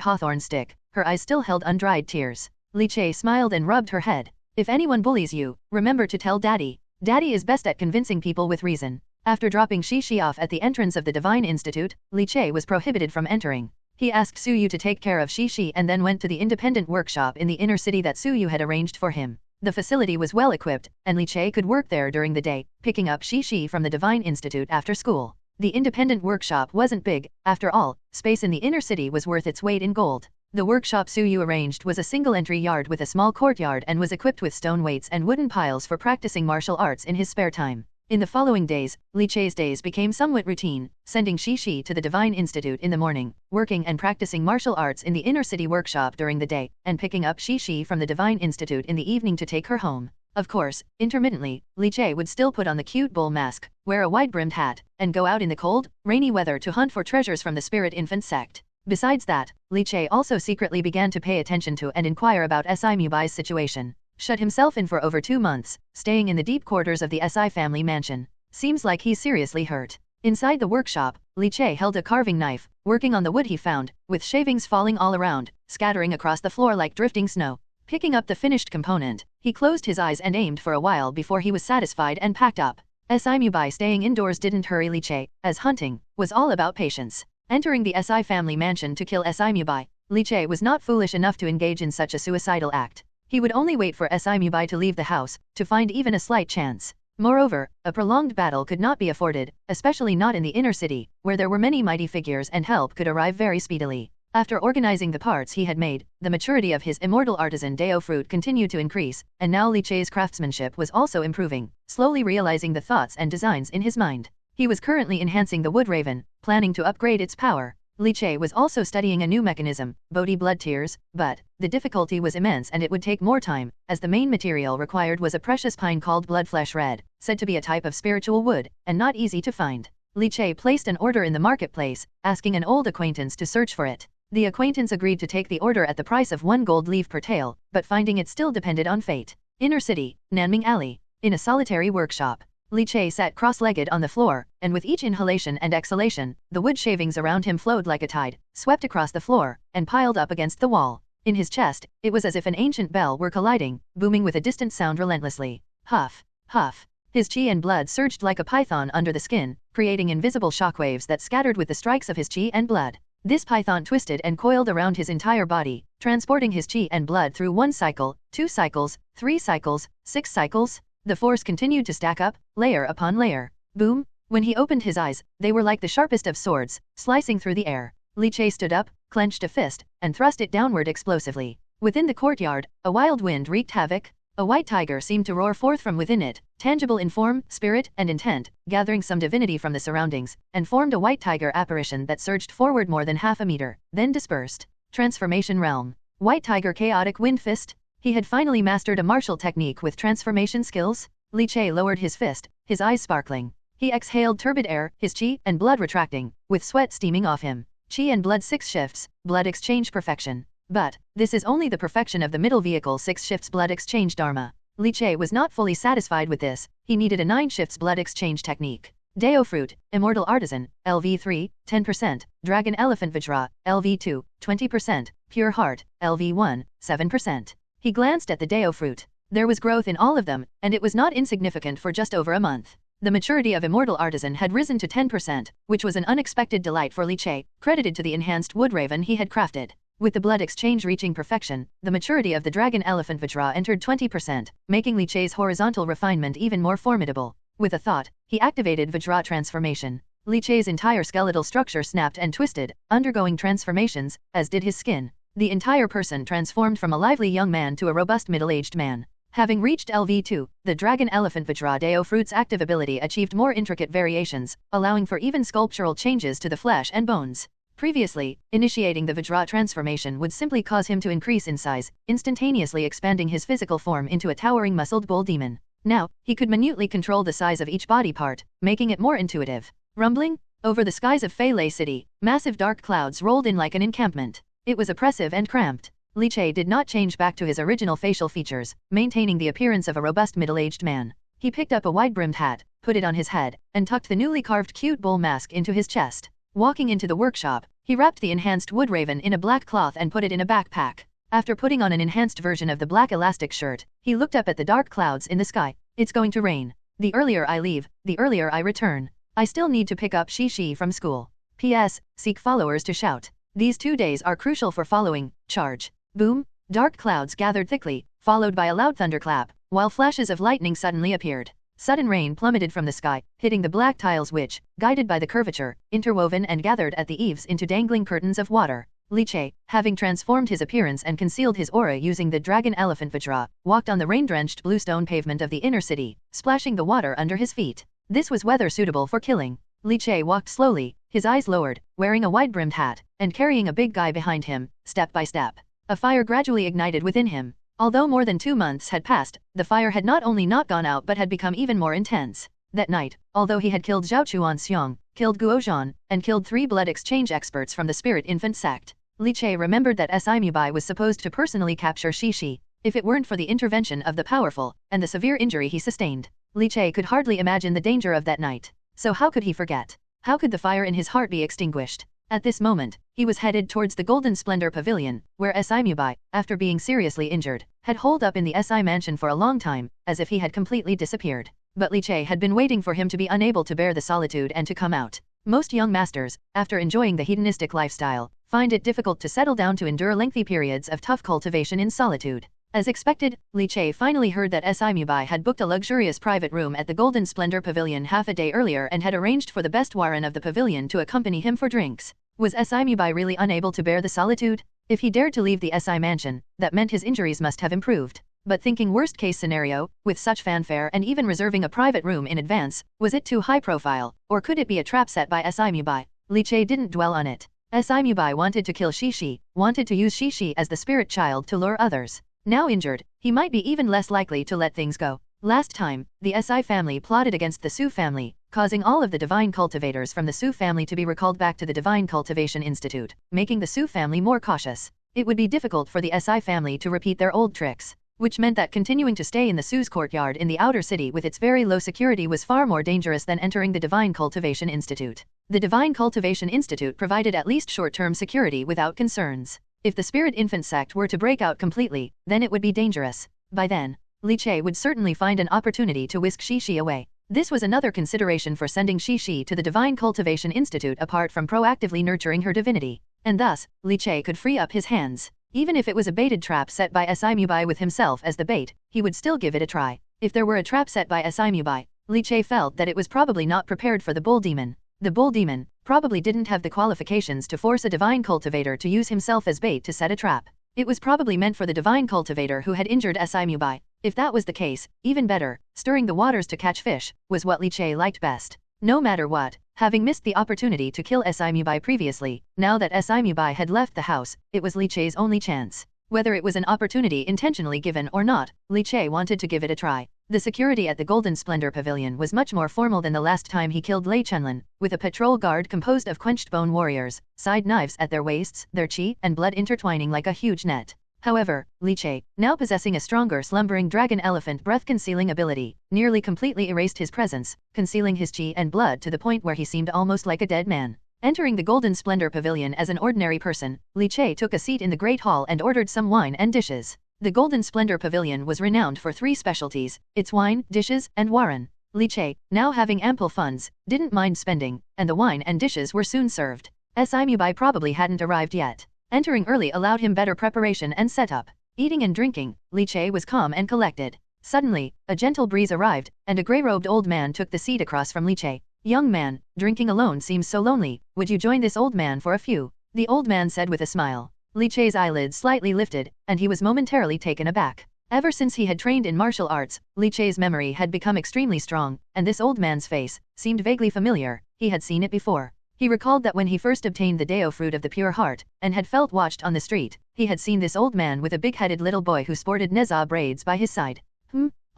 hawthorn stick, her eyes still held undried tears. Li Che smiled and rubbed her head. If anyone bullies you, remember to tell Daddy. Daddy is best at convincing people with reason. After dropping Shishi off at the entrance of the Divine Institute, Li Che was prohibited from entering. He asked Su Yu to take care of Shishi and then went to the independent workshop in the inner city that Su Yu had arranged for him. The facility was well equipped, and Li Che could work there during the day, picking up Shishi from the Divine Institute after school. The independent workshop wasn't big, after all, space in the inner city was worth its weight in gold. The workshop Su Yu arranged was a single entry yard with a small courtyard and was equipped with stone weights and wooden piles for practicing martial arts in his spare time. In the following days, Li Che's days became somewhat routine, sending Shishi to the Divine Institute in the morning, working and practicing martial arts in the inner city workshop during the day, and picking up Shishi from the Divine Institute in the evening to take her home. Of course, intermittently, Li Che would still put on the cute bull mask, wear a wide-brimmed hat, and go out in the cold, rainy weather to hunt for treasures from the spirit infant sect. Besides that, Li Che also secretly began to pay attention to and inquire about Si Mubai's situation. Shut himself in for over 2 months, staying in the deep quarters of the Si family mansion. Seems like he's seriously hurt. Inside the workshop, Li Che held a carving knife, working on the wood he found, with shavings falling all around, scattering across the floor like drifting snow. Picking up the finished component, he closed his eyes and aimed for a while before he was satisfied and packed up. Si staying indoors didn't hurry Li Che, as hunting was all about patience. Entering the Si family mansion to kill Si, Li Che was not foolish enough to engage in such a suicidal act. He would only wait for Si to leave the house, to find even a slight chance. Moreover, a prolonged battle could not be afforded, especially not in the inner city, where there were many mighty figures and help could arrive very speedily. After organizing the parts he had made, the maturity of his immortal artisan Dao Fruit continued to increase, and now Li Che's craftsmanship was also improving, slowly realizing the thoughts and designs in his mind. He was currently enhancing the wood raven, planning to upgrade its power. Li Che was also studying a new mechanism, Bodhi blood tears, but the difficulty was immense and it would take more time, as the main material required was a precious pine called bloodflesh red, said to be a type of spiritual wood, and not easy to find. Li Che placed an order in the marketplace, asking an old acquaintance to search for it. The acquaintance agreed to take the order at the price of 1 gold leaf per tael, but finding it still depended on fate. Inner city, Nanming Alley. In a solitary workshop, Li Che sat cross-legged on the floor, and with each inhalation and exhalation, the wood shavings around him flowed like a tide, swept across the floor, and piled up against the wall. In his chest, it was as if an ancient bell were colliding, booming with a distant sound relentlessly. Huff, huff. His chi and blood surged like a python under the skin, creating invisible shockwaves that scattered with the strikes of his chi and blood. This python twisted and coiled around his entire body, transporting his chi and blood through 1 cycle, 2 cycles, 3 cycles, 6 cycles. The force continued to stack up, layer upon layer. Boom! When he opened his eyes, they were like the sharpest of swords, slicing through the air. Li Che stood up, clenched a fist, and thrust it downward explosively. Within the courtyard, a wild wind wreaked havoc. A white tiger seemed to roar forth from within it, tangible in form, spirit, and intent, gathering some divinity from the surroundings, and formed a white tiger apparition that surged forward more than half a meter, then dispersed. Transformation realm. White tiger chaotic wind fist. He had finally mastered a martial technique with transformation skills. Li Che lowered his fist, his eyes sparkling. He exhaled turbid air, his chi and blood retracting, with sweat steaming off him. Chi and blood 6 shifts, blood exchange perfection. But this is only the perfection of the middle vehicle 6 shifts blood exchange dharma. Li Che was not fully satisfied with this, he needed a 9 shifts blood exchange technique. Dao Fruit, Immortal Artisan, LV3, 10%, Dragon Elephant Vajra, LV2, 20%, Pure Heart, LV1, 7%. He glanced at the Dao Fruit. There was growth in all of them, and it was not insignificant for just over a month. The maturity of Immortal Artisan had risen to 10%, which was an unexpected delight for Li Che, credited to the enhanced wood raven he had crafted. With the blood exchange reaching perfection, the maturity of the Dragon Elephant Vajra entered 20%, making Li Che's horizontal refinement even more formidable. With a thought, he activated Vajra transformation. Li Che's entire skeletal structure snapped and twisted, undergoing transformations, as did his skin. The entire person transformed from a lively young man to a robust middle-aged man. Having reached LV2, the Dragon Elephant Vajra Dao Fruit's active ability achieved more intricate variations, allowing for even sculptural changes to the flesh and bones. Previously, initiating the Vajra transformation would simply cause him to increase in size, instantaneously expanding his physical form into a towering muscled bull demon. Now, he could minutely control the size of each body part, making it more intuitive. Rumbling? Over the skies of Fei Lei City, massive dark clouds rolled in like an encampment. It was oppressive and cramped. Li Che did not change back to his original facial features, maintaining the appearance of a robust middle-aged man. He picked up a wide-brimmed hat, put it on his head, and tucked the newly carved cute bull mask into his chest. Walking into the workshop, he wrapped the enhanced wood raven in a black cloth and put it in a backpack. After putting on an enhanced version of the black elastic shirt, he looked up at the dark clouds in the sky. It's going to rain. The earlier I leave, the earlier I return. I still need to pick up Shi from school. P.S. Seek followers to shout. These 2 days are crucial for following. Charge. Boom. Dark clouds gathered thickly, followed by a loud thunderclap, while flashes of lightning suddenly appeared. Sudden rain plummeted from the sky, hitting the black tiles which, guided by the curvature, interwoven and gathered at the eaves into dangling curtains of water. Li Che, having transformed his appearance and concealed his aura using the Dragon Elephant Vajra, walked on the rain-drenched bluestone pavement of the inner city, splashing the water under his feet. This was weather suitable for killing. Li Che walked slowly, his eyes lowered, wearing a wide-brimmed hat, and carrying a big guy behind him, step by step. A fire gradually ignited within him. Although more than 2 months had passed, the fire had not only not gone out but had become even more intense. That night, although he had killed Zhao Chuan Xiong, killed Guo Zhan, and killed 3 blood exchange experts from the Spirit Infant sect, Li Che remembered that Si was supposed to personally capture Shi. If it weren't for the intervention of the powerful, and the severe injury he sustained, Li Che could hardly imagine the danger of that night. So how could he forget? How could the fire in his heart be extinguished? At this moment, he was headed towards the Golden Splendor Pavilion, where Si Mubai, after being seriously injured, had holed up in the Si mansion for a long time, as if he had completely disappeared. But Li Che had been waiting for him to be unable to bear the solitude and to come out. Most young masters, after enjoying the hedonistic lifestyle, find it difficult to settle down to endure lengthy periods of tough cultivation in solitude. As expected, Li Che finally heard that Si Mubai had booked a luxurious private room at the Golden Splendor Pavilion half a day earlier and had arranged for the best Waran of the pavilion to accompany him for drinks. Was Si Mubai really unable to bear the solitude? If he dared to leave the Si mansion, that meant his injuries must have improved. But thinking worst-case scenario, with such fanfare and even reserving a private room in advance, was it too high profile, or could it be a trap set by Si Mubai? Li Che didn't dwell on it. Si Mubai wanted to kill Shishi, wanted to use Shishi as the spirit child to lure others. Now injured, he might be even less likely to let things go. Last time, the Si family plotted against the Su family, causing all of the divine cultivators from the Su family to be recalled back to the Divine Cultivation Institute, making the Su family more cautious. It would be difficult for the Si family to repeat their old tricks, which meant that continuing to stay in the Su's courtyard in the outer city with its very low security was far more dangerous than entering the Divine Cultivation Institute. The Divine Cultivation Institute provided at least short-term security without concerns. If the Spirit Infant sect were to break out completely, then it would be dangerous. By then, Li Che would certainly find an opportunity to whisk Shishi away. This was another consideration for sending Shishi to the Divine Cultivation Institute apart from proactively nurturing her divinity. And thus, Li Che could free up his hands. Even if it was a baited trap set by Si Mubai with himself as the bait, he would still give it a try. If there were a trap set by Si Mubai, Li Che felt that it was probably not prepared for the bull demon. The bull demon probably didn't have the qualifications to force a divine cultivator to use himself as bait to set a trap. It was probably meant for the divine cultivator who had injured Si Mubai. If that was the case, even better, stirring the waters to catch fish was what Li Che liked best. No matter what, having missed the opportunity to kill Si Mubai previously, now that Si Mubai had left the house, it was Li Che's only chance. Whether it was an opportunity intentionally given or not, Li Che wanted to give it a try. The security at the Golden Splendor Pavilion was much more formal than the last time he killed Lei Chenlin, with a patrol guard composed of quenched bone warriors, side knives at their waists, their chi and blood intertwining like a huge net. However, Li Che, now possessing a stronger slumbering dragon elephant breath-concealing ability, nearly completely erased his presence, concealing his chi and blood to the point where he seemed almost like a dead man. Entering the Golden Splendor Pavilion as an ordinary person, Li Che took a seat in the Great Hall and ordered some wine and dishes. The Golden Splendor Pavilion was renowned for 3 specialties, its wine, dishes, and waran. Li Che, now having ample funds, didn't mind spending, and the wine and dishes were soon served. Si Mubai probably hadn't arrived yet. Entering early allowed him better preparation and setup. Eating and drinking, Li Che was calm and collected. Suddenly, a gentle breeze arrived, and a grey-robed old man took the seat across from Li Che. "Young man, drinking alone seems so lonely, would you join this old man for a few?" the old man said with a smile. Li Che's eyelids slightly lifted, and he was momentarily taken aback. Ever since he had trained in martial arts, Li Che's memory had become extremely strong, and this old man's face seemed vaguely familiar. He had seen it before. He recalled that when he first obtained the Dao Fruit of the Pure Heart, and had felt watched on the street, he had seen this old man with a big-headed little boy who sported Neza braids by his side.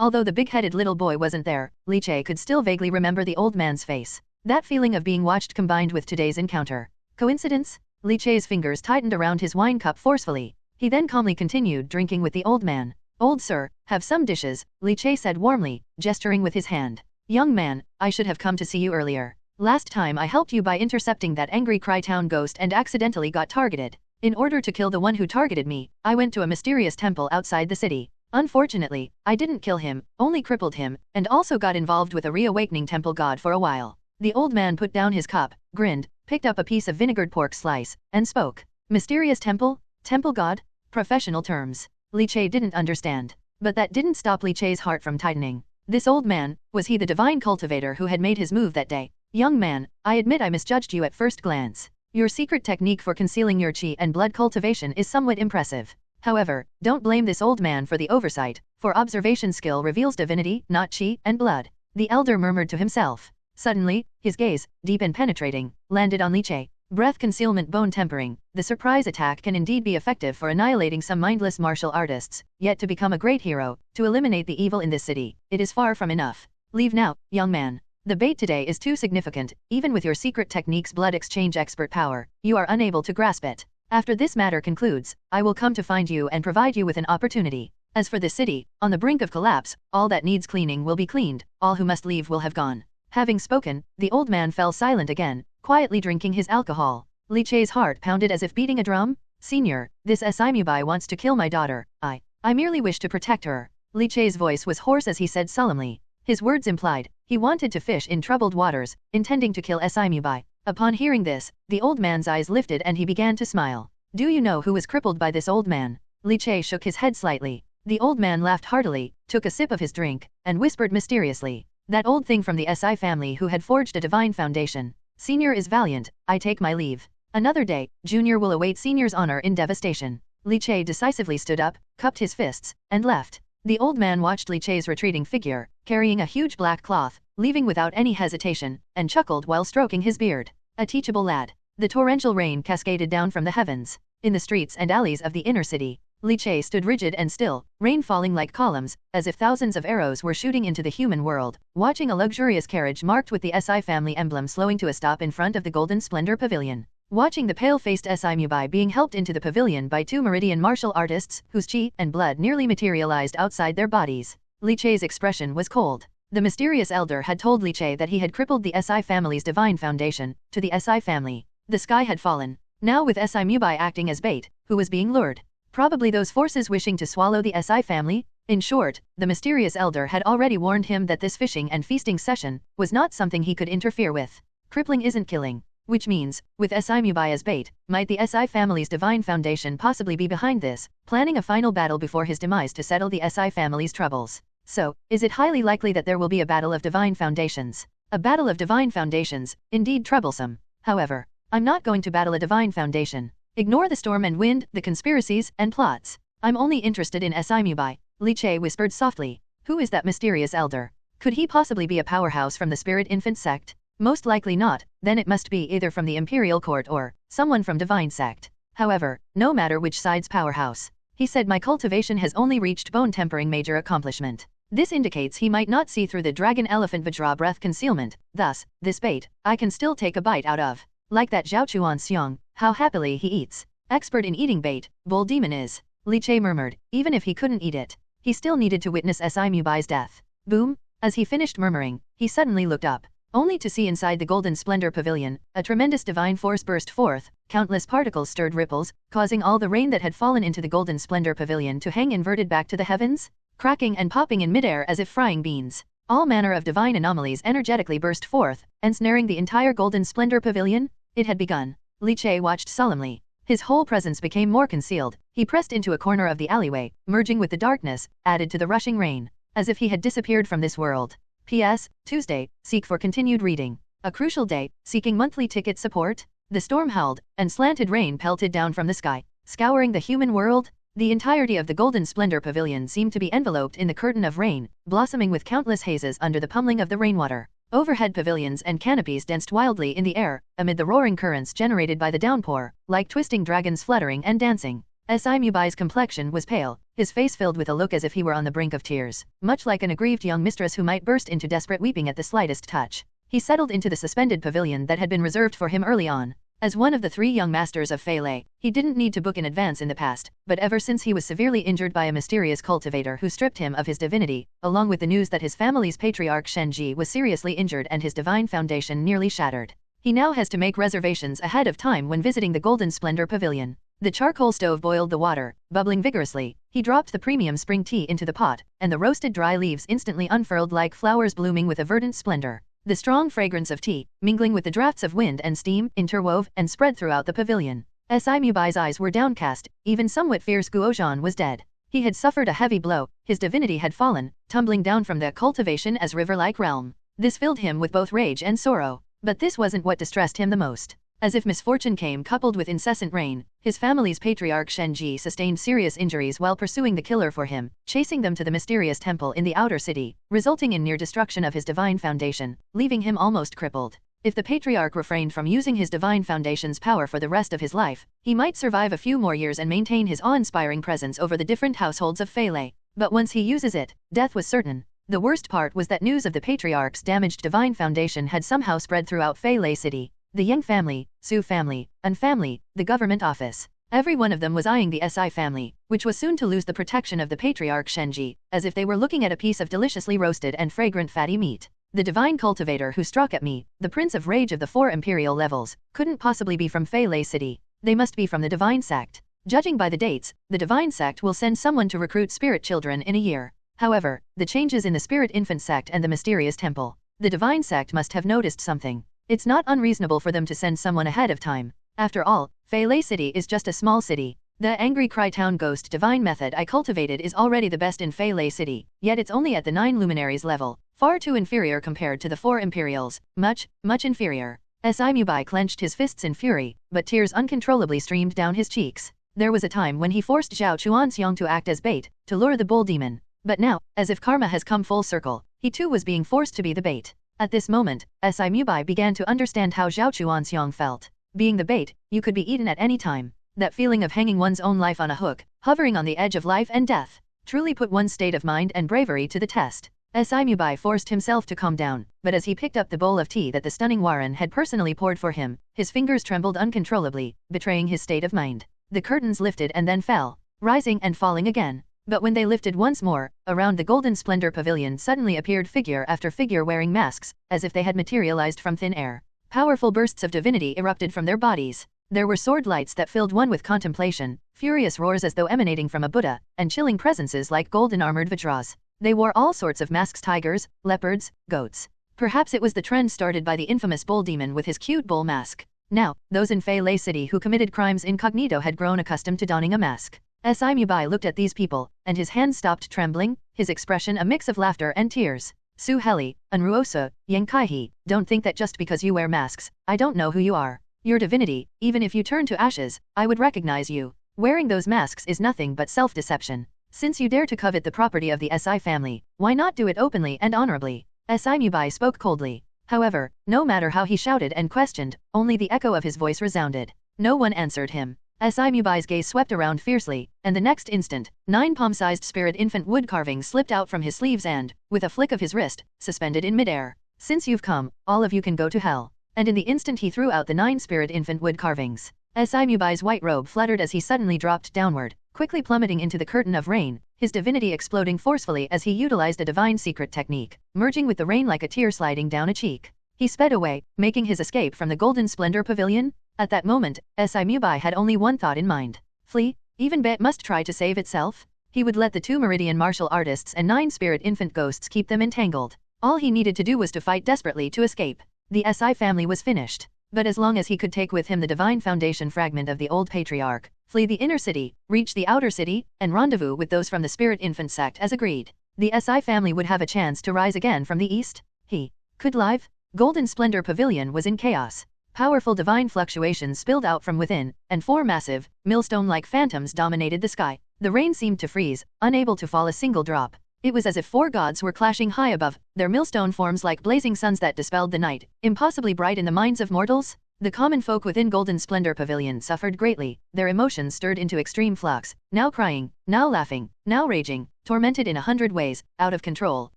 Although the big-headed little boy wasn't there, Li Che could still vaguely remember the old man's face. That feeling of being watched combined with today's encounter. Coincidence? Li Che's fingers tightened around his wine cup forcefully. He then calmly continued drinking with the old man. "Old sir, have some dishes," Li Che said warmly, gesturing with his hand. "Young man, I should have come to see you earlier. Last time I helped you by intercepting that angry Cry-Town ghost and accidentally got targeted. In order to kill the one who targeted me, I went to a mysterious temple outside the city. Unfortunately, I didn't kill him, only crippled him, and also got involved with a reawakening temple god for a while." The old man put down his cup, grinned, picked up a piece of vinegared pork slice, and spoke. "Mysterious temple? Temple god? Professional terms." Li Che didn't understand. But that didn't stop Li Che's heart from tightening. This old man, was he the divine cultivator who had made his move that day? "Young man, I admit I misjudged you at first glance. Your secret technique for concealing your chi and blood cultivation is somewhat impressive. However, don't blame this old man for the oversight, for observation skill reveals divinity, not chi and blood," the elder murmured to himself. Suddenly, his gaze, deep and penetrating, landed on Li Che. Breath concealment bone tempering, the surprise attack can indeed be effective for annihilating some mindless martial artists, yet to become a great hero, to eliminate the evil in this city, it is far from enough. Leave now, young man. The bait today is too significant, even with your secret technique's blood exchange expert power, you are unable to grasp it. After this matter concludes, I will come to find you and provide you with an opportunity. As for this city, on the brink of collapse, all that needs cleaning will be cleaned, all who must leave will have gone. Having spoken, the old man fell silent again, quietly drinking his alcohol. Li Che's heart pounded as if beating a drum. Senior, this Simubai wants to kill my daughter. I merely wish to protect her. Li Che's voice was hoarse as he said solemnly. His words implied, he wanted to fish in troubled waters, intending to kill Simubai. Upon hearing this, the old man's eyes lifted and he began to smile. Do you know who was crippled by this old man? Li Che shook his head slightly. The old man laughed heartily, took a sip of his drink, and whispered mysteriously. That old thing from the Si family who had forged a divine foundation. Senior is valiant, I take my leave. Another day, Junior will await Senior's honor in devastation. Li Che decisively stood up, cupped his fists, and left. The old man watched Li Che's retreating figure, carrying a huge black cloth, leaving without any hesitation, and chuckled while stroking his beard. A teachable lad. The torrential rain cascaded down from the heavens. In the streets and alleys of the inner city, Li Che stood rigid and still, rain falling like columns, as if thousands of arrows were shooting into the human world, watching a luxurious carriage marked with the Si family emblem slowing to a stop in front of the Golden Splendor Pavilion. Watching the pale-faced Simubai being helped into the pavilion by two Meridian martial artists, whose chi and blood nearly materialized outside their bodies. Li Che's expression was cold. The mysterious elder had told Li Che that he had crippled the Si family's divine foundation. To the Si family, the sky had fallen. Now with Simubai acting as bait, who was being lured? Probably those forces wishing to swallow the Si family? In short, the mysterious elder had already warned him that this fishing and feasting session was not something he could interfere with. Crippling isn't killing. Which means, with Simubai as bait, might the Si family's divine foundation possibly be behind this, planning a final battle before his demise to settle the Si family's troubles. So, is it highly likely that there will be a battle of divine foundations? A battle of divine foundations, indeed troublesome. However, I'm not going to battle a divine foundation. Ignore the storm and wind, the conspiracies, and plots. I'm only interested in Simubai. Li Che whispered softly. Who is that mysterious elder? Could he possibly be a powerhouse from the Spirit Infant sect? Most likely not, then it must be either from the Imperial Court or someone from Divine Sect. However, no matter which side's powerhouse, he said my cultivation has only reached bone tempering major accomplishment. This indicates he might not see through the dragon elephant Vajra breath concealment, thus, this bait, I can still take a bite out of. Like that Zhaochuan Xiong, how happily he eats. Expert in eating bait, bull demon is. Li Che murmured, even if he couldn't eat it, he still needed to witness Simubai's death. Boom! As he finished murmuring, he suddenly looked up. Only to see inside the Golden Splendor Pavilion, a tremendous divine force burst forth, countless particles stirred ripples, causing all the rain that had fallen into the Golden Splendor Pavilion to hang inverted back to the heavens, cracking and popping in midair as if frying beans. All manner of divine anomalies energetically burst forth, ensnaring the entire Golden Splendor Pavilion. It had begun. Li Che watched solemnly. His whole presence became more concealed. He pressed into a corner of the alleyway, merging with the darkness, added to the rushing rain, as if he had disappeared from this world. P.S. Tuesday, seek for continued reading. A crucial day, seeking monthly ticket support? The storm howled, and slanted rain pelted down from the sky, scouring the human world. The entirety of the Golden Splendor Pavilion seemed to be enveloped in the curtain of rain, blossoming with countless hazes under the pummeling of the rainwater. Overhead pavilions and canopies danced wildly in the air, amid the roaring currents generated by the downpour, like twisting dragons fluttering and dancing. Simubai's complexion was pale, his face filled with a look as if he were on the brink of tears, much like an aggrieved young mistress who might burst into desperate weeping at the slightest touch. He settled into the suspended pavilion that had been reserved for him early on. As one of the 3 young masters of Fei Lei, he didn't need to book in advance in the past, but ever since he was severely injured by a mysterious cultivator who stripped him of his divinity, along with the news that his family's patriarch Shenji was seriously injured and his divine foundation nearly shattered, he now has to make reservations ahead of time when visiting the Golden Splendor Pavilion. The charcoal stove boiled the water, bubbling vigorously. He dropped the premium spring tea into the pot, and the roasted dry leaves instantly unfurled like flowers blooming with a verdant splendor. The strong fragrance of tea, mingling with the drafts of wind and steam, interwove and spread throughout the pavilion. Simubai's eyes were downcast, even somewhat fierce Guozhan was dead. He had suffered a heavy blow, his divinity had fallen, tumbling down from the cultivation as river-like realm. This filled him with both rage and sorrow. But this wasn't what distressed him the most. As if misfortune came coupled with incessant rain, his family's patriarch Shenji sustained serious injuries while pursuing the killer for him, chasing them to the mysterious temple in the outer city, resulting in near destruction of his divine foundation, leaving him almost crippled. If the patriarch refrained from using his divine foundation's power for the rest of his life, he might survive a few more years and maintain his awe-inspiring presence over the different households of Fei Lei. But once he uses it, death was certain. The worst part was that news of the patriarch's damaged divine foundation had somehow spread throughout Fei Lei City. The Yang family, Su family, and family, the government office. Every one of them was eyeing the Si family, which was soon to lose the protection of the patriarch Shenji, as if they were looking at a piece of deliciously roasted and fragrant fatty meat. The divine cultivator who struck at me, the prince of rage of the 4 imperial levels, couldn't possibly be from Fei Lei City. They must be from the divine sect. Judging by the dates, the divine sect will send someone to recruit spirit children in a year. However, the changes in the spirit infant sect and the mysterious temple, the divine sect must have noticed something. It's not unreasonable for them to send someone ahead of time. After all, Fei Lei City is just a small city. The angry Cry Town Ghost divine method I cultivated is already the best in Fei Lei City, yet it's only at the 9 luminaries level, far too inferior compared to the 4 imperials, much inferior. Mubai clenched his fists in fury, but tears uncontrollably streamed down his cheeks. There was a time when he forced Zhao Chuanxiang to act as bait, to lure the bull demon. But now, as if karma has come full circle, he too was being forced to be the bait. At this moment, Mubai began to understand how Zhao Chuanxiang felt. Being the bait, you could be eaten at any time. That feeling of hanging one's own life on a hook, hovering on the edge of life and death, truly put one's state of mind and bravery to the test. Mubai forced himself to calm down, but as he picked up the bowl of tea that the stunning Warren had personally poured for him, his fingers trembled uncontrollably, betraying his state of mind. The curtains lifted and then fell, rising and falling again. But when they lifted once more, around the Golden Splendor Pavilion suddenly appeared figure after figure wearing masks, as if they had materialized from thin air. Powerful bursts of divinity erupted from their bodies. There were sword lights that filled one with contemplation, furious roars as though emanating from a Buddha, and chilling presences like golden armored Vajras. They wore all sorts of masks: tigers, leopards, goats. Perhaps it was the trend started by the infamous bull demon with his cute bull mask. Now, those in Fei Lei City who committed crimes incognito had grown accustomed to donning a mask. Mubai looked at these people, and his hands stopped trembling, his expression a mix of laughter and tears. Su Heli, Unruosa, Yang Kaihe, don't think that just because you wear masks, I don't know who you are. Your divinity, even if you turn to ashes, I would recognize you. Wearing those masks is nothing but self-deception. Since you dare to covet the property of the Si family, why not do it openly and honorably? Mubai spoke coldly. However, no matter how he shouted and questioned, only the echo of his voice resounded. No one answered him. Mubai's gaze swept around fiercely, and the next instant, 9 palm-sized spirit infant wood carvings slipped out from his sleeves and, with a flick of his wrist, suspended in midair. Since you've come, all of you can go to hell. And in the instant he threw out the 9 spirit infant wood carvings. Mubai's white robe fluttered as he suddenly dropped downward, quickly plummeting into the curtain of rain, his divinity exploding forcefully as he utilized a divine secret technique, merging with the rain like a tear sliding down a cheek. He sped away, making his escape from the Golden Splendor Pavilion. At that moment, Mubai had only one thought in mind. Flee? Even Bet must try to save itself? He would let the 2 Meridian martial artists and 9 spirit infant ghosts keep them entangled. All he needed to do was to fight desperately to escape. The Si family was finished. But as long as he could take with him the divine foundation fragment of the old patriarch, flee the inner city, reach the outer city, and rendezvous with those from the spirit infant sect as agreed, the Si family would have a chance to rise again from the east. He could live. Golden Splendor Pavilion was in chaos. Powerful divine fluctuations spilled out from within, and 4 massive, millstone-like phantoms dominated the sky. The rain seemed to freeze, unable to fall a single drop. It was as if 4 gods were clashing high above, their millstone forms like blazing suns that dispelled the night, impossibly bright in the minds of mortals. The common folk within Golden Splendor Pavilion suffered greatly, their emotions stirred into extreme flux, now crying, now laughing, now raging, tormented in 100 ways, out of control,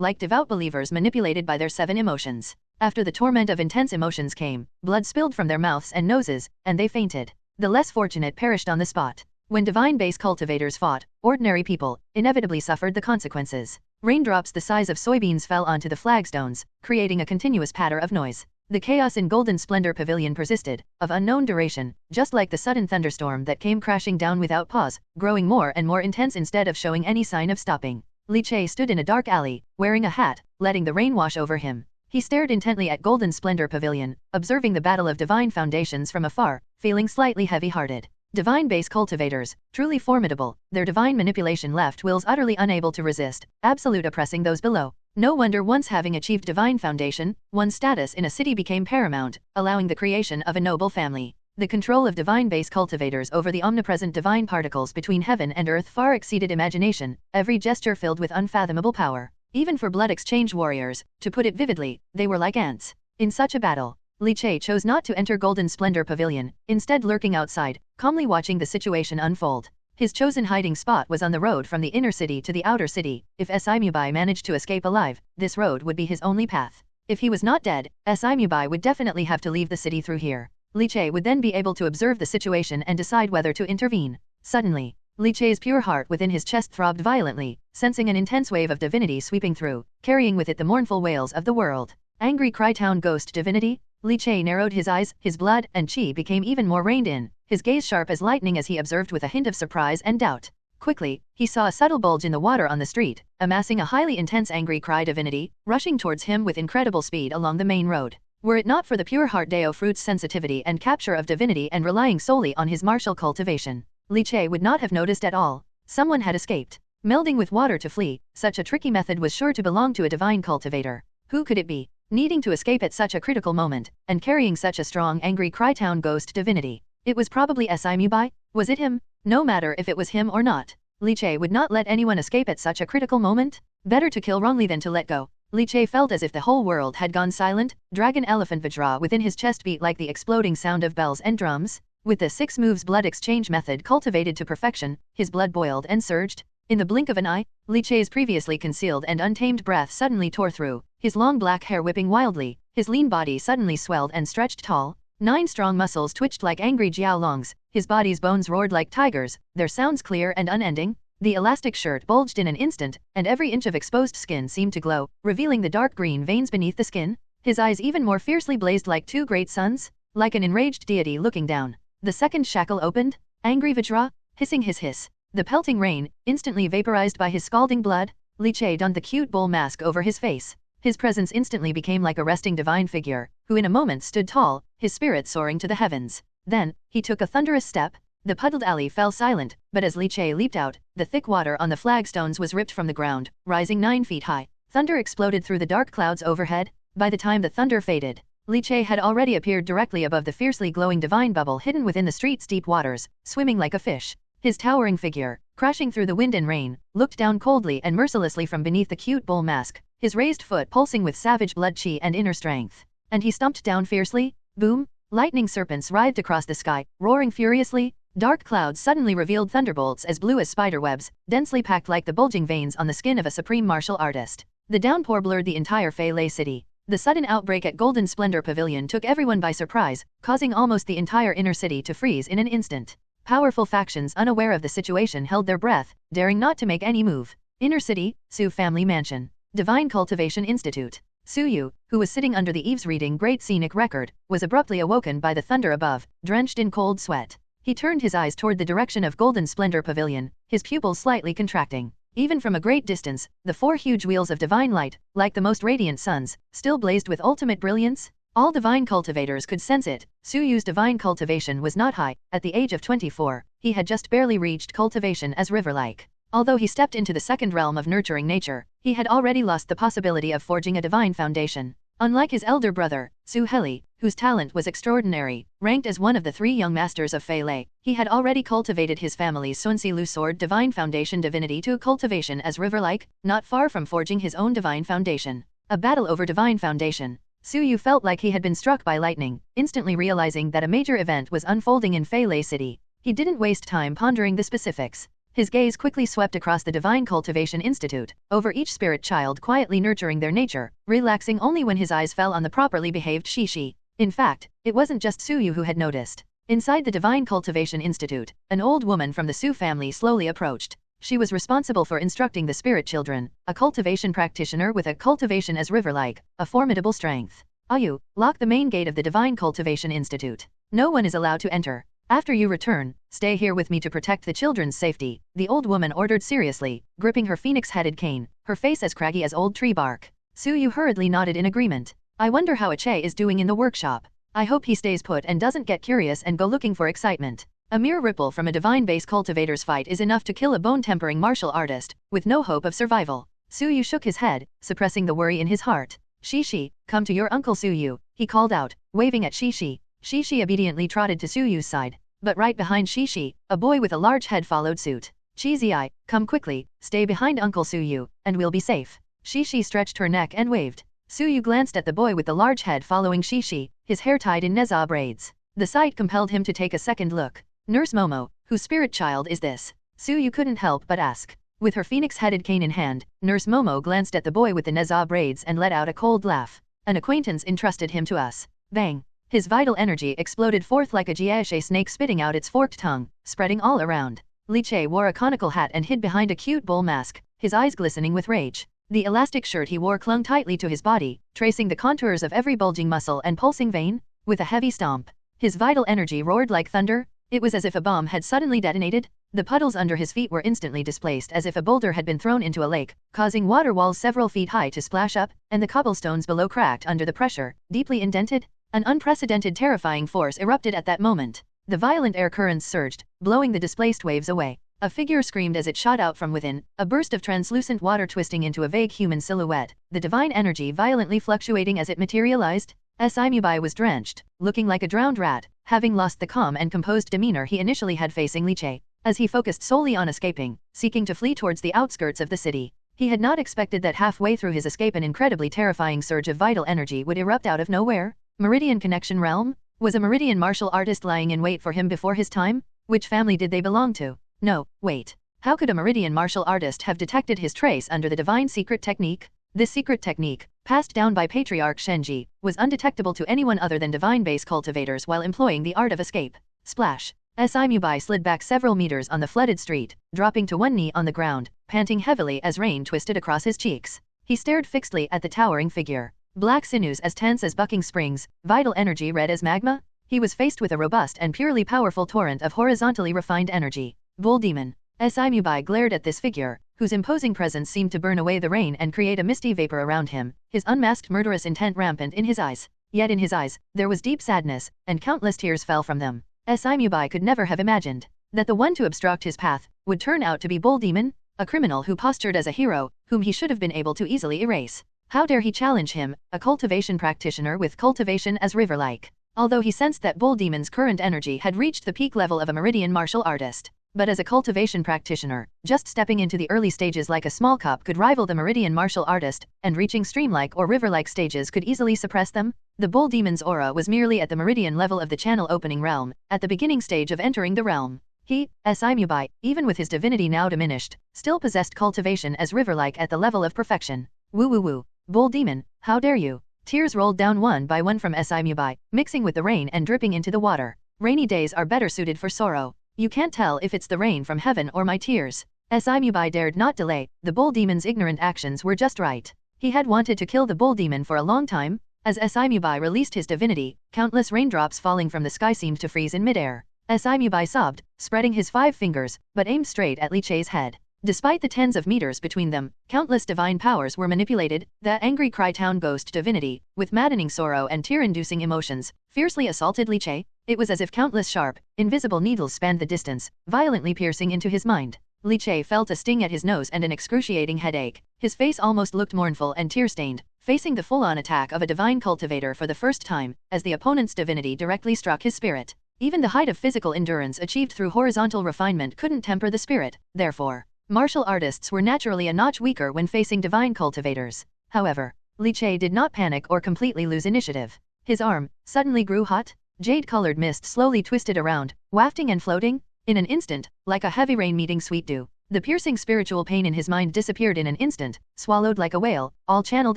like devout believers manipulated by their 7 emotions. After the torment of intense emotions came, blood spilled from their mouths and noses, and they fainted. The less fortunate perished on the spot. When divine base cultivators fought, ordinary people inevitably suffered the consequences. Raindrops the size of soybeans fell onto the flagstones, creating a continuous patter of noise. The chaos in Golden Splendor Pavilion persisted, of unknown duration, just like the sudden thunderstorm that came crashing down without pause, growing more and more intense instead of showing any sign of stopping. Li Che stood in a dark alley, wearing a hat, letting the rain wash over him. He stared intently at Golden Splendor Pavilion, observing the battle of divine foundations from afar, feeling slightly heavy-hearted. Divine base cultivators, truly formidable, their divine manipulation left wills utterly unable to resist, absolute oppressing those below. No wonder once having achieved divine foundation, one's status in a city became paramount, allowing the creation of a noble family. The control of divine base cultivators over the omnipresent divine particles between heaven and earth far exceeded imagination, every gesture filled with unfathomable power. Even for blood exchange warriors, to put it vividly, they were like ants. In such a battle, Li Che chose not to enter Golden Splendor Pavilion, instead lurking outside, calmly watching the situation unfold. His chosen hiding spot was on the road from the inner city to the outer city. If Mubai managed to escape alive, this road would be his only path. If he was not dead, Mubai would definitely have to leave the city through here. Li Che would then be able to observe the situation and decide whether to intervene. Suddenly, Li Chei's pure heart within his chest throbbed violently, sensing an intense wave of divinity sweeping through, carrying with it the mournful wails of the world. Angry Cry-Town ghost divinity? Li Chei narrowed his eyes, his blood and chi became even more reined in, his gaze sharp as lightning as he observed with a hint of surprise and doubt. Quickly, he saw a subtle bulge in the water on the street, amassing a highly intense angry cry divinity, rushing towards him with incredible speed along the main road. Were it not for the pure heart Dao Fruit's sensitivity and capture of divinity and relying solely on his martial cultivation, Li Chei would not have noticed at all. Someone had escaped. Melding with water to flee, such a tricky method was sure to belong to a divine cultivator. Who could it be? Needing to escape at such a critical moment, and carrying such a strong angry Cry-Town ghost divinity. It was probably Mubai? Was it him? No matter if it was him or not. Li Chei would not let anyone escape at such a critical moment. Better to kill wrongly than to let go. Li Chei felt as if the whole world had gone silent. Dragon elephant Vajra within his chest beat like the exploding sound of bells and drums. With the 6 moves blood exchange method cultivated to perfection, his blood boiled and surged. In the blink of an eye, Li Chei's previously concealed and untamed breath suddenly tore through, his long black hair whipping wildly, his lean body suddenly swelled and stretched tall. 9 strong muscles twitched like angry jiaolongs, his body's bones roared like tigers, their sounds clear and unending. The elastic shirt bulged in an instant, and every inch of exposed skin seemed to glow, revealing the dark green veins beneath the skin. His eyes even more fiercely blazed like 2 great suns, like an enraged deity looking down. The second shackle opened, angry Vajra, hissing his hiss. The pelting rain, instantly vaporized by his scalding blood. Li Chei donned the cute bull mask over his face. His presence instantly became like a resting divine figure, who in a moment stood tall, his spirit soaring to the heavens. Then, he took a thunderous step. The puddled alley fell silent, but as Li Chei leaped out, the thick water on the flagstones was ripped from the ground, rising 9 feet high. Thunder exploded through the dark clouds overhead. By the time the thunder faded, Li Chei had already appeared directly above the fiercely glowing divine bubble hidden within the street's deep waters, swimming like a fish. His towering figure, crashing through the wind and rain, looked down coldly and mercilessly from beneath the cute bull mask, his raised foot pulsing with savage blood chi and inner strength. And he stomped down fiercely. Boom! Lightning serpents writhed across the sky, roaring furiously. Dark clouds suddenly revealed thunderbolts as blue as spiderwebs, densely packed like the bulging veins on the skin of a supreme martial artist. The downpour blurred the entire Fei Lei city. The sudden outbreak at Golden Splendor Pavilion took everyone by surprise, causing almost the entire inner city to freeze in an instant. Powerful factions unaware of the situation held their breath, daring not to make any move. Inner City, Su Family Mansion. Divine Cultivation Institute. Su Yu, who was sitting under the eaves reading Great Scenic Record, was abruptly awoken by the thunder above, drenched in cold sweat. He turned his eyes toward the direction of Golden Splendor Pavilion, his pupils slightly contracting. Even from a great distance, the 4 huge wheels of divine light, like the most radiant suns, still blazed with ultimate brilliance. All divine cultivators could sense it. Su Yu's divine cultivation was not high. At the age of 24, he had just barely reached cultivation as river-like. Although he stepped into the second realm of nurturing nature, he had already lost the possibility of forging a divine foundation. Unlike his elder brother, Su Heli, whose talent was extraordinary, ranked as one of the 3 young masters of Fei Lei, he had already cultivated his family's Sunsi Lu sword divine foundation divinity to cultivation as river-like, not far from forging his own divine foundation. A battle over divine foundation. Su Yu felt like he had been struck by lightning, instantly realizing that a major event was unfolding in Fei Lei City. He didn't waste time pondering the specifics. His gaze quickly swept across the Divine Cultivation Institute, over each spirit child quietly nurturing their nature, relaxing only when his eyes fell on the properly behaved Shishi. In fact, it wasn't just Su Yu who had noticed. Inside the Divine Cultivation Institute, an old woman from the Su family slowly approached. She was responsible for instructing the spirit children, a cultivation practitioner with a cultivation as river-like, a formidable strength. Ayu, lock the main gate of the Divine Cultivation Institute. No one is allowed to enter. After you return, stay here with me to protect the children's safety, the old woman ordered seriously, gripping her phoenix-headed cane, her face as craggy as old tree bark. Su Yu hurriedly nodded in agreement. I wonder how Che is doing in the workshop. I hope he stays put and doesn't get curious and go looking for excitement. A mere ripple from a divine base cultivator's fight is enough to kill a bone-tempering martial artist, with no hope of survival. Su Yu shook his head, suppressing the worry in his heart. Shishi, come to your uncle Su Yu, he called out, waving at Shishi. Shishi obediently trotted to Su Yu's side. But right behind Shishi, a boy with a large head followed suit. Cheesy-eye, come quickly, stay behind Uncle Su Yu, and we'll be safe. Shishi stretched her neck and waved. Su Yu glanced at the boy with the large head following Shishi, his hair tied in neza braids. The sight compelled him to take a second look. Nurse Momo, whose spirit child is this? Su Yu couldn't help but ask. With her phoenix-headed cane in hand, Nurse Momo glanced at the boy with the neza braids and let out a cold laugh. An acquaintance entrusted him to us. Bang! His vital energy exploded forth like a jiashi snake spitting out its forked tongue, spreading all around. Li Che wore a conical hat and hid behind a cute bull mask, his eyes glistening with rage. The elastic shirt he wore clung tightly to his body, tracing the contours of every bulging muscle and pulsing vein. With a heavy stomp, his vital energy roared like thunder. It was as if a bomb had suddenly detonated. The puddles under his feet were instantly displaced as if a boulder had been thrown into a lake, causing water walls several feet high to splash up, and the cobblestones below cracked under the pressure, deeply indented. An unprecedented terrifying force erupted at that moment. The violent air currents surged, blowing the displaced waves away. A figure screamed as it shot out from within, a burst of translucent water twisting into a vague human silhouette, the divine energy violently fluctuating as it materialized. Imubai was drenched, looking like a drowned rat, having lost the calm and composed demeanor he initially had facing Li Che. As he focused solely on escaping, seeking to flee towards the outskirts of the city, he had not expected that halfway through his escape an incredibly terrifying surge of vital energy would erupt out of nowhere. Meridian Connection Realm? Was a Meridian martial artist lying in wait for him before his time? Which family did they belong to? No, wait. How could a Meridian martial artist have detected his trace under the divine secret technique? This secret technique, passed down by Patriarch Shenji, was undetectable to anyone other than divine base cultivators while employing the art of escape. Splash! Imubai slid back several meters on the flooded street, dropping to one knee on the ground, panting heavily as rain twisted across his cheeks. He stared fixedly at the towering figure. Black sinews as tense as bucking springs, vital energy red as magma. He was faced with a robust and purely powerful torrent of horizontally refined energy. Bull Demon. Imubai glared at this figure, whose imposing presence seemed to burn away the rain and create a misty vapor around him, his unmasked murderous intent rampant in his eyes. Yet in his eyes, there was deep sadness, and countless tears fell from them. Imubai could never have imagined that the one to obstruct his path would turn out to be Bull Demon, a criminal who postured as a hero, whom he should have been able to easily erase. How dare he challenge him, a cultivation practitioner with cultivation as river-like? Although he sensed that Bull Demon's current energy had reached the peak level of a Meridian martial artist, but as a cultivation practitioner, just stepping into the early stages like a small cup could rival the Meridian martial artist, and reaching stream-like or river-like stages could easily suppress them. The Bull Demon's aura was merely at the Meridian level of the channel opening realm, at the beginning stage of entering the realm. He, Imubai, even with his divinity now diminished, still possessed cultivation as river-like at the level of perfection. Woo woo woo. Bull Demon, how dare you? Tears rolled down one by one from Imubai, mixing with the rain and dripping into the water. Rainy days are better suited for sorrow. You can't tell if it's the rain from heaven or my tears. Imubai dared not delay. The Bull Demon's ignorant actions were just right. He had wanted to kill the Bull Demon for a long time. As Imubai released his divinity, countless raindrops falling from the sky seemed to freeze in midair. Imubai sobbed, spreading his 5 fingers, but aimed straight at Li Che's head. Despite the tens of meters between them, countless divine powers were manipulated. The angry Cry-Town ghost divinity, with maddening sorrow and tear-inducing emotions, fiercely assaulted Li Che. It was as if countless sharp, invisible needles spanned the distance, violently piercing into his mind. Li Che felt a sting at his nose and an excruciating headache. His face almost looked mournful and tear-stained, facing the full-on attack of a divine cultivator for the first time, as the opponent's divinity directly struck his spirit. Even the height of physical endurance achieved through horizontal refinement couldn't temper the spirit, therefore. Martial artists were naturally a notch weaker when facing divine cultivators. However, Li Che did not panic or completely lose initiative. His arm suddenly grew hot. Jade-colored mist slowly twisted around, wafting and floating. In an instant, like a heavy rain meeting sweet dew, the piercing spiritual pain in his mind disappeared in an instant, swallowed like a whale, all channeled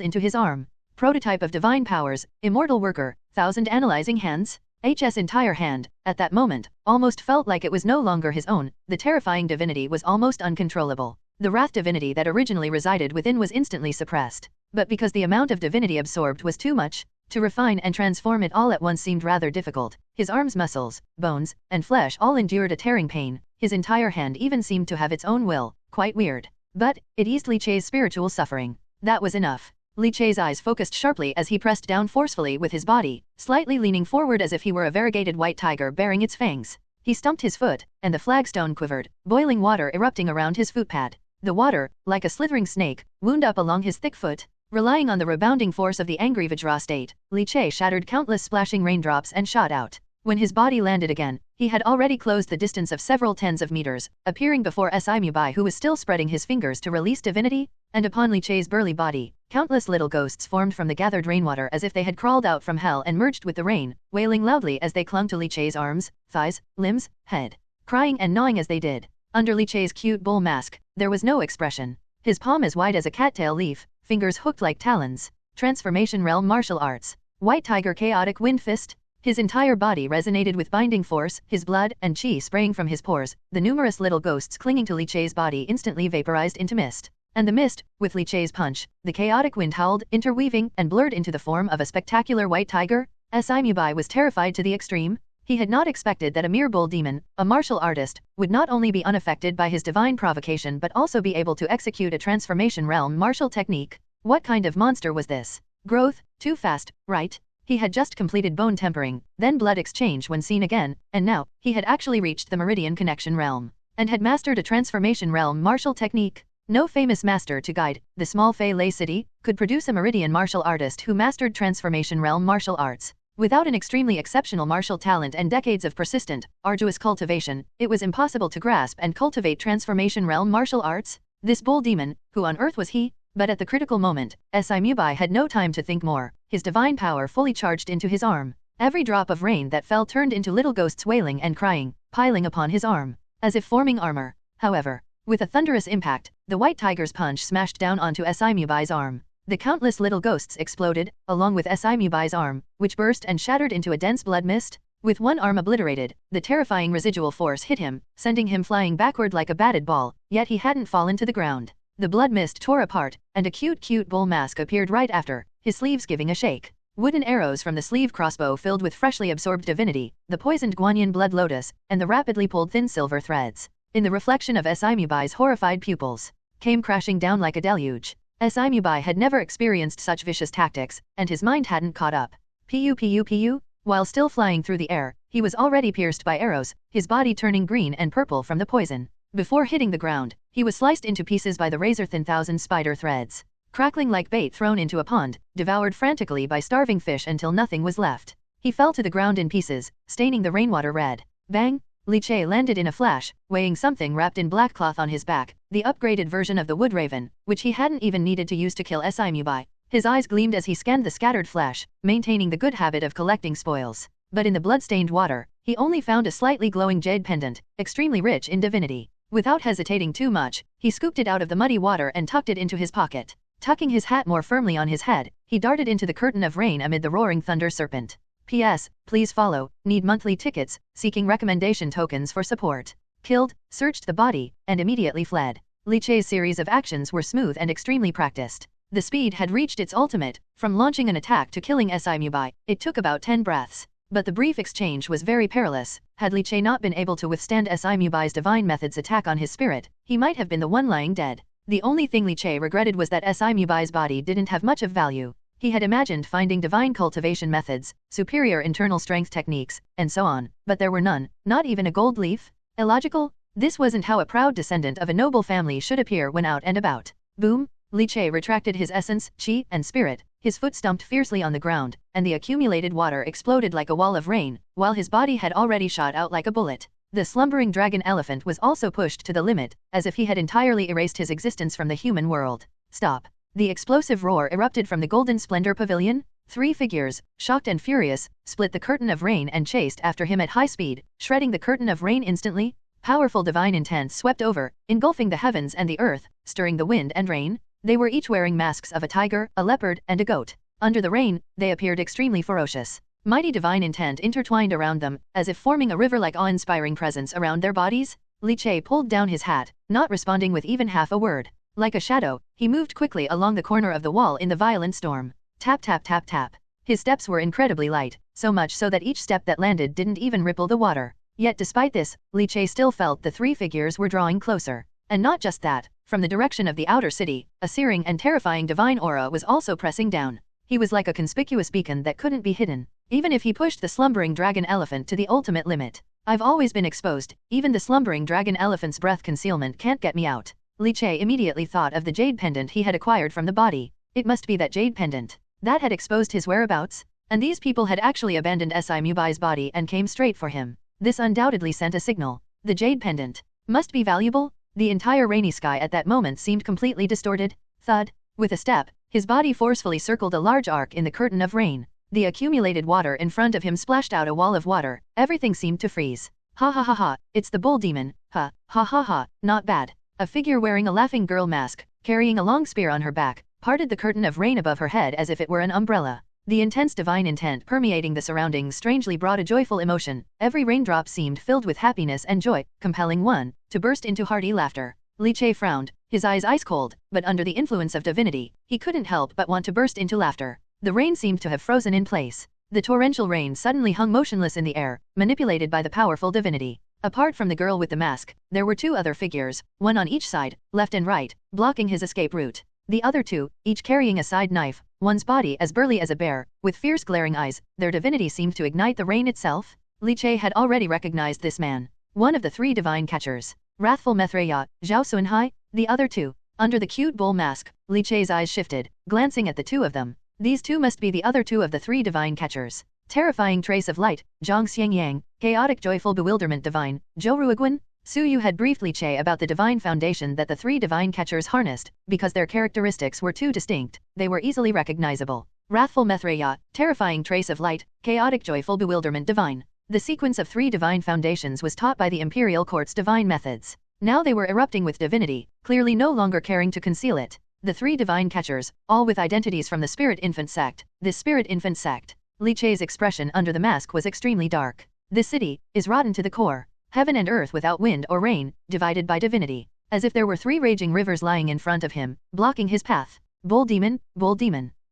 into his arm. Prototype of divine powers, immortal worker, 1,000 analyzing hands. H's entire hand, at that moment, almost felt like it was no longer his own. The terrifying divinity was almost uncontrollable. The wrath divinity that originally resided within was instantly suppressed. But because the amount of divinity absorbed was too much, to refine and transform it all at once seemed rather difficult. His arms, muscles, bones, and flesh all endured a tearing pain. His entire hand even seemed to have its own will. Quite weird. But it eased Li Che's spiritual suffering. That was enough. Li Che's eyes focused sharply as he pressed down forcefully with his body, slightly leaning forward as if he were a variegated white tiger bearing its fangs. He stumped his foot, and the flagstone quivered, boiling water erupting around his footpad. The water, like a slithering snake, wound up along his thick foot. Relying on the rebounding force of the angry Vajra state, Li Che shattered countless splashing raindrops and shot out. When his body landed again, he had already closed the distance of several tens of meters, appearing before Imubai, who was still spreading his fingers to release divinity, and upon Li Che's burly body, countless little ghosts formed from the gathered rainwater as if they had crawled out from hell and merged with the rain, wailing loudly as they clung to Li Che's arms, thighs, limbs, head, crying and gnawing as they did. Under Li Che's cute bull mask, there was no expression. His palm as wide as a cattail leaf, fingers hooked like talons. Transformation realm martial arts. White tiger chaotic wind fist. His entire body resonated with binding force, his blood and chi spraying from his pores. The numerous little ghosts clinging to Li Chei's body instantly vaporized into mist. And the mist, with Li Chei's punch, the chaotic wind howled, interweaving, and blurred into the form of a spectacular white tiger. Mubai was terrified to the extreme. He had not expected that a mere bull demon, a martial artist, would not only be unaffected by his divine provocation but also be able to execute a transformation realm martial technique. What kind of monster was this? Growth, too fast, right? He had just completed bone tempering, then blood exchange when seen again, and now, he had actually reached the Meridian Connection realm, and had mastered a transformation realm martial technique. No famous master to guide, the small Fei Lei city, could produce a Meridian martial artist who mastered transformation realm martial arts. Without an extremely exceptional martial talent and decades of persistent, arduous cultivation, it was impossible to grasp and cultivate transformation realm martial arts. This bull demon, who on earth was he? But at the critical moment, Mubai had no time to think more. His divine power fully charged into his arm. Every drop of rain that fell turned into little ghosts wailing and crying, piling upon his arm, as if forming armor. However, with a thunderous impact, the white tiger's punch smashed down onto Mubai's arm. The countless little ghosts exploded, along with Mubai's arm, which burst and shattered into a dense blood mist. With one arm obliterated, the terrifying residual force hit him, sending him flying backward like a batted ball, yet he hadn't fallen to the ground. The blood mist tore apart, and a cute bull mask appeared right after, his sleeves giving a shake. Wooden arrows from the sleeve crossbow filled with freshly absorbed divinity, the poisoned Guanyin blood lotus, and the rapidly pulled thin silver threads, in the reflection of Mubai's horrified pupils, came crashing down like a deluge. Mubai had never experienced such vicious tactics, and his mind hadn't caught up. Pu. While still flying through the air, he was already pierced by arrows, his body turning green and purple from the poison. Before hitting the ground, he was sliced into pieces by the razor-thin thousand spider threads, crackling like bait thrown into a pond, devoured frantically by starving fish until nothing was left. He fell to the ground in pieces, staining the rainwater red. Bang! Li Chei landed in a flash, weighing something wrapped in black cloth on his back, the upgraded version of the wood raven, which he hadn't even needed to use to kill Mubai. His eyes gleamed as he scanned the scattered flesh, maintaining the good habit of collecting spoils. But in the blood-stained water, he only found a slightly glowing jade pendant, extremely rich in divinity. Without hesitating too much, he scooped it out of the muddy water and tucked it into his pocket. Tucking his hat more firmly on his head, he darted into the curtain of rain amid the roaring thunder serpent. P.S. Please follow, need monthly tickets, seeking recommendation tokens for support. Killed, searched the body, and immediately fled. Li Chei's series of actions were smooth and extremely practiced. The speed had reached its ultimate. From launching an attack to killing Mubai, it took about 10 breaths. But the brief exchange was very perilous. Had Li Chei not been able to withstand Mubai's divine method's attack on his spirit, he might have been the one lying dead. The only thing Li Chei regretted was that Mubai's body didn't have much of value. He had imagined finding divine cultivation methods, superior internal strength techniques, and so on, but there were none, not even a gold leaf. Illogical? This wasn't how a proud descendant of a noble family should appear when out and about. Boom! Li Chei retracted his essence, chi, and spirit. His foot stumped fiercely on the ground, and the accumulated water exploded like a wall of rain, while his body had already shot out like a bullet. The slumbering dragon elephant was also pushed to the limit, as if he had entirely erased his existence from the human world. Stop! The explosive roar erupted from the Golden Splendor Pavilion. 3 figures, shocked and furious, split the curtain of rain and chased after him at high speed, shredding the curtain of rain instantly. Powerful divine intent swept over, engulfing the heavens and the earth, stirring the wind and rain. They were each wearing masks of a tiger, a leopard, and a goat. Under the rain, they appeared extremely ferocious. Mighty divine intent intertwined around them, as if forming a river-like awe-inspiring presence around their bodies. Li Chei pulled down his hat, not responding with even half a word. Like a shadow, he moved quickly along the corner of the wall in the violent storm. Tap tap tap tap. His steps were incredibly light, so much so that each step that landed didn't even ripple the water. Yet despite this, Li Chei still felt the 3 figures were drawing closer. And not just that, from the direction of the outer city, a searing and terrifying divine aura was also pressing down. He was like a conspicuous beacon that couldn't be hidden, even if he pushed the slumbering dragon elephant to the ultimate limit. I've always been exposed, even the slumbering dragon elephant's breath concealment can't get me out. Li Chei immediately thought of the jade pendant he had acquired from the body. It must be that jade pendant that had exposed his whereabouts, and these people had actually abandoned Mubai's body and came straight for him. This undoubtedly sent a signal. The jade pendant must be valuable. The entire rainy sky at that moment seemed completely distorted. Thud. With a step, his body forcefully circled a large arc in the curtain of rain. The accumulated water in front of him splashed out a wall of water. Everything seemed to freeze. Ha ha ha ha, it's the bull demon. Ha, ha ha ha, not bad. A figure wearing a laughing girl mask, carrying a long spear on her back, parted the curtain of rain above her head as if it were an umbrella. The intense divine intent permeating the surroundings strangely brought a joyful emotion. Every raindrop seemed filled with happiness and joy, compelling one to burst into hearty laughter. Li Che frowned, his eyes ice cold, but under the influence of divinity, he couldn't help but want to burst into laughter. The rain seemed to have frozen in place. The torrential rain suddenly hung motionless in the air, manipulated by the powerful divinity. Apart from the girl with the mask, there were two other figures, one on each side, left and right, blocking his escape route. The other two, each carrying a side knife, one's body as burly as a bear, with fierce glaring eyes, their divinity seemed to ignite the rain itself. Li Che had already recognized this man. One of the three divine catchers. Wrathful Mithreya, Zhao Sunhai, the other two. Under the cute bull mask, Li Che's eyes shifted, glancing at the two of them. These two must be the other two of the three divine catchers. Terrifying trace of light, Zhang Xiangyang, chaotic joyful bewilderment divine, Zhou Ruiguan. Su Yu had briefed Li Che about the divine foundation that the three divine catchers harnessed, because their characteristics were too distinct, they were easily recognizable. Wrathful Mithreya, terrifying trace of light, chaotic joyful bewilderment divine. The sequence of three divine foundations was taught by the Imperial Court's divine methods. Now they were erupting with divinity, clearly no longer caring to conceal it. The three divine catchers, all with identities from the Spirit Infant sect. This Spirit Infant sect. Li Che's expression under the mask was extremely dark. This city is rotten to the core. Heaven and earth without wind or rain, divided by divinity. As if there were three raging rivers lying in front of him, blocking his path. Bull demon,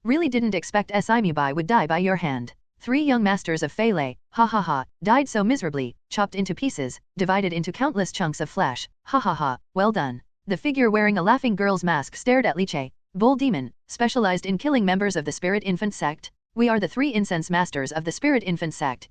really didn't expect Mubai would die by your hand. Three young masters of Fei Lei, ha ha ha, died so miserably, chopped into pieces, divided into countless chunks of flesh, ha ha ha, well done. The figure wearing a laughing girl's mask stared at Li Che. Bull demon, specialized in killing members of the Spirit Infant sect. We are the three incense masters of the Spirit Infant sect,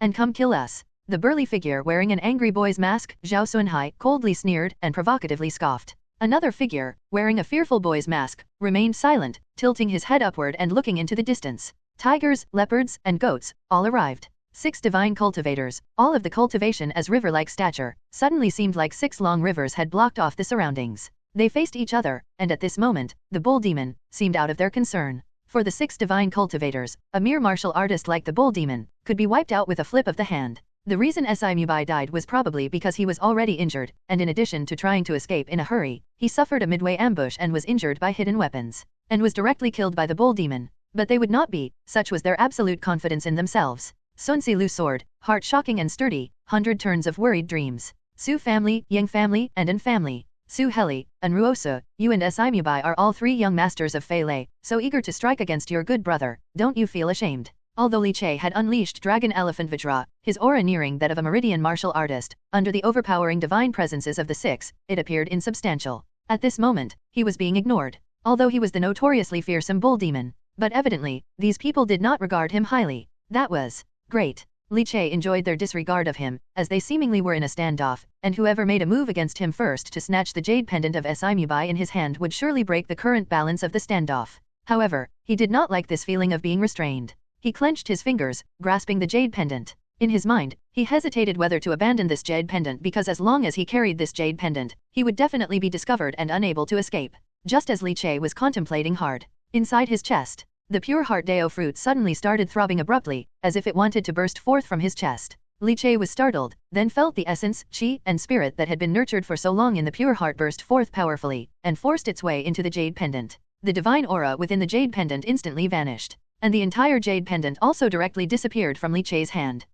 and come kill us. The burly figure wearing an angry boy's mask, Zhao Sunhai, coldly sneered and provocatively scoffed. Another figure, wearing a fearful boy's mask, remained silent, tilting his head upward and looking into the distance. Tigers, leopards, and goats, all arrived. 6 divine cultivators, all of the cultivation as river-like stature, suddenly seemed like 6 long rivers had blocked off the surroundings. They faced each other, and at this moment, the bull demon seemed out of their concern. For the 6 divine cultivators, a mere martial artist like the bull demon could be wiped out with a flip of the hand. The reason Mubai died was probably because he was already injured, and in addition to trying to escape in a hurry, he suffered a midway ambush and was injured by hidden weapons, and was directly killed by the bull demon. But they would not be, such was their absolute confidence in themselves. Sun Si Lu sword, heart shocking and sturdy, 100 turns of worried dreams. Su family, Yang family, and An family. Su Heli, and Ruosa, you and Mubai are all 3 young masters of Fei Lei, so eager to strike against your good brother, don't you feel ashamed? Although Li Che had unleashed Dragon Elephant Vajra, his aura nearing that of a meridian martial artist, under the overpowering divine presences of the 6, it appeared insubstantial. At this moment, he was being ignored. Although he was the notoriously fearsome bull demon. But evidently, these people did not regard him highly. That was great. Li Che enjoyed their disregard of him, as they seemingly were in a standoff, and whoever made a move against him first to snatch the jade pendant of Mubai in his hand would surely break the current balance of the standoff. However, he did not like this feeling of being restrained. He clenched his fingers, grasping the jade pendant. In his mind, he hesitated whether to abandon this jade pendant because as long as he carried this jade pendant, he would definitely be discovered and unable to escape. Just as Li Che was contemplating hard, inside his chest, the pure heart Dao Fruit suddenly started throbbing abruptly, as if it wanted to burst forth from his chest. Li Che was startled, then felt the essence, qi, and spirit that had been nurtured for so long in the pure heart burst forth powerfully, and forced its way into the jade pendant. The divine aura within the jade pendant instantly vanished, and the entire jade pendant also directly disappeared from Li Che's hand.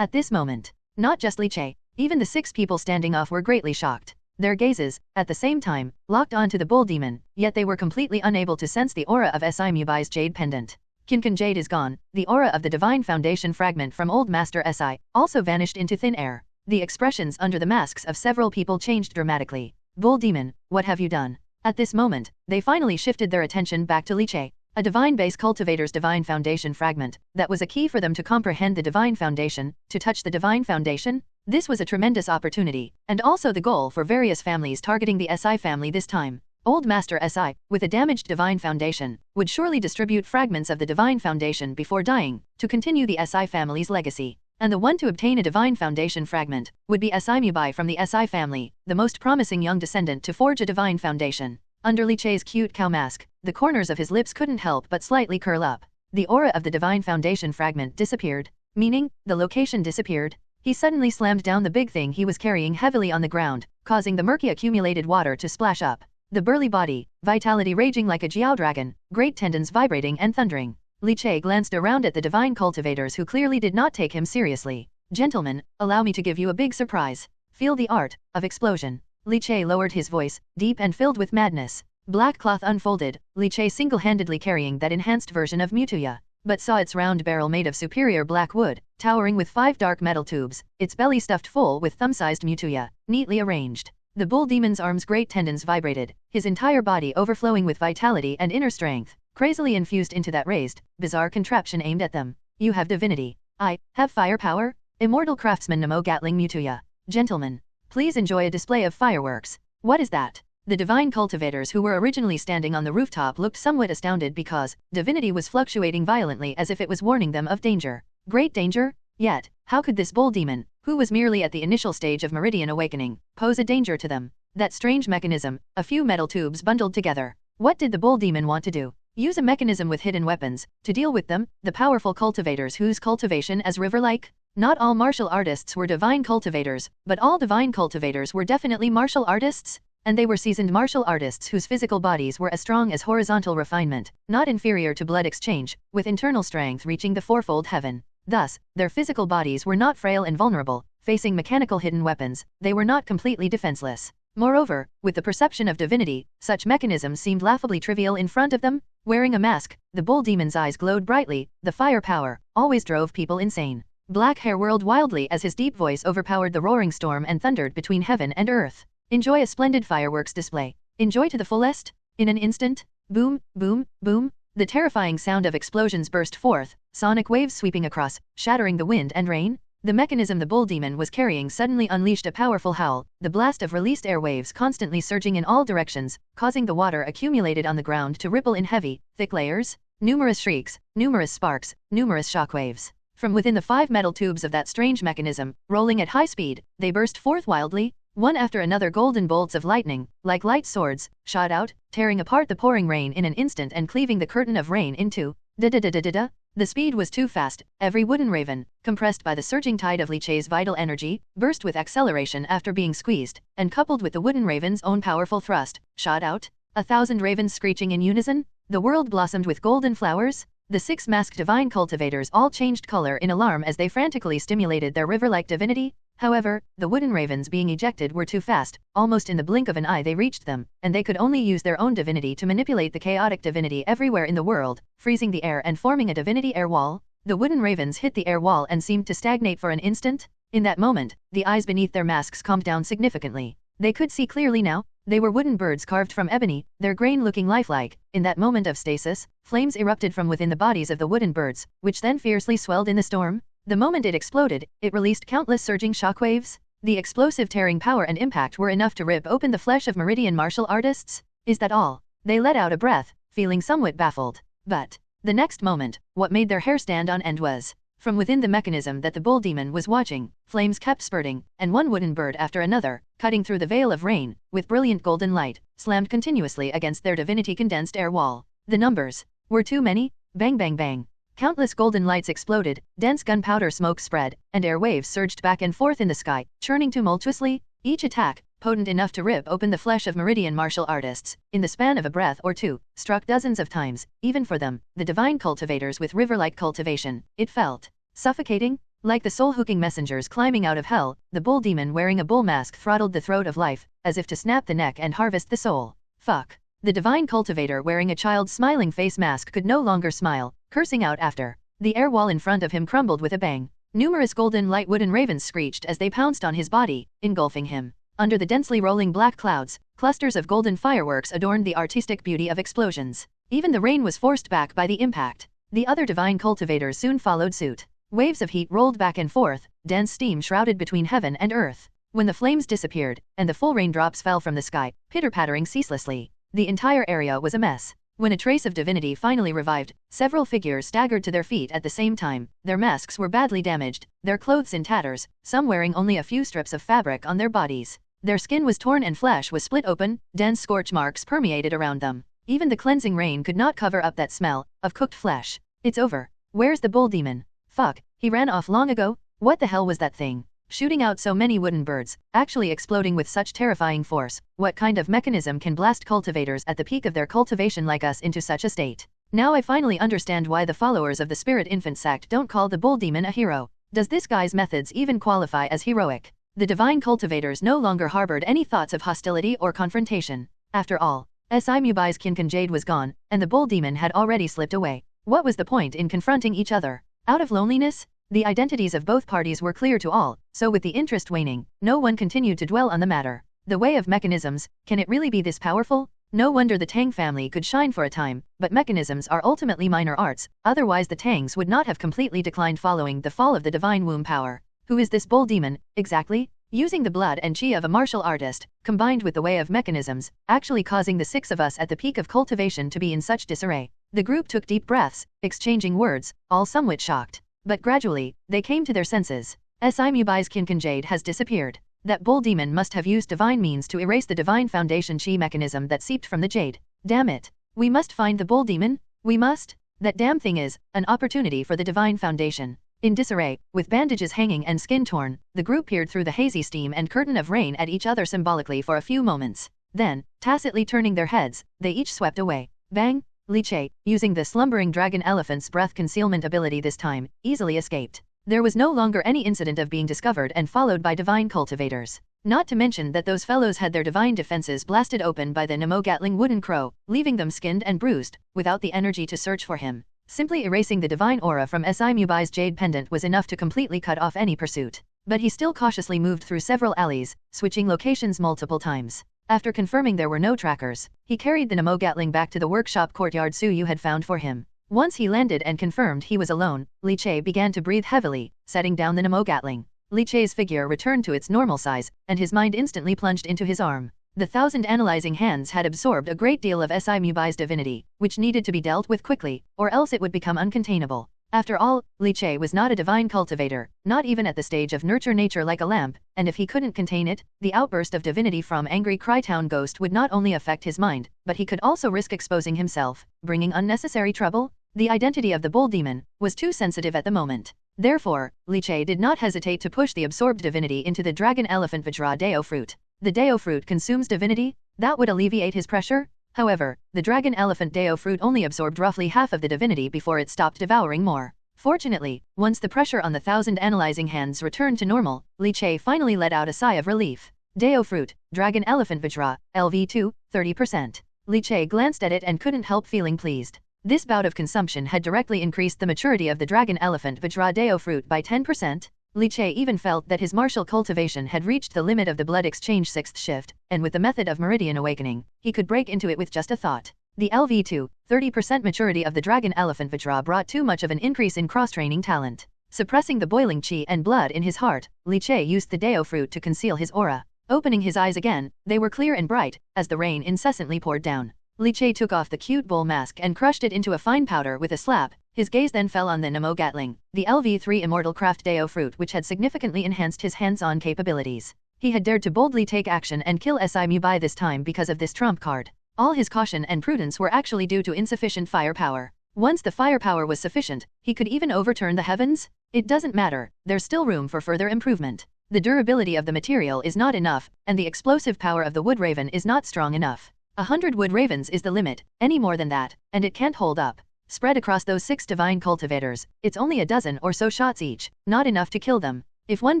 At this moment, not just Li Che, even the 6 people standing off were greatly shocked. Their gazes, at the same time, locked onto the bull demon, yet they were completely unable to sense the aura of Mubai's jade pendant. Kinkan jade is gone, the aura of the divine foundation fragment from Old Master Si also vanished into thin air. The expressions under the masks of several people changed dramatically. Bull demon, what have you done? At this moment, they finally shifted their attention back to Li Che. A divine base cultivator's divine foundation fragment, that was a key for them to comprehend the divine foundation, to touch the divine foundation. This was a tremendous opportunity, and also the goal for various families targeting the Si family this time. Old Master Si, with a damaged divine foundation, would surely distribute fragments of the divine foundation before dying, to continue the Si family's legacy. And the one to obtain a divine foundation fragment, would be Mubai from the Si family, the most promising young descendant to forge a divine foundation. Under Li Che's cute cow mask, the corners of his lips couldn't help but slightly curl up. The aura of the divine foundation fragment disappeared, meaning, the location disappeared. He suddenly slammed down the big thing he was carrying heavily on the ground, causing the murky accumulated water to splash up. The burly body, vitality raging like a Jiao dragon, great tendons vibrating and thundering. Li Che glanced around at the divine cultivators who clearly did not take him seriously. Gentlemen, allow me to give you a big surprise. Feel the art of explosion. Li Che lowered his voice, deep and filled with madness. Black cloth unfolded, Li Che single-handedly carrying that enhanced version of Mutuya, but saw its round barrel made of superior black wood, towering with 5 dark metal tubes, its belly stuffed full with thumb-sized Mutuya, neatly arranged. The bull demon's arms' great tendons vibrated, his entire body overflowing with vitality and inner strength, crazily infused into that raised, bizarre contraption aimed at them. You have divinity. I have firepower? Immortal craftsman Namo Gatling Mutuya. Gentlemen, please enjoy a display of fireworks. What is that? The divine cultivators who were originally standing on the rooftop looked somewhat astounded because divinity was fluctuating violently as if it was warning them of danger. Great danger? Yet, how could this bull demon, who was merely at the initial stage of meridian awakening, pose a danger to them? That strange mechanism, a few metal tubes bundled together. What did the bull demon want to do? Use a mechanism with hidden weapons, to deal with them, the powerful cultivators whose cultivation as river-like? Not all martial artists were divine cultivators, but all divine cultivators were definitely martial artists, and they were seasoned martial artists whose physical bodies were as strong as horizontal refinement, not inferior to blood exchange, with internal strength reaching the fourfold heaven. Thus, their physical bodies were not frail and vulnerable, facing mechanical hidden weapons, they were not completely defenseless. Moreover, with the perception of divinity, such mechanisms seemed laughably trivial in front of them. Wearing a mask, the bull demon's eyes glowed brightly, the firepower always drove people insane. Black hair whirled wildly as his deep voice overpowered the roaring storm and thundered between heaven and earth. Enjoy a splendid fireworks display. Enjoy to the fullest. In an instant, boom, boom, boom, the terrifying sound of explosions burst forth, sonic waves sweeping across, shattering the wind and rain. The mechanism the bull demon was carrying suddenly unleashed a powerful howl, the blast of released air waves constantly surging in all directions, causing the water accumulated on the ground to ripple in heavy, thick layers. Numerous shrieks, numerous sparks, numerous shockwaves. From within the 5 metal tubes of that strange mechanism, rolling at high speed, they burst forth wildly. One after another golden bolts of lightning, like light swords, shot out, tearing apart the pouring rain in an instant and cleaving the curtain of rain in two. Da-da-da-da-da-da. The speed was too fast, every wooden raven, compressed by the surging tide of Li Che's vital energy, burst with acceleration after being squeezed, and coupled with the wooden raven's own powerful thrust, shot out. 1,000 ravens screeching in unison, the world blossomed with golden flowers. The 6 masked divine cultivators all changed color in alarm as they frantically stimulated their river-like divinity. However, the wooden ravens being ejected were too fast, almost in the blink of an eye they reached them, and they could only use their own divinity to manipulate the chaotic divinity everywhere in the world, freezing the air and forming a divinity air wall. The wooden ravens hit the air wall and seemed to stagnate for an instant. In that moment, the eyes beneath their masks calmed down significantly. They could see clearly now. They were wooden birds carved from ebony, their grain looking lifelike. In that moment of stasis, flames erupted from within the bodies of the wooden birds, which then fiercely swelled in the storm. The moment it exploded, it released countless surging shockwaves. The explosive tearing power and impact were enough to rip open the flesh of Meridian martial artists. Is that all? They let out a breath, feeling somewhat baffled. But the next moment, what made their hair stand on end was, from within the mechanism that the bull demon was watching, flames kept spurting, and one wooden bird after another, cutting through the veil of rain, with brilliant golden light, slammed continuously against their divinity condensed air wall. The numbers were too many. Bang bang bang. Countless golden lights exploded, dense gunpowder smoke spread, and air waves surged back and forth in the sky, churning tumultuously. Each attack, potent enough to rip open the flesh of Meridian martial artists, in the span of a breath or two, struck dozens of times. Even for them, the divine cultivators with river-like cultivation, it felt suffocating. Like the soul-hooking messengers climbing out of hell, the bull demon wearing a bull mask throttled the throat of life, as if to snap the neck and harvest the soul. Fuck. The divine cultivator wearing a child's smiling face mask could no longer smile, cursing out after. The air wall in front of him crumbled with a bang. Numerous golden light wooden ravens screeched as they pounced on his body, engulfing him. Under the densely rolling black clouds, clusters of golden fireworks adorned the artistic beauty of explosions. Even the rain was forced back by the impact. The other divine cultivators soon followed suit. Waves of heat rolled back and forth, dense steam shrouded between heaven and earth. When the flames disappeared, and the full raindrops fell from the sky, pitter-pattering ceaselessly, the entire area was a mess. When a trace of divinity finally revived, several figures staggered to their feet at the same time. Their masks were badly damaged, their clothes in tatters, some wearing only a few strips of fabric on their bodies. Their skin was torn and flesh was split open, dense scorch marks permeated around them. Even the cleansing rain could not cover up that smell of cooked flesh. It's over. Where's the bull demon? Fuck, he ran off long ago? What the hell was that thing? Shooting out so many wooden birds, actually exploding with such terrifying force. What kind of mechanism can blast cultivators at the peak of their cultivation like us into such a state? Now I finally understand why the followers of the Spirit Infant sect don't call the bull demon a hero. Does this guy's methods even qualify as heroic? The divine cultivators no longer harbored any thoughts of hostility or confrontation. After all, Mubai's Kinkan was gone, and the bull demon had already slipped away. What was the point in confronting each other? Out of loneliness? The identities of both parties were clear to all, so with the interest waning, no one continued to dwell on the matter. The way of mechanisms, can it really be this powerful? No wonder the Tang family could shine for a time, but mechanisms are ultimately minor arts, otherwise the Tangs would not have completely declined following the fall of the divine womb power. Who is this bull demon, exactly? Using the blood and chi of a martial artist, combined with the way of mechanisms, actually causing the six of us at the peak of cultivation to be in such disarray. The group took deep breaths, exchanging words, all somewhat shocked. But gradually, they came to their senses. Mubai's Kinkan has disappeared. That bull demon must have used divine means to erase the divine foundation chi mechanism that seeped from the jade. Damn it. We must find the bull demon? We must? That damn thing is an opportunity for the divine foundation. In disarray, with bandages hanging and skin torn, the group peered through the hazy steam and curtain of rain at each other symbolically for a few moments. Then, tacitly turning their heads, they each swept away. Bang! Li Che, using the slumbering dragon elephant's breath concealment ability this time, easily escaped. There was no longer any incident of being discovered and followed by divine cultivators. Not to mention that those fellows had their divine defenses blasted open by the Nemo-Gatling wooden crow, leaving them skinned and bruised, without the energy to search for him. Simply erasing the divine aura from Mubai's jade pendant was enough to completely cut off any pursuit. But he still cautiously moved through several alleys, switching locations multiple times. After confirming there were no trackers, he carried the Nemo-Gatling back to the workshop courtyard Su Yu had found for him. Once he landed and confirmed he was alone, Li Che began to breathe heavily, setting down the Nemo-Gatling. Li Che's figure returned to its normal size, and his mind instantly plunged into his arm. The 1,000 analyzing hands had absorbed a great deal of Mubai's divinity, which needed to be dealt with quickly, or else it would become uncontainable. After all, Li Che was not a divine cultivator, not even at the stage of nurture nature like a lamp, and if he couldn't contain it, the outburst of divinity from Angry Crytown Ghost would not only affect his mind, but he could also risk exposing himself, bringing unnecessary trouble. The identity of the bull demon was too sensitive at the moment. Therefore, Li Che did not hesitate to push the absorbed divinity into the dragon elephant Vajra Dao Fruit. The Dao Fruit consumes divinity? That would alleviate his pressure? However, the dragon elephant Dao Fruit only absorbed roughly half of the divinity before it stopped devouring more. Fortunately, once the pressure on the 1,000 analyzing hands returned to normal, Li Che finally let out a sigh of relief. Dao Fruit, Dragon Elephant Vajra, LV2, 30%. Li Che glanced at it and couldn't help feeling pleased. This bout of consumption had directly increased the maturity of the Dragon Elephant Vajra Dao Fruit by 10%. Li Che even felt that his martial cultivation had reached the limit of the blood exchange 6th shift, and with the method of meridian awakening, he could break into it with just a thought. The LV2, 30% maturity of the Dragon Elephant Vajra brought too much of an increase in cross-training talent. Suppressing the boiling chi and blood in his heart, Li Che used the Dao Fruit to conceal his aura. Opening his eyes again, they were clear and bright, as the rain incessantly poured down. Li Che took off the cute bull mask and crushed it into a fine powder with a slap. His gaze then fell on the Nemo-Gatling, the LV3 Immortal Craft Dao Fruit, which had significantly enhanced his hands-on capabilities. He had dared to boldly take action and kill Mubai this time because of this trump card. All his caution and prudence were actually due to insufficient firepower. Once the firepower was sufficient, he could even overturn the heavens? It doesn't matter, there's still room for further improvement. The durability of the material is not enough, and the explosive power of the wood raven is not strong enough. 100 wood ravens is the limit, any more than that, and it can't hold up. Spread across those 6 divine cultivators, it's only a dozen or so shots each, not enough to kill them. If one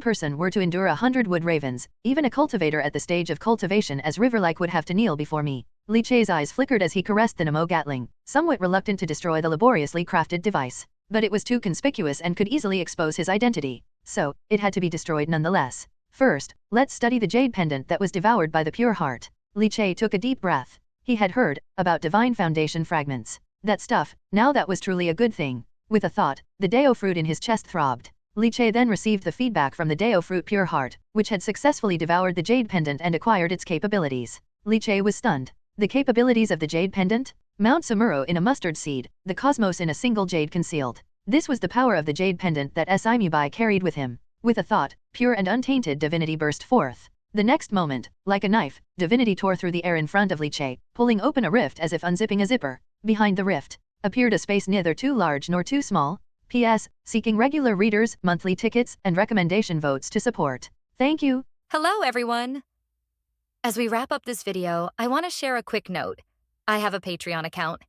person were to endure 100 wood ravens, even a cultivator at the stage of cultivation as Riverlike would have to kneel before me. Li Che's eyes flickered as he caressed the Nemo-Gatling, somewhat reluctant to destroy the laboriously crafted device. But it was too conspicuous and could easily expose his identity. So, it had to be destroyed nonetheless. First, let's study the jade pendant that was devoured by the pure heart. Li Che took a deep breath. He had heard about divine foundation fragments. That stuff, now that was truly a good thing. With a thought, the Dao Fruit in his chest throbbed. Li Che then received the feedback from the Dao Fruit pure heart, which had successfully devoured the jade pendant and acquired its capabilities. Li Che was stunned. The capabilities of the jade pendant? Mount Sumuro in a mustard seed, the cosmos in a single jade concealed. This was the power of the jade pendant that Mubai carried with him. With a thought, pure and untainted divinity burst forth. The next moment, like a knife, divinity tore through the air in front of Li Che, pulling open a rift as if unzipping a zipper. Behind the rift appeared a space neither too large nor too small. P.S. Seeking regular readers, monthly tickets, and recommendation votes to support. Thank you. Hello, everyone. As we wrap up this video, I want to share a quick note. I have a Patreon account.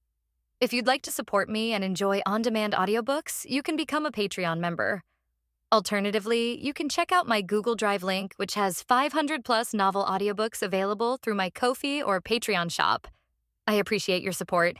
If you'd like to support me and enjoy on-demand audiobooks, you can become a Patreon member. Alternatively, you can check out my Google Drive link, which has 500 plus novel audiobooks available through my Ko-fi or Patreon shop. I appreciate your support.